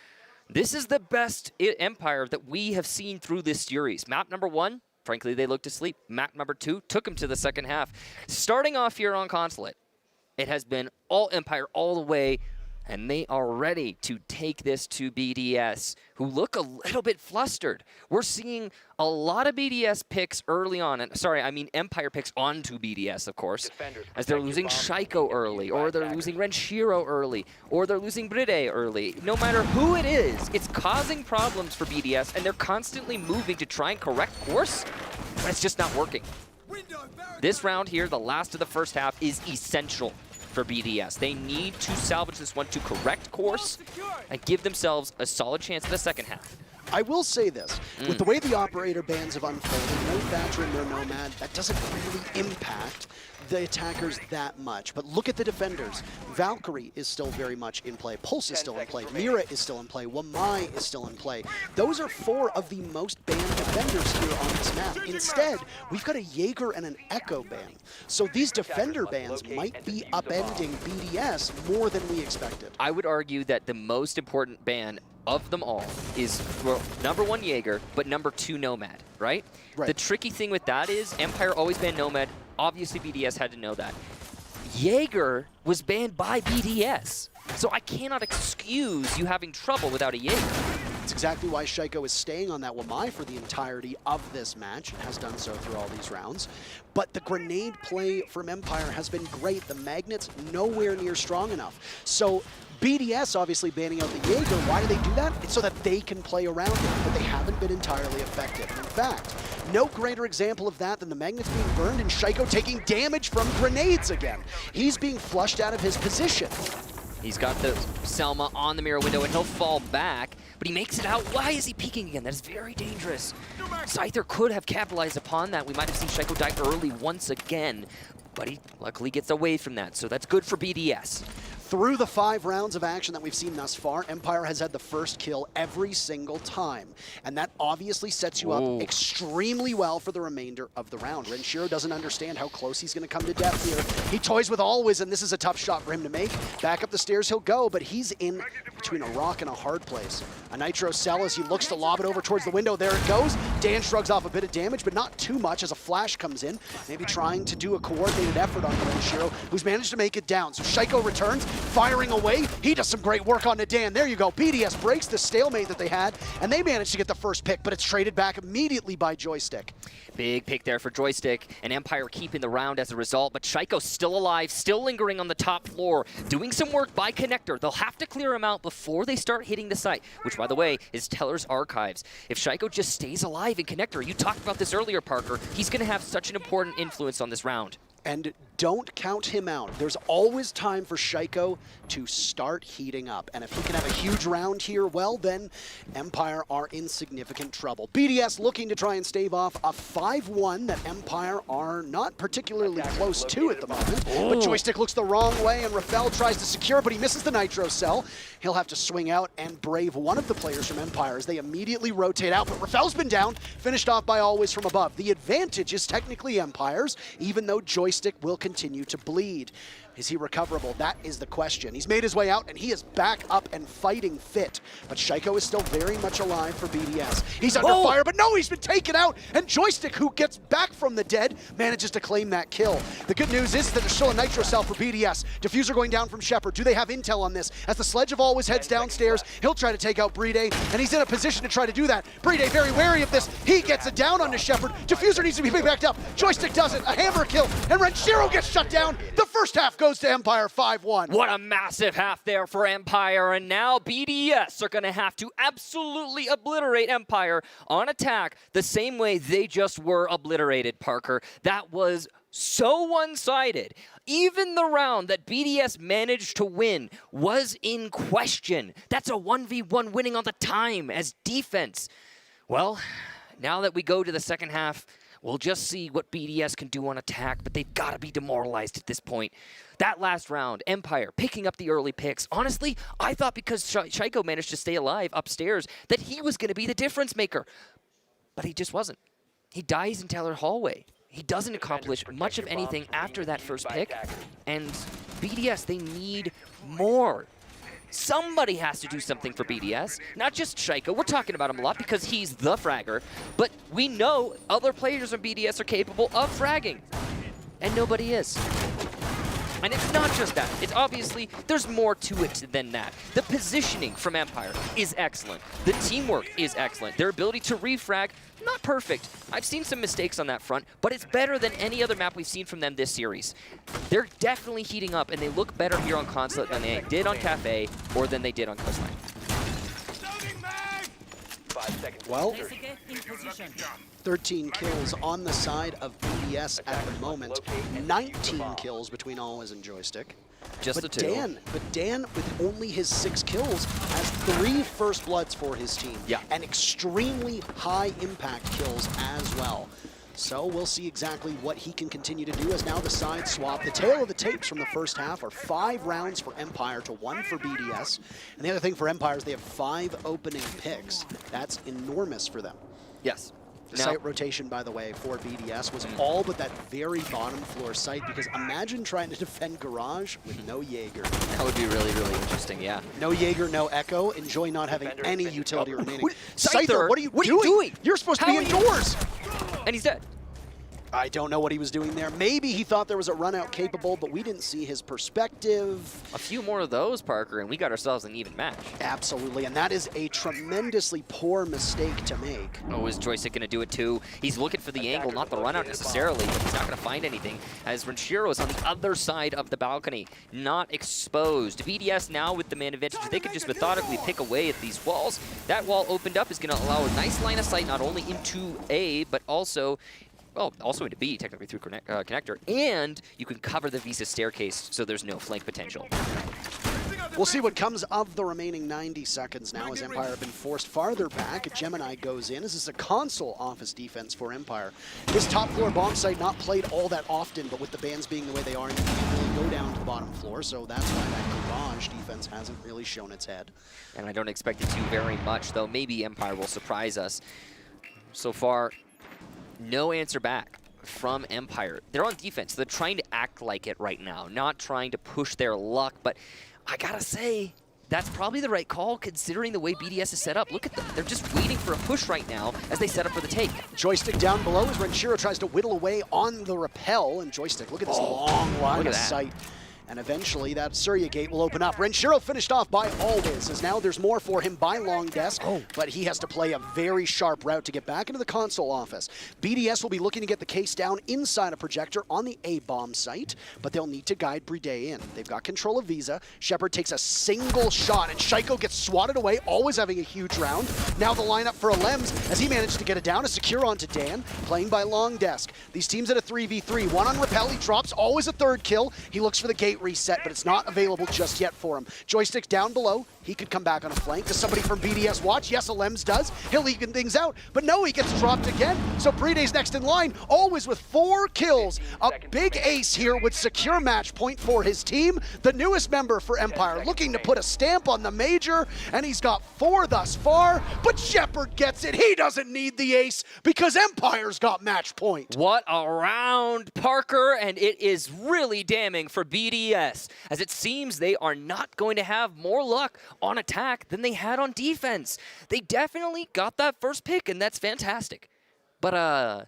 This is the best Empire that we have seen through this series. Map number 1, frankly, they looked asleep. Map number 2 took them to the second half. Starting off here on Consulate, it has been all Empire all the way, and they are ready to take this to BDS, who look a little bit flustered. We're seeing a lot of BDS picks early on, and sorry, I mean Empire picks onto BDS, of course, as they're losing Shaiko early, or they're losing Renshiro early, or they're losing Bride early. No matter who it is, it's causing problems for BDS, and they're constantly moving to try and correct course, but it's just not working. This round here, the last of the first half, is essential for BDS. They need to salvage this one to correct course and give themselves a solid chance in the second half. I will say this, with the way the operator bans have unfolded, no Thatcher and no Nomad, that doesn't really impact the attackers that much. But look at the defenders. Valkyrie is still very much in play. Pulse is still in play. Mira is still in play. Wamai is still in play. Those are 4 of the most banned defenders here on this map. Instead, we've got a Jaeger and an Echo ban. So these defender bans might be upending BDS more than we expected. I would argue that the most important ban of them all is, well, number 1 Jaeger, but number 2 Nomad, right? The tricky thing with that is Empire always banned Nomad. Obviously, BDS had to know that. Jaeger was banned by BDS, so I cannot excuse you having trouble without a Jaeger. That's exactly why Shaiko is staying on that Wamai for the entirety of this match, and has done so through all these rounds. But the grenade play from Empire has been great. The magnets nowhere near strong enough. So BDS obviously banning out the Jaeger. Why do they do that? It's so that they can play around it, but they haven't been entirely effective. In fact, no greater example of that than the magnets being burned and Shaiko taking damage from grenades again. He's being flushed out of his position. He's got the Selma on the mirror window, and he'll fall back, but he makes it out. Why is he peeking again? That is very dangerous. Scyther could have capitalized upon that. We might have seen Shaiko die early once again, but he luckily gets away from that, so that's good for BDS. Through the 5 rounds of action that we've seen thus far, Empire has had the first kill every single time. And that obviously sets you up extremely well for the remainder of the round. Renshiro doesn't understand how close he's going to come to death here. He toys with Always, and this is a tough shot for him to make. Back up the stairs he'll go, but he's in between a rock and a hard place. A Nitro Cell as he looks to lob it over towards the window. There it goes. Dan shrugs off a bit of damage, but not too much as a flash comes in. Maybe trying to do a coordinated effort on Renshiro, who's managed to make it down. So Shaiko returns, firing away. He does some great work on Nadan. There you go. BDS breaks the stalemate that they had, and they managed to get the first pick, but it's traded back immediately by Joystick. Big pick there for Joystick, and Empire keeping the round as a result, but Shaiko's still alive, still lingering on the top floor, doing some work by Connector. They'll have to clear him out before they start hitting the site, which, by the way, is Teller's Archives. If Shaiko just stays alive in Connector, you talked about this earlier, Parker, he's going to have such an important influence on this round. And don't count him out. There's always time for Shaiko to start heating up. And if he can have a huge round here, well, then Empire are in significant trouble. BDS looking to try and stave off a 5-1 that Empire are not particularly close to at the moment. But Joystick looks the wrong way, and Rafael tries to secure, but he misses the Nitro Cell. He'll have to swing out and brave one of the players from Empire as they immediately rotate out. But Rafael's been down, finished off by Always from above. The advantage is technically Empire's, even though Joystick will continue to bleed. Is he recoverable? That is the question. He's made his way out, and he is back up and fighting fit. But Shaiko is still very much alive for BDS. He's under fire, but no, he's been taken out. And Joystick, who gets back from the dead, manages to claim that kill. The good news is that there's still a Nitro cell for BDS. Diffuser going down from Shepard. Do they have intel on this? As the Sledge of Always heads downstairs, he'll try to take out Bride, and he's in a position to try to do that. Bride very wary of this. He gets it down onto Shepard. Diffuser needs to be backed up. Joystick does it. A hammer kill, and Renshiro gets shut down. The first half goes to Empire 5-1. What a massive half there for Empire, and now BDS are going to have to absolutely obliterate Empire on attack the same way they just were obliterated, Parker. That was so one-sided. Even the round that BDS managed to win was in question. That's a 1v1 winning on the time as defense. Well, now that we go to the second half, we'll just see what BDS can do on attack, but they've got to be demoralized at this point. That last round, Empire picking up the early picks. Honestly, I thought because Shaiko managed to stay alive upstairs that he was going to be the difference maker. But he just wasn't. He dies in Teller Hallway. He doesn't accomplish much of anything after that first pick. And BDS, they need more. Somebody has to do something for BDS, not just Shaiko. We're talking about him a lot because he's the fragger, but we know other players on BDS are capable of fragging, and nobody is. And it's not just that. It's obviously, there's more to it than that. The positioning from Empire is excellent. The teamwork is excellent. Their ability to refrag, not perfect. I've seen some mistakes on that front, but it's better than any other map we've seen from them this series. They're definitely heating up, and they look better here on Consulate than they did on Cafe or than they did on Coastline. Well, 13 kills on the side of BDS at the moment. 19 kills between Always and Joystick. Just but the two. Dan, with only his 6 kills, has 3 first bloods for his team. Yeah. And extremely high impact kills as well. So we'll see exactly what he can continue to do as now the side swap. The tail of the tapes from the first half are 5 rounds for Empire to 1 for BDS. And the other thing for Empire is they have 5 opening picks. That's enormous for them. Yes. The site rotation, by the way, for BDS was all but that very bottom floor site, because imagine trying to defend Garage with no Jaeger. That would be really, really interesting, yeah. No Jaeger, no Echo. Enjoy not having any utility remaining. Scyther, what are you doing? You're supposed to be indoors. And he's dead. I don't know what he was doing there. Maybe he thought there was a run out capable, but we didn't see his perspective. A few more of those, Parker, and we got ourselves an even match. Absolutely, and that is a tremendously poor mistake to make. Oh, is Joystick going to do it too? He's looking for the angle, not the run out necessarily, but he's not going to find anything, as Renshiro is on the other side of the balcony, not exposed. BDS now with the man advantage, they could just methodically pick away at these walls. That wall opened up is going to allow a nice line of sight, not only into A, but also into B, technically through connector, and you can cover the Visa staircase so there's no flank potential. We'll see what comes of the remaining 90 seconds now as Empire have been forced farther back. Gemini goes in. This is a console office defense for Empire. This top floor bomb site not played all that often, but with the bans being the way they are, you can't really go down to the bottom floor, so that's why that Garage defense hasn't really shown its head. And I don't expect it to very much, though maybe Empire will surprise us. So far, no answer back from Empire. They're on defense. They're trying to act like it right now, not trying to push their luck. But I gotta say, that's probably the right call considering the way BDS is set up. Look at them. They're just waiting for a push right now as they set up for the take. Joystick down below as Renshiro tries to whittle away on the rappel. And Joystick, look at this long line of sight. And eventually that Surya gate will open up. Renshiro finished off by Always, as now there's more for him by Long Desk, but he has to play a very sharp route to get back into the console office. BDS will be looking to get the case down inside a projector on the A-bomb site, but they'll need to guide Bride in. They've got control of Visa. Shepard takes a single shot, and Shaiko gets swatted away, Always having a huge round. Now the lineup for Alems, as he managed to get it down, a secure onto Dan, playing by Long Desk. These teams at a 3v3, one on rappel, he drops, Always a third kill. He looks for the gate reset, but it's not available just yet for him. Joystick's down below. He could come back on a flank. Does somebody from BDS watch? Yes, Alems does. He'll even things out, but no, he gets dropped again. So Bride's next in line, Always with 4 kills. A big ace here with secure match point for his team. The newest member for Empire looking to put a stamp on the major, and he's got 4 thus far, but Shepard gets it. He doesn't need the ace because Empire's got match point. What a round, Parker, and it is really damning for BDS. BDS, as it seems they are not going to have more luck on attack than they had on defense. They definitely got that first pick, and that's fantastic. But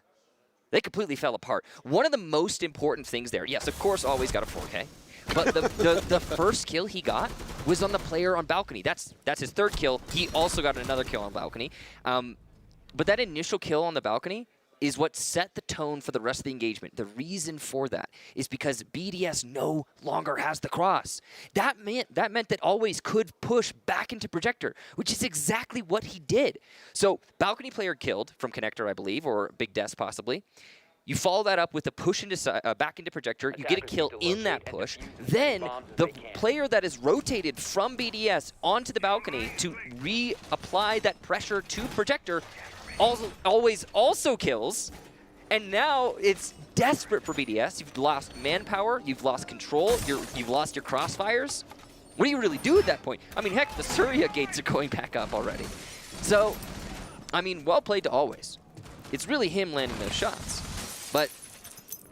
they completely fell apart. One of the most important things there, yes, of course, always got a 4K. But the first kill he got was on the player on balcony. That's his third kill. He also got another kill on balcony. But that initial kill on the balcony is what set the tone for the rest of the engagement. The reason for that is because BDS no longer has the cross. That meant that Always could push back into Projector, which is exactly what he did. So balcony player killed from Connector, I believe, or Big Des possibly. You follow that up with a push into back into Projector. You get a kill in that push. Then the player that is rotated from BDS onto the balcony to reapply that pressure to Projector Always also kills. And now it's desperate for BDS. You've lost manpower. You've lost control. You've lost your crossfires. What do you really do at that point? I mean, heck, the Surya gates are going back up already. So, I mean, well played to Always. It's really him landing those shots. But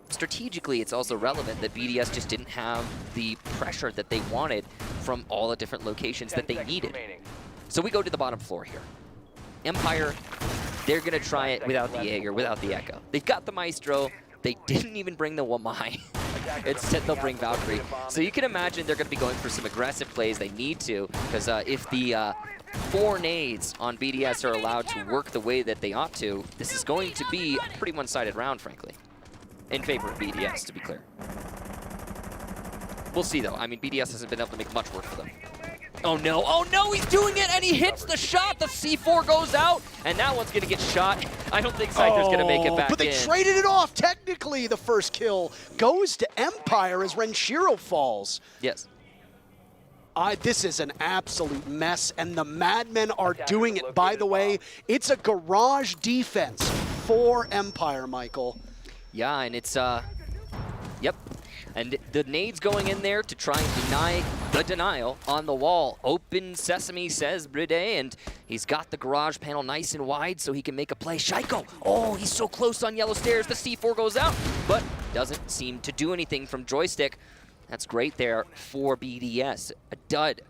strategically, it's also relevant that BDS just didn't have the pressure that they wanted from all the different locations that they needed. So we go to the bottom floor here. Empire, they're going to try it without the Jaeger, without the Echo. They've got the Maestro. They didn't even bring the Wamai. Instead, they'll bring Valkyrie. So you can imagine they're going to be going for some aggressive plays. They need to, because if the 4 nades on BDS are allowed to work the way that they ought to, this is going to be a pretty one-sided round, frankly, in favor of BDS, to be clear. We'll see, though. I mean, BDS hasn't been able to make much work for them. Oh, no. Oh, no, he's doing it, and he hits the shot. The C4 goes out, and that one's going to get shot. I don't think Psycho's going to make it back but they in. traded it off. Technically, the first kill goes to Empire as Renshiro falls. Yes. This is an absolute mess, and the Madmen are doing it. By the way, it's a garage defense for Empire, Michael. Yeah, and it's, yep. And the nades going in there to try and deny the denial on the wall. Open sesame, says Bride, and he's got the garage panel nice and wide so he can make a play. Shaiko, oh, he's so close on yellow stairs. The C4 goes out, but doesn't seem to do anything from joystick. That's great there for BDS. A dud.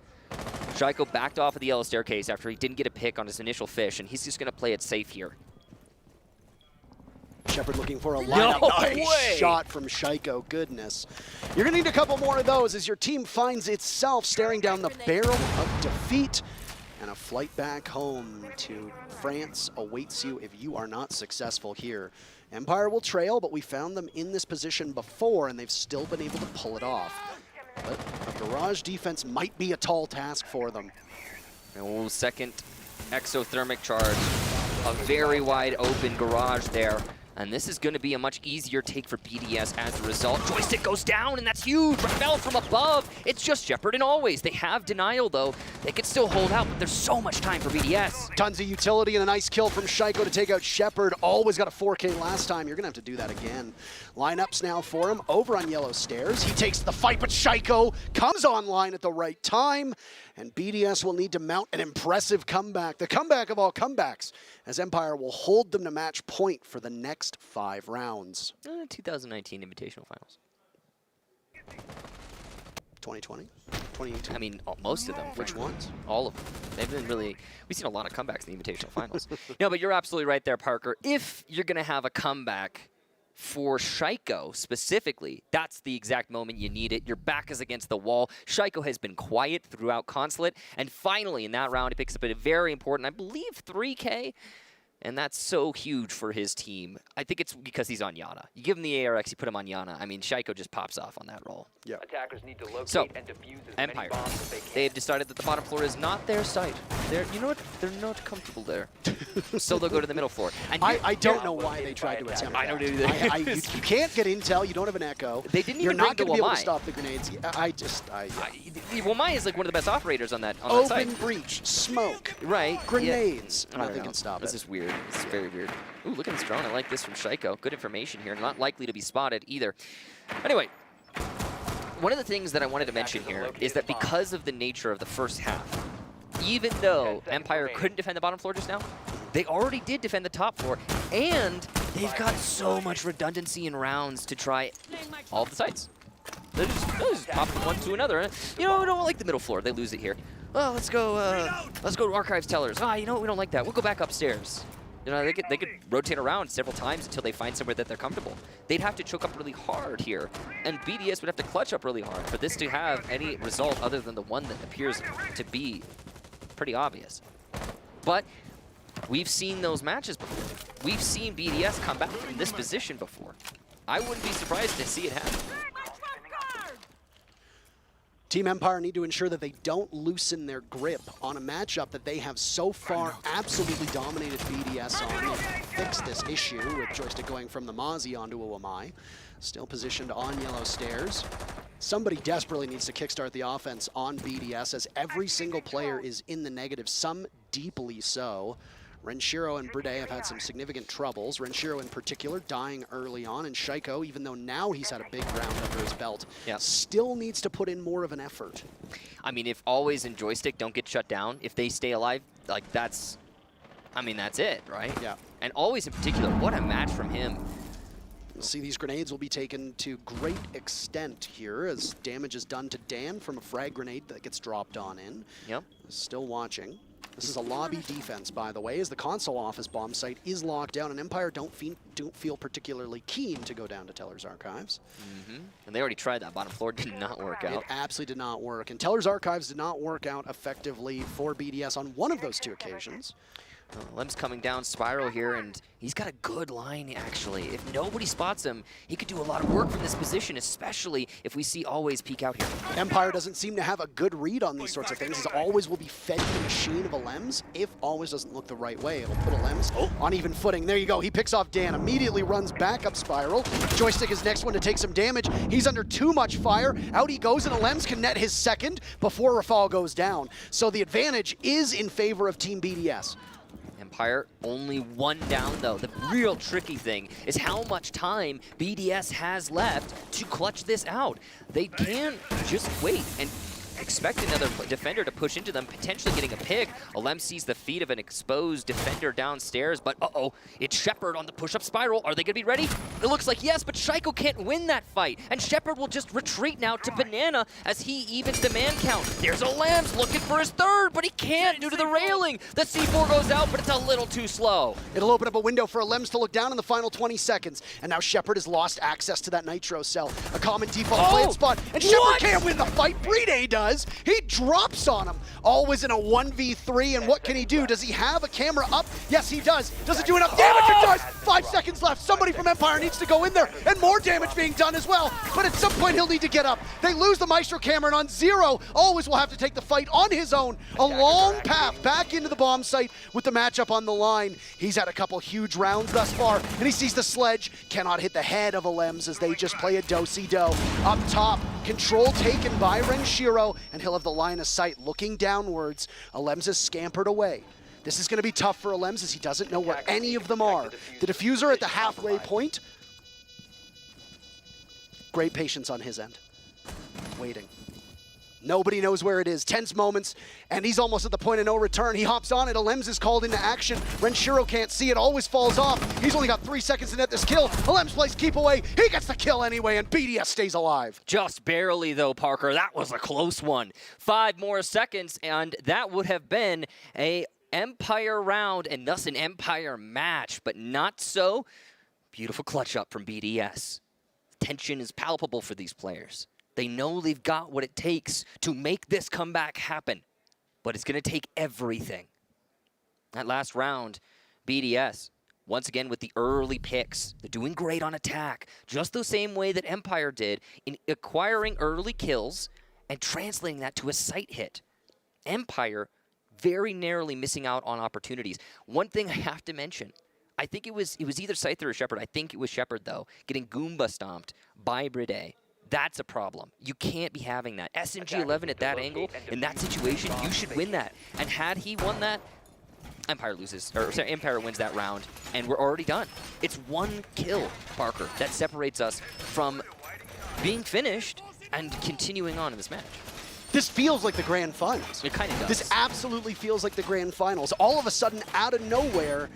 Shaiko backed off of the yellow staircase after he didn't get a pick on his initial fish, and he's just going to play it safe here. Shepard looking for a lineup. Nice shot from Shaiko. Goodness. You're going to need a couple more of those as your team finds itself staring down the barrel of defeat. And a flight back home to France awaits you if you are not successful here. Empire will trail, but we found them in this position before, and they've still been able to pull it off. But a garage defense might be a tall task for them. Oh, second exothermic charge. A very wide open garage there. And this is going to be a much easier take for BDS as a result. Joystick goes down, and that's huge. Rafael from above. It's just Shepard and Always. They have denial, though. They can still hold out, but there's so much time for BDS. Tons of utility and a nice kill from Shaiko to take out Shepard. Always got a 4K last time. You're going to have to do that again. Lineups now for him over on yellow stairs. He takes the fight, but Shaiko comes online at the right time. And BDS will need to mount an impressive comeback. The comeback of all comebacks, as Empire will hold them to match point for the next 5 rounds. 2019 Invitational Finals. 2020? 2018? I mean, most of them. Which ones? All of them. They've been really, we've seen a lot of comebacks in the Invitational Finals. No, but you're absolutely right there, Parker. If you're going to have a comeback for Shaiko specifically, that's the exact moment you need it. Your back is against the wall. Shaiko has been quiet throughout Consulate, and finally in that round he picks up a very important, I believe, 3K. And that's so huge for his team. I think it's because he's on Yana. You give him the ARX, you put him on Yana. I mean, Shaiko just pops off on that roll. Yeah. Attackers need to locate So, and defuse as Empire, many bombs as they can. they've decided that the bottom floor is not their site. You know what? They're not comfortable there. So they'll go to the middle floor. And I don't know why they tried to attempt that. I don't either. You can't get intel. You don't have an echo. They didn't You're even not bring going to the be able to Wamai. stop the grenades. Wamai is like one of the best operators on that site. Open breach, smoke, right? grenades. Yeah. I don't Nothing know. can stop This it. is weird. This is very weird. Ooh, look at this drone. I like this from Shaiko. Good information here. Not likely to be spotted either. Anyway, one of the things that I wanted to mention here is that because of the nature of the first half, even though Empire couldn't defend the bottom floor just now, they already did defend the top floor, and they've got so much redundancy in rounds to try all of the sites. They'll just pop from one to another. You know, we don't like the middle floor. They lose it here. Well, let's go to Archives Tellers. Ah, you know what? We don't like that. We'll go back upstairs. You know, they could rotate around several times until they find somewhere that they're comfortable. They'd have to choke up really hard here, and BDS would have to clutch up really hard for this to have any result other than the one that appears to be pretty obvious. But we've seen those matches before. We've seen BDS come back from this position before. I wouldn't be surprised to see it happen. Team Empire need to ensure that they don't loosen their grip on a matchup that they have so far absolutely dominated BDS on. They've fixed this issue with Joystick going from the Mozzie onto a Wamai. Still positioned on yellow stairs. Somebody desperately needs to kickstart the offense on BDS as every single player is in the negative, some deeply so. Renshiro and Brede have had some significant troubles. Renshiro in particular dying early on, and Shaiko, even though now he's had a big round under his belt, still needs to put in more of an effort. I mean, if Always and Joystick don't get shut down, if they stay alive, like that's it, right? Yeah. And Always in particular, what a match from him. We'll see these grenades will be taken to great extent here as damage is done to Dan from a frag grenade that gets dropped on in. Yep. Still watching. This is a lobby defense, by the way, as the console office bomb site is locked down, and Empire don't feel particularly keen to go down to Teller's Archives. And they already tried that bottom floor, did not work out. It absolutely did not work, and Teller's Archives did not work out effectively for BDS on one of those two occasions. Lem's coming down Spiral here, and he's got a good line, actually. If nobody spots him, he could do a lot of work from this position, especially if we see Always peek out here. Empire doesn't seem to have a good read on these sorts of things, as Always will be fed the machine of a Lems. If Always doesn't look the right way, it'll put a Lems on even footing. There you go. He picks off Dan, immediately runs back up Spiral. Joystick is next one to take some damage. He's under too much fire. Out he goes, and a Lems can net his second before Rafal goes down. So the advantage is in favor of Team BDS. Empire only one down, though. The real tricky thing is how much time BDS has left to clutch this out. They can't just wait and expect another defender to push into them, potentially getting a pick. Alem sees the feet of an exposed defender downstairs, but uh-oh, it's Shepard on the push-up Spiral. Are they going to be ready? It looks like yes, but Shaiko can't win that fight, and Shepard will just retreat now to Banana as he evens the man count. There's Alem's looking for his third, but he can't due to the railing. The C4 goes out, but it's a little too slow. It'll open up a window for Alems to look down in the final 20 seconds, and now Shepard has lost access to that Nitro cell. A common default plant spot, and Shepard can't win the fight. Brede does. He drops on him. Always in a 1v3, and what can he do? Does he have a camera up? Yes, he does. Does it do enough damage? It does! 5 seconds left. Somebody from Empire needs to go in there, and more damage being done as well. But at some point, he'll need to get up. They lose the Maestro camera, and on Zero, Always will have to take the fight on his own. A long path back into the bomb site with the matchup on the line. He's had a couple huge rounds thus far, and he sees the sledge. Cannot hit the head of Alems as they just play a do-si-do. Up top, control taken by Renshiro, and he'll have the line of sight looking downwards. Alems has scampered away. This is going to be tough for Alems as he doesn't know where any of them are. The diffuser at the halfway point. Great patience on his end. Waiting. Nobody knows where it is. Tense moments, and he's almost at the point of no return. He hops on it. Alems is called into action. Renshiro can't see it. Always falls off. He's only got 3 seconds to net this kill. Alems plays keep away. He gets the kill anyway, and BDS stays alive. Just barely, though, Parker. That was a close one. 5 more seconds, and that would have been a Empire round, and thus an Empire match, but not so. Beautiful clutch up from BDS. Tension is palpable for these players. They know they've got what it takes to make this comeback happen, but it's going to take everything. That last round, BDS, once again with the early picks. They're doing great on attack, just the same way that Empire did in acquiring early kills and translating that to a site hit. Empire very narrowly missing out on opportunities. One thing I have to mention, I think it was either Scyther or Shepard. I think it was Shepard, though, getting Goomba stomped by Brede. That's a problem. You can't be having that. SMG-11 at that angle, in that situation, you should win that. And had he won that, Empire loses, or sorry, Empire wins that round, and we're already done. It's 1 kill, Parker, that separates us from being finished and continuing on in this match. This feels like the grand finals. It kind of does. This absolutely feels like the grand finals. All of a sudden, out of nowhere,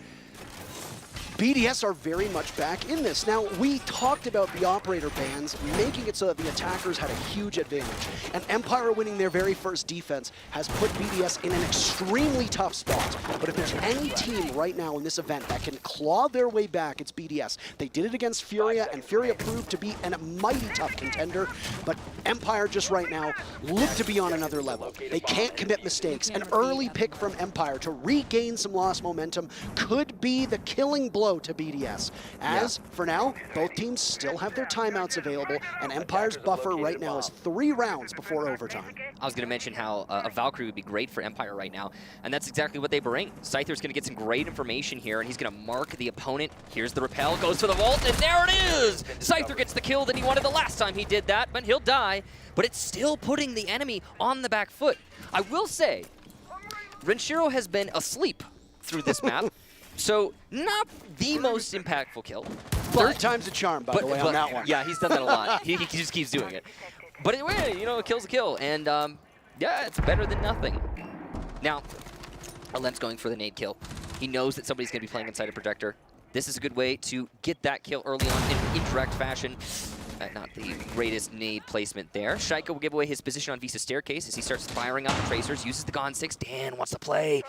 BDS are very much back in this. Now, we talked about the operator bans making it so that the attackers had a huge advantage. And Empire winning their very first defense has put BDS in an extremely tough spot. But if there's any team right now in this event that can claw their way back, it's BDS. They did it against Furia, and Furia proved to be a mighty tough contender. But Empire just right now look to be on another level. They can't commit mistakes. An early pick from Empire to regain some lost momentum could be the killing blow to BDS. As, for now, both teams still have their timeouts available, and Empire's buffer right now is 3 rounds before overtime. I was going to mention how a Valkyrie would be great for Empire right now, and that's exactly what they bring. Scyther's going to get some great information here, and he's going to mark the opponent. Here's the rappel, goes for the vault, and there it is! Scyther gets the kill that he wanted the last time he did that, but he'll die. But it's still putting the enemy on the back foot. I will say, Renshiro has been asleep through this map. So, not the most impactful kill. Third time's a charm, by the way, on that one. Yeah, he's done that a lot. he just keeps doing it. But anyway, you know, a kill's a kill. And, yeah, it's better than nothing. Now, Alem's going for the nade kill. He knows that somebody's going to be playing inside a projector. This is a good way to get that kill early on in indirect fashion. Not the greatest nade placement there. Shaiko will give away his position on Visa Staircase as he starts firing out the tracers, uses the Gon 6. Dan wants to play.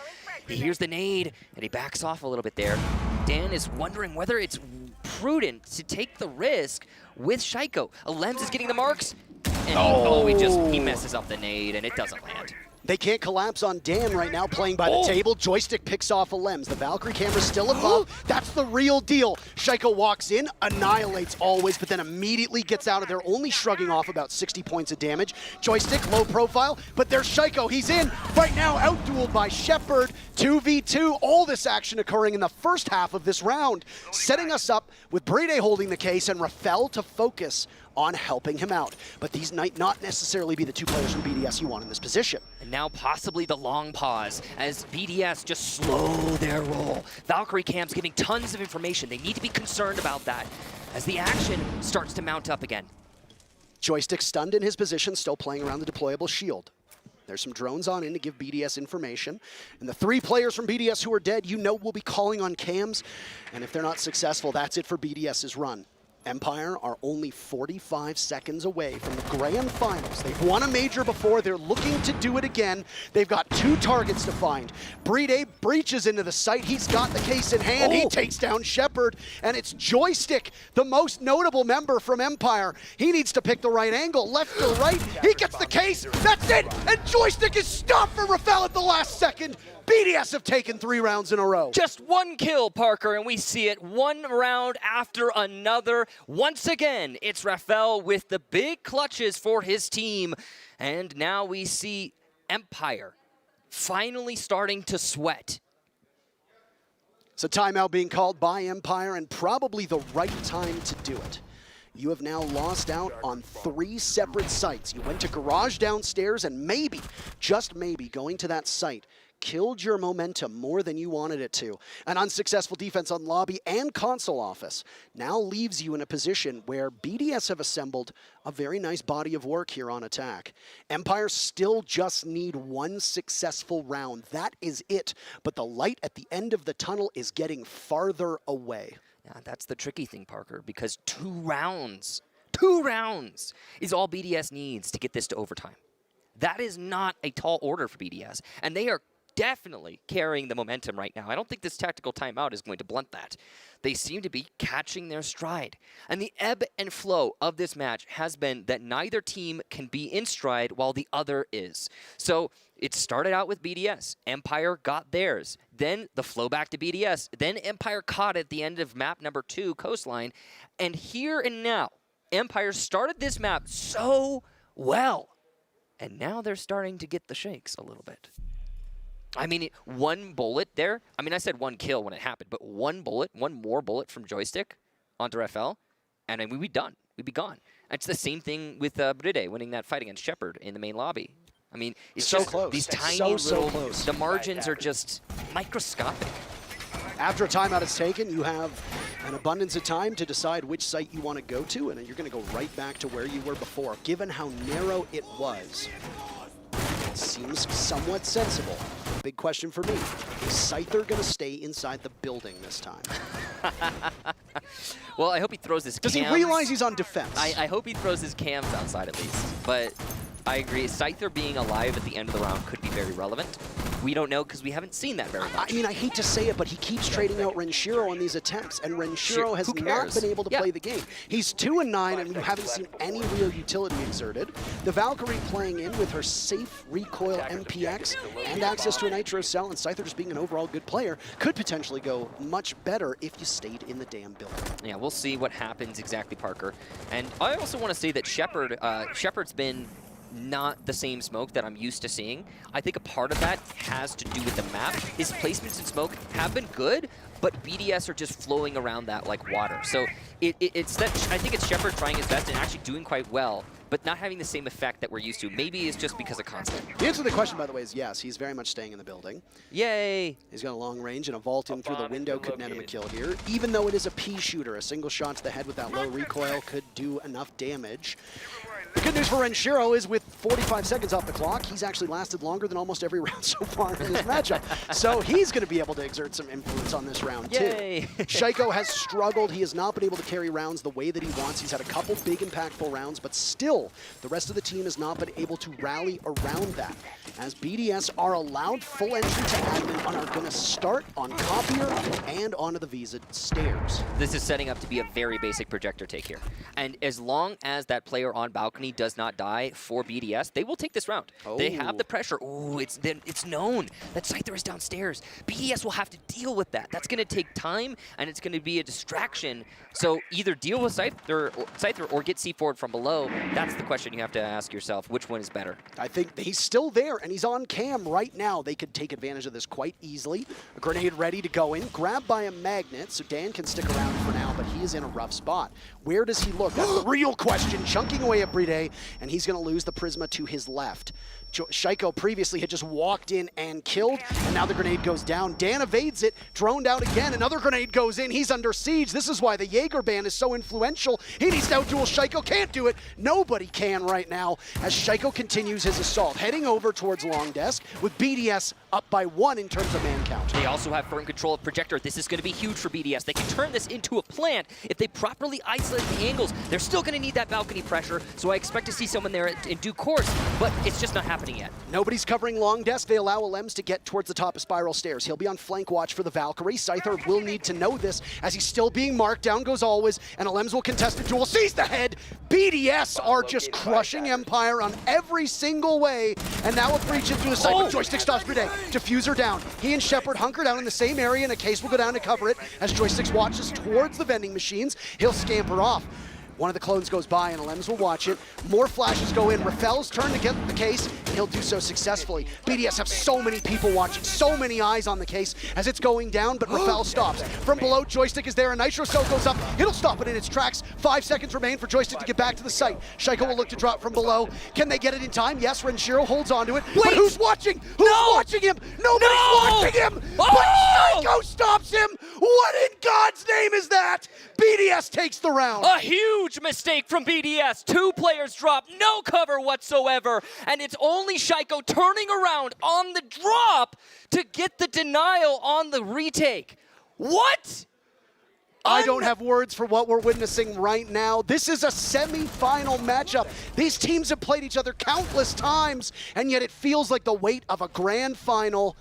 He hears the nade, and he backs off a little bit there. Dan is wondering whether it's prudent to take the risk with Shaiko. Alems is getting the marks, and he messes up the nade, and it doesn't land. They can't collapse on Dan right now, playing by the table. Joystick picks off Alems. The Valkyrie camera's still above. That's the real deal. Shaiko walks in, annihilates always, but then immediately gets out of there, only shrugging off about 60 points of damage. Joystick, low profile, but there's Shaiko. He's in right now, outdueled by Shepard. 2v2, all this action occurring in the first half of this round, setting us up with Brede holding the case and Rafael to focus on helping him out. But these might not necessarily be the 2 players from BDS you want in this position. And now possibly the long pause as BDS just slow their roll. Valkyrie Cam's giving tons of information. They need to be concerned about that as the action starts to mount up again. Joystick stunned in his position, still playing around the deployable shield. There's some drones on in to give BDS information. And the 3 players from BDS who are dead, you know will be calling on cams. And if they're not successful, that's it for BDS's run. Empire are only 45 seconds away from the grand finals. They've won a major before. They're looking to do it again. They've got 2 targets to find. Brede breaches into the site. He's got the case in hand. He takes down Shepard, and it's Joystick, the most notable member from Empire. He needs to pick the right angle, left or right. He gets the case. That's it. And Joystick is stopped for Rafael at the last second. BDS have taken 3 rounds in a row. Just 1 kill, Parker, and we see it 1 round after another. Once again, it's Rafael with the big clutches for his team. And now we see Empire finally starting to sweat. So timeout being called by Empire, and probably the right time to do it. You have now lost out on 3 separate sites. You went to garage downstairs, and maybe, just maybe, going to that site killed your momentum more than you wanted it to. An unsuccessful defense on lobby and console office now leaves you in a position where BDS have assembled a very nice body of work here on attack. Empire still just need 1 successful round. That is it. But the light at the end of the tunnel is getting farther away. Yeah, that's the tricky thing, Parker, because 2 rounds is all BDS needs to get this to overtime. That is not a tall order for BDS, and they are definitely carrying the momentum right now. I don't think this tactical timeout is going to blunt that. They seem to be catching their stride. And the ebb and flow of this match has been that neither team can be in stride while the other is. So it started out with BDS. Empire got theirs. Then the flow back to BDS. Then Empire caught at the end of map number 2, Coastline. And here and now, Empire started this map so well. And now they're starting to get the shakes a little bit. I mean, 1 bullet there. I mean, I said 1 kill when it happened, but 1 bullet, 1 more bullet from Joystick onto Rafael, and we'd be done. We'd be gone. It's the same thing with Brede winning that fight against Shepard in the main lobby. I mean, it's so just close. These tiny So little, close. the margins are just microscopic. After a timeout is taken, you have an abundance of time to decide which site you want to go to, and you're going to go right back to where you were before. Given how narrow it was, it seems somewhat sensible. Big question for me, Is Scyther going to stay inside the building this time? Well, I hope he throws his Does cams. he realize he's on defense? I hope he throws his cams outside at least. But I agree, Scyther being alive at the end of the round could be very relevant. We don't know because we haven't seen that very much. I mean, I hate to say it, but he keeps trading out Renshiro on these attempts, and Renshiro has not been able to play the game. He's 2-9, and we haven't seen any real utility exerted. The Valkyrie playing in with her safe recoil MPX and access to a Nitro Cell, and Scyther just being an overall good player, could potentially go much better if you stayed in the damn building. Yeah, we'll see what happens exactly, Parker. And I also want to say that Shepard, Shepard's been not the same smoke that I'm used to seeing. I think a part of that has to do with the map. His placements in smoke have been good, but BDS are just flowing around that like water. So it's that I think it's Shepard trying his best and actually doing quite well, but not having the same effect that we're used to. Maybe it's just because of constant. The answer to the question, by the way, is yes. He's very much staying in the building. Yay! He's got a long range, and a vault in through the window could net him a kill here. Even though it is a P shooter, a single shot to the head with that low recoil could do enough damage. The good news for Renshiro is with 45 seconds off the clock, he's actually lasted longer than almost every round so far in this matchup. So he's going to be able to exert some influence on this round, Yay. too. Shaiko has struggled. He has not been able to carry rounds the way that he wants. He's had a couple big, impactful rounds, but still, the rest of the team has not been able to rally around that. As BDS are allowed full entry to admin and are going to start on Copier and onto the Visa stairs. This is setting up to be a very basic projector take here. And as long as that player on balcony does not die for BDS, they will take this round. They have the pressure. Ooh, it's known that Scyther is downstairs. BDS will have to deal with that. That's going to take time, and it's going to be a distraction. So either deal with Scyther or get C4'd from below. That's the question you have to ask yourself. Which one is better? I think he's still there, and he's on cam right now. They could take advantage of this quite easily. A grenade ready to go in, grabbed by a magnet, so Dan can stick around for now, but he is in a rough spot. Where does he look? That's the real question. Chunking away at Bride, and he's going to lose the Prisma to his left. Shaiko previously had just walked in and killed, and now the grenade goes down. Dan evades it, droned out again. Another grenade goes in. He's under siege. This is why the Jaeger ban is so influential. He needs to outduel Shaiko. Can't do it. Nobody can right now as Shaiko continues his assault, heading over towards Long Desk with BDS up by 1 in terms of man count. They also have firm control of Projector. This is going to be huge for BDS. They can turn this into a plant if they properly isolate the angles. They're still going to need that balcony pressure, so I expect to see someone there in due course, but it's just not happening yet. Nobody's covering Long Desk. They allow Alems to get towards the top of Spiral Stairs. He'll be on flank watch for the Valkyrie. Scyther will need to know this as he's still being marked. Down goes Always, and Alems will contest the duel. Sees the head. BDS are just crushing Empire on every single way, and now a breach into the site. But Joystick stops Bride. Diffuser down. He and Shepard hunker down in the same area, and a case will go down to cover it as Joysticks watches towards the vending machines. He'll scamper off. One of the clones goes by, and Alems will watch it. More flashes go in. Rafel's turn to get the case, and he'll do so successfully. BDS have so many people watching, so many eyes on the case as it's going down, but Rafel stops. From below, Joystick is there. A Nitro Cell goes up. It'll stop it in its tracks. 5 seconds remain for Joystick to get back to the site. Shaiko will look to drop from below. Can they get it in time? Yes, Renshiro holds onto it. Wait! But who's watching? Who's watching him? Nobody's watching him! But Shaiko stops him! What in God's name is that? BDS takes the round. A huge mistake from BDS. 2 players drop, no cover whatsoever, and it's only Shaiko turning around on the drop to get the denial on the retake. What? I don't have words for what we're witnessing right now. This is a semi-final matchup. These teams have played each other countless times, and yet it feels like the weight of a grand final.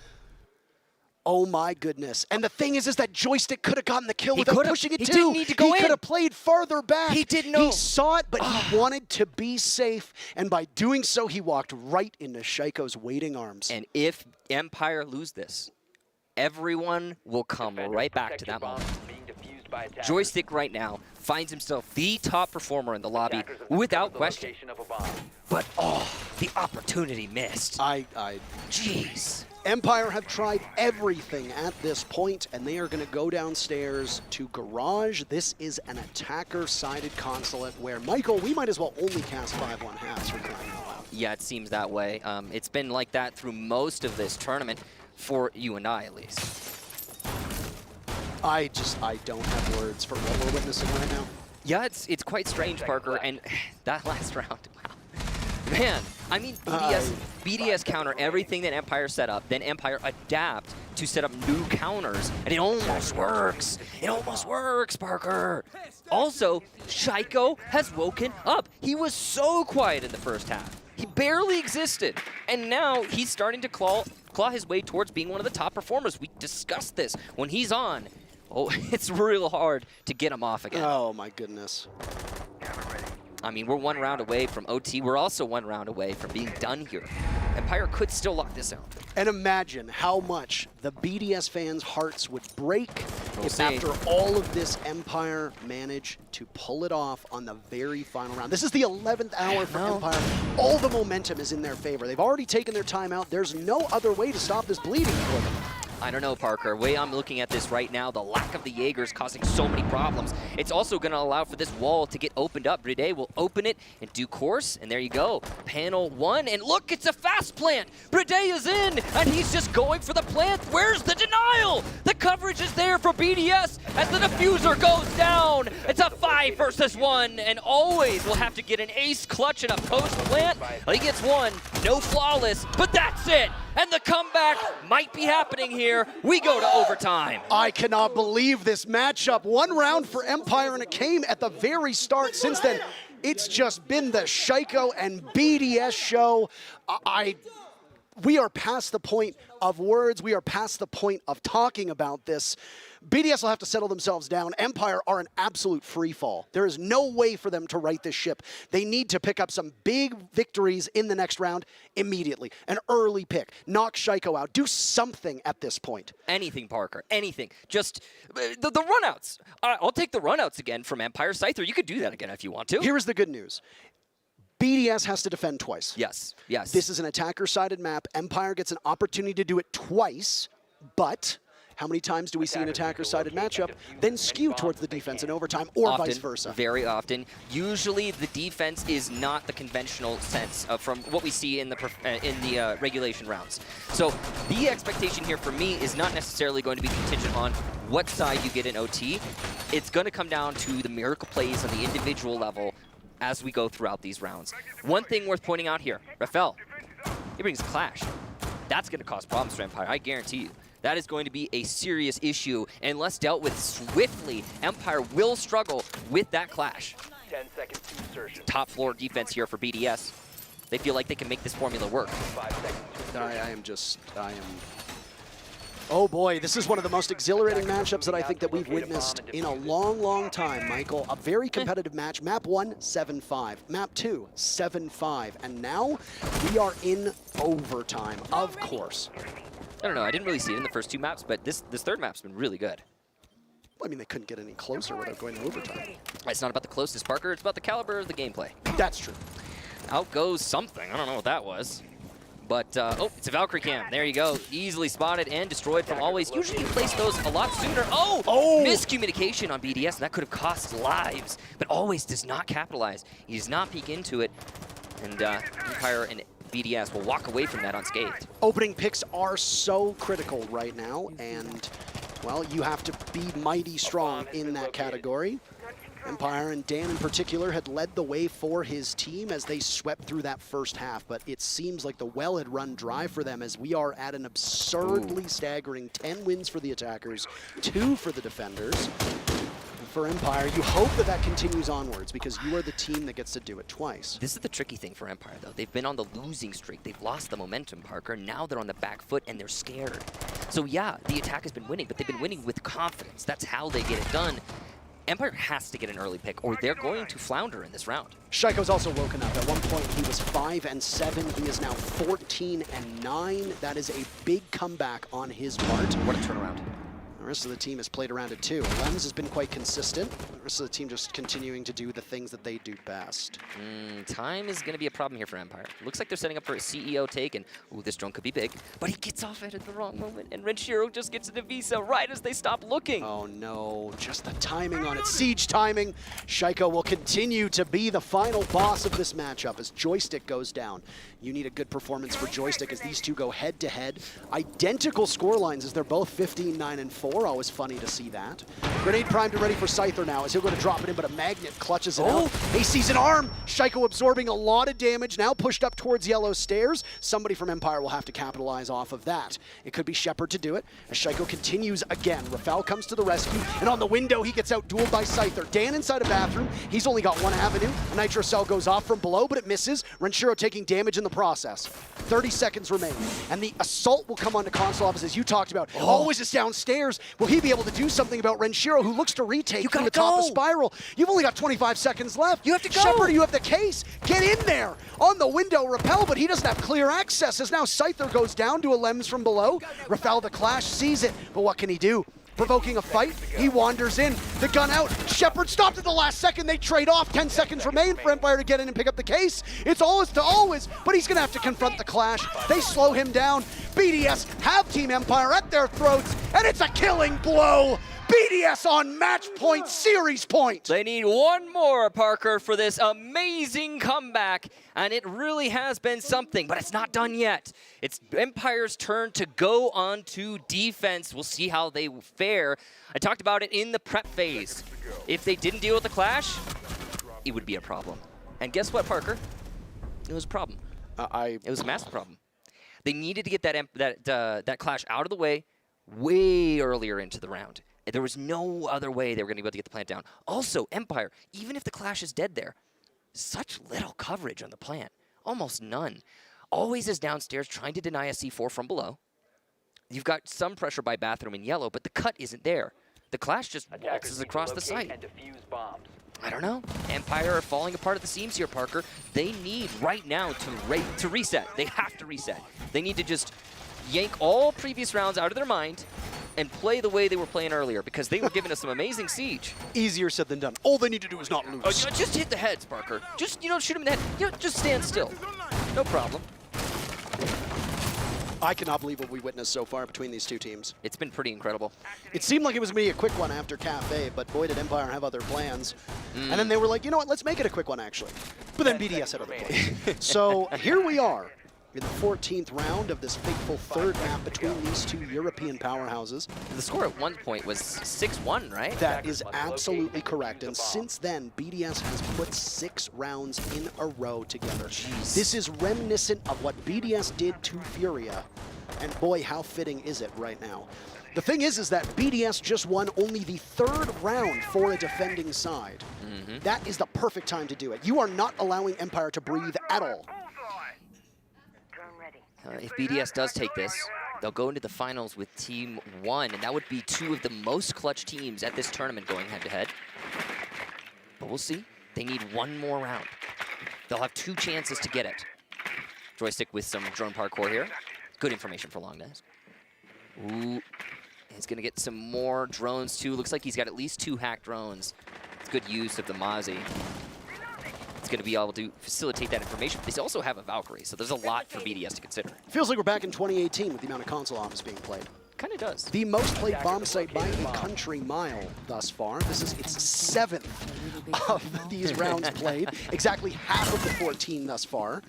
Oh my goodness. And the thing is that Joystick could have gotten the kill without pushing it too. He didn't need to go in. He could have played farther back. He didn't know. He saw it, but he wanted to be safe. And by doing so, he walked right into Shaiko's waiting arms. And if Empire lose this, everyone will come right back to that moment. Joystick right now finds himself the top performer in the lobby without question. But the opportunity missed. Jeez. Empire have tried everything at this point, and they are going to go downstairs to Garage. This is an attacker-sided consulate where, Michael, we might as well only cast 5-1 halves for crying out loud. Yeah, it seems that way. It's been like that through most of this tournament, for you and I at least. I don't have words for what we're witnessing right now. Yeah, it's quite strange, Parker, and that last round, wow. Man, I mean, BDS counter everything that Empire set up, then Empire adapt to set up new counters, and it almost works. It almost works, Parker. Also, Shaiko has woken up. He was so quiet in the first half. He barely existed, and now he's starting to claw his way towards being one of the top performers. We discussed this. When he's on, oh, it's real hard to get him off again. Oh, my goodness. I mean, we're 1 round away from OT. We're also 1 round away from being done here. Empire could still lock this out. And imagine how much the BDS fans' hearts would break if after all of this, Empire managed to pull it off on the very final round. This is the 11th hour for Empire. All the momentum is in their favor. They've already taken their time out. There's no other way to stop this bleeding for them. I don't know, Parker. The way I'm looking at this right now, the lack of the Jaegers causing so many problems. It's also going to allow for this wall to get opened up. Brede will open it in due course, and there you go. Panel 1, and look, it's a fast plant. Brede is in, and he's just going for the plant. Where's the denial? The coverage is there for BDS as the diffuser goes down. It's a 5 versus 1, and always will have to get an ace clutch and a post plant. He gets 1, no flawless, but that's it. And the comeback might be happening here. We go to overtime. I cannot believe this matchup. 1 round for Empire, and it came at the very start. Since then, it's just been the Shaiko and BDS show. We are past the point of words. We are past the point of talking about this. BDS will have to settle themselves down. Empire are an absolute free fall. There is no way for them to right this ship. They need to pick up some big victories in the next round immediately. An early pick. Knock Shaiko out. Do something at this point. Anything, Parker. Anything. Just the runouts. I'll take the runouts again from Empire. Scyther, you could do that again if you want to. Here's the good news. BDS has to defend twice. Yes, yes. This is an attacker-sided map. Empire gets an opportunity to do it twice, but how many times do we see an attacker-sided matchup then skew towards the defense in overtime, or often, vice versa? Very often. Usually the defense is not the conventional sense from what we see in the regulation rounds. So the expectation here for me is not necessarily going to be contingent on what side you get in OT. It's going to come down to the miracle plays on the individual level as we go throughout these rounds. One thing worth pointing out here, Rafael, he brings Clash. That's going to cause problems for Empire, I guarantee you. That is going to be a serious issue, and unless dealt with swiftly, Empire will struggle with that Clash. 10 seconds to insertion. Top floor defense here for BDS. They feel like they can make this formula work. 5 seconds. I am... Oh boy, this is one of the most exhilarating matchups that I think that we've witnessed in a long, long time, Michael. A very competitive match. Map 1, 7-5. Map 2, 7-5. And now we are in overtime, of course. I don't know, I didn't really see it in the first 2 maps, but this third map's been really good. I mean, they couldn't get any closer without going to overtime. It's not about the closest, Parker. It's about the caliber of the gameplay. That's true. Out goes something. I don't know what that was. But, oh, it's a Valkyrie cam. There you go. Easily spotted and destroyed from Always. Usually you place those a lot sooner. Oh! Miscommunication on BDS, and that could have cost lives. But Always does not capitalize. He does not peek into it. And Empire and BDS will walk away from that unscathed. Opening picks are so critical right now, and, well, you have to be mighty strong in that category. Empire, and Dan in particular, had led the way for his team as they swept through that first half, but it seems like the well had run dry for them as we are at an absurdly staggering 10 wins for the attackers, 2 for the defenders. And for Empire, you hope that that continues onwards because you are the team that gets to do it twice. This is the tricky thing for Empire, though. They've been on the losing streak. They've lost the momentum, Parker. Now they're on the back foot, and they're scared. So yeah, the attack has been winning, but they've been winning with confidence. That's how they get it done. Empire has to get an early pick, or they're going to flounder in this round. Shaiko's also woken up. At one point, he was 5-7. He is now 14-9. That is a big comeback on his part. What a turnaround. The rest of the team has played around it too. Lems has been quite consistent. The rest of the team just continuing to do the things that they do best. Time is going to be a problem here for Empire. Looks like they're setting up for a CEO take, and ooh, this drone could be big. But he gets off it at the wrong moment, and Renshiro just gets into Visa right as they stop looking. Oh no, just the timing on it. Siege timing. Shaiko will continue to be the final boss of this matchup as Joystick goes down. You need a good performance for Joystick as these two go head-to-head. Identical score lines as they're both 15-9-4. before. Always funny to see that. Grenade primed and ready for Scyther now as he'll go to drop it in, but a Magnet clutches it out. He sees an arm. Shaiko absorbing a lot of damage, now pushed up towards yellow stairs. Somebody from Empire will have to capitalize off of that. It could be Shepard to do it as Shaiko continues again. Rafal comes to the rescue, and on the window he gets out dueled by Scyther. Dan inside a bathroom. He's only got one avenue. A Nitro Cell goes off from below, but it misses. Renshiro taking damage in the process. 30 seconds remain, and the assault will come onto console office, as you talked about. Always is downstairs. Will he be able to do something about Renshiro, who looks to retake from the top of Spiral? You've only got 25 seconds left. You have to go. Shepard, you have the case. Get in there. On the window, Repel, but he doesn't have clear access, as now Scyther goes down to a Lems from below. Rafal the Clash sees it, but what can he do? Provoking a fight, he wanders in, the gun out, Shepard stopped at the last second, they trade off, 10 seconds remain for Empire to get in and pick up the case. It's always to always, but he's gonna have to confront the Clash. They slow him down. BDS have Team Empire at their throats, and it's a killing blow. BDS on match point, series point. They need one more, Parker, for this amazing comeback, and it really has been something, but it's not done yet. It's Empire's turn to go on to defense. We'll see how they fare. I talked about it in the prep phase. If they didn't deal with the Clash, it would be a problem. And guess what, Parker? It was a problem. It was a massive problem. They needed to get that Clash out of the way earlier into the round. There was no other way they were going to be able to get the plant down. Also, Empire, even if the Clash is dead there, such little coverage on the plant. Almost none. Always is downstairs trying to deny a C4 from below. You've got some pressure by Bathroom in yellow, but the cut isn't there. The Clash just waltzes across the site. I don't know. Empire are falling apart at the seams here, Parker. They need right now to reset. They have to reset. They need to just yank all previous rounds out of their mind and play the way they were playing earlier, because they were giving us some amazing siege. Easier said than done. All they need to do is not lose. Just hit the heads, Parker. Just, shoot them in the head. Just stand still. No problem. I cannot believe what we witnessed so far between these two teams. It's been pretty incredible. It seemed like it was going to be a quick one after Cafe, but boy, did Empire have other plans. And then they were like, you know what, let's make it a quick one, actually. But then BDS had other plans. So here we are in the 14th round of this fateful third map between these two European powerhouses. The score at one point was 6-1, right? That is absolutely correct. And since then, BDS has put 6 rounds in a row together. Jeez. This is reminiscent of what BDS did to Furia. And boy, how fitting is it right now. The thing is that BDS just won only the 3rd round for a defending side. That is the perfect time to do it. You are not allowing Empire to breathe at all. If BDS does take this, they'll go into the finals with Team 1, and that would be 2 of the most clutch teams at this tournament going head-to-head. But we'll see. They need one more round. They'll have 2 chances to get it. Joystick with some drone parkour here. Good information for Long Desk. Ooh, he's going to get some more drones, too. Looks like he's got at least 2 hacked drones. It's good use of the Mozzie. It's going to be able to facilitate that information. They also have a Valkyrie, so there's a lot for BDS to consider. Feels like we're back in 2018 with the amount of console office being played. Kind of does. The most played bomb site by a country mile thus far. This is its 7th of these rounds played. Exactly half of the 14 thus far.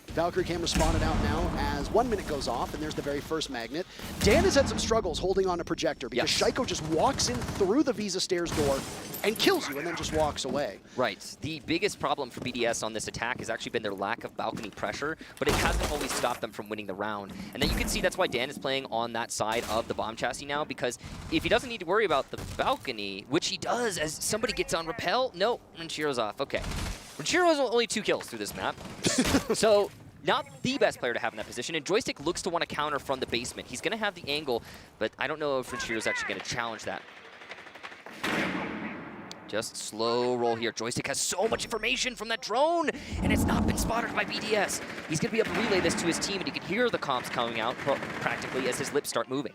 Valkyrie camera spotted out now as 1 minute goes off, and there's the very first magnet. Dan has had some struggles holding on a projector because Shaiko just walks in through the Visa Stairs door and kills you and then just walks away. Right. The biggest problem for BDS on this attack has actually been their lack of balcony pressure, but it hasn't always stopped them from winning the round. And then you can see that's why Dan is playing on that side of the bomb chassis now, because if he doesn't need to worry about the balcony, which he does as somebody gets on Repel, no, Renshiro's off. Okay. Renshiro's only 2 kills through this map. So not the best player to have in that position, and Joystick looks to want to counter from the basement. He's going to have the angle, but I don't know if Renshiro's actually going to challenge that. Just slow roll here. Joystick has so much information from that drone, and it's not been spotted by BDS. He's going to be able to relay this to his team, and you can hear the comms coming out practically as his lips start moving.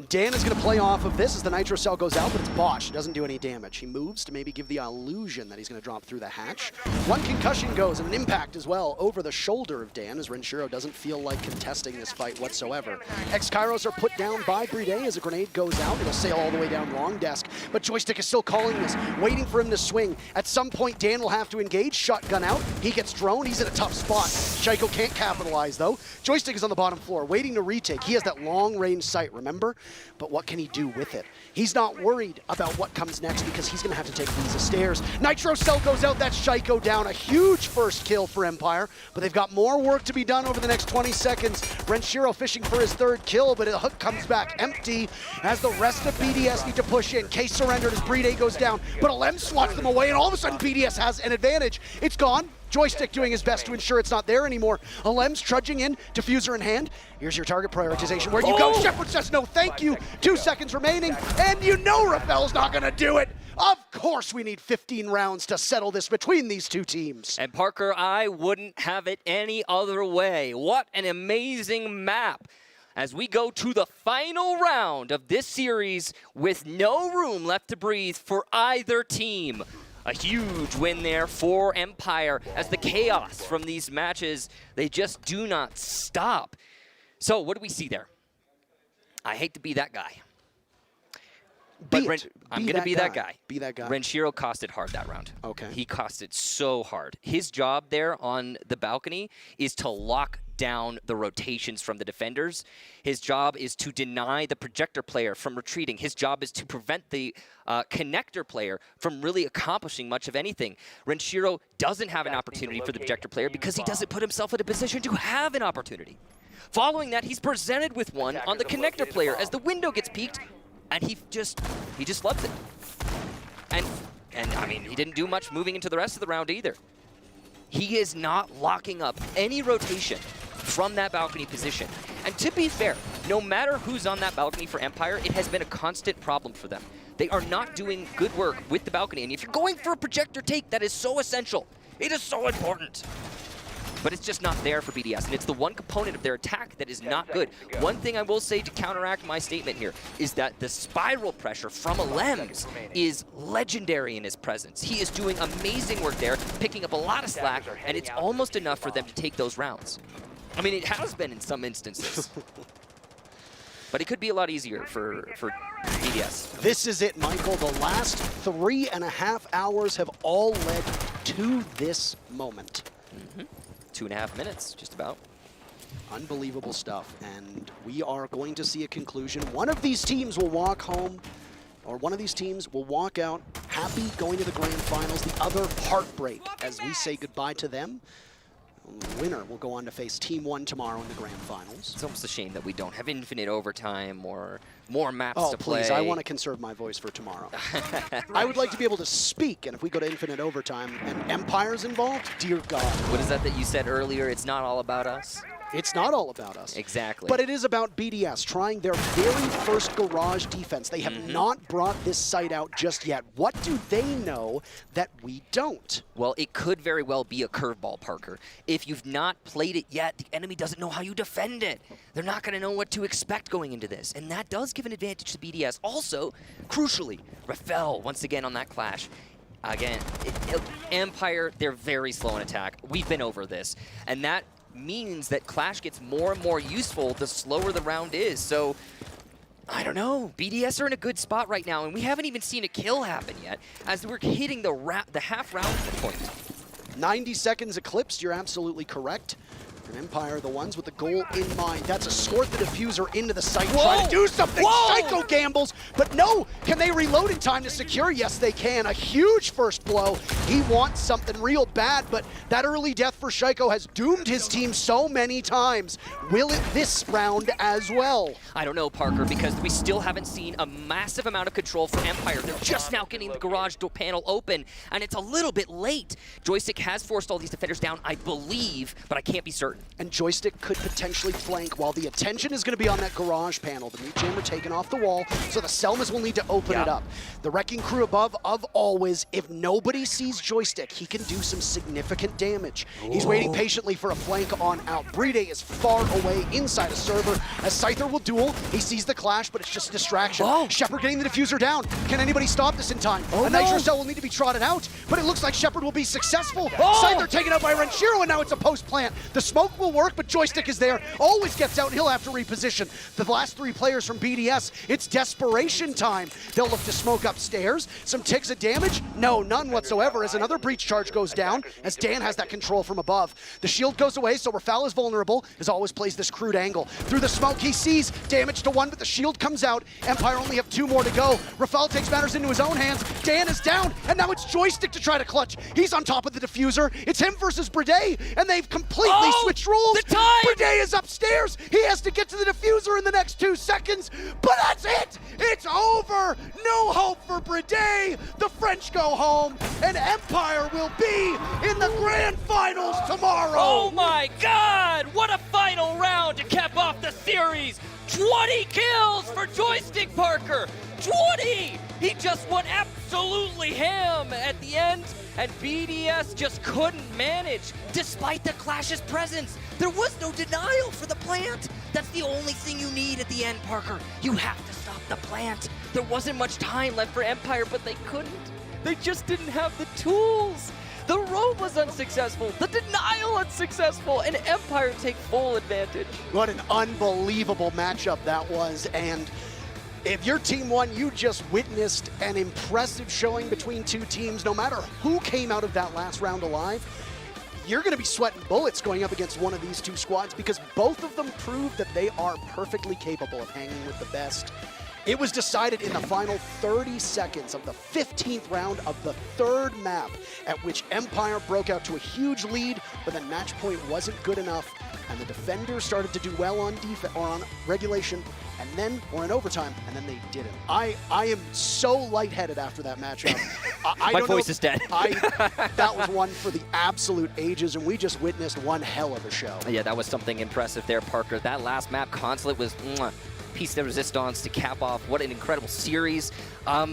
Dan is going to play off of this as the Nitro Cell goes out, but it's Bosch. It doesn't do any damage. He moves to maybe give the illusion that he's going to drop through the hatch. 1 concussion goes, and an impact as well over the shoulder of Dan, as Renshiro doesn't feel like contesting this fight whatsoever. X-Kairos are put down by Bride as a grenade goes out. It'll sail all the way down Long Desk, but Joystick is still calling this, waiting for him to swing. At some point, Dan will have to engage. Shotgun out. He gets drone. He's in a tough spot. Shaiko can't capitalize, though. Joystick is on the bottom floor, waiting to retake. He has that long-range sight, remember? but what can he do with it? He's not worried about what comes next because he's going to have to take these stairs. Nitro Cell goes out, that's Shaiko down. A huge first kill for Empire, but they've got more work to be done over the next 20 seconds. Renshiro fishing for his 3rd kill, but the hook comes back empty as the rest of BDS need to push in. Case surrendered as Brede goes down, but Alem swats them away, and all of a sudden BDS has an advantage. It's gone. Joystick doing his best to ensure it's not there anymore. Alem's trudging in, diffuser in hand. Here's your target prioritization. Where you go? Shepard says no thank you. 2 seconds remaining, and you know Rafel's not gonna do it. Of course we need 15 rounds to settle this between these two teams. And Parker, I wouldn't have it any other way. What an amazing map. As we go to the final round of this series with no room left to breathe for either team. A huge win there for Empire as the chaos from these matches, they just do not stop. So what do we see there? I hate to be that guy. But I'm going to be that guy. Be that guy. Renshiro costed hard that round. Okay. He costed so hard. His job there on the balcony is to lock down the rotations from the defenders. His job is to deny the projector player from retreating. His job is to prevent the connector player from really accomplishing much of anything. Renshiro doesn't have an opportunity for the projector player because he doesn't put himself in a position to have an opportunity. Following that, he's presented with one on the connector player as the window gets peaked, and he just loves it. And I mean, he didn't do much moving into the rest of the round either. He is not locking up any rotation from that balcony position. And to be fair, no matter who's on that balcony for Empire, it has been a constant problem for them. They are not doing good work with the balcony. And if you're going for a projector take, that is so essential. It is so important. But it's just not there for BDS, and it's the one component of their attack that is not good. One thing I will say to counteract my statement here is that the spiral pressure from Alems is legendary in his presence. He is doing amazing work there, picking up a lot of slack, and it's almost enough for them to take those rounds. I mean, it has been in some instances. But it could be a lot easier for BDS. This is it, Michael. The last 3.5 hours have all led to this moment. 2.5 minutes, just about. Unbelievable stuff, and we are going to see a conclusion. One of these teams will walk home, or one of these teams will walk out happy going to the grand finals. The other heartbreak as we say goodbye to them. The winner will go on to face Team 1 tomorrow in the grand finals. It's almost a shame that we don't have infinite overtime or more maps to play. Oh, please, I want to conserve my voice for tomorrow. I would like to be able to speak, and if we go to infinite overtime and Empire's involved, dear God. What is that you said earlier? It's not all about us? It's not all about us. Exactly. But it is about BDS trying their very first garage defense. They have not brought this site out just yet. What do they know that we don't? Well, it could very well be a curveball, Parker. If you've not played it yet, the enemy doesn't know how you defend it. They're not going to know what to expect going into this. And that does give an advantage to BDS. Also, crucially, Rafel, once again on that clash. Again, Empire, they're very slow in attack. We've been over this. And that means that Clash gets more and more useful the slower the round is. So, I don't know. BDS are in a good spot right now, and we haven't even seen a kill happen yet as we're hitting the half round point. 90 seconds eclipsed, you're absolutely correct. And Empire, the ones with the goal in mind. That's escort the diffuser into the site, try to do something. Shaiko gambles, but no. Can they reload in time to secure? Yes, they can. A huge first blow. He wants something real bad, but that early death for Shaiko has doomed his team so many times. Will it this round as well? I don't know, Parker, because we still haven't seen a massive amount of control for Empire. They're just now getting the garage door panel open, and it's a little bit late. Joystick has forced all these defenders down, I believe, but I can't be certain. And Joystick could potentially flank while the attention is going to be on that garage panel. The meat jammer taken off the wall, so the Selmas will need to open it up. The Wrecking Crew above, of always, if nobody sees Joystick, he can do some significant damage. He's waiting patiently for a flank on out. Brede is far away inside a server, as Scyther will duel. He sees the clash, but it's just a distraction. Shepard getting the diffuser down. Can anybody stop this in time? A Nitro Cell will need to be trotted out, but it looks like Shepard will be successful. Scyther taken out by Renshiro, and now it's a post plant. The smoke smoke will work, but Joystick is there. Always gets out, and he'll have to reposition. The last 3 players from BDS, it's desperation time. They'll look to smoke upstairs. Some ticks of damage? No, none whatsoever, as another breach charge goes down, as Dan has that control from above. The shield goes away, so Rafal is vulnerable, as always plays this crude angle. Through the smoke, he sees damage to 1, but the shield comes out. Empire only have 2 more to go. Rafal takes matters into his own hands. Dan is down, and now it's Joystick to try to clutch. He's on top of the diffuser. It's him versus Brede, and they've completely switched rules. The time! Brede is upstairs. He has to get to the diffuser in the next 2 seconds, but that's it. It's over. No hope for Brede. The French go home, and Empire will be in the grand finals tomorrow. Oh my God! What a final round to cap off the series! 20 kills for Joystick Parker! 20! He just went absolutely ham at the end, and BDS just couldn't manage, despite the Clash's presence. There was no denial for the plant. That's the only thing you need at the end, Parker. You have to stop the plant. There wasn't much time left for Empire, but they couldn't. They just didn't have the tools. The roam was unsuccessful, the denial unsuccessful, and Empire take full advantage. What an unbelievable matchup that was, and if you're Team 1, you just witnessed an impressive showing between 2 teams. No matter who came out of that last round alive, you're going to be sweating bullets going up against one of these 2 squads, because both of them proved that they are perfectly capable of hanging with the best. It was decided in the final 30 seconds of the 15th round of the 3rd map, at which Empire broke out to a huge lead, but then match point wasn't good enough, and the defenders started to do well on defense or on regulation, and then or in overtime, and then they didn't. I am so lightheaded after that matchup. I My don't know voice is dead. that was one for the absolute ages, and we just witnessed one hell of a show. Yeah, that was something impressive there, Parker. That last map, Consulate, was piece de resistance to cap off. What an incredible series. I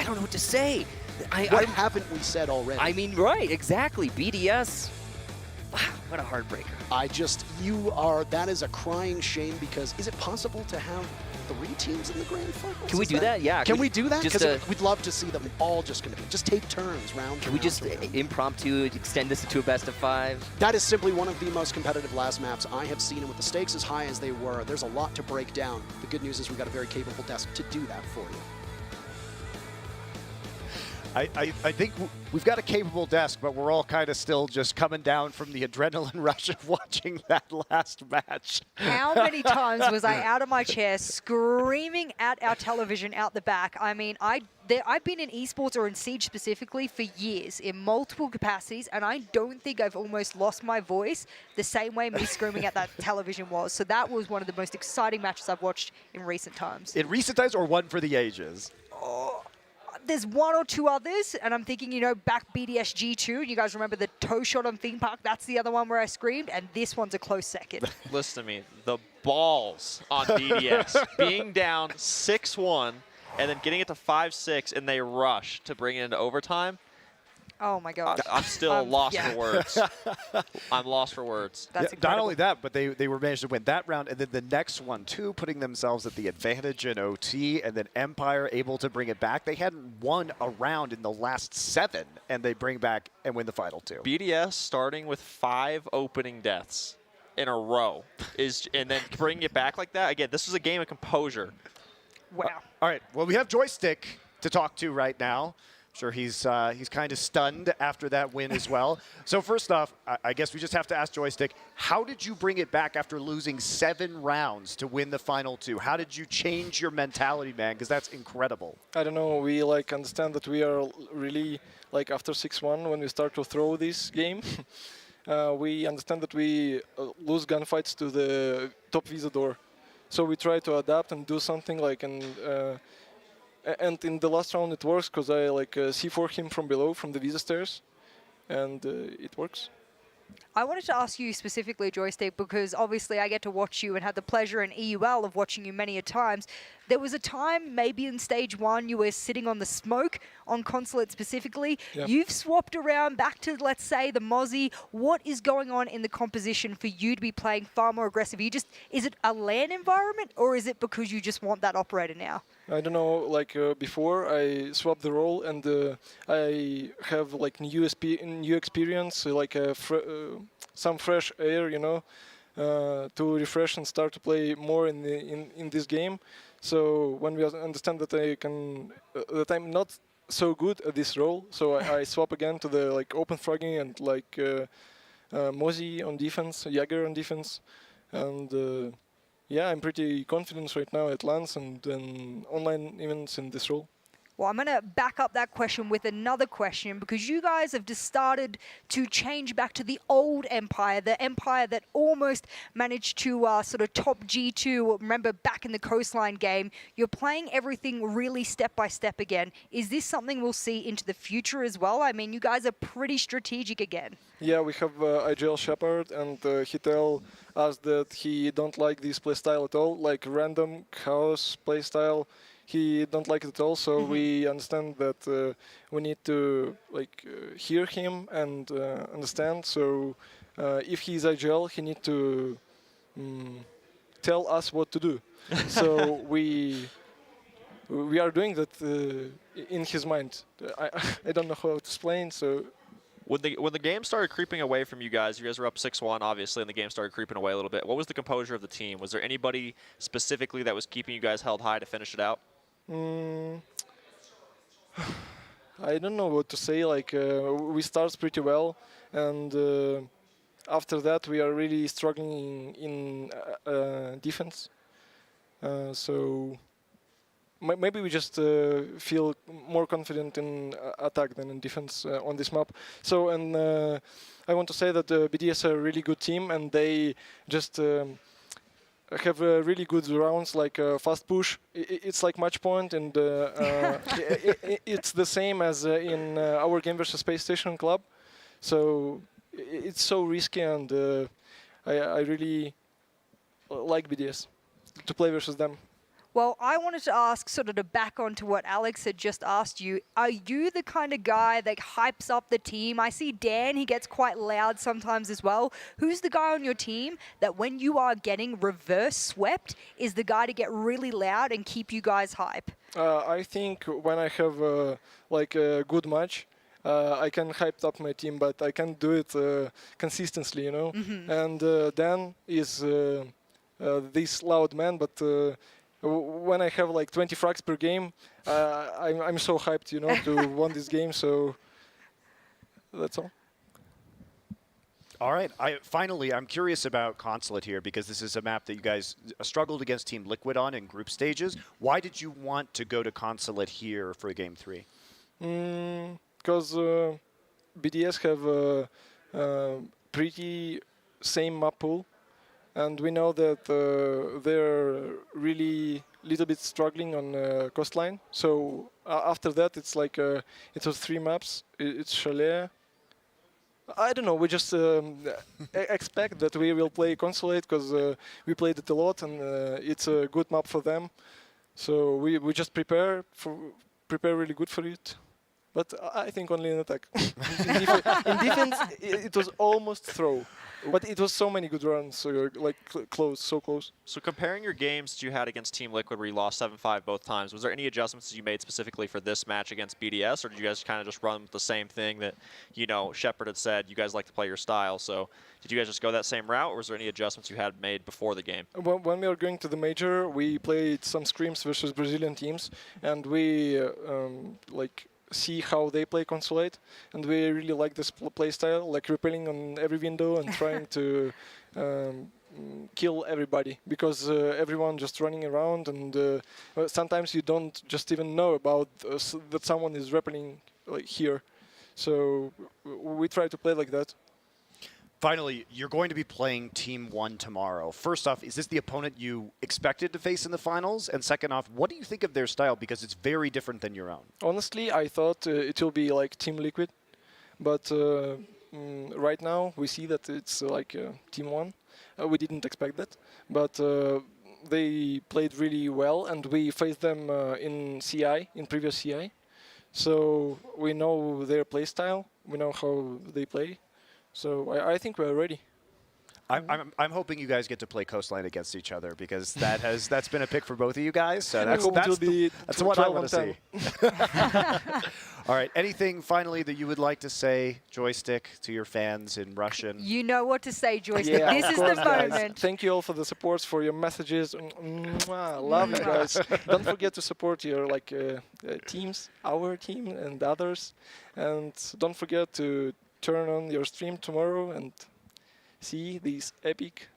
don't know what to say. What haven't we said already? I mean, right, exactly. BDS, wow, what a heartbreaker. That is a crying shame, because is it possible to have 3 teams in the grand finals? Can we do that? Yeah. Can we do that? Just Because we'd love to see them all just take turns round. Can we just impromptu extend this into a best of 5? That is simply one of the most competitive last maps I have seen, and with the stakes as high as they were, there's a lot to break down. The good news is we've got a very capable desk to do that for you. I think we've got a capable desk, but we're all kind of still just coming down from the adrenaline rush of watching that last match. How many times was I out of my chair screaming at our television out the back? I mean, I've been in esports or in Siege specifically for years in multiple capacities, and I don't think I've almost lost my voice the same way me screaming at that television was. So that was one of the most exciting matches I've watched in recent times. In recent times, or one for the ages? There's 1 or 2 others, and I'm thinking, back BDS G2, you guys remember the toe shot on Theme Park? That's the other one where I screamed, and this one's a close second. Listen to me. The balls on BDS. Being down 6-1, and then getting it to 5-6, and they rush to bring it into overtime. Oh my gosh. I'm still lost for words. I'm lost for words. That's not only that, but they were managed to win that round, and then the next one too, putting themselves at the advantage in OT, and then Empire able to bring it back. They hadn't won a round in the last 7, and they bring back and win the final 2. BDS starting with 5 opening deaths in a row and then bringing it back like that. Again, this was a game of composure. Wow. All right. Well, we have Joystick to talk to right now. Sure, he's kind of stunned after that win as well. So first off, I guess we just have to ask Joystick, how did you bring it back after losing 7 rounds to win the final 2? How did you change your mentality, man? Because that's incredible. I don't know. We understand that we are really after 6-1 when we start to throw this game. We understand that we lose gunfights to the top Visa door. So we try to adapt and do something and in the last round it works because I C4 him from below, from the Visa stairs, and it works. I wanted to ask you specifically, Joystick, because obviously I get to watch you and had the pleasure in EUL of watching you many a times. There was a time, maybe in stage 1, you were sitting on the smoke, on Consulate specifically. Yeah. You've swapped around back to, let's say, the Mozzie. What is going on in the composition for you to be playing far more aggressive? Is it a LAN environment, or is it because you just want that operator now? I don't know, before I swapped the role and I have new experience, some fresh air, you know, to refresh and start to play more in this game. So when we understand that that I'm not so good at this role, so I swap again to the like open fragging and like Mozzie on defense, Jäger on defense, and yeah, I'm pretty confident right now at LANs and online events in this role. Well, I'm going to back up that question with another question, because you guys have just started to change back to the old Empire, the Empire that almost managed to sort of top G2. Remember, back in the Coastline game, you're playing everything really step by step again. Is this something we'll see into the future as well? I mean, you guys are pretty strategic again. Yeah, we have IGL Shepard, and he tell us that he don't like this playstyle at all, like random chaos playstyle. He don't like it at all, so we understand that we need to like hear him and understand. So if he's IGL, he need to tell us what to do. So we are doing that in his mind. I don't know how to explain. So when the game started creeping away from you guys were up 6-1, obviously, and the game started creeping away a little bit. What was the composure of the team? Was there anybody specifically that was keeping you guys held high to finish it out? I don't know what to say. Like we start pretty well, and after that we are really struggling in defense. So maybe we just feel more confident in attack than in defense on this map. So and I want to say that BDS are a really good team, and they just have really good rounds, like fast push. It's like match point, and it's the same as in our game versus Space Station Club. So it's so risky, and I really like BDS to play versus them. Well, I wanted to ask, sort of to back onto what Alex had just asked you, are you the kind of guy that hypes up the team? I see Dan, he gets quite loud sometimes as well. Who's the guy on your team that when you are getting reverse swept is the guy to get really loud and keep you guys hype? I think when I have like a good match, I can hype up my team, but I can't do it consistently, you know? And Dan is this loud man, but when I have like 20 frags per game, I'm so hyped, you know, to win this game. So that's all. All right. Finally, I'm curious about Consulate here, because this is a map that you guys struggled against Team Liquid on in group stages. Why did you want to go to Consulate here for Game 3? Because BDS have a pretty same map pool. And we know that they're really little bit struggling on Coastline. So after that, it's like it was 3 maps. It's Chalet. I don't know. We just expect that we will play Consulate because we played it a lot, and it's a good map for them. So we just prepare really good for it. But I think only in attack. in defense, it was almost throw. But it was so many good runs, so like close, so close. So comparing your games that you had against Team Liquid, where you lost 7-5 both times, was there any adjustments you made specifically for this match against BDS, or did you guys kind of just run with the same thing that, you know, Shepard had said you guys like to play your style? So did you guys just go that same route, or was there any adjustments you had made before the game? When we were going to the major, we played some scrims versus Brazilian teams, and we like see how they play Consulate, and we really like this play style, like repelling on every window and trying to kill everybody, because everyone just running around, and sometimes you don't just even know about that someone is repelling like here. So we try to play like that. Finally, you're going to be playing Team 1 tomorrow. First off, is this the opponent you expected to face in the finals? And second off, what do you think of their style? Because it's very different than your own. Honestly, I thought it will be like Team Liquid. But right now, we see that it's like Team 1. We didn't expect that. But they played really well, and we faced them in CI, in previous CI. So we know their play style. We know how they play. So I think we're ready. I'm hoping you guys get to play Coastline against each other, because that's been a pick for both of you guys. So that's what I want to see. All right. Anything finally that you would like to say, Joystick, to your fans in Russian? You know what to say, Joystick. Yeah, this is course, the guys. moment. Thank you all for the support, for your messages. Love you guys. Don't forget to support your teams, our team and others, and don't forget to turn on your stream tomorrow and see this epic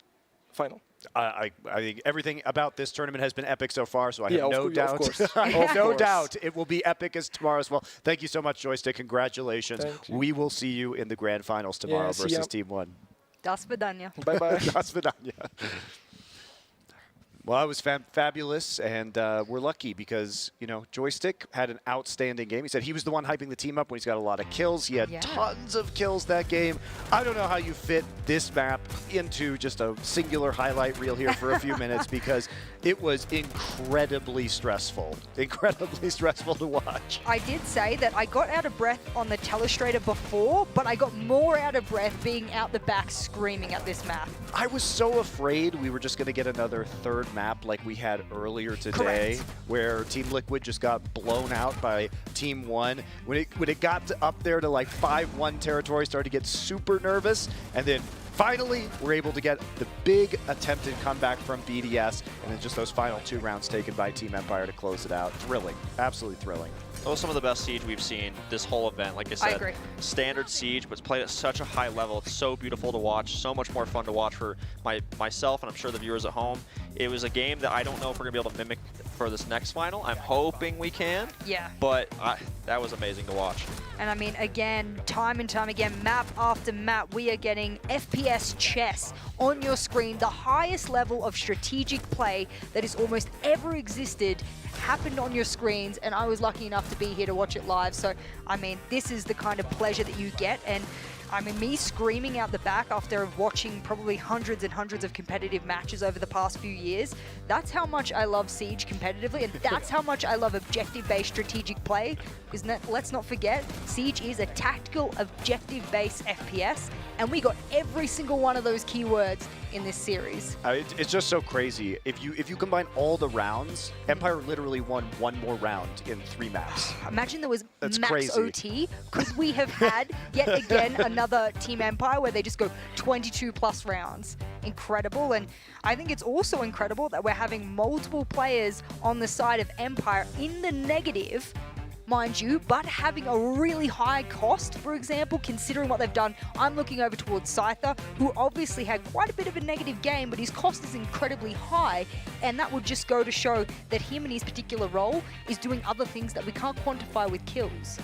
final. I think everything about this tournament has been epic so far, so I have no doubt. No doubt it will be epic as tomorrow as well. Thank you so much, Joystick. Congratulations. We will see you in the grand finals tomorrow versus Team 1. Das Vidanya. Bye-bye. Das Vidanya. Well, it was fabulous, and we're lucky because, Joystick had an outstanding game. He said he was the one hyping the team up when he's got a lot of kills. He had tons of kills that game. I don't know how you fit this map into just a singular highlight reel here for a few minutes, because it was incredibly stressful. Incredibly stressful to watch. I did say that I got out of breath on the telestrator before, but I got more out of breath being out the back screaming at this map. I was so afraid we were just going to get another third map like we had earlier today, where Team Liquid just got blown out by Team 1. When it got up there to like 5-1 territory, started to get super nervous, and then finally we're able to get the big attempted comeback from BDS, and then just those final 2 rounds taken by Team Empire to close it out. Thrilling. Absolutely thrilling. That was some of the best Siege we've seen this whole event. Like I said, agree. Standard Siege, but it's played at such a high level. It's so beautiful to watch, so much more fun to watch for myself, and I'm sure the viewers at home. It was a game that I don't know if we're going to be able to mimic for this next final. I'm hoping we can. Yeah. But that was amazing to watch. And I mean, again, time and time again, map after map, we are getting FPS chess on your screen. The highest level of strategic play that has almost ever existed happened on your screens, and I was lucky enough to be here to watch it live. So, I mean, this is the kind of pleasure that you get. And I mean, me screaming out the back after watching probably hundreds and hundreds of competitive matches over the past few years, that's how much I love Siege competitively, and that's how much I love objective-based strategic play, because let's not forget, Siege is a tactical, objective-based FPS, and we got every single one of those keywords in this series. It's just so crazy. If you combine all the rounds, Empire literally won one more round in 3 maps. Imagine there was That's max crazy. OT, because we have had yet again another Team Empire where they just go 22+ rounds. Incredible. And I think it's also incredible that we're having multiple players on the side of Empire in the negative, mind you, but having a really high cost, for example, considering what they've done. I'm looking over towards Scyther, who obviously had quite a bit of a negative game, but his cost is incredibly high, and that would just go to show that him and his particular role is doing other things that we can't quantify with kills.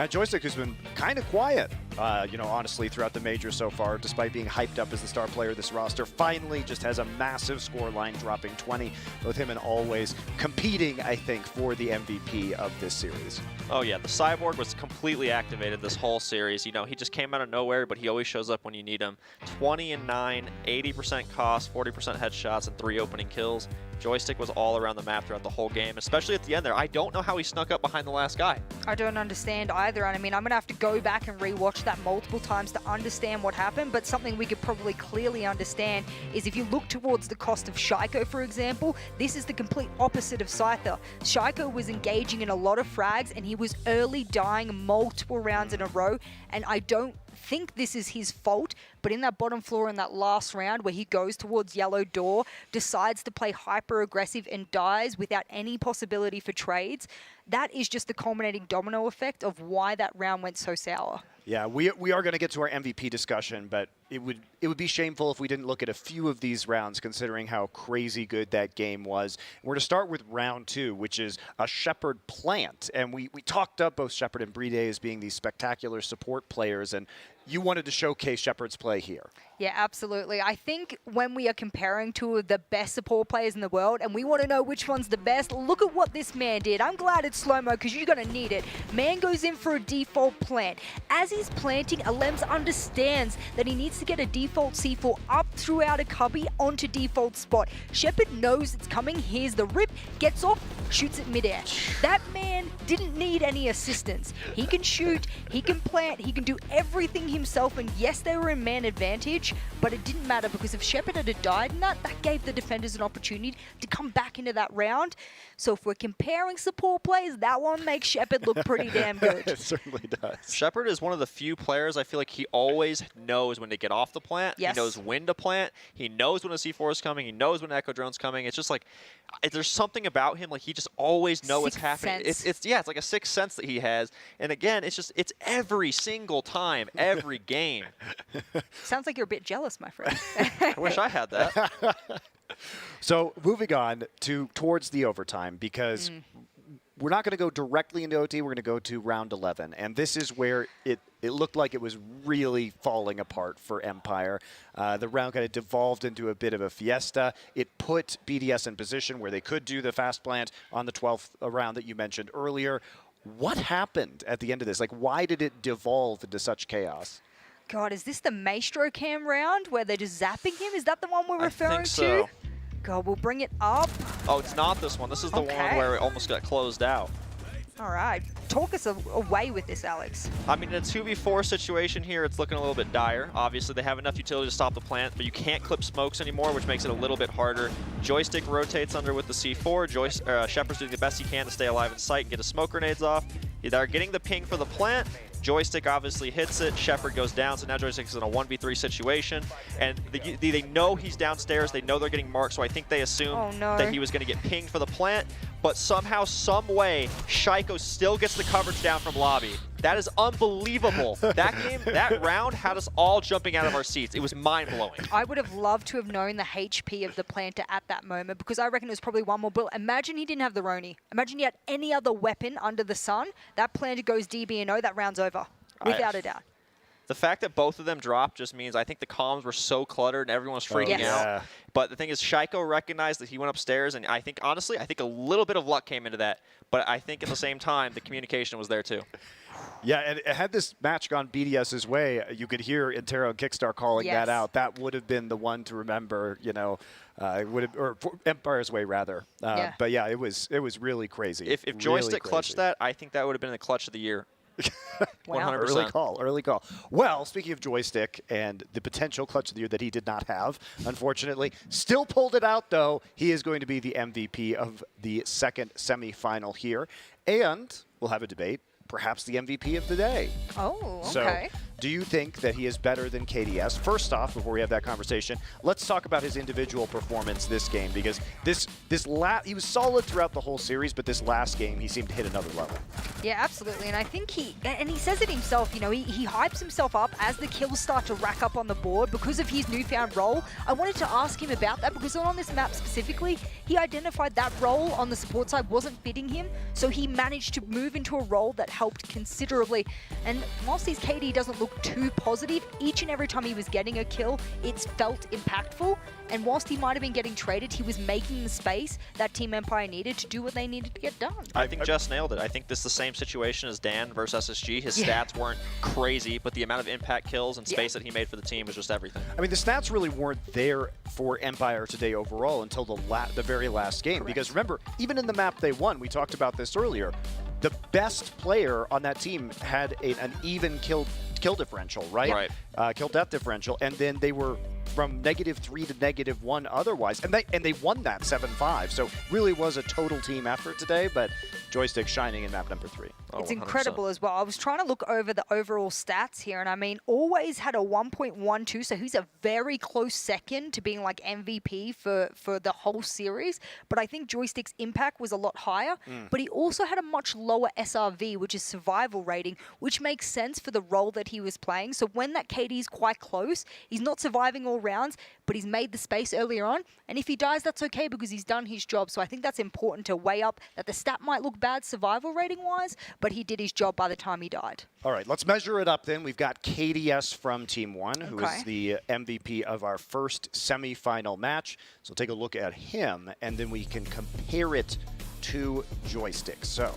Joystick has been kind of quiet, honestly, throughout the major so far, despite being hyped up as the star player of this roster. Finally just has a massive score line, dropping 20. Both him and Always competing, I think, for the MVP of this series. Oh yeah, the Cyborg was completely activated this whole series. He just came out of nowhere, but he always shows up when you need him. 20 and 9, 80% cost, 40% headshots, and 3 opening kills. Joystick was all around the map throughout the whole game, especially at the end there. I don't know how he snuck up behind the last guy. I don't understand either, and I mean, I'm going to have to go back and rewatch that multiple times to understand what happened, but something we could probably clearly understand is if you look towards the cost of Shaiko, for example, this is the complete opposite of Scyther. Shaiko was engaging in a lot of frags, and he was early dying multiple rounds in a row, and I don't think this is his fault, but in that bottom floor in that last round where he goes towards yellow door, decides to play hyper aggressive and dies without any possibility for trades, that is just the culminating domino effect of why that round went so sour. Yeah, we are going to get to our MVP discussion, but it would be shameful if we didn't look at a few of these rounds, considering how crazy good that game was. We're going to start with round 2, which is a Shepard plant, and we talked up both Shepard and Bride as being these spectacular support players, and you wanted to showcase Shepard's play here. Yeah, absolutely. I think when we are comparing 2 of the best support players in the world and we want to know which one's the best, look at what this man did. I'm glad it's slow-mo because you're going to need it. Man goes in for a default plant. As he's planting, Alems understands that he needs to get a default C4 up throughout a cubby onto default spot. Shepard knows it's coming. Here's the rip, gets off, shoots it midair. That man didn't need any assistance. He can shoot, he can plant, he can do everything himself, and yes, they were in man advantage, but it didn't matter because if Shepard had died in that gave the defenders an opportunity to come back into that round. So if we're comparing support plays, that one makes Shepard look pretty damn good. It certainly does. Shepard is one of the few players I feel like he always knows when to get off the plant. Yes. He knows when to plant. He knows when a C4 is coming. He knows when Echo Drone's coming. It's just like there's something about him, like he just always knows what's happening. It's like a sixth sense that he has. And again, it's every single time, every game. Sounds like you're a bit jealous, my friend. I wish I had that. So moving on towards the overtime, because we're not going to go directly into OT. We're going to go to round 11, and this is where it looked like it was really falling apart for Empire. The round kind of devolved into a bit of a fiesta. It put BDS in position where they could do the fast plant on the 12th round that you mentioned earlier. What happened at the end of this? Like, why did it devolve into such chaos? God, is this the Maestro Cam round where they're just zapping him? Is that the one we're referring so. to? God, we'll bring it up. Oh, it's not this one. This is the one where it almost got closed out. All right. Talk us away with this, Alex. I mean, in a 2v4 situation here, it's looking a little bit dire. Obviously, they have enough utility to stop the plant, but you can't clip smokes anymore, which makes it a little bit harder. Joystick rotates under with the C4. Shepard's doing the best he can to stay alive in sight and get his smoke grenades off. They're getting the ping for the plant. Joystick obviously hits it. Shepard goes down, so now Joystick is in a 1v3 situation. And they know he's downstairs. They know they're getting marked, so I think they assumed that he was going to get pinged for the plant. But somehow, some way, Shaiko still gets the coverage down from lobby. That is unbelievable. That game, that round had us all jumping out of our seats. It was mind-blowing. I would have loved to have known the HP of the planter at that moment, because I reckon it was probably one more bullet. Imagine he didn't have the Roni. Imagine he had any other weapon under the sun. That planter goes DB&O, that round's over, without a doubt. The fact that both of them dropped just means I think the comms were so cluttered and everyone was freaking out. But the thing is, Shaiko recognized that he went upstairs, and I think, honestly, I think a little bit of luck came into that. But I think at the same time, the communication was there too. Yeah, and had this match gone BDS's way, you could hear Intero and Kickstar calling that out. That would have been the one to remember, you know, or Empire's way rather. But yeah, it was really crazy. If really Joystick crazy. clutched that, I think that would have been the clutch of the year. 100%. Early call. Well, speaking of Joystick and the potential clutch of the year that he did not have, unfortunately, still pulled it out, though. He is going to be the MVP of the second semifinal here. And we'll have a debate, perhaps the MVP of the day. Oh, So, okay. do you think that he is better than KDS? First off, before we have that conversation, let's talk about his individual performance this game, because he was solid throughout the whole series, but this last game he seemed to hit another level. Yeah, absolutely. And I think he says it himself, you know, he hypes himself up as the kills start to rack up on the board because of his newfound role. I wanted to ask him about that because on this map specifically, he identified that role on the support side wasn't fitting him, so he managed to move into a role that helped considerably. And whilst his KD doesn't look too positive, each and every time he was getting a kill, it's felt impactful. And whilst he might have been getting traded, he was making the space that Team Empire needed to do what they needed to get done. I think Jess nailed it. I think this is the same situation as Dan versus SSG. His stats weren't crazy, but the amount of impact kills and space that he made for the team was just everything. I mean, the stats really weren't there for Empire today overall until the very last game. Because remember, even in the map they won, we talked about this earlier, the best player on that team had an even kill differential, right? Kill death differential, and then they were from -3 to -1 otherwise, and they won that 7-5. So really was a total team effort today, but Joystick shining in map number 3. It's incredible as well. I was trying to look over the overall stats here, and I mean, always had a 1.12, so he's a very close second to being like MVP for the whole series. But I think Joystick's impact was a lot higher, but he also had a much lower SRV, which is survival rating, which makes sense for the role that he was playing. So when that KD is quite close, he's not surviving all rounds, but he's made the space earlier on. And if he dies, that's okay because he's done his job. So I think that's important to weigh up that the stat might look bad survival rating wise, but he did his job by the time he died. All right, let's measure it up then. We've got KDS from Team 1, who is the MVP of our first semifinal match. So take a look at him, and then we can compare it to Joystick. So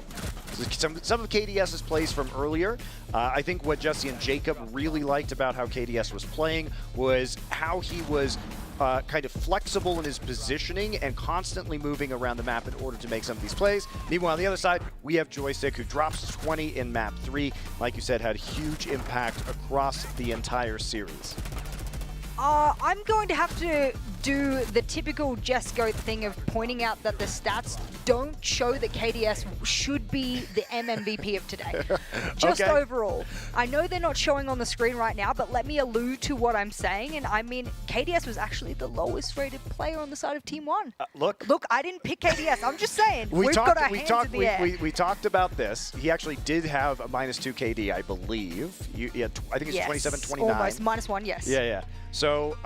some of KDS's plays from earlier, I think what Jesse and Jacob really liked about how KDS was playing was how he was kind of flexible in his positioning and constantly moving around the map in order to make some of these plays. Meanwhile, on the other side, we have Joystick, who drops 20 in map 3. Like you said, had a huge impact across the entire series. I'm going to have to do the typical Jesco thing of pointing out that the stats don't show that KDS should be the MMVP of today. Just Okay. overall. I know they're not showing on the screen right now, but let me allude to what I'm saying. And I mean, KDS was actually the lowest rated player on the side of Team 1. Look, I didn't pick KDS. I'm just saying. We've got our hands in the air. We talked about this. He actually did have a -2 KD, I believe. I think it's Yes, 27, 29. almost. -1, yes. Yeah. So,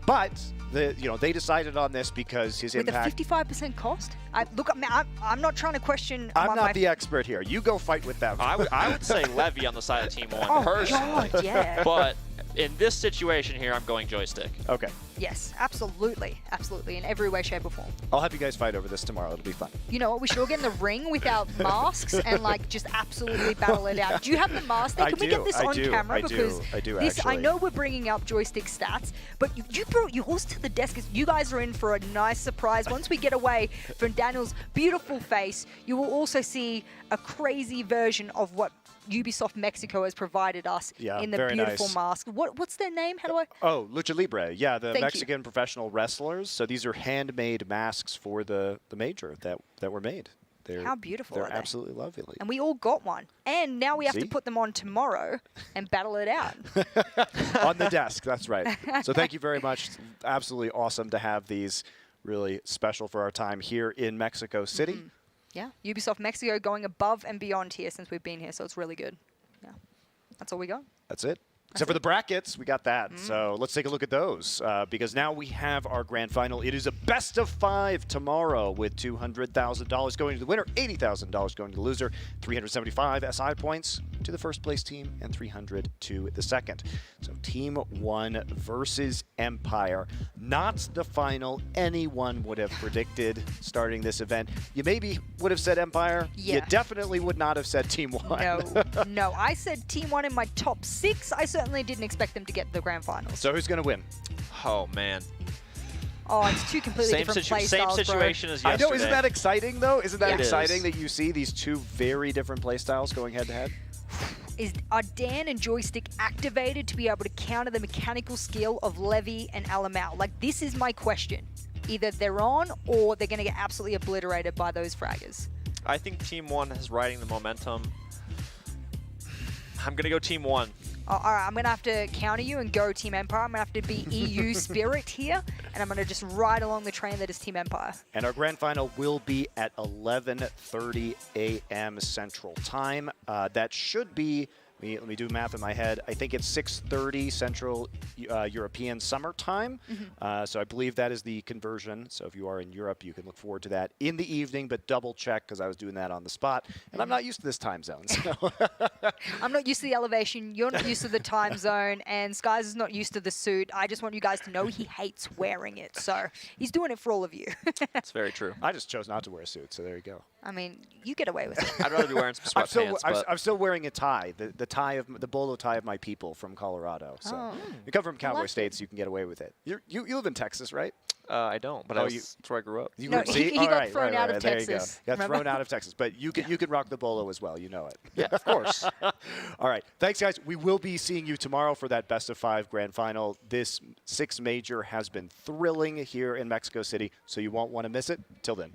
but they decided on this because his With impact. a 55% cost? I'm not trying to question. I'm not the expert here. You go fight with them. I would say Levy on the side of Team 1 Oh, personally. God, yeah. But in this situation here, I'm going Joystick. Okay. Yes, absolutely. Absolutely. In every way, shape, or form. I'll have you guys fight over this tomorrow. It'll be fun. You know what? We should all get in the ring without masks and just absolutely battle it out. Do you have the mask there? I Can we do, get this I on do, camera? I do, Because I do, this, I actually. know we're bringing up Joystick stats, but you brought yours to the desk. You guys are in for a nice surprise. Once we get away from Daniel's beautiful face, you will also see a crazy version of what Ubisoft Mexico has provided us in the very beautiful nice. mask. What's their name? How do I? Oh, Lucha Libre. Yeah, the Thank you. Mexican professional wrestlers. So these are handmade masks for the major that were made. How beautiful They're are they? absolutely lovely. And we all got one. And now we have See? to put them on tomorrow and battle it out. On the desk, that's right. So thank you very much. Absolutely awesome to have these. Really special for our time here in Mexico City. Yeah, Ubisoft Mexico going above and beyond here since we've been here, so it's really good. Yeah, that's all we got. That's it. Except for the brackets, we got that. So let's take a look at those because now we have our grand final. It is a best of 5 tomorrow with $200,000 going to the winner, $80,000 going to the loser, 375 SI points to the first place team, and 300 to the second. So Team 1 versus Empire. Not the final anyone would have predicted starting this event. You maybe would have said Empire. Yeah. You definitely would not have said Team 1. No. I said Team 1 in my top 6. I certainly didn't expect them to get to the grand finals. So who's going to win? Oh, man. Oh, it's two completely different play Same styles, situation as I yesterday. know, isn't that exciting though? Isn't that Yeah. exciting that you see these two very different play styles going head to head? Are Dan and Joystick activated to be able to counter the mechanical skill of Levy and Alamau? This is my question. Either they're on or they're going to get absolutely obliterated by those fraggers. I think Team 1 is riding the momentum. I'm going to go Team 1. All right, I'm going to have to counter you and go Team Empire. I'm going to have to be EU Spirit here, and I'm going to just ride along the train that is Team Empire. And our grand final will be at 11:30 a.m. Central Time. That should be, let me do math in my head. I think it's 6:30 Central European Summer Time. So I believe that is the conversion. So if you are in Europe, you can look forward to that in the evening, but double check because I was doing that on the spot. And I'm not used to this time zone. So. I'm not used to the elevation, you're not used to the time zone, and Skies is not used to the suit. I just want you guys to know he hates wearing it, so he's doing it for all of you. That's very true. I just chose not to wear a suit, so there you go. I mean, you get away with it. I'd rather be wearing some sweatpants. I'm still wearing a tie, the tie of the bolo tie of my people from Colorado. So you come from cowboy states, you can get away with it. You live in Texas, right? I don't, but that's where I grew up. He got thrown out of there you Texas, go. Got remember? thrown out of Texas, but you can rock the bolo as well. You know it. Yeah, of course. All right, thanks guys. We will be seeing you tomorrow for that best of 5 grand final. This 6 major has been thrilling here in Mexico City, so you won't want to miss it. Till then.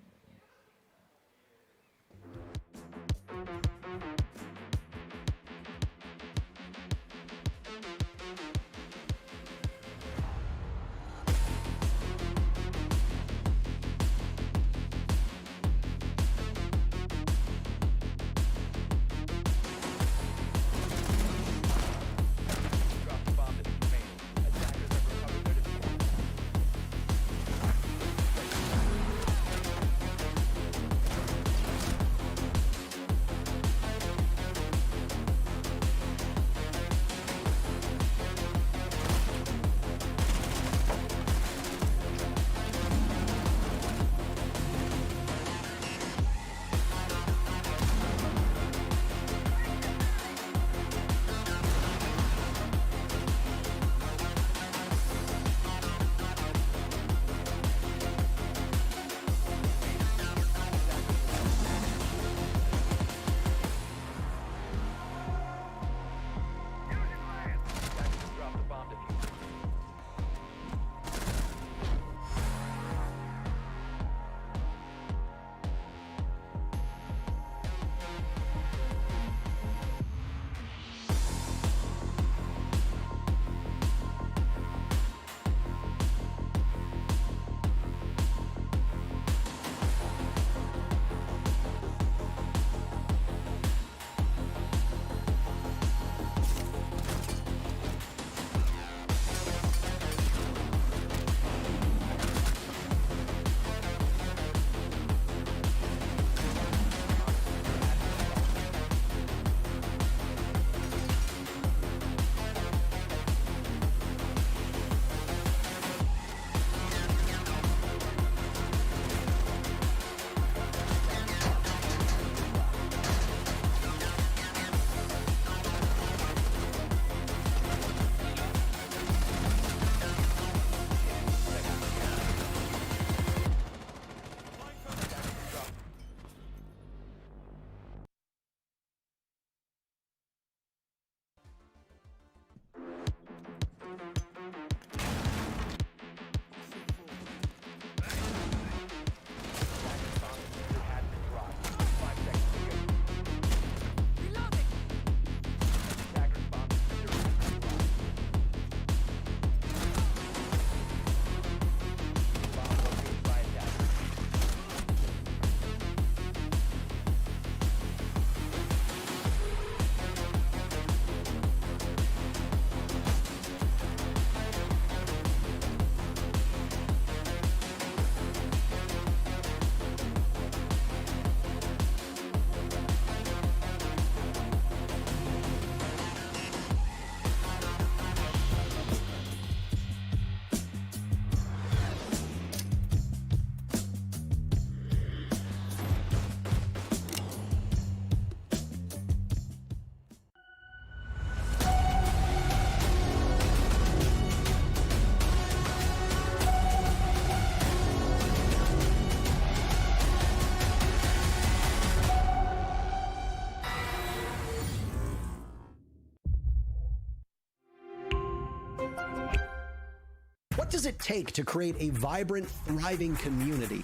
What does it take to create a vibrant, thriving community?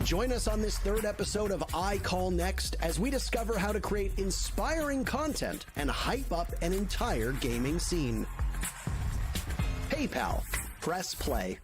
Join us on this third episode of I Call Next as we discover how to create inspiring content and hype up an entire gaming scene. PayPal. Press play.